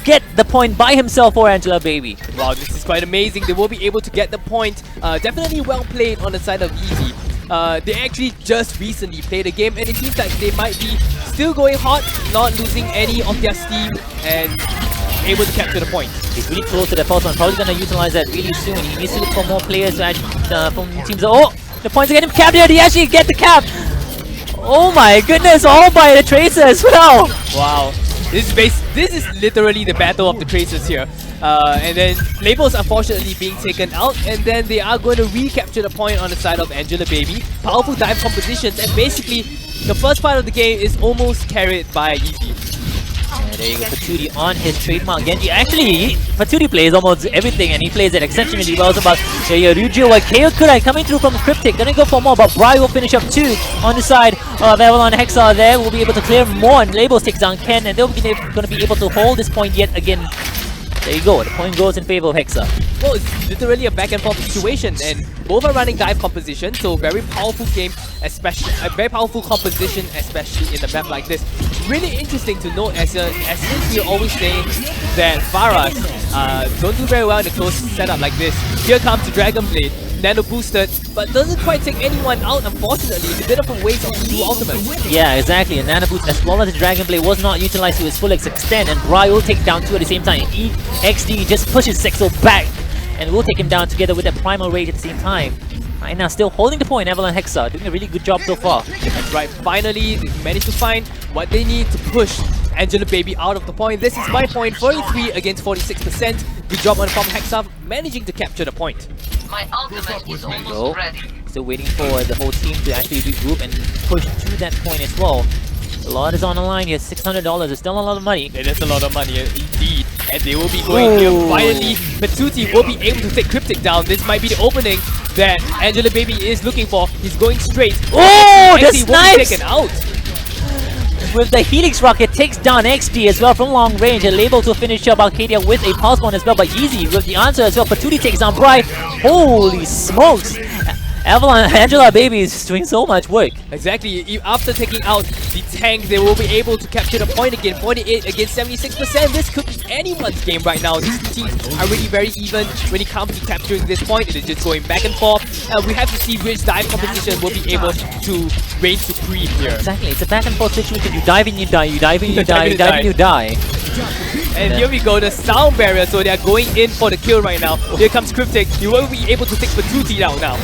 [SPEAKER 3] get the point by himself for Angela Baby.
[SPEAKER 2] Wow, this is quite amazing. They will be able to get the point. Definitely well played on the side of Easy. They actually just recently played a game, and it seems like they might be still going hot, not losing any of their steam, and able to capture the point.
[SPEAKER 3] He's really close to the pulse one. Probably going to utilize that really soon. He needs to look for more players to actually, from teams. Oh, the points are getting captured. He actually get the cap. Oh my goodness, all by the Tracer as well.
[SPEAKER 2] Wow. This is literally the battle of the Tracers here. And then labels unfortunately being taken out, and then they are going to recapture the point on the side of Angela Baby. Powerful dive compositions, and basically the first part of the game is almost carried by Yeezy.
[SPEAKER 3] Yeah, there you go, Patootie on his trademark Genji. Actually, Patootie plays almost everything, and he plays it exceptionally well. So about Ryujo or KO Kurai coming through from Cryptic, gonna go for more, but Bri will finish up 2 on the side of Avalon Hexa there. Will be able to clear more, and Labels takes down Ken, and they'll be gonna be able to hold this point yet again. There you go, the point goes in favor of Hexa.
[SPEAKER 2] Well, it's literally a back and forth situation, and both are running dive composition, so very powerful game, especially a very powerful composition, especially in a map like this. Really interesting to note, as since we're always saying that Pharahs don't do very well in a close setup like this. Here comes the Dragon Blade, nano boosted, but doesn't quite take anyone out, unfortunately. It's a bit of a waste of the 2 ultimates.
[SPEAKER 3] Yeah, exactly. A nano boost as well as the Dragon Blade was not utilized to its full extent, and Bri will take down 2 at the same time. XD just pushes Sexo back, and will take him down together with that Primal Rage at the same time. Right now, still holding the point, Avalon Hexa, doing a really good job so far.
[SPEAKER 2] That's right, finally they managed to find what they need to push Angela Baby out of the point. This is my point, 43 against 46%. Good job on from Hexa, managing to capture the point.
[SPEAKER 1] My ultimate is almost ready.
[SPEAKER 3] Still waiting for the whole team to actually regroup and push to that point as well. A lot is on the line here, $600 is still a lot of money.
[SPEAKER 2] It is a lot of money, indeed. and they will be going here. Finally, Patootie will be able to take Cryptic down. This might be the opening that Angela Baby is looking for. He's going straight.
[SPEAKER 3] Oh, the
[SPEAKER 2] XD will be
[SPEAKER 3] snipes!
[SPEAKER 2] taken out.
[SPEAKER 3] With the Helix Rocket, takes down XD as well from long range and able to finish up Arcadia with a pulse bomb as well, but Easy with the answer as well. Patootie takes down Bri. Holy smokes! Avalon Angela Baby is doing so much work.
[SPEAKER 2] Exactly. After taking out the tank, they will be able to capture the point again. 48 against 76%. This could be anyone's game right now. These teams are really very even when it comes to capturing this point. It is just going back and forth. We have to see which dive competition will be able to reign supreme here.
[SPEAKER 3] Exactly. It's a back and forth situation. You dive in, you die. You dive in, you die. You dive in, you die.
[SPEAKER 2] And here we go, the sound barrier. So they are going in for the kill right now. Here comes Cryptic. You will be able to take Patootie out now.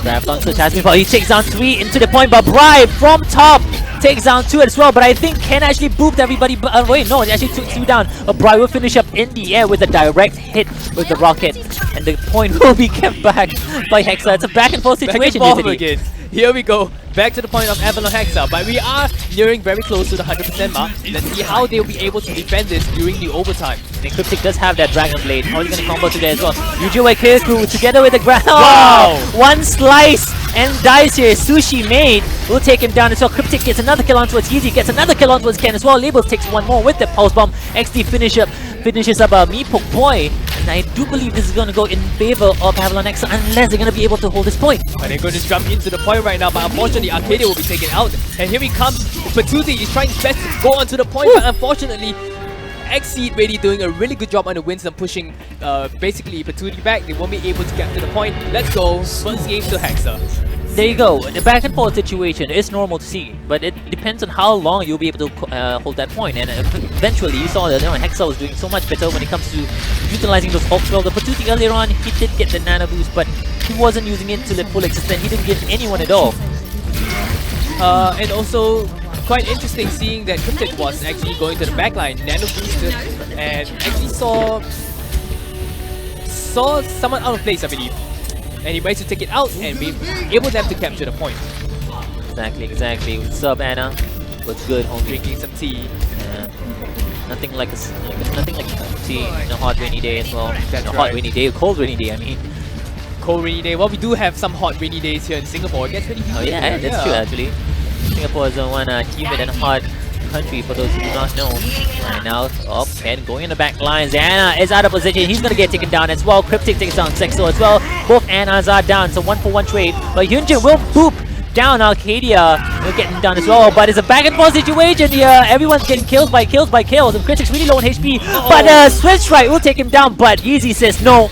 [SPEAKER 3] Grabbed onto Tasmin, but he takes down 3 into the point, but Bri from top takes down 2 as well. But I think Ken actually booped everybody. Wait, no, he actually took 2 down. But Bri will finish up in the air with a direct hit with the rocket, and the point will be kept back by Hexa. It's a back and forth situation.
[SPEAKER 2] Back and forth again. Here we go, back to the point of Avalon Hexa, but we are nearing very close to the 100% mark. Let's see how they'll be able to defend this during the overtime.
[SPEAKER 3] And Cryptic does have that Dragon Blade. How are you going to combo today as well? Yujiway Kiriku together with the ground.
[SPEAKER 2] Wow!
[SPEAKER 3] One slice and dies here. Sushi Maid will take him down as well. Cryptic gets another kill onto its Yeezy, gets another kill onto its Ken as well. Labels takes one more with the Pulse Bomb. XD finishes up Meepoke Boy. And I do believe this is going to go in favor of Avalon Hexa unless they're going to be able to hold this point.
[SPEAKER 2] And they're going to jump into the point right now, but unfortunately Arcadia will be taken out. And here he comes. Patootie is trying his best to go onto the point, but unfortunately Exceed really doing a really good job on the Winston, pushing basically Patootie back. They won't be able to get to the point. Let's go. First game to Hexa.
[SPEAKER 3] There you go. The back and forth situation is normal to see, but it depends on how long you'll be able to hold that point. And eventually, you saw that Hexa was doing so much better when it comes to utilizing those Hulks. Well, the Patootie earlier on, he did get the Nano Boost, but he wasn't using it to the full extent. He didn't give anyone at all.
[SPEAKER 2] And also, quite interesting seeing that Cryptic was actually going to the backline, Nano boosted, and actually saw someone out of place, I believe. And he managed to take it out and be able them to capture the point.
[SPEAKER 3] Exactly. What's up, Anna? What's good, homie?
[SPEAKER 2] Drinking some tea.
[SPEAKER 3] Nothing like tea in a hot rainy day as well.
[SPEAKER 2] That's
[SPEAKER 3] a hot
[SPEAKER 2] right.
[SPEAKER 3] rainy day, a cold rainy day. I mean.
[SPEAKER 2] Cold rainy day. Well, we do have some hot rainy days here in Singapore. It gets pretty humid.
[SPEAKER 3] Oh yeah, that's true actually. Singapore is one humid and hot country for those who do not know. Right now, Ken going in the back lines. Anna is out of position. He's gonna get taken down as well. Cryptic takes down Sexo as well. Both Annas are down. So 1-for-1 trade. But Hyunjin will boop down Arcadia. We're getting down as well. But it's a back and forth situation here. Everyone's getting kills by kills. And Cryptic's really low on HP. But Switch Strike will take him down. But Yeezy says no.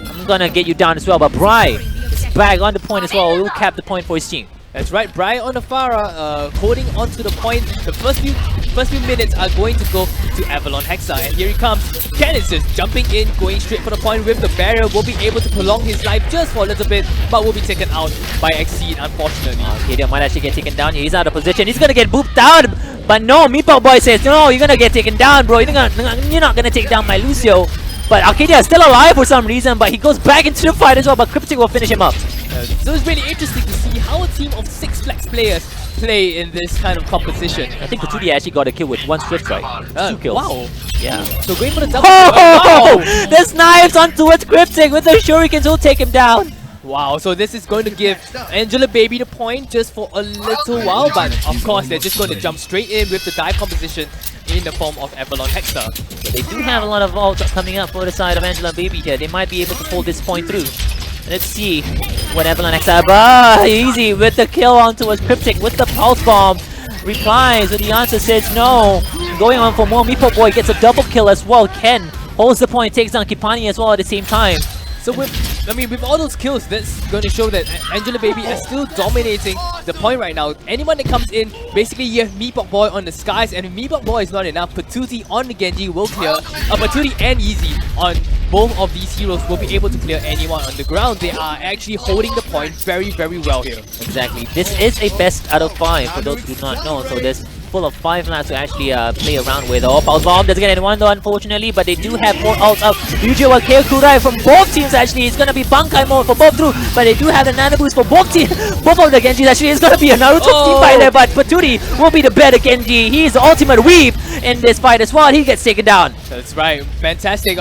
[SPEAKER 3] I'm gonna get you down as well. But Bri is back on the point as well. We'll cap the point for his team.
[SPEAKER 2] That's right, Brian on the Farah, holding on to the point. The first few minutes are going to go to Avalon Hexa, and here he comes. Ken is just jumping in, going straight for the point with the barrier. Will be able to prolong his life just for a little bit, but will be taken out by Exceed, unfortunately.
[SPEAKER 3] Arcadia might actually get taken down. He's out of position. He's gonna get booped out, but no. Meepoke Boy says, no, you're gonna get taken down, bro. You're not gonna take down my Lucio. But Arcadia is still alive for some reason, but he goes back into the fight as well, but Cryptic will finish him up.
[SPEAKER 2] So it's really interesting to see how a team of 6 Flex players play in this kind of competition.
[SPEAKER 3] I think Patootie actually got a kill with 1 Swift Strike. 2 kills.
[SPEAKER 2] Wow.
[SPEAKER 3] Yeah.
[SPEAKER 2] So going for the double.
[SPEAKER 3] Oh!
[SPEAKER 2] Wow.
[SPEAKER 3] There's knives onto its Cryptic with the shurikens will take him down.
[SPEAKER 2] Wow, so this is going to give Angela Baby the point just for a little while, but of course they're just going to jump straight in with the dive composition in the form of Avalon Hexa.
[SPEAKER 3] But they do have a lot of ults coming up for the side of Angela Baby here. They might be able to pull this point through. Let's see what Avalon Hexa. Easy with the kill onto his Cryptic with the Pulse Bomb. Replies with the answer says no. Going on for more. Meepoke Boy gets a double kill as well. Ken holds the point, takes down Kipani as well at the same time.
[SPEAKER 2] So with all those kills, that's going to show that Angela Baby is still dominating the point right now. Anyone that comes in, basically you have Meepoke Boy on the skies, and if Meepoke Boy is not enough, Patootie on the Genji will clear. Patootie and Yeezy on both of these heroes will be able to clear anyone on the ground. They are actually holding the point very, very well here.
[SPEAKER 3] Exactly. This is a best out of 5 for those who do not know. So there's full of 5 laps to actually play around with. Oh, Pulse Bomb doesn't get anyone though, unfortunately, but they do have more ults up. Usual KO Kurai from both teams actually. It's gonna be Bankai mode for both through, but they do have the Nano Boost for both teams. Both of the Genjis actually. It's gonna be a Naruto team fight there, but Paturi will be the better Genji. He's the ultimate weave in this fight as well. He gets taken down.
[SPEAKER 2] That's right, fantastic.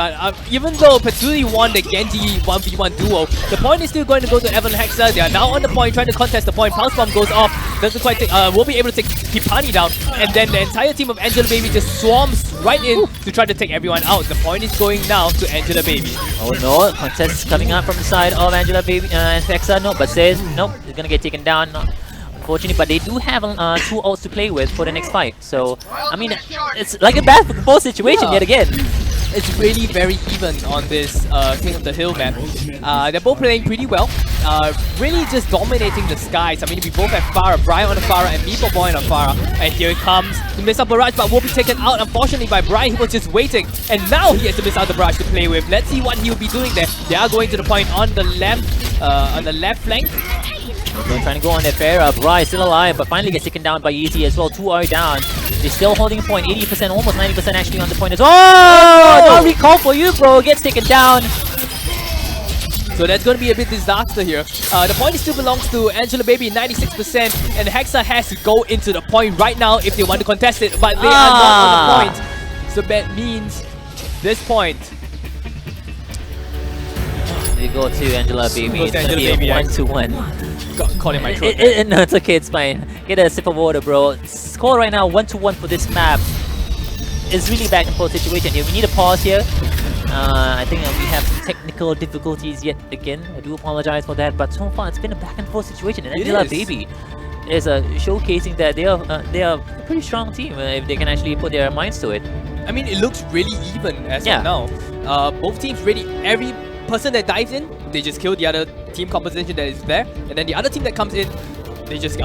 [SPEAKER 2] Even though Paturi won the Genji 1v1 duo, the point is still going to go to Evan Hexa. They are now on the point, trying to contest the point. Pulse Bomb goes off, doesn't quite take, will be able to take Pipani down, and then the entire team of Angela Baby just swarms right in to try to take everyone out. The point is going now to Angela Baby.
[SPEAKER 3] Oh no, contest is coming out from the side of Angela Baby and Hexa. No, but says nope, he's gonna get taken down. Unfortunately, but they do have 2 ults to play with for the next fight. So, I mean, it's like a basketball situation yet again.
[SPEAKER 2] It's really very even on this King of the Hill map. They're both playing pretty well. Really just dominating the skies. I mean, we both have Farah, Brian on the Farah, and Meeple Boy on the Farah. And here it comes the Missile Barrage, but will be taken out, unfortunately, by Brian. He was just waiting. And now he has the Missile Barrage to play with. Let's see what he'll be doing there. They are going to the point on the left flank.
[SPEAKER 3] They're trying to go on their fair. Bry still alive, but finally gets taken down by Yeezy as well. 2 are down. They're still holding point. 80%, almost 90% actually on the point as well. Oh! No recall for you, bro. Gets taken down.
[SPEAKER 2] So that's going to be a bit disaster here. The point still belongs to Angela Baby, 96%, and Hexa has to go into the point right now if they want to contest it, but they are not on the point. So that means this point.
[SPEAKER 3] They go to Angela Baby. It's going to be a 1-1.
[SPEAKER 2] Call it my throat.
[SPEAKER 3] No, it's okay, it's fine. Get a sip of water, bro. Score right now 1-1 for this map. It's really back and forth situation here. We need a pause here. I think we have some technical difficulties yet again. I do apologize for that, but so far it's been a back and forth situation. And Angela Baby is showcasing that they are a pretty strong team if they can actually put their minds to it.
[SPEAKER 2] I mean, it looks really even as of now. Both teams really, every person that dives in, they just kill the other team composition that is there, and then the other team that comes in, they just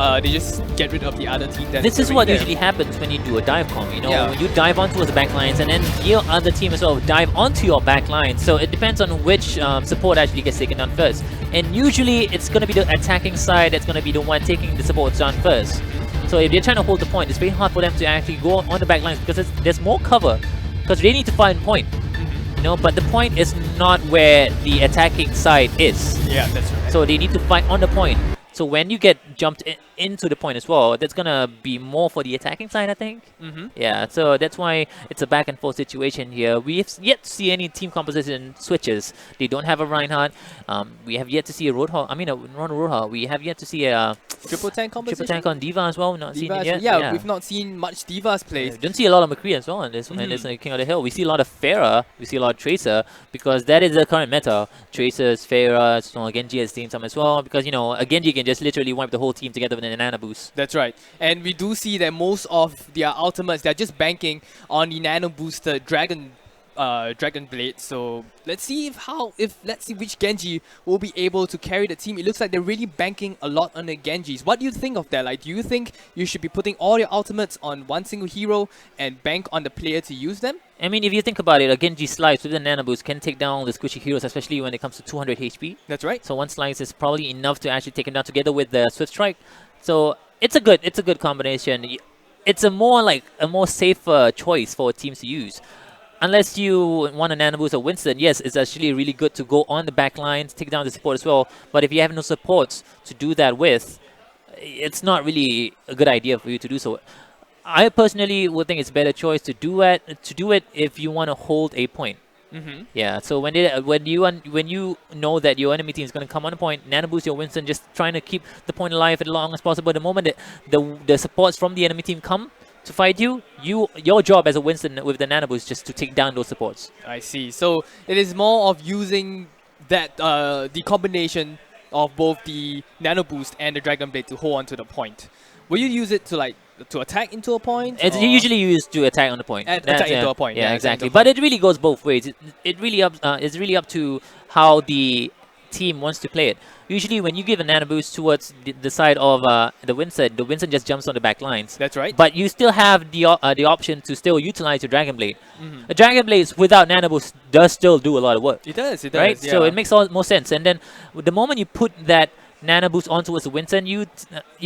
[SPEAKER 2] get rid of the other team.
[SPEAKER 3] This is what usually happens when you do a dive comp. You know, when you dive onto the backlines, and then your other team as well dive onto your backline. So it depends on which support actually gets taken down first. And usually it's going to be the attacking side that's going to be the one taking the supports down first. So if they're trying to hold the point, it's very hard for them to actually go on the backlines because there's more cover. Because they need to find point. You know, but the point is not where the attacking side is.
[SPEAKER 2] Yeah, that's right.
[SPEAKER 3] So they need to fight on the point. So when you get jumped into the point as well, that's gonna be more for the attacking side, I think. Yeah, so that's why it's a back and forth situation here. We have yet to see any team composition switches. They don't have a Reinhardt. We have yet to see a Roadhog. I mean, a Roadhog. We have yet to see a
[SPEAKER 2] triple tank composition.
[SPEAKER 3] Triple tank on D.Va as well. Not seen it yet.
[SPEAKER 2] Yeah, we've not seen much D.Va's plays.
[SPEAKER 3] Don't see a lot of McCree as well in this King of the Hill. We see a lot of Pharah. We see a lot of Tracer because that is the current meta. Tracers, Pharah, so Genji has seen some as well because, you know, a Genji can just literally wipe the whole team together with an Nano Boost.
[SPEAKER 2] That's right. And we do see that most of their ultimates, they're just banking on the Nano Boosted Dragon Blade. So let's see let's see which Genji will be able to carry the team. It looks like they're really banking a lot on the Genjis. What do you think of that? Like, do you think you should be putting all your ultimates on one single hero and bank on the player to use them?
[SPEAKER 3] I mean, if you think about it, a Genji slice with the Nano Boost can take down the squishy heroes, especially when it comes to 200 HP.
[SPEAKER 2] That's right.
[SPEAKER 3] So one slice is probably enough to actually take him down together with the Swift Strike. So it's a good combination. It's a more safer choice for teams to use. Unless you want a Nano Boost or Winston, yes, it's actually really good to go on the back lines, take down the support as well. But if you have no supports to do that with, it's not really a good idea for you to do so. I personally would think it's a better choice to do it if you want to hold a point. Yeah, so when you know that your enemy team is going to come on a point, Nano Boost your Winston, just trying to keep the point alive as long as possible. The moment that the supports from the enemy team come to fight you, your job as a Winston with the Nano Boost is just to take down those supports.
[SPEAKER 2] I see. So it is more of using that the combination of both the Nano Boost and the Dragon Blade to hold on to the point. Will you use it to attack into a point?
[SPEAKER 3] It's usually used to attack on the point.
[SPEAKER 2] Attack into a point.
[SPEAKER 3] Yeah, exactly. But it really goes both ways. It's really up to how the team wants to play it. Usually when you give a Nano Boost towards the side of the Winston just jumps on the back lines.
[SPEAKER 2] That's right.
[SPEAKER 3] But you still have the option to still utilize your Dragon Blade. A Dragon Blade without Nano Boost does still do a lot of work.
[SPEAKER 2] It does,
[SPEAKER 3] right?
[SPEAKER 2] Yeah.
[SPEAKER 3] So it makes more sense. And then the moment you put that Nano Boost onto the Winston, you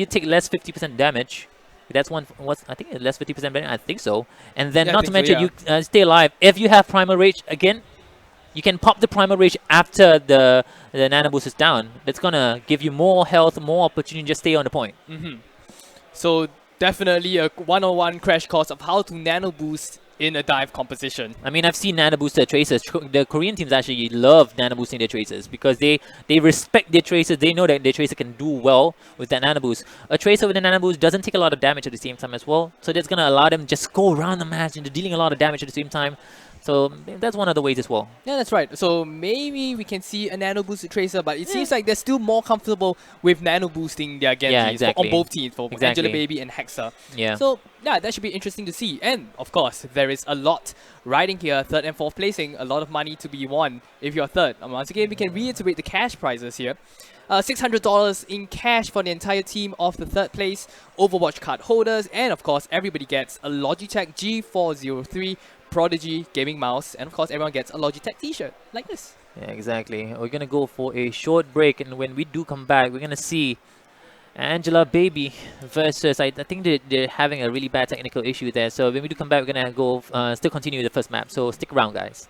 [SPEAKER 3] take less 50% damage. That's one. What's I think less 50% better. I think so. And then
[SPEAKER 2] Yeah, I
[SPEAKER 3] not to
[SPEAKER 2] think so,
[SPEAKER 3] mention you stay alive. If you have Primal Rage again, you can pop the Primal Rage after the Nano Boost is down. That's gonna give you more health, more opportunity to just stay on the point.
[SPEAKER 2] So definitely a 101 crash course of how to nano boost in a dive composition.
[SPEAKER 3] I mean, I've seen nano boost their tracers. The Korean teams actually love nano boosting their tracers because they respect their tracers. They know that their tracer can do well with that nano boost. A tracer with a nano boost doesn't take a lot of damage at the same time as well. So that's gonna allow them just go around the match and dealing a lot of damage at the same time. So that's one of the ways as well.
[SPEAKER 2] Yeah, that's right. So maybe we can see a nano boosted tracer, but it seems like they're still more comfortable with nano boosting their Genjis
[SPEAKER 3] exactly.
[SPEAKER 2] on both teams, for
[SPEAKER 3] Exactly.
[SPEAKER 2] Angela Baby and Hexa.
[SPEAKER 3] Yeah.
[SPEAKER 2] So yeah, that should be interesting to see. And of course, there is a lot riding here, third and fourth placing, a lot of money to be won if you're third. Once again, we can reiterate the cash prizes here. $600 in cash for the entire team of the third place, Overwatch card holders, and of course, everybody gets a Logitech G403 Prodigy gaming mouse, and of course, everyone gets a Logitech t-shirt like this.
[SPEAKER 3] Yeah, exactly. We're gonna go for a short break, and when we do come back, we're gonna see Angela Baby versus. I think they're having a really bad technical issue there. So when we do come back, we're gonna go still continue the first map. So stick around, guys.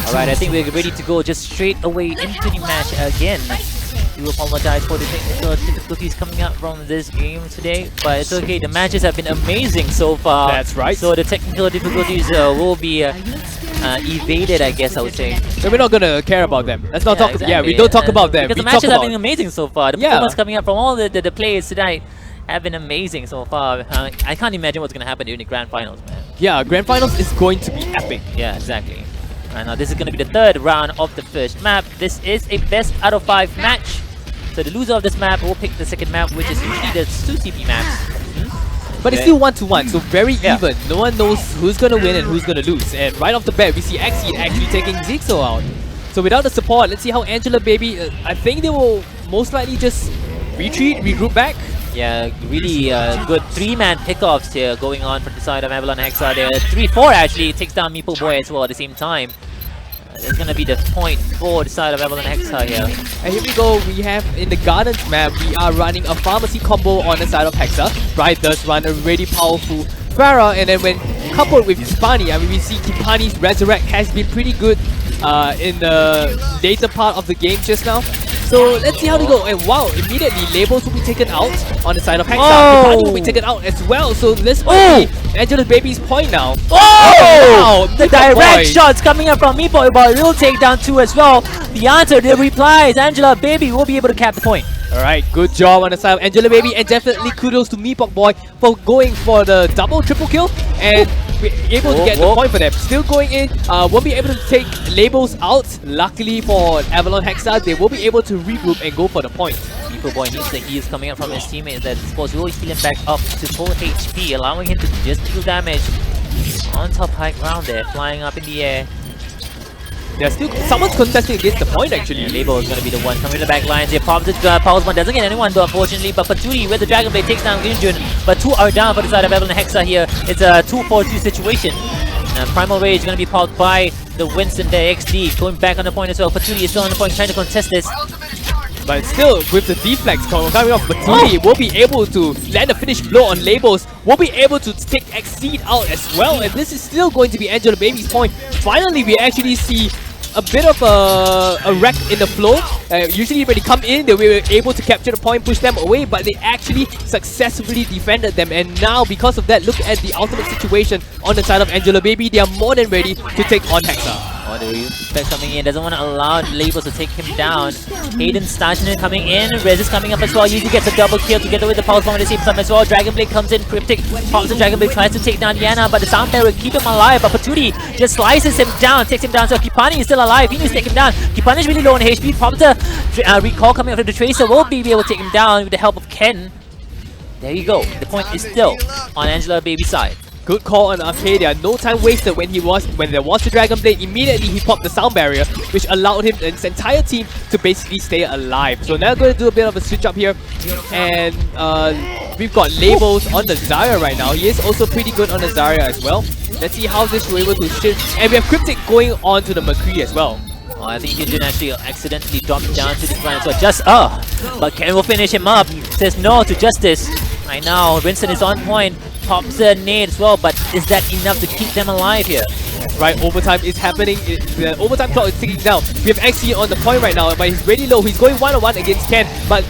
[SPEAKER 3] Alright, I think we're ready to go just straight away into the match again. We apologize for the technical difficulties coming up from this game today, but it's okay. The matches have been amazing so far.
[SPEAKER 2] That's right.
[SPEAKER 3] So the technical difficulties will be evaded, I guess I would say.
[SPEAKER 2] So we're not gonna care about them. Let's not talk.
[SPEAKER 3] Exactly.
[SPEAKER 2] Yeah, we don't talk about them.
[SPEAKER 3] Because
[SPEAKER 2] We
[SPEAKER 3] the matches
[SPEAKER 2] talk
[SPEAKER 3] have
[SPEAKER 2] about
[SPEAKER 3] been amazing so far. The performance coming up from all the players tonight have been amazing so far. I can't imagine what's gonna happen during the grand finals, man.
[SPEAKER 2] Yeah, grand finals is going to be epic.
[SPEAKER 3] Yeah, exactly. And now this is going to be the third round of the first map. This is a best out of 5 match. So the loser of this map will pick the second map, which is usually the 2 CP maps.
[SPEAKER 2] But it's still 1-1, so very even. No one knows who's gonna win and who's gonna lose. And right off the bat, we see Exceed actually taking Zigzo out. So without the support, let's see how Angela Baby. I think they will most likely just retreat, regroup back.
[SPEAKER 3] Yeah, really good 3-man pickoffs here going on from the side of Avalon Hexa. There 3-4 actually takes down Meeple Boy as well at the same time. There's gonna be the point for the side of Avalon Hexa here.
[SPEAKER 2] And here we go, we have in the Gardens map, we are running a pharmacy combo on the side of Hexa. Bright does run a really powerful Pharah, and then when coupled with Kipani, I mean we see Kipani's Resurrect has been pretty good in the later part of the game just now. So let's see how they go. And wow, immediately labels will be taken out on the side of Hexa. Kipani will be taken out as well. So this might be Angela Baby's point now.
[SPEAKER 3] Oh!
[SPEAKER 2] Wow,
[SPEAKER 3] The direct shots coming up from Meeple Boy will take down 2 as well. The answer, the reply is Angela Baby will be able to cap the point.
[SPEAKER 2] Alright, good job on the side of Angela Baby, and definitely kudos to Meeple Boy for going for the double triple kill and able to get the point for them. Still going in, won't be able to take labels out. Luckily for Avalon Hexa, they will be able to regroup and go for the point.
[SPEAKER 3] Meeple Boy needs the heals coming up from his teammates that supposed will heal him back up to full HP, allowing him to just deal damage on top high ground there, flying up in the air.
[SPEAKER 2] There's still someone's contesting against the point actually.
[SPEAKER 3] Yeah, Label is going to be the one coming to the back lines here. Pops the Pulse one, doesn't get anyone though unfortunately, but Paturi with the Dragon Blade takes down Ginjun, but 2 are down for the side of Evelyn Hexa here. It's a 2-4-2 situation. Primal Rage is going to be popped by the Winston there. XD going back on the point as well. Patootie is still on the point trying to contest this.
[SPEAKER 2] But still, with the deflex coming off, Patootie will be able to land a finish blow on Labels, will be able to take Exceed out as well, and this is still going to be Angela Baby's point. Finally, we actually see a bit of a wreck in the flow. Usually when they come in, they were able to capture the point, push them away, but they actually successfully defended them. And now, because of that, look at the ultimate situation on the side of Angela Baby. They are more than ready to take on Hexa.
[SPEAKER 3] Oh, the Reflex coming in, doesn't want to allow Labels to take him down. Hayden Stajner coming in, Rez is coming up as well. Usually gets a double kill together with the Pulse Bomb at the same time as well. Dragon Blade comes in, Cryptic pops the Dragon Blade, tries to take down Yana, but the Sound Barrier will keep him alive. But Patootie just slices him down, takes him down. So Kipani is still alive, he needs to take him down. Kipani is really low on HP, pops the Recall coming up from the Tracer, will be able to take him down with the help of Ken. There you go, the point is still on Angela Baby's side.
[SPEAKER 2] Good call on Arcadia. No time wasted when there was the Dragon Blade. Immediately he popped the Sound Barrier, which allowed him and his entire team to basically stay alive. So now going to do a bit of a switch up here, and we've got Labels on the Zarya right now. He is also pretty good on the Zarya as well. Let's see how this will be able to shift. And we have Cryptic going on to the McCree as well.
[SPEAKER 3] Oh, I think Hyunjin actually accidentally dropped down to the ground. So but Ken will finish him up. Says no to Justice. Right now, Winston is on point. Pops a nade as well, but is that enough to keep them alive here?
[SPEAKER 2] Right, overtime is happening. The overtime clock is ticking down. We have XC on the point right now, but he's really low. He's going one-on-one against Ken, but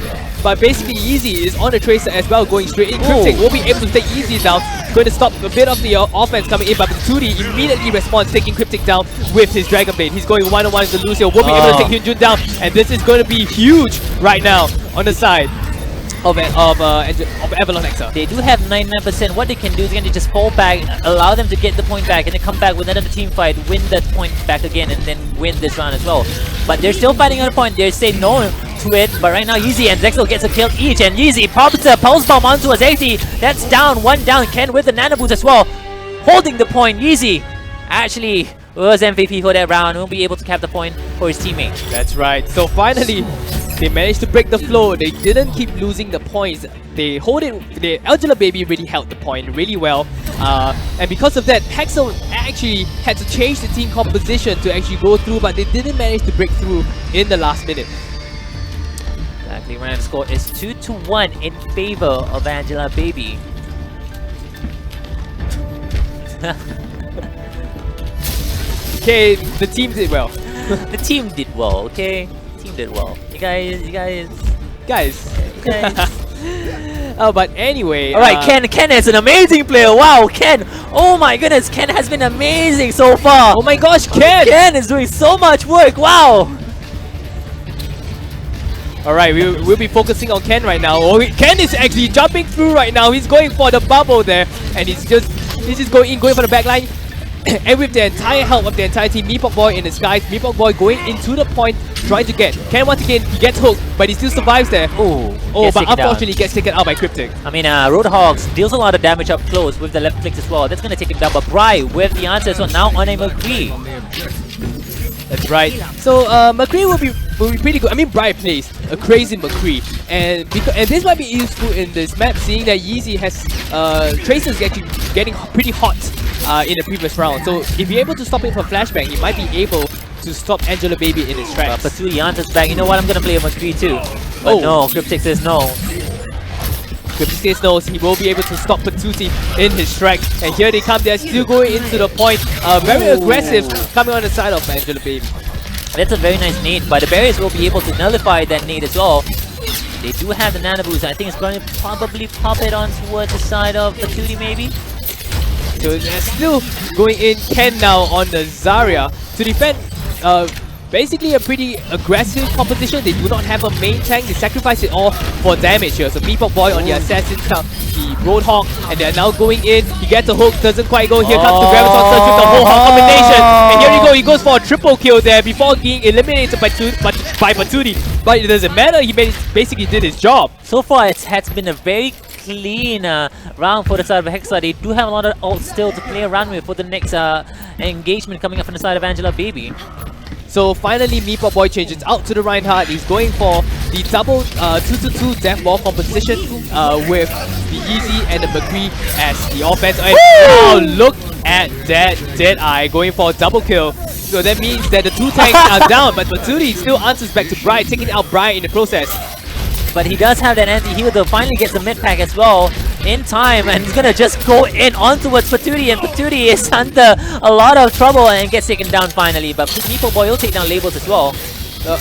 [SPEAKER 2] basically Easy is on the Tracer as well, going straight in. Cryptic will be able to take Easy down. Going to stop a bit of the offense coming in, but Patootie immediately responds, taking Cryptic down with his Dragon Blade. He's going one-on-one with Lucio. Will be able to take Hyunjun down, and this is going to be huge right now on the side of Avalon Hexa.
[SPEAKER 3] They do have 99%. What they can do is going to just fall back, allow them to get the point back, and then come back with another team fight, win that point back again, and then win this round as well. But they're still fighting on the point. They say no to it, but right now Yeezy and Zexel gets a kill each, and Yeezy pops the Pulse Bomb onto a Zexy. That's down, one down. Ken with the Nano Boost as well, holding the point. Yeezy actually was MVP for that round. Will be able to cap the point for his teammate.
[SPEAKER 2] That's right. So finally, they managed to break the flow. They didn't keep losing the points. They hold it. The Angela Baby really held the point really well. And because of that, Hexel actually had to change the team composition to actually go through, but they didn't manage to break through in the last minute.
[SPEAKER 3] Exactly, right. The score is 2-1 in favor of Angela Baby.
[SPEAKER 2] Okay, the team did well.
[SPEAKER 3] The team did well, okay? Did well. You guys.
[SPEAKER 2] Oh, but anyway.
[SPEAKER 3] Alright, Ken is an amazing player. Wow, Ken. Oh my goodness, Ken has been amazing so far.
[SPEAKER 2] Oh my gosh, Ken.
[SPEAKER 3] Ken is doing so much work. Wow.
[SPEAKER 2] Alright, we'll be focusing on Ken right now. Oh, Ken is actually jumping through right now. He's going for the bubble there, and he's just going for the back line. And with the entire help of the entire team, Meepok Boy in the skies, Meepok Boy going into the point, trying to get Ken once again. He gets hooked, but he still survives there.
[SPEAKER 3] Oh,
[SPEAKER 2] but unfortunately, he gets taken out by Cryptic.
[SPEAKER 3] I mean, Roadhogs deals a lot of damage up close with the left clicks as well. That's going to take him down. But Bry with the answer, so now on a McCree.
[SPEAKER 2] That's right. So McCree will be pretty good. I mean, Bry plays a crazy McCree, and this might be useful in this map, seeing that Yeezy has Tracer's actually getting pretty hot in the previous round. So if you're able to stop it from flashbang, you might be able to stop Angela Baby in its tracks.
[SPEAKER 3] Patootie answers back. You know what? I'm gonna play a McCree too. But no, Cryptic says no.
[SPEAKER 2] Cryptic says no. He will be able to stop Patootie in his tracks. And here they come. They're still going into the point. Very aggressive coming on the side of Angela Baby.
[SPEAKER 3] That's a very nice nade, but the barriers will be able to nullify that nade as well. They do have the Nano Boost. I think it's going to probably pop it on towards the side of Patootie maybe.
[SPEAKER 2] So they're still going in. Ken now on the Zarya to defend basically a pretty aggressive composition. They do not have a main tank. They sacrifice it all for damage here. So Meepok Boy on the Assassin count, the Roadhog, and they're now going in. He gets a hook, doesn't quite go. Here comes the Graviton Surge with the whole hog combination. And here we go. He goes for a triple kill there before being eliminated by Patootie. But it doesn't matter. He basically did his job.
[SPEAKER 3] So far, it has been a very clean round for the side of Hexa. They do have a lot of ults still to play around with for the next engagement coming up from the side of Angela Baby.
[SPEAKER 2] So finally, Meepo Boy changes out to the Reinhardt. He's going for the double 2-2-2 death ball composition with the Yeezy and the McCree as the offense. And wow, look at that Deadeye going for a double kill. So that means that the two tanks are down, but Patootie still answers back to Bright, taking out Bright in the process.
[SPEAKER 3] But he does have that anti-heal though, finally gets a mid-pack as well in time, and he's gonna just go in on towards Patootie, and Patootie is under a lot of trouble and gets taken down finally, but Meepo Boy will take down Labels as well.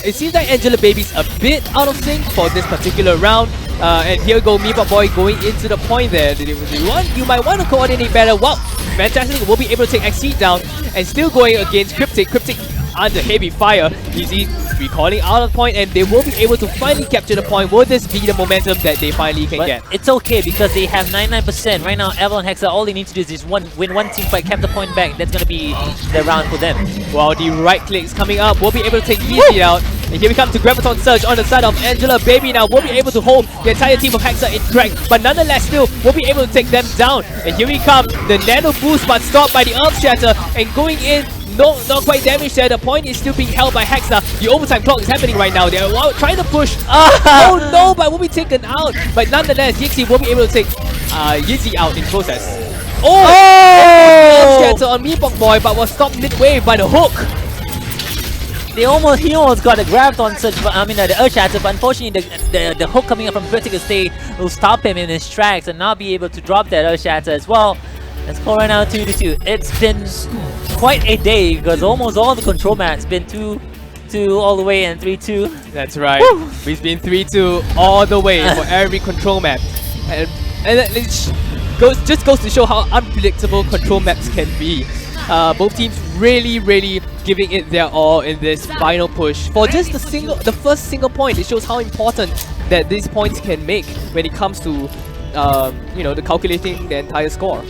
[SPEAKER 2] It seems like Angela Baby's a bit out of sync for this particular round. And here go Meepo Boy going into the point there. You might want to coordinate better. Wow, fantastic. We'll be able to take Exceed down and still going against Cryptic. Cryptic under heavy fire. Easy recalling out of the point, and they will be able to finally capture the point. Will this be the momentum that they finally can get?
[SPEAKER 3] It's okay because they have 99%. Right now, Avalon Hexa, all they need to do is just win one team fight, cap the point back. That's going to be the round for them.
[SPEAKER 2] Well, the right clicks coming up. We'll be able to take Yeezy out. And here we come to Graviton Surge on the side of Angela Baby now. We'll be able to hold the entire team of Hexa in track, but nonetheless still, we'll be able to take them down. And here we come, the Nano Boost, but stopped by the Earth Shatter and going in. No, not quite damaged there. The point is still being held by Hexa. The overtime clock is happening right now. They're trying to push. Oh no, but will be taken out. But nonetheless, Yixi will be able to take Yeezy out in process. Oh! Shatter on Meepo Boy, but was stopped midway by the hook.
[SPEAKER 3] He almost got a grabbed on such, the Earth Shatter, but unfortunately the hook coming up from Critical State will stop him in his tracks and not be able to drop that Earth Shatter as well. Let's score right now 2-2. It's been quite a day because almost all the control mats been 2-2 all the way and 3-2.
[SPEAKER 2] That's right. Woo! We've been 3-2 all the way for every control map. And it just goes to show how unpredictable control maps can be. Both teams really giving it their all in this final push. For just the first single point, it shows how important that these points can make when it comes to the calculating the entire score.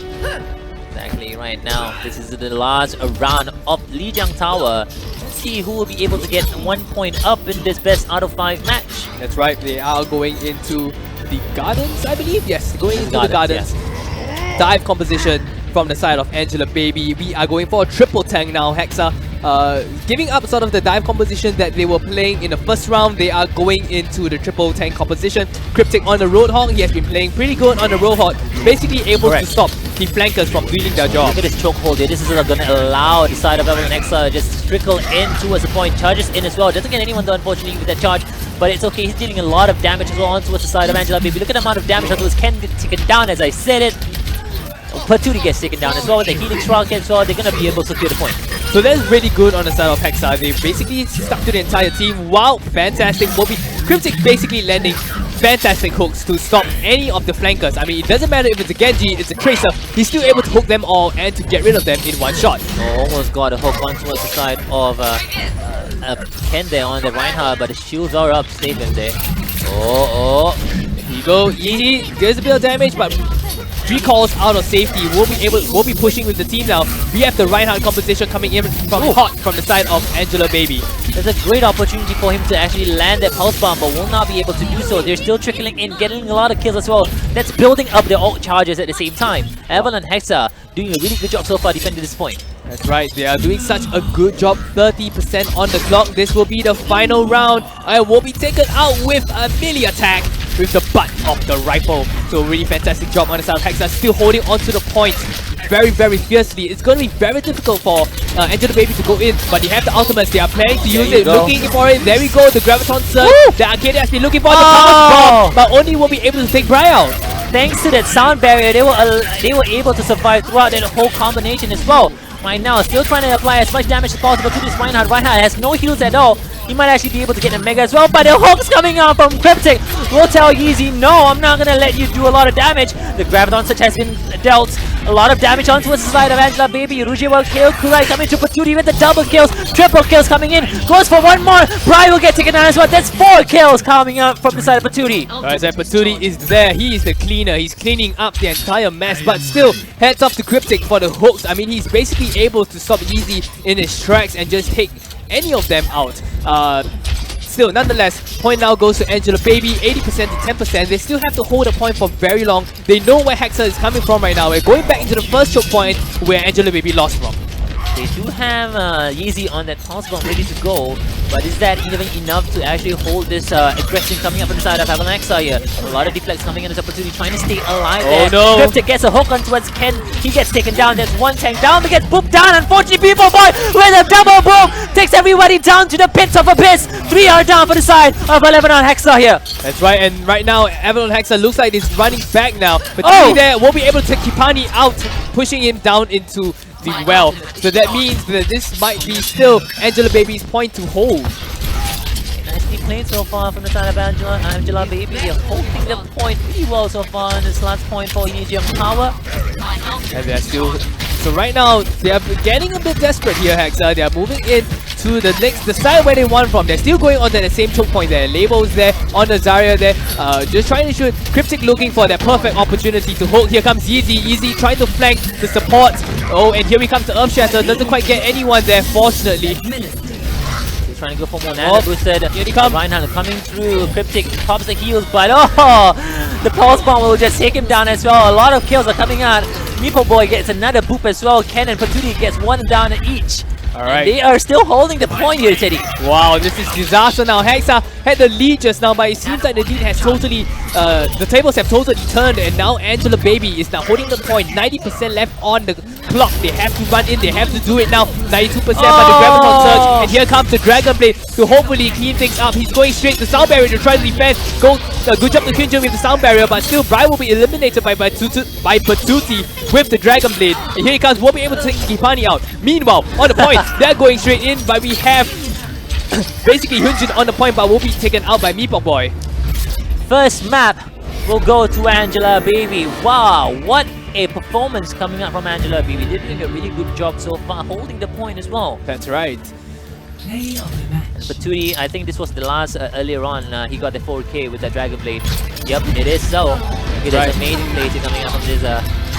[SPEAKER 3] Exactly, right now this is the last round of Lijiang Tower. Let's see who will be able to get 1 point up in this best out of 5 match.
[SPEAKER 2] That's right, they are going into the gardens, I believe. Yes, going into the gardens. Yeah. Dive composition from the side of Angela Baby. We are going for a triple tank now. Hexa giving up sort of the dive composition that they were playing in the first round. They are going into the triple tank composition. Cryptic on the Roadhog. He has been playing pretty good on the Roadhog. Basically able to stop the flankers from doing their job.
[SPEAKER 3] Look at this chokehold here. This is going to allow the side of Avalon Hexa just trickle in towards the point. Charges in as well. Doesn't get anyone though, unfortunately, with that charge. But it's okay. He's dealing a lot of damage as well on towards the side of Angela Baby. Look at the amount of damage on towards Ken get taken down, as I said it. Patootie gets taken down as well with the healing truck as well. They're going to be able to secure the point.
[SPEAKER 2] So that's really good on the side of Hexa. They basically stuck to the entire team. Wow, fantastic. Cryptic basically landing fantastic hooks to stop any of the flankers. I mean, it doesn't matter if it's a Genji, it's a Tracer. He's still able to hook them all and to get rid of them in one shot.
[SPEAKER 3] Oh, almost got a hook on towards the side of Ken there on the Reinhardt, but the shields are up to save him there. Here
[SPEAKER 2] you go, easy. There's a bit of damage, but recalls out of safety. We'll be pushing with the team now. We have the Reinhardt composition coming in from hot from the side of Angela Baby.
[SPEAKER 3] There's a great opportunity for him to actually land that pulse bomb, but will not be able to do so. They're still trickling in, getting a lot of kills as well. That's building up their ult charges at the same time. Avalon Hexa doing a really good job so far defending this point.
[SPEAKER 2] That's right, they are doing such a good job. 30% on the clock. This will be the final round. I will be taken out with a melee attack with the butt of the rifle. So really fantastic job on the side of Hexa, still holding onto the point very fiercely. It's going to be very difficult for Angela Baby to go in, but they have the ultimates. They are planning to use it, looking for it. There we go, the Graviton Surge. The Arcade has been looking for the power bomb, but only will be able to take Bri out.
[SPEAKER 3] Thanks to that sound barrier, they were able to survive throughout that whole combination as well. Right now, still trying to apply as much damage as possible to this Reinhardt. Reinhardt has no heals at all. He might actually be able to get a Mega as well, but the hook's coming out from Cryptic. We'll tell Yeezy, no, I'm not going to let you do a lot of damage. The Graviton Surge has been dealt a lot of damage onto the side of Angela Baby. Ruji will kill. Kurai coming to Patootie with the double kills. Triple kills coming in. Goes for one more. Bri will get taken down as well. That's 4 kills coming up from the side of Patootie.
[SPEAKER 2] Alright, so Patootie is there. He is the cleaner. He's cleaning up the entire mess, but still, heads off to Cryptic for the hooks. I mean, he's basically able to stop Yeezy in his tracks and just take any of them out. Still, nonetheless, point now goes to Angela Baby, 80% to 10%. They still have to hold a point for very long. They know where Hexa is coming from right now. We're going back into the first choke point where Angela Baby lost from.
[SPEAKER 3] They do have Yeezy on that pulse bomb ready to go, but is that even enough to actually hold this aggression coming up on the side of Avalanxa here? A lot of deflects coming in this opportunity, trying to stay alive there.
[SPEAKER 2] No.
[SPEAKER 3] Cryptic gets a hook on towards Ken. He gets taken down. There's one tank down, but gets booped down. Unfortunately, people boy with a double boom takes everybody down to the pits of abyss. 3 are down for the side of 11 on Hexa here.
[SPEAKER 2] That's right, and right now, Avalon Hexa looks like he's running back now. But
[SPEAKER 3] Oh!
[SPEAKER 2] there won't be able to take Kipani out, pushing him down into the well. So that means that this might be still Angela Baby's point to hold.
[SPEAKER 3] Nicely played so far from the side of Angela Baby. They're holding the point really well so far in this last point for EGM Power.
[SPEAKER 2] And they're still... So right now, they are getting a bit desperate here, Hexa. They are moving in to the side where they won from. They're still going on to the same choke point there. Labels there, on the Zarya there. Just trying to shoot. Cryptic looking for that perfect opportunity to hold. Here comes Yeezy. Yeezy trying to flank the support. Oh, and here we come to Earth Shatter. Doesn't quite get anyone there, fortunately.
[SPEAKER 3] He's trying to go for more nano boosted.
[SPEAKER 2] Here he comes.
[SPEAKER 3] Reinhardt coming through. Cryptic pops the heals, but oh, the pulse bomb will just take him down as well. A lot of kills are coming out. Meepo Boy gets another boop as well. Ken and Patootie gets one down each.
[SPEAKER 2] Alright.
[SPEAKER 3] They are still holding the point here, Teddy.
[SPEAKER 2] Wow, this is disaster now. Hexa had the lead just now, but it seems like the lead has totally, the tables have totally turned, and now Angela Baby is now holding the point. 90% left on the clock. They have to run in, they have to do it now. 92% by the Graviton Surge, and here comes the Dragon Blade to hopefully clean things up. He's going straight to Sound Barrier to try to defend. Good job to Kinjo with the Sound Barrier, but still Brian will be eliminated by Patootie with the Dragon Blade. And here he comes, won't be able to take Kipani out. Meanwhile, on the point, they're going straight in, but we have basically Hyunjin on the point, but will be taken out by Meepo Boy.
[SPEAKER 3] First map will go to Angela Baby. Wow, what a performance coming up from Angela Baby. They're doing a really good job so far, holding the point as well.
[SPEAKER 2] That's right.
[SPEAKER 3] And Patootie, I think this was the last earlier on. He got the 4K with the Dragon Blade. Yep, it is so. Okay, there's an amazing play coming up from this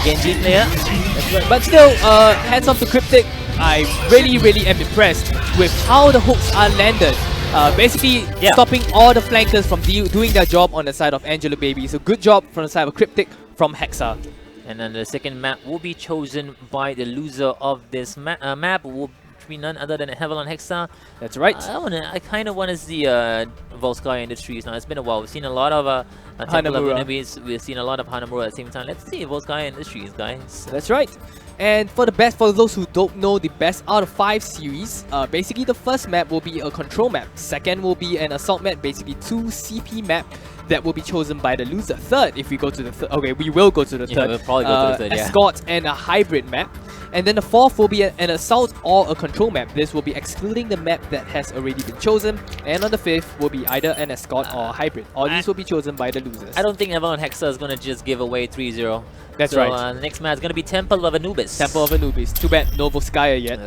[SPEAKER 3] Genji player.
[SPEAKER 2] That's right. But still, hats off to Cryptic. I really am impressed with how the hooks are landed. Basically, stopping all the flankers from doing their job on the side of Angela Baby. So good job from the side of Cryptic from Hexa.
[SPEAKER 3] And then the second map will be chosen by the loser of this map. Will be none other than Avalon Hexa.
[SPEAKER 2] That's right.
[SPEAKER 3] I kind of want to see Volskaya Industries now. It's been a while. We've seen a lot of Temple of Enemies. We've seen a lot of Hanamura at the same time. Let's see Volskaya Industries, guys.
[SPEAKER 2] That's right. And for those who don't know the best out of 5 series, basically the first map will be a control map. Second will be an assault map, basically 2 CP map that will be chosen by the loser. Third, if we go to the third, okay, we will go to the third.
[SPEAKER 3] We'll probably go to the third,
[SPEAKER 2] Escort and a hybrid map. And then the fourth will be an assault or a control map. This will be excluding the map that has already been chosen. And on the fifth will be either an escort or a hybrid. All these will be chosen by the losers.
[SPEAKER 3] I don't think Avalon Hexa is going to just give away 3-0.
[SPEAKER 2] That's right.
[SPEAKER 3] The next match is going to be Temple of Anubis.
[SPEAKER 2] Temple of Anubis. Too bad no Volskaya yet.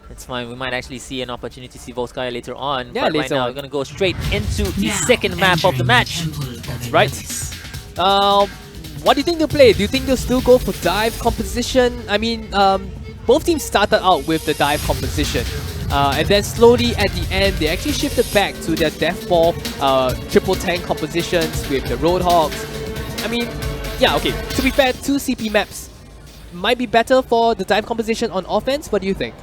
[SPEAKER 3] It's fine. We might actually see an opportunity to see Volskaya later on.
[SPEAKER 2] Yeah,
[SPEAKER 3] but right now, we're going to go straight into the second map of the match.
[SPEAKER 2] That's right. What do you think they'll play? Do you think they'll still go for dive composition? I mean, both teams started out with the dive composition. And then slowly at the end, they actually shifted back to their death ball, triple tank compositions with the Roadhogs. I mean, yeah, okay. To be fair, 2 CP maps might be better for the dive composition on offense. What do you think?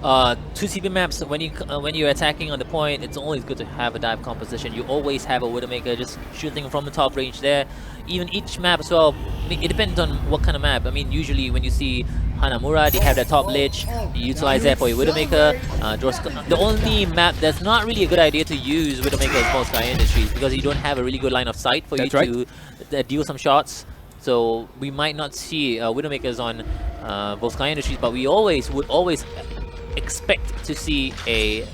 [SPEAKER 3] 2 CP maps, when you're attacking on the point, it's always good to have a dive composition. You always have a Widowmaker just shooting from the top range there. Even each map as well, it depends on what kind of map. I mean, usually when you see Hanamura, they have their top lich. You utilize that for your Widowmaker. The only map that's not really a good idea to use Widowmaker is Volskaya Industries because you don't have a really good line of sight for to deal some shots. So we might not see Widowmakers on Volskaya Industries, but we would always expect to see a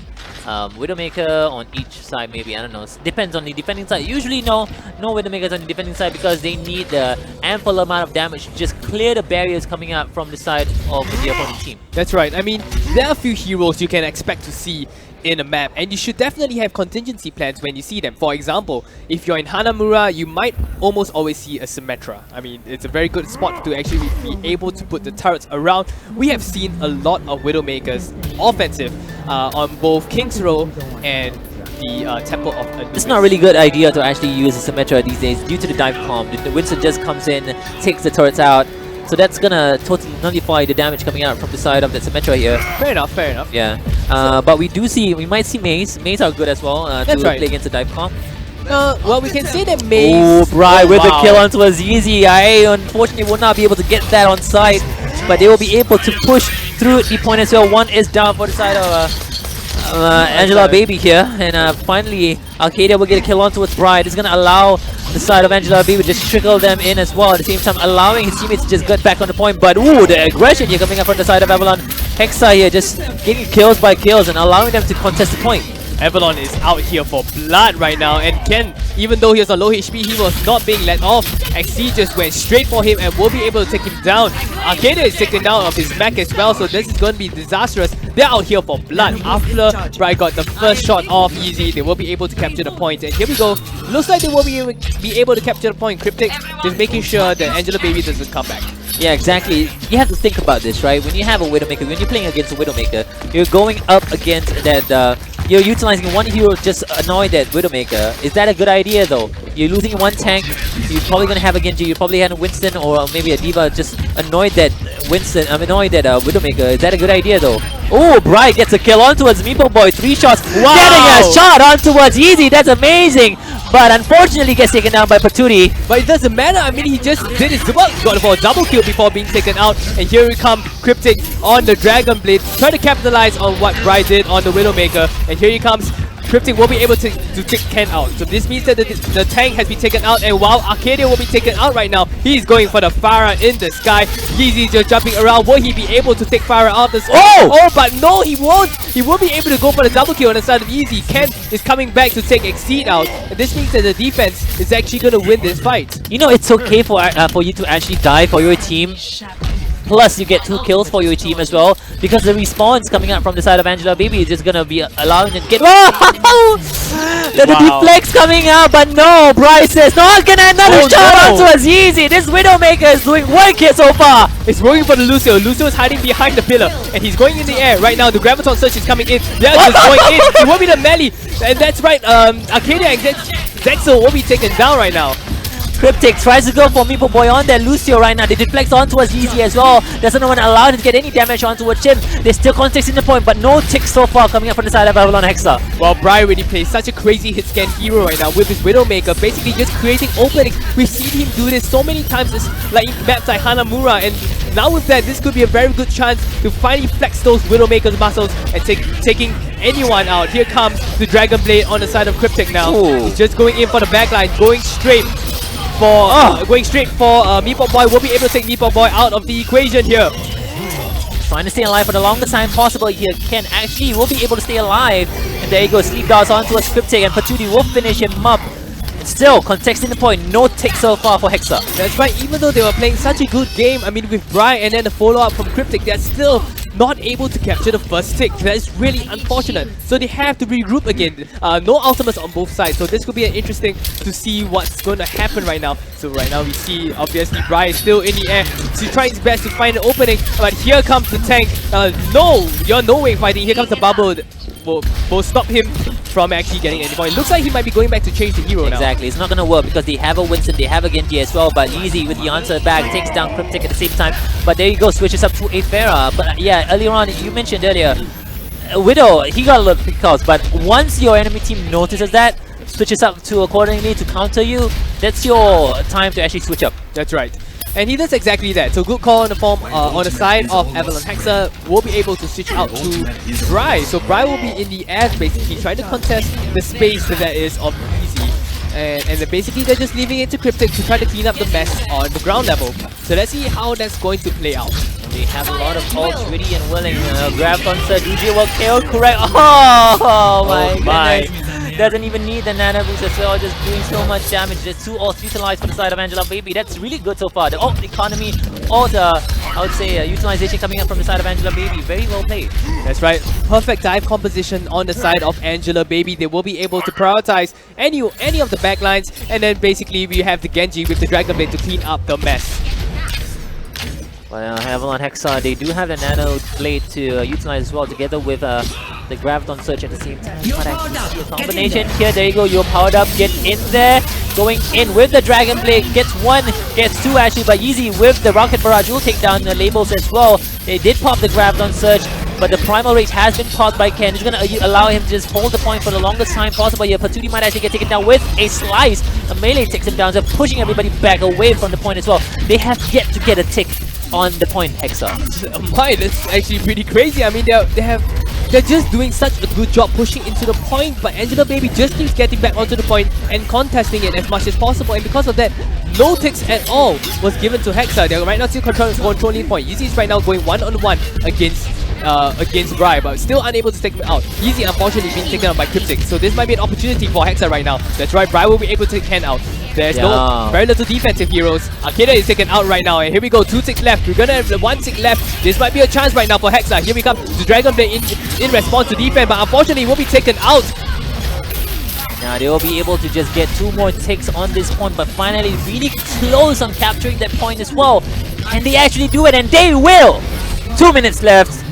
[SPEAKER 3] Widowmaker on each side, maybe. I don't know. Depends on the defending side. Usually no Widowmakers on the defending side because they need the ample amount of damage to just clear the barriers coming up from the side of the opponent team.
[SPEAKER 2] That's right. I mean, there are a few heroes you can expect to see in a map, and you should definitely have contingency plans when you see them. For example, if you're in Hanamura, you might almost always see a Symmetra. I mean, it's a very good spot to actually be able to put the turrets around. We have seen a lot of Widowmakers offensive on both King's Row and the Temple of Anubis.
[SPEAKER 3] It's not a really good idea to actually use a Symmetra these days due to the dive comp. The Winston just comes in, takes the turrets out. So that's gonna totally nullify the damage coming out from the side of the Symmetra here.
[SPEAKER 2] Fair enough, fair enough.
[SPEAKER 3] Yeah. But we might see Maze. Maze are good as well to
[SPEAKER 2] That's right.
[SPEAKER 3] play against the dive comp.
[SPEAKER 2] Well, we can say that Maze...
[SPEAKER 3] Oh, Bri with the
[SPEAKER 2] wow.
[SPEAKER 3] kill onto Azizi. I unfortunately will not be able to get that on site, but they will be able to push through the point as well. One is down for the side of Angela Baby here, and finally Arcadia will get a kill on towards Bride. It's going to allow the side of Angela Baby to just trickle them in as well, at the same time allowing his teammates to just get back on the point. But ooh, the aggression here coming up from the side of Avalon. Hexa here just getting kills by kills and allowing them to contest the point.
[SPEAKER 2] Avalon is out here for blood right now, and Ken, even though he was on low HP, he was not being let off. XC just went straight for him and will be able to take him down. Arcadia is taken down of his mech as well, so this is going to be disastrous. They're out here for blood. After Bright got the first shot off easy, they will be able to capture the point. And here we go. Looks like they will be able to capture the point. Cryptic just making sure that Angela Baby doesn't come back.
[SPEAKER 3] Yeah, exactly. You have to think about this, right? When you have a Widowmaker, when you're playing against a Widowmaker, you're going up against that, you're utilizing one hero just annoy that Widowmaker. Is that a good idea though? You're losing one tank, you're probably going to have a Genji, you probably had a Winston or maybe a Diva just annoyed that annoyed that Widowmaker. Is that a good idea though? Oh, Bright gets a kill on towards Meepo Boy, 3 shots,
[SPEAKER 2] wow.
[SPEAKER 3] Getting a shot on towards Easy, that's amazing! But unfortunately gets taken down by Paturi.
[SPEAKER 2] But it doesn't matter, I mean he just did his work, got for a double kill before being taken out, and here we come Cryptic on the Dragon Blade, trying to capitalize on what Bright did on the Widowmaker, and here he comes. Cryptic will be able to take Ken out. So this means that the tank has been taken out, and while Arcadia will be taken out right now, he's going for the Pharah in the sky. Yeezy just jumping around. Will he be able to take Pharah out of the sky? Oh, but no, he won't. He will be able to go for the double kill on the side of Yeezy. Ken is coming back to take Exceed out, and this means that the defense is actually going to win this fight.
[SPEAKER 3] You know, it's okay for you to actually die for your team. Plus, you get 2 kills for your team as well, because the respawns coming out from the side of Angela Baby is just gonna be allowing them to get. The deflects coming out, but no, Bryce says, not gonna another shot onto Azizi. This Widowmaker is doing work here so far.
[SPEAKER 2] It's working for the Lucio. Lucio is hiding behind the pillar, and he's going in the air right now. The Graviton Surge is coming in. They're just going in. It will be the melee, and that's right. Arcadia and Zexel will be taken down right now.
[SPEAKER 3] Cryptic tries to go for Meepo Boy on that Lucio right now. They deflect onto Azizi as well. Doesn't want to allow him to get any damage onto him. They're still contesting the point, but no ticks so far coming up from the side of Avalon Hexa.
[SPEAKER 2] Well, Brian really plays such a crazy hit scan hero right now with his Widowmaker, basically just creating openings. We've seen him do this so many times, like in maps like Hanamura, and now with that, this could be a very good chance to finally flex those Widowmaker's muscles and taking anyone out. Here comes the Dragon Blade on the side of Cryptic now.
[SPEAKER 3] Ooh.
[SPEAKER 2] He's just going in for the backline, going straight for Meepo Boy. Will be able to take Meepo Boy out of the equation here.
[SPEAKER 3] Trying to stay alive for the longest time possible here. Ken actually will be able to stay alive. And there you go, Sleep Dogs onto a Cryptic, and Patudi will finish him up. Still, contesting the point, no tick so far for Hexa.
[SPEAKER 2] That's right, even though they were playing such a good game, I mean with Brian and then the follow-up from Cryptic, they're still not able to capture the first tick. That's really unfortunate. So they have to regroup again. No ultimates on both sides, so this could be interesting to see what's going to happen right now. So right now we see, obviously, Brian is still in the air. So he's trying his best to find an opening, but here comes the tank. No, you're no way fighting. Here comes the bubble. Will stop him from actually getting any point. Looks like he might be going back to change the hero now.
[SPEAKER 3] Exactly, it's not going to work because they have a Winston, they have a Genji as well, but Easy with the answer back takes down Cryptic at the same time. But there you go, switches up to a Pharah. But yeah, earlier on, you mentioned earlier, Widow, he got a lot of pick calls, but once your enemy team notices that, switches up to accordingly to counter you, that's your time to actually switch up.
[SPEAKER 2] That's right. And he does exactly that. So good call on the form on the side of Avalon. Hexa will be able to switch out to Bry. So Bry will be in the air basically trying to contest the space that is of Easy. And then basically they're just leaving it to Cryptic to try to clean up the mess on the ground level. So let's see how that's going to play out.
[SPEAKER 3] They have a lot of ults ready and willing. Grab concert, DJ will kill, correct. Oh my goodness. Doesn't even need the nano boost as well, just doing so much damage. There's 2 ults utilized for the side of Angela Baby. That's really good so far. The ult economy, all the, I would say, utilization coming up from the side of Angela Baby. Very well played.
[SPEAKER 2] That's right. Perfect dive composition on the side of Angela Baby. They will be able to prioritize any of the backlines, and then basically we have the Genji with the Dragon Blade to clean up the mess.
[SPEAKER 3] Well, Avalon Hexa, they do have the nano blade to utilize as well, together with the Graviton Surge at the same time. But I see a combination here. There you go. You're powered up. Get in there. Going in with the Dragon Blade. Gets one, gets two actually. But Yeezy with the Rocket Barrage will take down the labels as well. They did pop the Graviton Surge, but the Primal Rage has been popped by Ken. It's going to allow him to just hold the point for the longest time possible here. Patootie might actually get taken down with a slice. A melee takes him down, so pushing everybody back away from the point as well. They have yet to get a tick on the point, Hexa.
[SPEAKER 2] My, that's actually pretty crazy. I mean, they're just doing such a good job pushing into the point, but Angela Baby just keeps getting back onto the point and contesting it as much as possible, and because of that, no ticks at all was given to Hexa. They're right now still controlling point. Yeezy is right now going one-on-one against Bri, but still unable to take him out. Yeezy unfortunately being taken out by Cryptic, so this might be an opportunity for Hexa right now. That's right, Bri will be able to take Ken out. There's very little defensive heroes. Arcada is taken out right now, and here we go, 2 ticks left. We're gonna have 1 tick left. This might be a chance right now for Hexa. Here we come, the Dragon Blade in response to defense, but unfortunately will be taken out.
[SPEAKER 3] Now they will be able to just get 2 more ticks on this point, but finally really close on capturing that point as well. And they actually do it, and they will! 2 minutes left.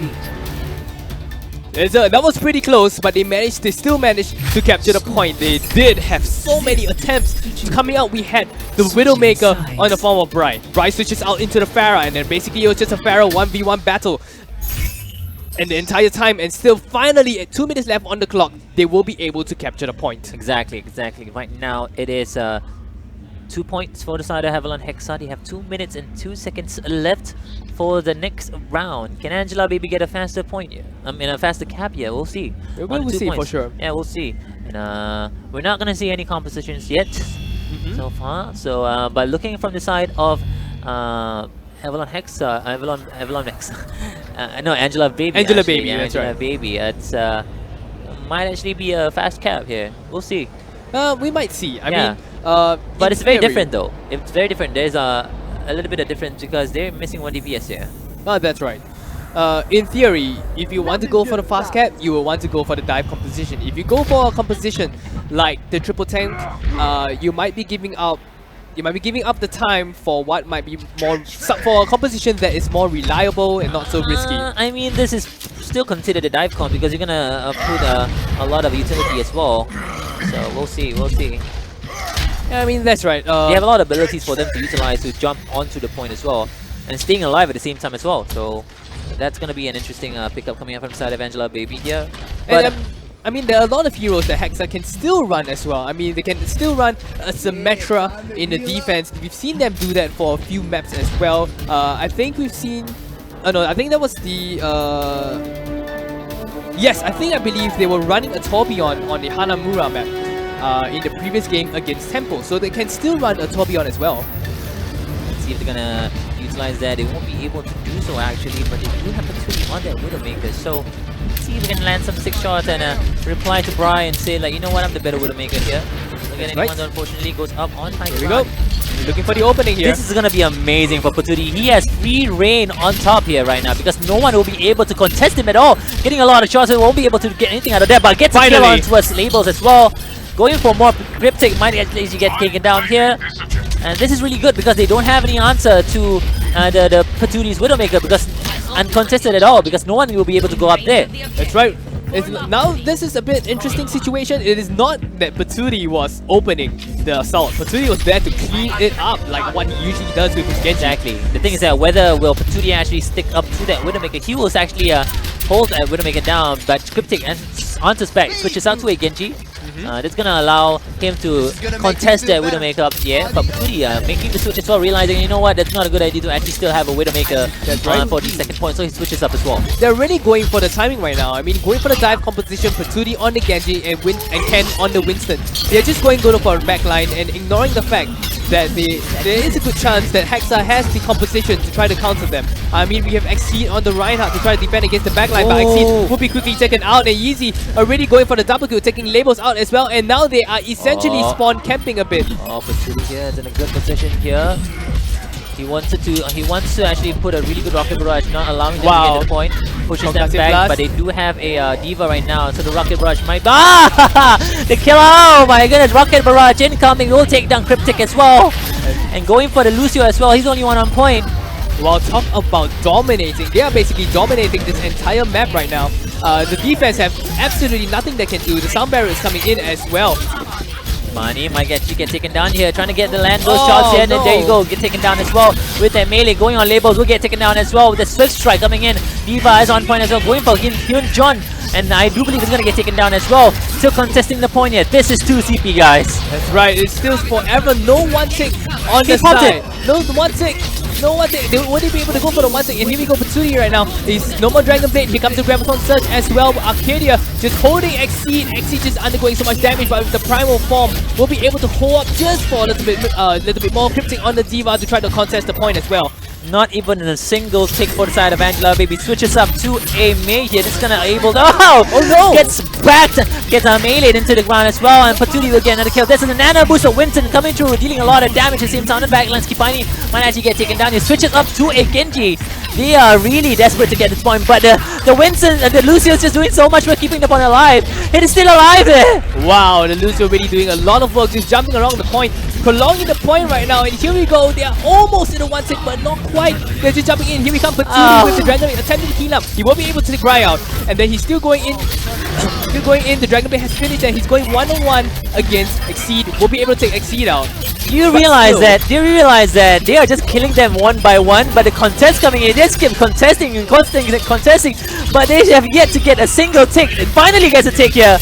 [SPEAKER 2] That was pretty close, but they still managed to capture the point. They did have so many attempts coming out. We had the Widowmaker on the form of Bri. Bri switches out into the Pharah, and then basically it was just a Pharah 1v1 battle. And the entire time, and still finally at 2 minutes left on the clock, they will be able to capture the point.
[SPEAKER 3] Exactly. Right now it is 2 points for the side of Avalon Hexa. They have 2 minutes and 2 seconds left for the next round. Can Angela Baby get a faster point here? I mean, a faster cap here? We'll see.
[SPEAKER 2] We'll see for sure.
[SPEAKER 3] Yeah, we'll see. And we're not gonna see any compositions yet so far. So, but looking from the side of Avalon Hexa, Avalon Hexa. No, Angela Baby.
[SPEAKER 2] Angela
[SPEAKER 3] actually.
[SPEAKER 2] Baby,
[SPEAKER 3] Yeah,
[SPEAKER 2] that's
[SPEAKER 3] Angela
[SPEAKER 2] right.
[SPEAKER 3] Baby. It's might actually be a fast cap here. We'll see.
[SPEAKER 2] We might see. I
[SPEAKER 3] Yeah.
[SPEAKER 2] mean,
[SPEAKER 3] But it's very
[SPEAKER 2] theory-
[SPEAKER 3] different though. It's very different. There's a little bit of difference because they're missing 1 DPS here.
[SPEAKER 2] Oh, that's right. In theory, if you want to go for the fast cap, you will want to go for the dive composition. If you go for a composition like the triple tank, you might be giving up. You might be giving up the time for what might be for a composition that is more reliable and not so risky.
[SPEAKER 3] I mean, this is still considered a dive comp because you're gonna put a lot of utility as well. So we'll see.
[SPEAKER 2] Yeah, I mean that's right.
[SPEAKER 3] They have a lot of abilities for them to utilize to jump onto the point as well, and staying alive at the same time as well. So that's gonna be an interesting pickup coming up from the side of Angela Baby here. But
[SPEAKER 2] And, I mean, there are a lot of heroes that Hexa can still run as well. I mean, they can still run a Symmetra in the defense. We've seen them do that for a few maps as well. I think we've seen... no, I think that was the... Yes, I believe they were running a Tourbillon on the Hanamura map in the previous game against Temple. So they can still run a Tourbillon as well.
[SPEAKER 3] let's see if they're gonna utilize that. They won't be able to do so actually, but they do have Patootie on that Widowmaker. So let's see if we can land some 6 shots and reply to Bri and say like, you know what, I'm the better Widowmaker here. Again,
[SPEAKER 2] right.
[SPEAKER 3] anyone unfortunately goes up on high
[SPEAKER 2] Here we
[SPEAKER 3] ground.
[SPEAKER 2] go. We're looking for the opening here.
[SPEAKER 3] This is gonna be amazing for Patootie. He has free reign on top here right now because no one will be able to contest him at all. Getting a lot of shots and won't be able to get anything out of that, but gets a kill onto us labels as well. Going for more Cryptic might actually get taken down here. And this is really good because they don't have any answer to the Patootie's Widowmaker because uncontested at all because no one will be able to go up there.
[SPEAKER 2] That's right. Now this is a bit interesting situation. It is not that Patootie was opening the assault. Patootie was there to clean it up like what he usually does with his Genji.
[SPEAKER 3] Exactly. The thing is that whether will Patootie actually stick up to that Widowmaker, he will actually hold that Widowmaker down, but Cryptic answers back, switches out to a Genji. That's gonna allow him to contest that Widowmaker up here, but Patootie making the switch as well, realizing, you know what, that's not a good idea to actually still have a Widowmaker for the second point, so he switches up as well.
[SPEAKER 2] They're really going for the timing right now. I mean, going for the dive composition, Patootie on the Genji and Ken on the Winston. They're just going for a backline and ignoring the fact that there is a good chance that Hexa has the composition to try to counter them. I mean, we have Exceed on the Reinhardt to try to defend against the backline, but Exceed will be quickly taken out, and Yeezy already going for the double kill, taking labels out as well, and now they are essentially spawn camping a bit.
[SPEAKER 3] Oh, Patootie here is in a good position here. He wants to actually put a really good rocket barrage, not allowing them to get the point. Pushes them back, but they do have a diva right now, so the rocket barrage might. The kill! Oh my goodness, rocket barrage incoming. Will take down Cryptic as well, and going for the Lucio as well. He's only one on point.
[SPEAKER 2] Well, talk about dominating. They are basically dominating this entire map right now. the defense have absolutely nothing they can do. The sound barrier is coming in as well.
[SPEAKER 3] Money might get taken down here, trying to get the land those
[SPEAKER 2] Oh,
[SPEAKER 3] shots here, and
[SPEAKER 2] no.
[SPEAKER 3] then there you go, get taken down as well. With that melee going on labels, will get taken down as well. With the Swift Strike coming in, Diva is on point as well, going for Hyun John, and I do believe he's gonna get taken down as well. Still contesting the point yet. This is 2 CP, guys.
[SPEAKER 2] That's right, it's still forever no one tick on
[SPEAKER 3] He
[SPEAKER 2] the
[SPEAKER 3] popped
[SPEAKER 2] side.
[SPEAKER 3] it.
[SPEAKER 2] No one tick. No one tick. They wouldn't be able to go for the one tick. And here we go for Tsuri right now. He's no more Dragon Blade. Here comes the Graviton Surge as well. Arcadia just holding Exceed. Exceed just undergoing so much damage, but with the primal form, will be able to hold up just for a little bit more cryptic on the Diva to try to contest the point as well.
[SPEAKER 3] Not even a single tick for the side of Angela Baby. Switches up to a Mei here. This is gonna able to. Oh
[SPEAKER 2] no!
[SPEAKER 3] Gets backed, gets meleeed into the ground as well, and Patuli will get another kill. This is a nano boost of Winston coming through, dealing a lot of damage. It seems on the backlines. Kipani might actually get taken down. He switches up to a Genji. They are really desperate to get this point, but the Winston, the Lucio's just doing so much for keeping the point alive. It is still alive there.
[SPEAKER 2] Wow, the Lucio really doing a lot of work, just jumping around the point, prolonging the point right now. And here we go, they are almost in the one tick, but not quite. They're just jumping in. Here we come, Patuli with the Dragon Blade attempting to heal up. He won't be able to take Rai out, and then he's still going in. Still going in. The Dragon Blade has finished, and he's going one-on-one against Exceed. Will be able to take Exceed out.
[SPEAKER 3] Do you realize that? Do you realize that they are just killing them one by one, but the contest coming in, they just keep contesting and contesting, but they have yet to get a single tick. And finally gets a tick here.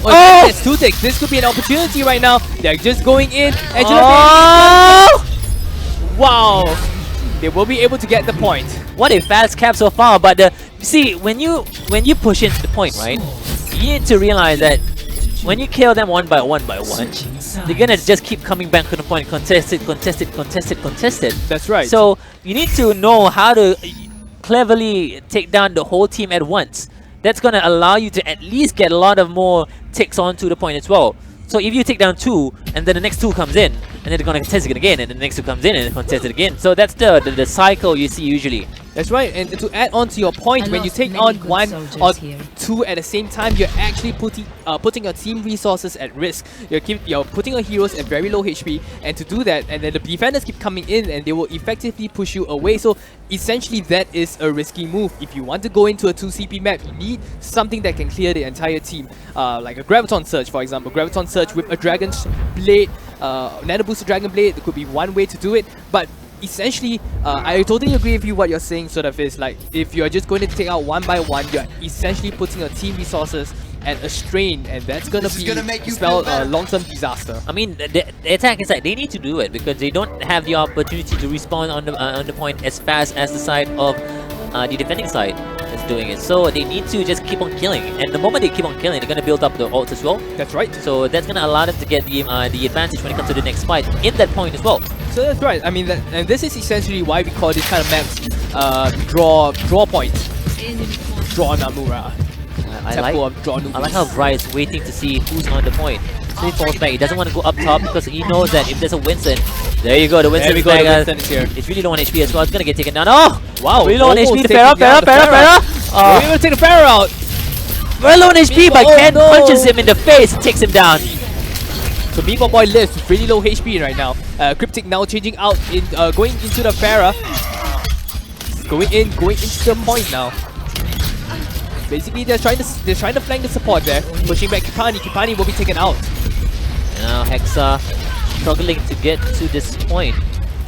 [SPEAKER 2] Oh, it's 2 ticks. This could be an opportunity right now. They're just going in.
[SPEAKER 3] Oh!
[SPEAKER 2] Wow. They will be able to get the point.
[SPEAKER 3] What a fast cap so far, but see, when you push into the point, right, you need to realize that when you kill them one by one, they're gonna just keep coming back to the point, contested.
[SPEAKER 2] That's right.
[SPEAKER 3] So you need to know how to cleverly take down the whole team at once. That's gonna allow you to at least get a lot of more ticks onto the point as well. So if you take down 2, and then the next 2 comes in, and then they're gonna contest it again, and the next 2 comes in, and then contest it again. So that's the cycle you see usually.
[SPEAKER 2] That's right, and to add on to your point, when you take on 1 or 2 at the same time, you're actually putting your team resources at risk. You're putting your heroes at very low HP, and to do that, and then the defenders keep coming in, and they will effectively push you away. So essentially, that is a risky move. If you want to go into a 2 CP map, you need something that can clear the entire team, like a Graviton Surge, for example. Graviton Surge with a Dragon's Blade, Nano Booster Dragon Blade, there could be one way to do it, but essentially, I totally agree with you what you're saying, sort of is like, if you're just going to take out one by one, you're essentially putting your team resources at a strain, and that's going to spell a long-term disaster.
[SPEAKER 3] I mean, the attack is like, they need to do it because they don't have the opportunity to respawn on the point as fast as the side of the defending side is doing it. So they need to just keep on killing, and the moment they keep on killing, they're going to build up the ult as well.
[SPEAKER 2] That's right.
[SPEAKER 3] So that's going to allow them to get the advantage when it comes to the next fight in that point as well.
[SPEAKER 2] So that's right. I mean, and this is essentially why we call this kind of maps draw point. Draw Namura.
[SPEAKER 3] I like how Bri is waiting to see who's on the point. So he falls back. He doesn't want to go up top because he knows that if there's a Winston, there you go. The Winston is back.
[SPEAKER 2] Winston is here.
[SPEAKER 3] It's really low on HP as well. It's gonna get taken down. Oh,
[SPEAKER 2] wow!
[SPEAKER 3] really low on HP. The
[SPEAKER 2] Pharah.
[SPEAKER 3] Pharah.
[SPEAKER 2] We're gonna take the Pharah out.
[SPEAKER 3] Very low on HP, but Ken punches him in the face and takes him down.
[SPEAKER 2] So Meatball Boy lives with really low HP right now. Cryptic now changing out in going into the Pharah. Going into the point now. Basically, they're trying to flank the support there, pushing back Kipani. Kipani will be taken out.
[SPEAKER 3] Now Hexa struggling to get to this point.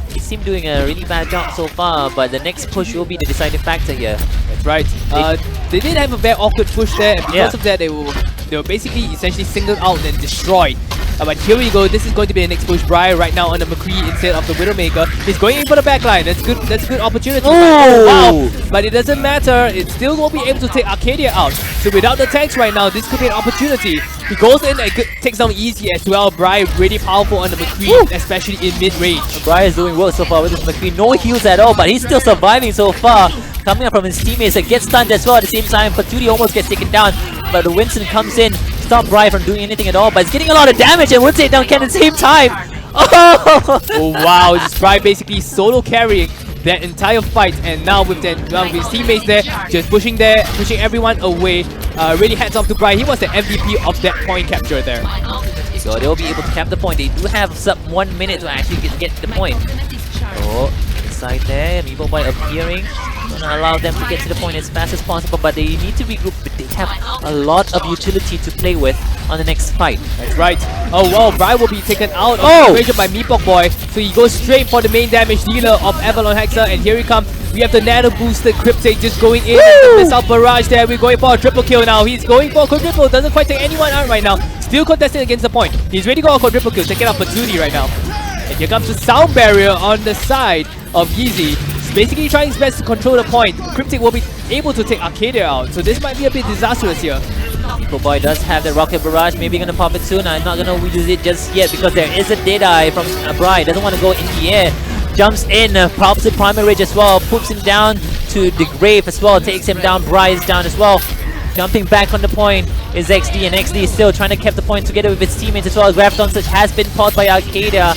[SPEAKER 3] He seemed doing a really bad job so far, but the next push will be the deciding factor here.
[SPEAKER 2] That's right. They did have a very awkward push there, and because of that, they were basically essentially singled out and destroyed. But here we go. This is going to be the next push. Briar right now on the McCree instead of the Widowmaker. He's going in for the backline. That's good. That's a good opportunity. Oh, wow! But it doesn't matter. It still won't be able to take Arcadia out. So without the tanks right now, this could be an opportunity. He goes in and takes down easy as well. Briar really powerful on the McCree, especially in mid range.
[SPEAKER 3] Briar is doing well so far with this McCree. No heals at all, but he's still surviving so far. Coming up from his teammates that gets stunned as well at the same time. Paturi almost gets taken down, but the Winston comes in. Stop Briar from doing anything at all, but it's getting a lot of damage and would take down Ken at the same time.
[SPEAKER 2] Oh wow, this Briar basically solo carrying that entire fight, and now with his teammates there, just pushing everyone away. Really hats off to Briar. He was the MVP of that point capture there.
[SPEAKER 3] So they'll be able to cap the point. They do have sub 1 minute to actually get the point. Oh, inside there, Meeple Boy appearing. Gonna allow them to get to the point as fast as possible, but they need to regroup. But they have a lot of utility to play with on the next fight.
[SPEAKER 2] That's right. Oh wow, Brian will be taken out of
[SPEAKER 3] Oh!
[SPEAKER 2] the equation by Meatball Boy. So he goes straight for the main damage dealer of Avalon Hexa, and here he comes. We have the nano boosted Cryptic just going in. The missile barrage there. We're going for a triple kill now. He's going for a quadruple. Doesn't quite take anyone out right now. Still contesting against the point. He's ready to go for a quadruple kill. Taking out Patootie right now. And here comes the sound barrier on the side of Yeezy. He's basically trying his best to control the point. Cryptic will be able to take Arcadia out. So this might be a bit disastrous here.
[SPEAKER 3] Meatball Boy does have the rocket barrage. Maybe gonna pop it soon. I'm not gonna use it just yet because there is a Deadeye from Brian. Doesn't want to go in the air. Jumps in, pops the primary rage as well, puts him down to the grave as well, takes him down, Bryce down as well. Jumping back on the point is XD, and XD is still trying to keep the point together with his teammates as well. Graviton Surge has been paused by Arcadia.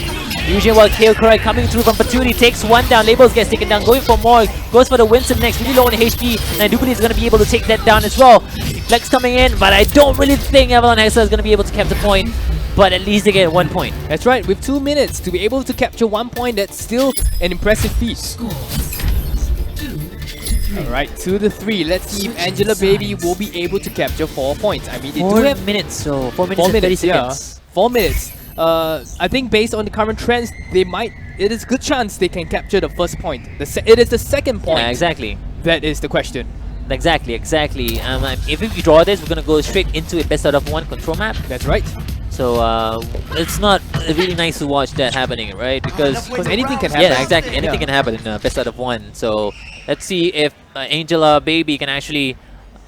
[SPEAKER 3] Usually while KO correct coming through from Patootie, takes one down, Labels gets taken down, going for more, goes for the Winston next, really low on the HP, and I do believe he's going to be able to take that down as well. Flex coming in, but I don't really think Avalon Hexa is going to be able to keep the point. But at least they get 1 point.
[SPEAKER 2] That's right, with 2 minutes to be able to capture 1 point, that's still an impressive feat. Alright, 2-3. Let's see if Angela Baby will be able to capture 4 points. I mean, they do
[SPEAKER 3] 4
[SPEAKER 2] have
[SPEAKER 3] minutes, so 4 minutes
[SPEAKER 2] 4
[SPEAKER 3] and 30
[SPEAKER 2] minutes, yeah.
[SPEAKER 3] seconds.
[SPEAKER 2] 4 minutes. I think based on the current trends, they might. It is a good chance they can capture the first point. It is the second point.
[SPEAKER 3] Yeah, exactly.
[SPEAKER 2] That is the question.
[SPEAKER 3] Exactly. If we draw this, we're gonna go straight into a best out of 1 control map.
[SPEAKER 2] That's right.
[SPEAKER 3] So it's not really nice to watch that happening, right? Because
[SPEAKER 2] anything can happen.
[SPEAKER 3] yeah, exactly. Anything can happen in best out of 1. So let's see if Angela Baby can actually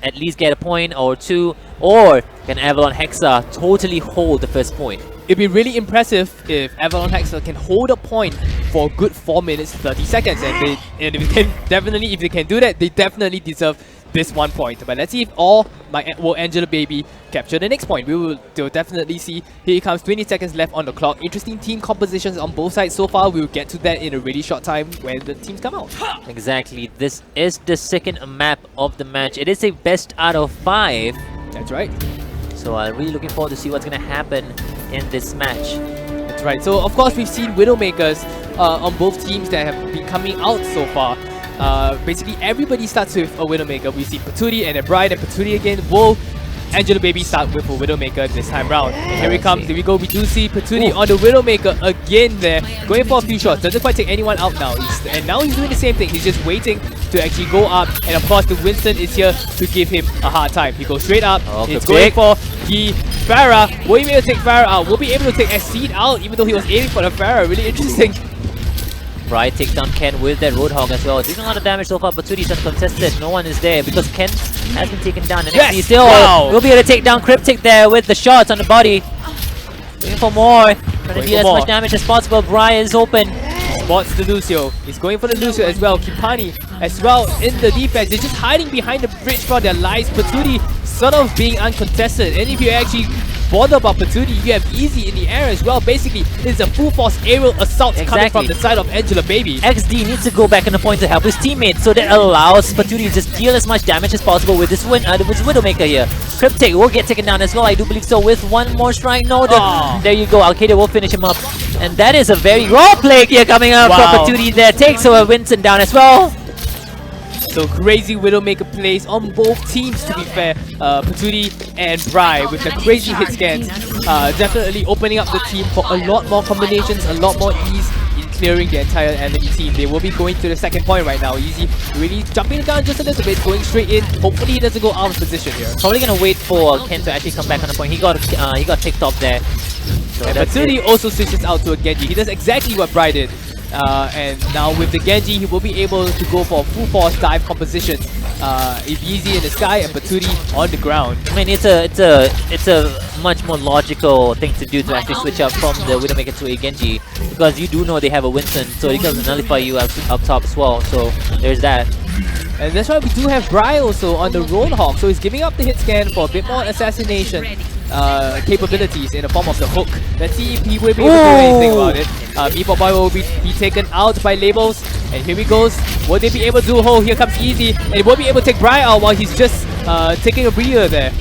[SPEAKER 3] at least get a point or 2, or can Avalon Hexa totally hold the first point.
[SPEAKER 2] It'd be really impressive if Avalon Hexa can hold a point for a good 4 minutes 30 seconds, and if they can do that, they definitely deserve this 1 point. But let's see if will Angela Baby capture the next point. They'll definitely see. Here comes, 20 seconds left on the clock. Interesting team compositions on both sides so far. We'll get to that in a really short time when the teams come out.
[SPEAKER 3] Exactly. This is the second map of the match. It is a best out of 5.
[SPEAKER 2] That's right.
[SPEAKER 3] So I'm really looking forward to see what's gonna happen in this match.
[SPEAKER 2] That's right. So of course we've seen Widowmakers on both teams that have been coming out so far. Basically everybody starts with a Widowmaker. We see Patootie and then Bride and Patootie again. Will Angela Baby start with a Widowmaker this time round? And here he comes. Here we go. We do see Patootie on the Widowmaker again there. Going for a few shots. Doesn't quite take anyone out now. And now he's doing the same thing. He's just waiting to actually go up. And of course the Winston is here to give him a hard time. He goes straight up. He's going for the Pharah. Will he be able to take Pharah out? Will be able to take Exceed out even though he was aiming for the Pharah. Really interesting.
[SPEAKER 3] Bright takes down Ken with that Roadhog as well. Doing a lot of damage so far, but Patootie is uncontested. No one is there because Ken has been taken down. And
[SPEAKER 2] yes!
[SPEAKER 3] he still will be able to take down Cryptic there with the shots on the body. Looking for more. Trying to deal as much damage as possible. Brian is open.
[SPEAKER 2] Spots the Lucio. He's going for the Lucio as well. Kipani as well in the defense. They're just hiding behind the bridge for their lives. Patootie sort of being uncontested. And if you actually bother about Patootie, you have Easy in the air as well. Basically, it's a full force aerial assault coming from the side of Angela Baby.
[SPEAKER 3] XD needs to go back in the point to help his teammates, so that allows Patootie to just deal as much damage as possible with this Widowmaker here. Cryptic will get taken down as well, I do believe so, with one more strike. No, there you go. Arcadia will finish him up. And that is a very raw play here coming up from Patootie there. Takes Winston down as well.
[SPEAKER 2] So crazy Widowmaker plays on both teams, to be fair. Patootie and Bry with the crazy hit scans. Definitely opening up the team for a lot more combinations, a lot more ease in clearing the entire enemy team. They will be going to the second point right now. Easy really jumping down just a little bit, going straight in. Hopefully he doesn't go out of position here.
[SPEAKER 3] Probably gonna wait for Ken to actually come back on the point. He got picked up there. So
[SPEAKER 2] and Patootie also switches out to a Genji. He does exactly what Bry did. And now with the Genji, he will be able to go for a full force dive composition. Yeezy in the sky and Patootie on the ground.
[SPEAKER 3] I mean, it's a much more logical thing to do to actually switch up from the Widowmaker to a Genji, because you do know they have a Winston, so he can nullify you up top as well. So there's that.
[SPEAKER 2] And that's why we do have Bry also on the Roadhog, so he's giving up the hit scan for a bit more assassination capabilities in the form of the hook. Let's see if he will be able to do anything about it. Meatball Boy will be taken out by Labels, and here he goes. Will they be able to do? Oh, here comes Easy, and he won't be able to take Bry out while he's just taking a breather there.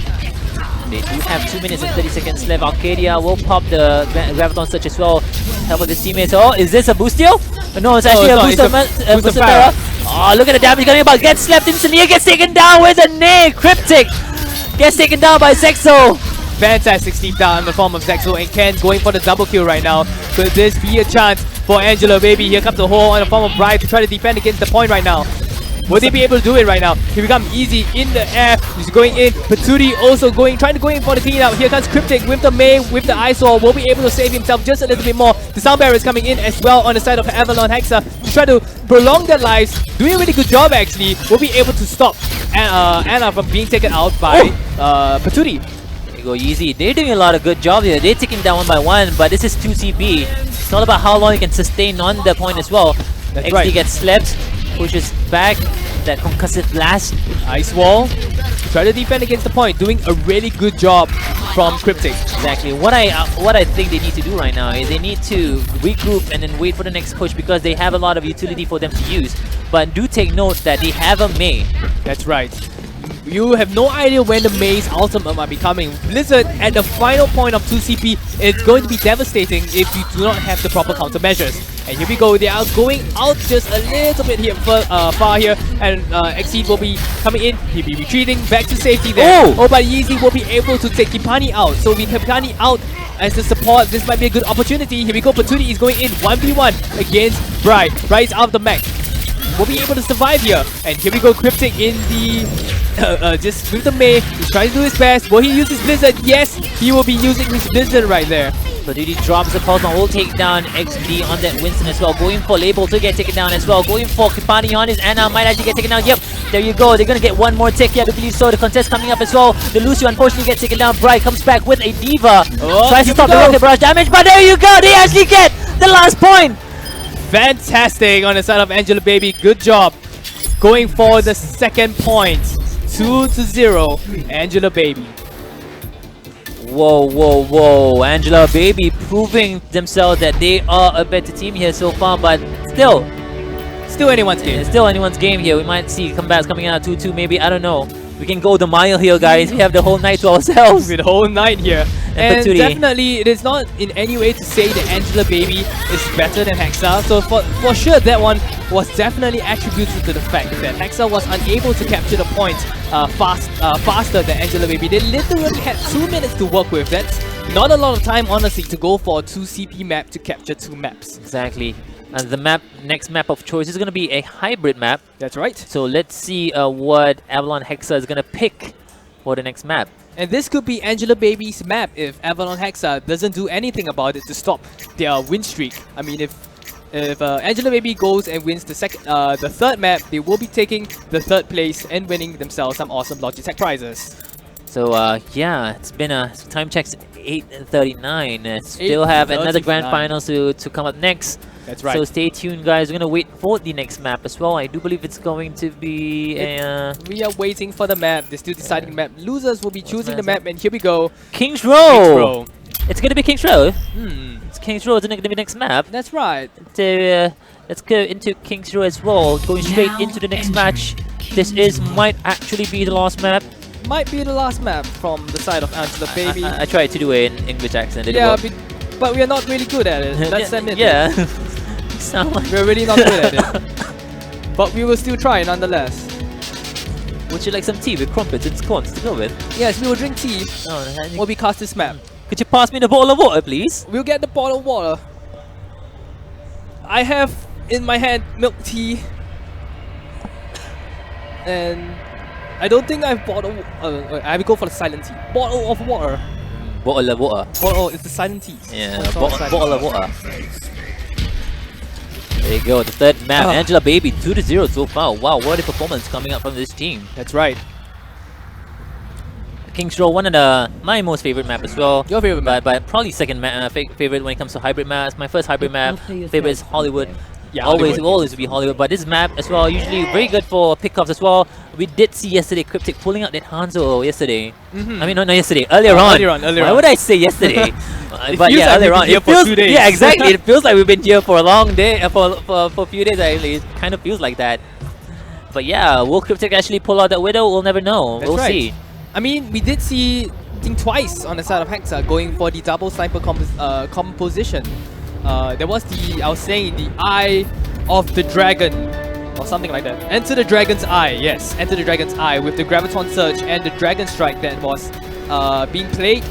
[SPEAKER 3] They do have 2 minutes and 30 seconds left. Arcadia will pop the Graviton Surge as well. Help with his teammates. Oh, is this a Boostio? No, it's actually a Booster Pharah. Oh, look at the damage coming about. Gets slapped instantly. Gets taken down with a nade. Cryptic gets taken down by Zexo.
[SPEAKER 2] Fantastic sneak down in the form of Zexo and Ken going for the double kill right now. Could this be a chance for Angela Baby? Here comes the hole on the form of Bright to try to defend against the point right now. Will they be able to do it right now? He become easy in the air. He's going in. Patootie also trying to go in for the clean out. Here comes Cryptic with the May, with the Eyesore. Will be able to save himself just a little bit more. The Sound Barrier is coming in as well on the side of Avalon Hexa to try to prolong their lives. Doing a really good job actually. Will be able to stop Anna from being taken out by Patootie.
[SPEAKER 3] There you go, Yeezy. They're doing a lot of good job here. They're taking down one by one, but this is 2 CP. It's all about how long you can sustain on the point as well.
[SPEAKER 2] That's
[SPEAKER 3] XD
[SPEAKER 2] right.
[SPEAKER 3] gets slapped, pushes back. That concussive blast.
[SPEAKER 2] Ice Wall. Try to defend against the point. Doing a really good job from Cryptic.
[SPEAKER 3] Exactly. What I think they need to do right now is they need to regroup and then wait for the next push because they have a lot of utility for them to use. But do take note that they have a Mei.
[SPEAKER 2] That's right. You have no idea when the May's ultimate might be coming. Blizzard at the final point of 2 CP, it's going to be devastating if you do not have the proper countermeasures. And here we go, they are going out just a little bit here far here, and Exceed will be coming in. He'll be retreating back to safety there.
[SPEAKER 3] Oh!
[SPEAKER 2] But Yeezy will be able to take Kipani out. So with Kipani out as the support, this might be a good opportunity. Here we go, Patootie is going in 1v1 against Bright. Bright's out of the mech. Will be able to survive here. And here we go, Cryptic in the just with the Mei. He's trying to do his best. Will he use his Blizzard? Yes, he will be using his Blizzard right there.
[SPEAKER 3] Patootie drops the pulse on, will take down XD on that Winston as well. Going for Label to get taken down as well. Going for Kipani on his Anna, might actually get taken down. Yep, there you go. They're gonna get one more tick here, I believe so. The contest coming up as well. The Lucio unfortunately gets taken down. Bright comes back with a Diva. Tries to stop the rocket barrage damage, but there you go. They actually get the last point.
[SPEAKER 2] Fantastic on the side of Angela Baby. Good job. Going for the second point. 2-0, Angela Baby.
[SPEAKER 3] Whoa, whoa, whoa. Angela Baby proving themselves that they are a better team here so far, but still
[SPEAKER 2] Anyone's game.
[SPEAKER 3] it's still anyone's game here. We might see comebacks coming out 2-2 maybe, I don't know. We can go the mile here, guys. We have the whole night to ourselves.
[SPEAKER 2] With the whole night here.
[SPEAKER 3] And Patootie.
[SPEAKER 2] Definitely, it is not in any way to say that Angela Baby is better than Hexa. So for sure, that one was definitely attributed to the fact that Hexa was unable to capture the points faster than Angela Baby. They literally had 2 minutes to work with. That's not a lot of time, honestly, to go for a 2 CP map to capture 2 maps.
[SPEAKER 3] Exactly. And the next map of choice is going to be a hybrid map.
[SPEAKER 2] That's right.
[SPEAKER 3] So let's see what Avalon Hexa is going to pick for the next map.
[SPEAKER 2] And this could be Angela Baby's map if Avalon Hexa doesn't do anything about it to stop their win streak. I mean, if Angela Baby goes and wins the third map, they will be taking the 3rd place and winning themselves some awesome Logitech prizes.
[SPEAKER 3] So yeah, it's been time checks 8:39. Still have another grand finals to come up next.
[SPEAKER 2] That's right.
[SPEAKER 3] So stay tuned, guys. We're gonna wait for the next map as well. I do believe it's going to be
[SPEAKER 2] we are waiting for the map. They're still deciding map. Losers will be choosing the map, and here we go.
[SPEAKER 3] Kings Row. It's gonna be Kings Row. It's Kings Row. Isn't it gonna be next map?
[SPEAKER 2] That's right.
[SPEAKER 3] So let's go into Kings Row as well. Going straight into the next match. This might actually be the last map.
[SPEAKER 2] Might be the last map from the side of Angela Baby.
[SPEAKER 3] I tried to do it in English accent.
[SPEAKER 2] Yeah, but we are not really good at it. Let's admit it.
[SPEAKER 3] Yeah. Sound like
[SPEAKER 2] We're really not good at it. But we will still try nonetheless.
[SPEAKER 3] Would you like some tea with crumpets and scones to go with?
[SPEAKER 2] Yes, we will drink tea while we cast this map.
[SPEAKER 3] Could you pass me the bottle of water, please?
[SPEAKER 2] We'll get the bottle of water. I have in my hand milk tea. And I don't think I've bottle. I will go for the silent tea. Bottle of water.
[SPEAKER 3] Bottle of water.
[SPEAKER 2] Bottle, it's the silent tea.
[SPEAKER 3] Yeah,
[SPEAKER 2] It's called silent
[SPEAKER 3] bottle of water. There you go, the third map. Angela Baby 2-0 so far. Wow, what a performance coming up from this team.
[SPEAKER 2] That's right.
[SPEAKER 3] Kings Row, one of my most favorite map as well.
[SPEAKER 2] Your favorite map?
[SPEAKER 3] But probably second favorite when it comes to hybrid maps. My first hybrid map favorite is Hollywood.
[SPEAKER 2] Yeah,
[SPEAKER 3] always
[SPEAKER 2] Hollywood.
[SPEAKER 3] will be Hollywood. But this map as well, usually very good for pickups as well. We did see yesterday Cryptic pulling out that Hanzo yesterday. I mean, not yesterday, earlier on. Why would I say yesterday? But yeah, earlier on. It feels,
[SPEAKER 2] 2 days.
[SPEAKER 3] yeah, exactly. It feels like we've been here for a long day, for a few days actually. It kind of feels like that. But yeah, will Cryptic actually pull out that Widow? We'll never know.
[SPEAKER 2] That's
[SPEAKER 3] we'll
[SPEAKER 2] right.
[SPEAKER 3] see.
[SPEAKER 2] I mean, we did see, I think twice on the side of Hexa going for the double sniper composition. There was the, I was saying, the Eye of the Dragon or something like that. Enter the Dragon's Eye, yes, Enter the Dragon's Eye with the Graviton Surge and the Dragon Strike that was being played.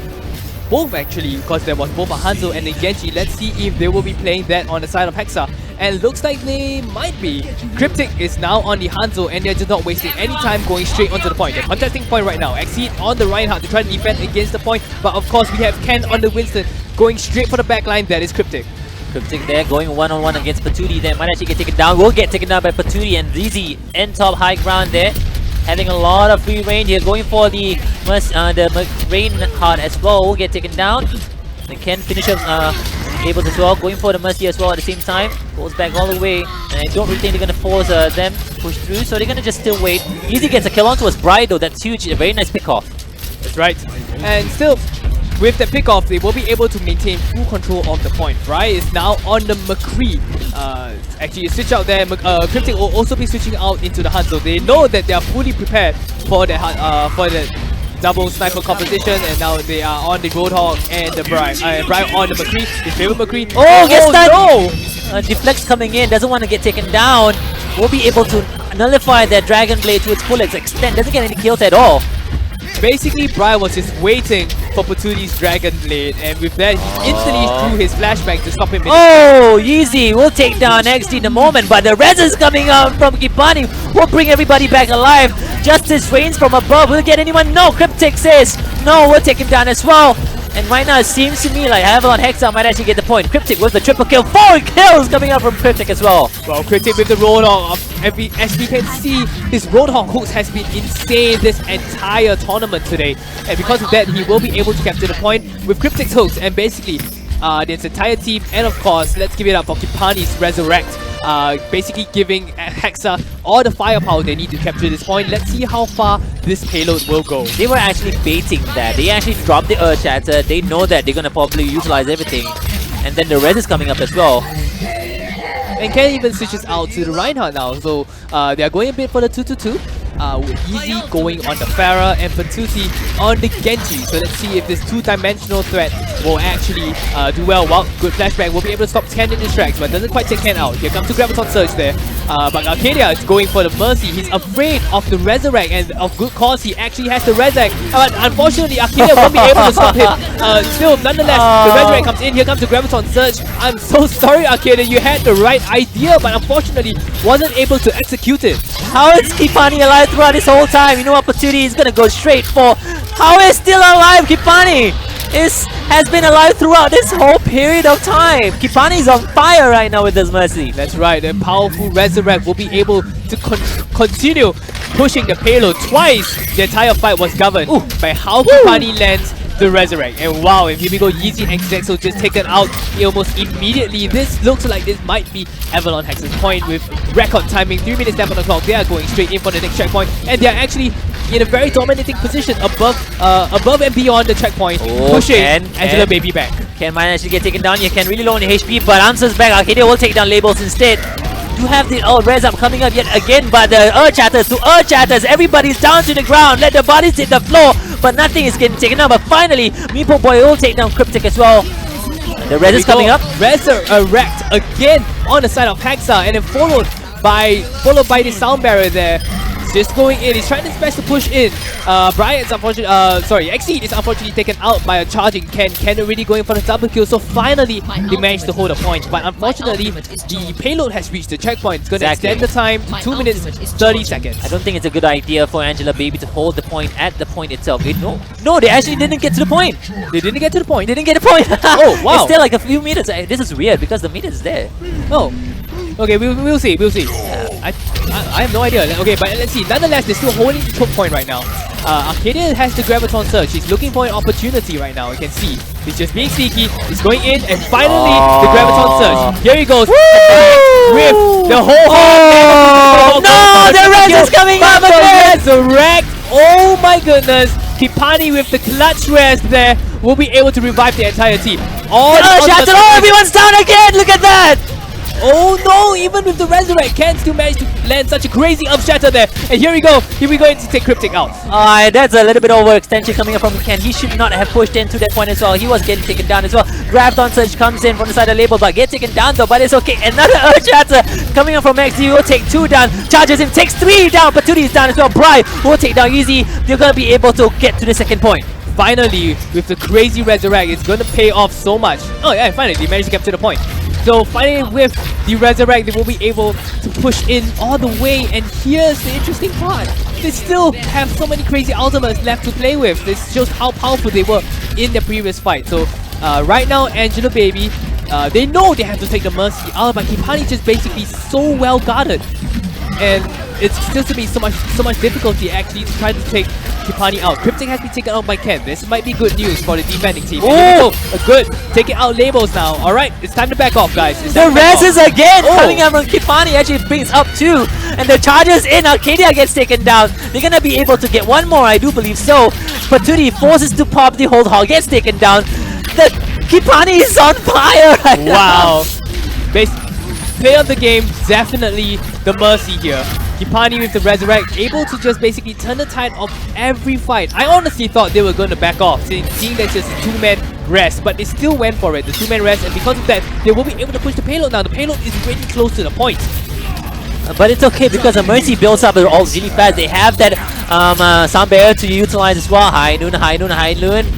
[SPEAKER 2] Both actually, because there was both a Hanzo and a Genji. Let's see if they will be playing that on the side of Hexa. And looks like they might be. Cryptic is now on the Hanzo and they're just not wasting any time going straight onto the point. They're contesting point right now. Exceed on the Reinhardt to try to defend against the point. But of course we have Ken on the Winston going straight for the backline. That is Cryptic.
[SPEAKER 3] Cryptic there going one-on-one against Patootie there. Might actually get taken down. Will get taken down by Patootie and Rizzy in top high ground there. Having a lot of free range here. Going for the Reinhardt as well. Will get taken down. They can finish up Gables as well. Going for the Mercy as well at the same time. Goes back all the way. And I don't really think they're going to force them to push through. So they're going to just still wait. Easy gets a kill onto his Bride though. That's huge. A very nice pick off.
[SPEAKER 2] That's right. And still, with the pick-off, they will be able to maintain full control of the point. Bri is now on the McCree. Actually, switch out there. Cryptic will also be switching out into the Hanzo. They know that they are fully prepared for the double sniper competition, and now they are on the Roadhog and the Bri. Bri on the McCree. His favorite McCree.
[SPEAKER 3] Oh, gets stunned!
[SPEAKER 2] No!
[SPEAKER 3] Deflects coming in. Doesn't want to get taken down. Will be able to nullify their Dragon Blade to its full extent. Doesn't get any kills at all.
[SPEAKER 2] Basically, Brian was just waiting for Patootie's Dragon Blade, and with that, he instantly threw his flashbang to stop him.
[SPEAKER 3] Oh, Yeezy will take down XD in a moment, but the res is coming out from Kipani. Will bring everybody back alive. Justice reigns from above. Will get anyone? No, Cryptic says no. We'll take him down as well. And right now, it seems to me like Avalon Hexa might actually get the point. Cryptic with the triple kill. 4 kills coming out from Cryptic as well.
[SPEAKER 2] Well, Cryptic with the Roadhog. As we can see, his Roadhog hooks has been insane this entire tournament today. And because of that, he will be able to capture the point with Cryptic's hooks. And basically, this entire team, and of course, let's give it up for Kipani's Resurrect. Basically giving Hexa all the firepower they need to capture this point. Let's see how far this payload will go.
[SPEAKER 3] They were actually baiting that. They actually dropped the Earth Shatter. They know that they're gonna probably utilize everything. And then the res is coming up as well.
[SPEAKER 2] And Ken even switches out to the Reinhardt now. So they are going a bit for the 2-2-2. With Easy going on the Pharah and Patootie on the Genji. So let's see if this two-dimensional threat will actually do well. Wow, good flashbang. Will be able to stop Ken in his tracks, but doesn't quite take Ken out. Here comes the Graviton Surge there. But Arcadia is going for the Mercy. He's afraid of the Resurrect, and of good cause he actually has the Resurrect. But unfortunately, Arcadia won't be able to stop him. Still, nonetheless, the Resurrect comes in. Here comes the Graviton Surge. I'm so sorry, Arcadia. You had the right idea, but unfortunately wasn't able to execute it.
[SPEAKER 3] How is Kipani alive throughout this whole time? You know what Patootie is gonna go straight for. How is still alive? Kipani has been alive throughout this whole period of time. Kipani is on fire right now with this Mercy.
[SPEAKER 2] That's right, the powerful Resurrect will be able to continue pushing the payload twice. The entire fight was governed by how Kipani lands the Resurrect. And wow, and here we go, Yeezy and Xexo just taken out almost immediately. This looks like this might be Avalon Hex's point with record timing. 3 minutes left on the clock. They are going straight in for the next checkpoint, and they are actually in a very dominating position above and beyond the checkpoint, pushing Angela Baby back.
[SPEAKER 3] Ken might actually get taken down here. Ken really low on the HP, but answers back. Arcadia will take down Labels instead. You have the res up coming up yet again, but the Earth Shatters to Earth Shatters. Everybody's down to the ground. Let the bodies hit the floor, but nothing is getting taken down. But finally, Meepo Boy will take down Cryptic as well. The res is coming up.
[SPEAKER 2] Resurrect again on the side of Hexa, and then followed by the sound barrier there. Just going in, he's trying his best to push in. Brian's unfortunately, Exceed is unfortunately taken out by a charging Ken. Ken already going for the double kill, so finally they managed to hold a point. But unfortunately, the payload has reached the checkpoint. It's going to extend the time to 2 minutes 30 seconds.
[SPEAKER 3] I don't think it's a good idea for Angela Baby to hold the point at the point itself. No, they actually didn't get to the point.
[SPEAKER 2] They didn't get to the point.
[SPEAKER 3] They didn't get the point.
[SPEAKER 2] Oh, wow.
[SPEAKER 3] It's still like a few meters. This is weird because the meter is there.
[SPEAKER 2] Oh. Okay, we'll see. I have no idea. Okay, but let's see. Nonetheless, they're still holding the choke point right now. Arcadia has the Graviton Surge. He's looking for an opportunity right now. You can see. He's just being sneaky. He's going in, and finally, the Graviton Surge. Here he goes. With the whole
[SPEAKER 3] no, the res is coming up again!
[SPEAKER 2] Resurrect! Oh my goodness! Kipani with the clutch res there will be able to revive the entire team.
[SPEAKER 3] Everyone's down again! Look at that!
[SPEAKER 2] Oh no, even with the Resurrect, Ken still managed to land such a crazy up shatter there. And here we go into take Cryptic out.
[SPEAKER 3] That's a little bit overextension coming up from Ken. He should not have pushed into that point as well. He was getting taken down as well. Grabbed on Surge comes in from the side of Label, but gets taken down though, but it's okay. Another Earth Shatter coming up from Max. He will take 2 down, charges him, takes 3 down, Patootie is down as well. Bri will take down easy. They're gonna be able to get to the second point.
[SPEAKER 2] Finally, with the crazy Resurrect, it's gonna pay off so much. Oh yeah, finally, they managed to get to the point. So finally with the Resurrect, they will be able to push in all the way, and here's the interesting part. They still have so many crazy ultimates left to play with. This shows how powerful they were in the previous fight. So right now, Angela Baby, they know they have to take the Mercy out, but Kipani just basically so well guarded. And it's still to be so much difficulty actually to try to take Kipani out. Cryptic has been taken out by Ken. This might be good news for the defending team. Oh, good. Taking out Labels now. Alright, it's time to back off, guys.
[SPEAKER 3] The reses again coming out from Kipani actually brings up 2. And the charges in, Arcadia gets taken down. They're gonna be able to get 1 more, I do believe so. Patootie forces to pop the hold hog, gets taken down. The Kipani is on fire right now.
[SPEAKER 2] Wow. Play of the game, definitely the Mercy here. Kipani with the Resurrect, able to just basically turn the tide of every fight. I honestly thought they were going to back off, seeing that just a 2-man rest, but they still went for it, the 2-man rest, and because of that, they will be able to push the payload now. The payload is really close to the point.
[SPEAKER 3] But it's okay because the Mercy builds up their ult really fast. They have that sound barrier to utilize as well. High noon.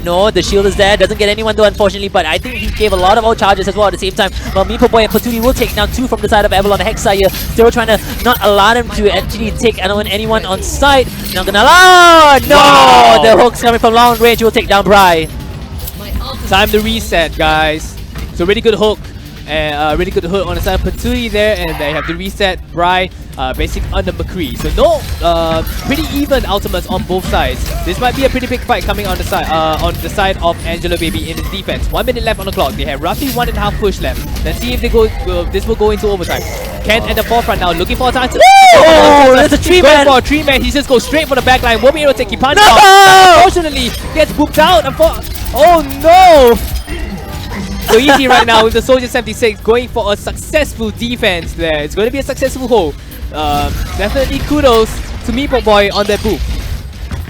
[SPEAKER 3] No, the shield is there. Doesn't get anyone though, unfortunately. But I think he gave a lot of out charges as well at the same time. But Meepo Boy and Patootie will take down 2 from the side of Avalon. Hexire still trying to not allow them to actually take anyone on site. Not gonna allow. No,
[SPEAKER 2] wow.
[SPEAKER 3] The hook's coming from long range. Will take down Bri.
[SPEAKER 2] Time to reset, guys. So really good hook. And really good hook on the side of Patootie there, and they have to reset Bri basic under McCree. So no, pretty even ultimates on both sides. This might be a pretty big fight coming on the side of Angela Baby in his defense. 1 minute left on the clock. They have roughly 1.5 push left. Let's see if they go. This will go into overtime. Ken at the forefront now, looking for a time to.
[SPEAKER 3] Oh, that's a 3-man.
[SPEAKER 2] Going for a 3-man. He just goes straight for the backline. Won't be able to take Kipani
[SPEAKER 3] No!
[SPEAKER 2] out. Unfortunately, gets booped out. Oh no! So easy right now with the Soldier 76 going for a successful defense there. It's going to be a successful hold. Definitely kudos to Meepo Boy on that boop.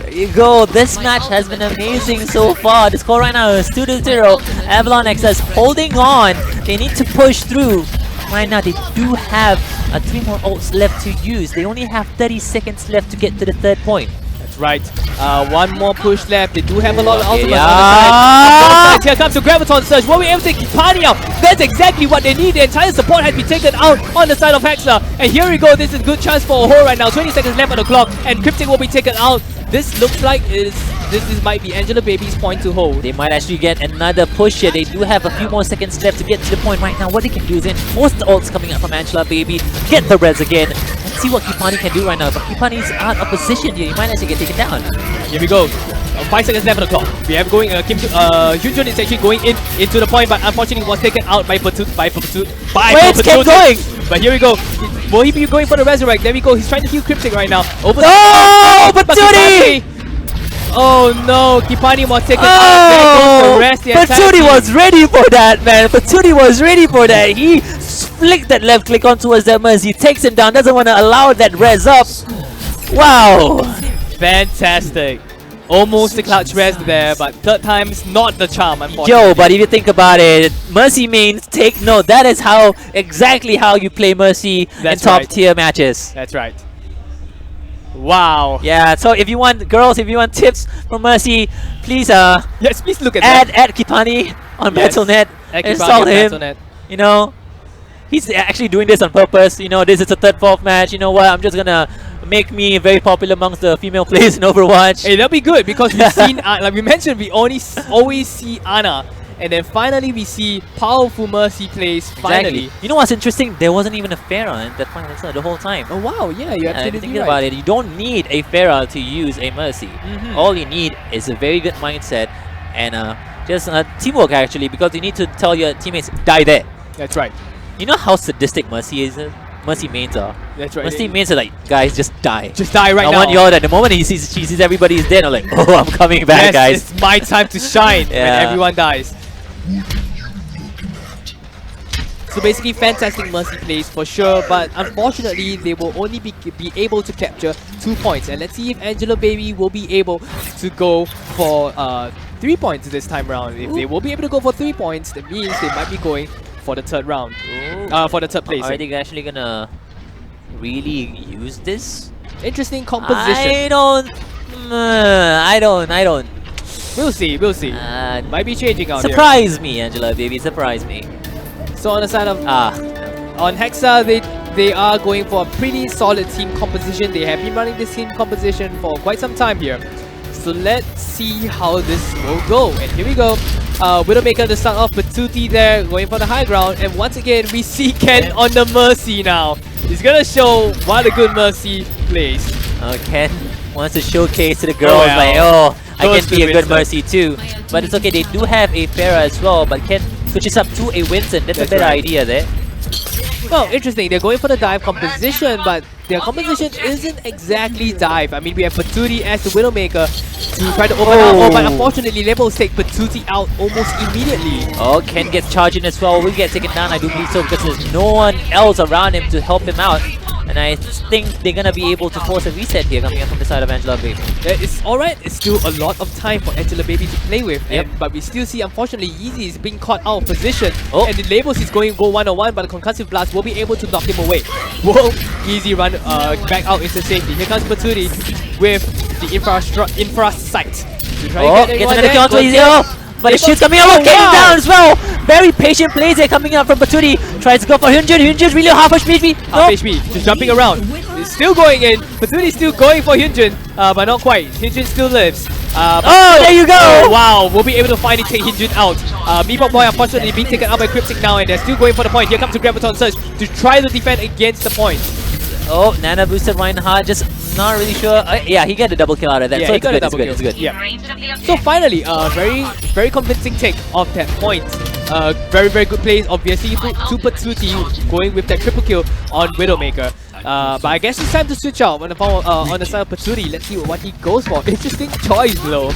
[SPEAKER 3] There you go. This match has been amazing so far. The score right now is 2-0. Avalon XS holding on. They need to push through. Right now they do have 3 more ults left to use. They only have 30 seconds left to get to the 3rd point.
[SPEAKER 2] That's right. 1 more push left. They do have a lot of ultimates
[SPEAKER 3] Yeah.
[SPEAKER 2] on the side. Here comes the Graviton Surge. Will we able to take Kipani out? That's exactly what they need. The entire support has been taken out on the side of Hexler. And here we go. This is a good chance for a hole right now. 20 seconds left on the clock. And Cryptic will be taken out. This looks like this might be Angela Baby's point to hold.
[SPEAKER 3] They might actually get another push here. They do have a few more seconds left to get to the point right now. What they can do is enforce the ults coming up from Angela Baby. Get the res again. And see what Kipani can do right now. But Kipani's out of position here. He might actually get taken down.
[SPEAKER 2] Here we go. 5 seconds left on the clock. We have going Hyunjun is actually going into the point, but unfortunately was taken out by Patootie.
[SPEAKER 3] Where's Ken going?
[SPEAKER 2] But here we go. Will he be going for the Resurrect? There we go. He's trying to heal Cryptic right now. Over
[SPEAKER 3] Patootie!
[SPEAKER 2] Oh no, Kipani was taken out. There goes the rest.
[SPEAKER 3] Patootie was ready for that, man. Patootie was ready for that. He flicked that left click on towards that Mercy. He takes him down. Doesn't want to allow that res up. Wow.
[SPEAKER 2] Fantastic. Almost the clutch res there, but 3rd time's not the charm, unfortunately.
[SPEAKER 3] Yo, but if you think about it, Mercy mains, take note. That is exactly how you play Mercy in top tier matches.
[SPEAKER 2] That's right. Wow.
[SPEAKER 3] Yeah, so if you want, girls, if you want tips from Mercy, please
[SPEAKER 2] yes, please look at
[SPEAKER 3] add Kipani on Battle.net. Install him. You know, he's actually doing this on purpose. You know, this is a 3rd, 4th match. You know what? I'm just gonna make me very popular amongst the female players in Overwatch.
[SPEAKER 2] Hey, that'll be good because we've seen, like we mentioned, we always see Ana. And then finally we see powerful Mercy plays, finally.
[SPEAKER 3] Exactly. You know what's interesting? There wasn't even a Pharah in that final set the whole time.
[SPEAKER 2] Oh wow, yeah, you're absolutely
[SPEAKER 3] thinking
[SPEAKER 2] right.
[SPEAKER 3] about it, you don't need a Pharah to use a Mercy. All you need is a very good mindset and just teamwork actually, because you need to tell your teammates, die there.
[SPEAKER 2] That's right.
[SPEAKER 3] You know how sadistic Mercy is? Mercy mains are.
[SPEAKER 2] That's right.
[SPEAKER 3] Mercy mains are like, guys, just die.
[SPEAKER 2] Just die right now.
[SPEAKER 3] I want y'all that the moment she sees everybody is dead, I'm like, oh, I'm coming back, guys.
[SPEAKER 2] It's my time to shine when everyone dies. So basically, fantastic Mercy plays for sure, but unfortunately, they will only be able to capture 2 points. And let's see if Angela Baby will be able to go for 3 points this time around. If they will be able to go for 3 points, that means they might be going for the third round. For the third place.
[SPEAKER 3] Are they actually gonna really use this?
[SPEAKER 2] Interesting composition.
[SPEAKER 3] I don't.
[SPEAKER 2] We'll see. Might be changing out here.
[SPEAKER 3] Surprise me, Angela Baby, surprise me.
[SPEAKER 2] So on the side of on Hexa, they are going for a pretty solid team composition. They have been running this team composition for quite some time here. So let's see how this will go. And here we go. Widowmaker to start off with Tuti there, going for the high ground. And once again, we see Ken on the Mercy now. He's gonna show what a good Mercy plays.
[SPEAKER 3] Ken wants to showcase to the girls I can be a good Mercy too. But it's okay, they do have a Pharah as well, but Ken switches up to a Winston. That's a better idea there.
[SPEAKER 2] Well, interesting. They're going for the dive composition, but their composition isn't exactly dive. I mean, we have Patootie as the Widowmaker to try to open up, but unfortunately, Labels take Patootie out almost immediately.
[SPEAKER 3] Oh, Ken gets charged in as well. Will get taken down, I do believe so, because there's no one else around him to help him out. And I think they're gonna be able to force a reset here coming up from the side of Angela Baby.
[SPEAKER 2] It's alright, it's still a lot of time for Angela Baby to play with. But we still see, unfortunately, Yeezy is being caught out of position. And the Labels is going to go 1-on-1, but the Concussive Blast will be able to knock him away. Whoa, Yeezy run back out into safety. Here comes Patootie with the infra sight.
[SPEAKER 3] Gets another kill onto Yeezy. But the shoot's coming out, getting down as well. Very patient plays there coming out from Patootie. Tries to go for Hyunjin. Hyunjin's really half HP.
[SPEAKER 2] Half HP, just jumping around. It's still going in. Patootie still going for Hyunjin, but not quite. Hyunjin still lives.
[SPEAKER 3] There you go!
[SPEAKER 2] Oh, wow, we'll be able to finally take Hyunjin out. Meepop Boy unfortunately being taken out by Cryptic now, and they're still going for the point. Here comes the Graviton Surge to try to defend against the point.
[SPEAKER 3] Oh, Nana boosted Reinhardt, just not really sure. Yeah, he got a double kill out of that, so it's good.
[SPEAKER 2] Yeah. So finally, very convincing take of that point. Very good plays, obviously, to Patootie going with that triple kill on Widowmaker. But I guess it's time to switch out on the side of Patootie. Let's see what he goes for. Interesting choice though.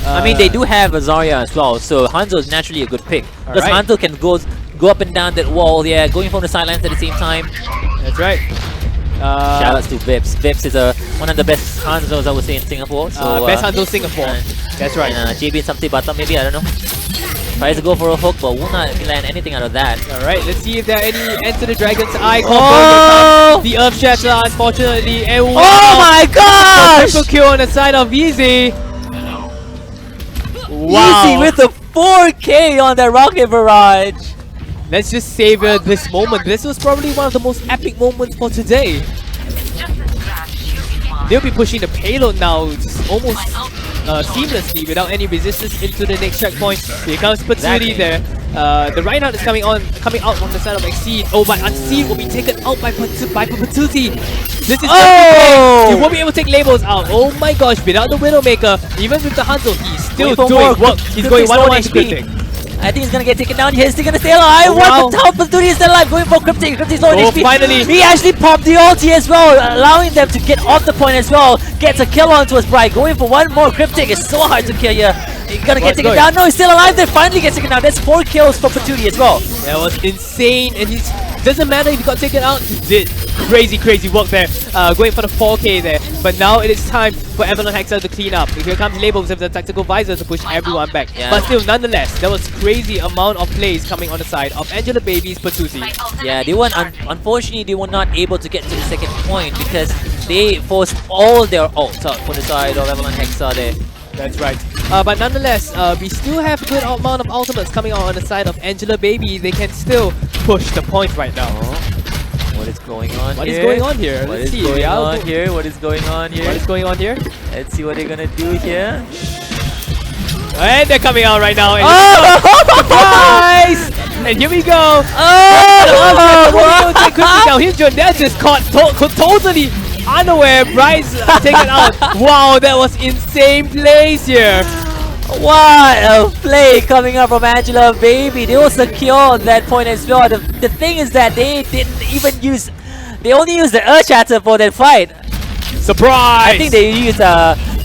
[SPEAKER 3] I mean, they do have Azaria as well, so Hanzo is naturally a good pick. Because Hanzo can go up and down that wall, going from the sidelines at the same time.
[SPEAKER 2] That's right.
[SPEAKER 3] Shoutouts to Vips. Vips is one of the best Hanzos, I would say, in Singapore. So,
[SPEAKER 2] best Hanzo Singapore. That's right.
[SPEAKER 3] And JB and something Batam, maybe, I don't know. Tries to go for a hook, but will not land anything out of that.
[SPEAKER 2] Alright, let's see if there are any Enter the Dragon's Eye combos. The Earth Shatter, unfortunately. And wow,
[SPEAKER 3] oh my gosh!
[SPEAKER 2] Triple kill on the side of Yeezy.
[SPEAKER 3] Wow. Yeezy with a 4K on that Rocket Barrage.
[SPEAKER 2] Let's just savor this moment. This was probably one of the most epic moments for today. They'll be pushing the payload now, just almost seamlessly without any resistance into the next checkpoint. Here comes Patootie there. The Reinhardt is coming out on the side of Exceed. Oh, but Unseen will be taken out by Patootie. This is you won't be able to take Labels out. Oh my gosh, without the Widowmaker, even with the Hanzo, he's still doing work. He's going 1-on-1 to Cryptic.
[SPEAKER 3] I think he's gonna get taken down here. Is he gonna stay alive? What the top Patootie is still alive, going for Cryptic. Cryptic's low HP.
[SPEAKER 2] Finally.
[SPEAKER 3] He actually popped the ulti as well, allowing them to get off the point as well. Gets a kill onto his Bride. Going for one more. Cryptic is so hard to kill here. He's gonna get taken down. No, he's still alive. They finally get taken down. That's 4 kills for Patootie as well.
[SPEAKER 2] That was insane, and he's doesn't matter if he got taken out. He did crazy work there, going for the 4K there. But now it is time for Avalon Hexa to clean up. Here comes Labels with the tactical visor to push everyone back. But still, nonetheless, there was crazy amount of plays coming on the side of Angela Baby's Patootie.
[SPEAKER 3] Yeah, they weren't. Unfortunately, they were not able to get to the second point because they forced all their ults out for the side of Avalon Hexa there.
[SPEAKER 2] That's right. But nonetheless, we still have a good amount of ultimates coming out on the side of Angela Baby. They can still push the point right now.
[SPEAKER 3] What is going on
[SPEAKER 2] What
[SPEAKER 3] here?
[SPEAKER 2] is going on here?
[SPEAKER 3] What is going on here? What is going on here?
[SPEAKER 2] What is going on here?
[SPEAKER 3] Let's see what they're gonna do here.
[SPEAKER 2] And they're coming out right now. And surprise! And here we go. Now here's John. That's just caught totally unaware. Bryce taken out. Wow, that was insane plays here.
[SPEAKER 3] What a play coming up from Angela Baby. They will secure that point as well. The thing is that they didn't even use... They only used the Earth Shatter for that fight.
[SPEAKER 2] Surprise!
[SPEAKER 3] I think they used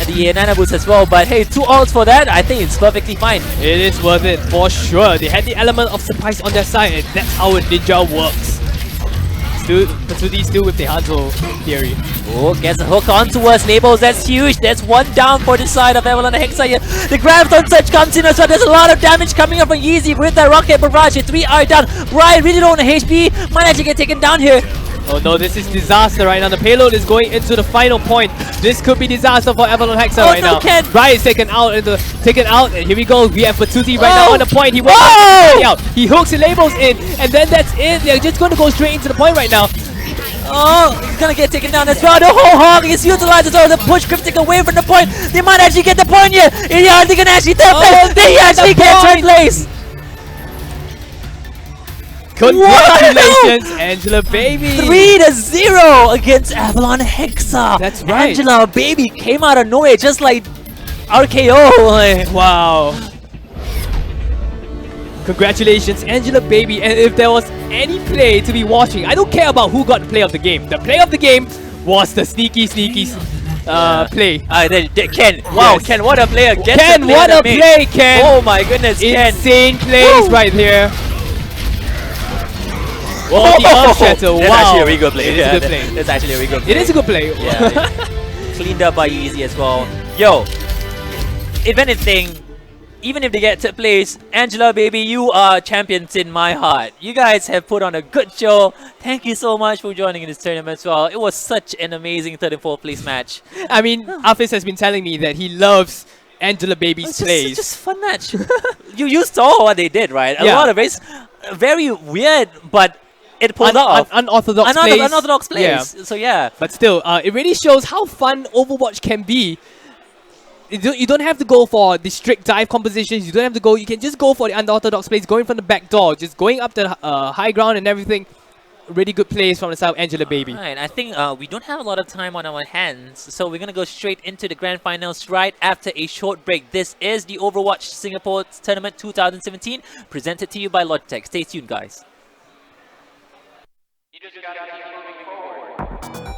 [SPEAKER 3] the Nana boost as well. But hey, 2 ults for that, I think it's perfectly fine.
[SPEAKER 2] It is worth it for sure. They had the element of surprise on their side, and that's how a ninja works. Still, Patsuti still with the Hanzo theory.
[SPEAKER 3] Oh, gets a hook onto us. Labels, that's huge. That's 1 down for the side of Avalon Hexa here. The Graviton Surge comes in as well. There's a lot of damage coming up from Yeezy with that Rocket Barrage. 3 are down. Brian really don't want HP. Might actually get taken down here.
[SPEAKER 2] Oh no, this is disaster right now. The payload is going into the final point. This could be disaster for Avalon Hexa right now. Brian is taken out, and here we go. We have Patsuti right now on the point. He went out. He hooks and labels in, and then that's it. They're just going to go straight into the point right now.
[SPEAKER 3] Oh, he's gonna get taken down as well. The whole hog is utilized as well. The push cryptic away from the point. They might actually get the point here. Yeah, they can actually third place. They actually get third place.
[SPEAKER 2] Congratulations, Angela Baby!
[SPEAKER 3] 3-0 against Avalon Hexa.
[SPEAKER 2] That's right.
[SPEAKER 3] Angela Baby came out of nowhere just like RKO.
[SPEAKER 2] Wow. Congratulations, Angela Baby. And if there was any play to be watching, I don't care about who got the play of the game. The play of the game was the sneaky play.
[SPEAKER 3] Ken, wow,
[SPEAKER 2] Yes.
[SPEAKER 3] Ken, what a player.
[SPEAKER 2] Ken, what a play, Ken!
[SPEAKER 3] Oh my goodness, Ken.
[SPEAKER 2] Insane plays right here. Oh, the arm shatter. Wow.
[SPEAKER 3] That's actually a really good play.
[SPEAKER 2] It is a good play.
[SPEAKER 3] That's actually a really good play.
[SPEAKER 2] It is a good play.
[SPEAKER 3] Yeah. Cleaned up by Easy as well. Yo, if anything, even if they get to place, Angela Baby, you are champions in my heart. You guys have put on a good show. Thank you so much for joining in this tournament as well. It was such an amazing 3rd and 4th place match.
[SPEAKER 2] I mean, Afis has been telling me that he loves Angela Baby's plays.
[SPEAKER 3] It's just a fun match. you saw what they did, right? A
[SPEAKER 2] Yeah.
[SPEAKER 3] lot of it, very weird, but it pulled off.
[SPEAKER 2] Unorthodox plays.
[SPEAKER 3] Unorthodox plays.
[SPEAKER 2] Yeah.
[SPEAKER 3] So yeah.
[SPEAKER 2] But still, it really shows how fun Overwatch can be. You don't have to go for the strict dive compositions. You don't have to go. You can just go for the unorthodox plays, going from the back door, just going up the high ground and everything. Really good plays from the side of Angela Baby.
[SPEAKER 3] Right, I think we don't have a lot of time on our hands, so we're gonna go straight into the grand finals right after a short break. This is the Overwatch Singapore Tournament 2017, presented to you by Logitech. Stay tuned, guys.
[SPEAKER 1] You just gotta keep moving forward.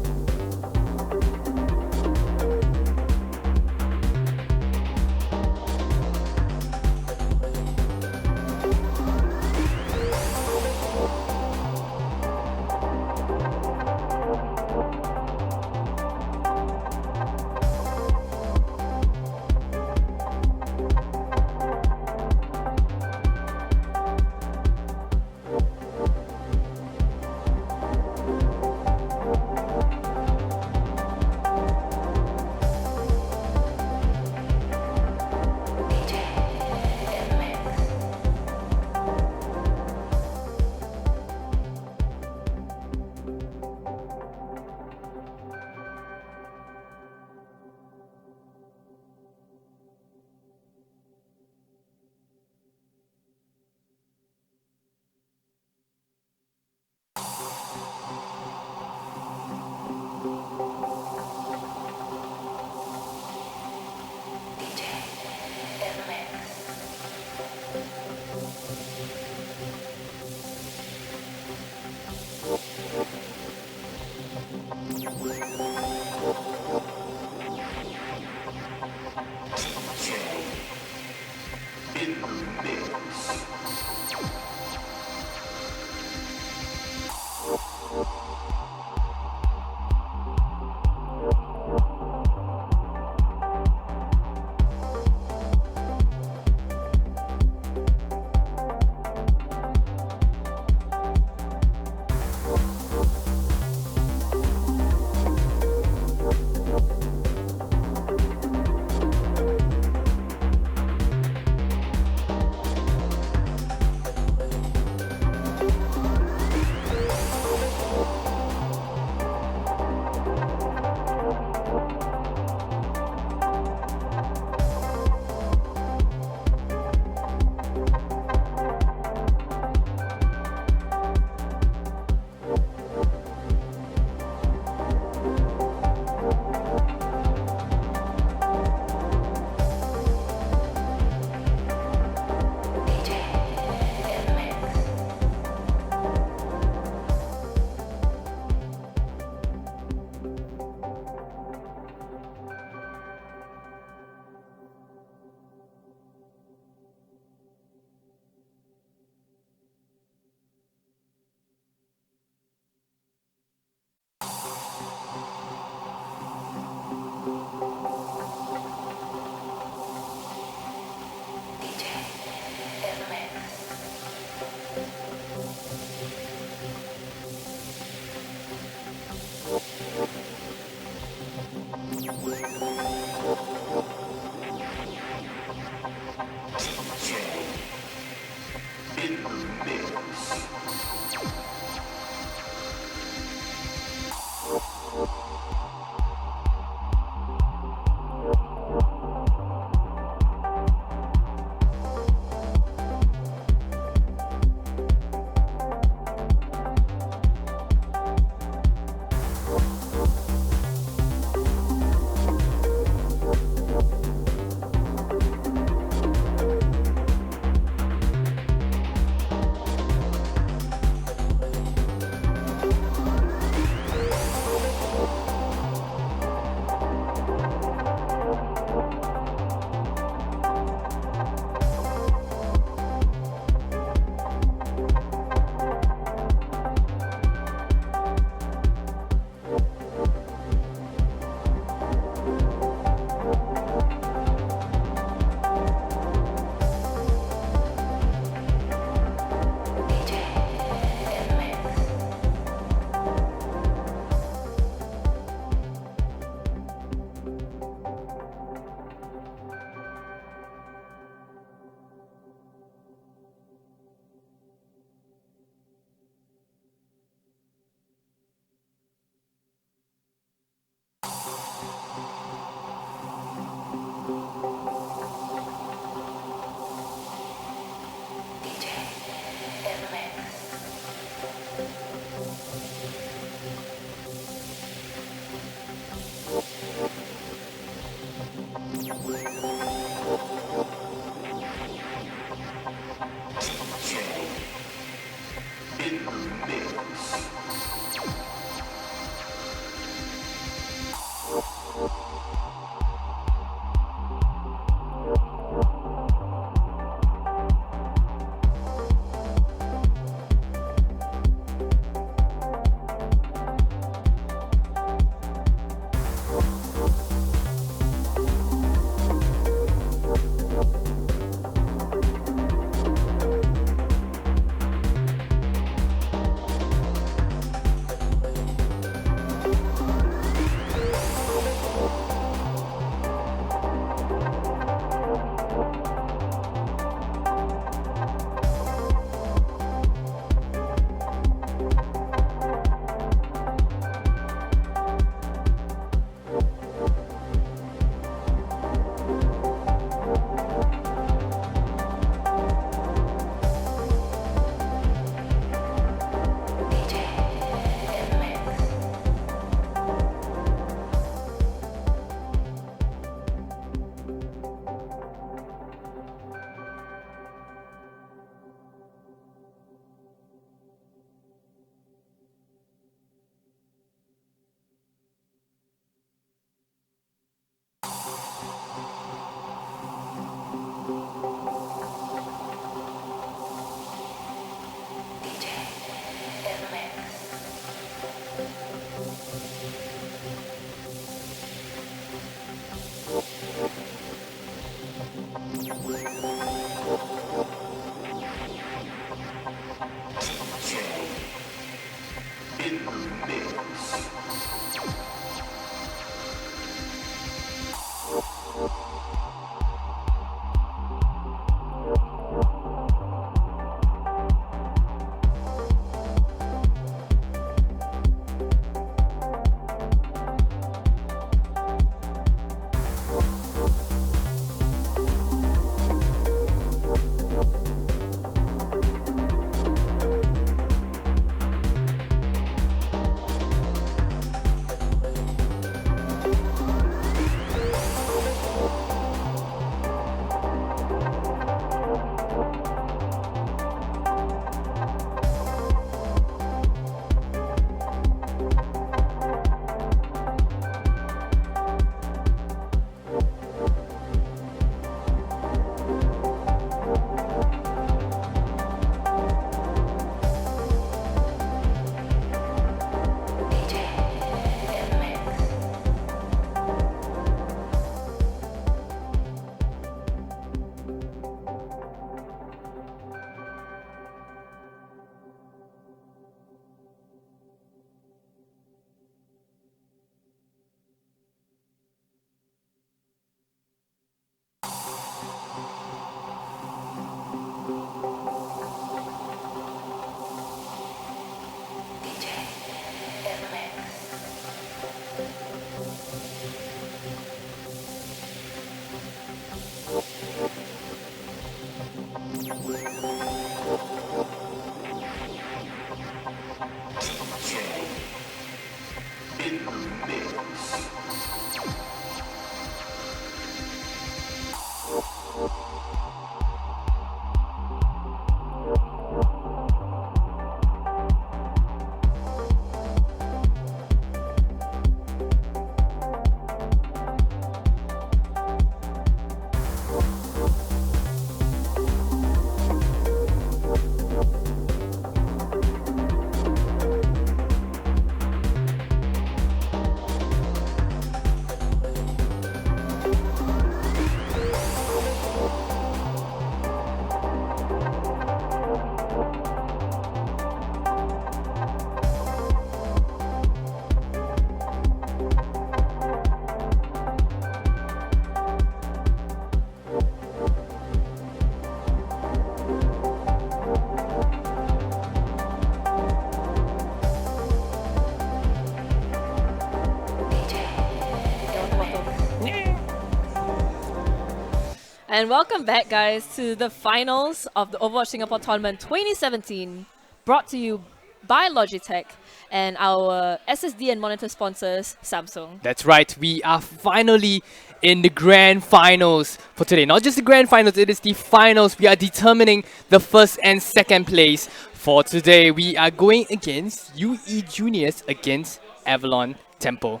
[SPEAKER 4] And welcome back, guys, to the finals of the Overwatch Singapore Tournament 2017, brought to you by Logitech and our SSD and monitor sponsors, Samsung.
[SPEAKER 2] That's right, we are finally in the grand finals for today. Not just the grand finals, it is the finals. We are determining the first and second place for today. We are going against UE Juniors against Avalon Temple.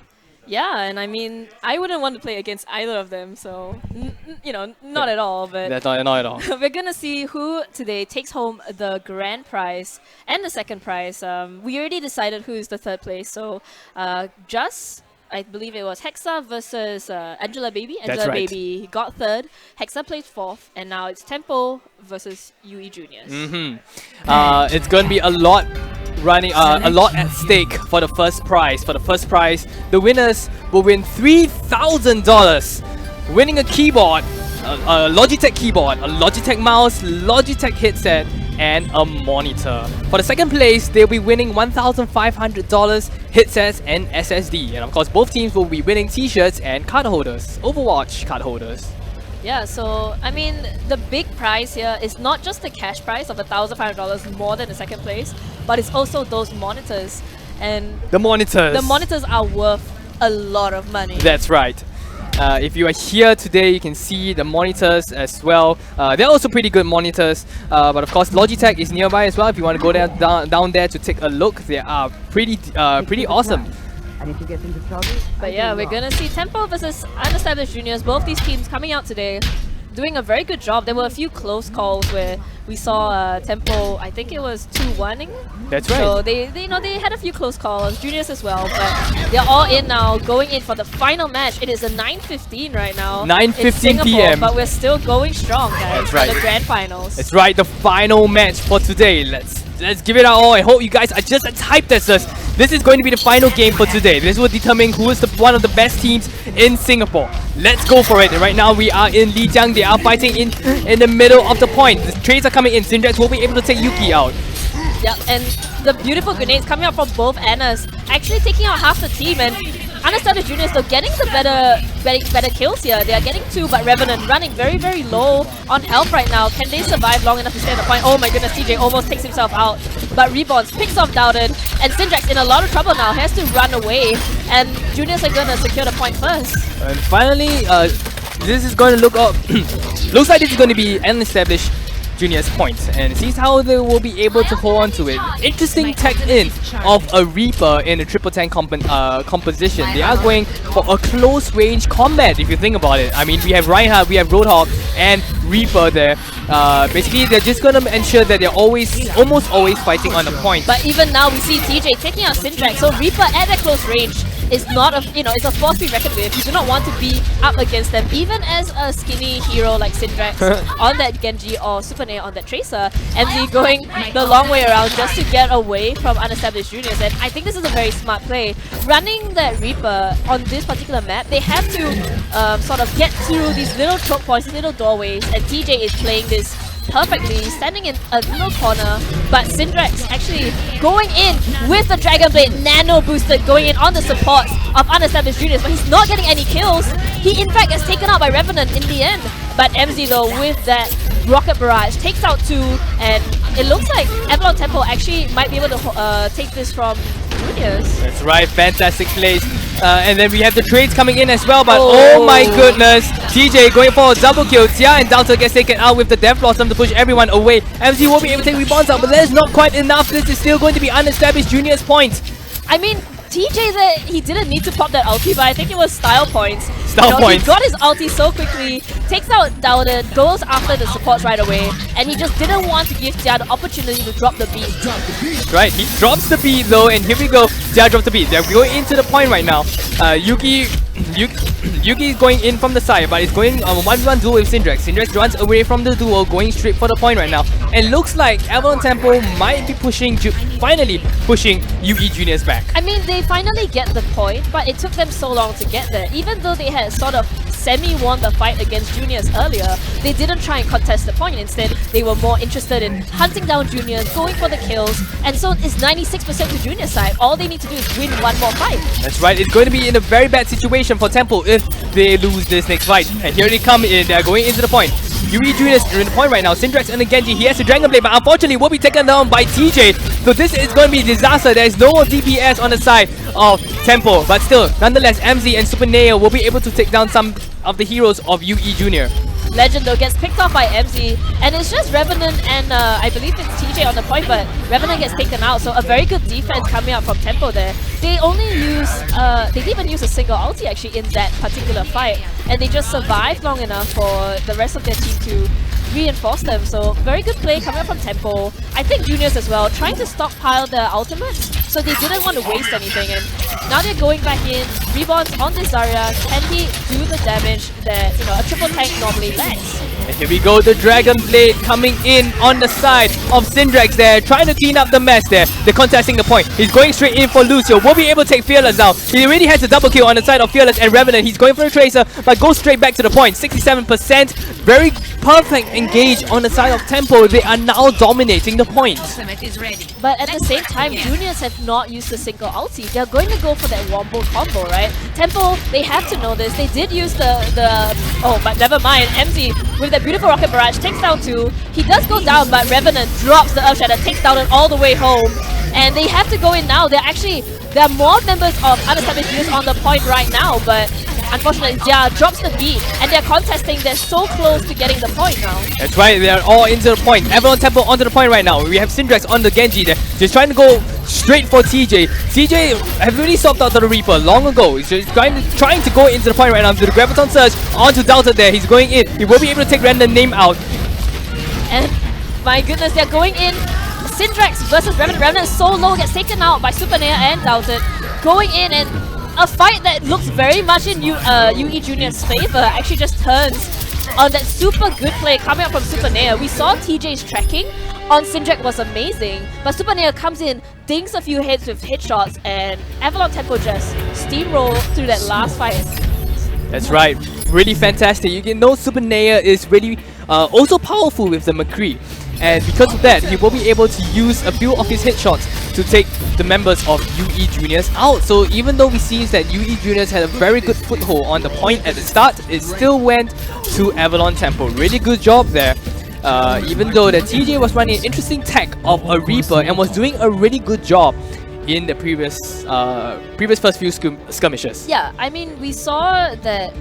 [SPEAKER 4] Yeah, and I mean, I wouldn't want to play against either of them, so, you know, not at all. But
[SPEAKER 2] That's not at all.
[SPEAKER 4] we're going to see who today takes home the grand prize and the second prize. We already decided who is the third place, so just, I believe it was Hexa versus Angela Baby. Angela
[SPEAKER 2] right.
[SPEAKER 4] Baby got third, Hexa placed fourth, and now it's Tempo versus UE Juniors.
[SPEAKER 2] It's going to be a lot running, a lot at stake for the first prize. For the first prize, the winners will win $3,000, winning a keyboard, a Logitech keyboard, a Logitech mouse, Logitech headset, and a monitor. For the second place, they'll be winning $1,500, headsets, and SSD. And of course, both teams will be winning t-shirts and card holders, Overwatch card holders.
[SPEAKER 4] Yeah, so I mean, the big prize here is not just the cash prize of $1,500 more than the second place, but it's also those monitors. And
[SPEAKER 2] The monitors
[SPEAKER 4] are worth a lot of money.
[SPEAKER 2] That's right. If you are here today, you can see the monitors as well. They're also pretty good monitors, but of course Logitech is nearby as well. If you want to go there, down there to take a look, they are pretty awesome.
[SPEAKER 5] And if you get into trouble,
[SPEAKER 4] But yeah, we're gonna see Tempo versus Unestablished Juniors. Both these teams coming out today, doing a very good job. There were a few close calls where we saw Tempo, I think it was 2-1-ing.
[SPEAKER 2] That's right.
[SPEAKER 4] So they had a few close calls, juniors as well, but they're all in now, going in for the final match. It is a 9:15 right now.
[SPEAKER 2] 9:15 p.m.
[SPEAKER 4] But we're still going strong, guys.
[SPEAKER 2] That's right.
[SPEAKER 4] For the grand finals.
[SPEAKER 2] That's right, the final match for today. Let's give it our all. I hope you guys are just as hyped as us. This is going to be the final game for today. This will determine who is one of the best teams in Singapore. Let's go for it. Right now we are in Lijiang. They are fighting in the middle of the point. The trades are coming in. Zindrax will be able to take Yuki out.
[SPEAKER 4] Yeah, and the beautiful grenades coming out from both Annas, actually taking out half the team, and Understanded Juniors though getting the better kills here. They are getting 2, but Revenant running very low on health right now. Can they survive long enough to stay on the point? Oh my goodness, TJ almost takes himself out. But Reborns picks off Doubted, and Syndrax in a lot of trouble now. He has to run away, and Juniors are gonna secure the point first.
[SPEAKER 2] And finally, this is going to look up. Looks like this is going to be an established Juniors points, and sees how they will be able to hold on to it. Interesting tech in of a Reaper in a triple tank composition. They are going for a close range combat if you think about it. I mean, we have Reinhardt, we have Roadhog, and Reaper there. Basically, they're just gonna ensure that they're almost always fighting on the point.
[SPEAKER 4] But even now, we see TJ taking out Syndrax, so Reaper at that close range is not a, it's a force to be reckoned with. You do not want to be up against them, even as a skinny hero like Syndrax on that Genji or Super Nair on that Tracer. MZ going the long way around just to get away from unestablished juniors, and I think this is a very smart play. Running that Reaper on this particular map, they have to sort of get through these little choke points, these little doorways, and TJ is playing this perfectly, standing in a little corner, but Syndrax actually going in with the Dragon Blade nano boosted, going in on the supports of unestablished juniors, but he's not getting any kills. He in fact gets taken out by Revenant in the end, but MZ though with that Rocket Barrage takes out 2, and it looks like Avalon Temple actually might be able to take this from juniors.
[SPEAKER 2] That's right, fantastic plays. And then we have the trades coming in as well, but oh my goodness, TJ going for a double kill. Tia and Doubter gets taken out with the Death Blossom to push everyone away. MZ won't be able to take rebounds out, but that is not quite enough. This is still going to be unestablished juniors points.
[SPEAKER 4] I mean, TJ, he didn't need to pop that ulti, but I think it was style points.
[SPEAKER 2] Style points.
[SPEAKER 4] He got his ulti so quickly, takes out Doubted, goes after the supports right away, and he just didn't want to give Jia the opportunity to drop the beat.
[SPEAKER 2] Right, he drops the beat though, and here we go. Jia drops the beat. They're going into the point right now. Yuki is going in from the side, but it's going on a 1v1 duel with Syndrax. Syndrax runs away from the duel, going straight for the point right now. And looks like Avalon Temple might be finally pushing UE Juniors back.
[SPEAKER 4] I mean, they finally get the point, but it took them so long to get there. Even though they had sort of semi-won the fight against juniors earlier, they didn't try and contest the point. Instead, they were more interested in hunting down juniors, going for the kills, and so it's 96% to junior side. All they need to do is win one more fight.
[SPEAKER 2] That's right, it's going to be in a very bad situation for Temple if they lose this next fight. And here they come in, they're going into the point. UE Juniors are in the point right now. Syndrax and the Genji, he has a Dragon Blade, but unfortunately will be taken down by TJ. So this is going to be a disaster. There is no DPS on the side of Temple, but still, nonetheless, MZ and Super Nail will be able to take down some of the heroes of UE Junior.
[SPEAKER 4] Legend though gets picked off by MZ, and it's just Revenant and I believe it's TJ on the point, but Revenant gets taken out, so a very good defense coming out from Tempo there. They only use, they didn't even use a single ulti actually in that particular fight, and they just survived long enough for the rest of their team to reinforce them. So very good play coming up from Tempo. I think juniors as well, trying to stockpile their ultimates, so they didn't want to waste anything, and now they're going back in. Reborns on this Zarya, can he do the damage that a triple tank normally lacks?
[SPEAKER 2] And here we go, the Dragon Blade coming in on the side of Syndrax there, trying to clean up the mess there. They're contesting the point. He's going straight in for Lucio. Will be able to take Fearless out. He already has a double kill on the side of Fearless and Revenant. He's going for the Tracer, but goes straight back to the point. 67%. Very perfect engage on the side of Tempo. They are now dominating the point.
[SPEAKER 4] But at the same time, juniors have not used a single ulti. They're going to go for that wombo combo, right? Tempo, they have to know this. They did use oh, but never mind. MZ with that beautiful Rocket Barrage takes down 2. He does go down, but Revenant drops the Earth Shatter, takes down it all the way home. And they have to go in now. There are more members of unestablished juniors on the point right now, but unfortunately, Jia drops the beat, and they're contesting. They're so close to getting the point now.
[SPEAKER 2] That's right, they're all into the point. Avalon Temple onto the point right now. We have Syndrax on the Genji there, just trying to go straight for TJ. TJ have already swapped out to the Reaper long ago. He's just trying to go into the point right now. To the Graviton Surge onto Delta there. He's going in. He will be able to take random name out.
[SPEAKER 4] And my goodness, they're going in. Syndrax versus Remnant. Remnant is so low, gets taken out by Supernea and Doubted. Going in and a fight that looks very much in UE Junior's favor actually just turns on that super good play coming up from Supernea. We saw TJ's tracking on Syndrax was amazing, but Supernea comes in, dings a few hits with headshots, and Avalon Tempo just steamroll through that last fight.
[SPEAKER 2] That's right, really fantastic. You can know Supernea is really also powerful with the McCree. And because of that, he will be able to use a few of his headshots to take the members of UE Juniors out. So even though we see that UE Juniors had a very good foothold on the point at the start, it still went to Avalon Tempo. Really good job there. Even though the TJ was running an interesting tech of a Reaper and was doing a really good job in the previous first few skirmishes.
[SPEAKER 4] Yeah, I mean, we saw that,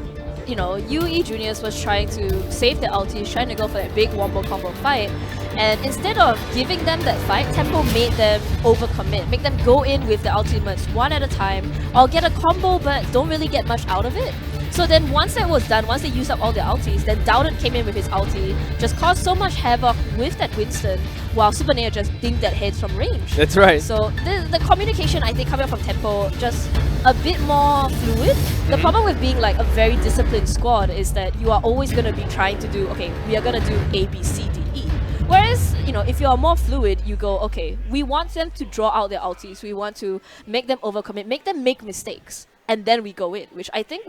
[SPEAKER 4] you know, UE Juniors was trying to save their ultis, trying to go for that big wombo combo fight. And instead of giving them that fight, Tempo made them overcommit, make them go in with the ultimates one at a time, or get a combo but don't really get much out of it. So then once that was done, once they used up all their ultis, then Doubted came in with his ulti, just caused so much havoc with that Winston, while Supernea just dinged that heads from range.
[SPEAKER 2] That's right.
[SPEAKER 4] So the communication, I think, coming up from Tempo, just a bit more fluid. The problem with being like a very disciplined squad is that you are always going to be trying to do, okay, we are going to do A, B, C, D, E. Whereas, you know, if you are more fluid, you go, okay, we want them to draw out their ultis, we want to make them overcommit, make them make mistakes, and then we go in, which I think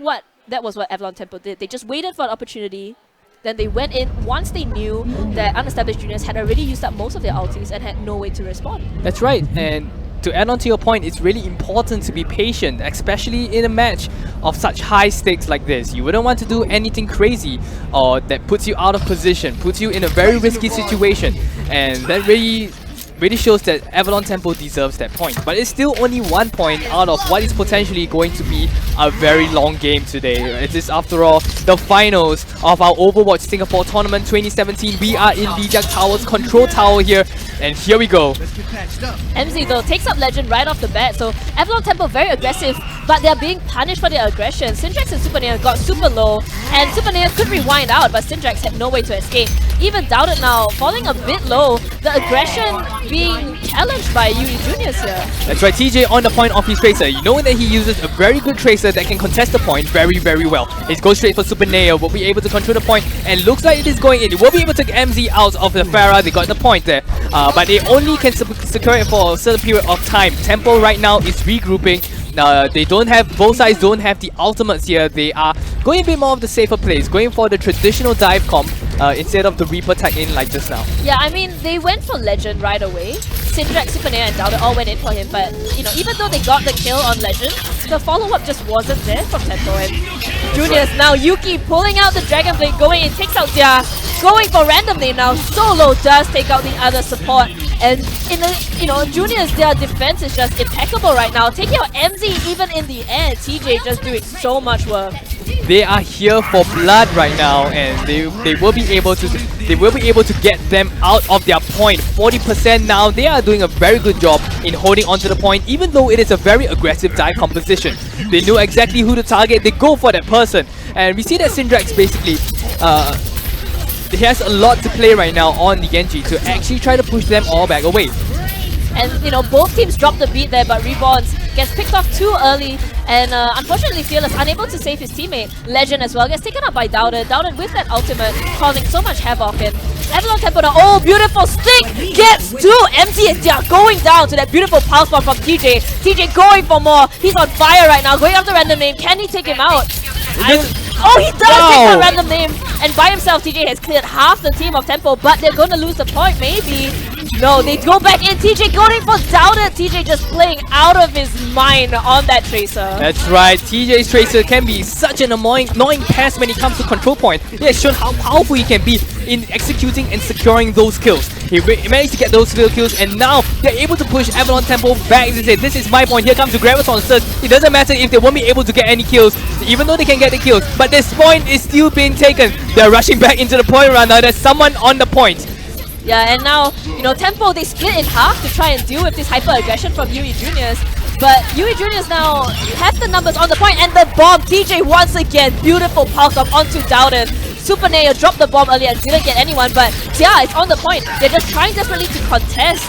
[SPEAKER 4] that was what Avalon Tempo did. They just waited for an opportunity, then they went in once they knew that Unestablished Juniors had already used up most of their ultis and had no way to respond.
[SPEAKER 2] That's right, and to add on to your point, it's really important to be patient, especially in a match of such high stakes like this. You wouldn't want to do anything crazy or that puts you out of position, puts you in a very risky situation, and that really shows that Avalon Tempo deserves that point. But it's still only 1 point out of what is potentially going to be a very long game today. It is, after all, the finals of our Overwatch Singapore Tournament 2017. We are in Lijiang Tower's control tower here, and here we go.
[SPEAKER 4] MZ though takes up Legend right off the bat, so Avalon Tempo very aggressive, but they're being punished for their aggression. Syndrax and Supernea got super low, and Supernea could rewind out, but Syndrax had no way to escape. Even Doubted now falling a bit low, the aggression being challenged by UE Juniors here.
[SPEAKER 2] That's right, TJ on the point of his Tracer. You know that he uses a very good Tracer that can contest the point very, very well. It goes straight for Supernea, will be able to control the point, and looks like it is going in. It will be able to get MZ out of the Pharah. They got the point there, but they only can secure it for a certain period of time. Tempo right now is regrouping. They don't have, both sides don't have the ultimates here. They are going a bit more of the safer plays, going for the traditional dive comp instead of the Reaper tag in like just now.
[SPEAKER 4] Yeah, I mean, they went for Legend right away. Syndrax, Supernea and Doubted all went in for him, but, you know, even though they got the kill on Legend, the follow-up just wasn't there from Tempo. And Juniors now, Yuki pulling out the Dragon Blade, going in, takes out Jia, going for randomly now. Solo does take out the other support. And in the, you know, Juniors, their defense is just impeccable right now. Taking out MZ even in the air. TJ just doing so much work.
[SPEAKER 2] They are here for blood right now, and they will be able to get them out of their point. 40% now. They are doing a very good job in holding onto the point, even though it is a very aggressive dive composition. They know exactly who to target. They go for that person, and we see that Syndrax basically he has a lot to play right now on the Genji to actually try to push them all back away.
[SPEAKER 4] And, you know, both teams dropped the beat there, but Reborns gets picked off too early, and unfortunately Fearless unable to save his teammate. Legend as well gets taken up by Doubted. Doubted with that ultimate causing so much havoc, and Avalon Tempo, oh, beautiful stick gets two. MZ and Dia going down to that beautiful pulse bomb from TJ. TJ going for more. He's on fire right now, going after random name. Can he take him out? Oh, he does take a random name, and by himself TJ has cleared half the team of Tempo, but they're going to lose the point maybe. No, they go back in. TJ going for Doubted. TJ just playing out of his mind on that Tracer.
[SPEAKER 2] That's right. TJ's Tracer can be such an annoying pest when it comes to control point. He has shown how powerful he can be in executing and securing those kills. He managed to get those kills, and now they're able to push Avalon Tempo back. They say, this is my point. Here comes the Graviton Surge. It doesn't matter if they won't be able to get any kills, even though they can get the kills. But this point is still being taken. They're rushing back into the point right now. There's someone on the point.
[SPEAKER 4] Yeah, and now, you know, Tempo, they split in half to try and deal with this hyper-aggression from UE Juniors. But UE Juniors now have the numbers on the point, and the bomb, TJ once again, beautiful pulse up onto Doubted. Super Neo dropped the bomb earlier and didn't get anyone, but yeah, it's on the point. They're just trying desperately to contest.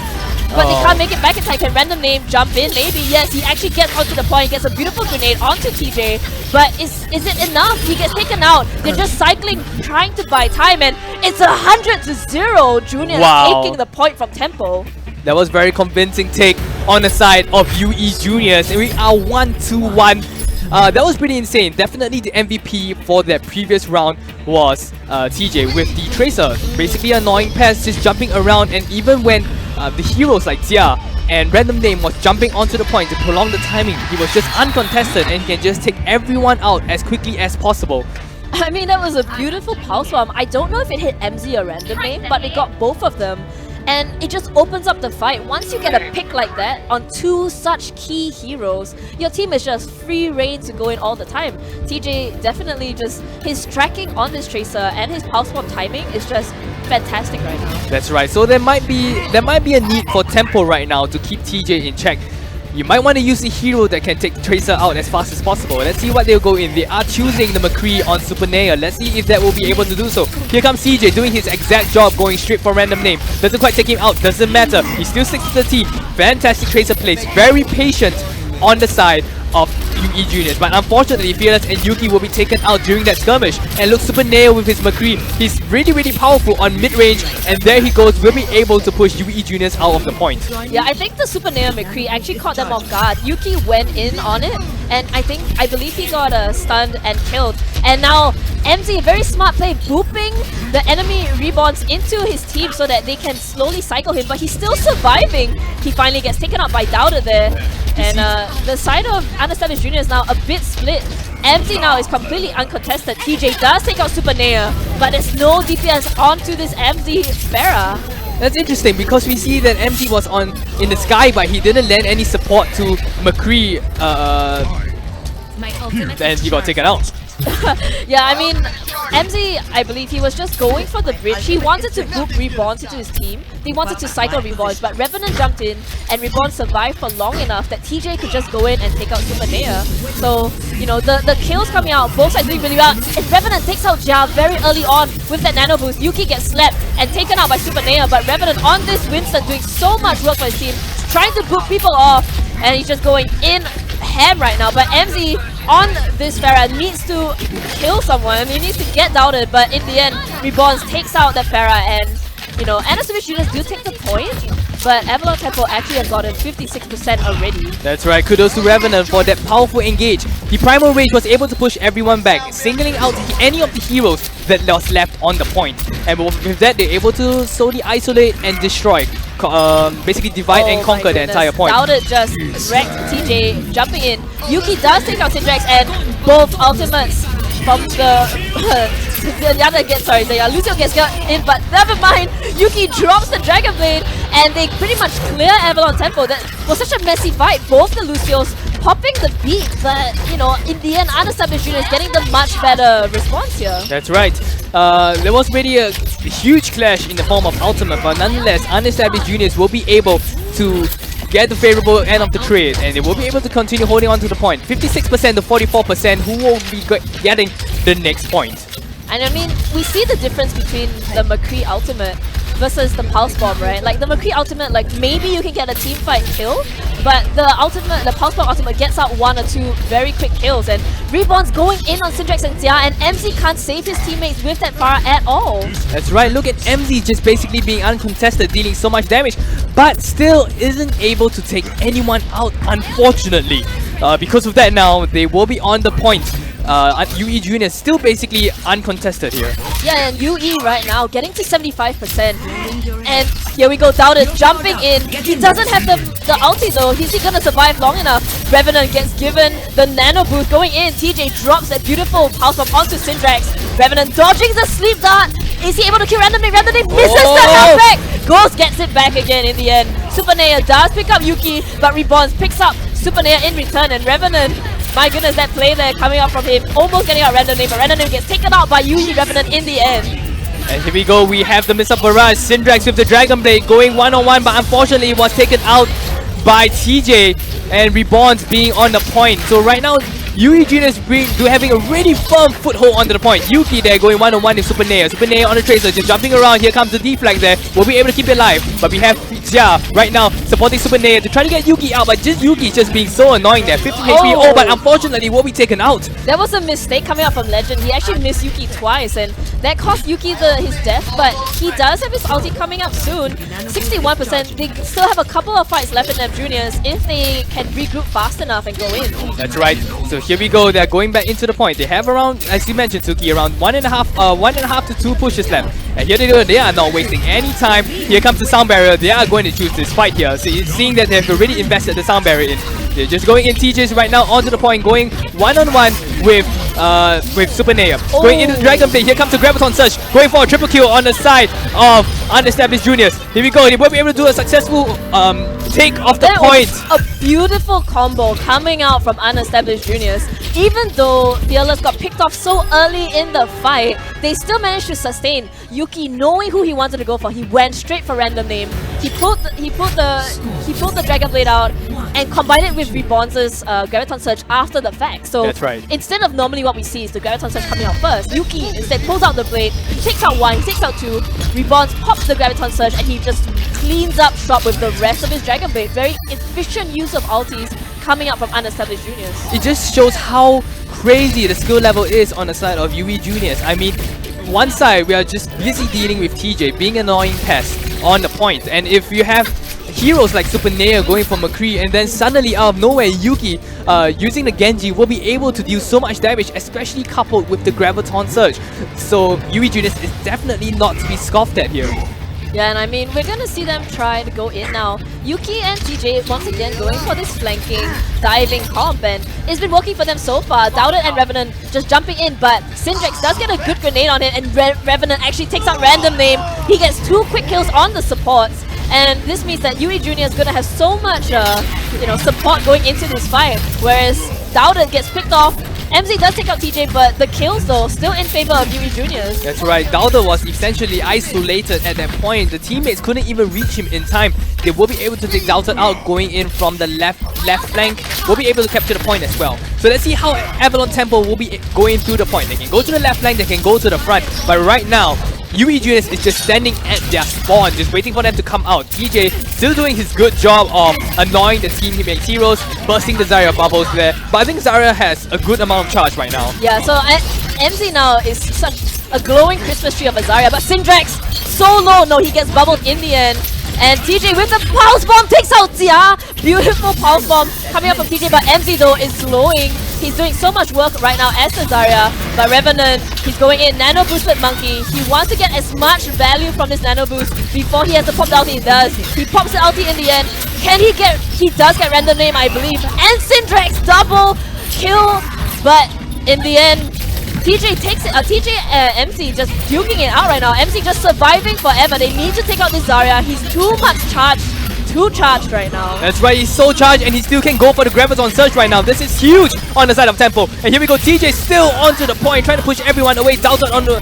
[SPEAKER 4] But they can't make it back in time. Can Random Name jump in? Maybe, yes. He actually gets onto the point, gets a beautiful grenade onto TJ. But is it enough? He gets taken out. They're just cycling, trying to buy time, and it's 100-0. Junior taking the point from Tempo.
[SPEAKER 2] That was very convincing take on the side of UE Juniors. And we are 1-2-1. That was pretty insane. Definitely the MVP for that previous round was TJ with the Tracer. Basically annoying pass, just jumping around, and even when the heroes like Xia and Random Name was jumping onto the point to prolong the timing, he was just uncontested and he can just take everyone out as quickly as possible.
[SPEAKER 4] I mean, that was a beautiful pulse bomb. I don't know if it hit MZ or Random Name, but it got both of them. And it just opens up the fight. Once you get a pick like that on two such key heroes, your team is just free reign to go in all the time. TJ definitely just, his tracking on this Tracer and his pulse bomb timing is just fantastic right now.
[SPEAKER 2] That's right. So there might be a need for tempo right now to keep TJ in check. You might want to use a hero that can take Tracer out as fast as possible. Let's see what they'll go in. They are choosing the McCree on Super Nea. Let's see if that will be able to do so. Here comes CJ doing his exact job, going straight for Random Name. Doesn't quite take him out, doesn't matter. He still sticks to the team. Fantastic Tracer plays. Very patient on the side of UE Juniors. But unfortunately, Fearless and Yuki will be taken out during that skirmish. And look, Super Neo with his McCree. He's really powerful on mid-range. And there he goes, will be able to push UE Juniors out of the point.
[SPEAKER 4] Yeah, I think the Super Neo McCree actually caught them off guard. Yuki went in on it. And I believe he got stunned and killed. And now MZ, very smart play, booping the enemy rebonds into his team so that they can slowly cycle him. But he's still surviving. He finally gets taken out by Doubter there. And the side of Unestablished Junior is now a bit split. MZ now is completely uncontested. TJ does take out Super Nea, but there's no DPS onto this MZ Pharah.
[SPEAKER 2] That's interesting because we see that MZ was in the sky, but he didn't lend any support to McCree. And he got taken out.
[SPEAKER 4] Yeah, I mean, MZ, I believe he was just going for the bridge. He wanted to boop Reborns into his team. They wanted to cycle Reborns, but Revenant jumped in and Reborn survived for long enough that TJ could just go in and take out Super Nea. So, you know, the kills coming out, both sides doing really well. And Revenant takes out Jia very early on with that nano boost. Yuki gets slapped and taken out by Super Nea, but Revenant on this Winston doing so much work for his team, trying to boop people off, and he's just going in ham right now. But MZ on this Pharah needs to kill someone. He needs to get doubted, but in the end, Reborns takes out that Pharah, and you know, Anastasia Juniors do take the point, but Avalon Temple actually has gotten 56% already.
[SPEAKER 2] That's right, kudos to Revenant for that powerful engage. The Primal Rage was able to push everyone back, singling out any of the heroes that was left on the point. And with that, they're able to slowly isolate and destroy. Basically divide and conquer the entire point.
[SPEAKER 4] Doubted just wrecked TJ, jumping in. Yuki does take out Syndrax, and both ultimates from the other the Lucio gets got in, but never mind. Yuki drops the Dragon Blade, and they pretty much clear Avalon Temple. That was such a messy fight. Both the Lucios popping the beat, but you know, in the end, Unestablished Juniors getting the much better response here.
[SPEAKER 2] That's right. There was really a huge clash in the form of ultimate, but nonetheless, Unestablished Juniors will be able to get the favorable end of the trade, and they will be able to continue holding on to the point. 56% to 44%, who will be getting the next point?
[SPEAKER 4] And I mean, we see the difference between the McCree ultimate versus the Pulse Bomb, right? Like the McCree ultimate, like maybe you can get a team fight kill, but the Pulse Bomb ultimate gets out one or two very quick kills, and Reborn's going in on Syndrax and Xia, and MZ can't save his teammates with that Pharah at all.
[SPEAKER 2] That's right, look at MZ just basically being uncontested, dealing so much damage, but still isn't able to take anyone out, unfortunately. Because of that now, they will be on the point. UE Junior still basically uncontested here.
[SPEAKER 4] Yeah, and UE right now getting to 75%. And here we go, Doubted jumping in. He doesn't have the ulti though. Is he gonna survive long enough? Revenant gets given the nano boost going in. TJ drops that beautiful pulse bomb onto Syndrax. Revenant dodging the sleep dart. Is he able to kill Randomly? Randomly misses the health back. Ghost gets it back again in the end. Super Nea does pick up Yuki, but Reborns picks up Super Nea in return, and Revenant, my goodness, that play there coming up from him, almost getting out Random Name, but Random Name gets taken out by UE Revenant in the end.
[SPEAKER 2] And here we go, we have the Miss of Barrage, Syndrax with the Dragon Blade going one-on-one, but unfortunately it was taken out by TJ, and Reborns being on the point. So right now, UE Juniors having a really firm foothold onto the point. Yuki there going one-on-one with Super Nea. Super Nea on the Tracer, just jumping around. Here comes the deflag there. Will be able to keep it alive. But we have Jia right now supporting Super Nea to try to get Yuki out. But Yuki just being so annoying there. 15 HP. Oh, but unfortunately will be taken out.
[SPEAKER 4] There was a mistake coming out from Legend. He actually missed Yuki twice, and that cost Yuki his death. But he does have his ulti coming up soon. 61%. They still have a couple of fights left in them juniors if they can regroup fast enough and go in.
[SPEAKER 2] That's right. So here we go. They're going back into the point. They have around, as you mentioned, Suki, around one and a half to 2 pushes left. And here they go. They are not wasting any time. Here comes the sound barrier. They are going to choose this fight here. So seeing that they've already invested the sound barrier in. They're just going in TJs right now onto the point, going one-on-one with Super Nea. Going into the Dragon Blade. Here comes the Graviton Surge. Going for a triple kill on the side of Unestablished Juniors. Here we go. They will be able to do a successful take off the point.
[SPEAKER 4] A beautiful combo coming out from Unestablished Juniors. Even though Fearless got picked off so early in the fight, they still managed to sustain. Yuki, knowing who he wanted to go for, he went straight for random name. He pulled the Dragon Blade out and combined it with Reborn's Graviton Surge after the fact. So
[SPEAKER 2] that's right.
[SPEAKER 4] Instead of normally what we see is the Graviton Surge coming out first, Yuki instead pulls out the blade, he takes out one, he takes out two, Reborn pops the Graviton Surge, and he just cleans up shop with the rest of his Dragon Blade. Very efficient use of ultis coming out from Unestablished Juniors.
[SPEAKER 2] It just shows how crazy the skill level is on the side of UE Juniors. I mean, one side we are just busy dealing with TJ being an annoying pest on the point, and if you have heroes like Super Nea going for McCree, and then suddenly out of nowhere Yuki using the Genji will be able to deal so much damage, especially coupled with the Graviton Surge. So UE Juniors is definitely not to be scoffed at here.
[SPEAKER 4] Yeah, and I mean, we're gonna see them try to go in now. Yuki and TJ once again going for this flanking, diving comp, and it's been working for them so far. Doubted and Revenant just jumping in, but Syndrex does get a good grenade on it, and Revenant actually takes out Random Name. He gets 2 quick kills on the supports, and this means that UE Junior is gonna have so much, support going into this fight, whereas Doubted gets picked off. MZ does take out TJ, but the kills though still in favor of UE Juniors.
[SPEAKER 2] That's right. Dauda was essentially isolated at that point. The teammates couldn't even reach him in time. They will be able to take Dauda out going in from the left flank. Will be able to capture the point as well. So let's see how Avalon Temple will be going through the point. They can go to the left flank, they can go to the front. But right now, UE Juniors is just standing at their spawn, just waiting for them to come out. TJ still doing his good job of annoying the team. He makes heroes, bursting the Zarya bubbles there. But I think Zarya has a good amount of charge right now.
[SPEAKER 4] Yeah, so MZ now is such a glowing Christmas tree of a Zarya, but Syndrex so low. No, he gets bubbled in the end. And TJ with the Pulse Bomb takes out Zia. Beautiful Pulse Bomb coming up from TJ, but MZ though is slowing. He's doing so much work right now as the Zarya. But Revenant, he's going in. Nano Boosted Monkey. He wants to get as much value from this Nano Boost before he has to pop the ulti. He does. He pops the ulti in the end. Can he get... He does get Random Name, I believe. And Syndrex double kill. But in the end, TJ takes it. MC just duking it out right now. MC just surviving forever. They need to take out this Zarya. He's too much charged. Too charged right now.
[SPEAKER 2] That's right, he's so charged and he still can go for the Graviton Surge right now. This is huge on the side of Tempo. And here we go, TJ still onto the point, trying to push everyone away. Dalton on the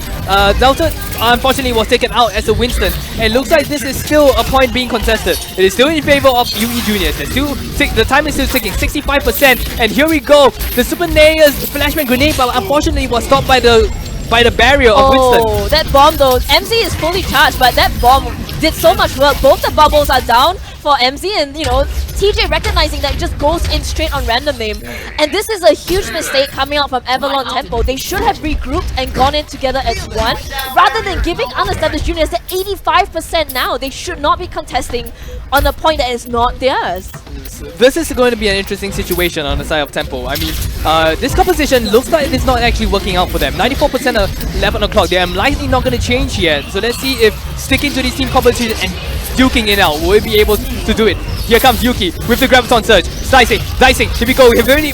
[SPEAKER 2] Dalton unfortunately was taken out as a Winston. And looks like this is still a point being contested. It is still in favor of UE Juniors. The time is still ticking, 65%. And here we go. The Super Nea's flashbang grenade, but unfortunately was stopped by the barrier of Winston.
[SPEAKER 4] Oh, that bomb though. MC is fully charged, but that bomb did so much work. Both the bubbles are down for MZ, and TJ recognizing that it just goes in straight on Random Name. And this is a huge mistake coming out from Avalon Tempo. They should have regrouped and gone in together as one, rather than giving Unestablished Juniors the 85% now. They should not be contesting on a point that is not theirs.
[SPEAKER 2] This is going to be an interesting situation on the side of Tempo. I mean, this composition looks like it's not actually working out for them. 94% of 11 o'clock. They are likely not going to change yet. So let's see if sticking to this team composition and duking it out will be able to do it. Here comes Yuki with the Graviton Surge. Dicing. Here we go. He already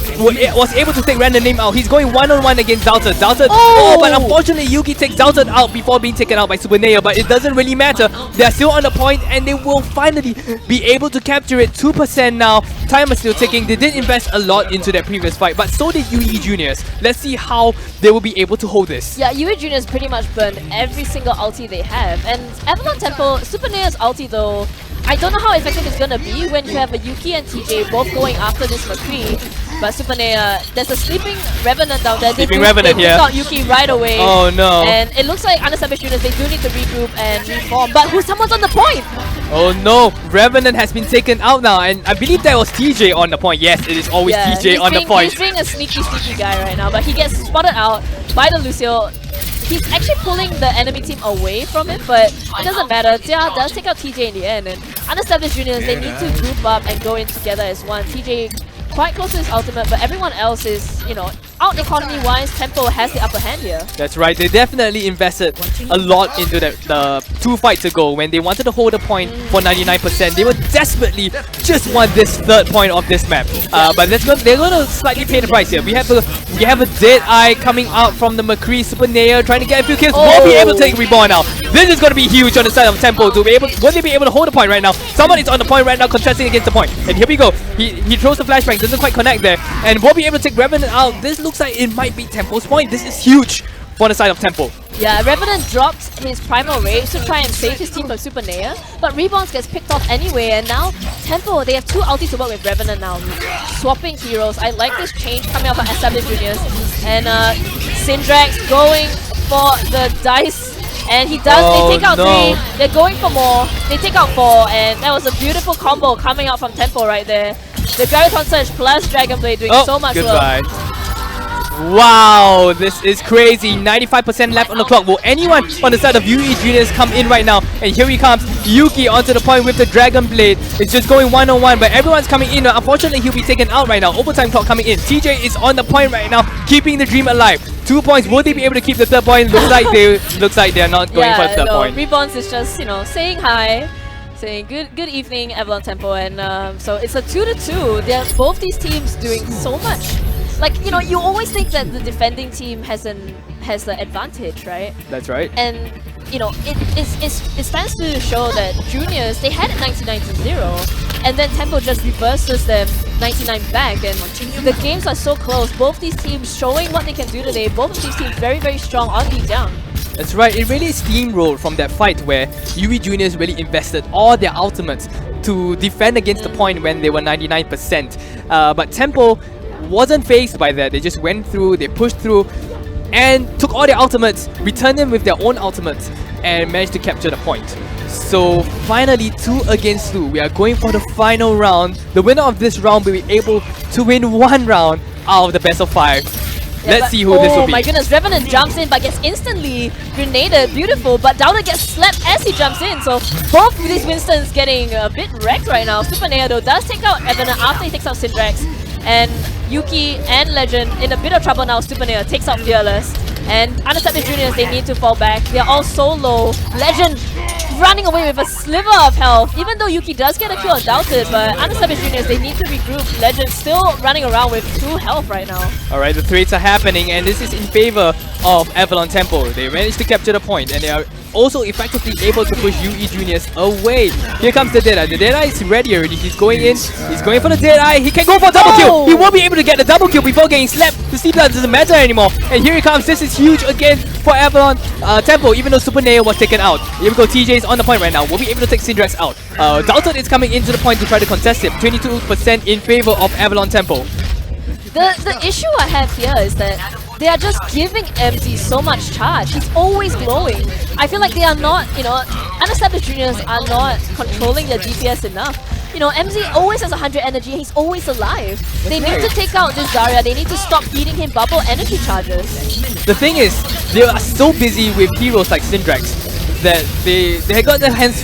[SPEAKER 2] was able to take Random Name out. He's going one-on-one against Dalton. Oh, but unfortunately Yuki takes Dalton out before being taken out by Super Nea. But it doesn't really matter. They're still on the point and they will finally be able to capture it. 2% now. Time is still ticking. They did invest a lot into their previous fight, but so did UE Juniors. Let's see how they will be able to hold this.
[SPEAKER 4] Yeah, UE Juniors pretty much burned every single ulti they have. And Avalon Temple, Super Nea's ulti though, I don't know how effective it's gonna be when you have a Yuki and TJ both going after this McCree. But Supernea, there's a sleeping Revenant down there.
[SPEAKER 2] Sleeping
[SPEAKER 4] they
[SPEAKER 2] Revenant
[SPEAKER 4] took
[SPEAKER 2] here.
[SPEAKER 4] out Yuki right away.
[SPEAKER 2] Oh no.
[SPEAKER 4] And it looks like Unestablished Juniors, they do need to regroup and reform. But someone's on the point!
[SPEAKER 2] Oh no, Revenant has been taken out now, and I believe that was TJ on the point. Yes, it is always
[SPEAKER 4] Yeah,
[SPEAKER 2] TJ on the point.
[SPEAKER 4] He's being a sneaky guy right now, but he gets spotted out by the Lucio. He's actually pulling the enemy team away from it, but it doesn't matter. Jia does take out TJ in the end, and Unestablished Juniors, they need to group up and go in together as one. TJ quite close to his ultimate, but everyone else is, you know, out economy-wise, Tempo has the upper hand here.
[SPEAKER 2] That's right, they definitely invested a lot into the 2 fights ago when they wanted to hold a point for 99%. They were desperately just want this 3rd point of this map. But they're going to slightly pay the price here. We have a Dead Eye coming out from the McCree. Supernea trying to get a few kills. Won't be able to take Reborn now. This is going to be huge on the side of Tempo. Will they be able to hold the point right now? Somebody's on the point right now contesting against the point. And here we go. He throws the flashbang, doesn't quite connect there. And won't be able to take Revenant out. This looks like it might be Tempo's point. This is huge for the side of Tempo.
[SPEAKER 4] Yeah, Revenant dropped his Primal Rage to try and save his team from Supernea, but Reborns gets picked off anyway, and now Tempo, they have 2 ultis to work with Revenant now. Swapping heroes. I like this change coming out from Established Juniors. And Syndrax going for the dice, and he does, they take out 3, they're going for more, they take out 4, and that was a beautiful combo coming out from Tempo right there. The Graviton Surge plus Dragon Blade doing so much work.
[SPEAKER 2] Wow, this is crazy. 95% left on the clock. Will anyone on the side of UE Juniors come in right now? And here he comes, Yuki onto the point with the Dragon Blade. It's just going one-on-one, but everyone's coming in. Unfortunately, he'll be taken out right now. Overtime clock coming in. TJ is on the point right now, keeping the dream alive. 2 points. Will they be able to keep the 3rd point? Looks like they're not going for the 3rd point.
[SPEAKER 4] Reborns is just, you know, saying hi. Saying good evening, Avalon Tempo, and so it's a 2-2. They're both these teams doing so much. Like, you know, you always think that the defending team has the advantage, right?
[SPEAKER 2] That's right.
[SPEAKER 4] And you know, it stands to show that juniors, they had it 99-0, and then Tempo just reverses them 99 back, and the games are so close. Both these teams showing what they can do today. Both of these teams very, very strong on the down.
[SPEAKER 2] That's right, it really steamrolled from that fight where UE Juniors really invested all their ultimates to defend against the point when they were 99%. But Tempo wasn't phased by that. They just went through, they pushed through, and took all their ultimates, returned them with their own ultimates, and managed to capture the point. So finally, 2 against 2. We are going for the final round. The winner of this round will be able to win 1 round out of the best of 5.
[SPEAKER 4] Yeah,
[SPEAKER 2] Let's see who this will be.
[SPEAKER 4] Oh my goodness, Revenant jumps in but gets instantly grenaded. Beautiful, but Downer gets slapped as he jumps in. So both of these Winstons getting a bit wrecked right now. Supernea though does take out Revenant after he takes out Syndrax. And Yuki and Legend in a bit of trouble now. Supernea takes out Fearless. And Unestablished Juniors, they need to fall back. They're all so low. Legend running away with a sliver of health. Even though Yuki does get a kill, doubted, but Unestablished Juniors, they need to regroup. Legend still running around with 2 health right now.
[SPEAKER 2] Alright, the trades are happening, and this is in favor of Avalon Tempo. They managed to capture the point, and they are also effectively able to push UE Juniors away. Here comes the Deadeye. The Deadeye is ready already. He's going in. He's going for the Deadeye. He can go for a double kill. He won't be able to get the double kill before getting slapped. The sleep doesn't matter anymore. And here he comes. This is huge again for Avalon Tempo, even though Supernea was taken out. Here we go. TJ is on the point right now. Will be able to take Syndrax out. Dalton is coming into the point to try to contest it. 22% in favor of Avalon Tempo.
[SPEAKER 4] The issue I have here is that they are just giving MZ so much charge. He's always glowing. I feel like they are not, you know, Unestablished Juniors are not controlling their DPS enough. You know, MZ always has 100 energy, he's always alive. They need to take out this Zarya, they need to stop feeding him bubble energy charges.
[SPEAKER 2] The thing is, they are so busy with heroes like Syndrax that they got their hands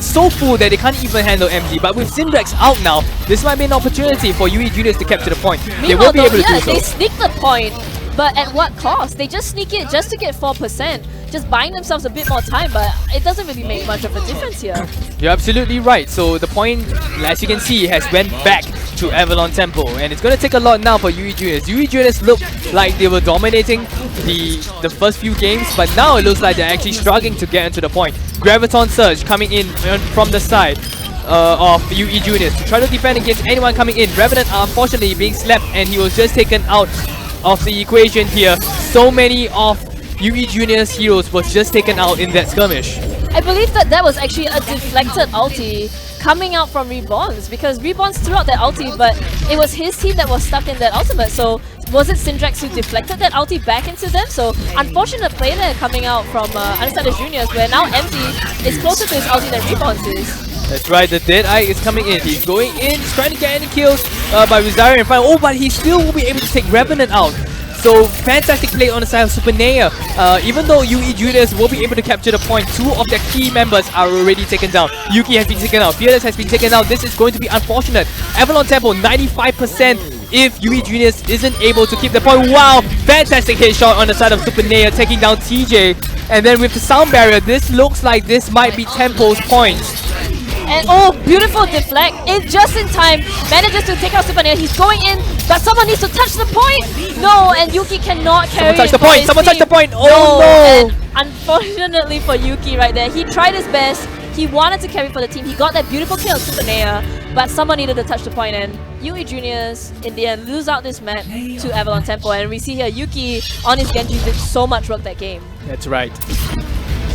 [SPEAKER 2] so full that they can't even handle MZ. But with Syndrax out now, this might be an opportunity for UE Juniors to capture the point. They will be able to do so.
[SPEAKER 4] They sneak the point, but at what cost? They just sneak it just to get 4%. Just buying themselves a bit more time, but it doesn't really make much of a difference here.
[SPEAKER 2] You're absolutely right. So the point, as you can see, has went back to Avalon Tempo, and it's going to take a lot now for UE Juniors. UE Juniors looked like they were dominating the first few games, but now it looks like they're actually struggling to get into the point. Graviton Surge coming in from the side of UE Juniors to try to defend against anyone coming in. Revenant unfortunately being slapped, and he was just taken out of the equation here. So many of UE Juniors heroes was just taken out in that skirmish.
[SPEAKER 4] I believe that was actually a deflected ulti coming out from Reborns, because Reborns threw out that ulti, but it was his team that was stuck in that ultimate. So was it Syndrax who deflected that ulti back into them? So unfortunate play there coming out from Unestablished Juniors, where now MD is closer to his ulti than Reborns is.
[SPEAKER 2] That's right, the Deadeye is coming in. He's going in, he's trying to get any kills by Rosario in front. Oh, but he still will be able to take Revenant out. So fantastic play on the side of Supernea. Even though UE Juniors will be able to capture the point, two of their key members are already taken down. Yuki has been taken out, Fearless has been taken out. This is going to be unfortunate. Avalon Temple 95% if UE Juniors isn't able to keep the point. Wow, fantastic headshot on the side of Supernea, taking down TJ. And then with the sound barrier, this looks like this might be Temple's points.
[SPEAKER 4] And oh, beautiful deflect. It just in time manages to take out Supernea. He's going in, but someone needs to touch the point. No, and Yuki cannot carry.
[SPEAKER 2] Someone touch the point. Someone touch the point. Oh no!
[SPEAKER 4] And unfortunately for Yuki, right there, he tried his best. He wanted to carry for the team. He got that beautiful kill on Supernea, but someone needed to touch the point, and UE Juniors in the end lose out this map to Avalon Temple. And we see here Yuki on his Genji did so much work that game.
[SPEAKER 2] That's right.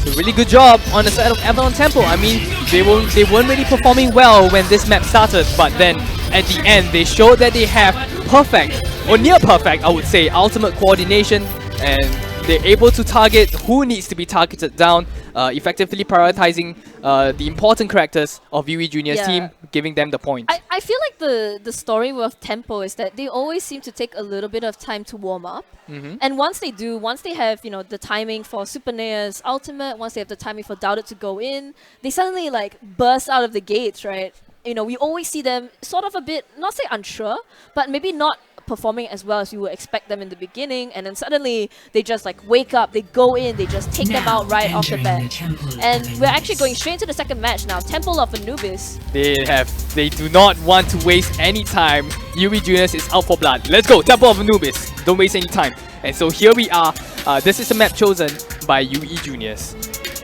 [SPEAKER 2] So really good job on the side of Avalon Temple. I mean, they weren't really performing well when this map started, but then at the end they showed that they have perfect, or near perfect I would say, ultimate coordination, and they're able to target who needs to be targeted down, effectively prioritizing the important characters of UE Junior's team, giving them the point.
[SPEAKER 4] I feel like the story with Tempo is that they always seem to take a little bit of time to warm up. And once they do, once they have, you know, the timing for Supernea's ultimate, once they have the timing for Doubted to go in, they suddenly like burst out of the gates, right? You know, we always see them sort of a bit, not say unsure, but maybe not performing as well as you would expect them in the beginning, and then suddenly they just like wake up, they go in, they just take them out right off the bat. And we're actually going straight into the second match now. Temple of Anubis.
[SPEAKER 2] They do not want to waste any time. UE Juniors is out for blood. Let's go, Temple of Anubis. Don't waste any time. And so here we are. This is the map chosen by UE Juniors.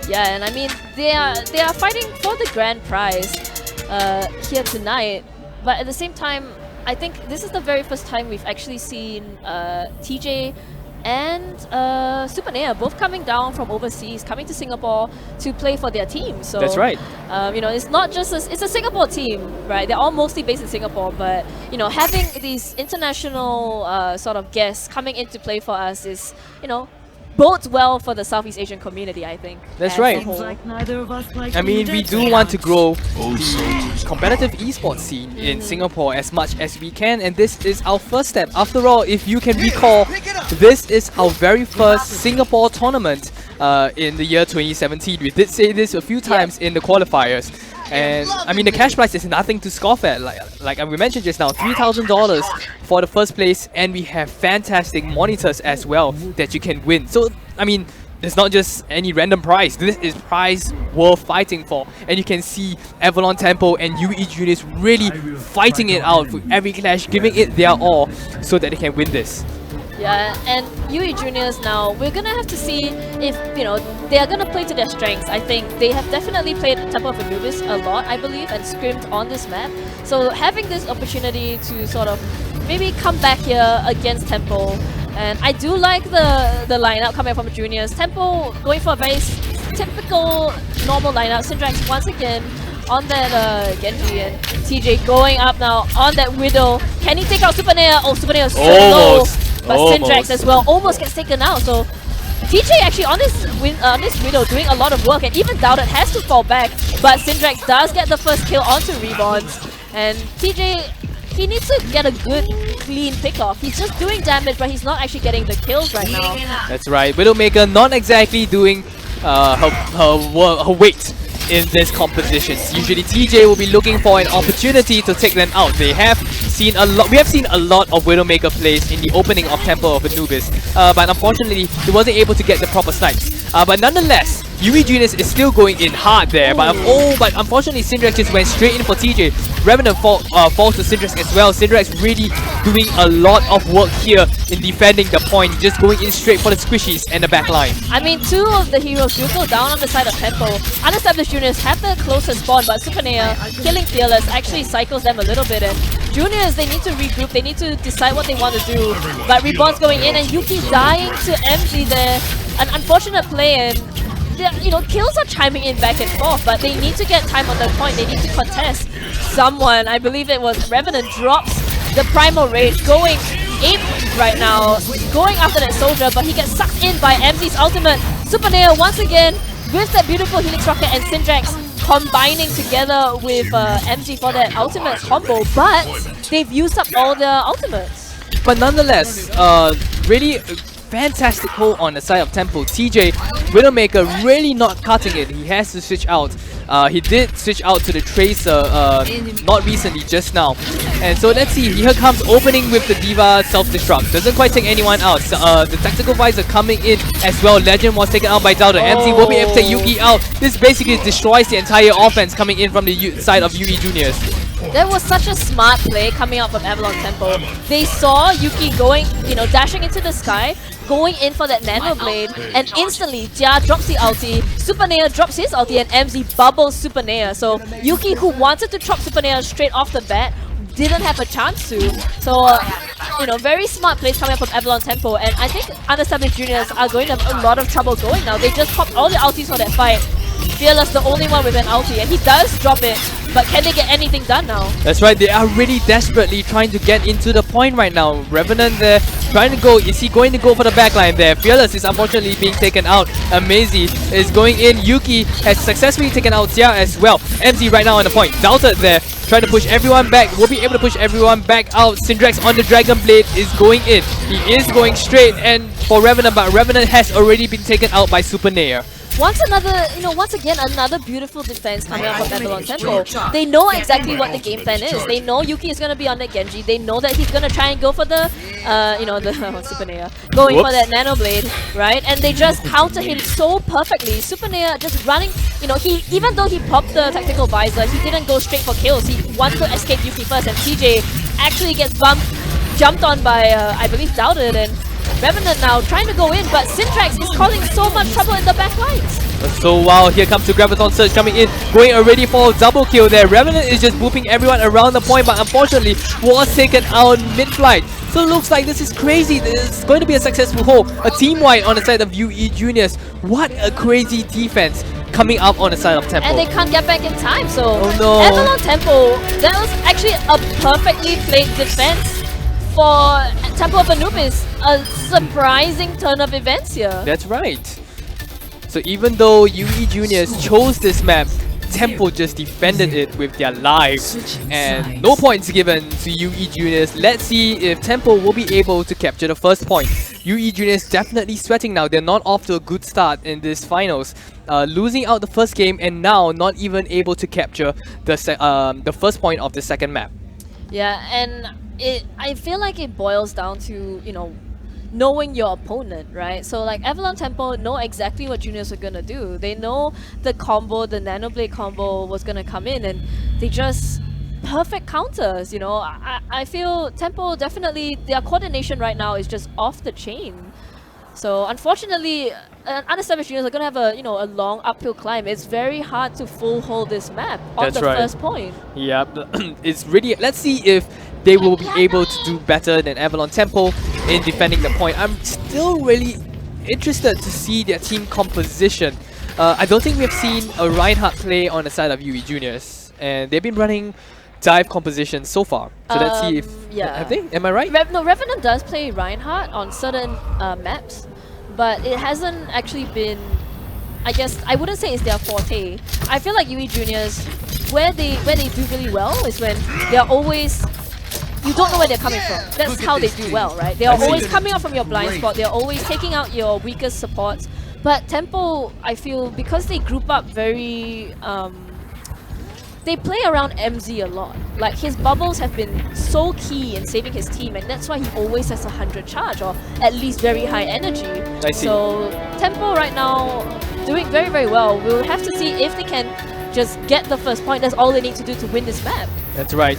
[SPEAKER 4] Yeah, and I mean they are fighting for the grand prize here tonight, but at the same time, I think this is the very first time we've actually seen TJ and Supernea both coming down from overseas, coming to Singapore to play for their team. So
[SPEAKER 2] that's right.
[SPEAKER 4] You know, it's not just it's a Singapore team, right? They're all mostly based in Singapore, but you know, having these international sort of guests coming in to play for us is, you know, bodes well for the Southeast Asian community, I think.
[SPEAKER 2] That's right.
[SPEAKER 5] I
[SPEAKER 2] I mean, we do want to grow the competitive esports scene in Singapore as much as we can, and this is our first step. After all, if you can recall, this is our very first Singapore tournament in the year 2017. We did say this a few times in the qualifiers. And I mean, the cash prize is nothing to scoff at. Like we mentioned just now, $3,000 for the first place, and we have fantastic monitors as well that you can win. So I mean, it's not just any random prize. This is prize worth fighting for, and you can see Avalon Temple and UE Juniors really fighting it out for every clash, giving it their all so that they can win this.
[SPEAKER 4] Yeah, and UE Juniors now, we're gonna have to see if, you know, they are gonna play to their strengths. I think they have definitely played Temple of Anubis a lot, I believe, and scrimmed on this map. So having this opportunity to sort of maybe come back here against Temple, and I do like the lineup coming from Juniors. Temple going for a very typical normal lineup. Syndrax once again on that Genji, and TJ going up now on that Widow. Can he take out Supernea? Oh, Supernea is so low. But Syndrax as well almost gets taken out. So TJ actually on this Widow doing a lot of work, and even Doubted has to fall back. But Syndrax does get the first kill onto Reborns. And TJ, he needs to get a good, clean pick-off. He's just doing damage, but he's not actually getting the kills right now.
[SPEAKER 2] That's right. Widowmaker not exactly doing her weight in this composition. Usually TJ will be looking for an opportunity to take them out. We have seen a lot of Widowmaker plays in the opening of Temple of Anubis, but unfortunately he wasn't able to get the proper snipes. But nonetheless, UE Juniors is still going in hard there, but unfortunately Syndrax just went straight in for TJ. Revenant falls to Syndrax as well. Syndrax really doing a lot of work here in defending the point, just going in straight for the squishies and the back line.
[SPEAKER 4] I mean, two of the heroes do go down on the side of Temple. Unestablished Juniors have the closest spawn, but Supernea killing Fearless actually cycles them a little bit, and Juniors, they need to regroup, they need to decide what they want to do. But Reborn's going in, and Yuki dying to MG there. An unfortunate play, and kills are chiming in back and forth, but they need to get time on the point. They need to contest. Someone, I believe it was Revenant, drops the Primal Rage, going ape right now, going after that soldier, but he gets sucked in by MZ's ultimate. Super Nair once again with that beautiful Helix Rocket and Syndrax combining together with MZ for that ultimate combo, but they've used up all their ultimates.
[SPEAKER 2] But nonetheless, really fantastic hold on the side of Tempo. TJ, Widowmaker really not cutting it. He has to switch out. He did switch out to the Tracer not recently, just now. And so let's see, here comes opening with the D.Va self-destruct. Doesn't quite take anyone out. The Tactical Visor coming in as well. Legend was taken out by Doubter. MC will be able to take Yuki out. This basically destroys the entire offense coming in from the side of UE Juniors.
[SPEAKER 4] That was such a smart play coming out from Avalon Tempo. They saw Yuki going, dashing into the sky, going in for that Nano Blade, and instantly Jia drops the ulti, Super Nair drops his ulti, and MZ bubbles Super Nair. So Yuki, who wanted to chop Super Nair straight off the bat, didn't have a chance to. So, very smart plays coming up from Avalon Tempo, and I think Unestablished Juniors are going to have a lot of trouble going now. They just popped all the ultis for that fight. Fearless, the only one with an ulti, and he does drop it, but can they get anything done now? That's
[SPEAKER 2] right, they are really desperately trying to get into the point right now. Revenant there, trying to go, is he going to go for the backline there? Fearless is unfortunately being taken out. Amazy is going in, Yuki has successfully taken out Xia as well. MZ right now on the point, Doubted there, trying to push everyone back, will be able to push everyone back out. Syndrax on the Dragon Blade is going in, he is going straight and for Revenant, but Revenant has already been taken out by Super Nair.
[SPEAKER 4] Once again, another beautiful defense coming out from Avalon Tempo. They know exactly what the game plan is. They know Yuki is going to be on the Genji. They know that he's going to try and go for the, Super Nair. Going for that Nano Blade, right? And they just counter him so perfectly. Super Nair just running, even though he popped the Tactical Visor, he didn't go straight for kills. He wanted to escape Yuki first, and TJ actually gets jumped on by, I believe, Doubted, and Revenant now trying to go in, but Syndrax is causing so much trouble in the back lines.
[SPEAKER 2] So wow, here comes the Graviton Surge coming in, going already for double kill there. Revenant is just booping everyone around the point, but unfortunately was taken out mid-flight. So it looks like this is crazy. This is going to be a successful hold. A team wide on the side of UE Juniors. What a crazy defense coming up on the side of Tempo.
[SPEAKER 4] And they can't get back in time, so
[SPEAKER 2] oh no.
[SPEAKER 4] Avalon Tempo, that was actually a perfectly played defense for Temple of Anubis. A surprising turn of events here.
[SPEAKER 2] That's right. So even though UE Juniors chose this map, Tempo just defended it with their lives. And no points given to UE Juniors. Let's see if Tempo will be able to capture the first point. UE Juniors definitely sweating now. They're not off to a good start in this finals. Losing out the first game and now not even able to capture the first point of the second map.
[SPEAKER 4] Yeah, and I feel like it boils down to, knowing your opponent, right? So like Avalon Tempo know exactly what Juniors are gonna do. They know the combo, the Nano Blade combo was gonna come in, and they just perfect counters, I feel Tempo definitely, their coordination right now is just off the chain. So unfortunately, Unestablished Juniors are gonna have a a long uphill climb. It's very hard to full hold this map on the first point.
[SPEAKER 2] Yeah, it's really, let's see if they will be able to do better than Avalon Tempo in defending the point. I'm still really interested to see their team composition. I don't think we've seen a Reinhardt play on the side of UE Juniors, and they've been running dive composition so far. So let's see if have they? Am I right?
[SPEAKER 4] Revenant does play Reinhardt on certain maps, but it hasn't actually been. I guess I wouldn't say it's their forte. I feel like UE Juniors, where they do really well is when they're always. You don't know where they're coming from. That's how they do well, right? They are always coming out from your blind spot. They're always taking out your weakest supports. But Tempo, I feel, because they group up very... they play around MZ a lot. Like, his bubbles have been so key in saving his team, and that's why he always has 100 charge, or at least very high energy.
[SPEAKER 2] I see.
[SPEAKER 4] So, Tempo right now, doing very, very well. We'll have to see if they can just get the first point. That's all they need to do to win this map.
[SPEAKER 2] That's right.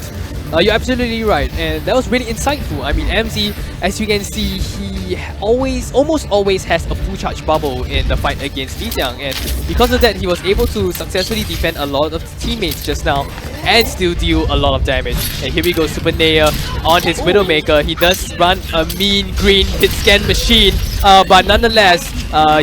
[SPEAKER 2] You're absolutely right, and that was really insightful. I mean, MZ, as you can see, he almost always has a full charge bubble in the fight against Li Jiang, and because of that, he was able to successfully defend a lot of teammates just now and still deal a lot of damage. And here we go, Super Nair on his Widowmaker. He does run a mean green hit scan machine. but nonetheless,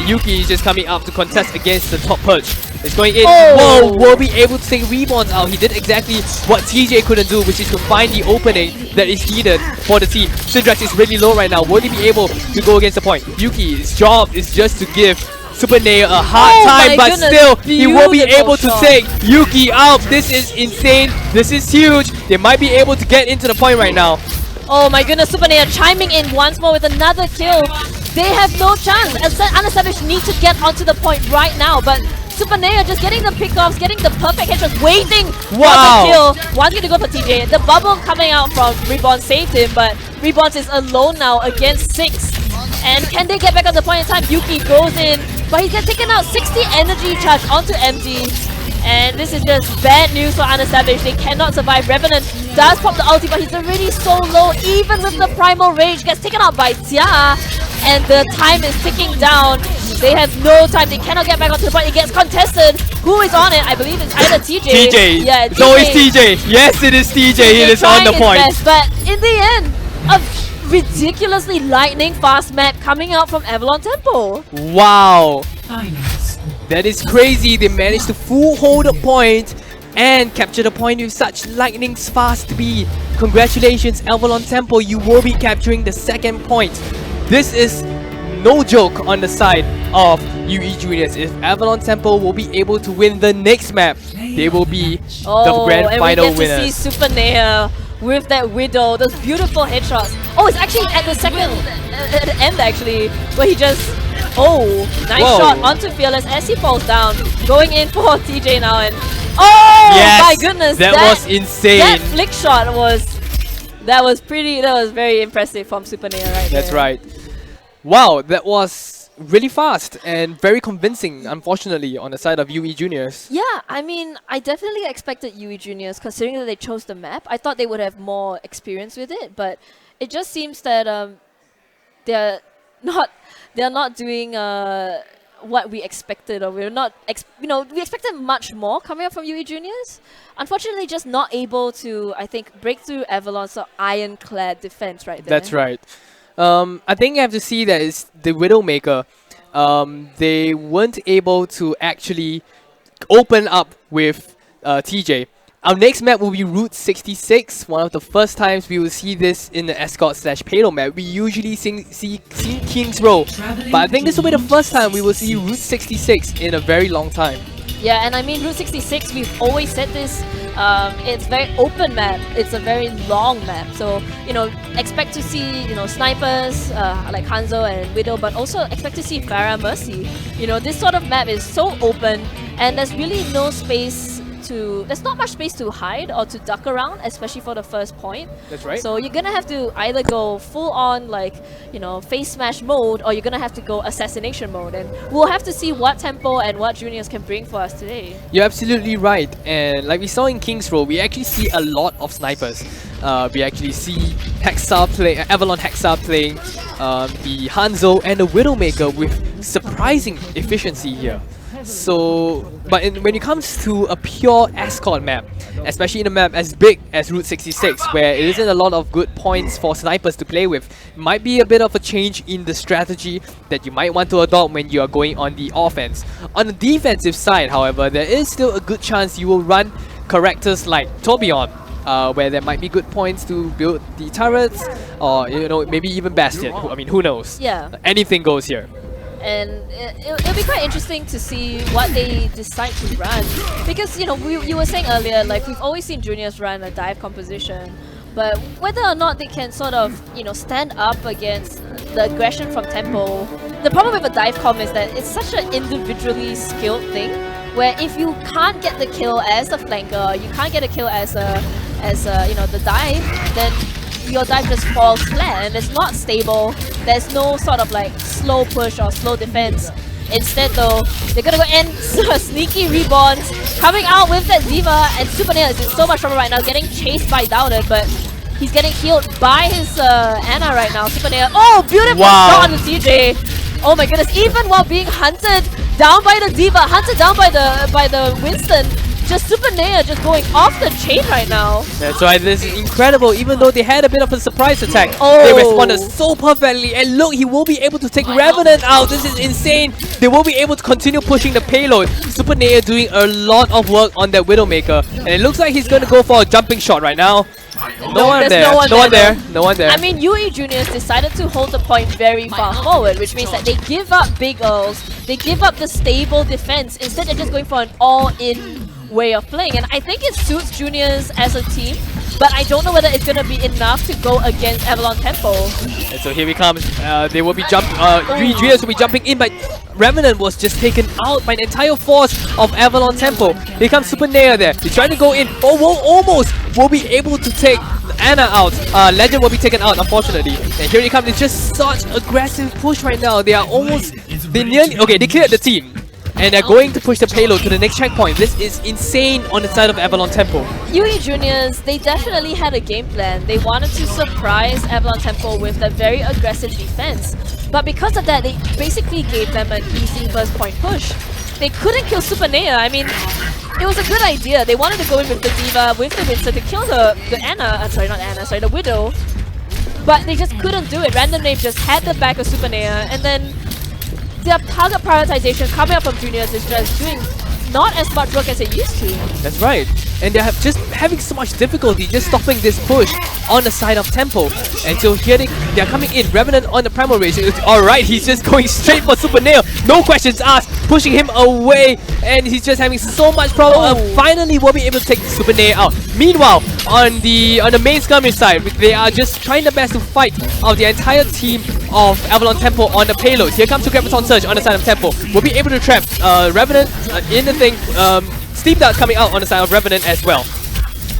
[SPEAKER 2] Yuki is just coming up to contest against the top perch. It's going in.
[SPEAKER 4] Oh.
[SPEAKER 2] Whoa, will be able to take rebounds out. He did exactly what TJ couldn't do, which is to find the opening that is needed for the team. Syndrax is really low right now. Will he be able to go against the point? Yuki's job is just to give Super Neo a hard time, but
[SPEAKER 4] goodness,
[SPEAKER 2] still, he will be
[SPEAKER 4] beautiful
[SPEAKER 2] able to
[SPEAKER 4] shot.
[SPEAKER 2] take Yuki out. This is insane. This is huge. They might be able to get into the point right now.
[SPEAKER 4] Oh my goodness, Super Neo chiming in once more with another kill. They have no chance. Unestablished need to get onto the point right now, but Super Neo just getting the pickoffs, getting the perfect headshots, waiting for the kill. One's gonna go for TJ. The bubble coming out from Reborn saved him, but Reborn is alone now against 6. And can they get back on the point in time? Yuki goes in, but he gets taken out. 60 energy charge onto MG. And this is just bad news for Unestablished. They cannot survive. Revenant does pop the ulti, but he's already so low. Even with the Primal Rage, gets taken out by Tia. And the time is ticking down. They have no time. They cannot get back onto the point. It gets contested. Who is on it? I believe it's either TJ.
[SPEAKER 2] TJ.
[SPEAKER 4] Yeah,
[SPEAKER 2] It's always TJ. Yes, it is TJ. It is on the point.
[SPEAKER 4] Best, but in the end, a ridiculously lightning fast map coming out from Avalon Temple.
[SPEAKER 2] Wow. That is crazy. They managed to full hold a point and capture the point with such lightning fast speed. Congratulations, Avalon Temple. You will be capturing the second point. This is no joke on the side of UE Juniors. If Avalon Temple will be able to win the next map, they will be the grand final
[SPEAKER 4] and we get
[SPEAKER 2] winners.
[SPEAKER 4] to see Super Neo with that Widow, those beautiful headshots. Oh, it's actually at the second, at the end actually, where he just, nice
[SPEAKER 2] Whoa.
[SPEAKER 4] shot onto Fearless as he falls down, going in for TJ now, and
[SPEAKER 2] Yes,
[SPEAKER 4] my goodness,
[SPEAKER 2] that was insane.
[SPEAKER 4] That flick shot was very impressive from Super Neo right
[SPEAKER 2] That's
[SPEAKER 4] there.
[SPEAKER 2] right. Wow, that was really fast and very convincing, unfortunately, on the side of UE Juniors.
[SPEAKER 4] Yeah, I mean, I definitely expected UE Juniors, considering that they chose the map. I thought they would have more experience with it, but it just seems that they're not doing what we expected, or we're not, we expected much more coming up from UE Juniors. Unfortunately, just not able to, I think, break through Avalon's sort of ironclad defense right there.
[SPEAKER 2] That's right. I think you have to see that it's the Widowmaker. They weren't able to actually open up with TJ. Our next map will be Route 66, one of the first times we will see this in the escort/payload map. We usually see King's Row, but I think this will be the first time we will see Route 66 in a very long time.
[SPEAKER 4] Yeah, and I mean, Route 66, we've always said this, it's very open map, it's a very long map, so, expect to see, snipers like Hanzo and Widow, but also expect to see Farah Mercy. This sort of map is so open, and there's really no space there's not much space to hide or to duck around, especially for the first point.
[SPEAKER 2] That's right.
[SPEAKER 4] So you're gonna have to either go full on face smash mode, or you're gonna have to go assassination mode, and we'll have to see what Tempo and what Juniors can bring for us today.
[SPEAKER 2] You're absolutely right, and like we saw in King's Row, we actually see a lot of snipers. We actually see Avalon Hexa playing the Hanzo and the Widowmaker with surprising efficiency here. So, but when it comes to a pure escort map, especially in a map as big as Route 66, where it isn't a lot of good points for snipers to play with, it might be a bit of a change in the strategy that you might want to adopt when you are going on the offense. On the defensive side, however, there is still a good chance you will run characters like Tourbillon, where there might be good points to build the turrets, or maybe even Bastion. I mean, who knows?
[SPEAKER 4] Yeah.
[SPEAKER 2] Anything goes here.
[SPEAKER 4] And it'll be quite interesting to see what they decide to run, because you were saying earlier, like, we've always seen Juniors run a dive composition, but whether or not they can sort of stand up against the aggression from Tempo. The problem with a dive comp is that it's such an individually skilled thing, where if you can't get the kill as a flanker, you can't get a kill as the dive, then your dive just falls flat and it's not stable. There's no sort of slow push or slow defense. Instead though, they're gonna go end sneaky Reborns, coming out with that Diva, and Super Neo is in so much trouble right now, getting chased by Doubted, but he's getting healed by his Ana right now. Super Neo, beautiful shot on the TJ. Oh my goodness, even while being hunted down by the Diva, hunted down by the Winston, just Super Nea just going off the chain right now.
[SPEAKER 6] That's right, this is incredible. Even though they had a bit of a surprise attack, they
[SPEAKER 4] Oh.
[SPEAKER 6] responded so perfectly. And look, he will be able to take Revenant out. This is insane. They will be able to continue pushing the payload. Super Nea doing a lot of work on that Widowmaker. And it looks like he's going to go for a jumping shot right now. No one
[SPEAKER 4] there's
[SPEAKER 6] there.
[SPEAKER 4] no one
[SPEAKER 6] No one
[SPEAKER 4] there,
[SPEAKER 6] there. No one there.
[SPEAKER 4] I mean, UE Juniors decided to hold the point very far forward, which means that they give up big ults, they give up the stable defense. Instead, they're just going for an all-in way of playing. And I think it suits Juniors as a team, but I don't know whether it's going to be enough to go against Avalon Tempo.
[SPEAKER 6] And so here he comes. They will be Juniors will be jumping in, but Revenant was just taken out by an entire force of Avalon Tempo. Here comes Super Nea there. He's trying to go in. Oh, whoa, almost will be able to take Anna out. Legend will be taken out, unfortunately. And here he comes. It's just such aggressive push right now. They are almost, they cleared the team. And they're going to push the payload to the next checkpoint. This is insane on the side of Avalon Tempo.
[SPEAKER 4] UE Juniors, they definitely had a game plan. They wanted to surprise Avalon Tempo with a very aggressive defense. But because of that, they basically gave them an easy first point push. They couldn't kill Super Nea. I mean, it was a good idea. They wanted to go in with the D.Va, with the Winston to kill the the Widow. But they just couldn't do it. Random Name just had the back of Super Nea, and then their target prioritization coming up from Juniors is just doing not as much work as it used to.
[SPEAKER 6] That's right. And they're just having so much difficulty just stopping this push on the side of Tempo. And so here they're coming in. Revenant on the primal rage. Alright, he's just going straight for Super Nea. No questions asked. Pushing him away. And he's just having so much problem. Finally will be able to take Super Nea out. Meanwhile, on the main skirmish side, they are just trying their best to fight out the entire team of Avalon Tempo on the payload. Here comes the Graviton Surge on the side of Tempo. We'll be able to trap Revenant in the thing. Sleep Dart coming out on the side of Revenant as well.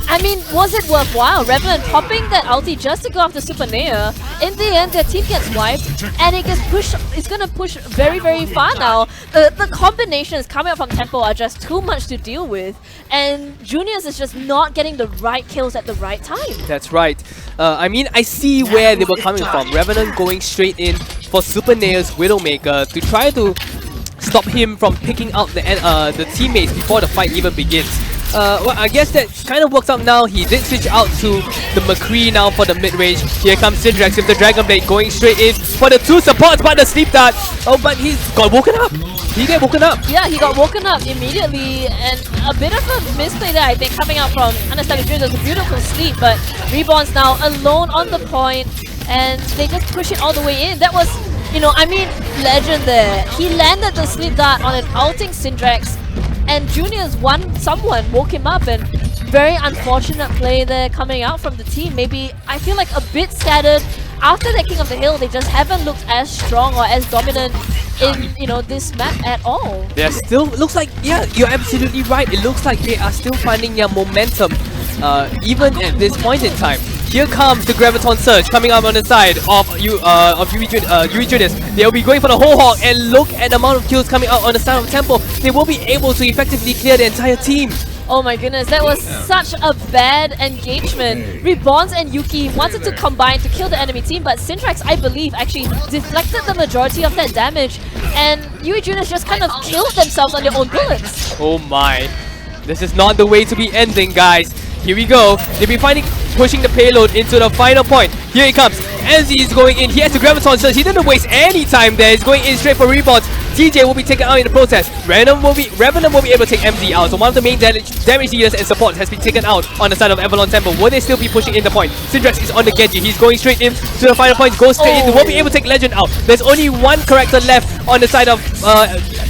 [SPEAKER 4] I mean, was it worthwhile? Revenant popping that ulti just to go after Super Nea. In the end, their team gets wiped, and it gets pushed. It's gonna push very, very far now. The combinations coming up from Tempo are just too much to deal with, and Juniors is just not getting the right kills at the right time.
[SPEAKER 6] That's right. I mean, I see where they were coming from. Revenant going straight in for Super Nea's Widowmaker to try to stop him from picking out the teammates before the fight even begins. Well, I guess that kind of works out now. He did switch out to the McCree now for the mid-range. Here comes Syndrax with the Dragon Blade going straight in for the two supports, but the Sleep Dart. Oh, but he's got woken up. He got woken up.
[SPEAKER 4] Yeah, he got woken up immediately, and a bit of a misplay there, I think, coming out from Understanding Dreams. It was a beautiful sleep, but Reborn's now alone on the point, and they just push it all the way in. That was, you know, I mean, Legend there. He landed the Sleep Dart on an ulting Syndrax, and Juniors someone woke him up, and very unfortunate play there coming out from the team. Maybe, I feel like a bit scattered. After that King of the Hill, they just haven't looked as strong or as dominant in, you know, this map at all.
[SPEAKER 6] They're still, looks like, yeah, you're absolutely right. It looks like they are still finding their momentum even at this point in time. Here comes the Graviton Surge coming up on the side of UE Juniors. They'll be going for the whole hog, and look at the amount of kills coming out on the side of Tempo. They will be able to effectively clear the entire team.
[SPEAKER 4] Oh my goodness, that was such a bad engagement. Reborns and Yuki wanted to combine to kill the enemy team, but Syndrax, I believe, actually deflected the majority of that damage, and UE Juniors just kind of killed themselves on their own bullets.
[SPEAKER 6] Oh my. This is not the way to be ending, guys. Here we go. They'll be pushing the payload into the final point. Here he comes. Enzi is going in. He has the Graviton Surge. He didn't waste any time there. He's going in straight for rebounds. TJ will be taken out in the process. Revenant will be able to take MZ out. So one of the main damage dealers and support has been taken out on the side of Avalon Temple. Will they still be pushing in the point? Syndrax is on the Genji. He's going straight in to the final point. Goes straight in. They won't be able to take Legend out. There's only one character left on the side of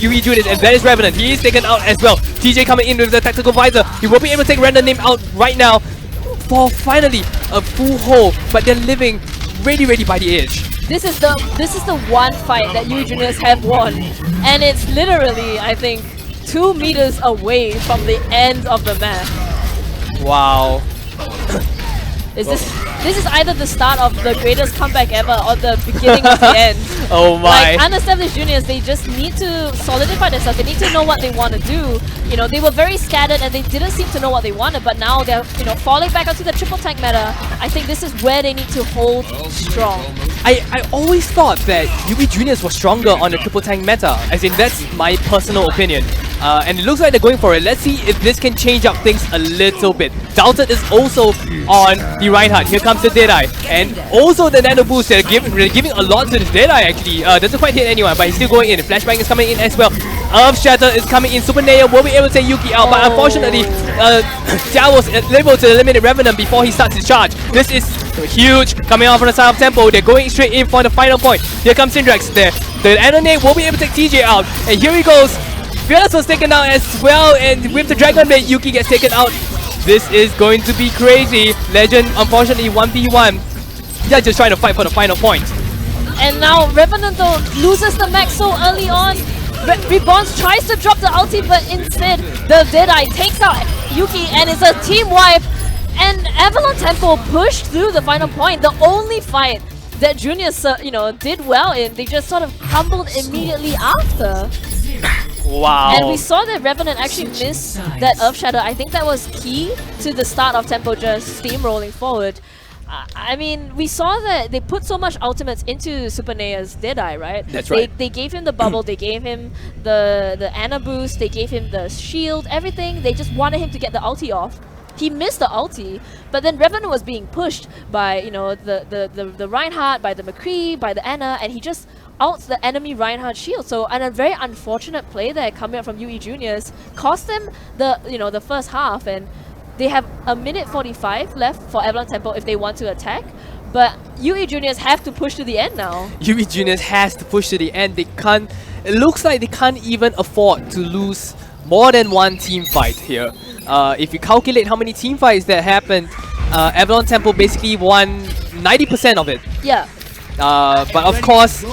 [SPEAKER 6] UE Juniors, and that is Revenant. He is taken out as well. TJ coming in with the tactical visor. He will be able to take Random Name out right now for finally a full hole, but they're living ready by the edge.
[SPEAKER 4] This is the one fight that UE Juniors have won, and it's literally, I think, 2 meters away from the end of the map.
[SPEAKER 6] Wow.
[SPEAKER 4] This is either the start of the greatest comeback ever or the beginning of the end.
[SPEAKER 6] Oh my.
[SPEAKER 4] Like, unestablished Juniors, they just need to solidify themselves. They need to know what they want to do. You know, they were very scattered and they didn't seem to know what they wanted, but now they're, you know, falling back onto the triple tank meta. I think this is where they need to hold strong.
[SPEAKER 6] I always thought that UE Juniors was stronger on the triple tank meta, as in that's my personal opinion. And it looks like they're going for it. Let's see if this can change up things a little bit. Dalton is also on the Reinhardt. Here comes the Deadeye. And also the Nano Boost. They're giving a lot to this Deadeye actually. Doesn't quite hit anyone, but he's still going in. Flashbang is coming in as well. Earth Shatter is coming in. Super Naya will be able to take Yuki out, but unfortunately, Jia was able to eliminate Revenant before he starts his charge. This is huge coming out from the side of Tempo. They're going straight in for the final point. Here comes Syndrax there. The Anonate will be able to take TJ out. And here he goes. Fearless was taken out as well, and with the Dragon Blade, Yuki gets taken out. This is going to be crazy. Legend, unfortunately, 1v1. They're just trying to fight for the final point.
[SPEAKER 4] And now Revenant though loses the max so early on. Reborns tries to drop the ulti, but instead the Deadeye takes out Yuki and it's a team wipe. And Avalon Temple pushed through the final point. The only fight that Juniors, did well in, they just sort of crumbled immediately after.
[SPEAKER 6] Wow.
[SPEAKER 4] And we saw that Revenant actually missed that Earth Shatter. I think that was key to the start of Tempo just steamrolling forward. I mean, we saw that they put so much ultimates into Super Nea's Deadeye, right?
[SPEAKER 6] That's right.
[SPEAKER 4] They gave him the bubble, they gave him the Ana boost, they gave him the shield, everything. They just wanted him to get the ulti off. He missed the ulti, but then Revenant was being pushed by, the Reinhardt, by the McCree, by the Ana, and he just outs the enemy Reinhardt shield. So, and a very unfortunate play there coming up from UE Juniors cost them the first half, and they have a minute 45 left for Avalon Temple if they want to attack. But UE Juniors have to push to the end now.
[SPEAKER 6] UE Juniors has to push to the end. They can't. It looks like they can't even afford to lose more than one team fight here. If you calculate how many team fights that happened, Avalon Temple basically won 90% of it.
[SPEAKER 4] Yeah.
[SPEAKER 6] But of course,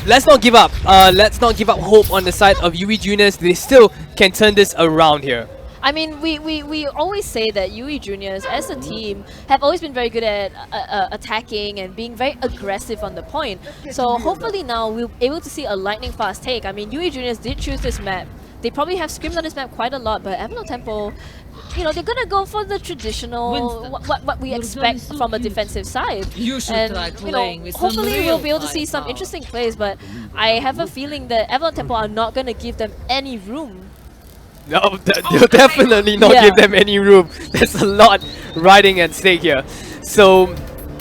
[SPEAKER 6] let's not give up. Let's not give up hope on the side of UE Juniors. They still can turn this around here.
[SPEAKER 4] I mean, we always say that UE Juniors as a team have always been very good at attacking and being very aggressive on the point. So hopefully now we'll be able to see a lightning fast take. I mean, UE Juniors did choose this map. They probably have scrimmed on this map quite a lot, but Avalon Temple, they're gonna go for the traditional, what we expect from a defensive side. And hopefully we'll be able to see some interesting plays, but I have a feeling that Avalon Temple are not gonna give them any room.
[SPEAKER 6] No, they'll definitely not give them any room. There's a lot riding at stake here. So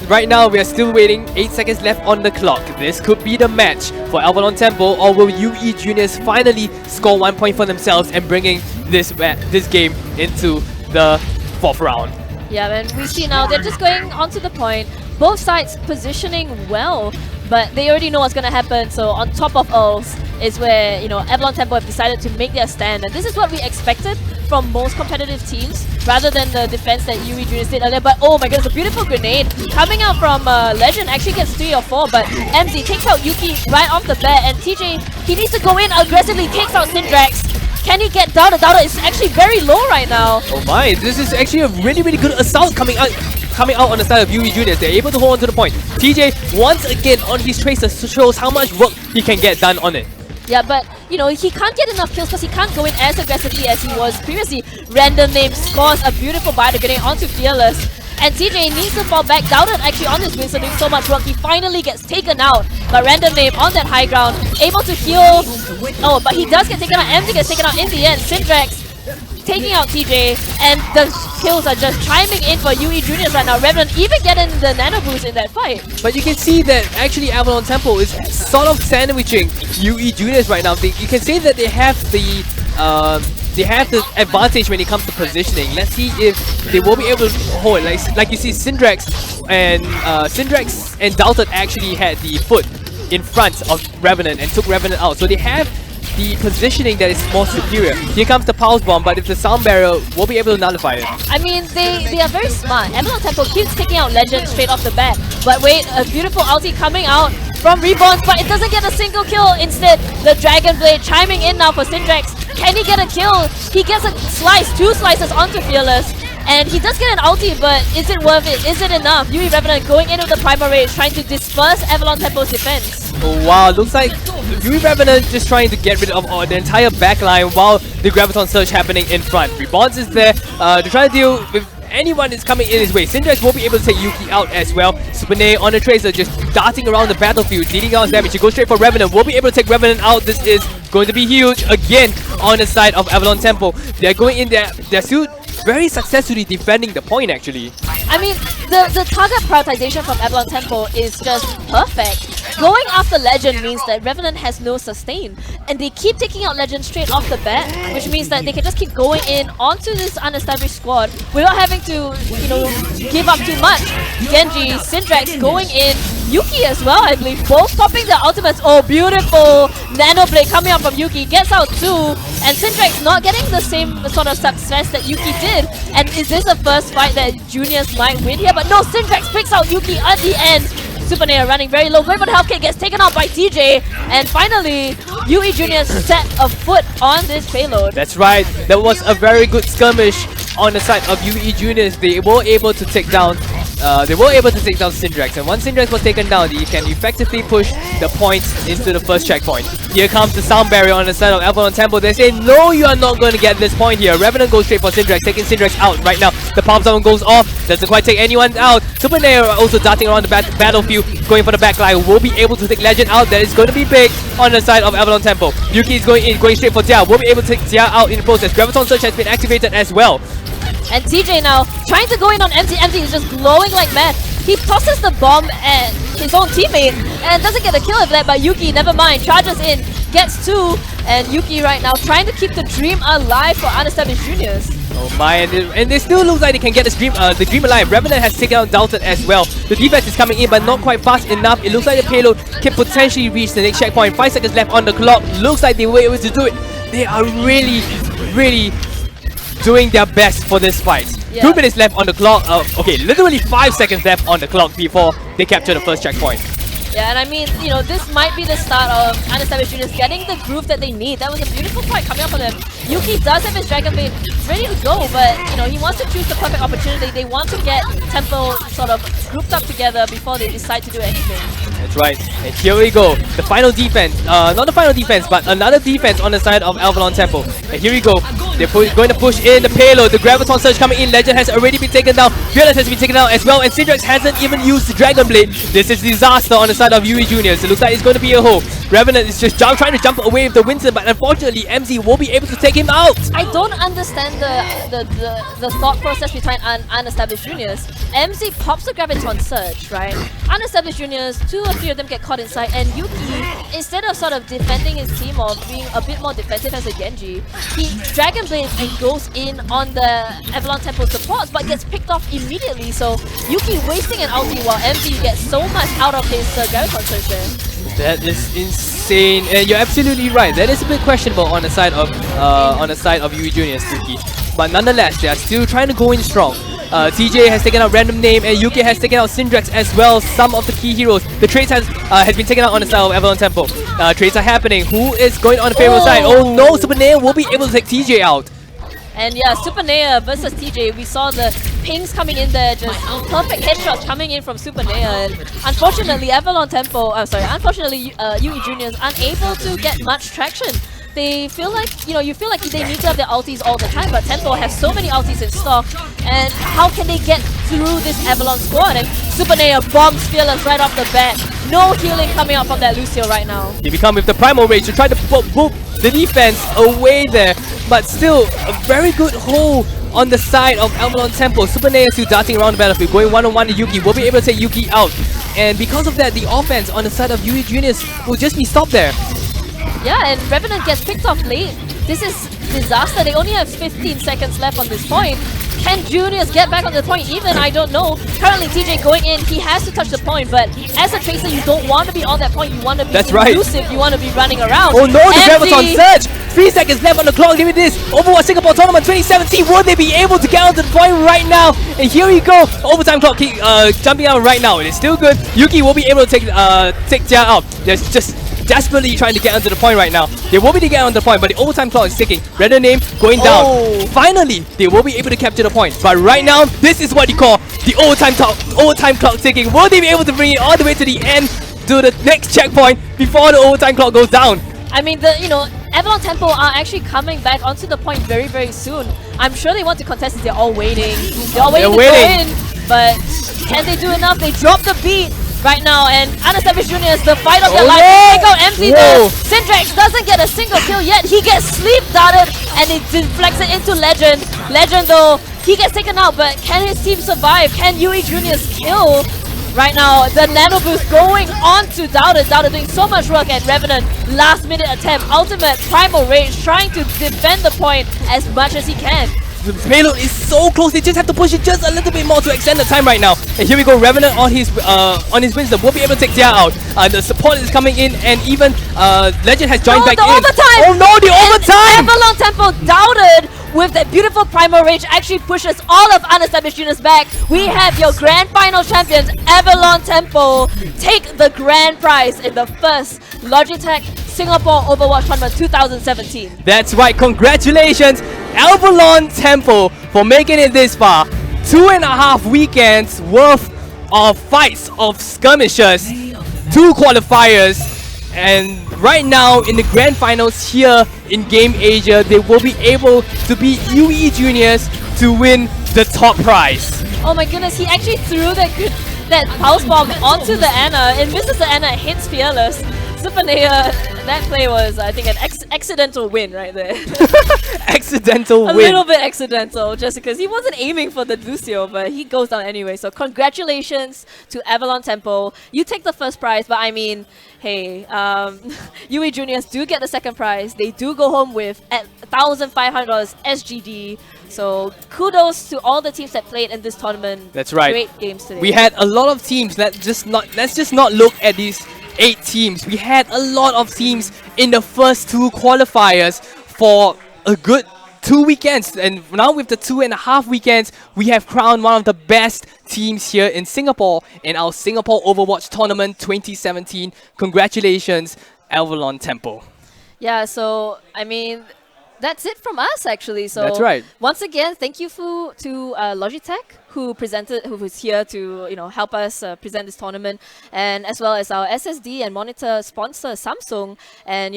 [SPEAKER 6] right now we are still waiting. 8 seconds left on the clock. This could be the match for Avalon Temple, or will UE Juniors finally score 1 point for themselves and bringing this game into the 4th round?
[SPEAKER 4] Yeah, and we see now they're just going onto the point. Both sides positioning well, but they already know what's gonna happen. So on top of Earls is where Avalon Temple have decided to make their stand, and this is what we expected from most competitive teams, rather than the defense that UE Juniors did earlier. But oh my goodness, a beautiful grenade coming out from Legend. Actually gets 3 or 4, but MZ takes out Yuki right off the bat, and TJ, he needs to go in aggressively, takes out Syndrax. Can he get Dowda? Dowda is actually very low right now.
[SPEAKER 6] Oh my, this is actually a really, really good assault coming out on the side of UE Juniors. They're able to hold on to the point. TJ, once again on his tracer, shows how much work he can get done on it.
[SPEAKER 4] Yeah, but he can't get enough kills because he can't go in as aggressively as he was previously. Random Name scores a beautiful bite getting onto Fearless. And TJ needs to fall back. Doubted actually on his Winston doing so much work. He finally gets taken out. But Random Name on that high ground, able to heal. Oh, but he does get taken out. MZ gets taken out in the end. Syndrax taking out TJ, and the kills are just chiming in for UE Juniors right now. Revenant even getting the nano boost in that fight.
[SPEAKER 6] But you can see that actually Avalon Temple is sort of sandwiching UE Juniors right now. You can say that they have the advantage when it comes to positioning. Let's see if they will be able to hold. Like you see, Syndrax and Dalton actually had the foot in front of Revenant and took Revenant out. So they have the positioning that is more superior. Here comes the Pulse Bomb, but if the Sound Barrier will be able to nullify it.
[SPEAKER 4] I mean, they are very smart. Avalon Temple keeps taking out Legend straight off the bat. But wait, a beautiful ulti coming out from Reborn, but it doesn't get a single kill. Instead, the Dragon Blade chiming in now for Syndrax. Can he get a kill? He gets a slice, 2 slices onto Fearless. And he does get an ulti, but is it worth it? Is it enough? UE Revenant going in with the Primal Rage, trying to disperse Avalon Temple's defense.
[SPEAKER 6] Oh wow, looks like UE Revenant just trying to get rid of the entire backline while the Graviton Surge happening in front. Reborns is there to try to deal with anyone is coming in his way. Syndrex will be able to take Yuki out as well. Supernay on the Tracer just darting around the battlefield, dealing out damage. He goes straight for Revenant. Will be able to take Revenant out. This is going to be huge again on the side of Avalon Temple. They're going in there. They're still very successfully defending the point actually.
[SPEAKER 4] I mean, the target prioritization from Avalon Temple is just perfect. Going after Legend means that Revenant has no sustain, and they keep taking out Legend straight off the bat, which means that they can just keep going in onto this unestablished squad without having to, you know, give up too much. Genji, Syndrex going in, Yuki as well, I believe, both popping their ultimates. Oh, beautiful Nano Blade coming out from Yuki, gets out too, and Syndrex not getting the same sort of success that Yuki did. And is this the first fight that Juniors might win here? But no, Syndrex picks out Yuki at the end. Supernaya running very low. Great, but Health Kit gets taken out by TJ. And finally, UE Juniors set a foot on this payload.
[SPEAKER 6] That's right. That was a very good skirmish on the side of UE Juniors. They were able to take down Syndrex, and once Syndrex was taken down, they can effectively push the points into the first checkpoint. Here comes the sound barrier on the side of Avalon Temple. They say, no, you are not going to get this point here. Revenant goes straight for Syndrex, taking Syndrex out right now. The pop zone goes off, doesn't quite take anyone out. Supernaya also darting around the battlefield, going for the backline. Will be able to take Legend out. That is going to be big on the side of Avalon Temple. Yuki is going in, going straight for Jia. Will be able to take Jia out in the process. Graviton Surge has been activated as well.
[SPEAKER 4] And TJ now trying to go in on MT. MT is just glowing like mad. He tosses the bomb at his own teammate and doesn't get a kill of that, but Yuki, never mind, charges in, gets two, and Yuki right now trying to keep the dream alive for unestablished juniors.
[SPEAKER 6] Oh my, and they still look like they can get the dream alive. Revenant has taken out Dalton as well. The defense is coming in, but not quite fast enough. It looks like the payload can potentially reach the next checkpoint. 5 seconds left on the clock. Looks like they were able to do it. They are really doing their best for this fight.
[SPEAKER 4] Yeah.
[SPEAKER 6] 2 minutes left on the clock. Okay, literally 5 seconds left on the clock before they capture the first checkpoint.
[SPEAKER 4] Yeah, and I mean, you know, this might be the start of unestablished juniors getting the groove that they need. That was a beautiful fight coming up for them. Yuki does have his Dragon Blade ready to go, but, you know, he wants to choose the perfect opportunity. They want to get Temple sort of grouped up together before they decide to do anything.
[SPEAKER 6] That's right. And here we go. The final defense. Not the final defense, but another defense on the side of Avalon Temple. And here we go. They're going to push in the payload. The Graviton Surge coming in. Legend has already been taken down. Fearless has been taken down as well. And Syndrex hasn't even used the Dragon Blade. This is disaster on the side of UE Juniors. It looks like it's going to be a hole. Revenant is just trying to jump away with the Winston, but unfortunately MZ will be able to take him out.
[SPEAKER 4] I don't understand the thought process behind unestablished juniors. MZ pops the Graviton Surge, right? Unestablished juniors, 2 or 3 of them get caught inside, and Yuki, instead of sort of defending his team or being a bit more defensive as a Genji, he Dragon Blades and goes in on the Avalon Temple supports, but gets picked off immediately. So Yuki wasting an ulti while MZ gets so much out of his Graviton Surge there.
[SPEAKER 6] That is insane, and you're absolutely right. That is a bit questionable on the side of UE Juniors, Suki. But nonetheless, they are still trying to go in strong. TJ has taken out Random Name, and Yuki has taken out Syndrex as well. Some of the key heroes. The trades has been taken out on the side of Avalon Temple. Trades are happening. Who is going on the favorable side? Oh no, Supernaya will be able to take TJ out.
[SPEAKER 4] And yeah, Supernaya versus TJ, we saw the pings coming in there, just perfect headshots coming in from Supernaya. And unfortunately, unfortunately, UE Juniors unable to get much traction. They feel like, you feel like they need to have their ultis all the time, but Temple has so many ultis in stock, and how can they get through this Avalon squad? And Supernaya bombs Fearless right off the bat. No healing coming out from that Lucio right now.
[SPEAKER 6] He become with the Primal Rage to try to boop the defense away there, but still a very good hold on the side of Avalon Temple. Supernaya still darting around the battlefield, going one-on-one to Yuki. Will be able to take Yuki out, and because of that, the offense on the side of UE Juniors will just be stopped there.
[SPEAKER 4] Yeah, and Revenant gets picked off late. This is disaster. They only have 15 seconds left on this point. Can Juniors get back on the point even? I don't know. Currently, TJ going in. He has to touch the point, but as a Tracer, you don't want to be on that point. You want to be elusive. You want to be running around.
[SPEAKER 6] Oh no, the Graviton Surge! 3 seconds left on the clock. Give me this. Overwatch Singapore Tournament 2017. Will they be able to get onto the point right now? And here we go. Overtime clock jumping out right now. It is still good. Yuki will be able to take Jia out. There's just desperately trying to get onto the point right now. They will be able to get on the point, but the overtime clock is ticking. Random Name going down. Finally, they will be able to capture the point. But right now, this is what you call the overtime clock ticking. Will they be able to bring it all the way to the end, to the next checkpoint before the overtime clock goes down?
[SPEAKER 4] I mean, Avalon Temple are actually coming back onto the point very, very soon. I'm sure they want to contest this. They're all waiting. They're all waiting to go in. But can they do enough? They drop the beat right now, and Unestablished Juniors, the fight of their life. They go empty there. Syndrax doesn't get a single kill yet. He gets sleep darted, and it deflects it into Legend. Legend, though, he gets taken out, but can his team survive? Can UE Juniors kill? Right now, the Nano Boost going on to Doubted. Doubted doing so much work at Revenant. Last minute attempt, ultimate Primal Rage, trying to defend the point as much as he can.
[SPEAKER 6] The payload is so close, they just have to push it just a little bit more to extend the time right now. And here we go, Revenant on his Winston will be able to take Tia out. The support is coming in, and even Legend has joined back in.
[SPEAKER 4] Overtime!
[SPEAKER 6] Oh no, the overtime!
[SPEAKER 4] Avalon Temple Doubted with that beautiful Primal Rage actually pushes all of Unestablished Units back. We have your grand final champions, Avalon Temple, take the grand prize in the first Logitech Singapore Overwatch Tournament 2017.
[SPEAKER 6] That's right, congratulations Avalon Temple for making it this far. 2.5 weekends worth of fights, of skirmishes, 2 qualifiers, and right now in the grand finals here in Game Asia, they will be able to beat UE Juniors to win the top prize.
[SPEAKER 4] Oh my goodness, he actually threw that pulse bomb onto the Ana. It misses the Ana, hits Fearless. Supernea, that play was, I think, an accidental win right there.
[SPEAKER 6] Accidental win.
[SPEAKER 4] A little bit accidental, just because he wasn't aiming for the Lucio, but he goes down anyway. So congratulations to Avalon Temple. You take the first prize, but I mean, hey, UE Juniors do get the second prize. They do go home with $1,500 SGD. So kudos to all the teams that played in this tournament.
[SPEAKER 6] That's right.
[SPEAKER 4] Great games today.
[SPEAKER 6] We had a lot of teams. Let's just not look at these 8 teams. We had a lot of teams in the first 2 qualifiers for a good 2 weekends, and now with the 2.5 weekends, we have crowned one of the best teams here in Singapore in our Singapore Overwatch Tournament 2017. Congratulations, Avalon Temple.
[SPEAKER 4] Yeah, so I mean, that's it from us actually. So
[SPEAKER 6] that's right.
[SPEAKER 4] Once again, thank you to Logitech who was here to help us present this tournament, and as well as our SSD and monitor sponsor Samsung. And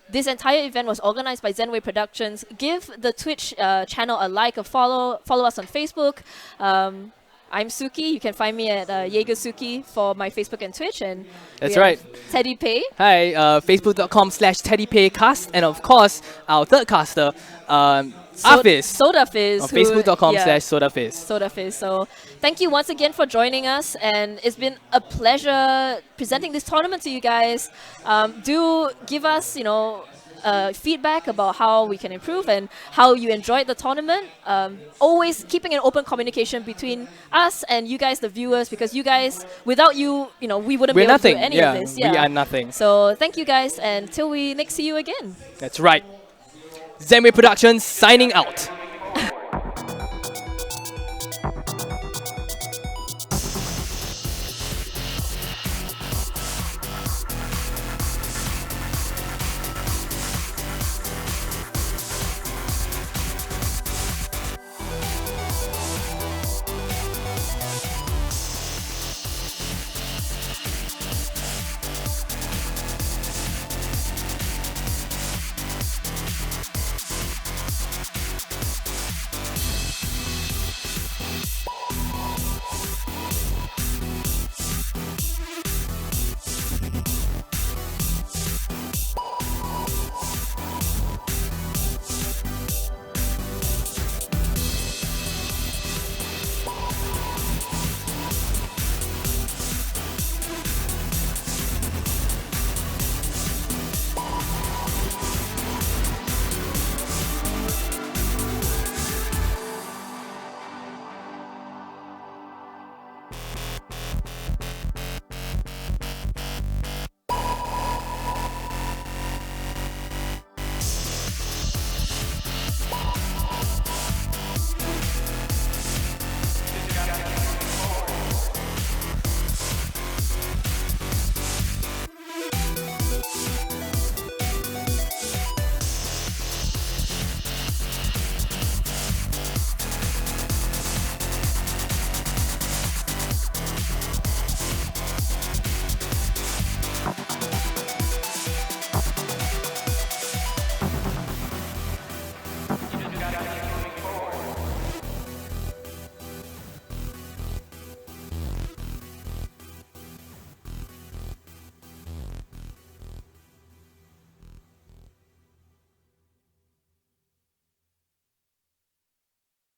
[SPEAKER 4] this entire event was organized by Zenway Productions. Give the Twitch channel a like, a follow us on Facebook. I'm Suki. You can find me at Jaegersuki for my Facebook and Twitch. And
[SPEAKER 6] that's right.
[SPEAKER 4] Teddy Pay.
[SPEAKER 6] Hi, facebook.com/TeddyPaycast, and of course our third caster, Afis.
[SPEAKER 4] Soda Fizz.
[SPEAKER 6] On facebook.com/SodaFizz.
[SPEAKER 4] Soda Fizz. So thank you once again for joining us, and it's been a pleasure presenting this tournament to you guys. Do give us, feedback about how we can improve and how you enjoyed the tournament. Always keeping an open communication between us and you guys, the viewers, because you guys, without you, we wouldn't be able to do any of this.
[SPEAKER 6] We are nothing.
[SPEAKER 4] So thank you guys, and till we next see you again.
[SPEAKER 6] That's right. Zenway Productions signing out.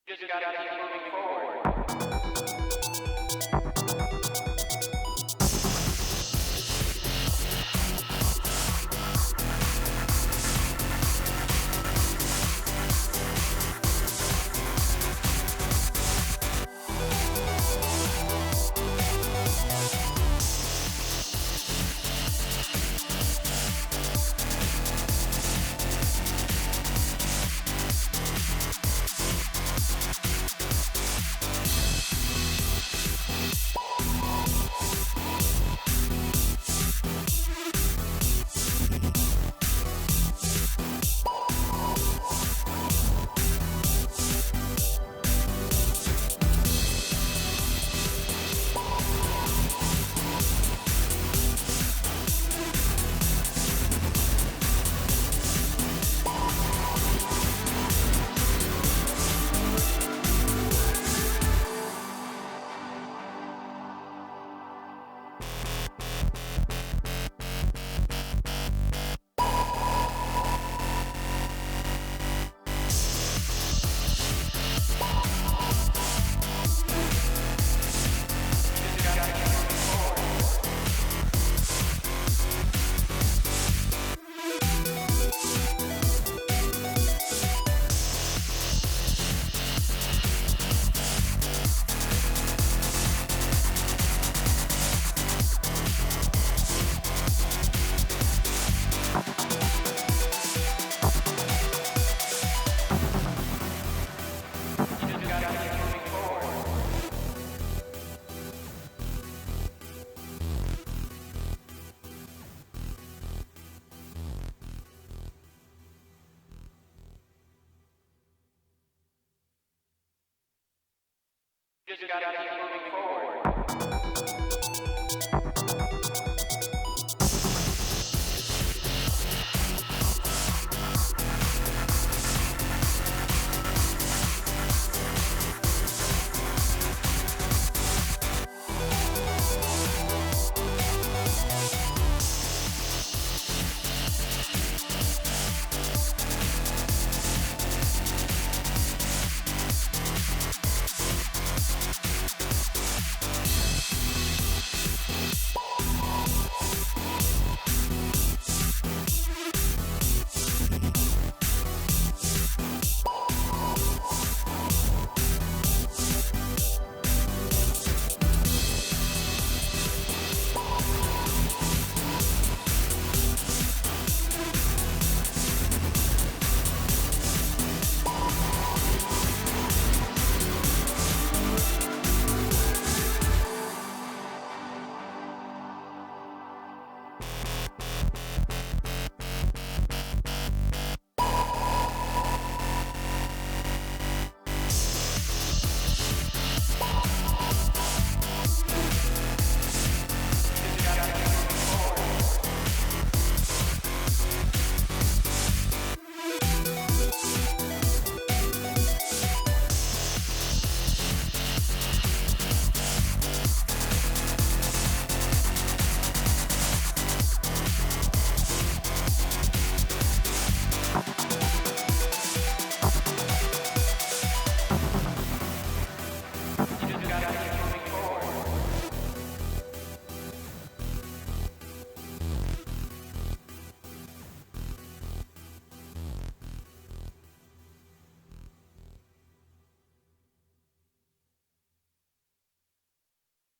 [SPEAKER 1] Just gotta keep moving forward. Just gotta keep moving forward.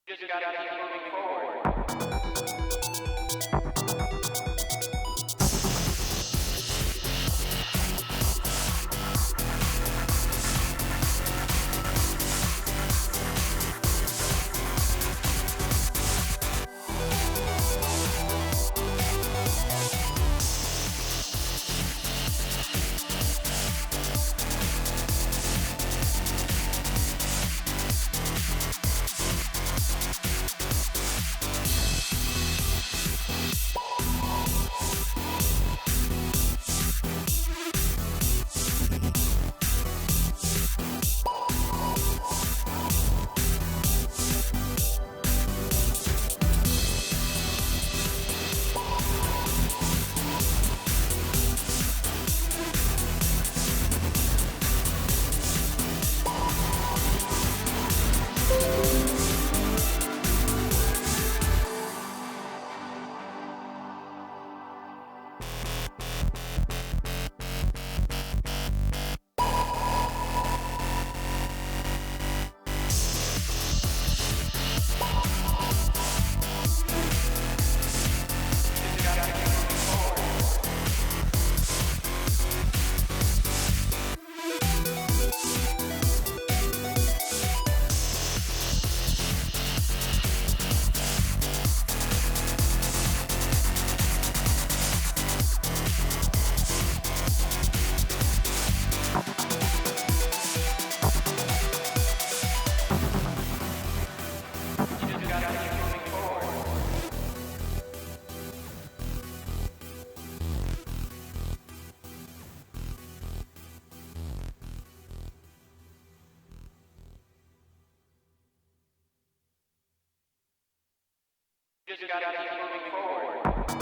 [SPEAKER 1] Just gotta keep moving forward. Just gotta keep moving forward.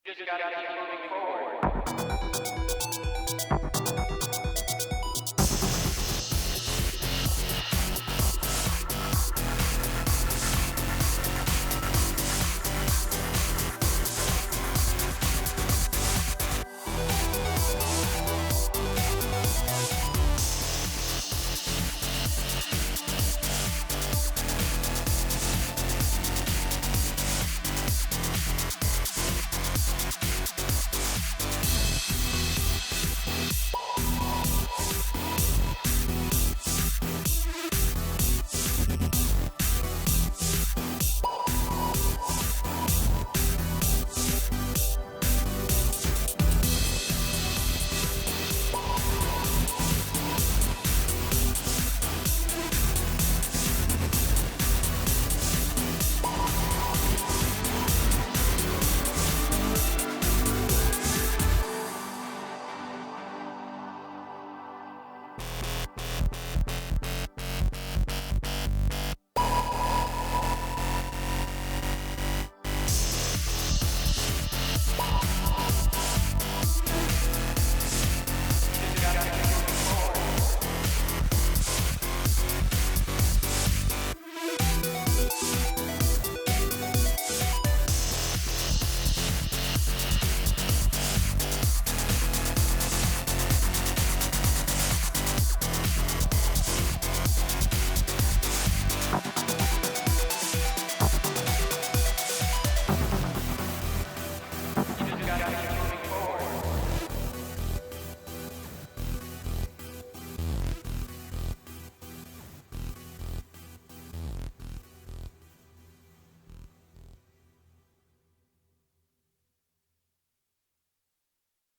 [SPEAKER 1] Just gotta keep moving forward.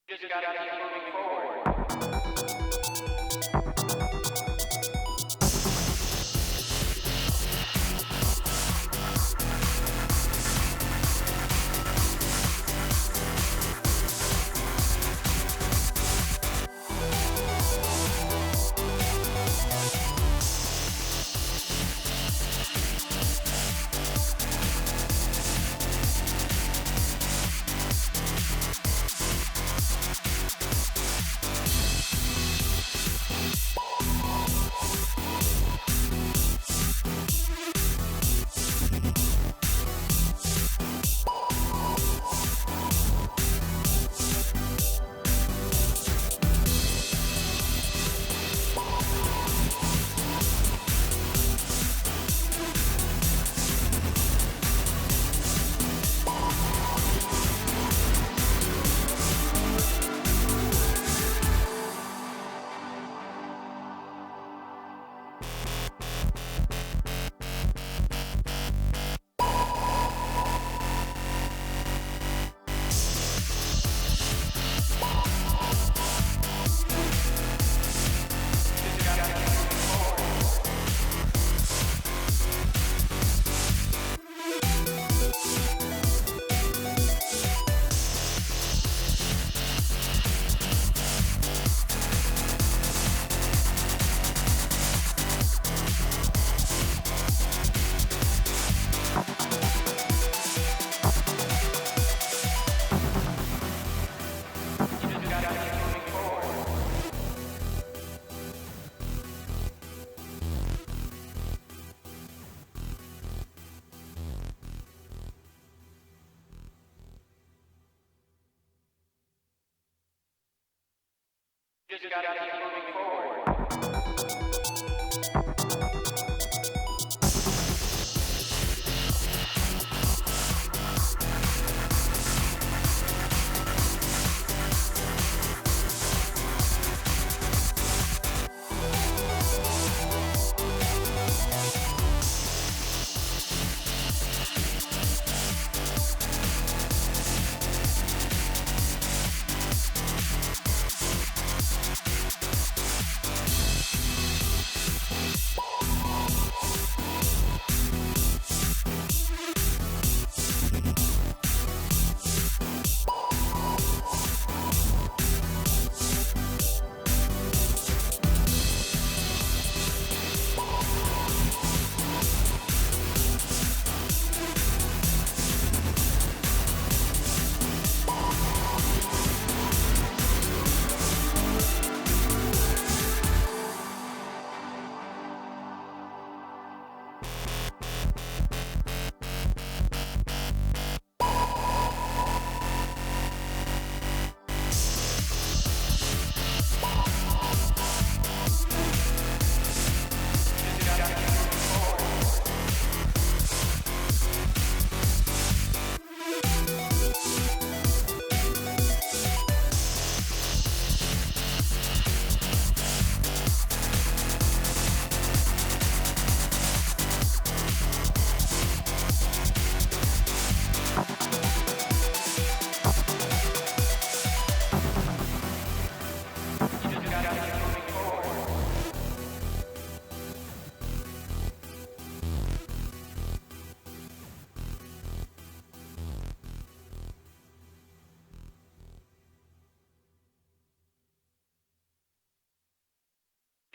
[SPEAKER 1] Just gotta keep moving forward. just gotta keep moving forward.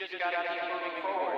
[SPEAKER 1] Just gotta keep moving forward.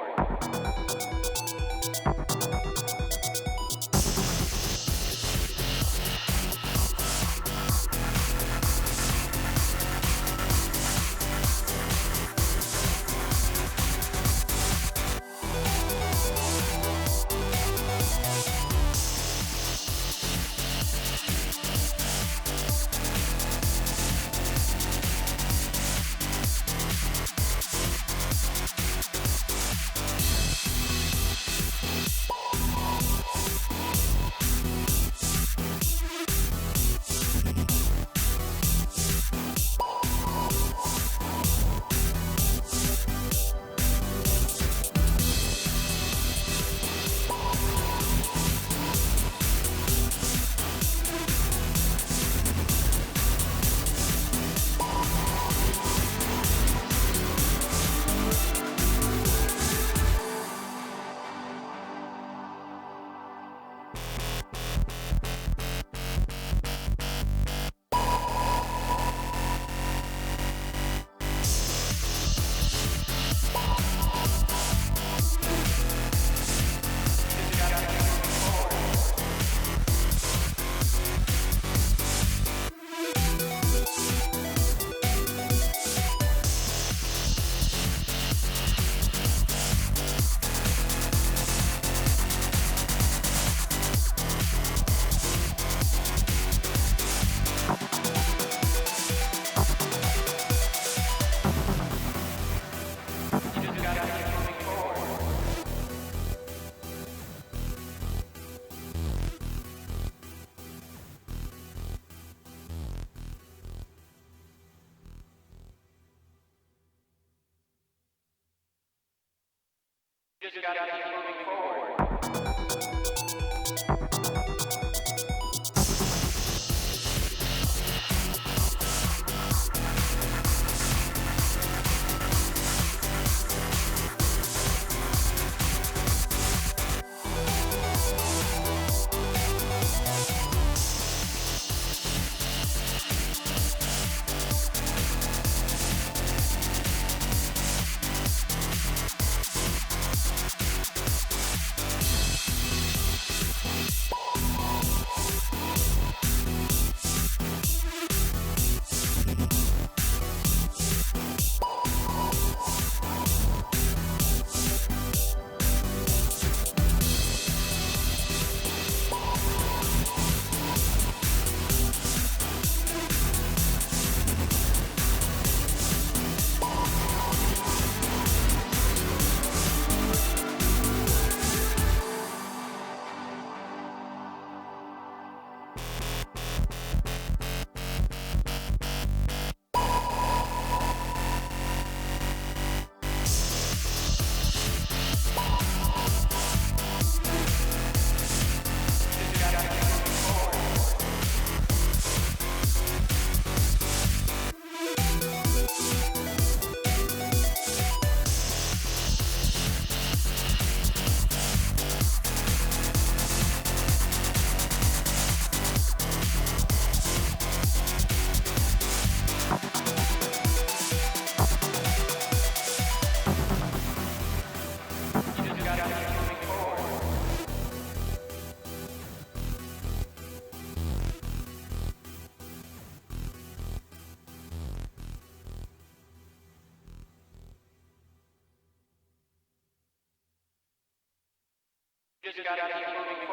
[SPEAKER 1] Just gotta keep moving forward. gotta keep moving forward. You just gotta keep moving forward.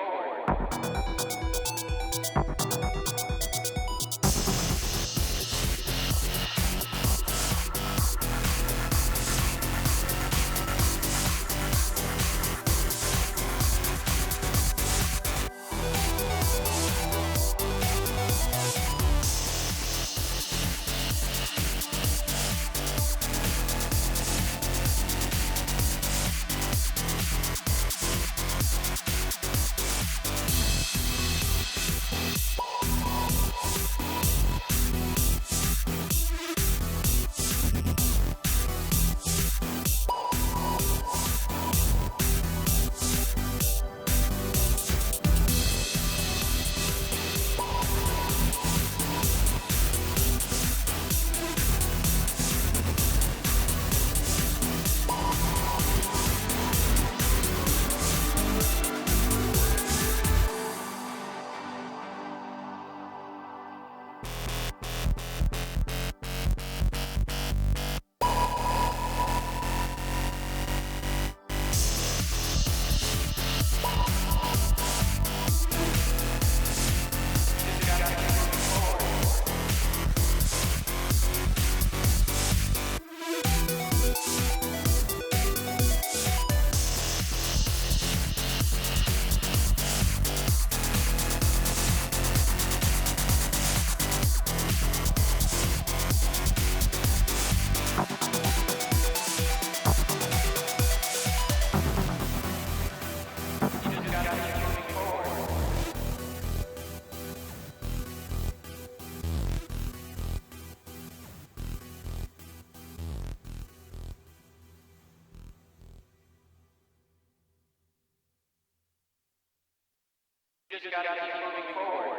[SPEAKER 1] You just gotta keep moving forward.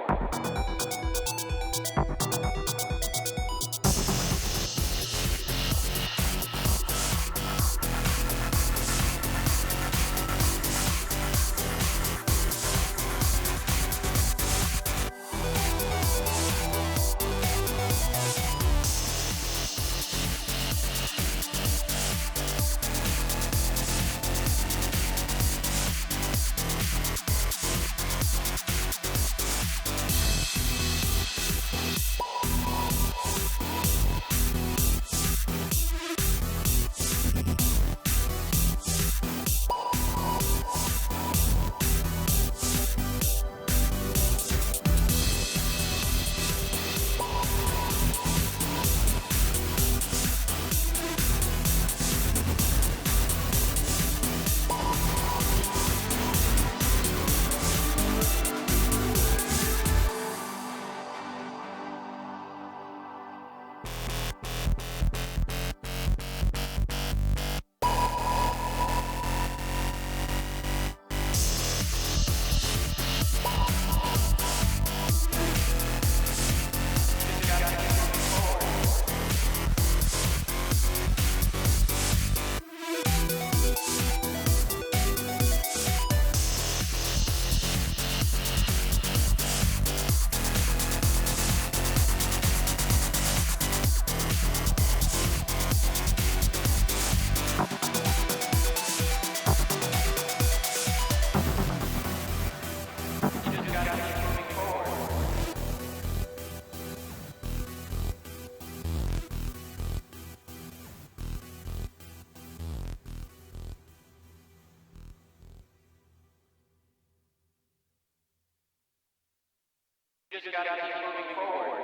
[SPEAKER 1] You just gotta keep moving forward.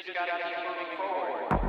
[SPEAKER 1] just gotta keep moving forward.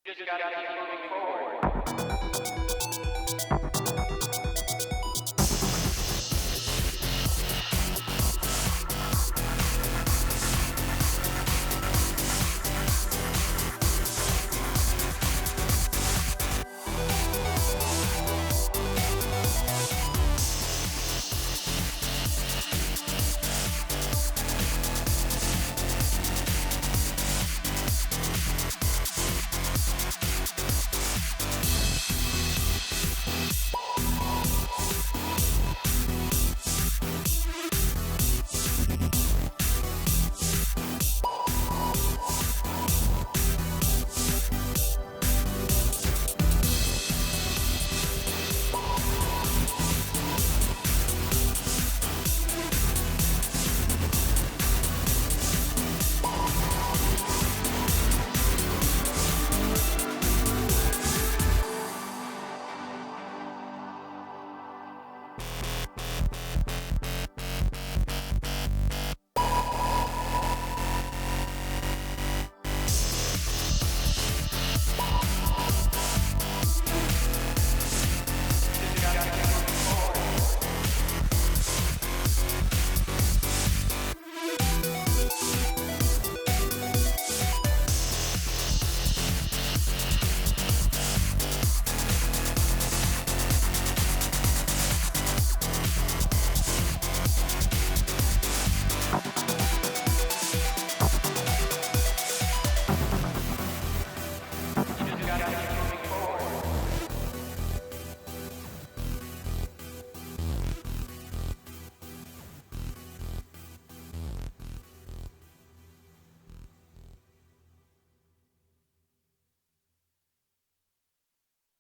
[SPEAKER 1] Just gotta keep moving forward.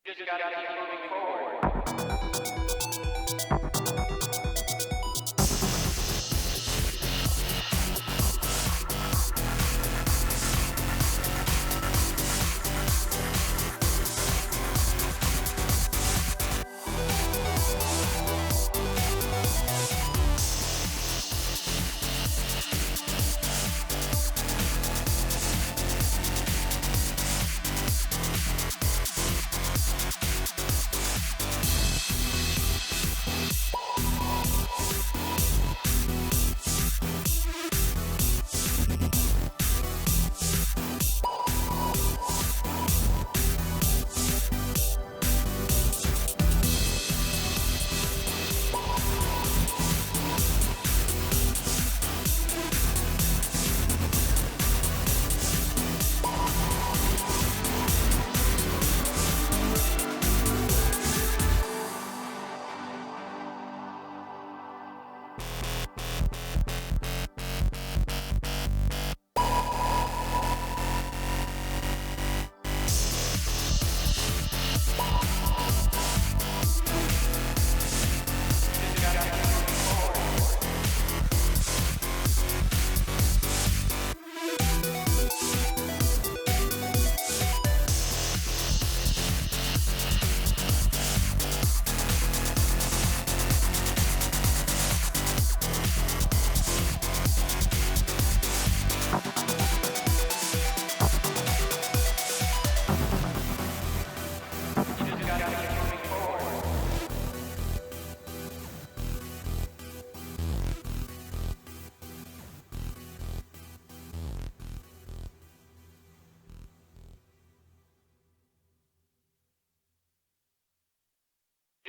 [SPEAKER 1] Just gotta keep moving forward.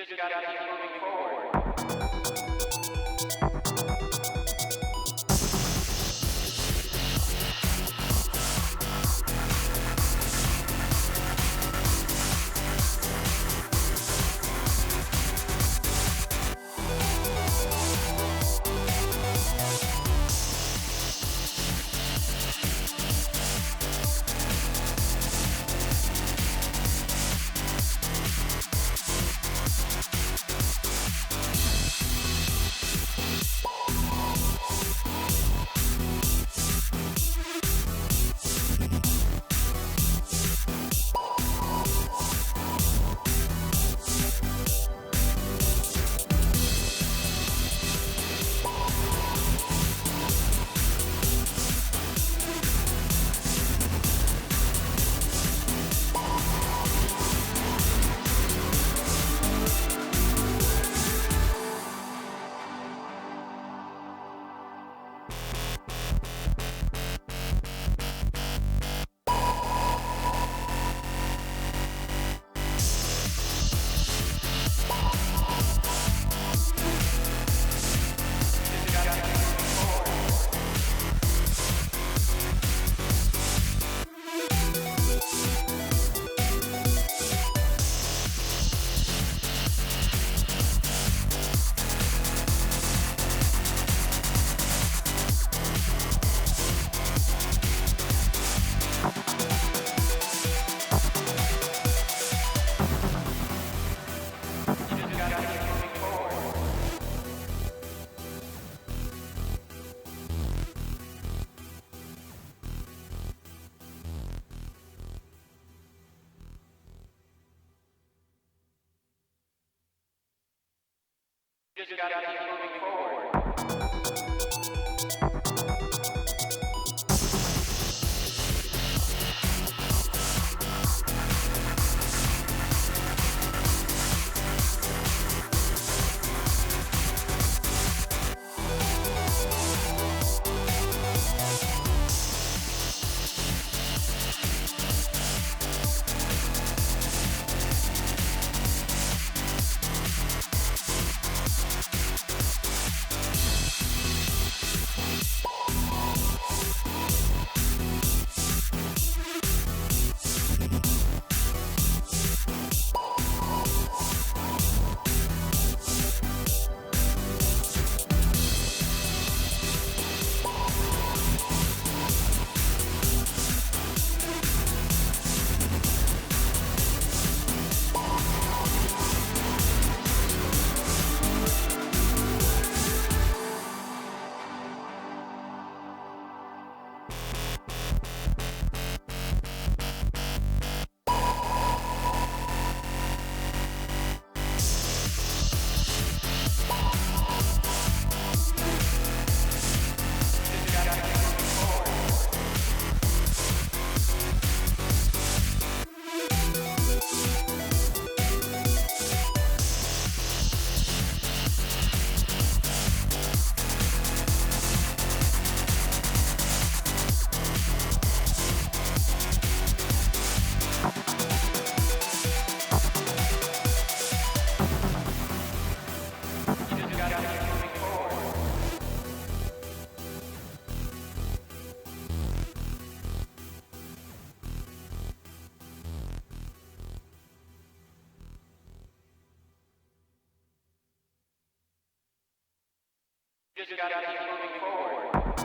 [SPEAKER 1] just gotta keep moving forward. Just gotta keep moving forward. Just gotta keep moving forward.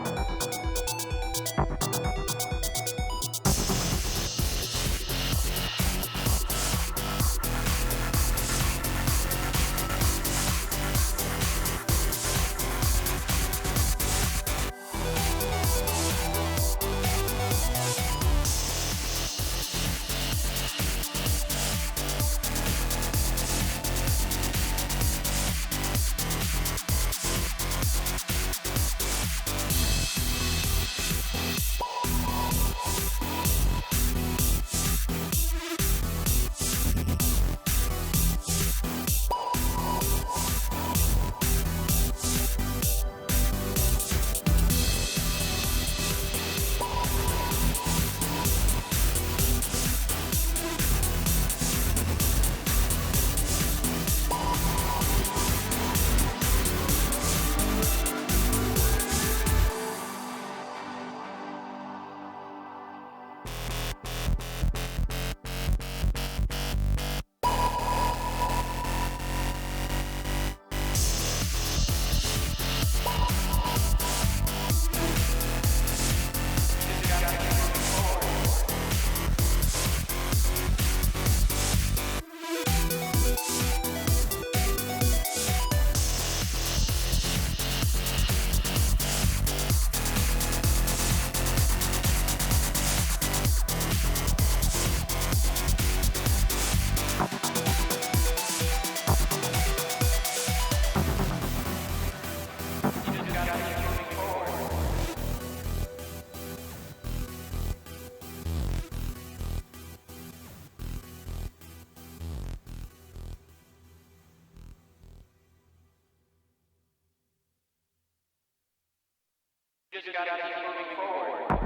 [SPEAKER 1] Just gotta keep moving forward.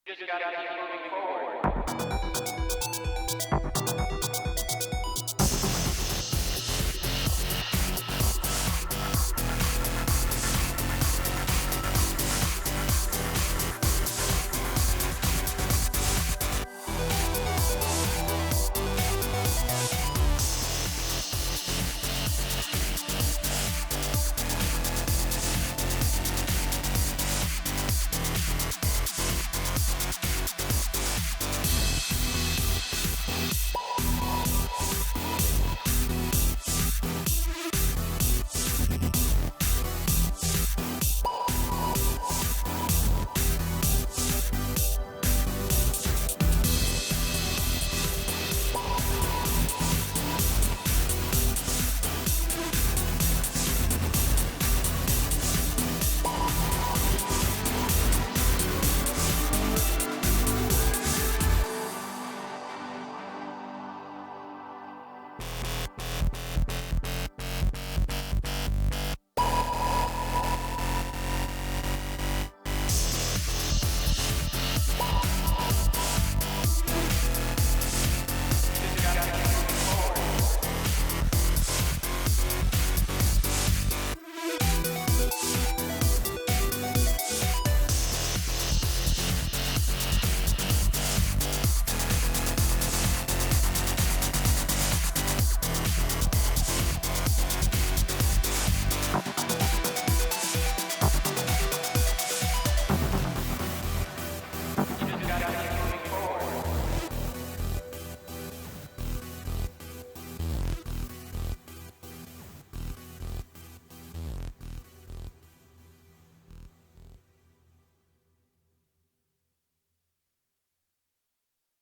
[SPEAKER 1] Just gotta keep moving forward.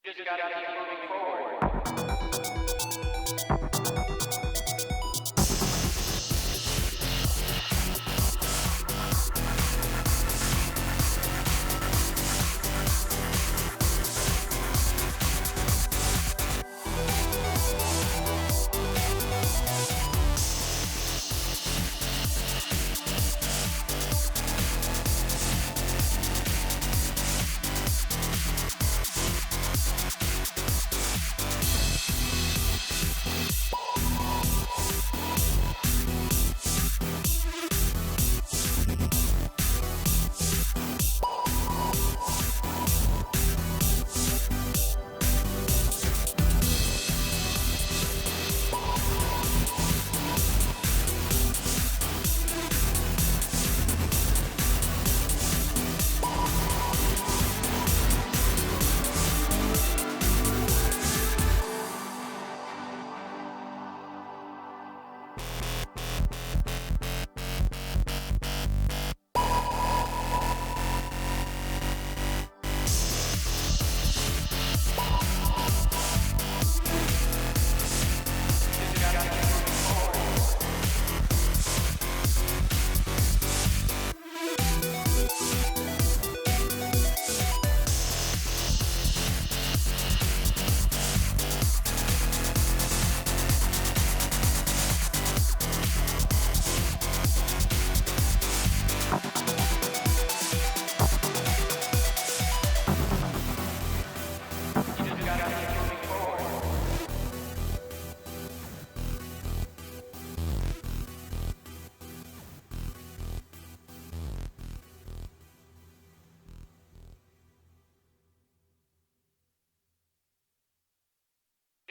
[SPEAKER 1] Just gotta keep moving forward.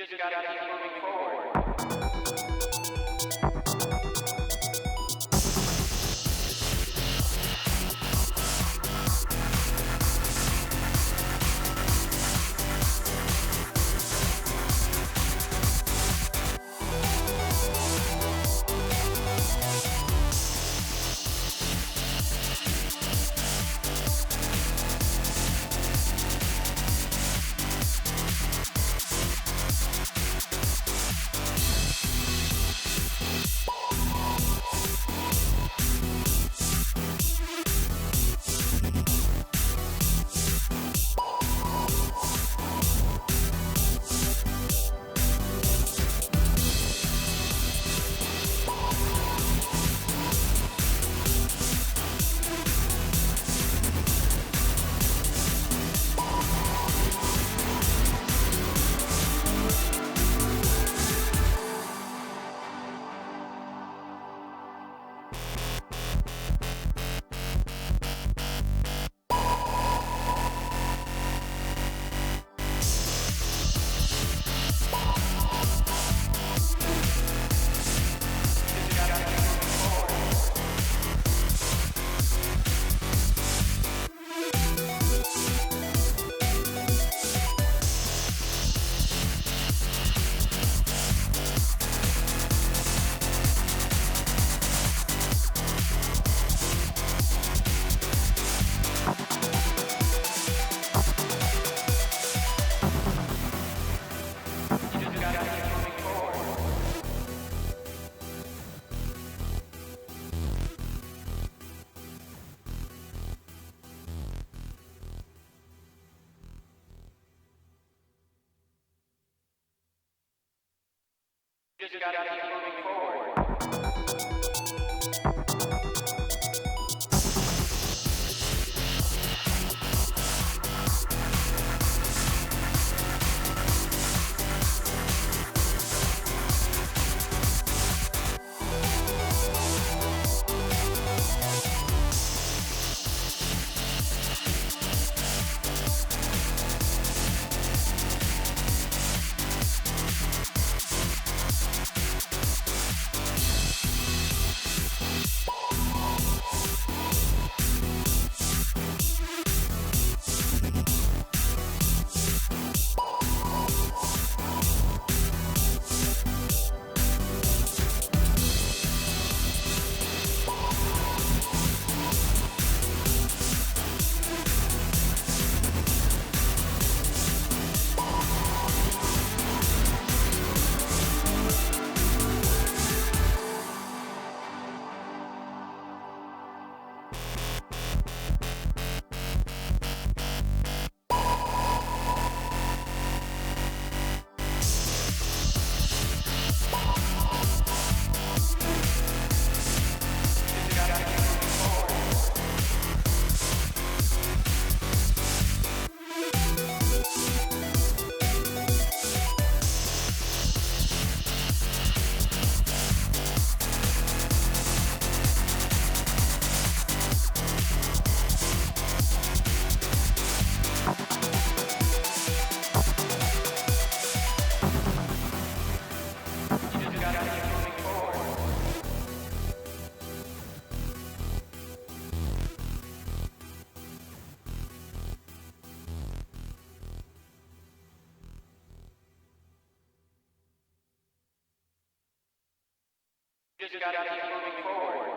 [SPEAKER 1] just gotta keep moving forward. Just gotta keep moving forward. Just gotta keep moving forward.